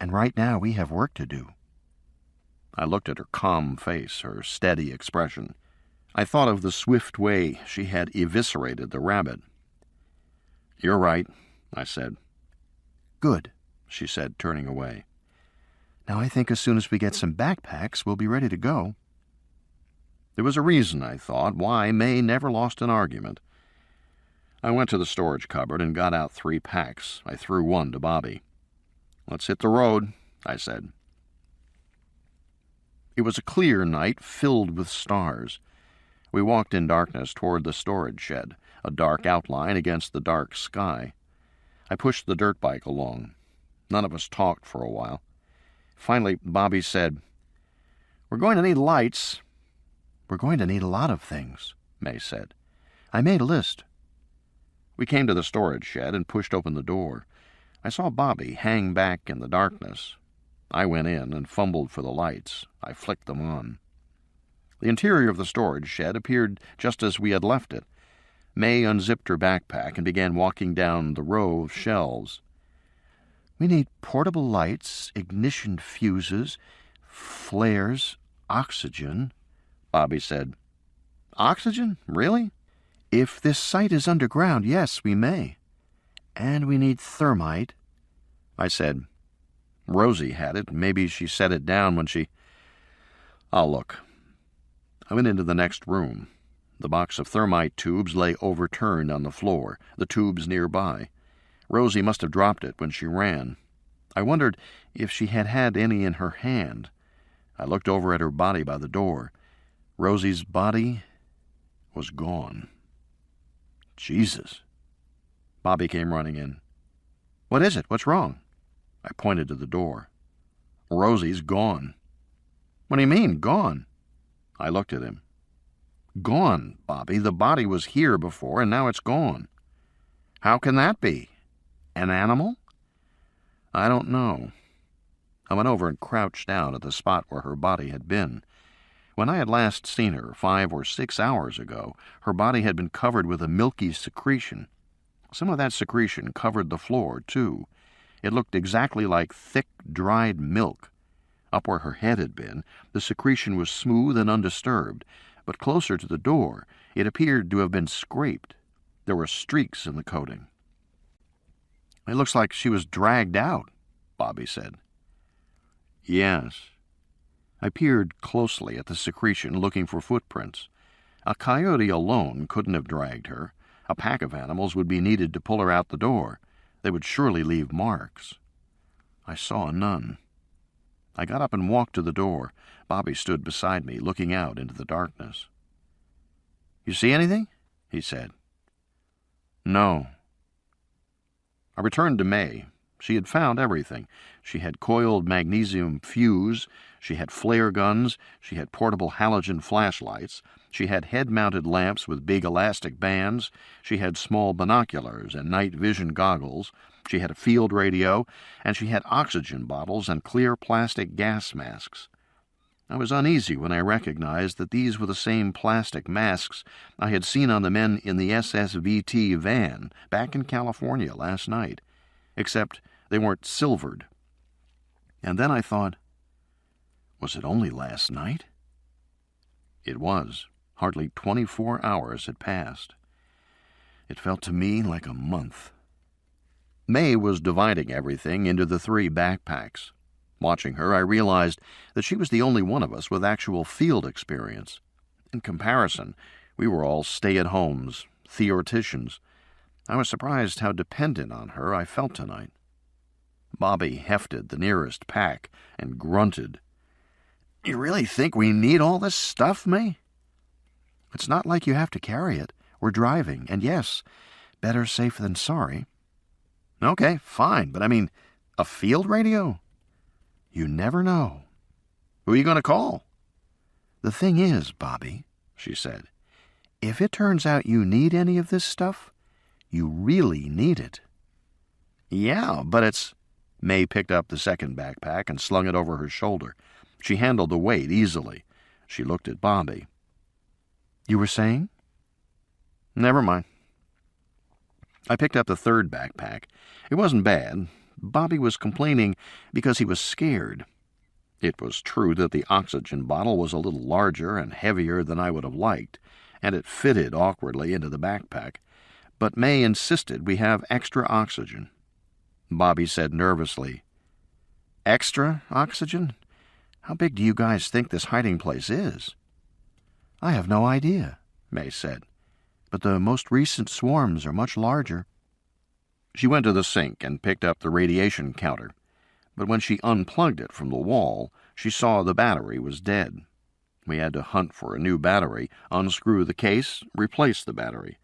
And right now we have work to do." I looked at her calm face, her steady expression. I thought of the swift way she had eviscerated the rabbit. "You're right," I said. "Good," she said, turning away. "Now I think as soon as we get some backpacks, we'll be ready to go." There was a reason, I thought, why May never lost an argument. I went to the storage cupboard and got out 3 packs. I threw one to Bobby. "Let's hit the road," I said. It was a clear night filled with stars. We walked in darkness toward the storage shed, a dark outline against the dark sky. I pushed the dirt bike along. None of us talked for a while. Finally, Bobby said, "We're going to need lights." "We're going to need a lot of things," May said. "I made a list." We came to the storage shed and pushed open the door. I saw Bobby hang back in the darkness. I went in and fumbled for the lights. I flicked them on. The interior of the storage shed appeared just as we had left it. May unzipped her backpack and began walking down the row of shelves. "We need portable lights, ignition fuses, flares, oxygen," Bobby said. "Oxygen? Really?" "If this site is underground, yes, we may. And we need thermite." I said, "Rosie had it. Maybe she set it down when she—" "I'll look." I went into the next room. The box of thermite tubes lay overturned on the floor, the tubes nearby. Rosie must have dropped it when she ran. I wondered if she had had any in her hand. I looked over at her body by the door. Rosie's body was gone. Jesus. Bobby came running in. "What is it? What's wrong?" I pointed to the door. "Rosie's gone." "What do you mean, gone?" I looked at him. "Gone, Bobby. The body was here before, and now it's gone." "How can that be? An animal?" "I don't know." I went over and crouched down at the spot where her body had been. When I had last seen her, 5 or 6 hours ago, her body had been covered with a milky secretion. Some of that secretion covered the floor, too. It looked exactly like thick, dried milk. Up where her head had been, the secretion was smooth and undisturbed, but closer to the door, it appeared to have been scraped. There were streaks in the coating. "It looks like she was dragged out," Bobby said. "Yes." I peered closely at the secretion, looking for footprints. A coyote alone couldn't have dragged her. A pack of animals would be needed to pull her out the door. They would surely leave marks. I saw none. I got up and walked to the door. Bobby stood beside me, looking out into the darkness. "You see anything?" he said. "No." I returned to May. She had found everything. She had coiled magnesium fuse, she had flare guns, she had portable halogen flashlights, she had head-mounted lamps with big elastic bands, she had small binoculars and night vision goggles, she had a field radio, and she had oxygen bottles and clear plastic gas masks. I was uneasy when I recognized that these were the same plastic masks I had seen on the men in the SSVT van back in California last night, except they weren't silvered. And then I thought, was it only last night? It was. Hardly 24 hours had passed. It felt to me like a month. May was dividing everything into the 3 backpacks. Watching her, I realized that she was the only one of us with actual field experience. In comparison, we were all stay-at-homes, theoreticians. I was surprised how dependent on her I felt tonight. Bobby hefted the nearest pack and grunted. "You really think we need all this stuff, May?" "It's not like you have to carry it. We're driving, and yes, better safe than sorry." "Okay, fine, but I mean, a field radio?" "You never know." "Who are you going to call?" "The thing is, Bobby," she said, "if it turns out you need any of this stuff, you really need it." "Yeah, but it's—" May picked up the second backpack and slung it over her shoulder. She handled the weight easily. She looked at Bobby. "You were saying?" "Never mind." I picked up the third backpack. It wasn't bad. Bobby was complaining because he was scared. It was true that the oxygen bottle was a little larger and heavier than I would have liked, and it fitted awkwardly into the backpack. But May insisted we have extra oxygen. Bobby said nervously, "Extra oxygen? How big do you guys think this hiding place is?" "I have no idea," May said, "but the most recent swarms are much larger." She went to the sink and picked up the radiation counter, but when she unplugged it from the wall, she saw the battery was dead. We had to hunt for a new battery, unscrew the case, replace the battery.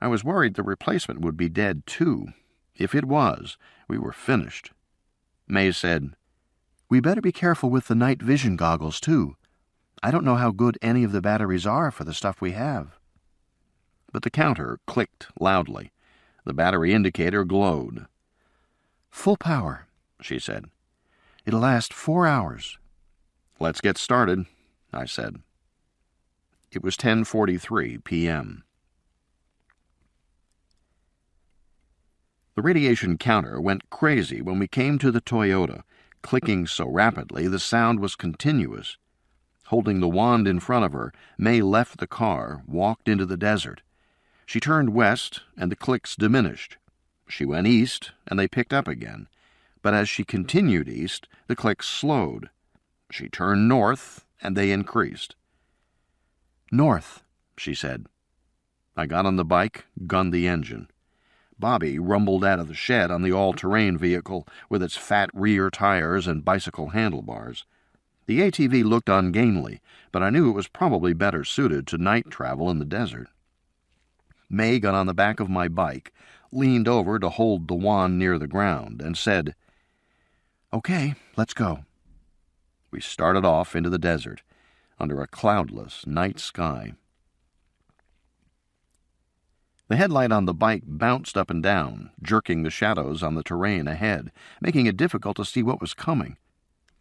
I was worried the replacement would be dead too. If it was, we were finished. May said, "We better be careful with the night vision goggles, too. I don't know how good any of the batteries are for the stuff we have." But the counter clicked loudly. The battery indicator glowed. "Full power," she said. "It'll last 4 hours." "Let's get started," I said. It was 10:43 p.m. The radiation counter went crazy when we came to the Toyota, clicking so rapidly the sound was continuous. Holding the wand in front of her, May left the car, walked into the desert. She turned west, and the clicks diminished. She went east, and they picked up again. But as she continued east, the clicks slowed. She turned north, and they increased. "North," she said. I got on the bike, gunned the engine. Bobby rumbled out of the shed on the all-terrain vehicle with its fat rear tires and bicycle handlebars. The ATV looked ungainly, but I knew it was probably better suited to night travel in the desert. May got on the back of my bike, leaned over to hold the wand near the ground, and said, "Okay, let's go." We started off into the desert, under a cloudless night sky. The headlight on the bike bounced up and down, jerking the shadows on the terrain ahead, making it difficult to see what was coming.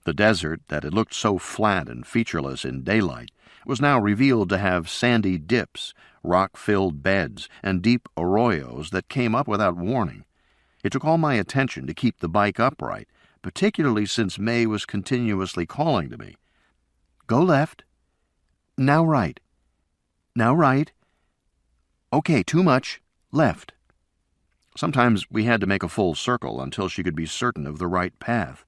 The desert, that had looked so flat and featureless in daylight, was now revealed to have sandy dips, rock-filled beds, and deep arroyos that came up without warning. It took all my attention to keep the bike upright, particularly since May was continuously calling to me. "Go left. Now right. Now right. Okay, too much. Left." Sometimes we had to make a full circle until she could be certain of the right path.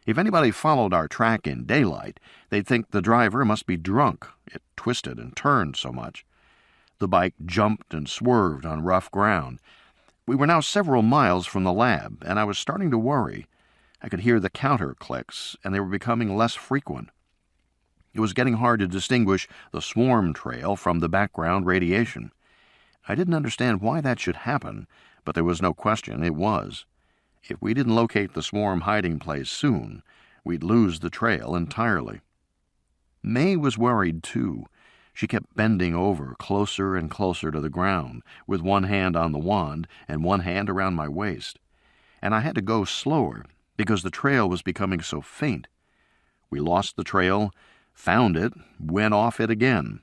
If anybody followed our track in daylight, they'd think the driver must be drunk. It twisted and turned so much. The bike jumped and swerved on rough ground. We were now several miles from the lab, and I was starting to worry. I could hear the counter clicks, and they were becoming less frequent. It was getting hard to distinguish the swarm trail from the background radiation. I didn't understand why that should happen, but there was no question it was. If we didn't locate the swarm hiding place soon, we'd lose the trail entirely. May was worried, too. She kept bending over closer and closer to the ground, with one hand on the wand and one hand around my waist. And I had to go slower, because the trail was becoming so faint. We lost the trail, found it, went off it again.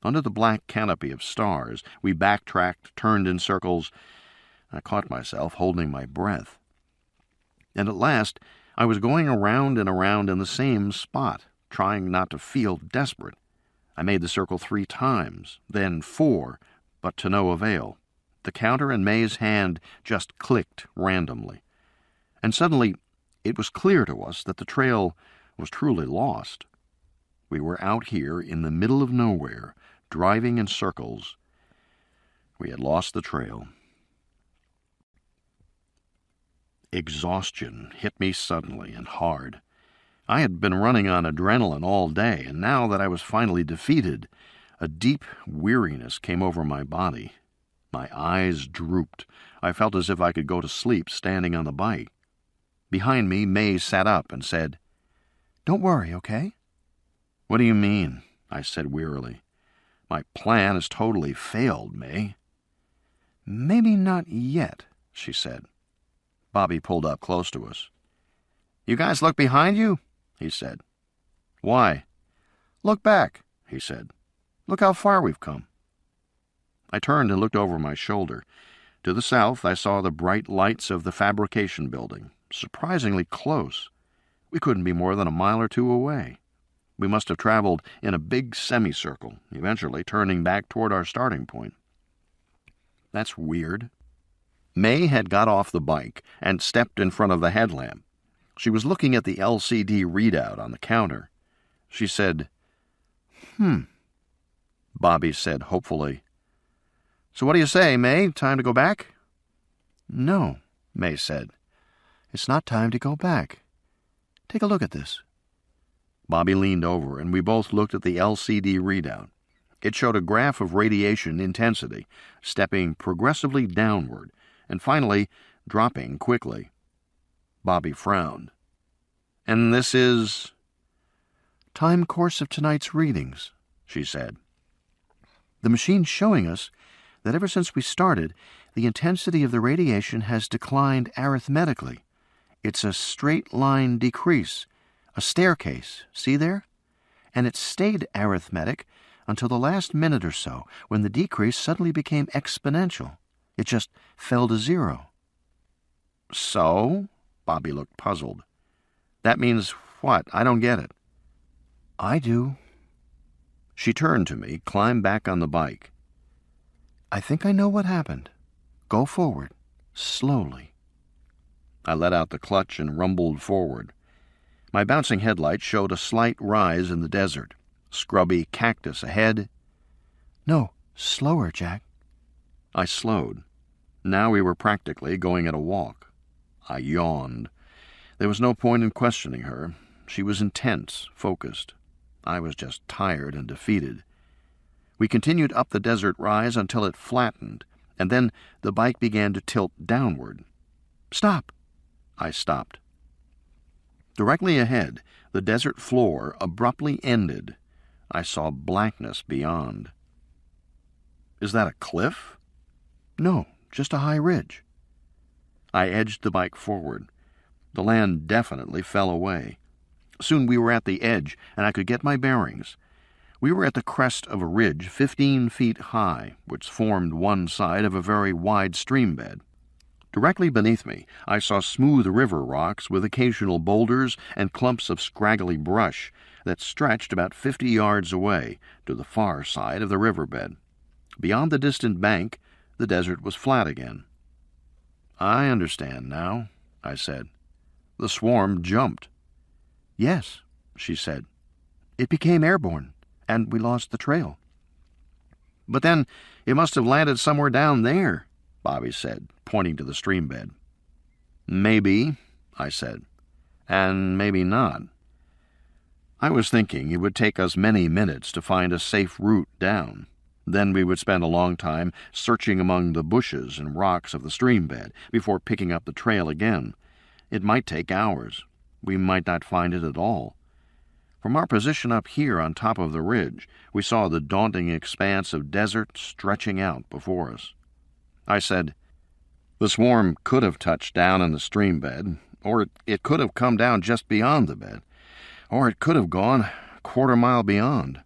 Under the black canopy of stars, we backtracked, turned in circles. I caught myself holding my breath. And at last, I was going around and around in the same spot, trying not to feel desperate. I made the circle 3 times, then 4, but to no avail. The counter in May's hand just clicked randomly. And suddenly, it was clear to us that the trail was truly lost. We were out here in the middle of nowhere, driving in circles. We had lost the trail. Exhaustion hit me suddenly and hard. I had been running on adrenaline all day, and now that I was finally defeated, a deep weariness came over my body. My eyes drooped. I felt as if I could go to sleep standing on the bike. Behind me, May sat up and said, "Don't worry, okay?" "What do you mean?" I said wearily. "My plan has totally failed, May." "Maybe not yet," she said. Bobby pulled up close to us. "You guys look behind you?" he said. "Why?" "Look back," he said. "Look how far we've come." I turned and looked over my shoulder. To the south, I saw the bright lights of the fabrication building, surprisingly close. We couldn't be more than a mile or 2 away. We must have traveled in a big semicircle, eventually turning back toward our starting point. That's weird. May had got off the bike and stepped in front of the headlamp. She was looking at the LCD readout on the counter. She said, Bobby said hopefully, "So what do you say, May? Time to go back?" "No," May said. "It's not time to go back. Take a look at this." Bobby leaned over, and we both looked at the LCD readout. It showed a graph of radiation intensity, stepping progressively downward, and finally dropping quickly. Bobby frowned. "And this is—" "Time course of tonight's readings," she said. "The machine's showing us that ever since we started, the intensity of the radiation has declined arithmetically. It's a straight-line decrease, a staircase, see there? And it stayed arithmetic until the last minute or so, when the decrease suddenly became exponential. It just fell to 0. "So?" Bobby looked puzzled. "That means what? I don't get it." "I do." She turned to me, climbed back on the bike. "I think I know what happened. Go forward, slowly." I let out the clutch and rumbled forward. My bouncing headlights showed a slight rise in the desert. Scrubby cactus ahead. "No, slower, Jack." I slowed. Now we were practically going at a walk. I yawned. There was no point in questioning her. She was intense, focused. I was just tired and defeated. We continued up the desert rise until it flattened, and then the bike began to tilt downward. "Stop!" I stopped. Directly ahead, the desert floor abruptly ended. I saw blackness beyond. "Is that a cliff?" "No, just a high ridge." I edged the bike forward. The land definitely fell away. Soon we were at the edge, and I could get my bearings. We were at the crest of a ridge 15 feet high, which formed one side of a very wide stream bed. Directly beneath me, I saw smooth river rocks with occasional boulders and clumps of scraggly brush that stretched about 50 yards away to the far side of the riverbed. Beyond the distant bank, the desert was flat again. "I understand now," I said. "The swarm jumped." "Yes," she said. "It became airborne, and we lost the trail." "But then it must have landed somewhere down there," Bobby said, pointing to the stream bed. "Maybe," I said, "and maybe not." I was thinking it would take us many minutes to find a safe route down. Then we would spend a long time searching among the bushes and rocks of the stream bed before picking up the trail again. It might take hours. We might not find it at all. From our position up here on top of the ridge, we saw the daunting expanse of desert stretching out before us. I said, "The swarm could have touched down in the stream bed, or it could have come down just beyond the bed, or it could have gone a quarter-mile beyond."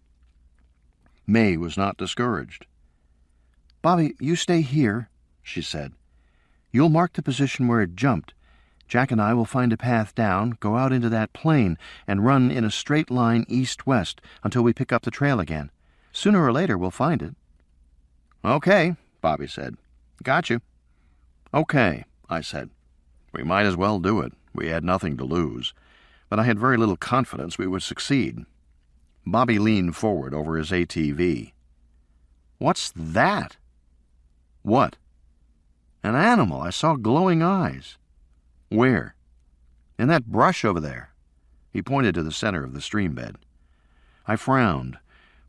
May was not discouraged. "Bobby, you stay here," she said. "You'll mark the position where it jumped. Jack and I will find a path down, go out into that plain, and run in a straight line east-west until we pick up the trail again. Sooner or later we'll find it. Okay, Bobby said. Got you. Okay, I said. We might as well do it. We had nothing to lose. But I had very little confidence we would succeed. Bobby leaned forward over his ATV. What's that? What? An animal. I saw glowing eyes. Where? In that brush over there. He pointed to the center of the stream bed. I frowned.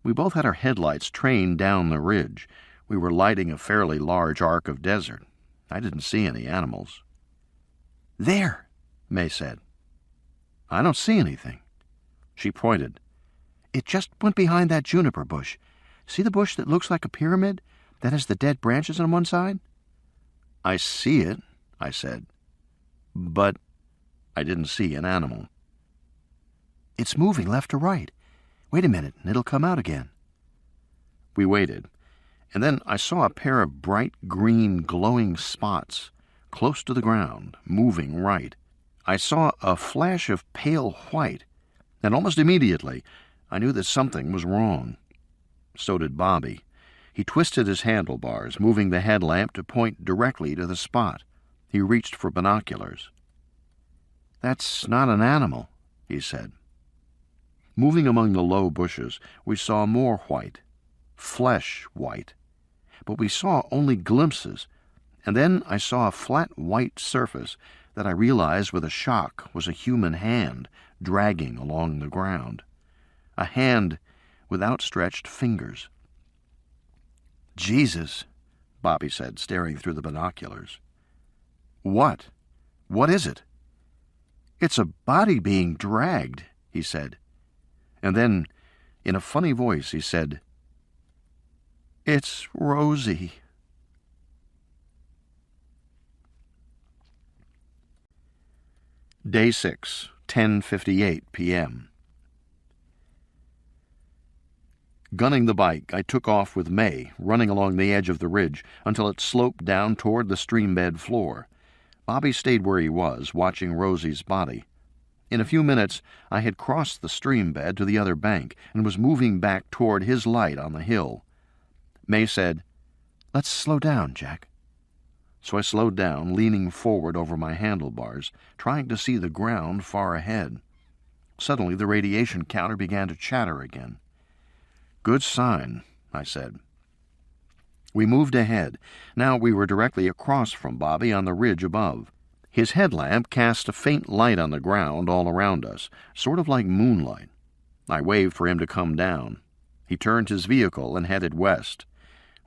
We both had our headlights trained down the ridge. We were lighting a fairly large arc of desert. I didn't see any animals. There, May said. I don't see anything. She pointed. It just went behind that juniper bush. See the bush that looks like a pyramid, that has the dead branches on one side? I see it, I said. But I didn't see an animal. It's moving left to right. Wait a minute, and it'll come out again. We waited, and then I saw a pair of bright green glowing spots close to the ground, moving right. I saw a flash of pale white, and almost immediately I knew that something was wrong. So did Bobby. He twisted his handlebars, moving the headlamp to point directly to the spot. He reached for binoculars. That's not an animal, he said. Moving among the low bushes, we saw more white, flesh white. But we saw only glimpses, and then I saw a flat white surface that I realized with a shock was a human hand dragging along the ground. A hand with outstretched fingers. Jesus, Bobby said, staring through the binoculars. What? What is it? It's a body being dragged, he said. And then, in a funny voice, he said, It's Rosie. Day 6, 10:58 p.m. Gunning the bike, I took off with May, running along the edge of the ridge until it sloped down toward the streambed floor. Bobby stayed where he was, watching Rosie's body. In a few minutes, I had crossed the stream bed to the other bank and was moving back toward his light on the hill. May said, Let's slow down, Jack. So I slowed down, leaning forward over my handlebars, trying to see the ground far ahead. Suddenly, the radiation counter began to chatter again. Good sign, I said. We moved ahead. Now we were directly across from Bobby on the ridge above. His headlamp cast a faint light on the ground all around us, sort of like moonlight. I waved for him to come down. He turned his vehicle and headed west.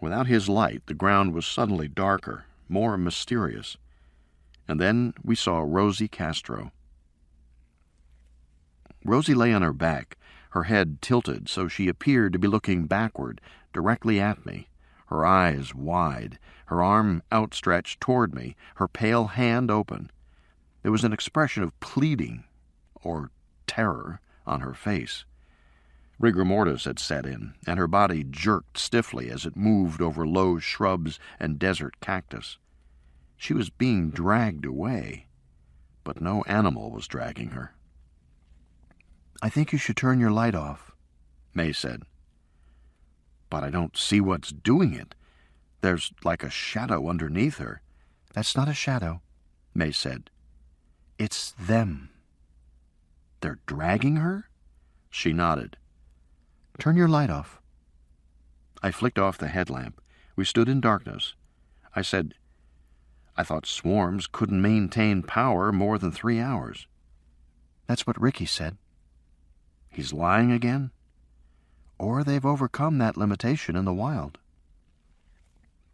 Without his light, the ground was suddenly darker, more mysterious. And then we saw Rosie Castro. Rosie lay on her back, her head tilted so she appeared to be looking backward, directly at me, her eyes wide, her arm outstretched toward me, her pale hand open. There was an expression of pleading, or terror, on her face. Rigor mortis had set in, and her body jerked stiffly as it moved over low shrubs and desert cactus. She was being dragged away, but no animal was dragging her. I think you should turn your light off, May said. But I don't see what's doing it. There's like a shadow underneath her. That's not a shadow, May said. It's them. They're dragging her? She nodded. Turn your light off. I flicked off the headlamp. We stood in darkness. I said, I thought swarms couldn't maintain power more than 3 hours. That's what Ricky said. He's lying again? Or they've overcome that limitation in the wild.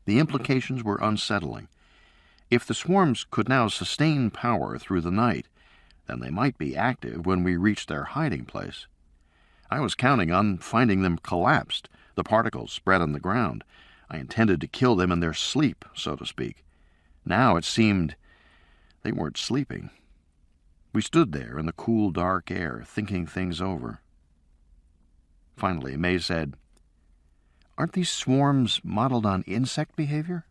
The implications were unsettling. If the swarms could now sustain power through the night, then they might be active when we reached their hiding place. I was counting on finding them collapsed, the particles spread on the ground. I intended to kill them in their sleep, so to speak. Now it seemed they weren't sleeping. We stood there in the cool, dark air, thinking things over. Finally, May said, Aren't these swarms modeled on insect behavior?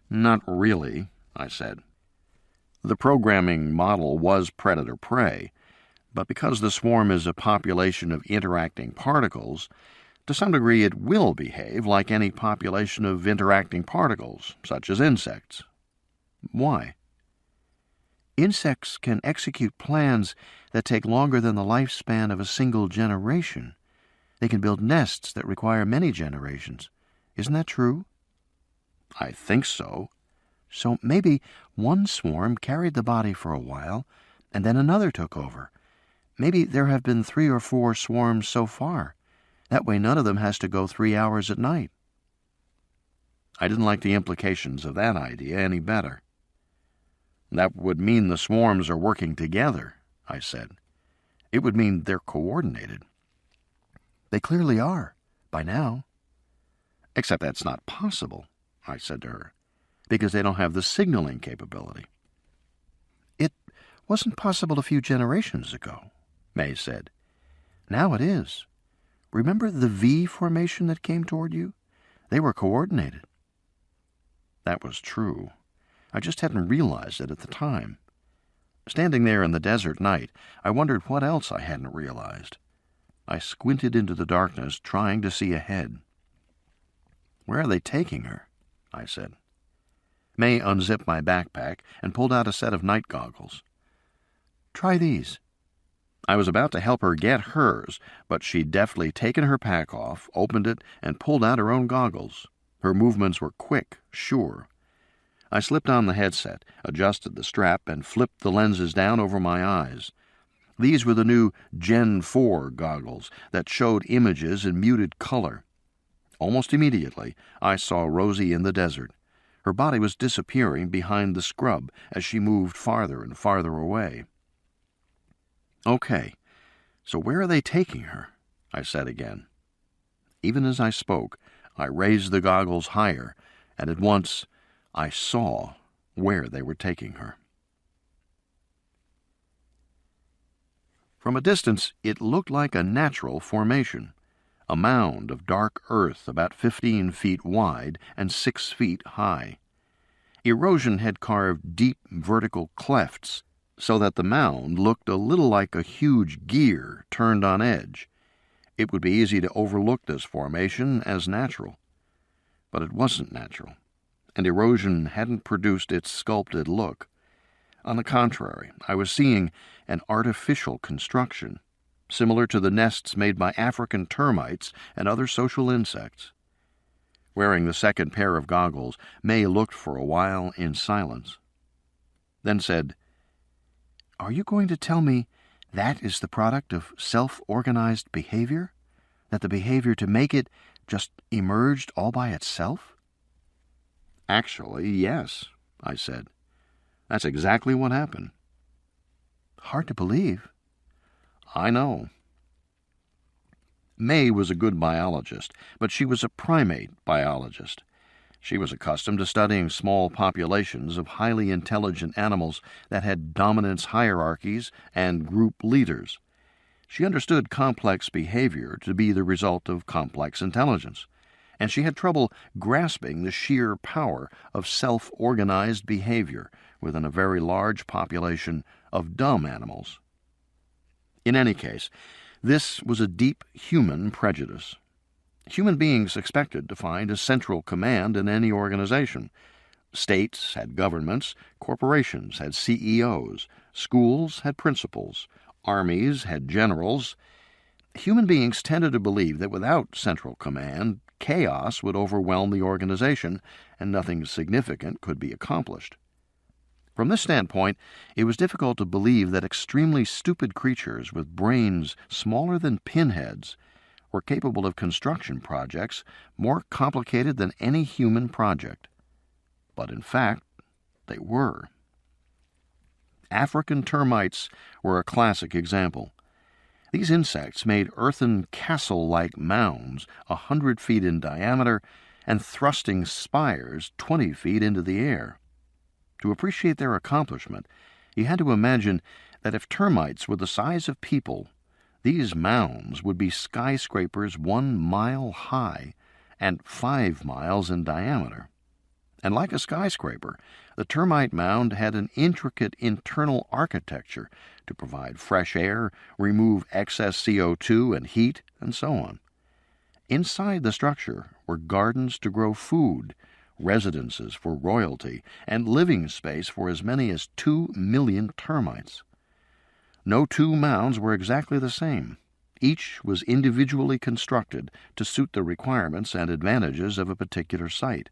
Not really, I said. The programming model was predator-prey, but because the swarm is a population of interacting particles, To some degree, it will behave like any population of interacting particles, such as insects. Why? Insects can execute plans that take longer than the lifespan of a single generation. They can build nests that require many generations. Isn't that true? I think so. So maybe one swarm carried the body for a while, and then another took over. Maybe there have been 3 or 4 swarms so far. That way none of them has to go 3 hours at night. I didn't like the implications of that idea any better. That would mean the swarms are working together, I said. It would mean they're coordinated. They clearly are, by now. Except that's not possible, I said to her, because they don't have the signaling capability. It wasn't possible a few generations ago, May said. Now it is. Remember the V formation that came toward you? They were coordinated. That was true. I just hadn't realized it at the time. Standing there in the desert night, I wondered what else I hadn't realized. I squinted into the darkness, trying to see ahead. "Where are they taking her?" I said. May unzipped my backpack and pulled out a set of night goggles. "Try these." I was about to help her get hers, but she'd deftly taken her pack off, opened it, and pulled out her own goggles. Her movements were quick, sure. I slipped on the headset, adjusted the strap, and flipped the lenses down over my eyes. These were the new Gen 4 goggles that showed images in muted color. Almost immediately, I saw Rosie in the desert. Her body was disappearing behind the scrub as she moved farther and farther away. "Okay, so where are they taking her?" I said again. Even as I spoke, I raised the goggles higher, and at once I saw where they were taking her. From a distance, it looked like a natural formation, a mound of dark earth about 15 feet wide and 6 feet high. Erosion had carved deep vertical clefts so that the mound looked a little like a huge gear turned on edge. It would be easy to overlook this formation as natural. But it wasn't natural, and erosion hadn't produced its sculpted look. On the contrary, I was seeing an artificial construction, similar to the nests made by African termites and other social insects. Wearing the second pair of goggles, May looked for a while in silence, then said, "Are you going to tell me that is the product of self-organized behavior? That the behavior to make it just emerged all by itself?" "Actually, yes," I said. "That's exactly what happened." "Hard to believe." "I know." May was a good biologist, but she was a primate biologist. She was accustomed to studying small populations of highly intelligent animals that had dominance hierarchies and group leaders. She understood complex behavior to be the result of complex intelligence, and she had trouble grasping the sheer power of self-organized behavior within a very large population of dumb animals. In any case, this was a deep human prejudice. Human beings expected to find a central command in any organization. States had governments, corporations had CEOs, schools had principals, armies had generals. Human beings tended to believe that without central command, chaos would overwhelm the organization and nothing significant could be accomplished. From this standpoint, it was difficult to believe that extremely stupid creatures with brains smaller than pinheads were capable of construction projects more complicated than any human project. But in fact, they were. African termites were a classic example. These insects made earthen castle-like mounds 100 feet in diameter and thrusting spires 20 feet into the air. To appreciate their accomplishment, you had to imagine that if termites were the size of people, these mounds would be skyscrapers 1 mile high and 5 miles in diameter. And like a skyscraper, the termite mound had an intricate internal architecture to provide fresh air, remove excess CO2 and heat, and so on. Inside the structure were gardens to grow food, residences for royalty, and living space for as many as 2 million termites. No two mounds were exactly the same. Each was individually constructed to suit the requirements and advantages of a particular site.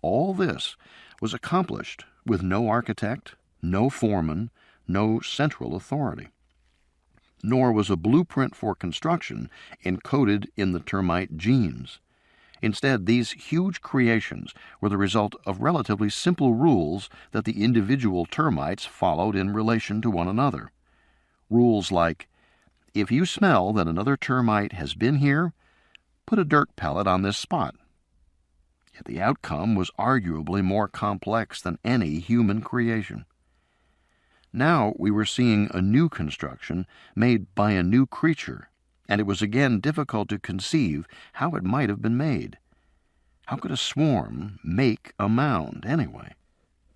All this was accomplished with no architect, no foreman, no central authority. Nor was a blueprint for construction encoded in the termite genes. Instead, these huge creations were the result of relatively simple rules that the individual termites followed in relation to one another. Rules like, if you smell that another termite has been here, put a dirt pellet on this spot. Yet the outcome was arguably more complex than any human creation. Now we were seeing a new construction made by a new creature, and it was again difficult to conceive how it might have been made. How could a swarm make a mound, anyway?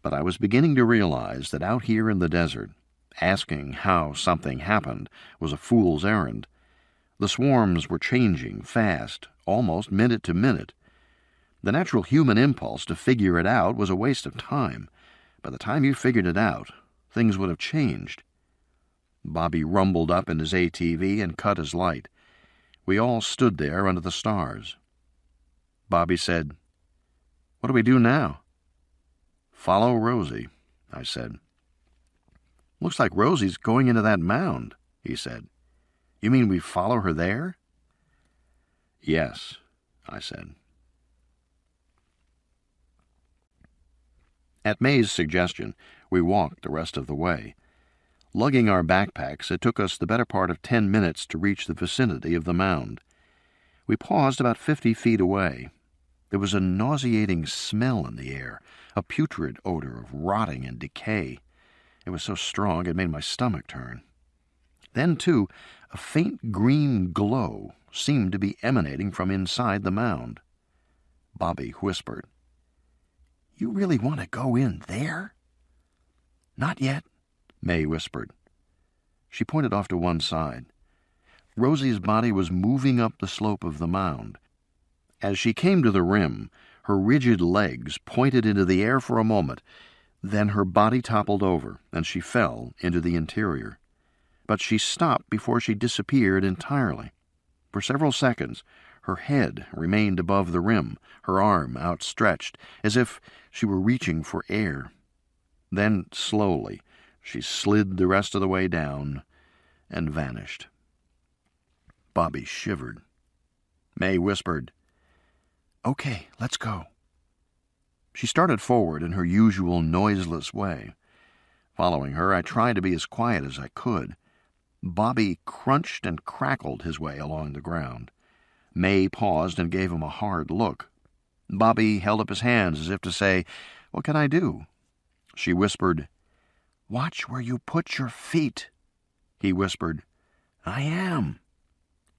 But I was beginning to realize that out here in the desert, asking how something happened was a fool's errand. The swarms were changing fast, almost minute to minute. The natural human impulse to figure it out was a waste of time. By the time you figured it out, things would have changed. Bobby rumbled up in his ATV and cut his light. We all stood there under the stars. Bobby said, "What do we do now?" "Follow Rosie," I said. "Looks like Rosie's going into that mound," he said. "You mean we follow her there?" "Yes," I said. At May's suggestion, we walked the rest of the way. Lugging our backpacks, it took us the better part of 10 minutes to reach the vicinity of the mound. We paused about 50 feet away. There was a nauseating smell in the air, a putrid odor of rotting and decay. It was so strong it made my stomach turn. Then, too, a faint green glow seemed to be emanating from inside the mound. Bobby whispered, "You really want to go in there?" "Not yet," May whispered. She pointed off to one side. Rosie's body was moving up the slope of the mound. As she came to the rim, her rigid legs pointed into the air for a moment. Then her body toppled over, and she fell into the interior. But she stopped before she disappeared entirely. For several seconds, her head remained above the rim, her arm outstretched, as if she were reaching for air. Then, slowly, she slid the rest of the way down and vanished. Bobby shivered. May whispered, "Okay, let's go." She started forward in her usual noiseless way. Following her, I tried to be as quiet as I could. Bobby crunched and crackled his way along the ground. May paused and gave him a hard look. Bobby held up his hands as if to say, "What can I do?" She whispered, "Watch where you put your feet." He whispered, "I am."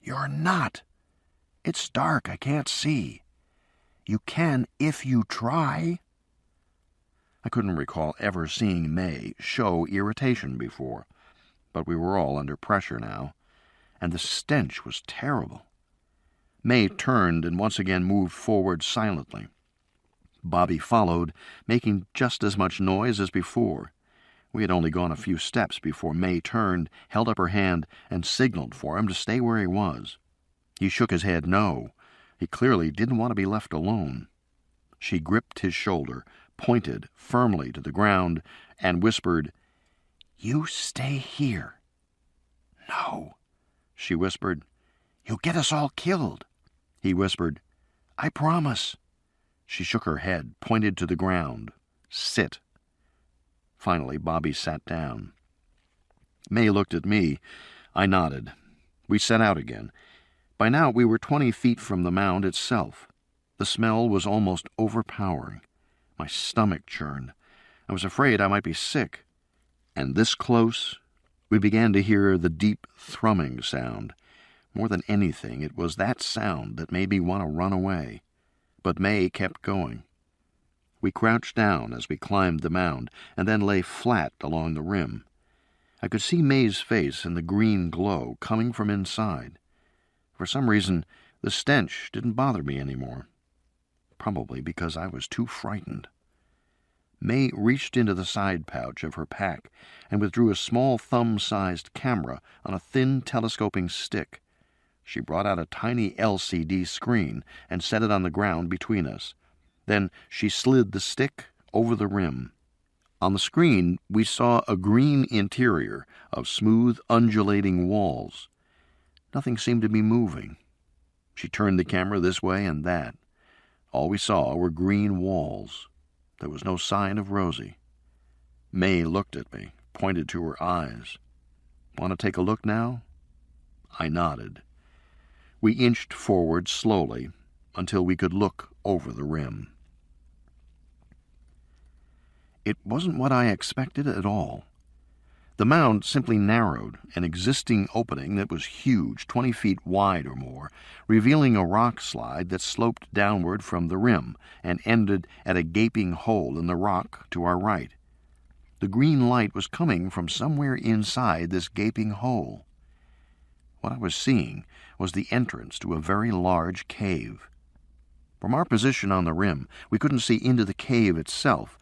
"You're not. It's dark, I can't see." "You can if you try." I couldn't recall ever seeing May show irritation before, but we were all under pressure now, and the stench was terrible. May turned and once again moved forward silently. Bobby followed, making just as much noise as before. We had only gone a few steps before May turned, held up her hand, and signaled for him to stay where he was. He shook his head no. He clearly didn't want to be left alone. She gripped his shoulder, pointed firmly to the ground, and whispered, "You stay here." "No," she whispered. "You'll get us all killed." He whispered, "I promise." She shook her head, pointed to the ground. "Sit." Finally, Bobby sat down. May looked at me. I nodded. We set out again. By now we were 20 feet from the mound itself. The smell was almost overpowering. My stomach churned. I was afraid I might be sick. And this close, we began to hear the deep thrumming sound. More than anything, it was that sound that made me want to run away. But May kept going. We crouched down as we climbed the mound, and then lay flat along the rim. I could see May's face in the green glow coming from inside. For some reason, The stench didn't bother me anymore, probably because I was too frightened. May reached into the side pouch of her pack and withdrew a small thumb-sized camera on a thin telescoping stick. She brought out a tiny LCD screen and set it on the ground between us. Then she slid the stick over the rim. On the screen, we saw a green interior of smooth, undulating walls. Nothing seemed to be moving. She turned the camera this way and that. All we saw were green walls. There was no sign of Rosie. May looked at me, pointed to her eyes. "Want to take a look now?" I nodded. We inched forward slowly until we could look over the rim. It wasn't what I expected at all. The mound simply narrowed, an existing opening that was huge, 20 feet wide or more, revealing a rock slide that sloped downward from the rim and ended at a gaping hole in the rock to our right. The green light was coming from somewhere inside this gaping hole. What I was seeing was the entrance to a very large cave. From our position on the rim, we couldn't see into the cave itself,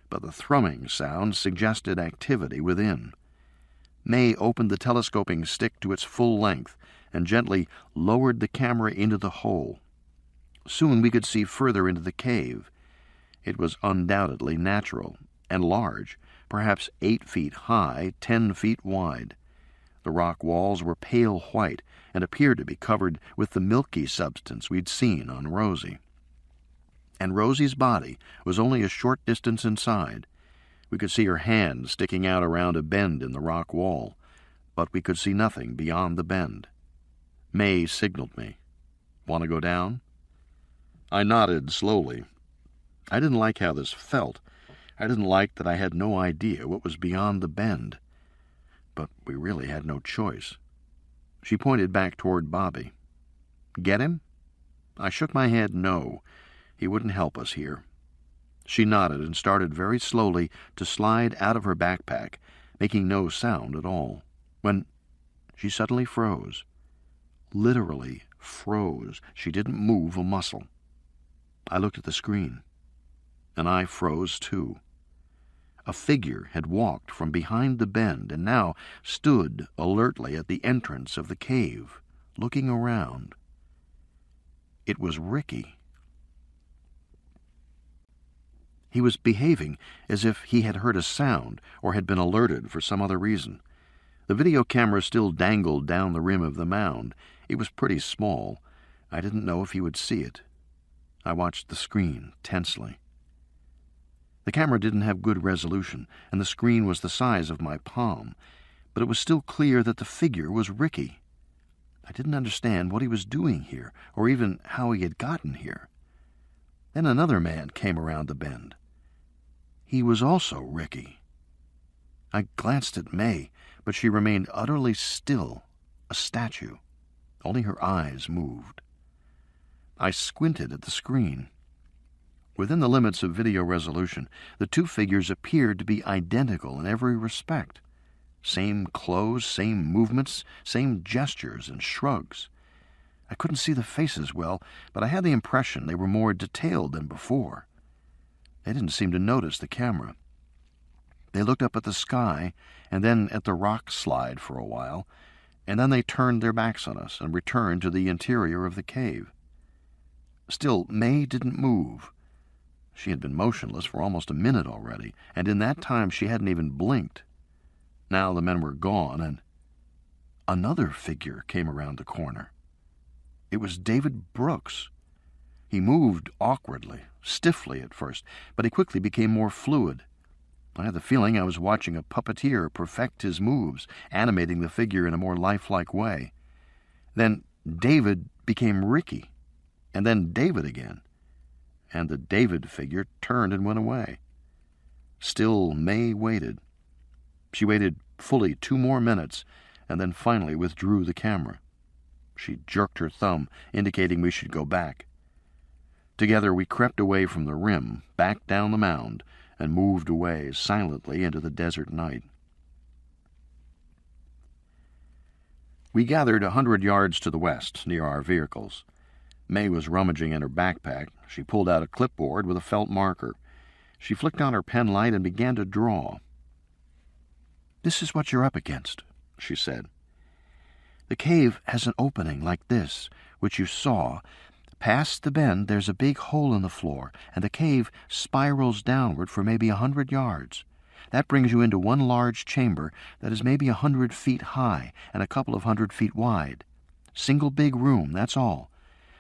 but the thrumming sound suggested activity within. May opened the telescoping stick to its full length and gently lowered the camera into the hole. Soon we could see further into the cave. It was undoubtedly natural and large, perhaps 8 feet high, 10 feet wide. The rock walls were pale white and appeared to be covered with the milky substance we'd seen on Rosie. And Rosie's body was only a short distance inside. We could see her hand sticking out around a bend in the rock wall, but we could see nothing beyond the bend. May signaled me. "Want to go down?" I nodded slowly. I didn't like how this felt. I didn't like that I had no idea what was beyond the bend. But we really had no choice. She pointed back toward Bobby. "Get him?" I shook my head no. He wouldn't help us here. She nodded and started very slowly to slide out of her backpack, making no sound at all, when she suddenly froze. Literally froze. She didn't move a muscle. I looked at the screen, and I froze too. A figure had walked from behind the bend and now stood alertly at the entrance of the cave, looking around. It was Ricky. He was behaving as if he had heard a sound or had been alerted for some other reason. The video camera still dangled down the rim of the mound. It was pretty small. I didn't know if he would see it. I watched the screen tensely. The camera didn't have good resolution, and the screen was the size of my palm, but it was still clear that the figure was Ricky. I didn't understand what he was doing here, or even how he had gotten here. Then another man came around the bend. He was also Ricky. I glanced at May, but she remained utterly still, a statue. Only her eyes moved. I squinted at the screen. Within the limits of video resolution, the two figures appeared to be identical in every respect. Same clothes, same movements, same gestures and shrugs. I couldn't see the faces well, but I had the impression they were more detailed than before. They didn't seem to notice the camera. They looked up at the sky and then at the rock slide for a while, and then they turned their backs on us and returned to the interior of the cave. Still, May didn't move. She had been motionless for almost a minute already, and in that time she hadn't even blinked. Now the men were gone, and another figure came around the corner. It was David Brooks. He moved awkwardly, stiffly at first, but he quickly became more fluid. I had the feeling I was watching a puppeteer perfect his moves, animating the figure in a more lifelike way. Then David became Ricky, and then David again, and the David figure turned and went away. Still, May waited. She waited fully 2 more minutes, and then finally withdrew the camera. She jerked her thumb, indicating we should go back. Together we crept away from the rim, back down the mound, and moved away silently into the desert night. We gathered 100 yards to the west, near our vehicles. May was rummaging in her backpack. She pulled out a clipboard with a felt marker. She flicked on her pen light and began to draw. "This is what you're up against," she said. "The cave has an opening like this, which you saw. Past the bend, there's a big hole in the floor, and the cave spirals downward for maybe 100 yards. That brings you into one large chamber that is maybe 100 feet high and a couple of 100 feet wide. Single big room, that's all.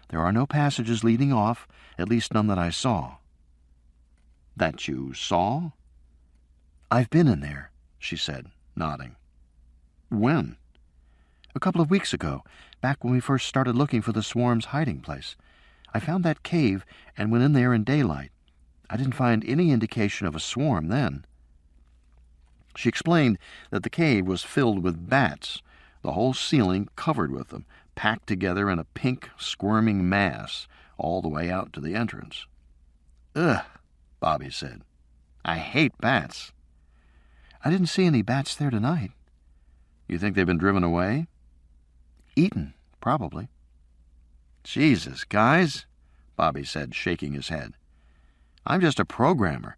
There are no passages leading off, at least none that I saw." "That you saw?" "I've been in there," she said, nodding. "When?" "A couple of weeks ago, back when we first started looking for the swarm's hiding place. I found that cave and went in there in daylight. I didn't find any indication of a swarm then." She explained that the cave was filled with bats, the whole ceiling covered with them, packed together in a pink, squirming mass, all the way out to the entrance. "Ugh," Bobby said. "I hate bats." "I didn't see any bats there tonight." "You think they've been driven away?" "Eaten, probably." "Jesus, guys," Bobby said, shaking his head. "I'm just a programmer.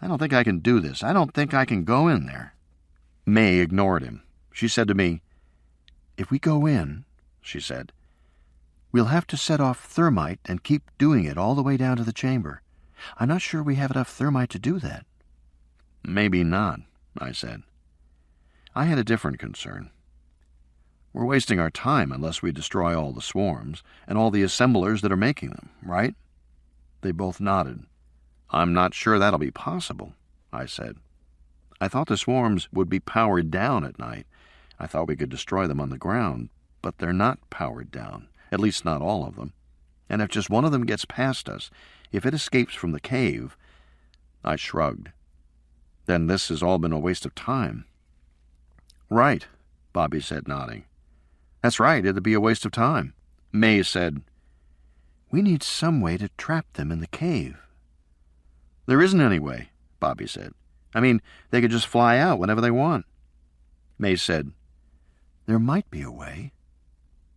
I don't think I can do this. I don't think I can go in there." May ignored him. She said to me, "If we go in," she said, "we'll have to set off thermite and keep doing it all the way down to the chamber. I'm not sure we have enough thermite to do that." "Maybe not," I said. I had a different concern. "We're wasting our time unless we destroy all the swarms and all the assemblers that are making them, right?" They both nodded. "I'm not sure that'll be possible," I said. "I thought the swarms would be powered down at night. I thought we could destroy them on the ground, but they're not powered down, at least not all of them. And if just one of them gets past us, if it escapes from the cave—" I shrugged. "Then this has all been a waste of time." "Right," Bobby said, nodding. "That's right, it'd be a waste of time." May said, "We need some way to trap them in the cave." "There isn't any way," Bobby said. "I mean, they could just fly out whenever they want." May said, "There might be a way."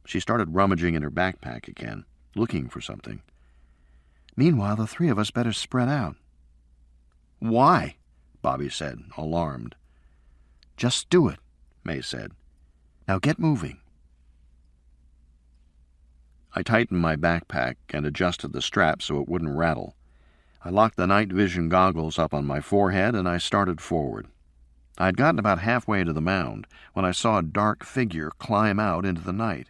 She started rummaging in her backpack again, looking for something. "Meanwhile, the three of us better spread out." "Why?" Bobby said, alarmed. "Just do it," May said. "Now get moving." I tightened my backpack and adjusted the strap so it wouldn't rattle. I locked the night vision goggles up on my forehead and I started forward. I had gotten about halfway to the mound when I saw a dark figure climb out into the night.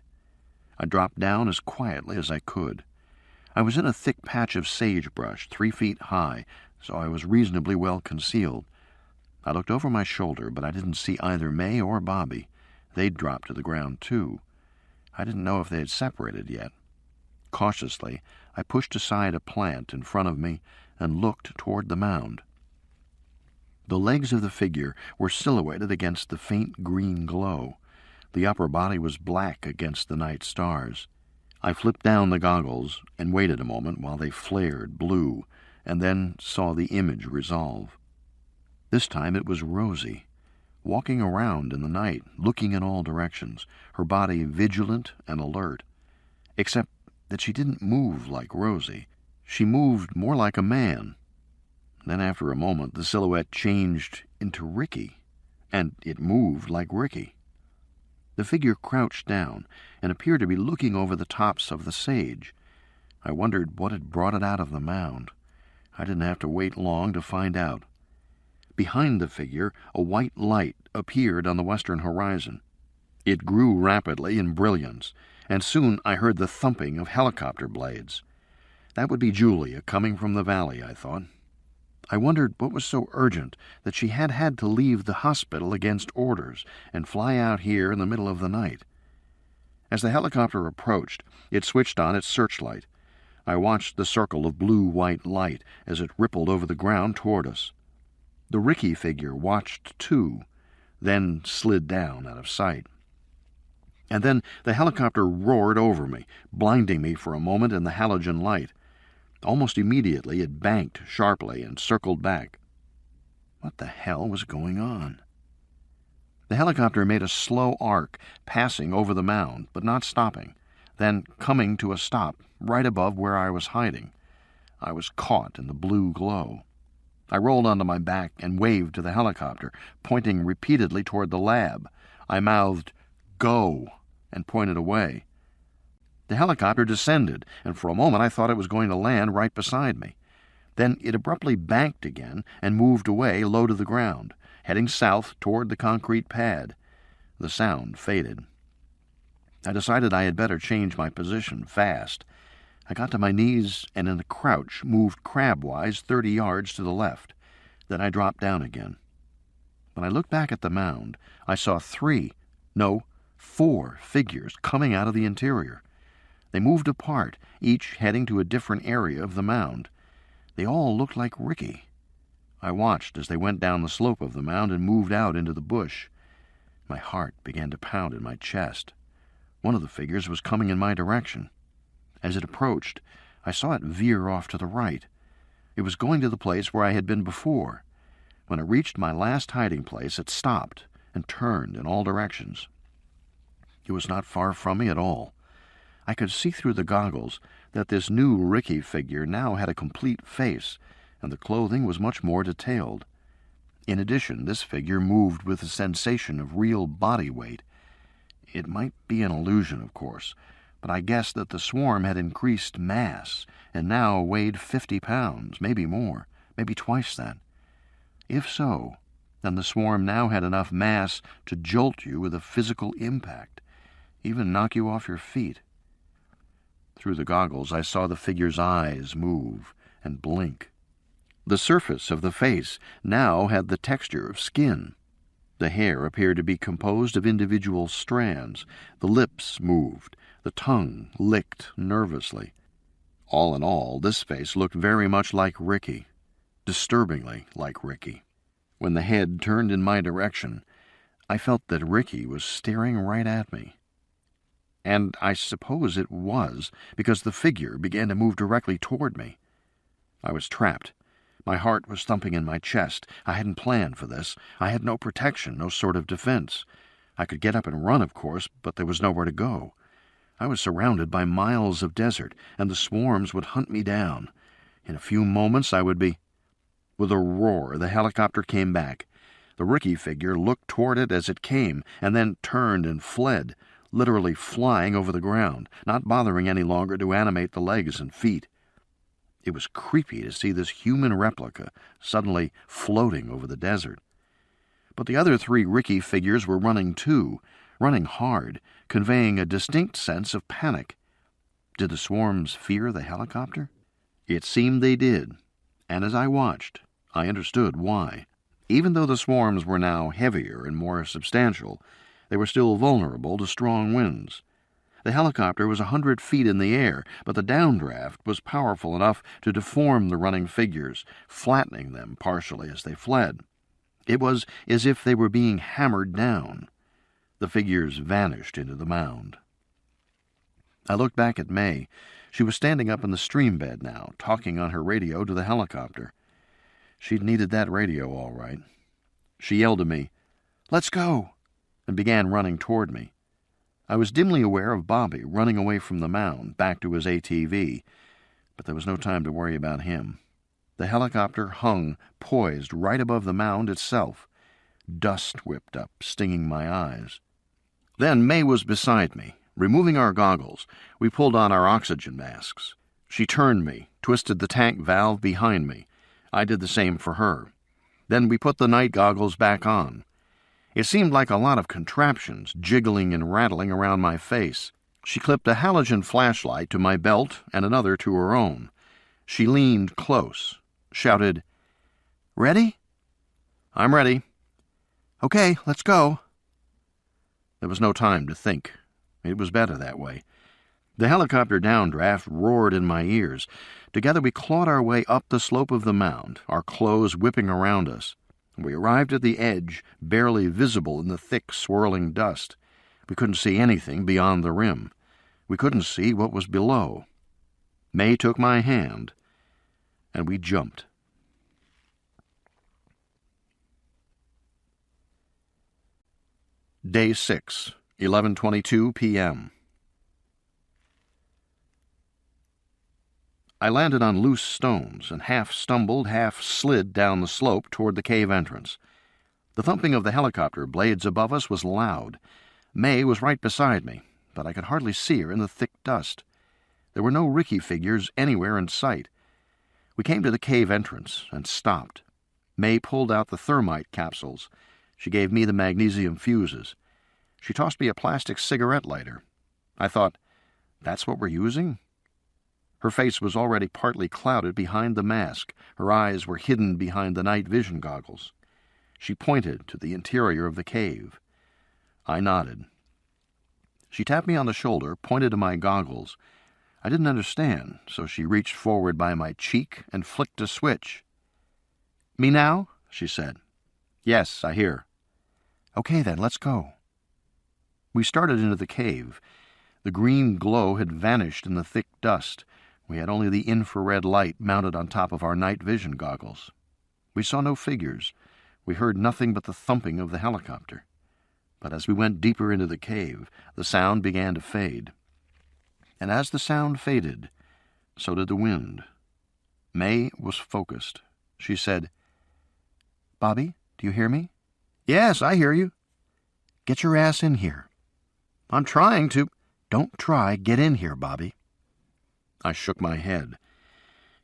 I dropped down as quietly as I could. I was in a thick patch of sagebrush 3 feet high, so I was reasonably well concealed. I looked over my shoulder, but I didn't see either May or Bobby. They'd dropped to the ground, too. I didn't know if they had separated yet. Cautiously, I pushed aside a plant in front of me and looked toward the mound. The legs of the figure were silhouetted against the faint green glow. The upper body was black against the night stars. I flipped down the goggles and waited a moment while they flared blue, and then saw the image resolve. This time it was Rosie, walking around in the night, looking in all directions, her body vigilant and alert, except that she didn't move like Rosie. She moved more like a man. Then after a moment the silhouette changed into Ricky, and it moved like Ricky. The figure crouched down and appeared to be looking over the tops of the sage. I wondered what had brought it out of the mound. I didn't have to wait long to find out. Behind the figure, a white light appeared on the western horizon. It grew rapidly in brilliance, and soon I heard the thumping of helicopter blades. That would be Julia coming from the valley, I thought. I wondered what was so urgent that she had had to leave the hospital against orders and fly out here in the middle of the night. As the helicopter approached, it switched on its searchlight. I watched the circle of blue-white light as it rippled over the ground toward us. The Ricky figure watched too, then slid down out of sight. And then the helicopter roared over me, blinding me for a moment in the halogen light. Almost immediately it banked sharply and circled back. What the hell was going on? The helicopter made a slow arc, passing over the mound, but not stopping. then coming to a stop right above where I was hiding. I was caught in the blue glow. I rolled onto my back and waved to the helicopter, pointing repeatedly toward the lab. I mouthed, "Go," and pointed away. The helicopter descended, and for a moment I thought it was going to land right beside me. Then it abruptly banked again and moved away low to the ground, heading south toward the concrete pad. The sound faded. I decided I had better change my position fast. I got to my knees and in a crouch moved crabwise 30 yards to the left. Then I dropped down again. When I looked back at the mound, I saw 4 figures coming out of the interior. They moved apart, each heading to a different area of the mound. They all looked like Ricky. I watched as they went down the slope of the mound and moved out into the bush. My heart began to pound in my chest. One of the figures was coming in my direction. As it approached, I saw it veer off to the right. It was going to the place where I had been before. When it reached my last hiding place, it stopped and turned in all directions. It was not far from me at all. I could see through the goggles that this new Ricky figure now had a complete face, and the clothing was much more detailed. In addition, this figure moved with a sensation of real body weight. It might be an illusion, of course, but I guessed that the swarm had increased mass and now weighed 50 pounds, maybe more, maybe twice that. If so, then the swarm now had enough mass to jolt you with a physical impact, even knock you off your feet. Through the goggles, I saw the figure's eyes move and blink. The surface of the face now had the texture of skin. The hair appeared to be composed of individual strands. The lips moved. The tongue licked nervously. All in all, this face looked very much like Ricky, disturbingly like Ricky. When the head turned in my direction, I felt that Ricky was staring right at me. And I suppose it was, because the figure began to move directly toward me. I was trapped. My heart was thumping in my chest. I hadn't planned for this. I had no protection, no sort of defense. I could get up and run, of course, but there was nowhere to go. I was surrounded by miles of desert, and the swarms would hunt me down. In a few moments I would be... With a roar, the helicopter came back. The Ricky figure looked toward it as it came, and then turned and fled, literally flying over the ground, not bothering any longer to animate the legs and feet. It was creepy to see this human replica suddenly floating over the desert. But the other 3 Ricky figures were running too, running hard, conveying a distinct sense of panic. Did the swarms fear the helicopter? It seemed they did, and as I watched, I understood why. Even though the swarms were now heavier and more substantial, they were still vulnerable to strong winds. The helicopter was 100 feet in the air, but the downdraft was powerful enough to deform the running figures, flattening them partially as they fled. It was as if they were being hammered down. The figures vanished into the mound. I looked back at May. She was standing up in the stream bed now, talking on her radio to the helicopter. She'd needed that radio all right. She yelled to me, "Let's go!" and began running toward me. I was dimly aware of Bobby running away from the mound, back to his ATV, but there was no time to worry about him. The helicopter hung, poised right above the mound itself. Dust whipped up, stinging my eyes. Then May was beside me. Removing our goggles, we pulled on our oxygen masks. She turned me, twisted the tank valve behind me. I did the same for her. Then we put the night goggles back on. It seemed like a lot of contraptions jiggling and rattling around my face. She clipped a halogen flashlight to my belt and another to her own. She leaned close, shouted, "Ready?" "I'm ready." "Okay, let's go." There was no time to think. It was better that way. The helicopter downdraft roared in my ears. Together we clawed our way up the slope of the mound, our clothes whipping around us. We arrived at the edge, barely visible in the thick, swirling dust. We couldn't see anything beyond the rim. We couldn't see what was below. May took my hand, and we jumped. Day 6, 11:22 p.m. I landed on loose stones and half stumbled, half slid down the slope toward the cave entrance. The thumping of the helicopter blades above us was loud. May was right beside me, but I could hardly see her in the thick dust. There were no Ricky figures anywhere in sight. We came to the cave entrance and stopped. May pulled out the thermite capsules. She gave me the magnesium fuses. She tossed me a plastic cigarette lighter. I thought, that's what we're using? Her face was already partly clouded behind the mask. Her eyes were hidden behind the night vision goggles. She pointed to the interior of the cave. I nodded. She tapped me on the shoulder, pointed to my goggles. I didn't understand, so she reached forward by my cheek and flicked a switch. "Me now?" she said. "Yes, I hear." "Okay then, let's go." We started into the cave. The green glow had vanished in the thick dust. We had only the infrared light mounted on top of our night vision goggles. We saw no figures. We heard nothing but the thumping of the helicopter. But as we went deeper into the cave, the sound began to fade. And as the sound faded, so did the wind. May was focused. She said, "Bobby, do you hear me?" "Yes, I hear you." "Get your ass in here." "I'm trying to." "Don't try. Get in here, Bobby." I shook my head.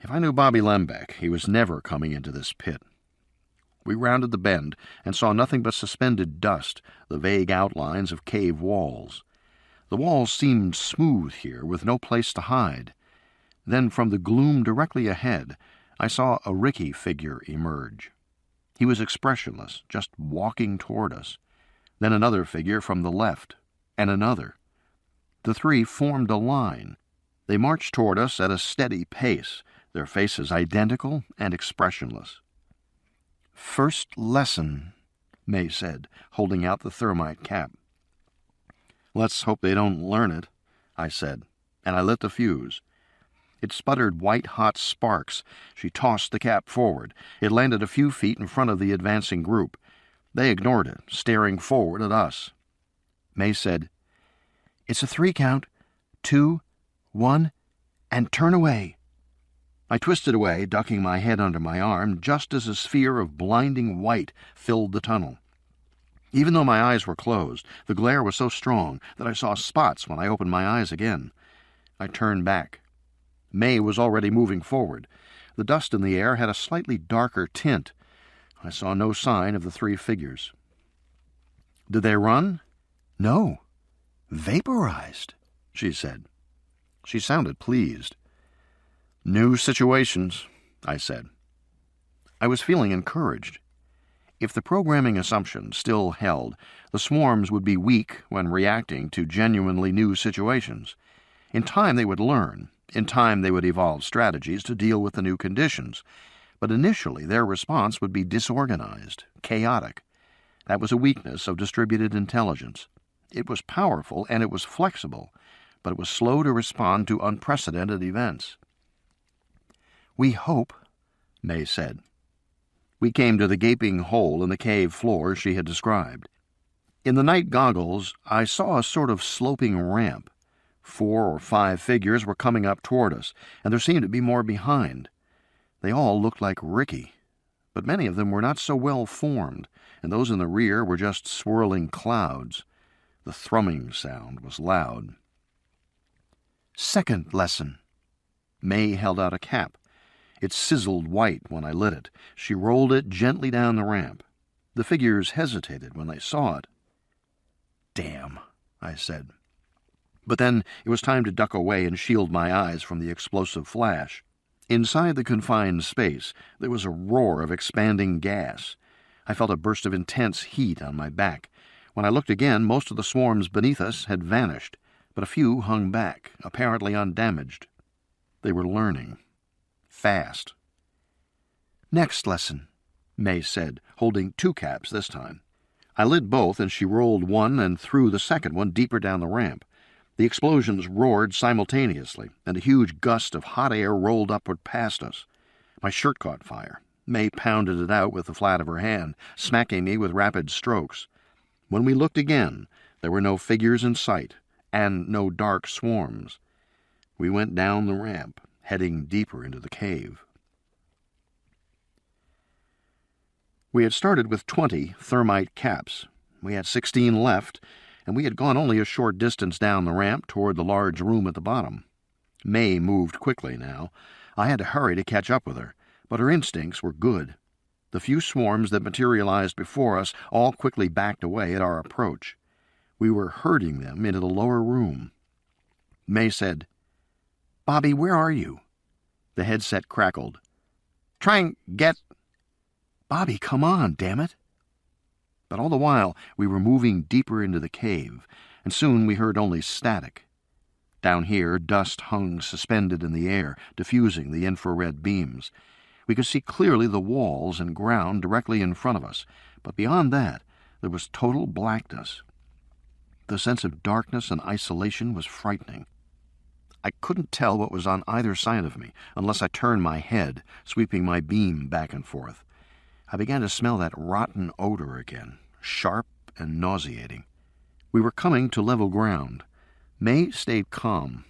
If I knew Bobby Lembeck, he was never coming into this pit. We rounded the bend and saw nothing but suspended dust, the vague outlines of cave walls. The walls seemed smooth here, with no place to hide. Then from the gloom directly ahead, I saw a Ricky figure emerge. He was expressionless, just walking toward us. Then another figure from the left, and another. The three formed a line. They marched toward us at a steady pace, their faces identical and expressionless. "First lesson," May said, holding out the thermite cap. "Let's hope they don't learn it," I said, and I lit the fuse. It sputtered white-hot sparks. She tossed the cap forward. It landed a few feet in front of the advancing group. They ignored it, staring forward at us. May said, "It's a 3 count. 2, 1, and turn away." I twisted away, ducking my head under my arm, just as a sphere of blinding white filled the tunnel. Even though my eyes were closed, the glare was so strong that I saw spots when I opened my eyes again. I turned back. May was already moving forward. The dust in the air had a slightly darker tint. I saw no sign of the 3 figures. "Did they run?" "No. Vaporized," she said. She sounded pleased. "New situations," I said. I was feeling encouraged. If the programming assumption still held, the swarms would be weak when reacting to genuinely new situations. In time they would learn. In time they would evolve strategies to deal with the new conditions. But initially their response would be disorganized, chaotic. That was a weakness of distributed intelligence. It was powerful and it was flexible, but it was slow to respond to unprecedented events. "We hope," May said. We came to the gaping hole in the cave floor she had described. In the night goggles, I saw a sort of sloping ramp. 4 or 5 figures were coming up toward us, and there seemed to be more behind. They all looked like Ricky, but many of them were not so well formed, and those in the rear were just swirling clouds. The thrumming sound was loud. "Second lesson." May held out a cap. It sizzled white when I lit it. She rolled it gently down the ramp. The figures hesitated when they saw it. "Damn," I said. But then it was time to duck away and shield my eyes from the explosive flash. Inside the confined space, there was a roar of expanding gas. I felt a burst of intense heat on my back. When I looked again, most of the swarms beneath us had vanished, but a few hung back, apparently undamaged. They were learning. Fast. "Next lesson," May said, holding 2 caps this time. I lit both, and she rolled one and threw the second one deeper down the ramp. The explosions roared simultaneously, and a huge gust of hot air rolled upward past us. My shirt caught fire. May pounded it out with the flat of her hand, smacking me with rapid strokes. When we looked again, there were no figures in sight, and no dark swarms. We went down the ramp. heading deeper into the cave. We had started with 20 thermite caps. We had 16 left, and we had gone only a short distance down the ramp toward the large room at the bottom. May moved quickly now. I had to hurry to catch up with her, but her instincts were good. The few swarms that materialized before us all quickly backed away at our approach. We were herding them into the lower room. May said, "Bobby, where are you?" The headset crackled. "Try and get—" "Bobby, come on, damn it." But all the while we were moving deeper into the cave, and soon we heard only static. Down here, dust hung suspended in the air, diffusing the infrared beams. We could see clearly the walls and ground directly in front of us, but beyond that there was total blackness. The sense of darkness and isolation was frightening. I couldn't tell what was on either side of me unless I turned my head, sweeping my beam back and forth. I began to smell that rotten odor again, sharp and nauseating. We were coming to level ground. May stayed calm.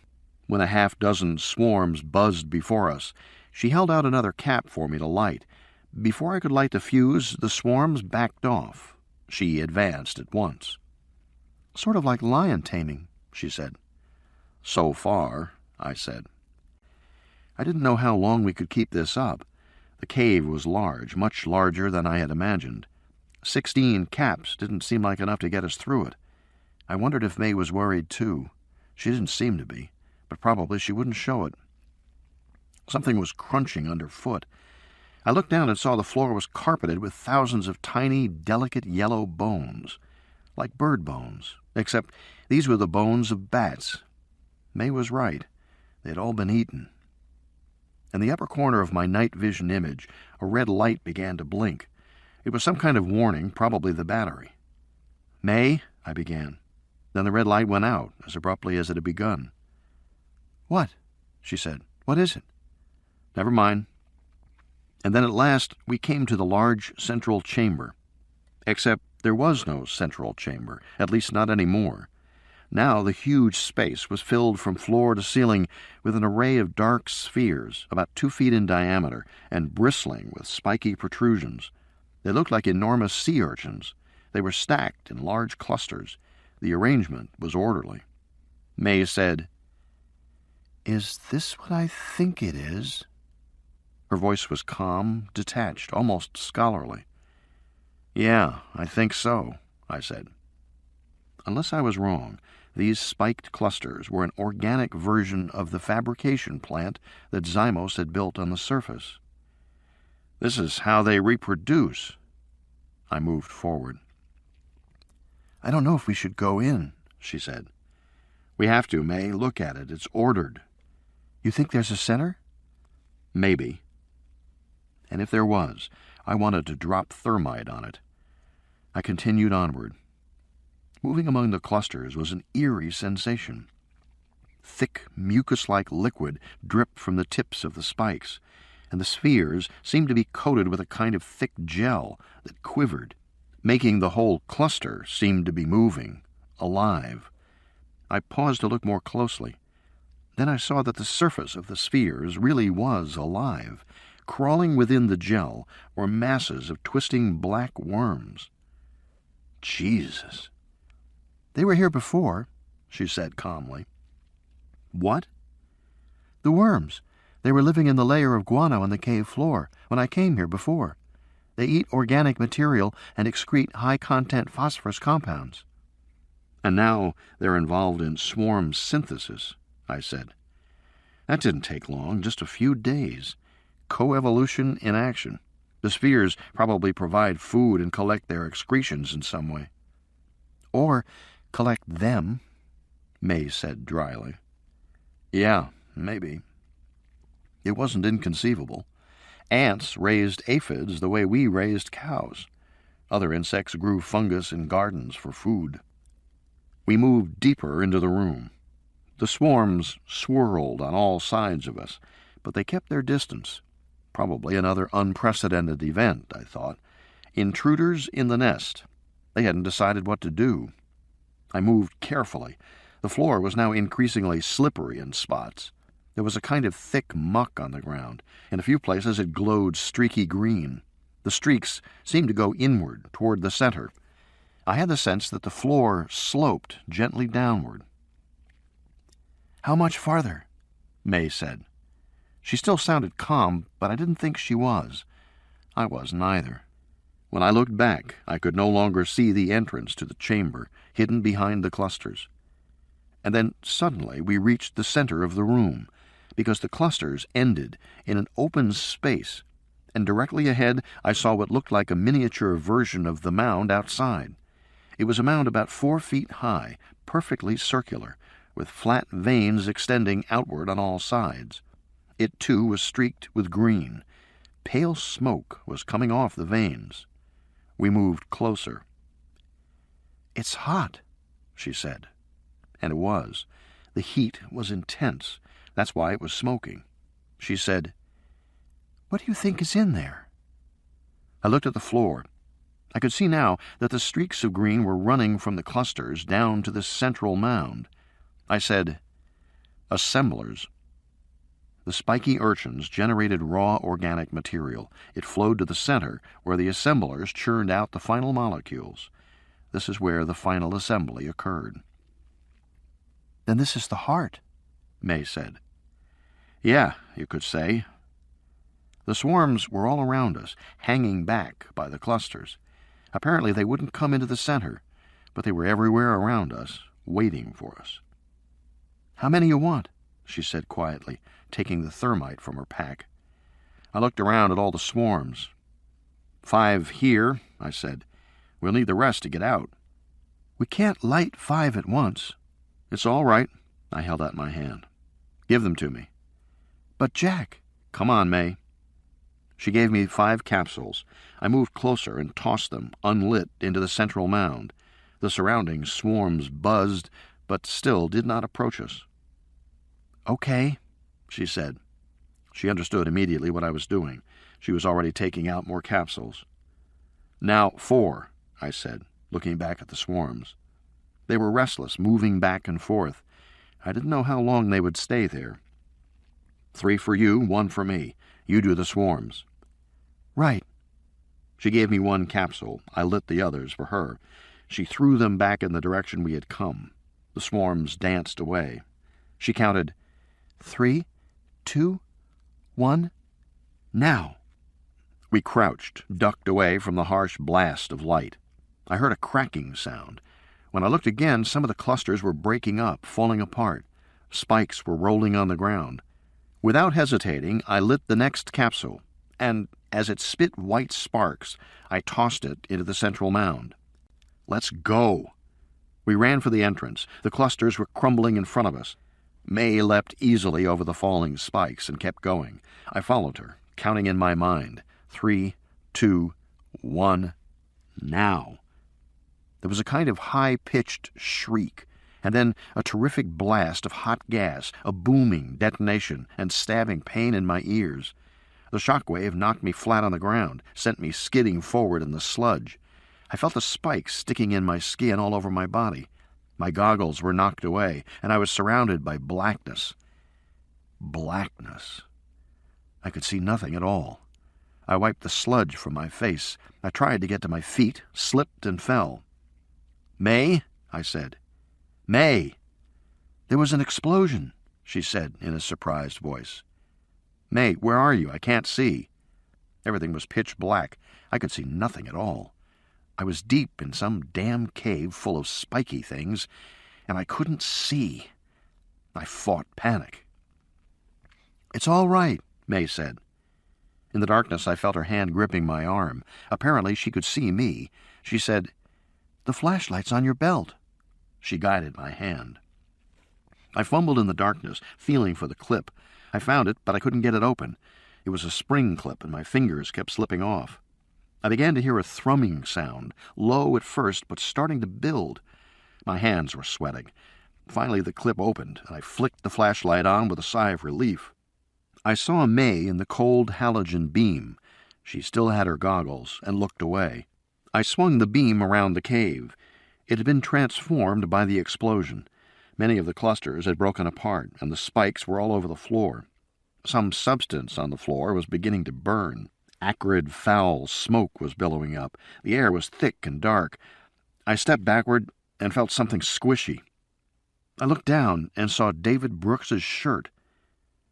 When a half-dozen swarms buzzed before us, she held out another cap for me to light. Before I could light the fuse, the swarms backed off. She advanced at once. "Sort of like lion taming," she said. "So far," I said. I didn't know how long we could keep this up. The cave was large, much larger than I had imagined. 16 caps didn't seem like enough to get us through it. I wondered if May was worried too. She didn't seem to be, but probably she wouldn't show it. Something was crunching underfoot. I looked down and saw the floor was carpeted with thousands of tiny, delicate yellow bones, like bird bones, except these were the bones of bats. May was right. They had all been eaten. In the upper corner of my night vision image, a red light began to blink. It was some kind of warning, probably the battery. "May," I began. Then the red light went out as abruptly as it had begun. "What?" she said. "What is it?" "Never mind." And then at last we came to the large central chamber. Except there was no central chamber, at least not any more. Now the huge space was filled from floor to ceiling with an array of dark spheres, about 2 feet in diameter and bristling with spiky protrusions. They looked like enormous sea urchins. They were stacked in large clusters. The arrangement was orderly. May said, "Is this what I think it is?" Her voice was calm, detached, almost scholarly. "Yeah, I think so," I said. Unless I was wrong, these spiked clusters were an organic version of the fabrication plant that Zymos had built on the surface. "This is how they reproduce." I moved forward. "I don't know if we should go in," she said. "We have to, May. Look at it. It's ordered." "You think there's a center?" "Maybe." And if there was, I wanted to drop thermite on it. I continued onward. Moving among the clusters was an eerie sensation. Thick, mucus-like liquid dripped from the tips of the spikes, and the spheres seemed to be coated with a kind of thick gel that quivered, making the whole cluster seem to be moving, alive. I paused to look more closely. Then I saw that the surface of the spheres really was alive. Crawling within the gel were masses of twisting black worms. Jesus! "They were here before," she said calmly. "What?" "The worms. They were living in the layer of guano on the cave floor when I came here before. They eat organic material and excrete high-content phosphorus compounds." "And now they're involved in swarm synthesis," I said. "That didn't take long, just a few days. Coevolution in action. The spheres probably provide food and collect their excretions in some way." "Or collect them," May said dryly. "Yeah, maybe." It wasn't inconceivable. Ants raised aphids the way we raised cows. Other insects grew fungus in gardens for food. We moved deeper into the room. The swarms swirled on all sides of us, but they kept their distance. Probably another unprecedented event, I thought. Intruders in the nest. They hadn't decided what to do. I moved carefully. The floor was now increasingly slippery in spots. There was a kind of thick muck on the ground. In a few places it glowed streaky green. The streaks seemed to go inward, toward the center. I had the sense that the floor sloped gently downward. "How much farther?" May said. She still sounded calm, but I didn't think she was. I wasn't either. When I looked back, I could no longer see the entrance to the chamber, hidden behind the clusters. And then suddenly we reached the center of the room, because the clusters ended in an open space, and directly ahead I saw what looked like a miniature version of the mound outside. It was a mound about 4 feet high, perfectly circular, with flat veins extending outward on all sides. It, too, was streaked with green. Pale smoke was coming off the veins. We moved closer. "It's hot," she said. And it was. The heat was intense. That's why it was smoking. She said, "What do you think is in there?" I looked at the floor. I could see now that the streaks of green were running from the clusters down to the central mound. I said, "Assemblers." The spiky urchins generated raw organic material. It flowed to the center, where the assemblers churned out the final molecules. This is where the final assembly occurred. "Then this is the heart," May said. "Yeah, you could say." The swarms were all around us, hanging back by the clusters. Apparently they wouldn't come into the center, but they were everywhere around us, waiting for us. "How many you want?" she said quietly, taking the thermite from her pack. I looked around at all the swarms. 5 here, I said. "We'll need the rest to get out." "We can't light 5 at once." "It's all right." I held out my hand. "Give them to me." "But Jack—" "Come on, May." She gave me 5 capsules. I moved closer and tossed them, unlit, into the central mound. The surrounding swarms buzzed, but still did not approach us. "Okay," she said. She understood immediately what I was doing. She was already taking out more capsules. "Now 4, I said, looking back at the swarms. They were restless, moving back and forth. I didn't know how long they would stay there. 3 for you, 1 for me. You do the swarms." "Right." She gave me 1 capsule. I lit the others for her. She threw them back in the direction we had come. The swarms danced away. She counted, 3, 2, 1, now. We crouched, ducked away from the harsh blast of light. I heard a cracking sound. When I looked again, some of the clusters were breaking up, falling apart. Spikes were rolling on the ground. Without hesitating, I lit the next capsule, and as it spit white sparks, I tossed it into the central mound. "Let's go." We ran for the entrance. The clusters were crumbling in front of us. May leapt easily over the falling spikes and kept going. I followed her, counting in my mind. 3, 2, 1, now. There was a kind of high-pitched shriek, and then a terrific blast of hot gas, a booming detonation and stabbing pain in my ears. The shockwave knocked me flat on the ground, sent me skidding forward in the sludge. I felt the spikes sticking in my skin all over my body. My goggles were knocked away, and I was surrounded by blackness. Blackness. I could see nothing at all. I wiped the sludge from my face. I tried to get to my feet, slipped and fell. "May," I said. "May." "There was an explosion," she said in a surprised voice. "May, where are you? I can't see." Everything was pitch black. I could see nothing at all. I was deep in some damn cave full of spiky things, and I couldn't see. I fought panic. "It's all right," May said. In the darkness, I felt her hand gripping my arm. Apparently, she could see me. She said, "The flashlight's on your belt." She guided my hand. I fumbled in the darkness, feeling for the clip. I found it, but I couldn't get it open. It was a spring clip, and my fingers kept slipping off. I began to hear a thrumming sound, low at first, but starting to build. My hands were sweating. Finally, the clip opened, and I flicked the flashlight on with a sigh of relief. I saw May in the cold halogen beam. She still had her goggles, and looked away. I swung the beam around the cave. It had been transformed by the explosion. Many of the clusters had broken apart, and the spikes were all over the floor. Some substance on the floor was beginning to burn. Acrid, foul smoke was billowing up. The air was thick and dark. I stepped backward and felt something squishy. I looked down and saw David Brooks's shirt.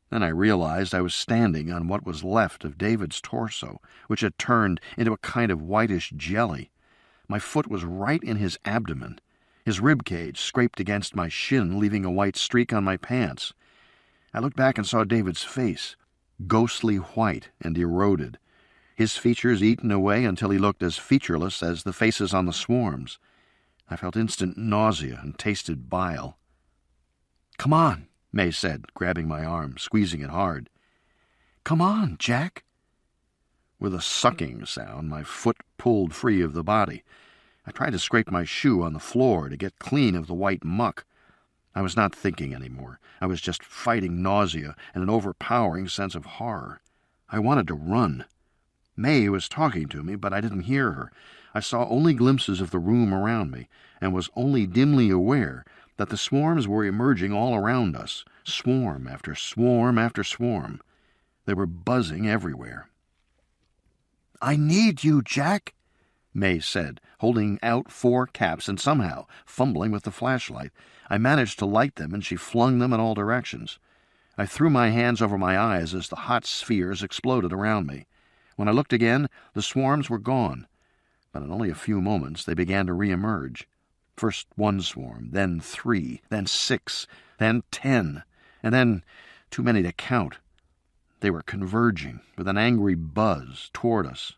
Then I realized I was standing on what was left of David's torso, which had turned into a kind of whitish jelly. My foot was right in his abdomen. His rib cage scraped against my shin, leaving a white streak on my pants. I looked back and saw David's face, ghostly white and eroded, his features eaten away until he looked as featureless as the faces on the swarms. I felt instant nausea and tasted bile. "Come on," May said, grabbing my arm, squeezing it hard. "Come on, Jack." With a sucking sound, my foot pulled free of the body. I tried to scrape my shoe on the floor to get clean of the white muck. I was not thinking anymore. I was just fighting nausea and an overpowering sense of horror. I wanted to run. May was talking to me, but I didn't hear her. I saw only glimpses of the room around me, and was only dimly aware that the swarms were emerging all around us, swarm after swarm after swarm. They were buzzing everywhere. "I need you, Jack," May said, holding out 4 caps, and somehow, fumbling with the flashlight, I managed to light them, and she flung them in all directions. I threw my hands over my eyes as the hot spheres exploded around me. When I looked again, the swarms were gone, but in only a few moments they began to re-emerge. First 1 swarm, then 3, then 6, then 10, and then too many to count. They were converging with an angry buzz toward us.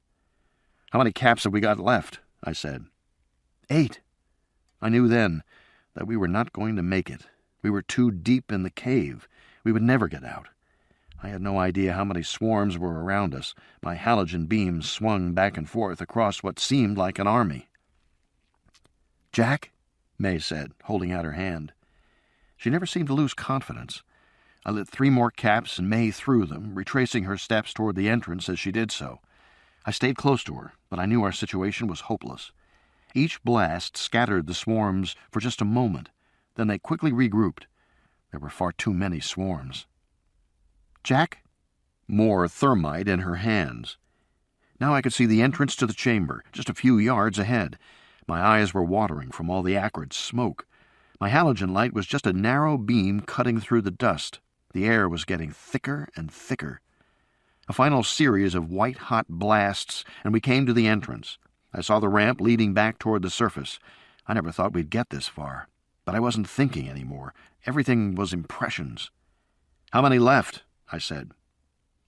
"How many caps have we got left?" I said. 8. I knew then that we were not going to make it. We were too deep in the cave. We would never get out. I had no idea how many swarms were around us. My halogen beams swung back and forth across what seemed like an army. "Jack," May said, holding out her hand. She never seemed to lose confidence. I lit 3 more caps, and May threw them, retracing her steps toward the entrance as she did so. I stayed close to her, but I knew our situation was hopeless. Each blast scattered the swarms for just a moment. Then they quickly regrouped. There were far too many swarms. "Jack?" More thermite in her hands. Now I could see the entrance to the chamber, just a few yards ahead. My eyes were watering from all the acrid smoke. My halogen light was just a narrow beam cutting through the dust. The air was getting thicker and thicker. A final series of white-hot blasts, and we came to the entrance. I saw the ramp leading back toward the surface. I never thought we'd get this far. But I wasn't thinking anymore. Everything was impressions. "How many left?" I said.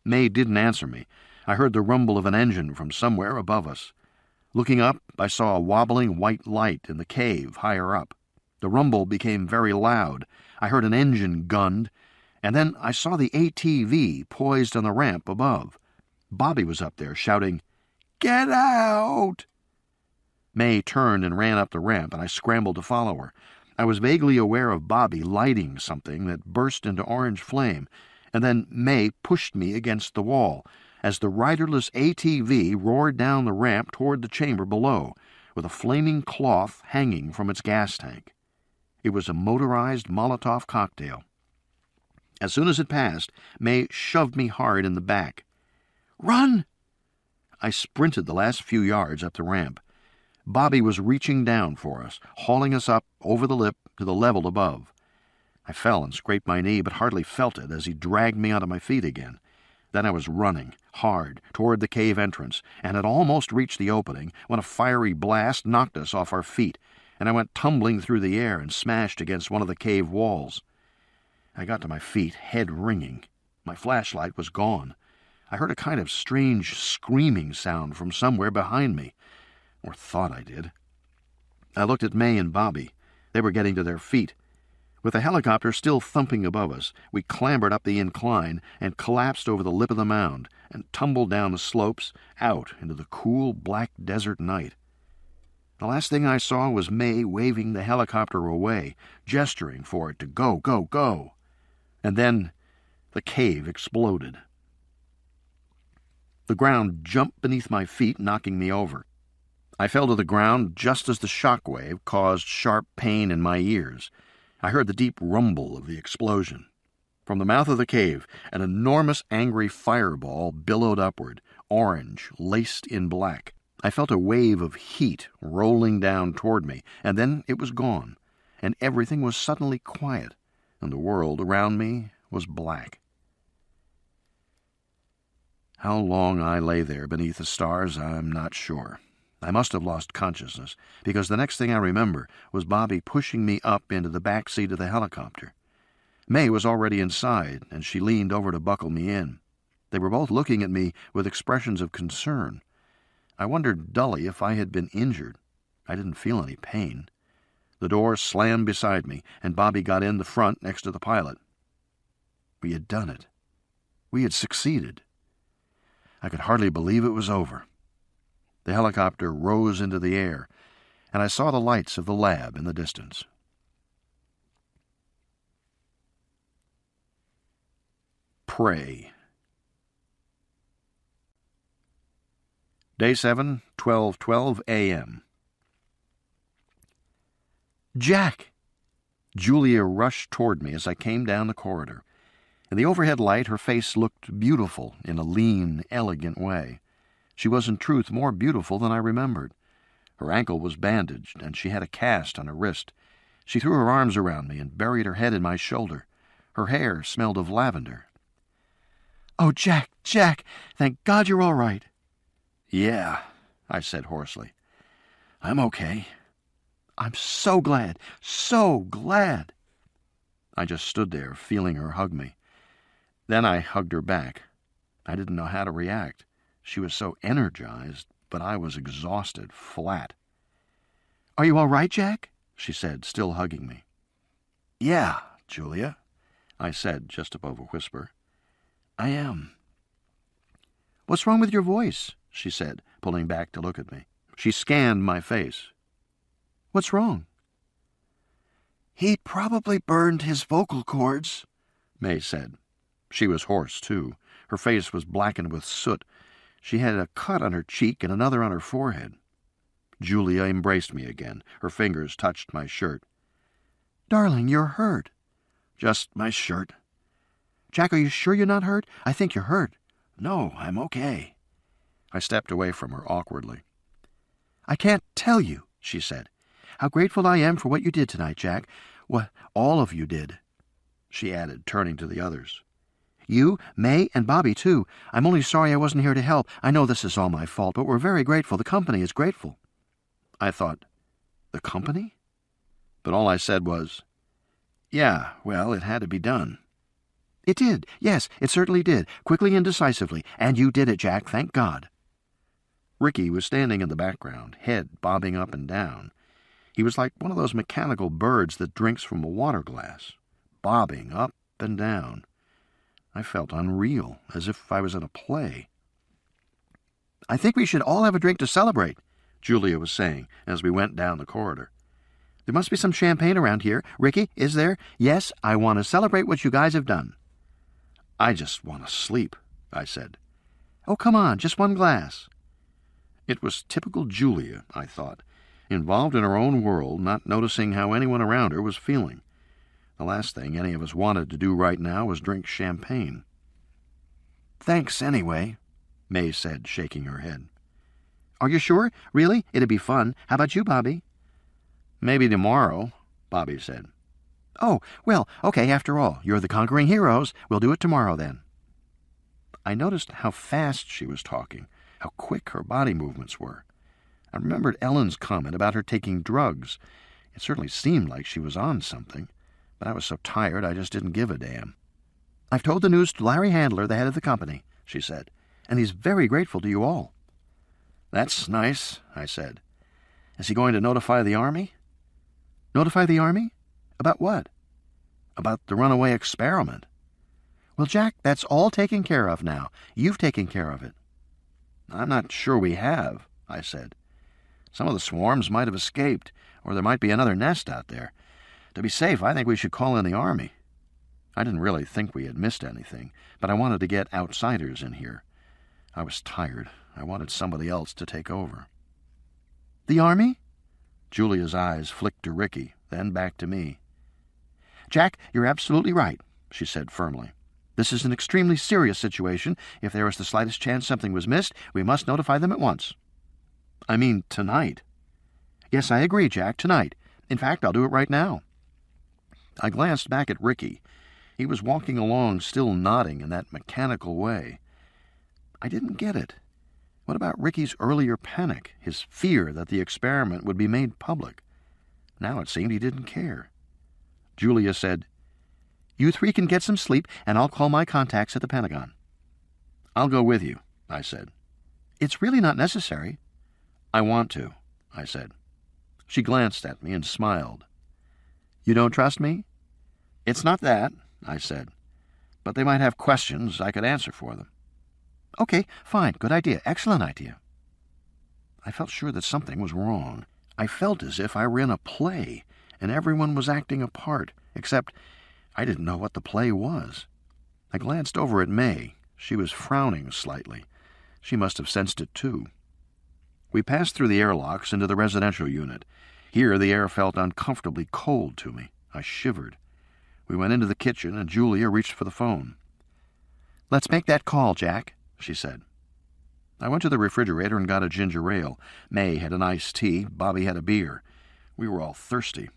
May didn't answer me. I heard the rumble of an engine from somewhere above us. Looking up, I saw a wobbling white light in the cave higher up. The rumble became very loud. I heard an engine gunned, and then I saw the ATV poised on the ramp above. Bobby was up there shouting, "Get out!" May turned and ran up the ramp, and I scrambled to follow her. I was vaguely aware of Bobby lighting something that burst into orange flame, and then May pushed me against the wall as the riderless ATV roared down the ramp toward the chamber below, with a flaming cloth hanging from its gas tank. It was a motorized Molotov cocktail. As soon as it passed, May shoved me hard in the back. "Run!" I sprinted the last few yards up the ramp. Bobby was reaching down for us, hauling us up over the lip to the level above. I fell and scraped my knee, but hardly felt it as he dragged me onto my feet again. Then I was running, hard, toward the cave entrance, and had almost reached the opening when a fiery blast knocked us off our feet, and I went tumbling through the air and smashed against one of the cave walls. I got to my feet, head ringing. My flashlight was gone. I heard a kind of strange screaming sound from somewhere behind me, or thought I did. I looked at May and Bobby. They were getting to their feet. With the helicopter still thumping above us, we clambered up the incline and collapsed over the lip of the mound and tumbled down the slopes out into the cool black desert night. The last thing I saw was May waving the helicopter away, gesturing for it to go, go, go. And then the cave exploded. The ground jumped beneath my feet, knocking me over. I fell to the ground just as the shock wave caused sharp pain in my ears. I heard the deep rumble of the explosion. From the mouth of the cave, an enormous angry fireball billowed upward, orange, laced in black. I felt a wave of heat rolling down toward me, and then it was gone, and everything was suddenly quiet, and the world around me was black. How long I lay there beneath the stars, I'm not sure. I must have lost consciousness, because the next thing I remember was Bobby pushing me up into the back seat of the helicopter. May was already inside, and she leaned over to buckle me in. They were both looking at me with expressions of concern. I wondered dully if I had been injured. I didn't feel any pain. The door slammed beside me, and Bobby got in the front next to the pilot. We had done it. We had succeeded. I could hardly believe it was over. The helicopter rose into the air, and I saw the lights of the lab in the distance. Pray. Day 7, 12:12 a.m. Jack! Julia rushed toward me as I came down the corridor. In the overhead light, her face looked beautiful in a lean, elegant way. She was in truth more beautiful than I remembered. Her ankle was bandaged, and she had a cast on her wrist. She threw her arms around me and buried her head in my shoulder. Her hair smelled of lavender. "Oh, Jack, Jack, thank God you're all right." "Yeah," I said hoarsely. "I'm okay." "I'm so glad, so glad." I just stood there, feeling her hug me. Then I hugged her back. I didn't know how to react. She was so energized, but I was exhausted, flat. "Are you all right, Jack?" she said, still hugging me. "Yeah, Julia," I said, just above a whisper. "I am." "What's wrong with your voice?" she said, pulling back to look at me. She scanned my face. "What's wrong?" "He probably burned his vocal cords," May said. She was hoarse, too. Her face was blackened with soot. She had a cut on her cheek and another on her forehead. Julia embraced me again. Her fingers touched my shirt. "Darling, you're hurt." "Just my shirt." "Jack, are you sure you're not hurt? I think you're hurt." "No, I'm okay." I stepped away from her awkwardly. "I can't tell you," she said, "how grateful I am for what you did tonight, Jack. What all of you did," she added, turning to the others. "You, May, and Bobby, too. I'm only sorry I wasn't here to help. I know this is all my fault, but we're very grateful. The company is grateful." I thought, the company? But all I said was, "Yeah, well, it had to be done." "It did. Yes, it certainly did. Quickly and decisively. And you did it, Jack. Thank God." Ricky was standing in the background, head bobbing up and down. He was like one of those mechanical birds that drinks from a water glass, bobbing up and down. I felt unreal, as if I was in a play. "I think we should all have a drink to celebrate," Julia was saying as we went down the corridor. "There must be some champagne around here. Ricky, is there?" "Yes, I want to celebrate what you guys have done." "I just want to sleep," I said. "Oh, come on, just one glass." It was typical Julia, I thought, involved in her own world, not noticing how anyone around her was feeling. The last thing any of us wanted to do right now was drink champagne. "Thanks anyway," May said, shaking her head. "Are you sure? Really? It'd be fun. How about you, Bobby?" "Maybe tomorrow," Bobby said. "Oh, well, okay, after all. You're the conquering heroes. We'll do it tomorrow, then." I noticed how fast she was talking, how quick her body movements were. I remembered Ellen's comment about her taking drugs. It certainly seemed like she was on something, but I was so tired I just didn't give a damn. "I've told the news to Larry Handler, the head of the company," she said, "and he's very grateful to you all." "That's nice," I said. "Is he going to notify the Army?" "Notify the Army? About what?" "About the runaway experiment." "Well, Jack, that's all taken care of now. You've taken care of it." "I'm not sure we have," I said. "Some of the swarms might have escaped, or there might be another nest out there. To be safe, I think we should call in the Army." I didn't really think we had missed anything, but I wanted to get outsiders in here. I was tired. I wanted somebody else to take over. "The Army?" Julia's eyes flicked to Ricky, then back to me. "Jack, you're absolutely right," she said firmly. "This is an extremely serious situation. If there is the slightest chance something was missed, we must notify them at once." "I mean tonight." "Yes, I agree, Jack, tonight. In fact, I'll do it right now." I glanced back at Ricky. He was walking along, still nodding in that mechanical way. I didn't get it. What about Ricky's earlier panic, his fear that the experiment would be made public? Now it seemed he didn't care. Julia said, "You three can get some sleep, and I'll call my contacts at the Pentagon." "I'll go with you," I said. "It's really not necessary." "I want to," I said. She glanced at me and smiled. "You don't trust me?" "It's not that," I said. "But they might have questions I could answer for them." "Okay, fine, good idea, excellent idea." I felt sure that something was wrong. I felt as if I were in a play, and everyone was acting a part, except I didn't know what the play was. I glanced over at May. She was frowning slightly. She must have sensed it too. We passed through the airlocks into the residential unit. Here the air felt uncomfortably cold to me. I shivered. We went into the kitchen, and Julia reached for the phone. "Let's make that call, Jack," she said. I went to the refrigerator and got a ginger ale. May had an iced tea. Bobby had a beer. We were all thirsty.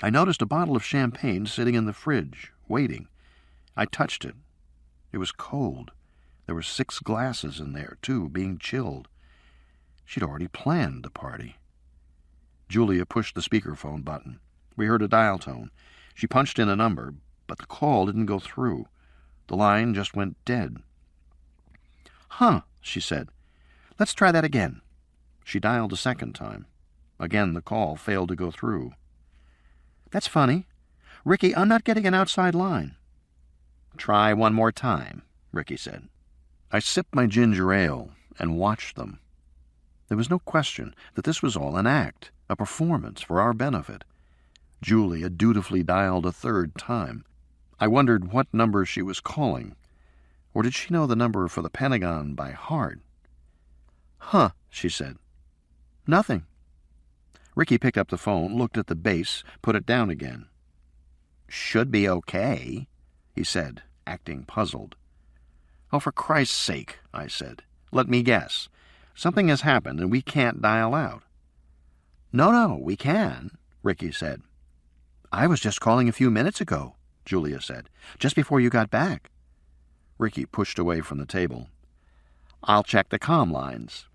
I noticed a bottle of champagne sitting in the fridge, waiting. I touched it. It was cold. There were 6 glasses in there, too, being chilled. She'd already planned the party. Julia pushed the speakerphone button. We heard a dial tone. She punched in a number, but the call didn't go through. The line just went dead. "Huh," she said. "Let's try that again." She dialed a second time. Again the call failed to go through. "That's funny. Ricky, I'm not getting an outside line." "Try one more time," Ricky said. I sipped my ginger ale and watched them. There was no question that this was all an act, a performance for our benefit. Julia dutifully dialed a third time. I wondered what number she was calling. Or did she know the number for the Pentagon by heart? "Huh," she said. "Nothing." Ricky picked up the phone, looked at the base, put it down again. "Should be okay," he said, acting puzzled. "Oh, for Christ's sake," I said. "Let me guess. Something has happened and we can't dial out." No, we can," Ricky said. "I was just calling a few minutes ago," Julia said, "just before you got back." Ricky pushed away from the table. "I'll check the comm lines."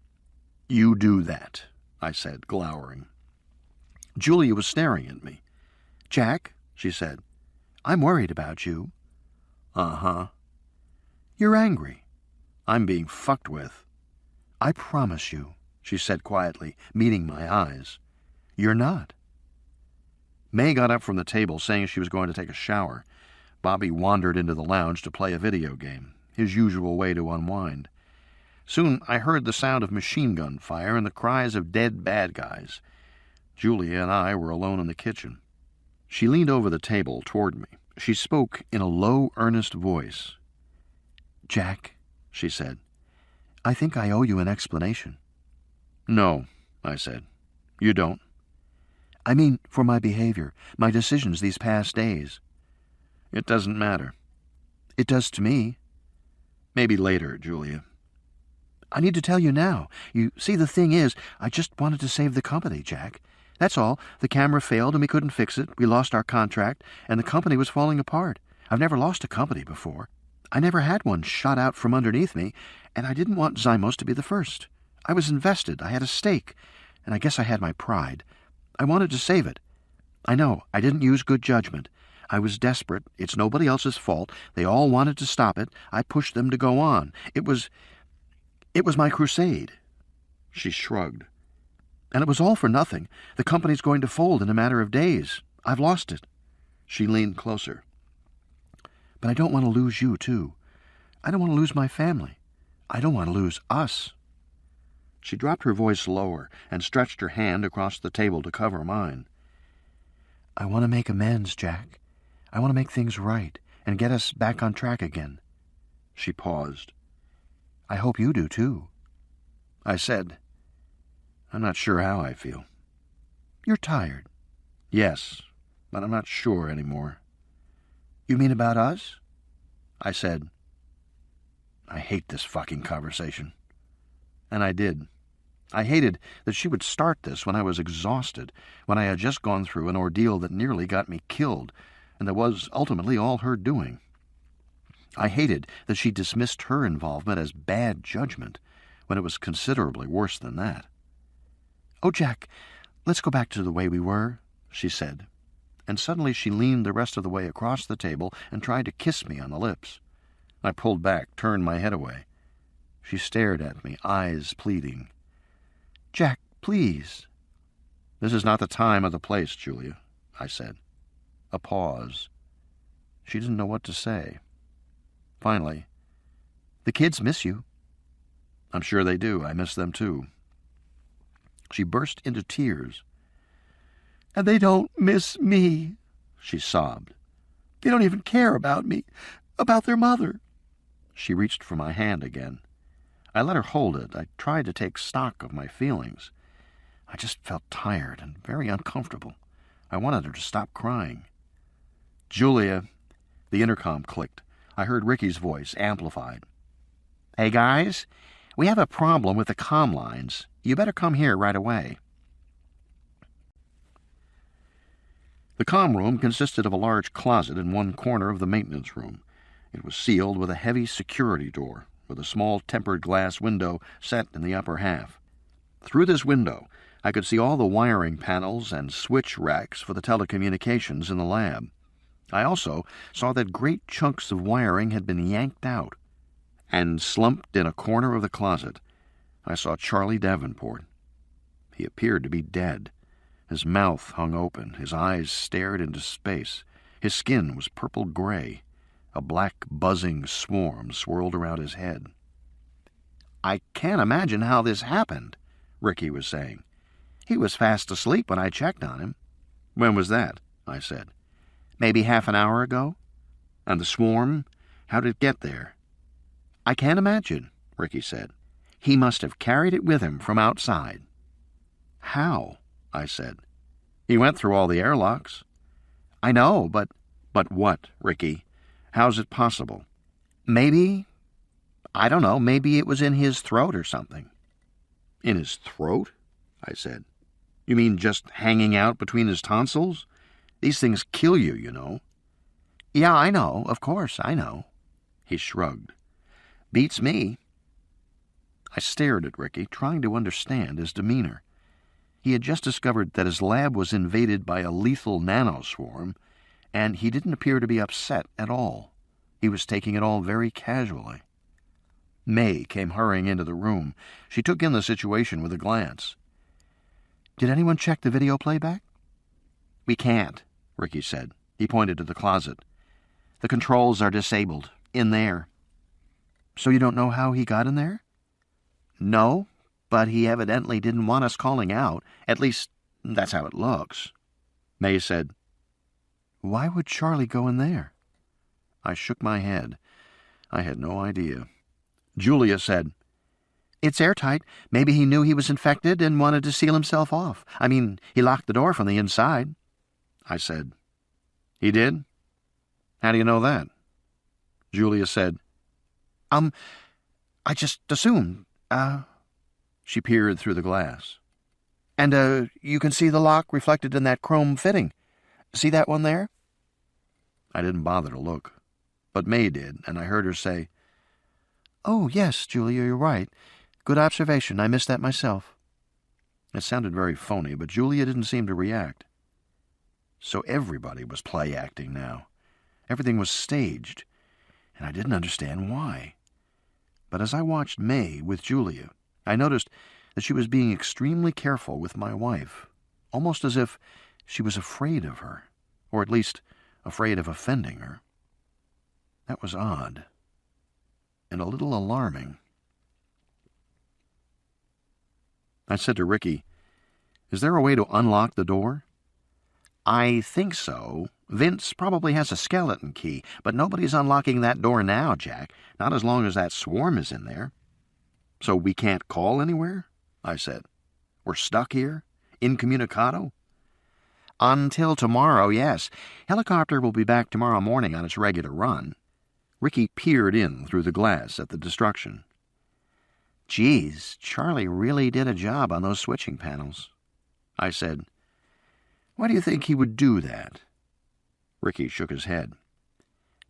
"You do that," I said, glowering. Julia was staring at me. "Jack," she said, "I'm worried about you." "Uh-huh." "You're angry." "I'm being fucked with." "I promise you," she said quietly, meeting my eyes. "You're not." May got up from the table, saying she was going to take a shower. Bobby wandered into the lounge to play a video game, his usual way to unwind. Soon I heard the sound of machine gun fire and the cries of dead bad guys. Julia and I were alone in the kitchen. She leaned over the table toward me. She spoke in a low, earnest voice. "Jack," she said, "I think I owe you an explanation." "No," I said. "You don't." "I mean, for my behavior, my decisions these past days." "It doesn't matter." "It does to me." "Maybe later, Julia." "I need to tell you now. You see, the thing is, I just wanted to save the company, Jack. That's all. The camera failed and we couldn't fix it. We lost our contract, and the company was falling apart. I've never lost a company before. I never had one shot out from underneath me, and I didn't want Zymos to be the first. I was invested. I had a stake, and I guess I had my pride. I wanted to save it. I know, I didn't use good judgment. I was desperate. It's nobody else's fault. They all wanted to stop it. I pushed them to go on. It was my crusade." She shrugged. "And it was all for nothing. The company's going to fold in a matter of days. I've lost it." She leaned closer. "But I don't want to lose you, too. I don't want to lose my family. I don't want to lose us." She dropped her voice lower and stretched her hand across the table to cover mine. "I want to make amends, Jack. I want to make things right and get us back on track again." She paused. "I hope you do, too." I said, "I'm not sure how I feel." "You're tired." "Yes, but I'm not sure anymore. You mean about us? I said, I hate this fucking conversation. And I did. I hated that she would start this when I was exhausted, when I had just gone through an ordeal that nearly got me killed, and that was ultimately all her doing. I hated that she dismissed her involvement as bad judgment, when it was considerably worse than that. Oh, Jack, let's go back to the way we were, she said, and suddenly she leaned the rest of the way across the table and tried to kiss me on the lips. I pulled back, turned my head away. She stared at me, eyes pleading. Jack, please. This is not the time or the place, Julia, I said. A pause. She didn't know what to say. Finally, the kids miss you. I'm sure they do. I miss them too. She burst into tears. And they don't miss me, she sobbed. They don't even care about me, about their mother. She reached for my hand again. I let her hold it. I tried to take stock of my feelings. I just felt tired and very uncomfortable. I wanted her to stop crying. Julia, the intercom clicked. I heard Ricky's voice, amplified. Hey, guys, we have a problem with the comm lines. You better come here right away. The comm room consisted of a large closet in one corner of the maintenance room. It was sealed with a heavy security door, with a small tempered glass window set in the upper half. Through this window, I could see all the wiring panels and switch racks for the telecommunications in the lab. I also saw that great chunks of wiring had been yanked out, and slumped in a corner of the closet, I saw Charlie Davenport. He appeared to be dead. His mouth hung open, his eyes stared into space. His skin was purple-gray. A black, buzzing swarm swirled around his head. I can't imagine how this happened, Ricky was saying. He was fast asleep when I checked on him. When was that? I said. Maybe half an hour ago. And the swarm? How did it get there? I can't imagine, Ricky said. He must have carried it with him from outside. How? I said. He went through all the airlocks. I know, but... But what, Ricky? How's it possible? Maybe... I don't know, maybe it was in his throat or something. In his throat? I said. You mean just hanging out between his tonsils? These things kill you, you know. Yeah, I know, of course, I know. He shrugged. Beats me. I stared at Ricky, trying to understand his demeanor. He had just discovered that his lab was invaded by a lethal nanoswarm, and he didn't appear to be upset at all. He was taking it all very casually. May came hurrying into the room. She took in the situation with a glance. Did anyone check the video playback? We can't, Ricky said. He pointed to the closet. The controls are disabled. In there. So you don't know how he got in there? No, but he evidently didn't want us calling out. At least, that's how it looks. May said, Why would Charlie go in there? I shook my head. I had no idea. Julia said, It's airtight. Maybe he knew he was infected and wanted to seal himself off. I mean, he locked the door from the inside. I said, He did? How do you know that? Julia said, I just assumed. She peered through the glass. And, you can see the lock reflected in that chrome fitting. See that one there? I didn't bother to look, but May did, and I heard her say, Oh, yes, Julia, you're right. Good observation. I missed that myself. It sounded very phony, but Julia didn't seem to react. So everybody was play-acting now. Everything was staged, and I didn't understand why. But as I watched May with Julia, I noticed that she was being extremely careful with my wife, almost as if she was afraid of her, or at least afraid of offending her. That was odd, and a little alarming. I said to Ricky, Is there a way to unlock the door? I think so. Vince probably has a skeleton key, but nobody's unlocking that door now, Jack. Not as long as that swarm is in there. So we can't call anywhere? I said. We're stuck here? Incommunicado? Until tomorrow, yes. Helicopter will be back tomorrow morning on its regular run. Ricky peered in through the glass at the destruction. Geez, Charlie really did a job on those switching panels. I said, "Why do you think he would do that?" Ricky shook his head.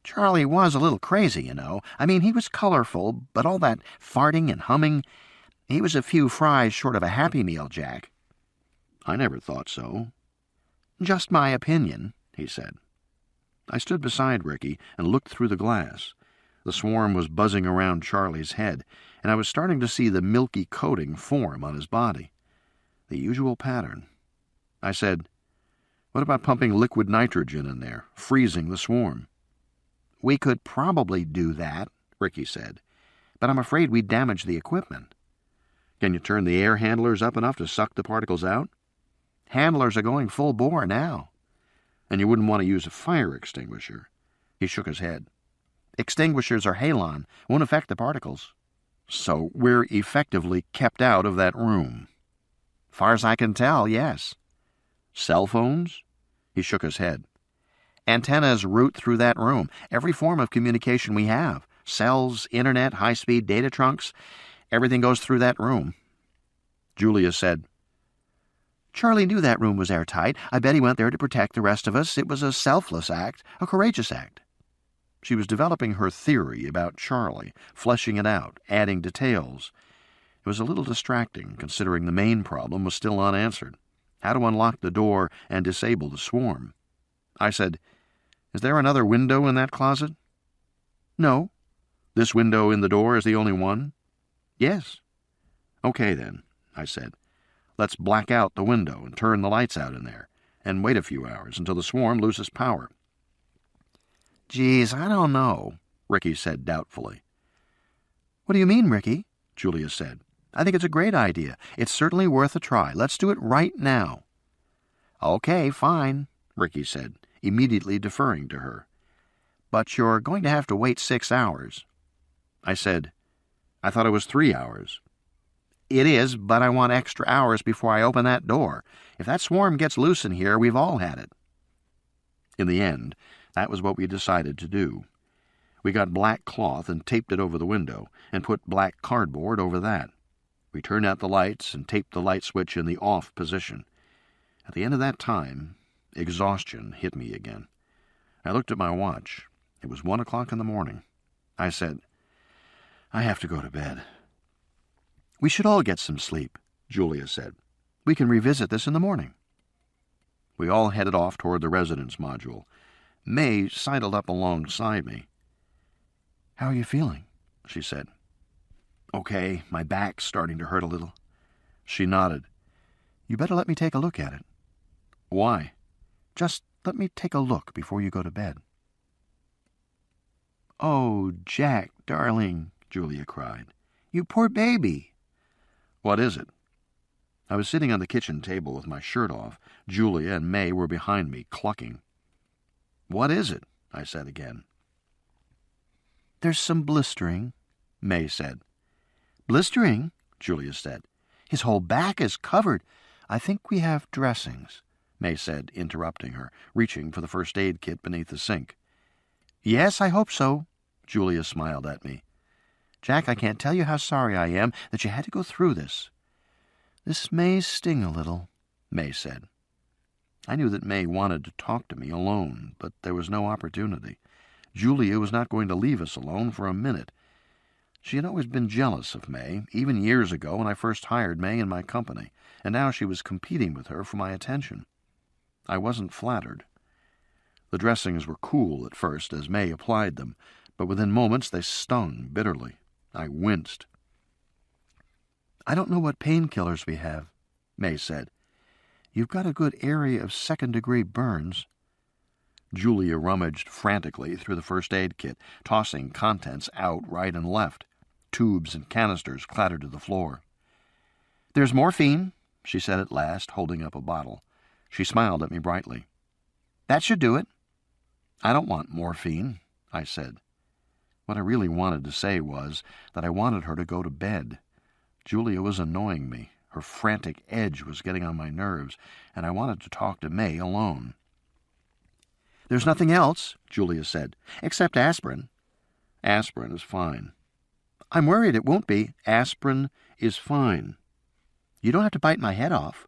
Charlie was a little crazy, you know. I mean, he was colorful, but all that farting and humming, he was a few fries short of a Happy Meal, Jack. I never thought so. Just my opinion, he said. I stood beside Ricky and looked through the glass. The swarm was buzzing around Charlie's head, and I was starting to see the milky coating form on his body. The usual pattern. I said, "What about pumping liquid nitrogen in there, freezing the swarm?" "We could probably do that," Ricky said, "but I'm afraid we'd damage the equipment." "Can you turn the air handlers up enough to suck the particles out?" "Handlers are going full bore now." "And you wouldn't want to use a fire extinguisher?" He shook his head. "Extinguishers are halon, won't affect the particles." "So we're effectively kept out of that room?" "Far as I can tell, yes." "Cell phones?" He shook his head. "Antennas route through that room. Every form of communication we have. Cells, internet, high-speed data trunks. Everything goes through that room." Julia said, "Charlie knew that room was airtight. I bet he went there to protect the rest of us. It was a selfless act, a courageous act." She was developing her theory about Charlie, fleshing it out, adding details. It was a little distracting, considering the main problem was still unanswered: how to unlock the door and disable the swarm. I said, "Is there another window in that closet?" "No." "This window in the door is the only one?" "Yes." "Okay, then," I said. "Let's black out the window and turn the lights out in there, and wait a few hours until the swarm loses power." "Geez, I don't know," Ricky said doubtfully. "What do you mean, Ricky?" Julia said. "I think it's a great idea. It's certainly worth a try. Let's do it right now." "Okay, fine," Ricky said, immediately deferring to her. "But you're going to have to wait 6 hours." I said, "I thought it was 3 hours." "It is, but I want extra hours before I open that door. If that swarm gets loose in here, we've all had it." In the end, that was what we decided to do. We got black cloth and taped it over the window, and put black cardboard over that. We turned out the lights and taped the light switch in the off position. At the end of that time, exhaustion hit me again. I looked at my watch. It was 1 o'clock in the morning. I said, "I have to go to bed." "We should all get some sleep," Julia said. "We can revisit this in the morning." We all headed off toward the residence module. May sidled up alongside me. "How are you feeling?" she said. "Okay, my back's starting to hurt a little." She nodded. "You better let me take a look at it." "Why?" "Just let me take a look before you go to bed." "Oh, Jack, darling," Julia cried. "You poor baby." "What is it?" I was sitting on the kitchen table with my shirt off. Julia and May were behind me, clucking. "What is it?" I said again. "There's some blistering," May said. "Blistering?" Julia said. "His whole back is covered. I think we have dressings," May said, interrupting her, reaching for the first aid kit beneath the sink. "Yes, I hope so," Julia smiled at me. "Jack, I can't tell you how sorry I am that you had to go through this." "This may sting a little," May said. I knew that May wanted to talk to me alone, but there was no opportunity. Julia was not going to leave us alone for a minute. She had always been jealous of May, even years ago when I first hired May in my company, and now she was competing with her for my attention. I wasn't flattered. The dressings were cool at first as May applied them, but within moments they stung bitterly. I winced. "I don't know what painkillers we have," May said. "You've got a good area of second-degree burns." Julia rummaged frantically through the first aid kit, tossing contents out right and left. Tubes and canisters clattered to the floor. "There's morphine," she said at last, holding up a bottle. She smiled at me brightly. "That should do it." "I don't want morphine," I said. What I really wanted to say was that I wanted her to go to bed. Julia was annoying me. Her frantic edge was getting on my nerves, and I wanted to talk to May alone. "There's nothing else," Julia said, "except aspirin." "Aspirin is fine." "I'm worried it won't be." "Aspirin is fine." "You don't have to bite my head off."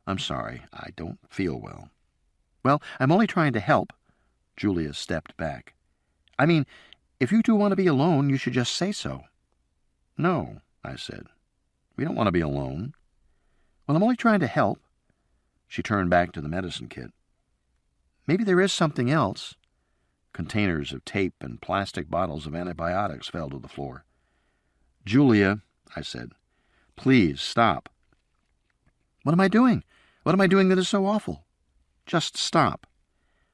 "I'm sorry, I don't feel well." "Well, I'm only trying to help." Julia stepped back. "I mean, if you two want to be alone, you should just say so." "No," I said. "We don't want to be alone." "Well, I'm only trying to help." She turned back to the medicine kit. "Maybe there is something else." Containers of tape and plastic bottles of antibiotics fell to the floor. "Julia," I said, "please stop." "What am I doing? What am I doing that is so awful?" "Just stop."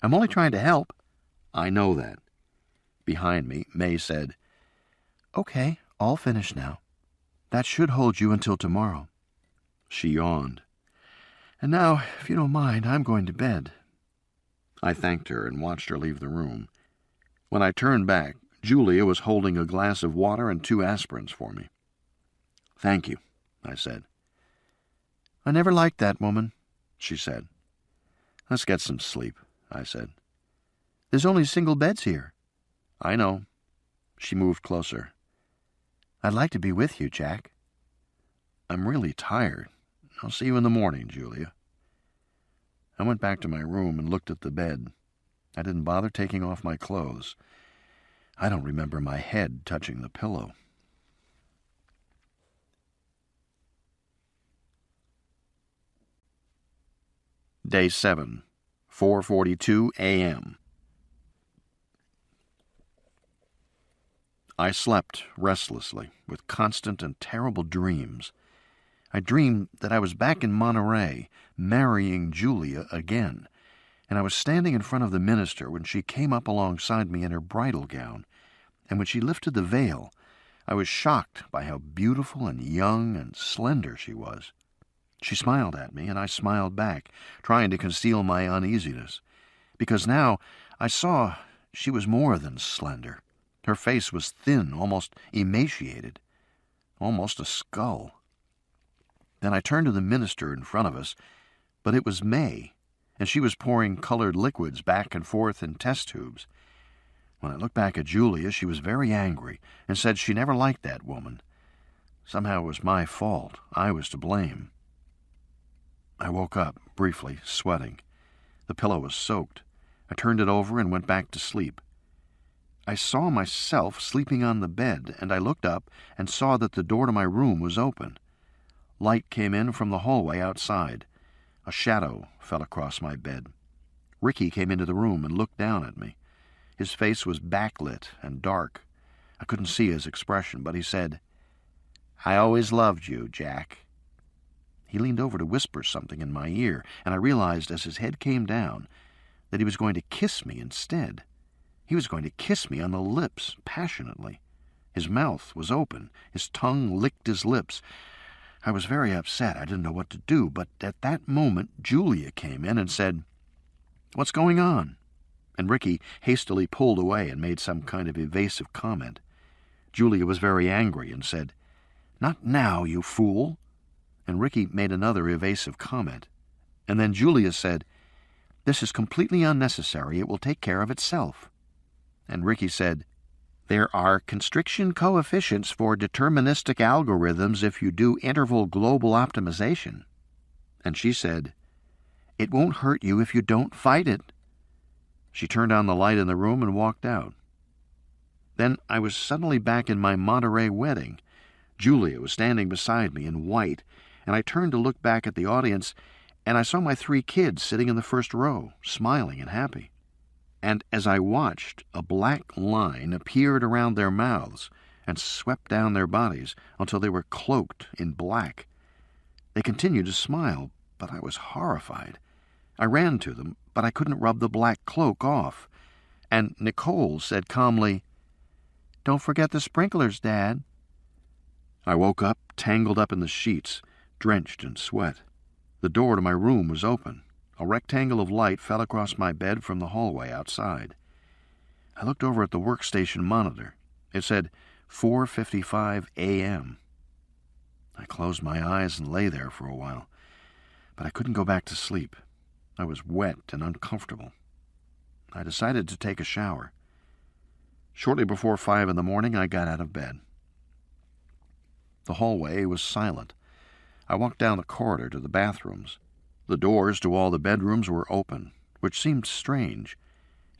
"I'm only trying to help." "I know that." Behind me, May said, "Okay, all finished now. That should hold you until tomorrow." She yawned. "And now, if you don't mind, I'm going to bed." I thanked her and watched her leave the room. When I turned back, Julia was holding a glass of water and 2 aspirins for me. "Thank you," I said. "I never liked that woman," she said. "Let's get some sleep," I said. "There's only single beds here." "I know." She moved closer. "I'd like to be with you, Jack." "I'm really tired. I'll see you in the morning, Julia." I went back to my room and looked at the bed. I didn't bother taking off my clothes. I don't remember my head touching the pillow. Day 7, 4:42 a.m. I slept restlessly, with constant and terrible dreams. I dreamed that I was back in Monterey, marrying Julia again, and I was standing in front of the minister when she came up alongside me in her bridal gown, and when she lifted the veil, I was shocked by how beautiful and young and slender she was. She smiled at me, and I smiled back, trying to conceal my uneasiness, because now I saw she was more than slender. Her face was thin, almost emaciated, almost a skull. Then I turned to the minister in front of us, but it was May, and she was pouring colored liquids back and forth in test tubes. When I looked back at Julia, she was very angry and said she never liked that woman. Somehow it was my fault. I was to blame. I woke up, briefly, sweating. The pillow was soaked. I turned it over and went back to sleep. I saw myself sleeping on the bed, and I looked up and saw that the door to my room was open. Light came in from the hallway outside. A shadow fell across my bed. Ricky came into the room and looked down at me. His face was backlit and dark. I couldn't see his expression, but he said, "I always loved you, Jack." He leaned over to whisper something in my ear, and I realized as his head came down that he was going to kiss me instead. He was going to kiss me on the lips, passionately. His mouth was open. His tongue licked his lips. I was very upset. I didn't know what to do, but at that moment Julia came in and said, "What's going on?" And Ricky hastily pulled away and made some kind of evasive comment. Julia was very angry and said, "Not now, you fool." And Ricky made another evasive comment. And then Julia said, "This is completely unnecessary. It will take care of itself." And Ricky said, "There are constriction coefficients for deterministic algorithms if you do interval global optimization." And she said, "It won't hurt you if you don't fight it." She turned on the light in the room and walked out. Then I was suddenly back in my Monterey wedding. Julia was standing beside me in white, and I turned to look back at the audience, and I saw my 3 kids sitting in the first row, smiling and happy. And as I watched, a black line appeared around their mouths and swept down their bodies until they were cloaked in black. They continued to smile, but I was horrified. I ran to them, but I couldn't rub the black cloak off. And Nicole said calmly, "Don't forget the sprinklers, Dad." I woke up, tangled up in the sheets, drenched in sweat. The door to my room was open. A rectangle of light fell across my bed from the hallway outside. I looked over at the workstation monitor. It said 4:55 a.m. I closed my eyes and lay there for a while, but I couldn't go back to sleep. I was wet and uncomfortable. I decided to take a shower. Shortly before 5 in the morning, I got out of bed. The hallway was silent. I walked down the corridor to the bathrooms. The doors to all the bedrooms were open, which seemed strange.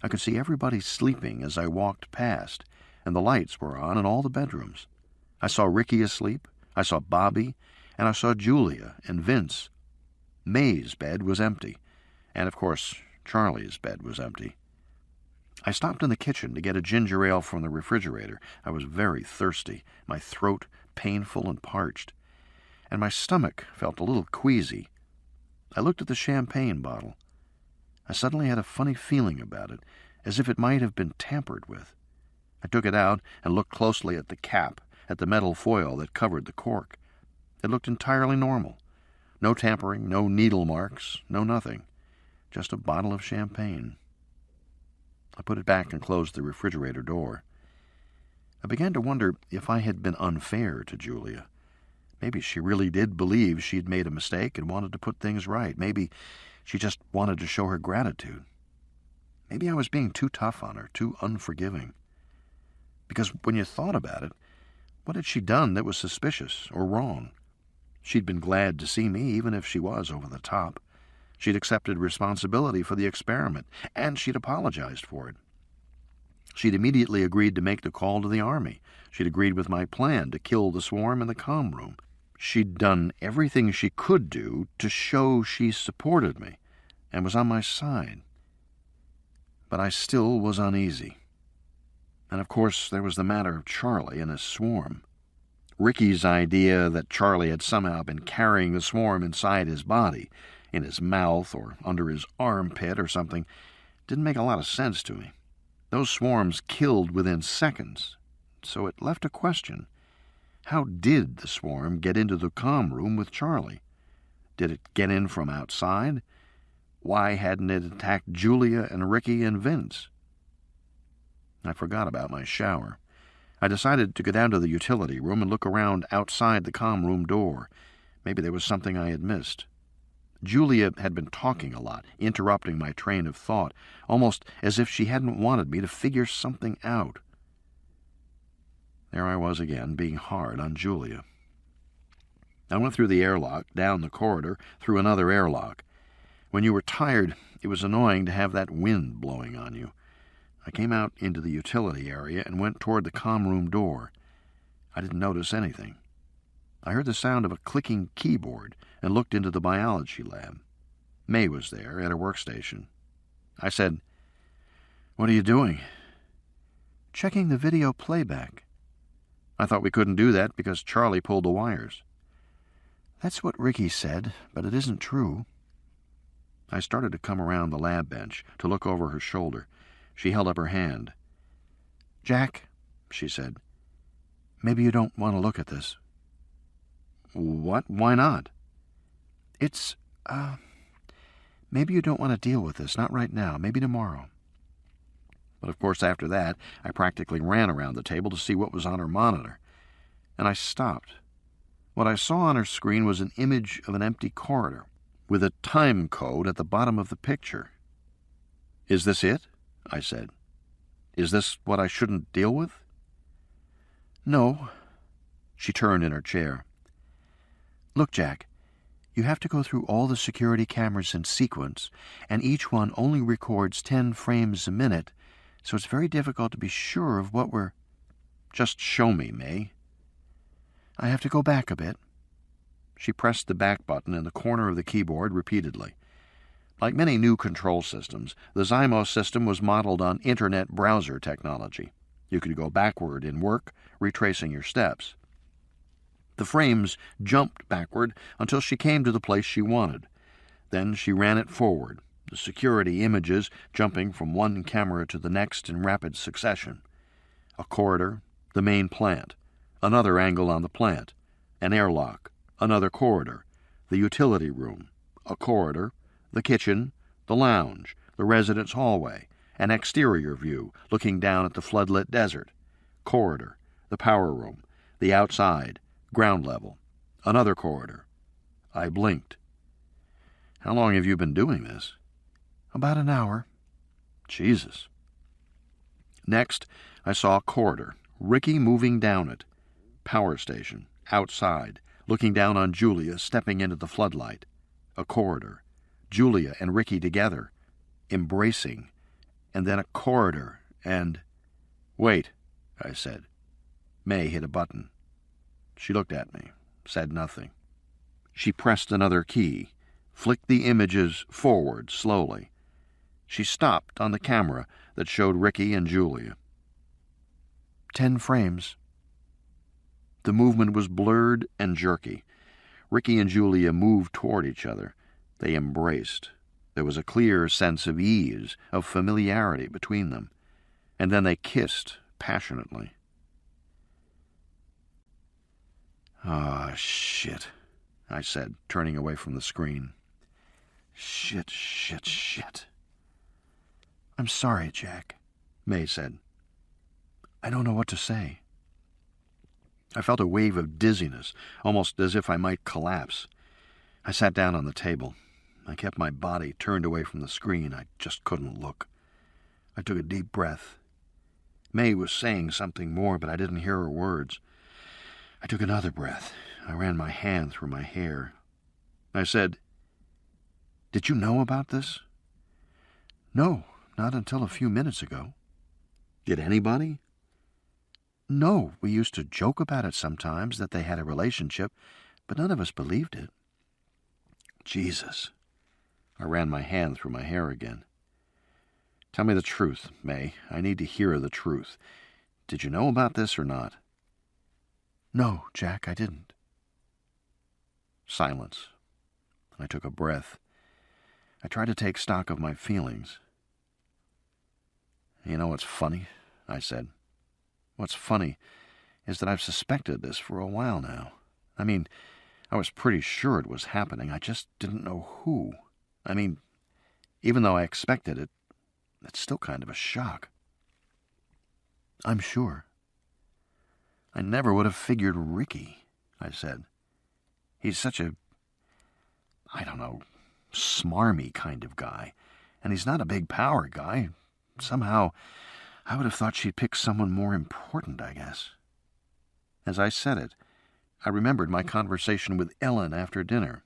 I could see everybody sleeping as I walked past, and the lights were on in all the bedrooms. I saw Ricky asleep, I saw Bobby, and I saw Julia and Vince. May's bed was empty, and of course Charlie's bed was empty. I stopped in the kitchen to get a ginger ale from the refrigerator. I was very thirsty, my throat painful and parched, and my stomach felt a little queasy. I looked at the champagne bottle. I suddenly had a funny feeling about it, as if it might have been tampered with. I took it out and looked closely at the cap, at the metal foil that covered the cork. It looked entirely normal. No tampering, no needle marks, no nothing. Just a bottle of champagne. I put it back and closed the refrigerator door. I began to wonder if I had been unfair to Julia. Maybe she really did believe she'd made a mistake and wanted to put things right. Maybe she just wanted to show her gratitude. Maybe I was being too tough on her, too unforgiving. Because when you thought about it, what had she done that was suspicious or wrong? She'd been glad to see me, even if she was over the top. She'd accepted responsibility for the experiment, and she'd apologized for it. She'd immediately agreed to make the call to the army. She'd agreed with my plan to kill the swarm in the comm room. She'd done everything she could do to show she supported me and was on my side. But I still was uneasy. And of course there was the matter of Charlie and his swarm. Ricky's idea that Charlie had somehow been carrying the swarm inside his body, in his mouth or under his armpit or something, didn't make a lot of sense to me. Those swarms killed within seconds, so it left a question. How did the swarm get into the comm room with Charlie? Did it get in from outside? Why hadn't it attacked Julia and Ricky and Vince? I forgot about my shower. I decided to go down to the utility room and look around outside the comm room door. Maybe there was something I had missed. Julia had been talking a lot, interrupting my train of thought, almost as if she hadn't wanted me to figure something out. There I was again, being hard on Julia. I went through the airlock, down the corridor, through another airlock. When you were tired, it was annoying to have that wind blowing on you. I came out into the utility area and went toward the comm room door. I didn't notice anything. I heard the sound of a clicking keyboard and looked into the biology lab. May was there at her workstation. I said, "What are you doing?" "Checking the video playback." "I thought we couldn't do that because Charlie pulled the wires." "That's what Ricky said, but it isn't true." I started to come around the lab bench to look over her shoulder. She held up her hand. "Jack," she said, "maybe you don't want to look at this." "What? Why not?" It's, maybe you don't want to deal with this, not right now, maybe tomorrow." But of course after that, I practically ran around the table to see what was on her monitor. And I stopped. What I saw on her screen was an image of an empty corridor, with a time code at the bottom of the picture. "Is this it?" I said. "Is this what I shouldn't deal with?" "No." She turned in her chair. "Look, Jack, you have to go through all the security cameras in sequence, and each one only records 10 frames a minute, so it's very difficult to be sure of what we're—" "Just show me, May." "I have to go back a bit." She pressed the back button in the corner of the keyboard repeatedly. Like many new control systems, the Zymos system was modeled on Internet browser technology. You could go backward in work, retracing your steps. The frames jumped backward until she came to the place she wanted. Then she ran it forward, the security images jumping from one camera to the next in rapid succession. A corridor, the main plant, another angle on the plant, an airlock, another corridor, the utility room, a corridor, the kitchen, the lounge, the residence hallway, an exterior view looking down at the floodlit desert, corridor, the power room, the outside, ground level, Another corridor. I blinked. How long have you been doing this? About an hour. Jesus. Next, I saw a corridor, Ricky moving down it. Power station, outside, looking down on Julia stepping into the floodlight. A corridor, Julia and Ricky together, embracing, and then a corridor, and... Wait, I said. May hit a button. She looked at me, said nothing. She pressed another key, flicked the images forward slowly. She stopped on the camera that showed Ricky and Julia. 10 frames. The movement was blurred and jerky. Ricky and Julia moved toward each other. They embraced. There was a clear sense of ease, of familiarity between them. And then they kissed passionately. Ah, shit, I said, turning away from the screen. Shit, shit, shit. I'm sorry, Jack, May said. I don't know what to say. I felt a wave of dizziness, almost as if I might collapse. I sat down on the table. I kept my body turned away from the screen. I just couldn't look. I took a deep breath. May was saying something more, but I didn't hear her words. I took another breath. I ran my hand through my hair. I said, Did you know about this? No, not until a few minutes ago. Did anybody? No, we used to joke about it sometimes, that they had a relationship, but none of us believed it. Jesus. I ran my hand through my hair again. Tell me the truth, May. I need to hear the truth. Did you know about this or not? No, Jack, I didn't. Silence. I took a breath. I tried to take stock of my feelings. You know what's funny? I said. What's funny is that I've suspected this for a while now. I mean, I was pretty sure it was happening. I just didn't know who. I mean, even though I expected it, it's still kind of a shock. I'm sure. I never would have figured Ricky, I said. He's such a, I don't know, smarmy kind of guy. And he's not a big power guy. Somehow, I would have thought she'd pick someone more important, I guess. As I said it, I remembered my conversation with Ellen after dinner.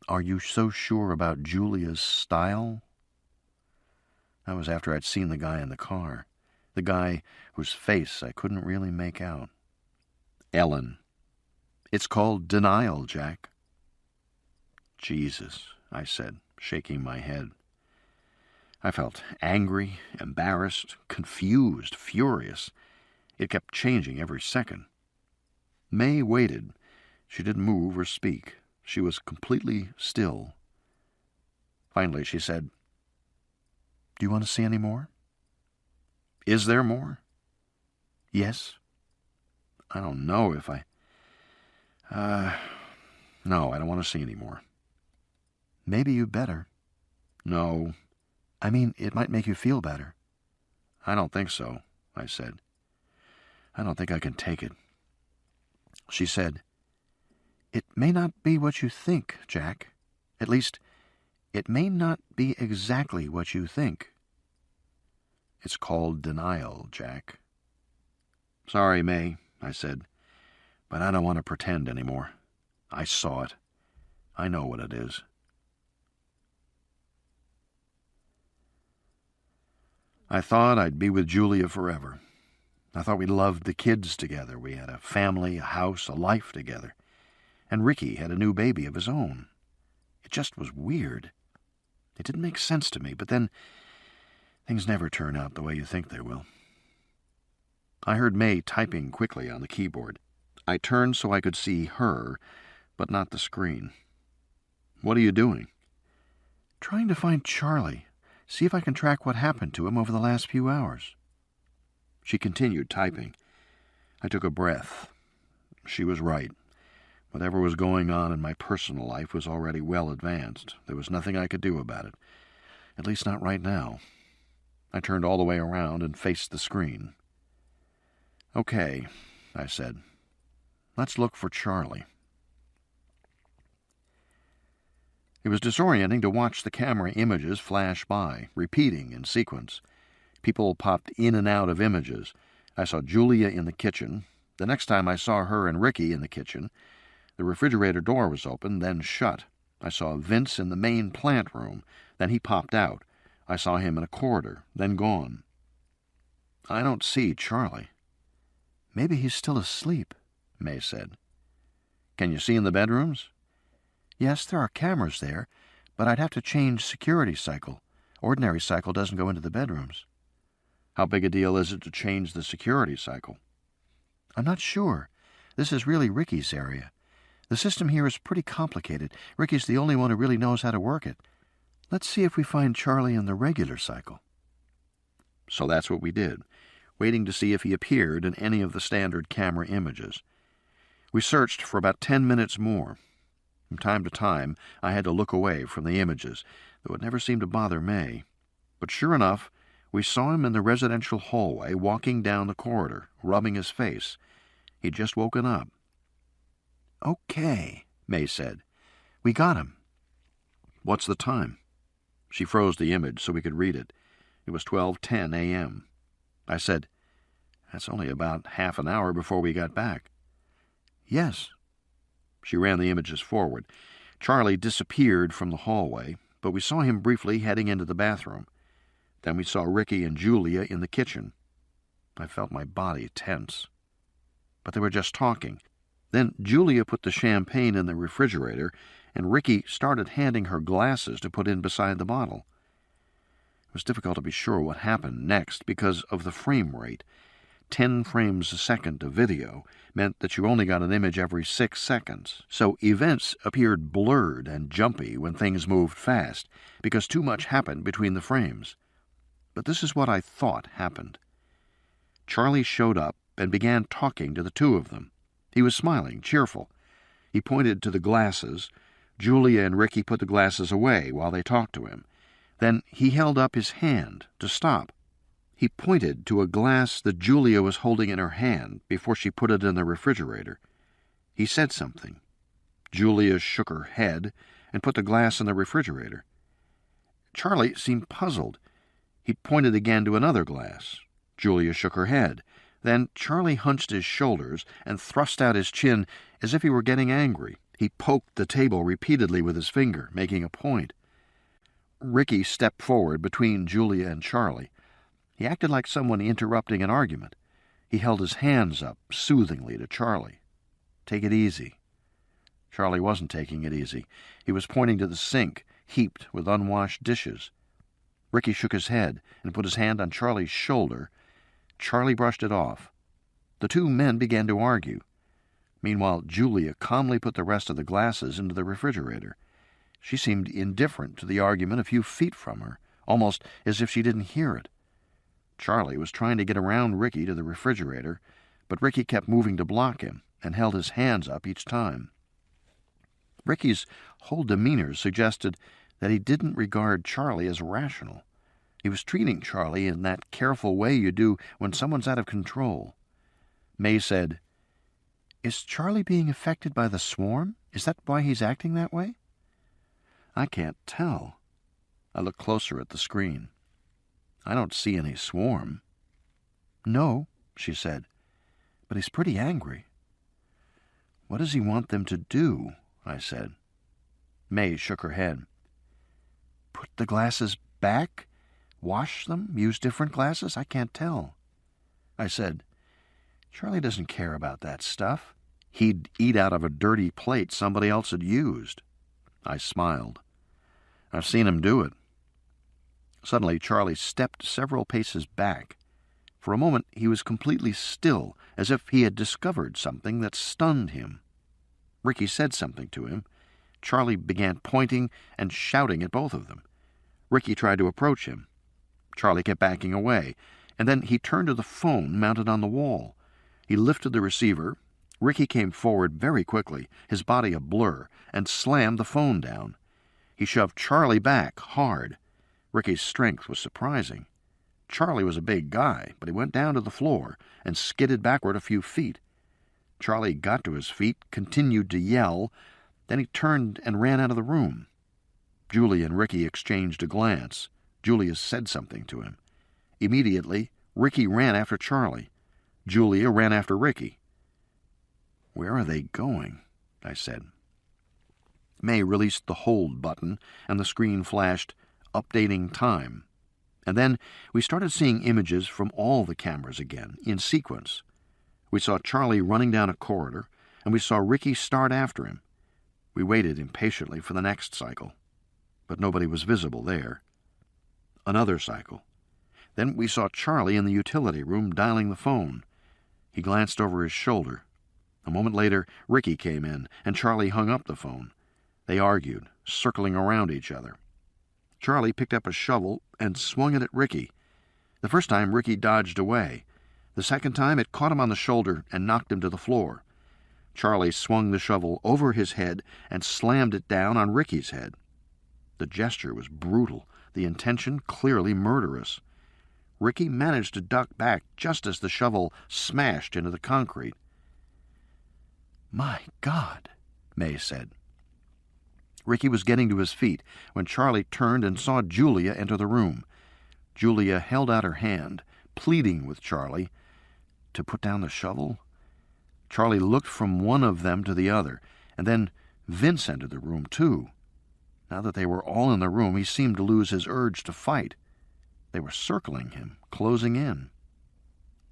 Are you so sure about Julia's style? That was after I'd seen the guy in the car. The guy whose face I couldn't really make out. Ellen. It's called denial, Jack. Jesus, I said, shaking my head. I felt angry, embarrassed, confused, furious. It kept changing every second. May waited. She didn't move or speak. She was completely still. Finally, she said, Do you want to see any more? Is there more? Yes. I don't know if I... No, I don't want to see any more. Maybe you better. No. I mean, it might make you feel better. I don't think so, I said. I don't think I can take it. She said, It may not be what you think, Jack. At least, it may not be exactly what you think. It's called denial, Jack. Sorry, May, I said, but I don't want to pretend anymore. I saw it. I know what it is. I thought I'd be with Julia forever. I thought we loved the kids together. We had a family, a house, a life together. And Ricky had a new baby of his own. It just was weird. It didn't make sense to me, but then things never turn out the way you think they will. I heard May typing quickly on the keyboard. I turned so I could see her, but not the screen. What are you doing? Trying to find Charlie. See if I can track what happened to him over the last few hours. She continued typing. I took a breath. She was right. Whatever was going on in my personal life was already well advanced. There was nothing I could do about it. At least not right now. I turned all the way around and faced the screen. Okay, I said. Let's look for Charlie. It was disorienting to watch the camera images flash by, repeating in sequence. People popped in and out of images. I saw Julia in the kitchen. The next time I saw her and Ricky in the kitchen. The refrigerator door was open, then shut. I saw Vince in the main plant room. Then he popped out. I saw him in a corridor, then gone. I don't see Charlie. Maybe he's still asleep, May said. Can you see in the bedrooms? Yes, there are cameras there, but I'd have to change security cycle. Ordinary cycle doesn't go into the bedrooms. How big a deal is it to change the security cycle? I'm not sure. This is really Ricky's area. The system here is pretty complicated. Ricky's the only one who really knows how to work it. Let's see if we find Charlie in the regular cycle. So that's what we did, waiting to see if he appeared in any of the standard camera images. We searched for about 10 minutes more. From time to time, I had to look away from the images, though it never seemed to bother May. But sure enough, we saw him in the residential hallway, walking down the corridor, rubbing his face. He'd just woken up. Okay, May said. We got him. What's the time? She froze the image so we could read it. It was 12:10 a.m. I said, That's only about half an hour before we got back. Yes. She ran the images forward. Charlie disappeared from the hallway, but we saw him briefly heading into the bathroom. Then we saw Ricky and Julia in the kitchen. I felt my body tense. But they were just talking. Then Julia put the champagne in the refrigerator, and Ricky started handing her glasses to put in beside the bottle. It was difficult to be sure what happened next because of the frame rate. 10 frames a second of video meant that you only got an image every 6 seconds, so events appeared blurred and jumpy when things moved fast, because too much happened between the frames. But this is what I thought happened. Charlie showed up and began talking to the two of them. He was smiling, cheerful. He pointed to the glasses. Julia and Ricky put the glasses away while they talked to him. Then he held up his hand to stop. He pointed to a glass that Julia was holding in her hand before she put it in the refrigerator. He said something. Julia shook her head and put the glass in the refrigerator. Charlie seemed puzzled. He pointed again to another glass. Julia shook her head. Then Charlie hunched his shoulders and thrust out his chin as if he were getting angry. He poked the table repeatedly with his finger, making a point. Ricky stepped forward between Julia and Charlie. He acted like someone interrupting an argument. He held his hands up soothingly to Charlie. Take it easy. Charlie wasn't taking it easy. He was pointing to the sink, heaped with unwashed dishes. Ricky shook his head and put his hand on Charlie's shoulder. Charlie brushed it off. The two men began to argue. Meanwhile, Julia calmly put the rest of the glasses into the refrigerator. She seemed indifferent to the argument a few feet from her, almost as if she didn't hear it. Charlie was trying to get around Ricky to the refrigerator, but Ricky kept moving to block him and held his hands up each time. Ricky's whole demeanor suggested that he didn't regard Charlie as rational. He was treating Charlie in that careful way you do when someone's out of control. May said, Is Charlie being affected by the swarm? Is that why he's acting that way? I can't tell. I looked closer at the screen. I don't see any swarm. No, she said, but he's pretty angry. What does he want them to do? I said. May shook her head. Put the glasses back? Wash them? Use different glasses? I can't tell. I said, Charlie doesn't care about that stuff. He'd eat out of a dirty plate somebody else had used. I smiled. I've seen him do it. Suddenly, Charlie stepped several paces back. For a moment, he was completely still, as if he had discovered something that stunned him. Ricky said something to him. Charlie began pointing and shouting at both of them. Ricky tried to approach him. Charlie kept backing away, and then he turned to the phone mounted on the wall. He lifted the receiver. Ricky came forward very quickly, his body a blur, and slammed the phone down. He shoved Charlie back hard. Ricky's strength was surprising. Charlie was a big guy, but he went down to the floor and skidded backward a few feet. Charlie got to his feet, continued to yell, then he turned and ran out of the room. Julia and Ricky exchanged a glance. Julia said something to him. Immediately, Ricky ran after Charlie. Julia ran after Ricky. "Where are they going?" I said. May released the hold button, and the screen flashed, "Updating time." And then we started seeing images from all the cameras again, in sequence. We saw Charlie running down a corridor, and we saw Ricky start after him. We waited impatiently for the next cycle, but nobody was visible there. Another cycle. Then we saw Charlie in the utility room dialing the phone. He glanced over his shoulder. A moment later, Ricky came in, and Charlie hung up the phone. They argued, circling around each other. Charlie picked up a shovel and swung it at Ricky. The first time, Ricky dodged away. The second time, it caught him on the shoulder and knocked him to the floor. Charlie swung the shovel over his head and slammed it down on Ricky's head. The gesture was brutal, the intention clearly murderous. Ricky managed to duck back just as the shovel smashed into the concrete. "My God," May said. Ricky was getting to his feet when Charlie turned and saw Julia enter the room. Julia held out her hand, pleading with Charlie to put down the shovel. Charlie looked from one of them to the other, and then Vince entered the room, too. Now that they were all in the room, he seemed to lose his urge to fight. They were circling him, closing in.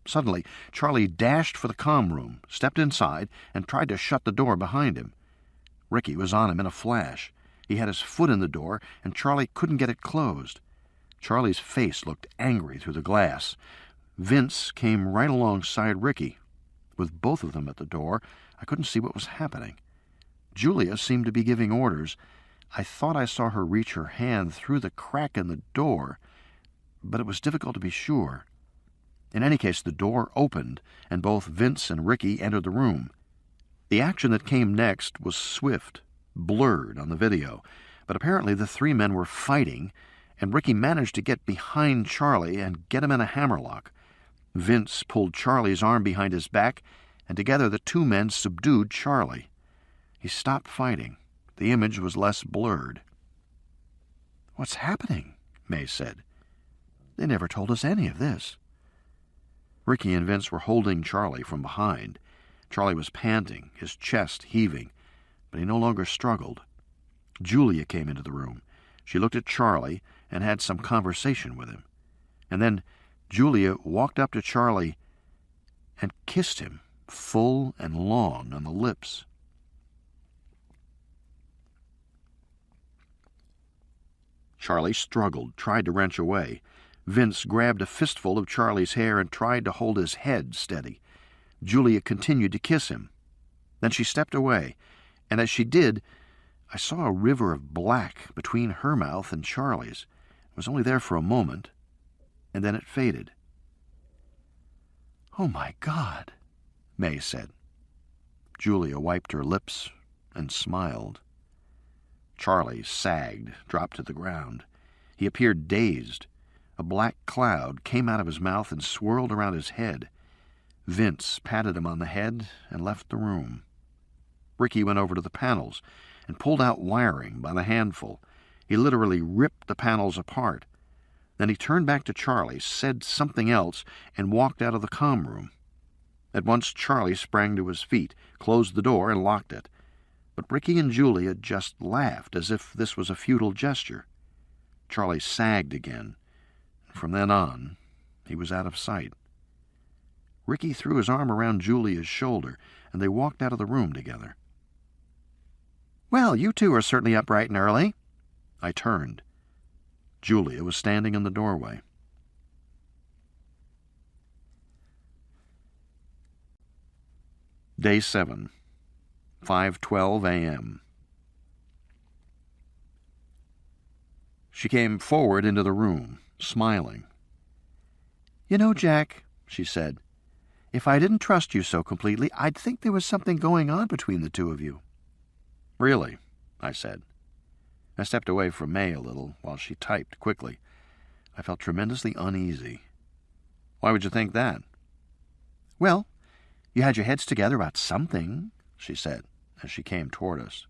Suddenly, Charlie dashed for the comm room, stepped inside, and tried to shut the door behind him. Ricky was on him in a flash. He had his foot in the door, and Charlie couldn't get it closed. Charlie's face looked angry through the glass. Vince came right alongside Ricky. With both of them at the door, I couldn't see what was happening. Julia seemed to be giving orders. I thought I saw her reach her hand through the crack in the door, but it was difficult to be sure. In any case, the door opened, and both Vince and Ricky entered the room. The action that came next was swift, blurred on the video, but apparently the three men were fighting, and Ricky managed to get behind Charlie and get him in a hammerlock. Vince pulled Charlie's arm behind his back, and together the two men subdued Charlie. He stopped fighting. The image was less blurred. "What's happening?" May said. "They never told us any of this." Ricky and Vince were holding Charlie from behind. Charlie was panting, his chest heaving, but he no longer struggled. Julia came into the room. She looked at Charlie and had some conversation with him. And then Julia walked up to Charlie and kissed him full and long on the lips. Charlie struggled, tried to wrench away. Vince grabbed a fistful of Charlie's hair and tried to hold his head steady. Julia continued to kiss him. Then she stepped away, and as she did, I saw a river of black between her mouth and Charlie's. It was only there for a moment, and then it faded. "Oh, my God," May said. Julia wiped her lips and smiled. Charlie sagged, dropped to the ground. He appeared dazed. A black cloud came out of his mouth and swirled around his head. Vince patted him on the head and left the room. Ricky went over to the panels and pulled out wiring by the handful. He literally ripped the panels apart. Then he turned back to Charlie, said something else, and walked out of the comm room. At once Charlie sprang to his feet, closed the door, and locked it. But Ricky and Julia just laughed as if this was a futile gesture. Charlie sagged again. From then on, he was out of sight. Ricky threw his arm around Julia's shoulder, and they walked out of the room together. "Well, you two are certainly up bright and early." I turned. Julia was standing in the doorway. Day 7, 5:12 a.m. She came forward into the room, smiling. "You know, Jack," she said, "if I didn't trust you so completely, I'd think there was something going on between the two of you." "Really?" I said. I stepped away from May a little while she typed quickly. I felt tremendously uneasy. "Why would you think that?" "Well, you had your heads together about something," she said as she came toward us.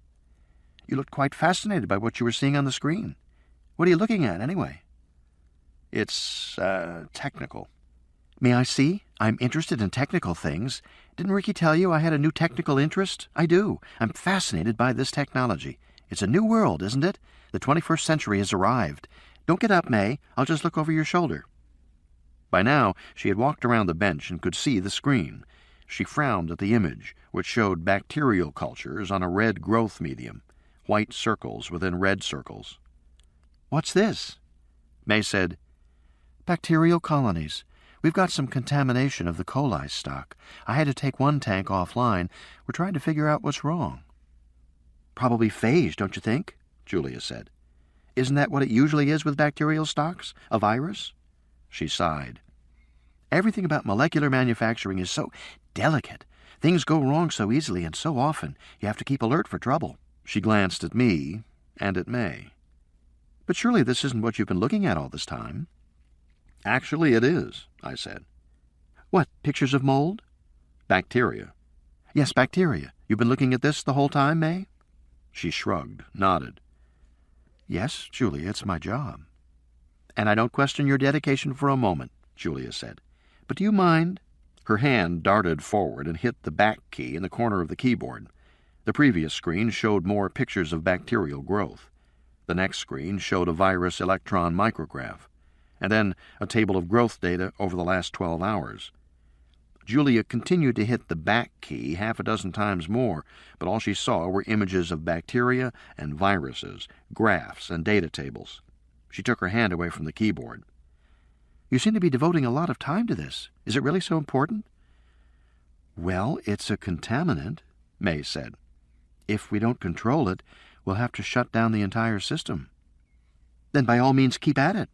You looked quite fascinated by what you were seeing on the screen. What are you looking at, anyway? It's, technical. May I see? I'm interested in technical things. Didn't Ricky tell you I had a new technical interest? I do. I'm fascinated by this technology. It's a new world, isn't it? The 21st century has arrived. Don't get up, May. I'll just look over your shoulder. By now, she had walked around the bench and could see the screen. She frowned at the image, which showed bacterial cultures on a red growth medium, white circles within red circles. What's this? May said, Bacterial colonies. We've got some contamination of the coli stock. I had to take one tank offline. We're trying to figure out what's wrong. Probably phage, don't you think? Julia said. Isn't that what it usually is with bacterial stocks? A virus? She sighed. Everything about molecular manufacturing is so delicate. Things go wrong so easily and so often. You have to keep alert for trouble. She glanced at me and at May. But surely this isn't what you've been looking at all this time. Actually, it is, I said. What, pictures of mold? Bacteria. Yes, bacteria. You've been looking at this the whole time, May? She shrugged, nodded. Yes, Julia, it's my job. And I don't question your dedication for a moment, Julia said. But do you mind? Her hand darted forward and hit the back key in the corner of the keyboard. The previous screen showed more pictures of bacterial growth. The next screen showed a virus electron micrograph, and then a table of growth data over the last 12 hours. Julia continued to hit the back key half a dozen times more, but all she saw were images of bacteria and viruses, graphs and data tables. She took her hand away from the keyboard. You seem to be devoting a lot of time to this. Is it really so important? Well, it's a contaminant, May said. If we don't control it, we'll have to shut down the entire system. Then by all means keep at it.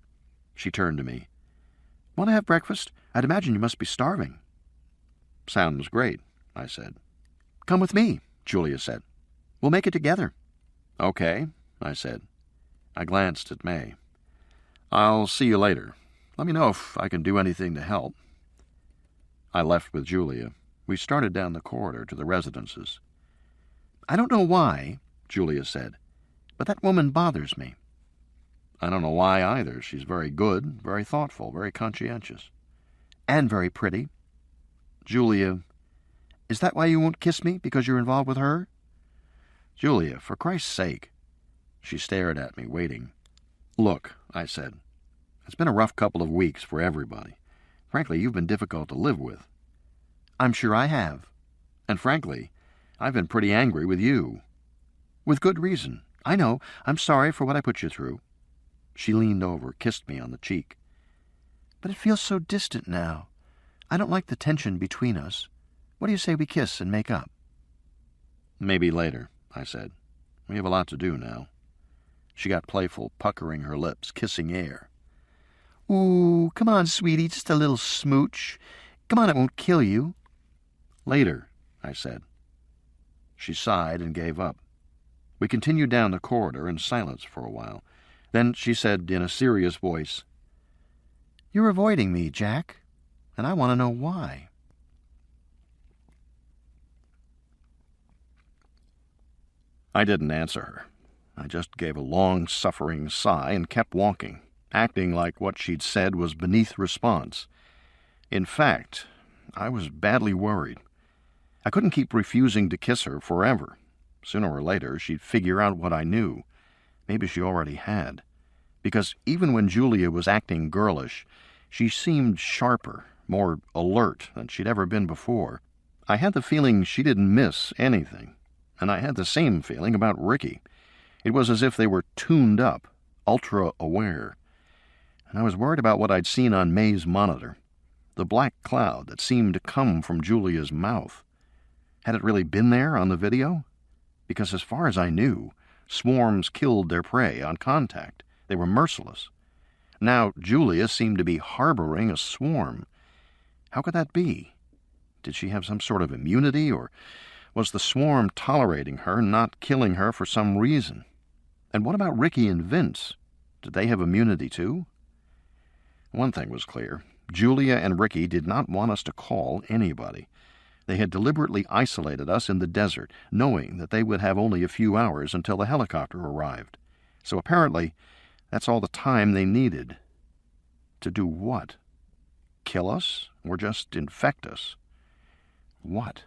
She turned to me. Want to have breakfast? I'd imagine you must be starving. Sounds great, I said. Come with me, Julia said. We'll make it together. Okay, I said. I glanced at May. I'll see you later. Let me know if I can do anything to help. I left with Julia. We started down the corridor to the residences. I don't know why, Julia said, but that woman bothers me. I don't know why either. She's very good, very thoughtful, very conscientious. And very pretty. Julia, is that why you won't kiss me, because you're involved with her? Julia, for Christ's sake. She stared at me, waiting. Look, I said, it's been a rough couple of weeks for everybody. Frankly, you've been difficult to live with. I'm sure I have. And frankly, I've been pretty angry with you. With good reason. I know. I'm sorry for what I put you through. She leaned over, kissed me on the cheek. But it feels so distant now. I don't like the tension between us. What do you say we kiss and make up? Maybe later, I said. We have a lot to do now. She got playful, puckering her lips, kissing air. Ooh, come on, sweetie, just a little smooch. Come on, it won't kill you. Later, I said. She sighed and gave up. We continued down the corridor in silence for a while. Then she said in a serious voice, You're avoiding me, Jack, and I want to know why. I didn't answer her. I just gave a long-suffering sigh and kept walking, acting like what she'd said was beneath response. In fact, I was badly worried. I couldn't keep refusing to kiss her forever. Sooner or later, she'd figure out what I knew. Maybe she already had. Because even when Julia was acting girlish, she seemed sharper, more alert than she'd ever been before. I had the feeling she didn't miss anything. And I had the same feeling about Ricky. It was as if they were tuned up, ultra-aware. And I was worried about what I'd seen on May's monitor. The black cloud that seemed to come from Julia's mouth. Had it really been there on the video? Because as far as I knew, swarms killed their prey on contact. They were merciless. Now Julia seemed to be harboring a swarm. How could that be? Did she have some sort of immunity, or was the swarm tolerating her, not killing her for some reason? And what about Ricky and Vince? Did they have immunity too? One thing was clear. Julia and Ricky did not want us to call anybody. They had deliberately isolated us in the desert, knowing that they would have only a few hours until the helicopter arrived. So apparently, that's all the time they needed. To do what? Kill us? Or just infect us? What?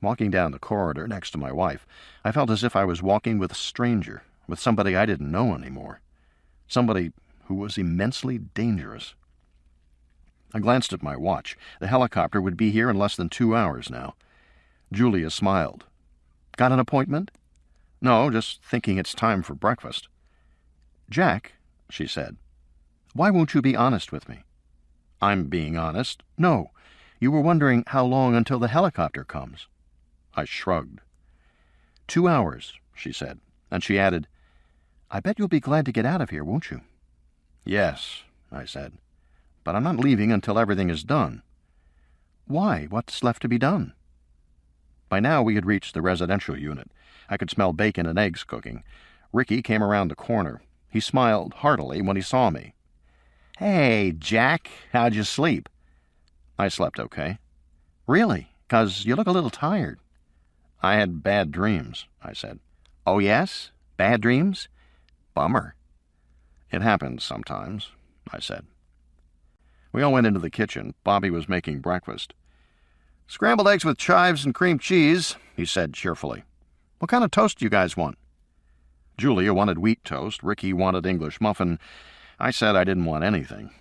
Walking down the corridor next to my wife, I felt as if I was walking with a stranger, with somebody I didn't know anymore. Somebody who was immensely dangerous. I glanced at my watch. The helicopter would be here in less than 2 hours now. Julia smiled. Got an appointment? No, just thinking it's time for breakfast. Jack, she said, why won't you be honest with me? I'm being honest. No, you were wondering how long until the helicopter comes. I shrugged. 2 hours, she said, and she added, I bet you'll be glad to get out of here, won't you? Yes, I said, but I'm not leaving until everything is done. Why? What's left to be done? By now we had reached the residential unit. I could smell bacon and eggs cooking. Ricky came around the corner. He smiled heartily when he saw me. Hey, Jack, how'd you sleep? I slept okay. Really? 'Cause you look a little tired. I had bad dreams, I said. Oh, yes? Bad dreams? Bummer. It happens sometimes, I said. We all went into the kitchen. Bobby was making breakfast. Scrambled eggs with chives and cream cheese, he said cheerfully. What kind of toast do you guys want? Julia wanted wheat toast. Ricky wanted English muffin. I said I didn't want anything.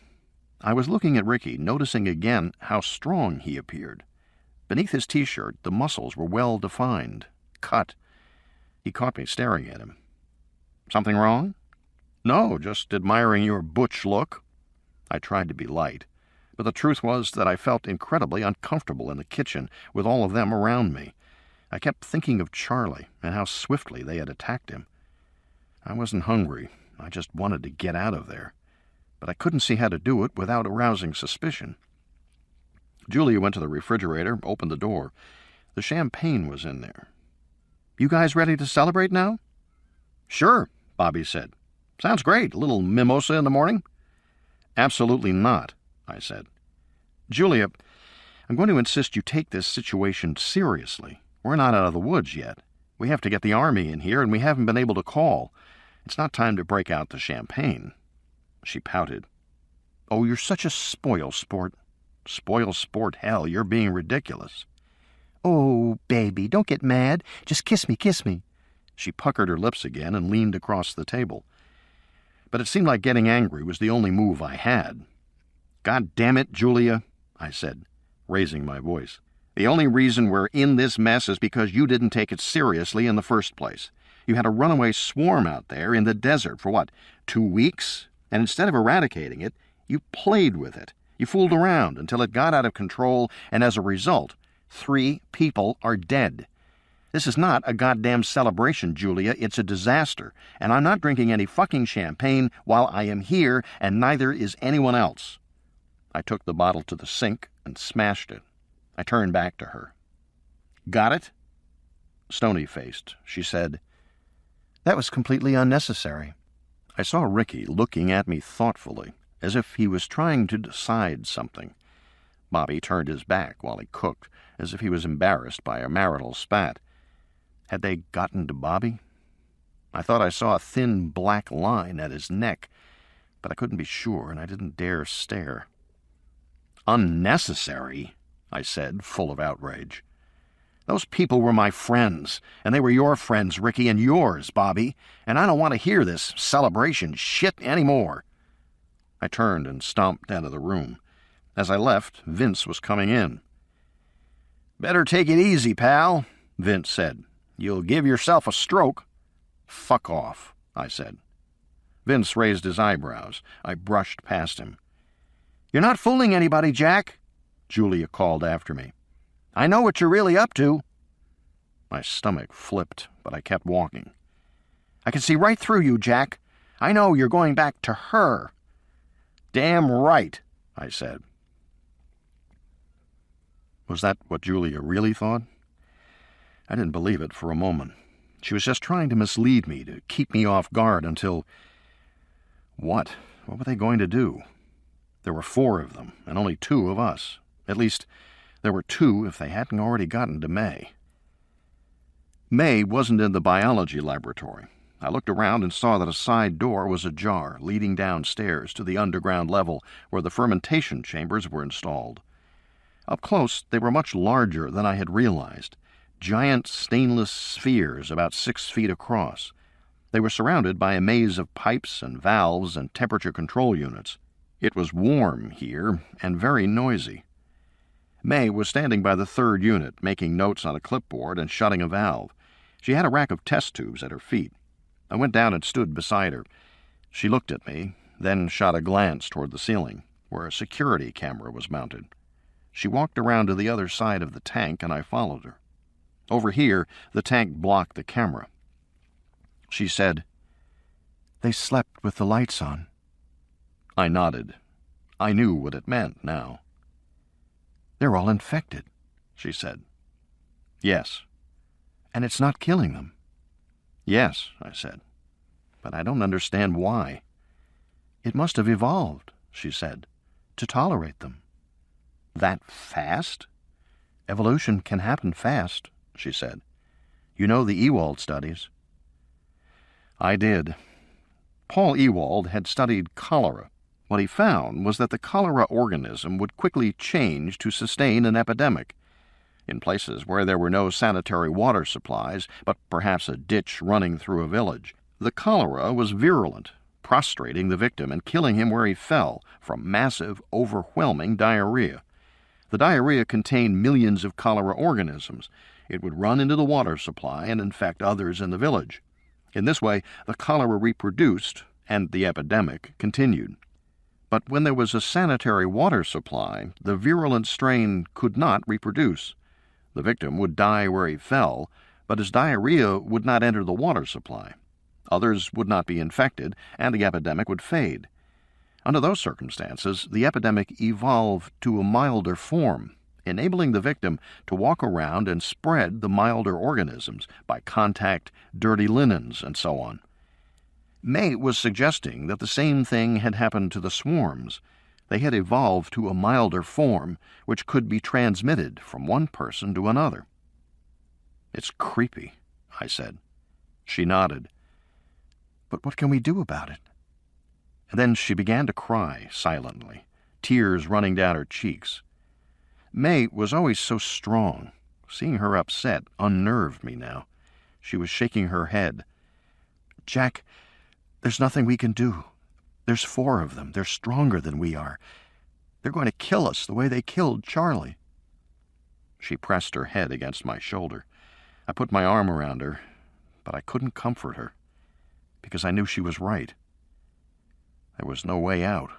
I was looking at Ricky, noticing again how strong he appeared. Beneath his T-shirt, the muscles were well defined, cut. He caught me staring at him. Something wrong? No, just admiring your butch look. I tried to be light, but the truth was that I felt incredibly uncomfortable in the kitchen with all of them around me. I kept thinking of Charlie and how swiftly they had attacked him. I wasn't hungry. I just wanted to get out of there. But I couldn't see how to do it without arousing suspicion. Julia went to the refrigerator, opened the door. The champagne was in there. You guys ready to celebrate now? Sure, Bobby said. Sounds great. A little mimosa in the morning? Absolutely not, I said. Julia, I'm going to insist you take this situation seriously. We're not out of the woods yet. We have to get the army in here, and we haven't been able to call. It's not time to break out the champagne. She pouted. Oh, you're such a spoil sport. Spoil sport, hell, you're being ridiculous. Oh, baby, don't get mad. Just kiss me, kiss me. She puckered her lips again and leaned across the table. But it seemed like getting angry was the only move I had. God damn it, Julia, I said, raising my voice. The only reason we're in this mess is because you didn't take it seriously in the first place. You had a runaway swarm out there in the desert for, 2 weeks? And instead of eradicating it, you played with it. You fooled around until it got out of control, and as a result, 3 people are dead. This is not a goddamn celebration, Julia. It's a disaster, and I'm not drinking any fucking champagne while I am here, and neither is anyone else. I took the bottle to the sink and smashed it. I turned back to her. Got it? Stony-faced, she said, That was completely unnecessary. I saw Ricky looking at me thoughtfully, as if he was trying to decide something. Bobby turned his back while he cooked, as if he was embarrassed by a marital spat. Had they gotten to Bobby? I thought I saw a thin black line at his neck, but I couldn't be sure, and I didn't dare stare. Unnecessary, I said, full of outrage. Those people were my friends, and they were your friends, Ricky, and yours, Bobby, and I don't want to hear this celebration shit anymore. I turned and stomped out of the room. As I left, Vince was coming in. Better take it easy, pal, Vince said. You'll give yourself a stroke. Fuck off, I said. Vince raised his eyebrows. I brushed past him. You're not fooling anybody, Jack, Julia called after me. I know what you're really up to. My stomach flipped, but I kept walking. I can see right through you, Jack. I know you're going back to her. Damn right, I said. Was that what Julia really thought? I didn't believe it for a moment. She was just trying to mislead me, to keep me off guard until... What? What were they going to do? There were 4 of them, and only 2 of us. At least, There were two if they hadn't already gotten to May. May wasn't in the biology laboratory. I looked around and saw that a side door was ajar, leading downstairs to the underground level where the fermentation chambers were installed. Up close, they were much larger than I had realized. Giant stainless spheres about 6 feet across. They were surrounded by a maze of pipes and valves and temperature control units. It was warm here and very noisy. May was standing by the third unit, making notes on a clipboard and shutting a valve. She had a rack of test tubes at her feet. I went down and stood beside her. She looked at me, then shot a glance toward the ceiling, where a security camera was mounted. She walked around to the other side of the tank, and I followed her. Over here, the tank blocked the camera. She said, "They slept with the lights on." I nodded. I knew what it meant now. "They're all infected," she said. "Yes." "And it's not killing them." "Yes," I said. "But I don't understand why." "It must have evolved," she said, "to tolerate them." "That fast?" "Evolution can happen fast," she said. "You know the Ewald studies." I did. Paul Ewald had studied cholera. What he found was that the cholera organism would quickly change to sustain an epidemic. In places where there were no sanitary water supplies, but perhaps a ditch running through a village, the cholera was virulent, prostrating the victim and killing him where he fell from massive, overwhelming diarrhea. The diarrhea contained millions of cholera organisms. It would run into the water supply and infect others in the village. In this way, the cholera reproduced, and the epidemic continued. But when there was a sanitary water supply, the virulent strain could not reproduce. The victim would die where he fell, but his diarrhea would not enter the water supply. Others would not be infected, and the epidemic would fade. Under those circumstances, the epidemic evolved to a milder form, enabling the victim to walk around and spread the milder organisms by contact, dirty linens, and so on. May was suggesting that the same thing had happened to the swarms. They had evolved to a milder form, which could be transmitted from one person to another. "It's creepy," I said. She nodded. "But what can we do about it?" And then she began to cry silently, tears running down her cheeks. May was always so strong. Seeing her upset unnerved me now. She was shaking her head. "Jack, there's nothing we can do. There's 4 of them. They're stronger than we are. They're going to kill us the way they killed Charlie." She pressed her head against my shoulder. I put my arm around her, but I couldn't comfort her, because I knew she was right. There was no way out.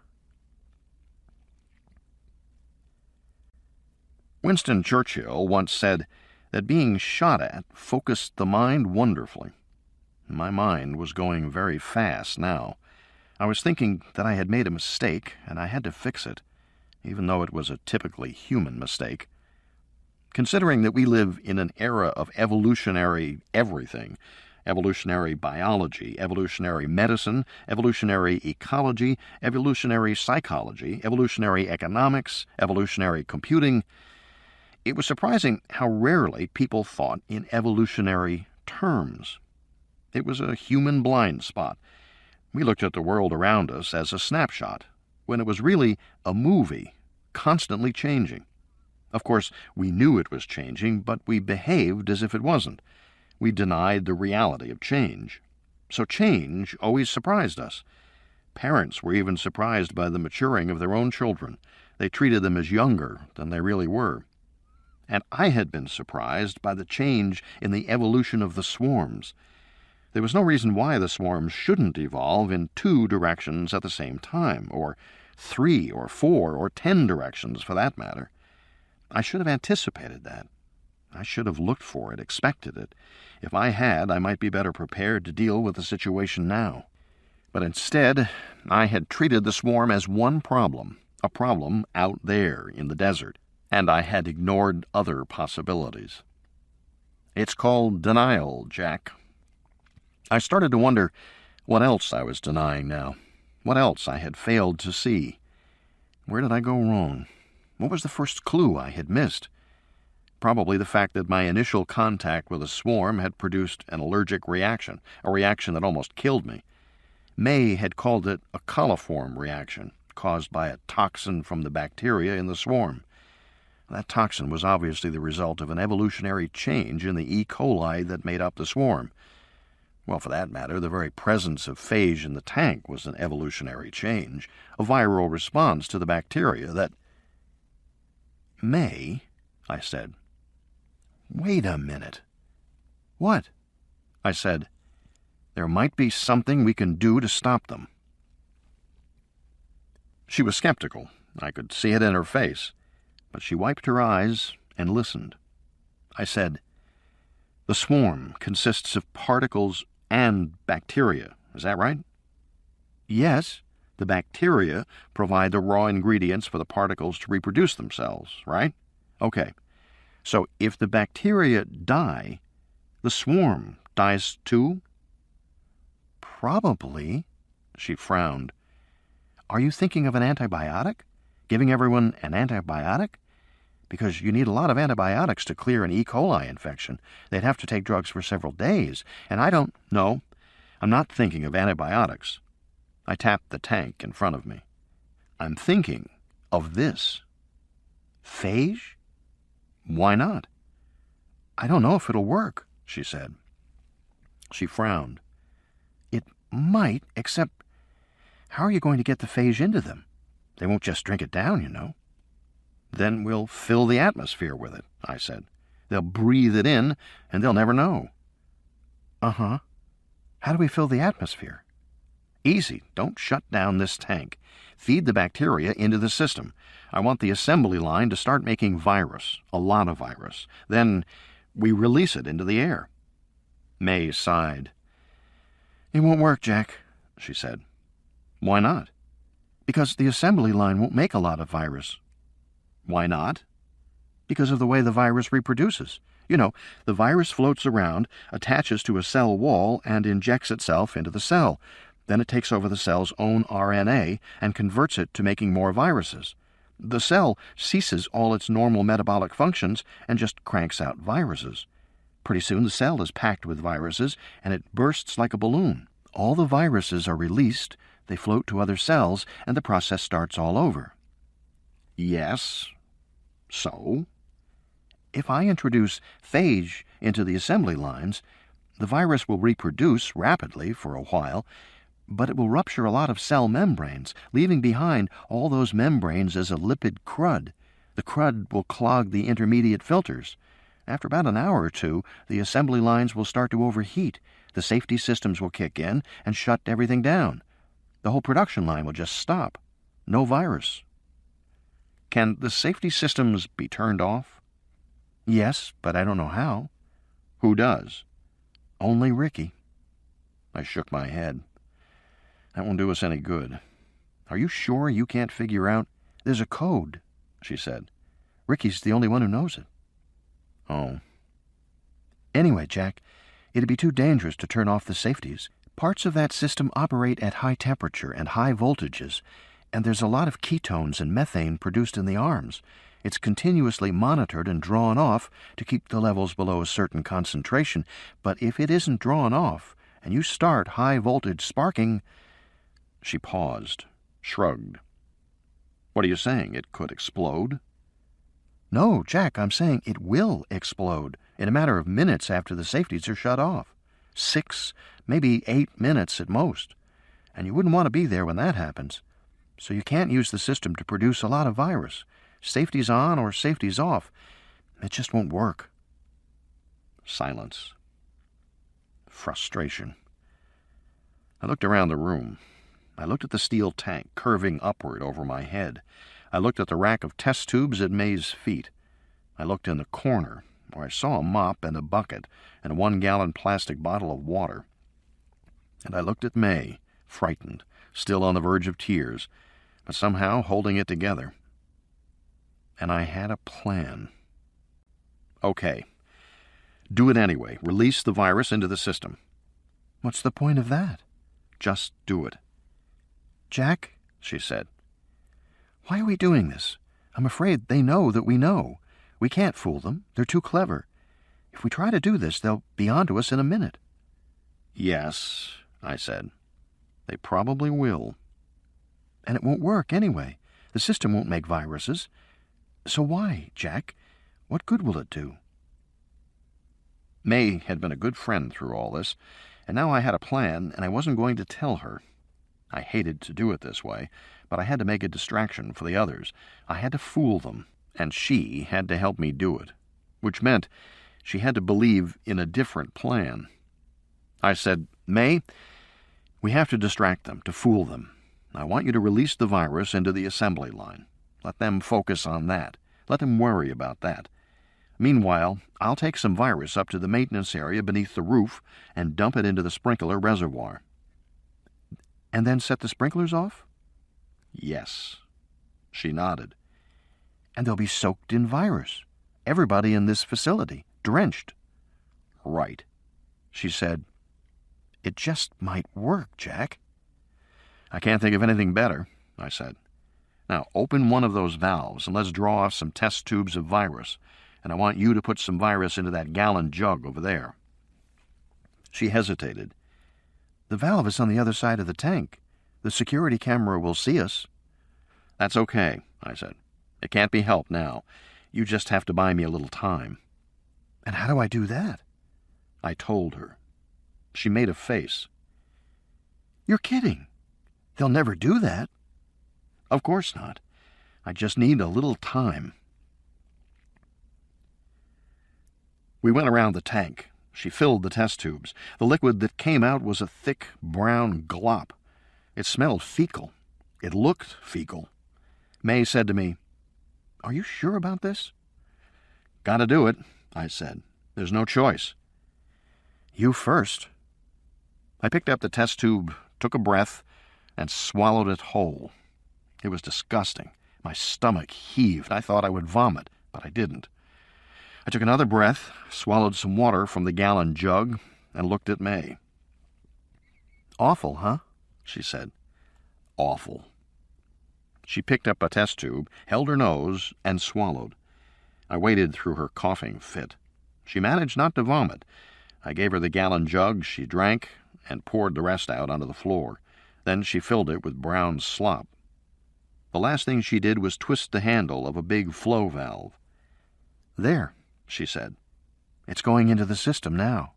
Winston Churchill once said that being shot at focused the mind wonderfully. My mind was going very fast now. I was thinking that I had made a mistake, and I had to fix it, even though it was a typically human mistake. Considering that we live in an era of evolutionary everything, evolutionary biology, evolutionary medicine, evolutionary ecology, evolutionary psychology, evolutionary economics, evolutionary computing, it was surprising how rarely people thought in evolutionary terms. It was a human blind spot. We looked at the world around us as a snapshot, when it was really a movie, constantly changing. Of course, we knew it was changing, but we behaved as if it wasn't. We denied the reality of change. So change always surprised us. Parents were even surprised by the maturing of their own children. They treated them as younger than they really were. And I had been surprised by the change in the evolution of the swarms. There was no reason why the swarms shouldn't evolve in 2 directions at the same time, or 3 or 4 or 10 directions for that matter. I should have anticipated that. I should have looked for it, expected it. If I had, I might be better prepared to deal with the situation now. But instead, I had treated the swarm as one problem, a problem out there in the desert, and I had ignored other possibilities. It's called denial, Jack. I started to wonder what else I was denying now, what else I had failed to see. Where did I go wrong? What was the first clue I had missed? Probably the fact that my initial contact with a swarm had produced an allergic reaction, a reaction that almost killed me. May had called it a coliform reaction, caused by a toxin from the bacteria in the swarm. That toxin was obviously the result of an evolutionary change in the E. coli that made up the swarm. Well, for that matter, the very presence of phage in the tank was an evolutionary change, a viral response to the bacteria that... May, I said. Wait a minute. What? I said. There might be something we can do to stop them. She was skeptical. I could see it in her face. But she wiped her eyes and listened. I said, the swarm consists of particles and bacteria. Is that right? Yes. The bacteria provide the raw ingredients for the particles to reproduce themselves, right? Okay. So if the bacteria die, the swarm dies too? Probably, she frowned. Are you thinking of an antibiotic? Giving everyone an antibiotic? Because you need a lot of antibiotics to clear an E. coli infection. They'd have to take drugs for several days, and I don't... No, I'm not thinking of antibiotics. I tapped the tank in front of me. I'm thinking of this. Phage? Why not? I don't know if it'll work, she said. She frowned. It might, except how are you going to get the phage into them? They won't just drink it down, you know. Then we'll fill the atmosphere with it, I said. They'll breathe it in, and they'll never know. Uh-huh. How do we fill the atmosphere? Easy. Don't shut down this tank. Feed the bacteria into the system. I want the assembly line to start making virus, a lot of virus. Then we release it into the air. May sighed. It won't work, Jack, she said. Why not? Because the assembly line won't make a lot of virus. Why not? Because of the way the virus reproduces. You know, the virus floats around, attaches to a cell wall, and injects itself into the cell. Then it takes over the cell's own RNA and converts it to making more viruses. The cell ceases all its normal metabolic functions and just cranks out viruses. Pretty soon the cell is packed with viruses, and it bursts like a balloon. All the viruses are released, they float to other cells, and the process starts all over. Yes. So? If I introduce phage into the assembly lines, the virus will reproduce rapidly for a while, but it will rupture a lot of cell membranes, leaving behind all those membranes as a lipid crud. The crud will clog the intermediate filters. After about an hour or two, the assembly lines will start to overheat. The safety systems will kick in and shut everything down. The whole production line will just stop. No virus. Can the safety systems be turned off? Yes, but I don't know how. Who does? Only Ricky. I shook my head. That won't do us any good. Are you sure you can't figure out? There's a code, she said. Ricky's the only one who knows it. Oh. Anyway, Jack, it'd be too dangerous to turn off the safeties. Parts of that system operate at high temperature and high voltages, and there's a lot of ketones and methane produced in the arms. It's continuously monitored and drawn off to keep the levels below a certain concentration, but if it isn't drawn off, and you start high-voltage sparking... She paused, shrugged. What are you saying? It could explode? No, Jack, I'm saying it will explode in a matter of minutes after the safeties are shut off. 6, maybe 8 minutes at most. And you wouldn't want to be there when that happens. So you can't use the system to produce a lot of virus. Safety's on or safety's off. It just won't work. Silence. Frustration. I looked around the room. I looked at the steel tank curving upward over my head. I looked at the rack of test tubes at May's feet. I looked in the corner, where I saw a mop and a bucket and a 1-gallon plastic bottle of water. And I looked at May, frightened, still on the verge of tears, but somehow holding it together. And I had a plan. Okay. Do it anyway. Release the virus into the system. What's the point of that? Just do it. Jack, she said, why are we doing this? I'm afraid they know that we know. We can't fool them. They're too clever. If we try to do this, they'll be onto us in a minute." "Yes," I said. "They probably will." "And it won't work anyway. The system won't make viruses. So why, Jack? What good will it do?" May had been a good friend through all this, and now I had a plan, and I wasn't going to tell her. I hated to do it this way, but I had to make a distraction for the others. I had to fool them, and she had to help me do it, which meant she had to believe in a different plan. I said, "May, we have to distract them, to fool them. I want you to release the virus into the assembly line. Let them focus on that. Let them worry about that. Meanwhile, I'll take some virus up to the maintenance area beneath the roof and dump it into the sprinkler reservoir." "And then set the sprinklers off?" "Yes." She nodded. "And they'll be soaked in virus. Everybody in this facility, drenched." "Right." She said, "It just might work, Jack." "I can't think of anything better," I said. "Now, open one of those valves and let's draw off some test tubes of virus, and I want you to put some virus into that gallon jug over there." She hesitated. "The valve is on the other side of the tank. The security camera will see us." "That's okay," I said. "It can't be helped now. You just have to buy me a little time." "And how do I do that?" I told her. She made a face. "You're kidding. They'll never do that." "Of course not. I just need a little time." We went around the tank. She filled the test tubes. The liquid that came out was a thick, brown glop. It smelled fecal. It looked fecal. May said to me, "Are you sure about this?" "Gotta do it," I said. "There's no choice." "You first." I picked up the test tube, took a breath, and swallowed it whole. It was disgusting. My stomach heaved. I thought I would vomit, but I didn't. I took another breath, swallowed some water from the gallon jug, and looked at May. "Awful, huh?" she said. "Awful." She picked up a test tube, held her nose, and swallowed. I waited through her coughing fit. She managed not to vomit. I gave her the gallon jug, she drank, and poured the rest out onto the floor. Then she filled it with brown slop. The last thing she did was twist the handle of a big flow valve. "There," she said. "It's going into the system now."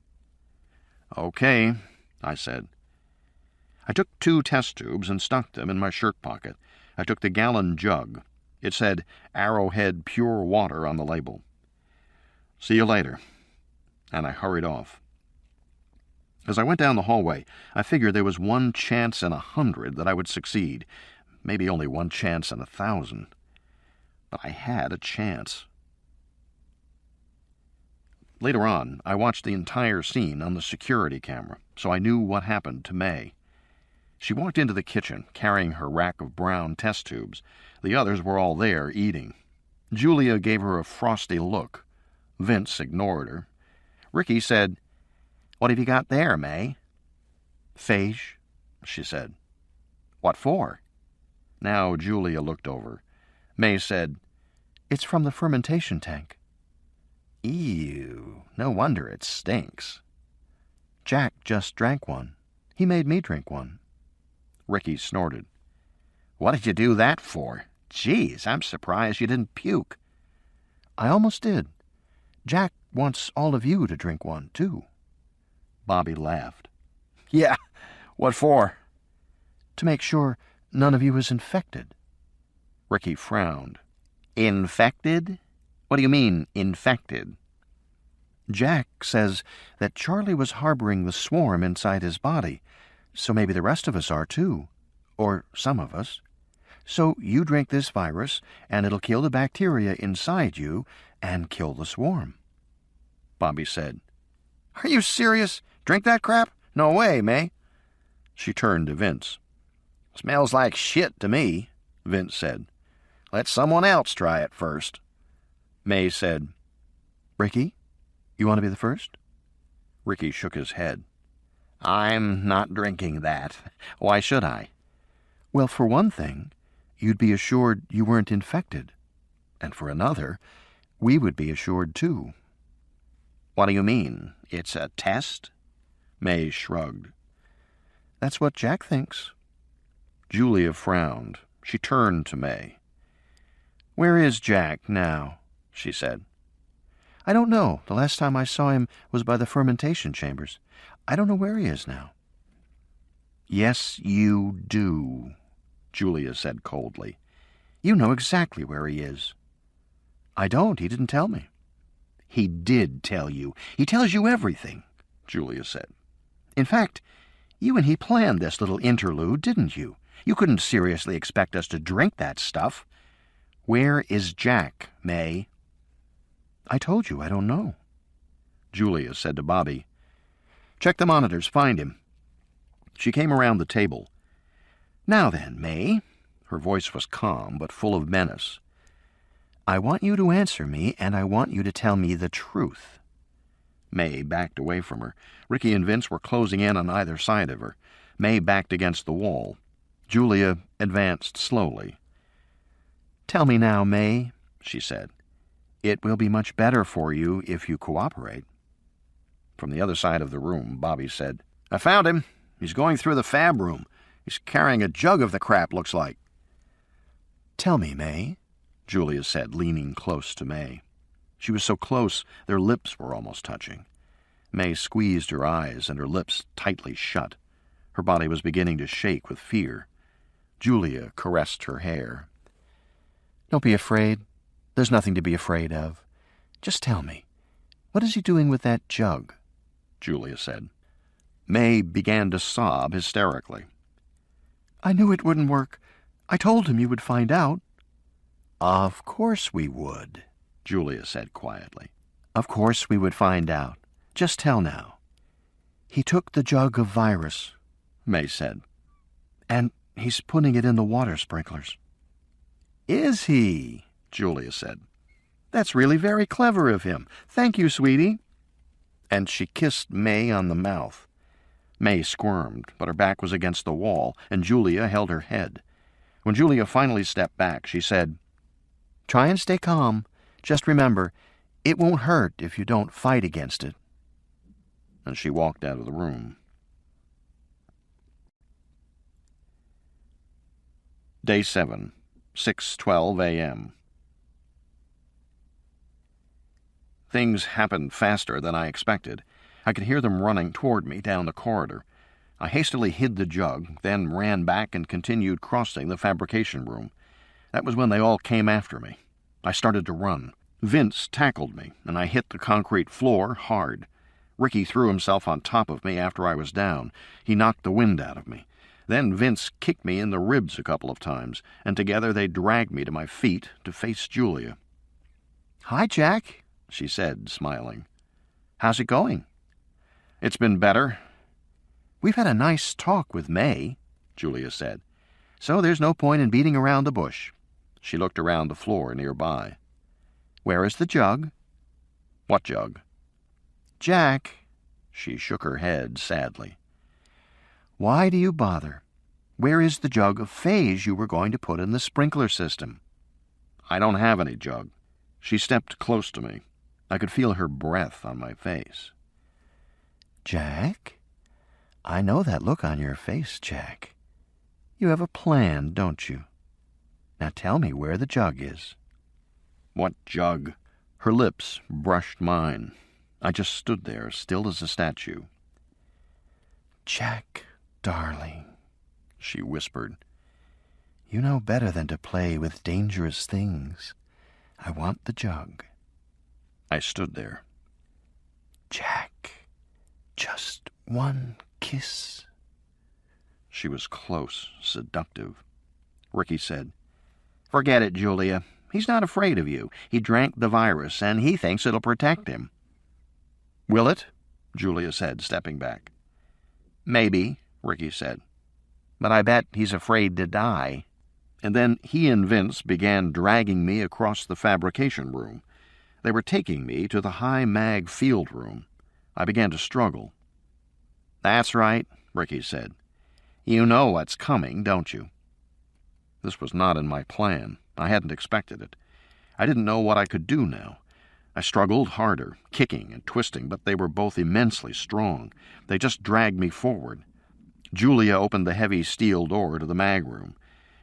"Okay," I said. I took 2 test tubes and stuck them in my shirt pocket. I took the gallon jug. It said Arrowhead Pure Water on the label. "See you later." And I hurried off. As I went down the hallway, I figured there was 1 chance in 100 that I would succeed. Maybe only 1 chance in 1,000. But I had a chance. Later on, I watched the entire scene on the security camera, so I knew what happened to May. She walked into the kitchen, carrying her rack of brown test tubes. The others were all there, eating. Julia gave her a frosty look. Vince ignored her. Ricky said, "What have you got there, May?" "Phage," she said. "What for?" Now Julia looked over. May said, "It's from the fermentation tank." "Ew, no wonder it stinks." "Jack just drank one. He made me drink one." Ricky snorted. "What did you do that for? Geez, I'm surprised you didn't puke." "I almost did. Jack wants all of you to drink one, too." Bobby laughed. "Yeah, what for?" "To make sure none of you is infected." Ricky frowned. "Infected? What do you mean, infected?" "Jack says that Charlie was harboring the swarm inside his body, so maybe the rest of us are too. Or some of us. So you drink this virus, and it'll kill the bacteria inside you and kill the swarm." Bobby said, "Are you serious? Drink that crap? No way, May." She turned to Vince. "Smells like shit to me," Vince said. "Let someone else try it first." May said, "Ricky, you want to be the first?" Ricky shook his head. "I'm not drinking that. Why should I?" "Well, for one thing, you'd be assured you weren't infected. And for another, we would be assured too. What do you mean? It's a test? May shrugged. That's what Jack thinks. Julia frowned. She turned to May. Where is Jack now? She said. I don't know. The last time I saw him was by the fermentation chambers. I don't know where he is now. Yes, you do, Julia said coldly. You know exactly where he is. I don't. He didn't tell me. He did tell you. He tells you everything, Julia said. In fact, you and he planned this little interlude, didn't you? You couldn't seriously expect us to drink that stuff. Where is Jack, May? I told you I don't know. Julia said to Bobby, Check the monitors, find him. She came around the table. Now then, May. Her voice was calm, but full of menace. I want you to answer me, and I want you to tell me the truth. May backed away from her. Ricky and Vince were closing in on either side of her. May backed against the wall. Julia advanced slowly. Tell me now, May, she said. It will be much better for you if you cooperate. From the other side of the room, Bobby said, I found him. He's going through the fab room. He's carrying a jug of the crap, looks like. Tell me, May, Julia said, leaning close to May. She was so close, their lips were almost touching. May squeezed her eyes, and her lips tightly shut. Her body was beginning to shake with fear. Julia caressed her hair. Don't be afraid. There's nothing to be afraid of. Just tell me, what is he doing with that jug? Julia said. May began to sob hysterically. I knew it wouldn't work. I told him you would find out. Of course we would, Julia said quietly. Of course we would find out. Just tell now. He took the jug of virus, May said, and he's putting it in the water sprinklers. Is he? Julia said. That's really very clever of him. Thank you, sweetie. And she kissed May on the mouth. May squirmed, but her back was against the wall, and Julia held her head. When Julia finally stepped back, she said, Try and stay calm. Just remember, it won't hurt if you don't fight against it. And she walked out of the room. Day 7, 6:12 a.m. Things happened faster than I expected. I could hear them running toward me down the corridor. I hastily hid the jug, then ran back and continued crossing the fabrication room. That was when they all came after me. I started to run. Vince tackled me, and I hit the concrete floor hard. Ricky threw himself on top of me after I was down. He knocked the wind out of me. Then Vince kicked me in the ribs a couple of times, and together they dragged me to my feet to face Julia. Hi, Jack, she said, smiling. How's it going? It's been better. We've had a nice talk with May, Julia said, so there's no point in beating around the bush. She looked around the floor nearby. Where is the jug? What jug? Jack. She shook her head sadly. Why do you bother? Where is the jug of phase you were going to put in the sprinkler system? I don't have any jug. She stepped close to me. I could feel her breath on my face. Jack? I know that look on your face, Jack. You have a plan, don't you? Now tell me where the jug is. What jug? Her lips brushed mine. I just stood there, still as a statue. Jack, darling, she whispered. You know better than to play with dangerous things. I want the jug. I stood there. Jack, just one kiss. She was close, seductive. Ricky said, Forget it, Julia. He's not afraid of you. He drank the virus, and he thinks it'll protect him. Will it? Julia said, stepping back. Maybe, Ricky said. But I bet he's afraid to die. And then he and Vince began dragging me across the fabrication room. They were taking me to the high-mag field room. I began to struggle. That's right, Ricky said. You know what's coming, don't you? This was not in my plan. I hadn't expected it. I didn't know what I could do now. I struggled harder, kicking and twisting, but they were both immensely strong. They just dragged me forward. Julia opened the heavy steel door to the mag room.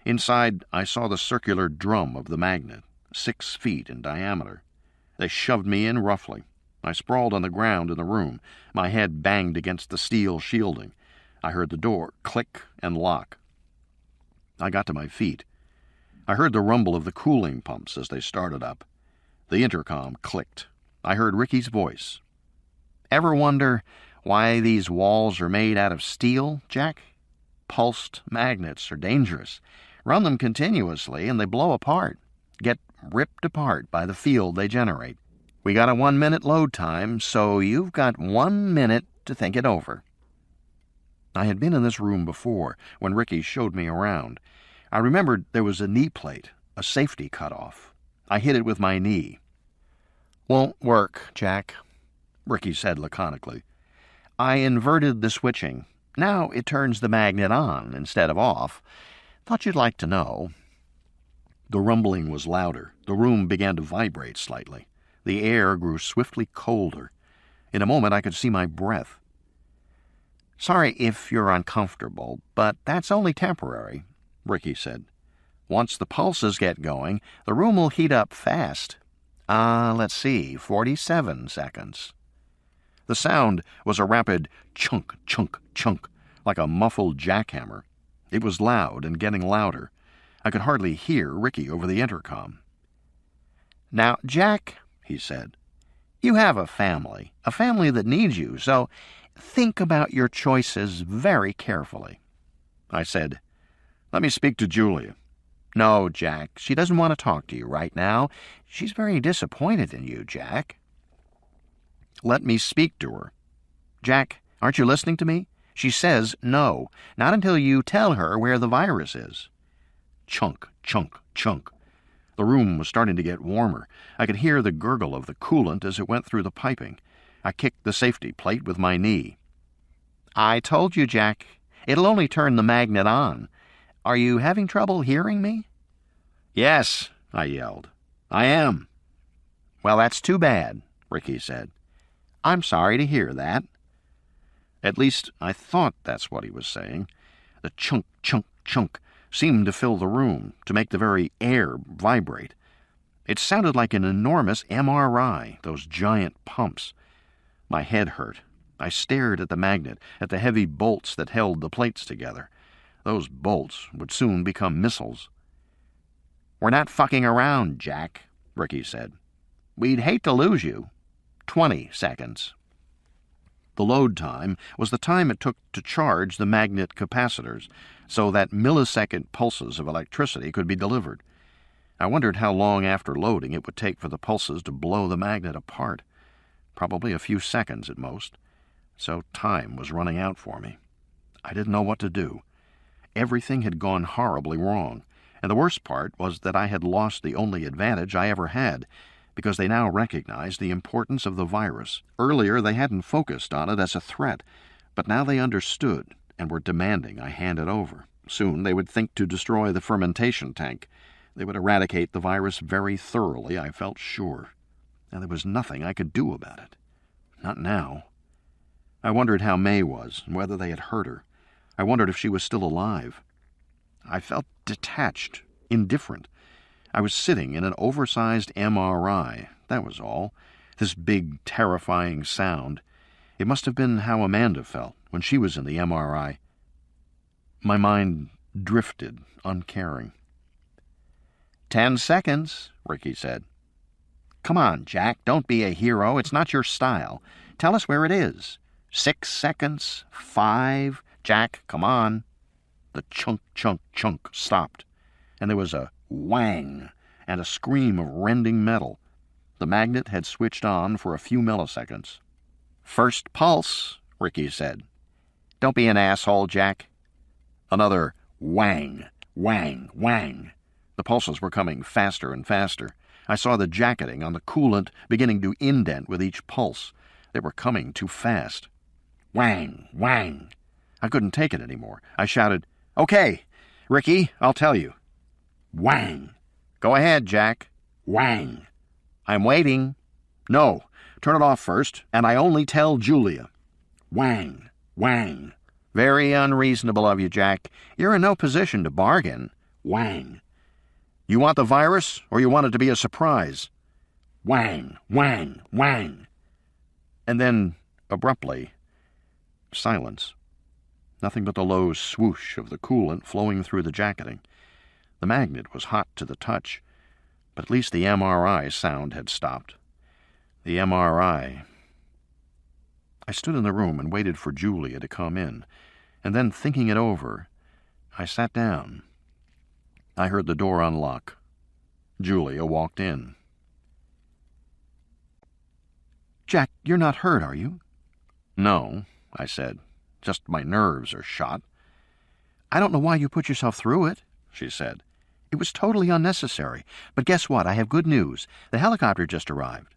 Inside, I saw the circular drum of the magnet, 6 feet in diameter. They shoved me in roughly. I sprawled on the ground in the room, my head banged against the steel shielding. I heard the door click and lock. I got to my feet. I heard the rumble of the cooling pumps as they started up. The intercom clicked. I heard Ricky's voice. "Ever wonder why these walls are made out of steel, Jack? Pulsed magnets are dangerous. Run them continuously and they blow apart, get ripped apart by the field they generate. We got a 1-minute load time, so you've got 1 minute to think it over." I had been in this room before, when Ricky showed me around. I remembered there was a knee plate, a safety cutoff. I hit it with my knee. "Won't work, Jack," Ricky said laconically. "I inverted the switching. Now it turns the magnet on instead of off. Thought you'd like to know." The rumbling was louder. The room began to vibrate slightly. The air grew swiftly colder. In a moment I could see my breath. "Sorry if you're uncomfortable, but that's only temporary," Ricky said. "Once the pulses get going, the room will heat up fast. Let's see, 47 seconds. The sound was a rapid chunk, chunk, chunk, like a muffled jackhammer. It was loud and getting louder. I could hardly hear Ricky over the intercom. "Now, Jack," he said, "you have a family that needs you, so think about your choices very carefully." I said, "Let me speak to Julia." "No, Jack, she doesn't want to talk to you right now. She's very disappointed in you, Jack." "Let me speak to her." "Jack, aren't you listening to me? She says no, not until you tell her where the virus is." Chunk, chunk, chunk. The room was starting to get warmer. I could hear the gurgle of the coolant as it went through the piping. I kicked the safety plate with my knee. "I told you, Jack. It'll only turn the magnet on. Are you having trouble hearing me?" "Yes," I yelled. "I am." "Well, that's too bad," Ricky said. "I'm sorry to hear that." At least, I thought that's what he was saying. The chunk, chunk, chunk seemed to fill the room, to make the very air vibrate. It sounded like an enormous MRI, those giant pumps. My head hurt. I stared at the magnet, at the heavy bolts that held the plates together. Those bolts would soon become missiles. "We're not fucking around, Jack," Ricky said. "We'd hate to lose you. 20 seconds. The load time was the time it took to charge the magnet capacitors, so that millisecond pulses of electricity could be delivered. I wondered how long after loading it would take for the pulses to blow the magnet apart. Probably a few seconds at most. So time was running out for me. I didn't know what to do. Everything had gone horribly wrong, and the worst part was that I had lost the only advantage I ever had, because they now recognized the importance of the virus. Earlier they hadn't focused on it as a threat, but now they understood and were demanding I hand it over. Soon they would think to destroy the fermentation tank. They would eradicate the virus very thoroughly, I felt sure. And there was nothing I could do about it. Not now. I wondered how May was, and whether they had hurt her. I wondered if she was still alive. I felt detached, indifferent. I was sitting in an oversized MRI, that was all. This big, terrifying sound. It must have been how Amanda felt when she was in the MRI. My mind drifted, uncaring. 10 seconds, Ricky said. "Come on, Jack, don't be a hero. It's not your style. Tell us where it is. 6 seconds, 5. Jack, come on." The chunk, chunk, chunk stopped, and there was a whang and a scream of rending metal. The magnet had switched on for a few milliseconds. "First pulse," Ricky said. "Don't be an asshole, Jack." Another whang, whang, whang. The pulses were coming faster and faster. I saw the jacketing on the coolant beginning to indent with each pulse. They were coming too fast. Whang, whang. I couldn't take it anymore. I shouted, "Okay, Ricky, I'll tell you." Whang. "Go ahead, Jack." Whang! I'm waiting. No, turn it off first, and I only tell Julia. Whang! Whang! Very unreasonable of you, Jack. You're in no position to bargain. Whang! You want the virus, or you want it to be a surprise? Whang! Whang! Whang! And then, abruptly, silence. Nothing but the low swoosh of the coolant flowing through the jacketing. The magnet was hot to the touch, but at least the MRI sound had stopped. The MRI. I stood in the room and waited for Julia to come in, and then, thinking it over, I sat down. I heard the door unlock. Julia walked in. "Jack, you're not hurt, are you?" "No," I said. "Just my nerves are shot." "I don't know why you put yourself through it," she said. "It was totally unnecessary. But guess what? I have good news. The helicopter just arrived."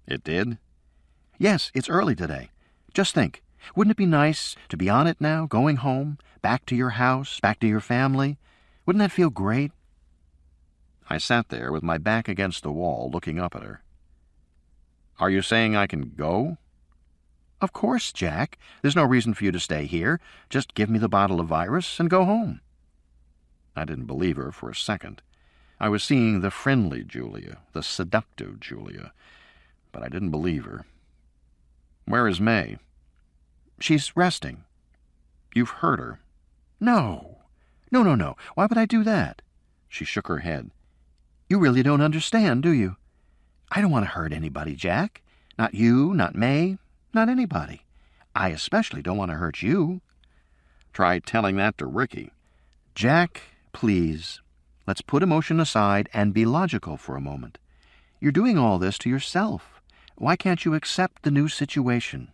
"It did?" "Yes, it's early today. Just think, wouldn't it be nice to be on it now, going home, back to your house, back to your family? Wouldn't that feel great?" I sat there with my back against the wall, looking up at her. "Are you saying I can go?" "Of course, Jack. There's no reason for you to stay here. Just give me the bottle of virus and go home." I didn't believe her for a second. I was seeing the friendly Julia, the seductive Julia, but I didn't believe her. "Where is May?" "She's resting." "You've hurt her." No. Why would I do that?" She shook her head. "You really don't understand, do you? I don't want to hurt anybody, Jack. Not you, not May, not anybody. I especially don't want to hurt you." Try telling that to Ricky. "Jack, please, let's put emotion aside and be logical for a moment. You're doing all this to yourself. Why can't you accept the new situation?"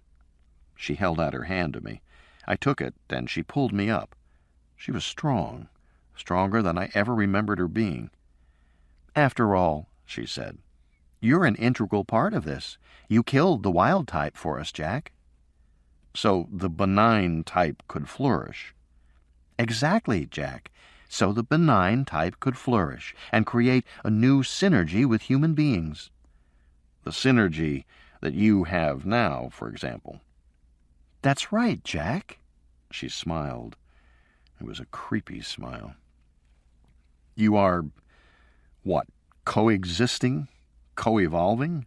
She held out her hand to me. I took it, and she pulled me up. She was strong, stronger than I ever remembered her being. "After all," she said, "you're an integral part of this. You killed the wild type for us, Jack." So the benign type could flourish. "Exactly, Jack. So the benign type could flourish and create a new synergy with human beings." The synergy that you have now, for example. "That's right, Jack." She smiled. It was a creepy smile. "You are, what, coexisting? Co-evolving?"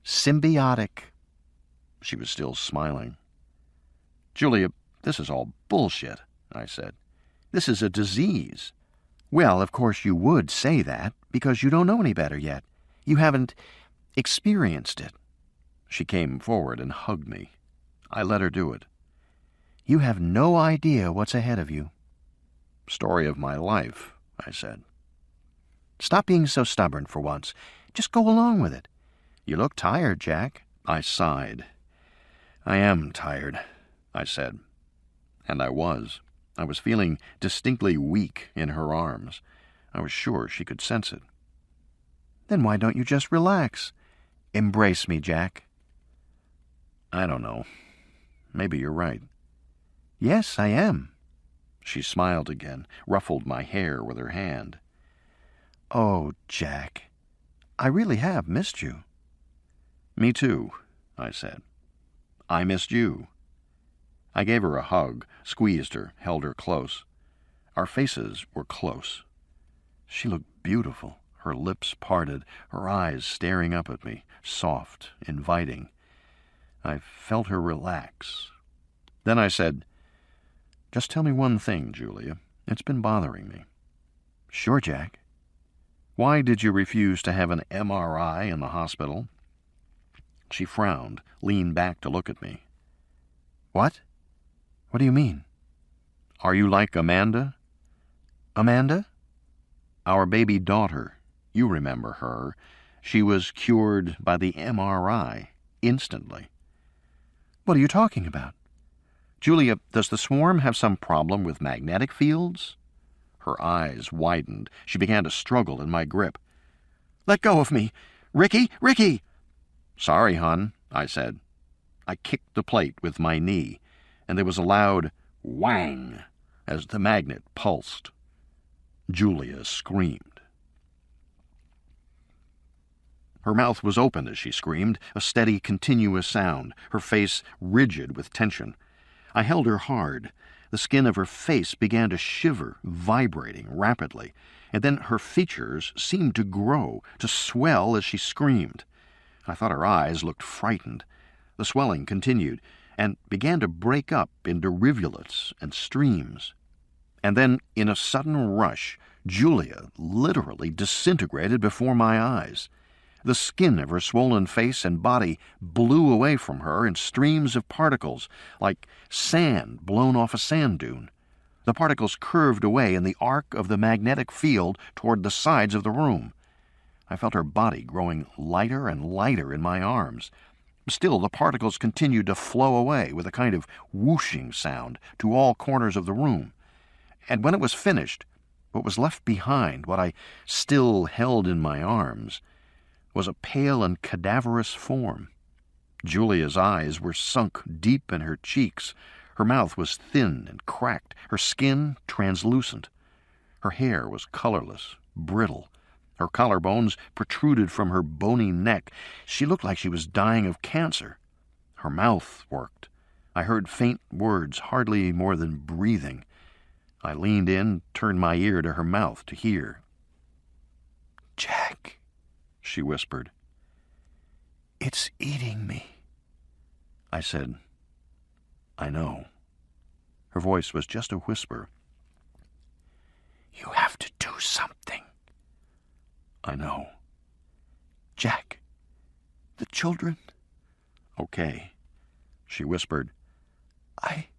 "Symbiotic." She was still smiling. "Julia, this is all bullshit," I said. "This is a disease." "Well, of course you would say that, because you don't know any better yet. You haven't experienced it." She came forward and hugged me. I let her do it. "You have no idea what's ahead of you." "Story of my life," I said. "Stop being so stubborn for once. Just go along with it. You look tired, Jack." I sighed. "I am tired," I said. And I was. I was feeling distinctly weak in her arms. I was sure she could sense it. "Then why don't you just relax? Embrace me, Jack." "I don't know. Maybe you're right." "Yes, I am." She smiled again, ruffled my hair with her hand. "Oh, Jack, I really have missed you." "Me too," I said. "I missed you." I gave her a hug, squeezed her, held her close. Our faces were close. She looked beautiful, her lips parted, her eyes staring up at me, soft, inviting. I felt her relax. Then I said, "Just tell me one thing, Julia. It's been bothering me." "Sure, Jack." "Why did you refuse to have an MRI in the hospital?" She frowned, leaned back to look at me. "What? What do you mean?" "Are you like Amanda?" "Amanda?" "Our baby daughter. You remember her. She was cured by the MRI, instantly." "What are you talking about?" "Julia, does the swarm have some problem with magnetic fields?" Her eyes widened. She began to struggle in my grip. "Let go of me! Ricky! Ricky!" "Sorry, hon," I said. I kicked the plate with my knee, and there was a loud whang as the magnet pulsed. Julia screamed. Her mouth was open as she screamed, a steady, continuous sound, her face rigid with tension. I held her hard. The skin of her face began to shiver, vibrating rapidly, and then her features seemed to grow, to swell as she screamed. I thought her eyes looked frightened. The swelling continued, and began to break up into rivulets and streams. And then, in a sudden rush, Julia literally disintegrated before my eyes. The skin of her swollen face and body blew away from her in streams of particles, like sand blown off a sand dune. The particles curved away in the arc of the magnetic field toward the sides of the room. I felt her body growing lighter and lighter in my arms. Still, the particles continued to flow away with a kind of whooshing sound to all corners of the room. And when it was finished, what was left behind, what I still held in my arms, was a pale and cadaverous form. Julia's eyes were sunk deep in her cheeks. Her mouth was thin and cracked, her skin translucent. Her hair was colorless, brittle. Her collarbones protruded from her bony neck. She looked like she was dying of cancer. Her mouth worked. I heard faint words, hardly more than breathing. I leaned in, turned my ear to her mouth to hear. "Jack," she whispered. "It's eating me." I said, "I know." Her voice was just a whisper. "You have to do something." "I know." "Jack, the children?" "Okay," she whispered. "I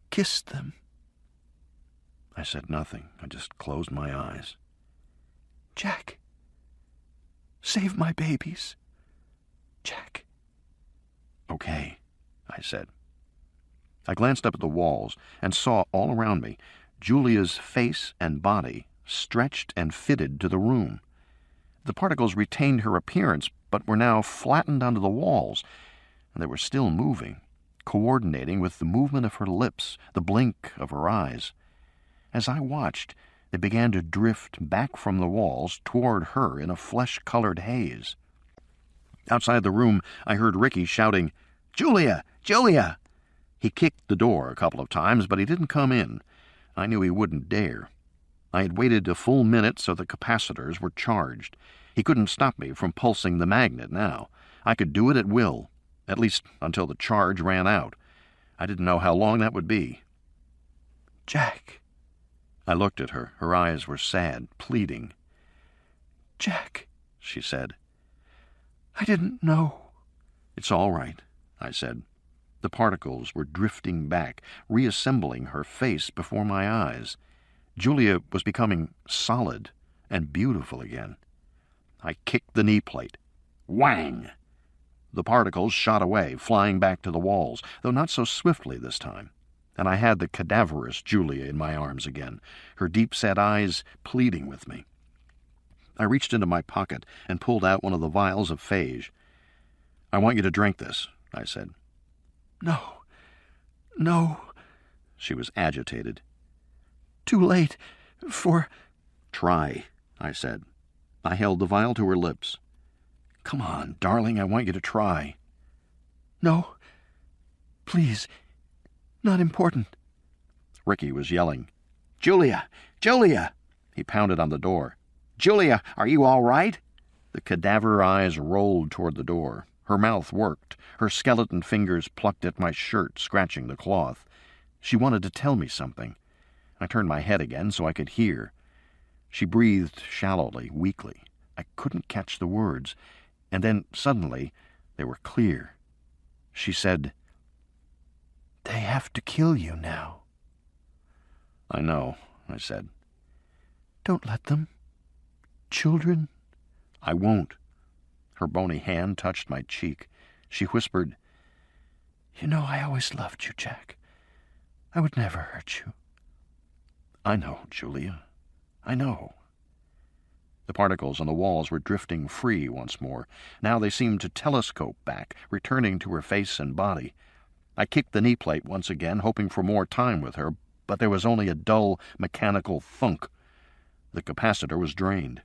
kissed them." I said nothing. I just closed my eyes. "Jack, save my babies. Jack." "Okay," I said. I glanced up at the walls and saw all around me Julia's face and body stretched and fitted to the room. The particles retained her appearance, but were now flattened onto the walls, and they were still moving, coordinating with the movement of her lips, the blink of her eyes. As I watched, they began to drift back from the walls toward her in a flesh-colored haze. Outside the room, I heard Ricky shouting, "Julia! Julia!" He kicked the door a couple of times, but he didn't come in. I knew he wouldn't dare. I had waited a full minute so the capacitors were charged. He couldn't stop me from pulsing the magnet now. I could do it at will, at least until the charge ran out. I didn't know how long that would be. "Jack." I looked at her. Her eyes were sad, pleading. "Jack," she said. "I didn't know." "It's all right," I said. The particles were drifting back, reassembling her face before my eyes. Julia was becoming solid and beautiful again. I kicked the knee plate. Whang! The particles shot away, flying back to the walls, though not so swiftly this time. And I had the cadaverous Julia in my arms again, her deep-set eyes pleading with me. I reached into my pocket and pulled out one of the vials of phage. "I want you to drink this," I said. "No, no," she was agitated. "Too late for—" "Try," I said. I held the vial to her lips. "Come on, darling, I want you to try." "No, please. Not important." Ricky was yelling. "Julia! Julia!" He pounded on the door. "Julia, are you all right?" The cadaver eyes rolled toward the door. Her mouth worked. Her skeleton fingers plucked at my shirt, scratching the cloth. She wanted to tell me something. I turned my head again so I could hear. She breathed shallowly, weakly. I couldn't catch the words. And then, suddenly, they were clear. She said, "They have to kill you now." "I know," I said. "Don't let them. Children." "I won't." Her bony hand touched my cheek. She whispered, "You know I always loved you, Jack. I would never hurt you." "I know, Julia. I know." The particles on the walls were drifting free once more. Now they seemed to telescope back, returning to her face and body. I kicked the knee plate once again, hoping for more time with her, but there was only a dull, mechanical thunk. The capacitor was drained.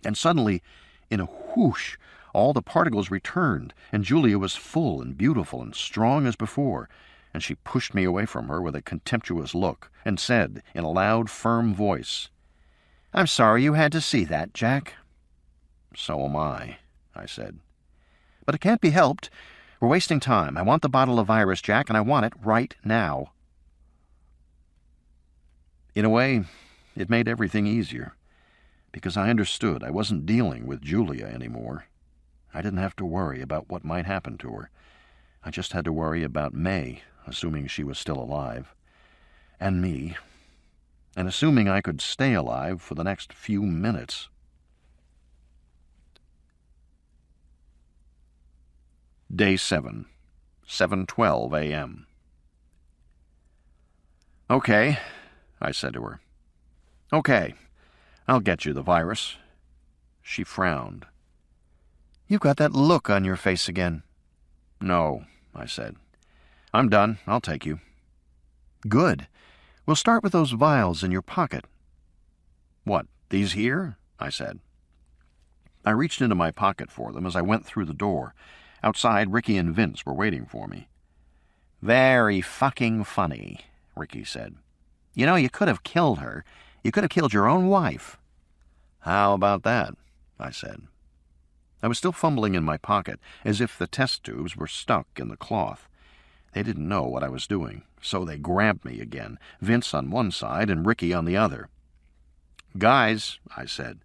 And suddenly, in a whoosh, all the particles returned, and Julia was full and beautiful and strong as before, and she pushed me away from her with a contemptuous look and said in a loud, firm voice, "I'm sorry you had to see that, Jack." "So am I said. "But it can't be helped. We're wasting time. I want the bottle of virus, Jack, and I want it right now." In a way, it made everything easier, because I understood I wasn't dealing with Julia anymore. I didn't have to worry about what might happen to her. I just had to worry about May, assuming she was still alive, and me, and assuming I could stay alive for the next few minutes. Day 7, 7:12 a.m. "Okay," I said to her. "Okay, I'll get you the virus." She frowned. "You've got that look on your face again." "No," I said. "I'm done. I'll take you." "Good. We'll start with those vials in your pocket." "What, these here?" I said. I reached into my pocket for them as I went through the door. Outside, Ricky and Vince were waiting for me. "Very fucking funny," Ricky said. "You know, you could have killed her. You could have killed your own wife." "How about that?" I said. I was still fumbling in my pocket, as if the test tubes were stuck in the cloth. They didn't know what I was doing, so they grabbed me again, Vince on one side and Ricky on the other. "Guys," I said,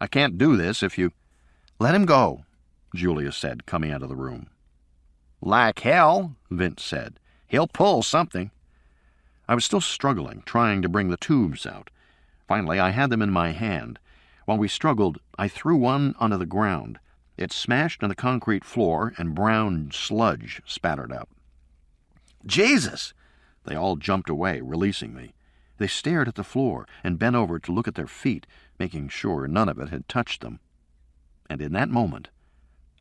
"I can't do this if you—" "Let him go," Julia said, coming out of the room. "Like hell," Vince said. "He'll pull something." I was still struggling, trying to bring the tubes out. Finally, I had them in my hand. While we struggled, I threw one onto the ground. It smashed on the concrete floor, and brown sludge spattered up. "Jesus!" They all jumped away, releasing me. They stared at the floor and bent over to look at their feet, making sure none of it had touched them. And in that moment,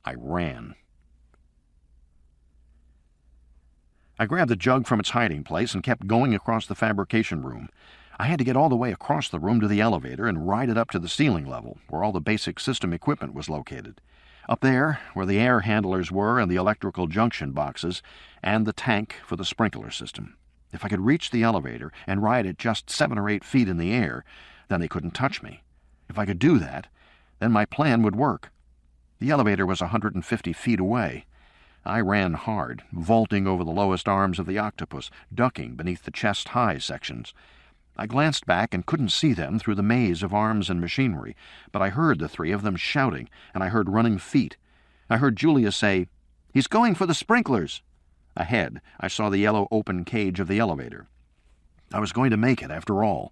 I ran. I grabbed the jug from its hiding place and kept going across the fabrication room. I had to get all the way across the room to the elevator and ride it up to the ceiling level, where all the basic system equipment was located. Up there, where the air handlers were and the electrical junction boxes, and the tank for the sprinkler system. If I could reach the elevator and ride it just 7 or 8 feet in the air, then they couldn't touch me. If I could do that, then my plan would work. The elevator was 150 feet away. I ran hard, vaulting over the lowest arms of the octopus, ducking beneath the chest-high sections. I glanced back and couldn't see them through the maze of arms and machinery, but I heard the 3 of them shouting, and I heard running feet. I heard Julia say, "He's going for the sprinklers." Ahead, I saw the yellow open cage of the elevator. I was going to make it, after all.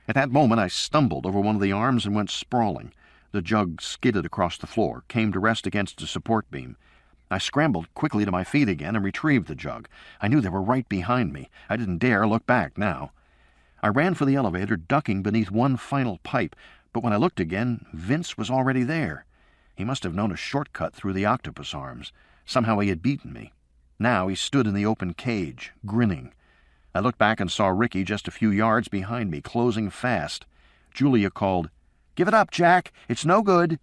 At that moment, I stumbled over one of the arms and went sprawling. The jug skidded across the floor, came to rest against a support beam. I scrambled quickly to my feet again and retrieved the jug. I knew they were right behind me. I didn't dare look back now. I ran for the elevator, ducking beneath one final pipe, but when I looked again, Vince was already there. He must have known a shortcut through the octopus arms. Somehow he had beaten me. Now he stood in the open cage, grinning. I looked back and saw Ricky just a few yards behind me, closing fast. Julia called, "Give it up, Jack. It's no good."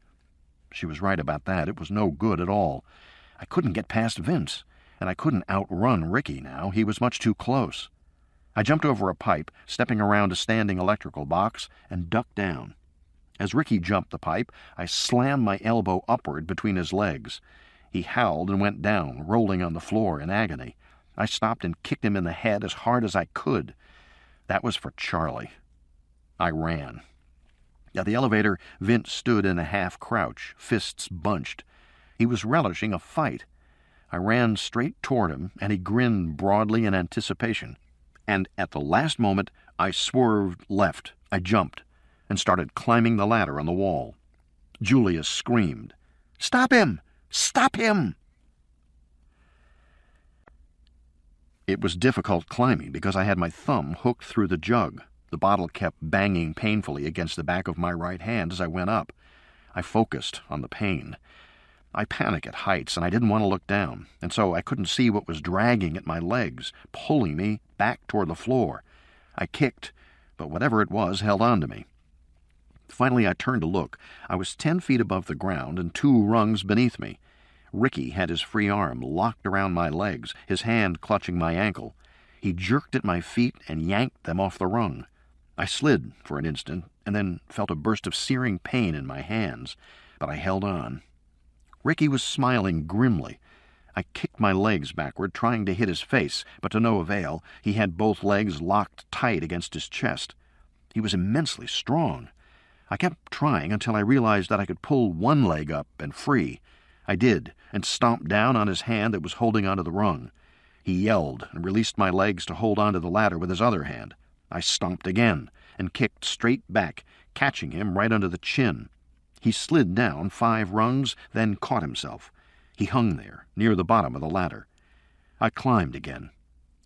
She was right about that. It was no good at all. I couldn't get past Vince, and I couldn't outrun Ricky now. He was much too close. I jumped over a pipe, stepping around a standing electrical box, and ducked down. As Ricky jumped the pipe, I slammed my elbow upward between his legs. He howled and went down, rolling on the floor in agony. I stopped and kicked him in the head as hard as I could. That was for Charlie. I ran. At the elevator, Vince stood in a half-crouch, fists bunched. He was relishing a fight. I ran straight toward him, and he grinned broadly in anticipation. And at the last moment, I swerved left. I jumped and started climbing the ladder on the wall. Julia screamed, "Stop him! Stop him!" It was difficult climbing because I had my thumb hooked through the jug. The bottle kept banging painfully against the back of my right hand as I went up. I focused on the pain. I panic at heights, and I didn't want to look down, and so I couldn't see what was dragging at my legs, pulling me back toward the floor. I kicked, but whatever it was held on to me. Finally, I turned to look. I was 10 feet above the ground and 2 rungs beneath me. Ricky had his free arm locked around my legs, his hand clutching my ankle. He jerked at my feet and yanked them off the rung. I slid for an instant and then felt a burst of searing pain in my hands, but I held on. Ricky was smiling grimly. I kicked my legs backward, trying to hit his face, but to no avail. He had both legs locked tight against his chest. He was immensely strong. I kept trying until I realized that I could pull one leg up and free. I did, and stomped down on his hand that was holding onto the rung. He yelled and released my legs to hold onto the ladder with his other hand. I stomped again and kicked straight back, catching him right under the chin. He slid down 5 rungs, then caught himself. He hung there, near the bottom of the ladder. I climbed again.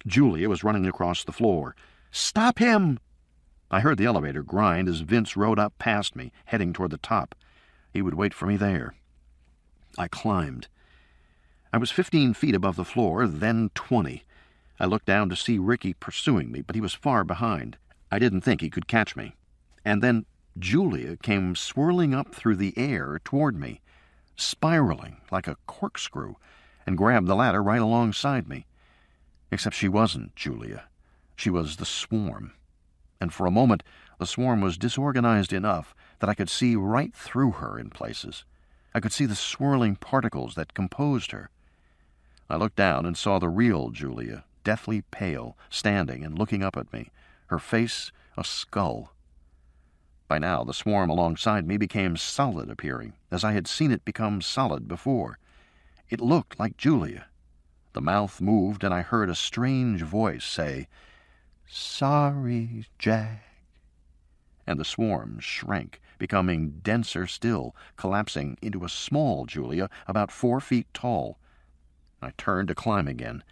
Julia was running across the floor. "Stop him!" I heard the elevator grind as Vince rode up past me, heading toward the top. He would wait for me there. I climbed. I was 15 feet above the floor, then 20. I looked down to see Ricky pursuing me, but he was far behind. I didn't think he could catch me. And then Julia came swirling up through the air toward me, spiraling like a corkscrew, and grabbed the ladder right alongside me. Except she wasn't Julia. She was the swarm. And for a moment, the swarm was disorganized enough that I could see right through her in places. I could see the swirling particles that composed her. I looked down and saw the real Julia, deathly pale, standing and looking up at me, her face a skull. By now, the swarm alongside me became solid appearing, as I had seen it become solid before. It looked like Julia. The mouth moved, and I heard a strange voice say, "Sorry, Jack." And the swarm shrank, becoming denser still, collapsing into a small Julia about 4 feet tall. I turned to climb again.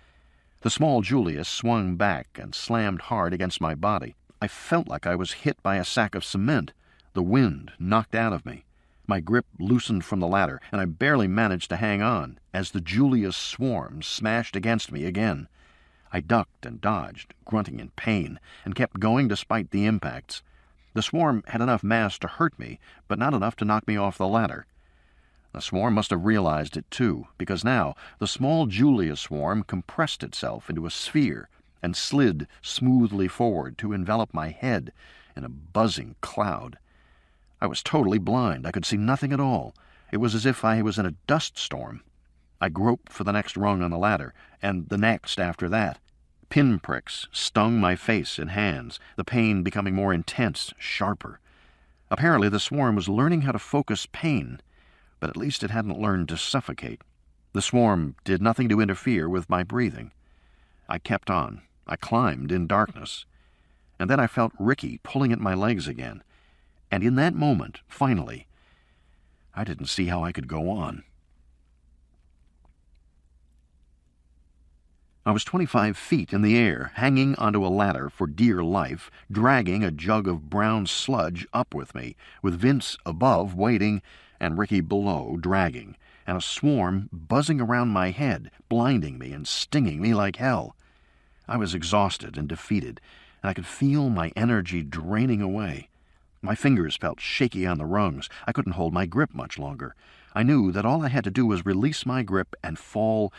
The small Julia swung back and slammed hard against my body. I felt like I was hit by a sack of cement. The wind knocked out of me. My grip loosened from the ladder, and I barely managed to hang on as the Julia's swarm smashed against me again. I ducked and dodged, grunting in pain, and kept going despite the impacts. The swarm had enough mass to hurt me, but not enough to knock me off the ladder. The swarm must have realized it, too, because now the small Julia swarm compressed itself into a sphere and slid smoothly forward to envelop my head in a buzzing cloud. I was totally blind. I could see nothing at all. It was as if I was in a dust storm. I groped for the next rung on the ladder, and the next after that. Pinpricks stung my face and hands, the pain becoming more intense, sharper. Apparently the swarm was learning how to focus pain, but at least it hadn't learned to suffocate. The swarm did nothing to interfere with my breathing. I kept on. I climbed in darkness. And then I felt Ricky pulling at my legs again. And in that moment, finally, I didn't see how I could go on. I was 25 feet in the air, hanging onto a ladder for dear life, dragging a jug of brown sludge up with me, with Vince above waiting and Ricky below dragging, and a swarm buzzing around my head, blinding me and stinging me like hell. I was exhausted and defeated, and I could feel my energy draining away. My fingers felt shaky on the rungs. I couldn't hold my grip much longer. I knew that all I had to do was release my grip and fall,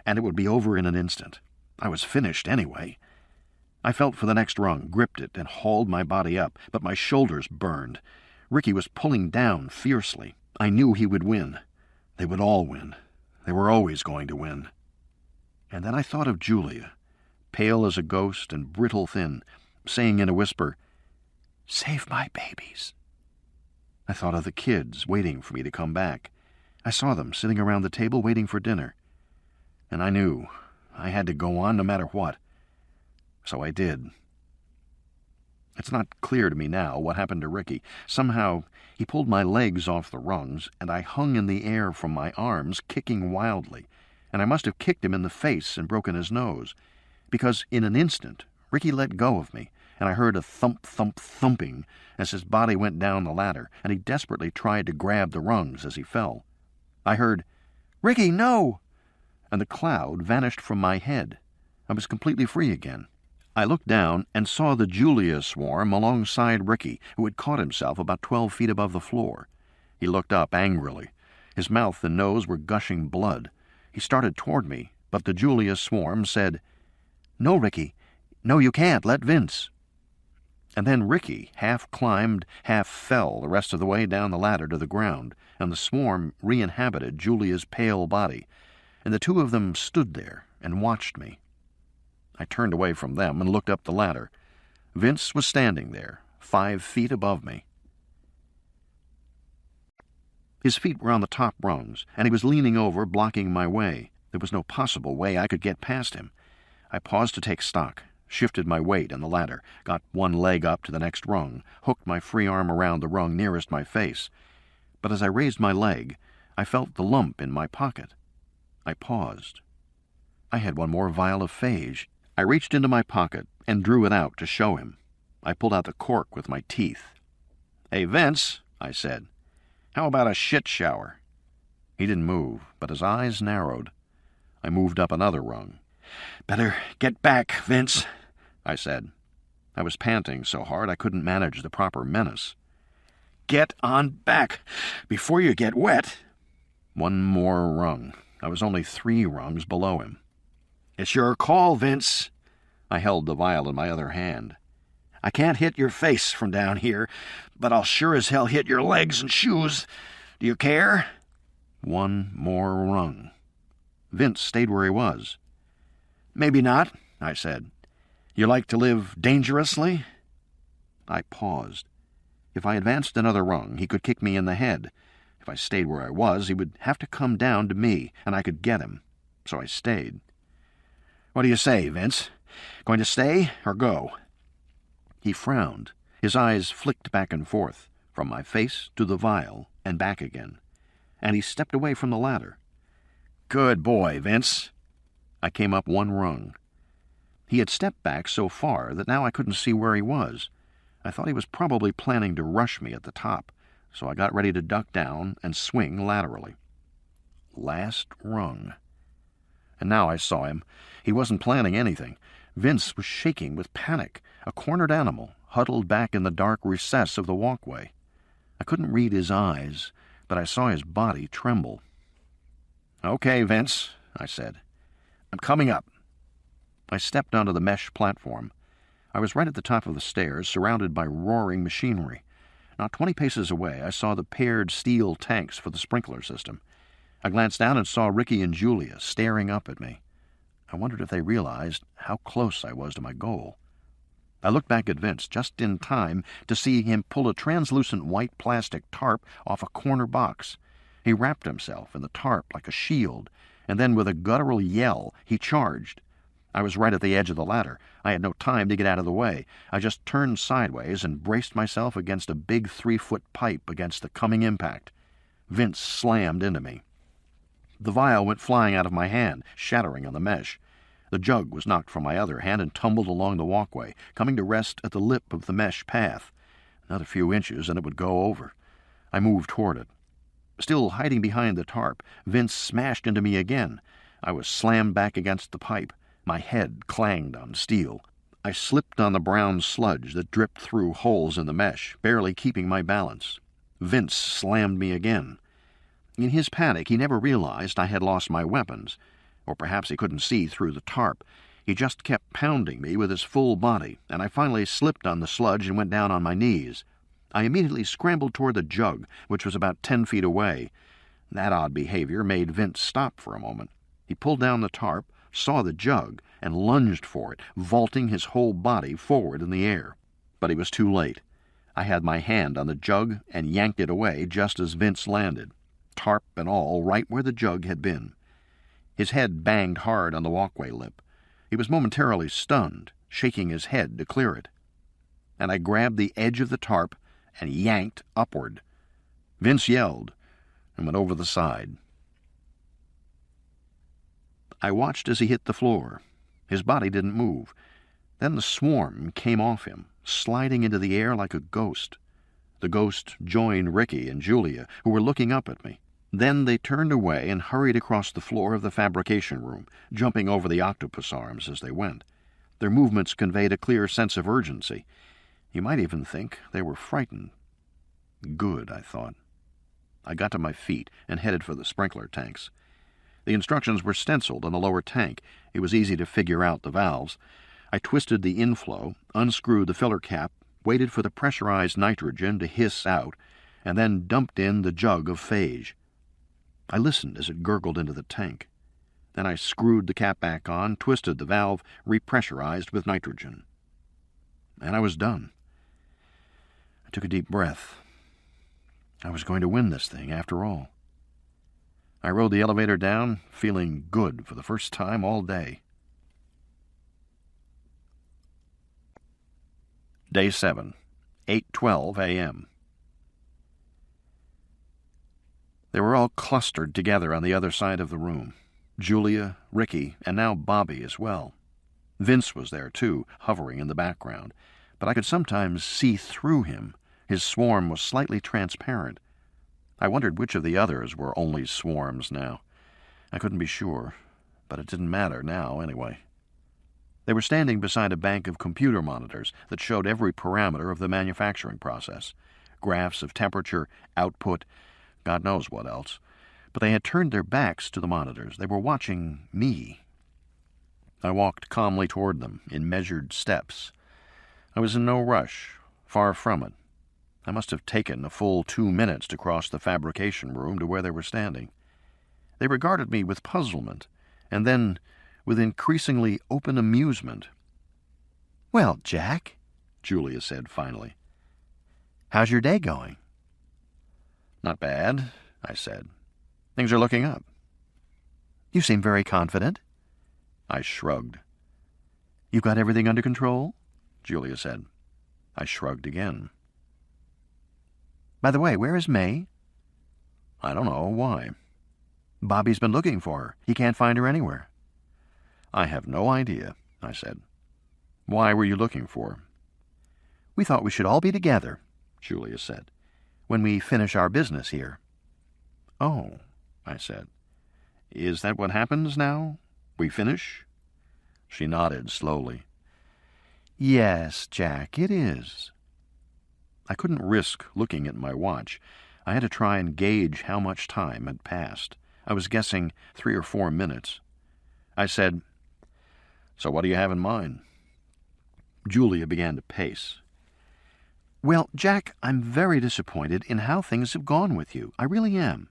and it would be over in an instant. I was finished anyway. I felt for the next rung, gripped it, and hauled my body up, but my shoulders burned. Ricky was pulling down fiercely. I knew he would win. They would all win. They were always going to win. And then I thought of Julia, pale as a ghost and brittle thin, saying in a whisper, "Save my babies." I thought of the kids waiting for me to come back. I saw them sitting around the table waiting for dinner. And I knew I had to go on no matter what. So I did. It's not clear to me now what happened to Ricky. Somehow he pulled my legs off the rungs, and I hung in the air from my arms, kicking wildly. And I must have kicked him in the face and broken his nose, because in an instant Ricky let go of me, and I heard a thump-thump-thumping as his body went down the ladder, and he desperately tried to grab the rungs as he fell. I heard, "Ricky, no!" and the cloud vanished from my head. I was completely free again. I looked down and saw the Julia swarm alongside Ricky, who had caught himself about 12 feet above the floor. He looked up angrily. His mouth and nose were gushing blood. He started toward me, but the Julia swarm said, "No, Ricky. No, you can't. Let Vince." And then Ricky half climbed, half fell the rest of the way down the ladder to the ground, and the swarm re-inhabited Julia's pale body, and the two of them stood there and watched me. I turned away from them and looked up the ladder. Vince was standing there, 5 feet above me. His feet were on the top rungs, and he was leaning over, blocking my way. There was no possible way I could get past him. I paused to take stock, shifted my weight in the ladder, got one leg up to the next rung, hooked my free arm around the rung nearest my face. But as I raised my leg, I felt the lump in my pocket. I paused. I had one more vial of phage. I reached into my pocket and drew it out to show him. I pulled out the cork with my teeth. "Hey, Vince," I said, "how about a shit shower?" He didn't move, but his eyes narrowed. I moved up another rung. "Better get back, Vince," I said. I was panting so hard I couldn't manage the proper menace. "Get on back before you get wet." One more rung. I was only 3 rungs below him. "It's your call, Vince." I held the vial in my other hand. "I can't hit your face from down here, but I'll sure as hell hit your legs and shoes. Do you care?" One more rung. Vince stayed where he was. "Maybe not," I said. "You like to live dangerously?" I paused. If I advanced another rung, he could kick me in the head. If I stayed where I was, he would have to come down to me, and I could get him. So I stayed. "What do you say, Vince? Going to stay or go?" He frowned. His eyes flicked back and forth, from my face to the vial and back again. And he stepped away from the ladder. "Good boy, Vince." I came up one rung. He had stepped back so far that now I couldn't see where he was. I thought he was probably planning to rush me at the top, so I got ready to duck down and swing laterally. Last rung. And now I saw him. He wasn't planning anything. Vince was shaking with panic, a cornered animal, huddled back in the dark recess of the walkway. I couldn't read his eyes, but I saw his body tremble. "Okay, Vince," I said. "I'm coming up." I stepped onto the mesh platform. I was right at the top of the stairs, surrounded by roaring machinery. Not 20 paces away, I saw the paired steel tanks for the sprinkler system. I glanced down and saw Ricky and Julia staring up at me. I wondered if they realized how close I was to my goal. I looked back at Vince just in time to see him pull a translucent white plastic tarp off a corner box. He wrapped himself in the tarp like a shield, and then with a guttural yell, he charged. I was right at the edge of the ladder. I had no time to get out of the way. I just turned sideways and braced myself against a big 3-foot pipe against the coming impact. Vince slammed into me. The vial went flying out of my hand, shattering on the mesh. The jug was knocked from my other hand and tumbled along the walkway, coming to rest at the lip of the mesh path. Another few inches and it would go over. I moved toward it. Still hiding behind the tarp, Vince smashed into me again. I was slammed back against the pipe. My head clanged on steel. I slipped on the brown sludge that dripped through holes in the mesh, barely keeping my balance. Vince slammed me again. In his panic, he never realized I had lost my weapons. Or perhaps he couldn't see through the tarp. He just kept pounding me with his full body, and I finally slipped on the sludge and went down on my knees. I immediately scrambled toward the jug, which was about 10 feet away. That odd behavior made Vince stop for a moment. He pulled down the tarp, saw the jug, and lunged for it, vaulting his whole body forward in the air. But he was too late. I had my hand on the jug and yanked it away just as Vince landed, tarp and all, right where the jug had been. His head banged hard on the walkway lip. He was momentarily stunned, shaking his head to clear it. And I grabbed the edge of the tarp and yanked upward. Vince yelled and went over the side. I watched as he hit the floor. His body didn't move. Then the swarm came off him, sliding into the air like a ghost. The ghost joined Ricky and Julia, who were looking up at me. Then they turned away and hurried across the floor of the fabrication room, jumping over the octopus arms as they went. Their movements conveyed a clear sense of urgency. You might even think they were frightened. Good, I thought. I got to my feet and headed for the sprinkler tanks. The instructions were stenciled on the lower tank. It was easy to figure out the valves. I twisted the inflow, unscrewed the filler cap, waited for the pressurized nitrogen to hiss out, and then dumped in the jug of phage. I listened as it gurgled into the tank. Then I screwed the cap back on, twisted the valve, repressurized with nitrogen. And I was done. I took a deep breath. I was going to win this thing, after all. I rode the elevator down, feeling good for the first time all day. Day 7, 8:12 a.m. They were all clustered together on the other side of the room. Julia, Ricky, and now Bobby as well. Vince was there, too, hovering in the background, but I could sometimes see through him. His swarm was slightly transparent. I wondered which of the others were only swarms now. I couldn't be sure, but it didn't matter now anyway. They were standing beside a bank of computer monitors that showed every parameter of the manufacturing process, graphs of temperature, output, God knows what else. But they had turned their backs to the monitors. They were watching me. I walked calmly toward them in measured steps. I was in no rush, far from it. I must have taken a full 2 minutes to cross the fabrication room to where they were standing. They regarded me with puzzlement, and then with increasingly open amusement. "Well, Jack," Julia said finally, "how's your day going?" "Not bad," I said. "Things are looking up." "You seem very confident." I shrugged. "You've got everything under control?" Julia said. I shrugged again. "By the way, where is May?" "I don't know. Why?" "Bobby's been looking for her. He can't find her anywhere." "I have no idea," I said. "Why were you looking for her?" "We thought we should all be together," Julia said, "when we finish our business here." "Oh," I said. "Is that what happens now? We finish?" She nodded slowly. "Yes, Jack, it is." I couldn't risk looking at my watch. I had to try and gauge how much time had passed. I was guessing 3 or 4 minutes. I said, "So what do you have in mind?" Julia began to pace. "Well, Jack, I'm very disappointed in how things have gone with you. I really am.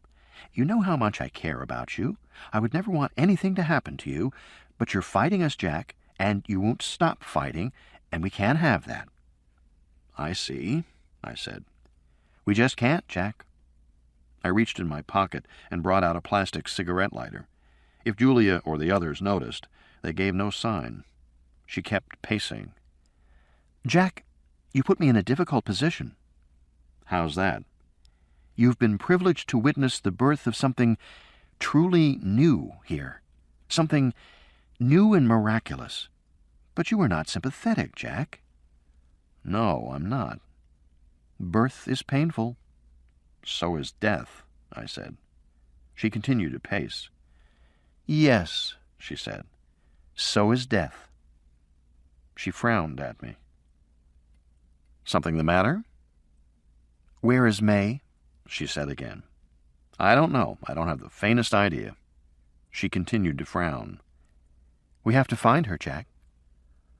You know how much I care about you. I would never want anything to happen to you, but you're fighting us, Jack, and you won't stop fighting, and we can't have that." "I see," I said. "We just can't, Jack." I reached in my pocket and brought out a plastic cigarette lighter. If Julia or the others noticed, they gave no sign. She kept pacing. "Jack, you put me in a difficult position." "How's that?" "You've been privileged to witness the birth of something truly new here. Something new and miraculous. But you are not sympathetic, Jack." "No, I'm not." "Birth is painful." "So is death," I said. She continued to pace. "Yes," she said, "so is death." She frowned at me. "Something the matter?" "Where is May?" she said again. "I don't know. I don't have the faintest idea." She continued to frown. "We have to find her, Jack."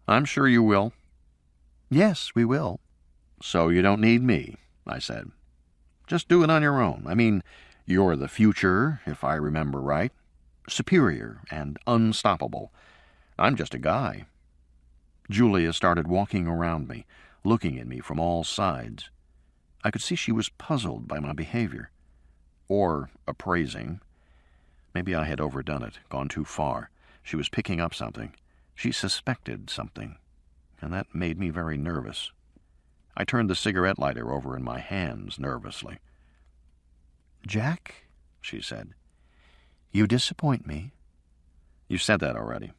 "I'm sure you will." "Yes, we will." "So you don't need me," I said. "Just do it on your own. I mean, you're the future, if I remember right. Superior and unstoppable. I'm just a guy." Julia started walking around me, looking at me from all sides. I could see she was puzzled by my behavior. Or appraising. Maybe I had overdone it, gone too far. She was picking up something. She suspected something. And that made me very nervous. I turned the cigarette lighter over in my hands nervously. "Jack," she said, "you disappoint me." "You said that already."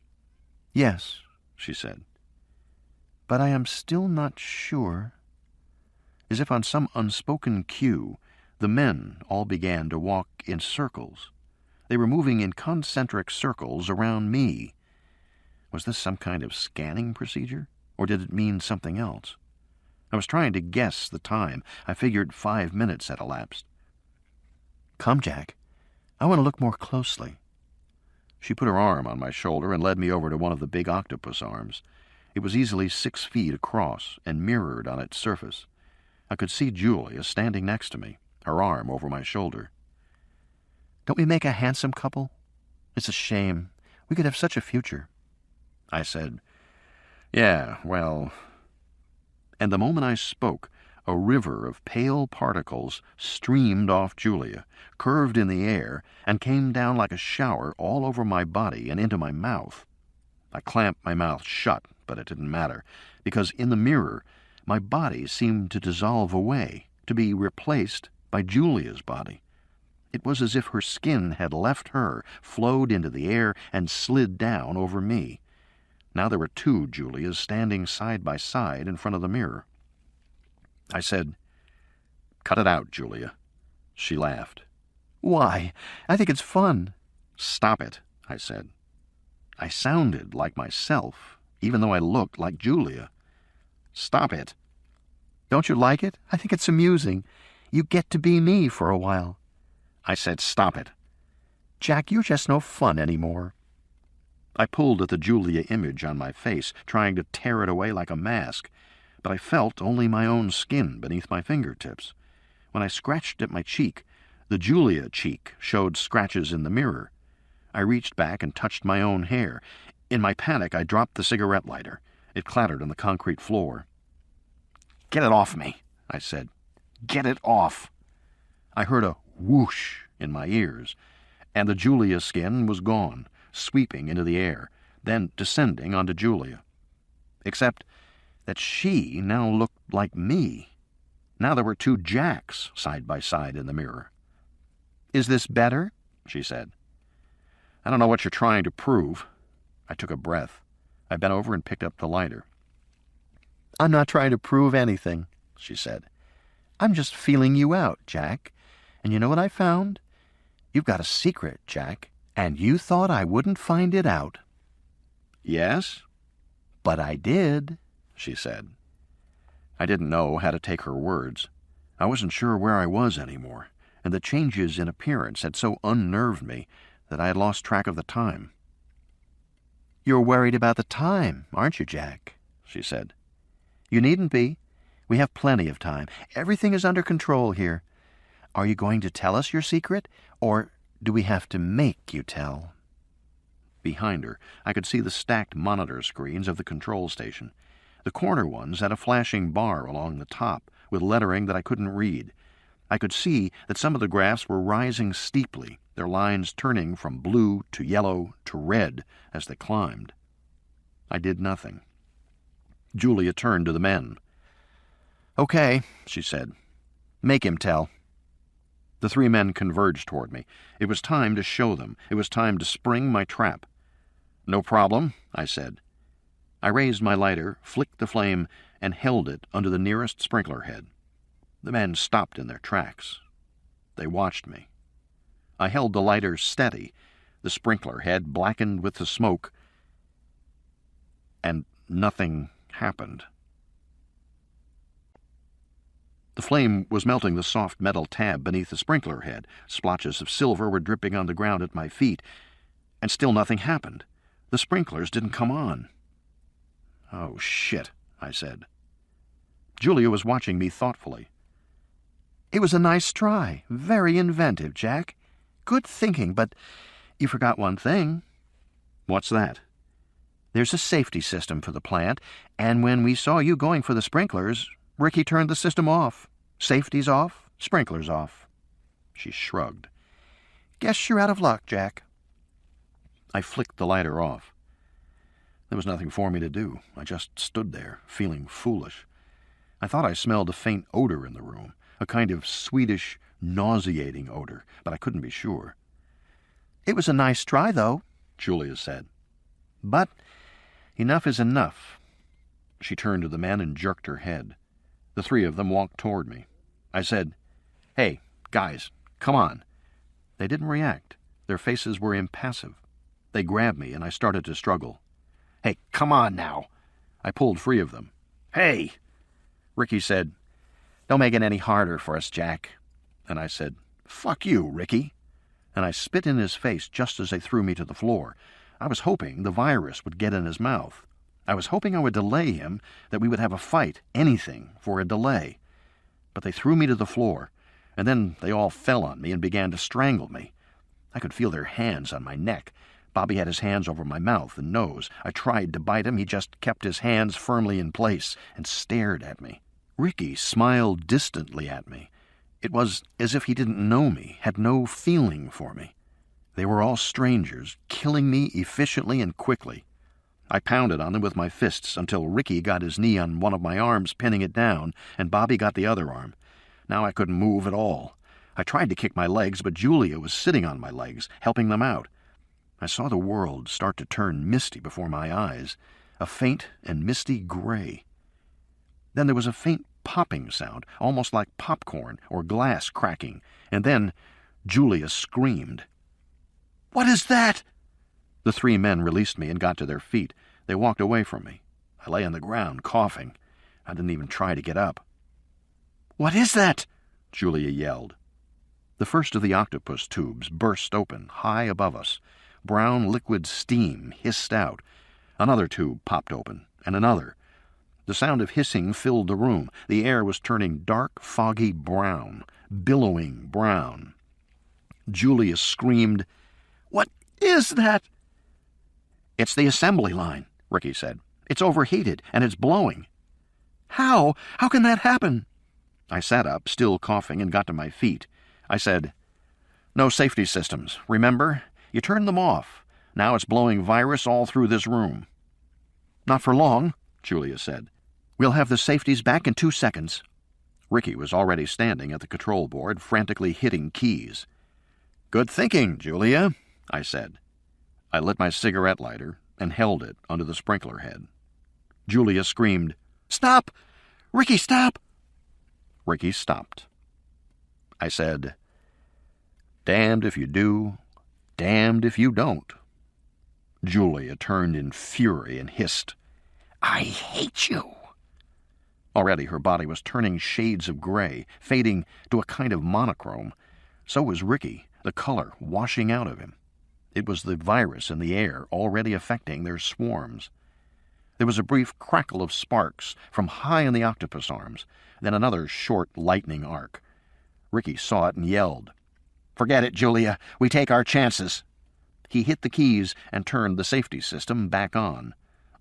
"Yes," she said. "But I am still not sure." As if on some unspoken cue, the men all began to walk in circles. They were moving in concentric circles around me. Was this some kind of scanning procedure, or did it mean something else? I was trying to guess the time. I figured 5 minutes had elapsed. "Come, Jack. I want to look more closely." She put her arm on my shoulder and led me over to one of the big octopus arms. It was easily 6 feet across and mirrored on its surface. I could see Julia standing next to me, her arm over my shoulder. "Don't we make a handsome couple? It's a shame. We could have such a future." I said, "Yeah, well..." And the moment I spoke, a river of pale particles streamed off Julia, curved in the air, and came down like a shower all over my body and into my mouth. I clamped my mouth shut, but it didn't matter, because in the mirror, my body seemed to dissolve away, to be replaced by Julia's body. It was as if her skin had left her, flowed into the air, and slid down over me. Now there were 2 Julias standing side by side in front of the mirror. I said, "Cut it out, Julia." She laughed. "Why? I think it's fun." "Stop it," I said. I sounded like myself, even though I looked like Julia. "Stop it." "Don't you like it? I think it's amusing. You get to be me for a while." I said, "Stop it." "Jack, you're just no fun anymore." I pulled at the Julia image on my face, trying to tear it away like a mask, but I felt only my own skin beneath my fingertips. When I scratched at my cheek, the Julia cheek showed scratches in the mirror. I reached back and touched my own hair. In my panic, I dropped the cigarette lighter. It clattered on the concrete floor. "Get it off me," I said. "Get it off." I heard a whoosh in my ears, and the Julia skin was gone, sweeping into the air, then descending onto Julia. Except that she now looked like me. Now there were 2 Jacks side by side in the mirror. "Is this better?" she said. "I don't know what you're trying to prove." I took a breath. I bent over and picked up the lighter. "I'm not trying to prove anything," she said. "I'm just feeling you out, Jack. And you know what I found? You've got a secret, Jack. And you thought I wouldn't find it out." "Yes?" "But I did," she said. I didn't know how to take her words. I wasn't sure where I was anymore, and the changes in appearance had so unnerved me that I had lost track of the time. "You're worried about the time, aren't you, Jack?" she said. "You needn't be. We have plenty of time. Everything is under control here. Are you going to tell us your secret, or do we have to make you tell?" Behind her, I could see the stacked monitor screens of the control station. The corner ones had a flashing bar along the top, with lettering that I couldn't read. I could see that some of the graphs were rising steeply, their lines turning from blue to yellow to red as they climbed. I did nothing. Julia turned to the men. "Okay," she said. "Make him tell." The 3 men converged toward me. It was time to show them. It was time to spring my trap. "No problem," I said. I raised my lighter, flicked the flame, and held it under the nearest sprinkler head. The men stopped in their tracks. They watched me. I held the lighter steady, the sprinkler head blackened with the smoke, and nothing happened. The flame was melting the soft metal tab beneath the sprinkler head. Splotches of silver were dripping on the ground at my feet, and still nothing happened. The sprinklers didn't come on. "Oh, shit," I said. Julia was watching me thoughtfully. "It was a nice try. Very inventive, Jack. Good thinking, but you forgot one thing." "What's that?" "There's a safety system for the plant, and when we saw you going for the sprinklers, Ricky turned the system off. Safety's off, sprinklers off." She shrugged. "Guess you're out of luck, Jack." I flicked the lighter off. There was nothing for me to do. I just stood there, feeling foolish. I thought I smelled a faint odor in the room, a kind of Swedish, nauseating odor, but I couldn't be sure. "It was a nice try, though," Julia said. "But enough is enough." She turned to the men and jerked her head. The 3 of them walked toward me. I said, "Hey, guys, come on." They didn't react. Their faces were impassive. They grabbed me, and I started to struggle. Hey, come on now. I pulled free of them. Hey! Ricky said, "Don't make it any harder for us, Jack." And I said, "Fuck you, Ricky." And I spit in his face just as they threw me to the floor. I was hoping the virus would get in his mouth. I was hoping I would delay him, that we would have a fight, anything for a delay. But they threw me to the floor, and then they all fell on me and began to strangle me. I could feel their hands on my neck. Bobby had his hands over my mouth and nose. I tried to bite him. He just kept his hands firmly in place and stared at me. Ricky smiled distantly at me. It was as if he didn't know me, had no feeling for me. They were all strangers, killing me efficiently and quickly. I pounded on them with my fists until Ricky got his knee on one of my arms, pinning it down, and Bobby got the other arm. Now I couldn't move at all. I tried to kick my legs, but Julia was sitting on my legs, helping them out. I saw the world start to turn misty before my eyes, a faint and misty gray. Then there was a faint popping sound, almost like popcorn or glass cracking, and then Julia screamed. "What is that?" The 3 men released me and got to their feet. They walked away from me. I lay on the ground, coughing. I didn't even try to get up. "What is that?" Julia yelled. The first of the octopus tubes burst open high above us. Brown liquid steam hissed out. Another tube popped open, and another. The sound of hissing filled the room. The air was turning dark, foggy brown, billowing brown. Julia screamed, "What is that?" "It's the assembly line," Ricky said. "It's overheated, and it's blowing." "How? How can that happen?" I sat up, still coughing, and got to my feet. I said, "No safety systems, remember? You turned them off. Now it's blowing virus all through this room." "Not for long," Julia said. "We'll have the safeties back in 2 seconds." Ricky was already standing at the control board, frantically hitting keys. "Good thinking, Julia," I said. I lit my cigarette lighter and held it under the sprinkler head. Julia screamed, "Stop! Ricky, stop!" Ricky stopped. I said, "Damned if you do, damned if you don't." Julia turned in fury and hissed, "I hate you." Already her body was turning shades of gray, fading to a kind of monochrome. So was Ricky, the color washing out of him. It was the virus in the air already affecting their swarms. There was a brief crackle of sparks from high in the octopus arms, then another short lightning arc. Ricky saw it and yelled, "Forget it, Julia. We take our chances." He hit the keys and turned the safety system back on.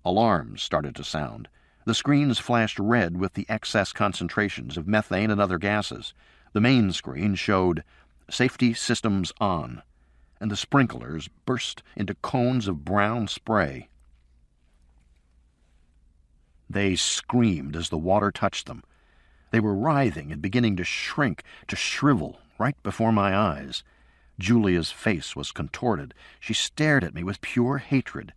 Alarms started to sound. The screens flashed red with the excess concentrations of methane and other gases. The main screen showed "Safety Systems On," and the sprinklers burst into cones of brown spray. They screamed as the water touched them. They were writhing and beginning to shrink, to shrivel, right before my eyes. Julia's face was contorted. She stared at me with pure hatred,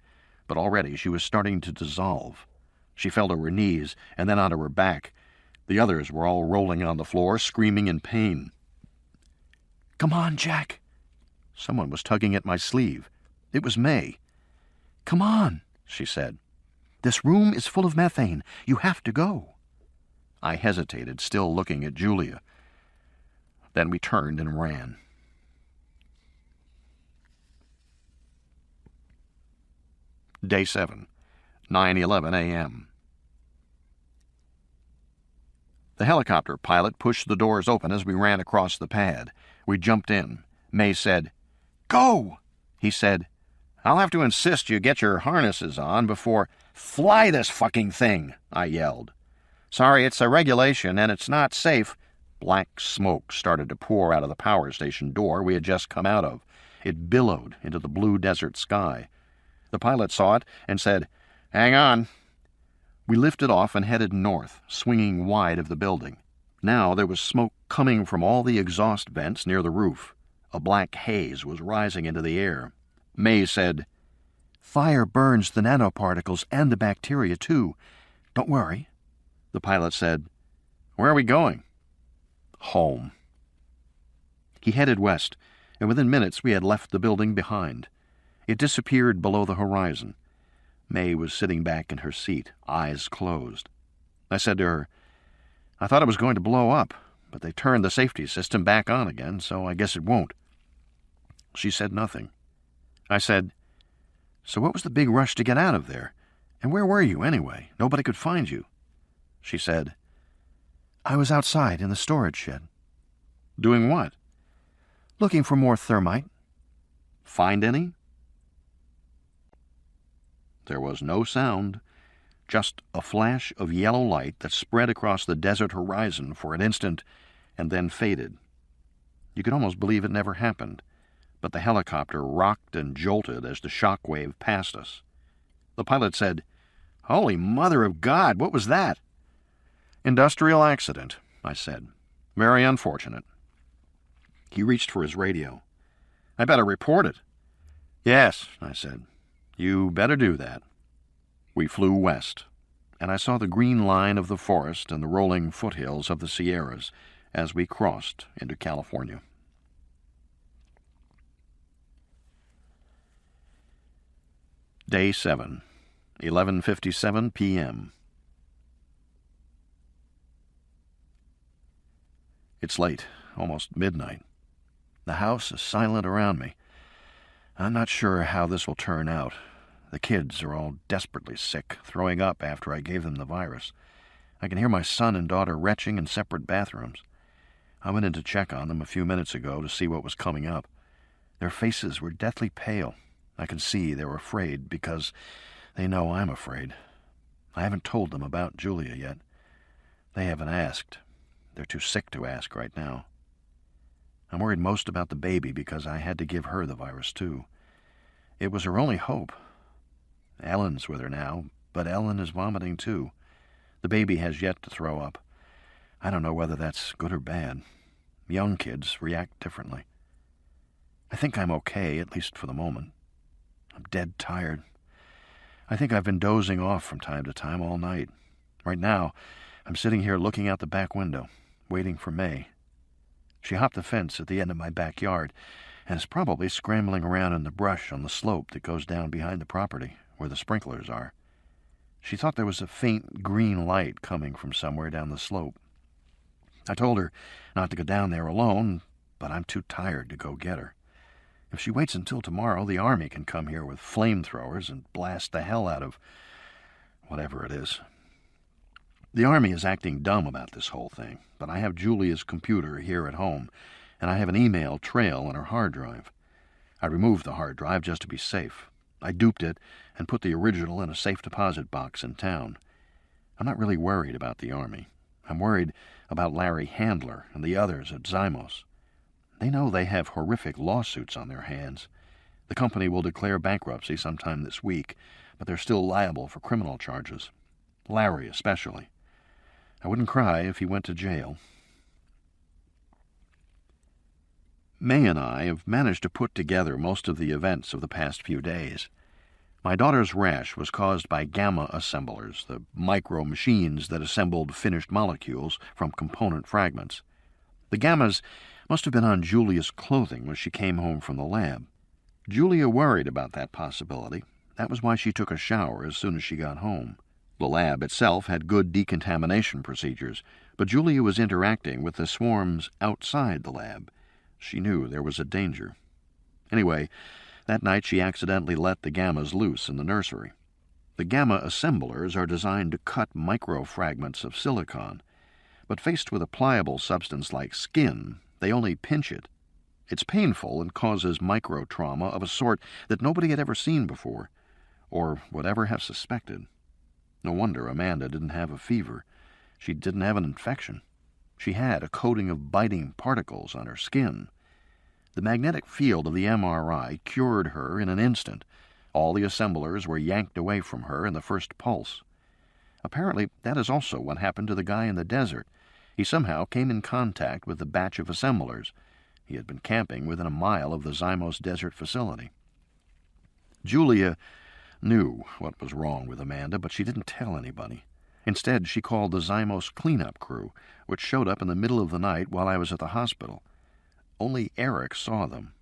but already she was starting to dissolve. She fell to her knees and then onto her back. The others were all rolling on the floor, screaming in pain. "Come on, Jack." Someone was tugging at my sleeve. It was May. "Come on," she said. "This room is full of methane. You have to go." I hesitated, still looking at Julia. Then we turned and ran. Day 7, 9:11 a.m. The helicopter pilot pushed the doors open as we ran across the pad. We jumped in. May said, "Go!" He said, "I'll have to insist you get your harnesses on before—" "Fly this fucking thing!" I yelled. "Sorry, it's a regulation, and it's not safe." Black smoke started to pour out of the power station door we had just come out of. It billowed into the blue desert sky. The pilot saw it and said, "Hang on." We lifted off and headed north, swinging wide of the building. Now there was smoke coming from all the exhaust vents near the roof. A black haze was rising into the air. May said, "Fire burns the nanoparticles and the bacteria, too. Don't worry." The pilot said, "Where are we going?" "Home." He headed west, and within minutes we had left the building behind. It disappeared below the horizon. May was sitting back in her seat, eyes closed. I said to her, "I thought it was going to blow up, but they turned the safety system back on again, so I guess it won't." She said nothing. I said, "So what was the big rush to get out of there? And where were you, anyway? Nobody could find you." She said, "I was outside in the storage shed." "Doing what?" "Looking for more thermite." "Find any?" There was no sound, just a flash of yellow light that spread across the desert horizon for an instant and then faded. You could almost believe it never happened, but the helicopter rocked and jolted as the shock wave passed us. The pilot said, "Holy Mother of God, what was that?" "Industrial accident," I said. "Very unfortunate." He reached for his radio. "I better report it." "Yes," I said. "You better do that." We flew west, and I saw the green line of the forest and the rolling foothills of the Sierras as we crossed into California. Day 7, 11:57 p.m. It's late, almost midnight. The house is silent around me. I'm not sure how this will turn out. The kids are all desperately sick, throwing up after I gave them the virus. I can hear my son and daughter retching in separate bathrooms. I went in to check on them a few minutes ago to see what was coming up. Their faces were deathly pale. I can see they were afraid because they know I'm afraid. I haven't told them about Julia yet. They haven't asked. They're too sick to ask right now. I'm worried most about the baby because I had to give her the virus too. It was her only hope. Ellen's with her now, but Ellen is vomiting too. The baby has yet to throw up. I don't know whether that's good or bad. Young kids react differently. I think I'm okay, at least for the moment. I'm dead tired. I think I've been dozing off from time to time all night. Right now, I'm sitting here looking out the back window, waiting for May. She hopped the fence at the end of my backyard and is probably scrambling around in the brush on the slope that goes down behind the property, where the sprinklers are. She thought there was a faint green light coming from somewhere down the slope. I told her not to go down there alone, but I'm too tired to go get her. If she waits until tomorrow, the army can come here with flamethrowers and blast the hell out of whatever it is. The army is acting dumb about this whole thing, but I have Julia's computer here at home, and I have an email trail on her hard drive. I removed the hard drive just to be safe. I duped it and put the original in a safe deposit box in town. I'm not really worried about the army. I'm worried about Larry Handler and the others at Zymos. They know they have horrific lawsuits on their hands. The company will declare bankruptcy sometime this week, but they're still liable for criminal charges. Larry especially. I wouldn't cry if he went to jail. May and I have managed to put together most of the events of the past few days. My daughter's rash was caused by gamma assemblers, the micro-machines that assembled finished molecules from component fragments. The gammas must have been on Julia's clothing when she came home from the lab. Julia worried about that possibility. That was why she took a shower as soon as she got home. The lab itself had good decontamination procedures, but Julia was interacting with the swarms outside the lab. She knew there was a danger. Anyway, that night she accidentally let the gammas loose in the nursery. The gamma assemblers are designed to cut microfragments of silicon, but faced with a pliable substance like skin, they only pinch it. It's painful and causes micro-trauma of a sort that nobody had ever seen before, or would ever have suspected. No wonder Amanda didn't have a fever. She didn't have an infection. She had a coating of biting particles on her skin. The magnetic field of the MRI cured her in an instant. All the assemblers were yanked away from her in the first pulse. Apparently, that is also what happened to the guy in the desert. He somehow came in contact with the batch of assemblers. He had been camping within a mile of the Zymos desert facility. Julia knew what was wrong with Amanda, but she didn't tell anybody. Instead, she called the Zymos cleanup crew, which showed up in the middle of the night while I was at the hospital. Only Eric saw them,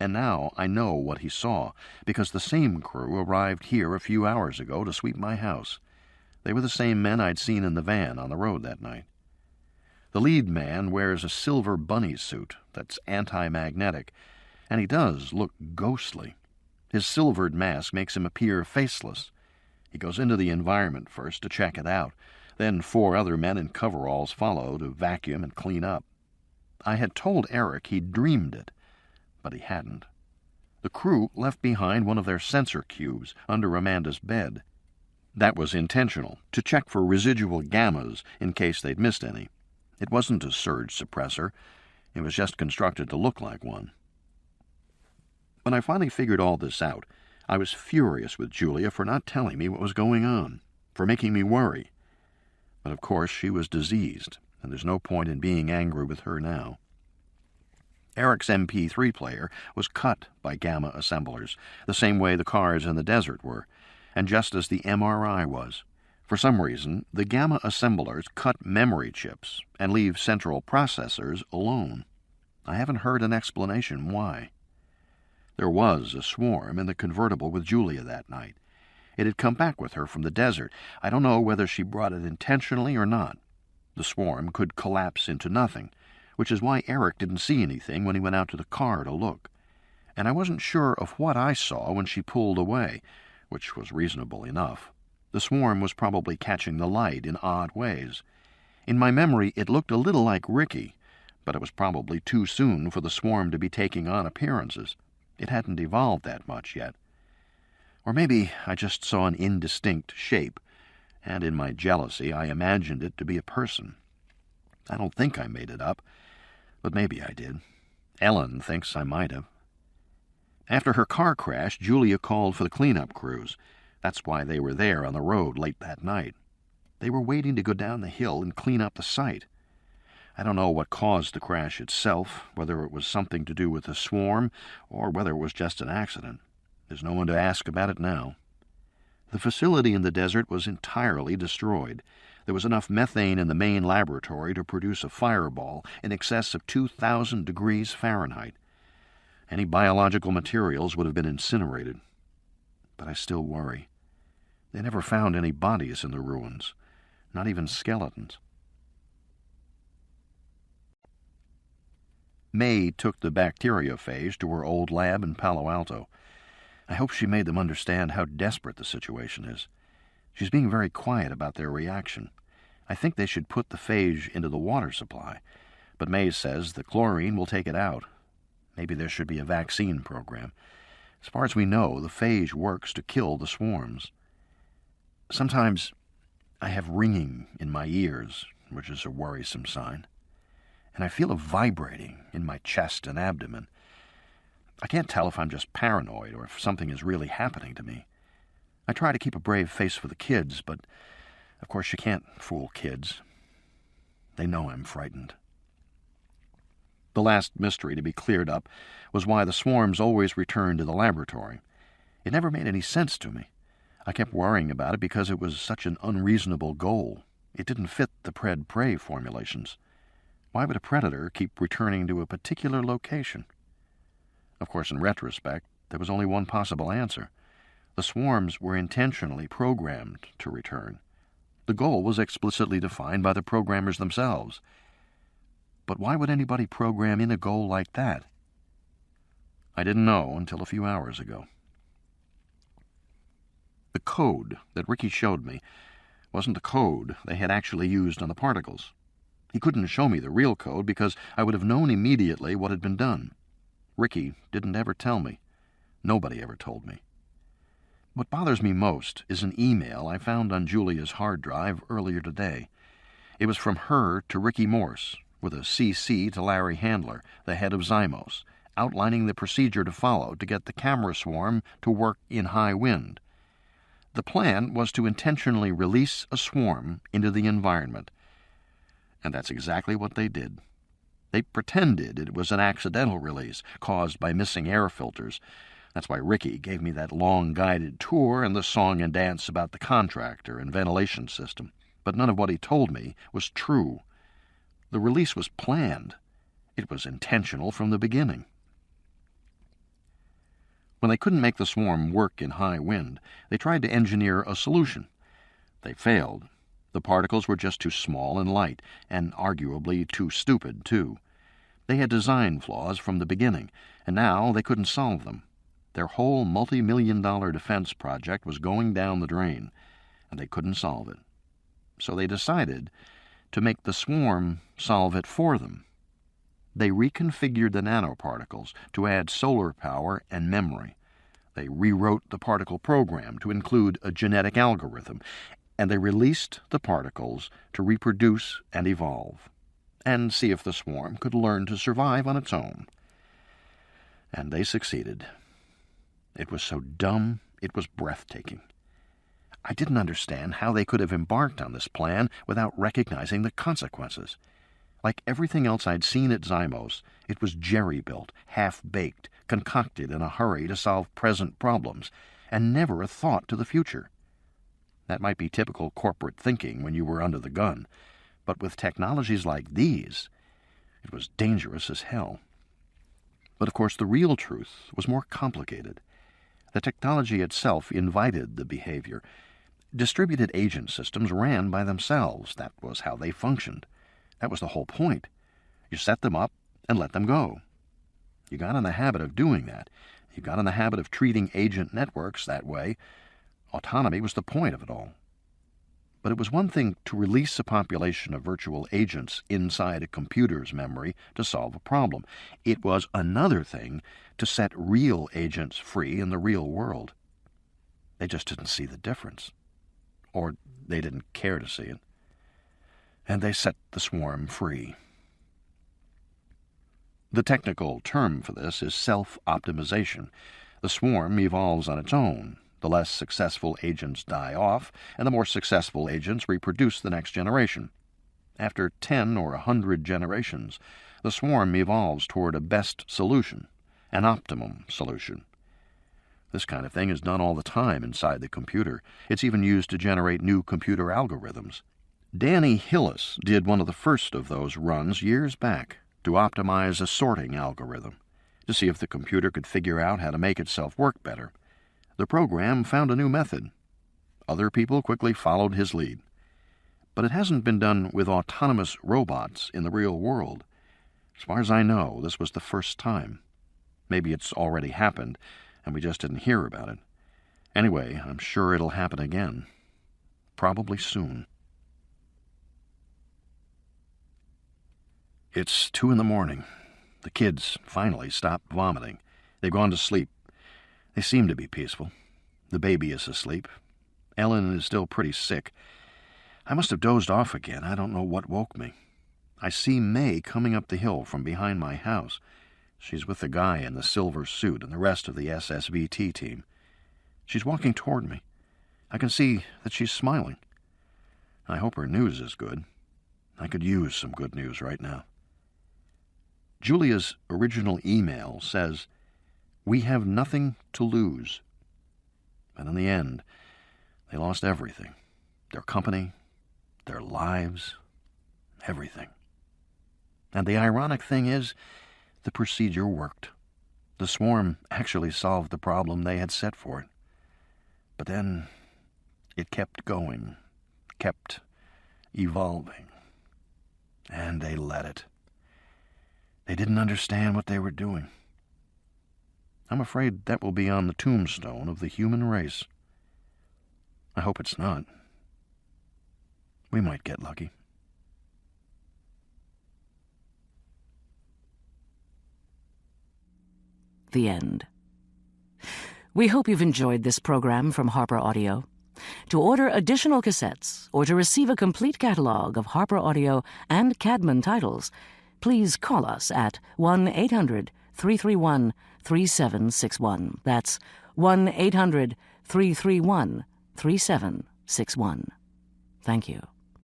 And now I know what he saw, because the same crew arrived here a few hours ago to sweep my house. They were the same men I'd seen in the van on the road that night. The lead man wears a silver bunny suit that's anti-magnetic, and he does look ghostly. His silvered mask makes him appear faceless. He goes into the environment first to check it out. Then 4 other men in coveralls follow to vacuum and clean up. I had told Eric he'd dreamed it, but he hadn't. The crew left behind one of their sensor cubes under Amanda's bed. That was intentional, to check for residual gammas in case they'd missed any. It wasn't a surge suppressor. It was just constructed to look like one. When I finally figured all this out, I was furious with Julia for not telling me what was going on, for making me worry. But of course she was diseased, and there's no point in being angry with her now. Eric's MP3 player was cut by gamma assemblers, the same way the cars in the desert were, and just as the MRI was. For some reason, the gamma assemblers cut memory chips and leave central processors alone. I haven't heard an explanation why. There was a swarm in the convertible with Julia that night. It had come back with her from the desert. I don't know whether she brought it intentionally or not. The swarm could collapse into nothing, which is why Eric didn't see anything when he went out to the car to look. And I wasn't sure of what I saw when she pulled away, which was reasonable enough. The swarm was probably catching the light in odd ways. In my memory, it looked a little like Ricky, but it was probably too soon for the swarm to be taking on appearances. It hadn't evolved that much yet. Or maybe I just saw an indistinct shape, and in my jealousy I imagined it to be a person. I don't think I made it up, but maybe I did. Ellen thinks I might have. After her car crash, Julia called for the cleanup crews. That's why they were there on the road late that night. They were waiting to go down the hill and clean up the site. I don't know what caused the crash itself, whether it was something to do with the swarm or whether it was just an accident. There's no one to ask about it now. The facility in the desert was entirely destroyed. There was enough methane in the main laboratory to produce a fireball in excess of 2,000 degrees Fahrenheit. Any biological materials would have been incinerated. But I still worry. They never found any bodies in the ruins, not even skeletons. May took the bacteriophage to her old lab in Palo Alto. I hope she made them understand how desperate the situation is. She's being very quiet about their reaction. I think they should put the phage into the water supply, but May says the chlorine will take it out. Maybe there should be a vaccine program. As far as we know, the phage works to kill the swarms. Sometimes I have ringing in my ears, which is a worrisome sign, and I feel a vibrating in my chest and abdomen. I can't tell if I'm just paranoid or if something is really happening to me. I try to keep a brave face for the kids, but of course you can't fool kids. They know I'm frightened. The last mystery to be cleared up was why the swarms always returned to the laboratory. It never made any sense to me. I kept worrying about it because it was such an unreasonable goal. It didn't fit the pred-prey formulations. Why would a predator keep returning to a particular location? Of course, in retrospect, there was only one possible answer. The swarms were intentionally programmed to return. The goal was explicitly defined by the programmers themselves. But why would anybody program in a goal like that? I didn't know until a few hours ago. The code that Ricky showed me wasn't the code they had actually used on the particles. He couldn't show me the real code because I would have known immediately what had been done. Ricky didn't ever tell me. Nobody ever told me. What bothers me most is an email I found on Julia's hard drive earlier today. It was from her to Ricky Morse, with a CC to Larry Handler, the head of Zymos, outlining the procedure to follow to get the camera swarm to work in high wind. The plan was to intentionally release a swarm into the environment. And that's exactly what they did. They pretended it was an accidental release caused by missing air filters. That's why Ricky gave me that long guided tour and the song and dance about the contractor and ventilation system. But none of what he told me was true. The release was planned. It was intentional from the beginning. When they couldn't make the swarm work in high wind, they tried to engineer a solution. They failed. The particles were just too small and light, and arguably too stupid, too. They had design flaws from the beginning, and now they couldn't solve them. Their whole multi-million-dollar defense project was going down the drain, and they couldn't solve it. So they decided to make the swarm solve it for them. They reconfigured the nanoparticles to add solar power and memory. They rewrote the particle program to include a genetic algorithm, and they released the particles to reproduce and evolve, and see if the swarm could learn to survive on its own. And they succeeded. It was so dumb, it was breathtaking. I didn't understand how they could have embarked on this plan without recognizing the consequences. Like everything else I'd seen at Zymos, it was jerry-built, half-baked, concocted in a hurry to solve present problems, and never a thought to the future. That might be typical corporate thinking when you were under the gun, but with technologies like these, it was dangerous as hell. But of course the real truth was more complicated. The technology itself invited the behavior. Distributed agent systems ran by themselves. That was how they functioned. That was the whole point. You set them up and let them go. You got in the habit of doing that. You got in the habit of treating agent networks that way. Autonomy was the point of it all. But it was one thing to release a population of virtual agents inside a computer's memory to solve a problem. It was another thing to set real agents free in the real world. They just didn't see the difference. Or they didn't care to see it. And they set the swarm free. The technical term for this is self-optimization. The swarm evolves on its own. The less successful agents die off, and the more successful agents reproduce the next generation. After 10 or 100 generations, the swarm evolves toward a best solution, an optimum solution. This kind of thing is done all the time inside the computer. It's even used to generate new computer algorithms. Danny Hillis did one of the first of those runs years back to optimize a sorting algorithm, to see if the computer could figure out how to make itself work better. The program found a new method. Other people quickly followed his lead. But it hasn't been done with autonomous robots in the real world. As far as I know, this was the first time. Maybe it's already happened, and we just didn't hear about it. Anyway, I'm sure it'll happen again. Probably soon. It's 2 a.m. The kids finally stopped vomiting. They've gone to sleep. They seem to be peaceful. The baby is asleep. Ellen is still pretty sick. I must have dozed off again. I don't know what woke me. I see May coming up the hill from behind my house. She's with the guy in the silver suit and the rest of the SSVT team. She's walking toward me. I can see that she's smiling. I hope her news is good. I could use some good news right now. Julia's original email says, "We have nothing to lose." And in the end, they lost everything. Their company, their lives, everything. And the ironic thing is, the procedure worked. The swarm actually solved the problem they had set for it. But then it kept going, kept evolving. And they let it. They didn't understand what they were doing. I'm afraid that will be on the tombstone of the human race. I hope it's not. We might get lucky. The end. We hope you've enjoyed this program from Harper Audio. To order additional cassettes or to receive a complete catalog of Harper Audio and Cadman titles, please call us at 1-800-331-3761. That's 1-800-331-3761. Thank you.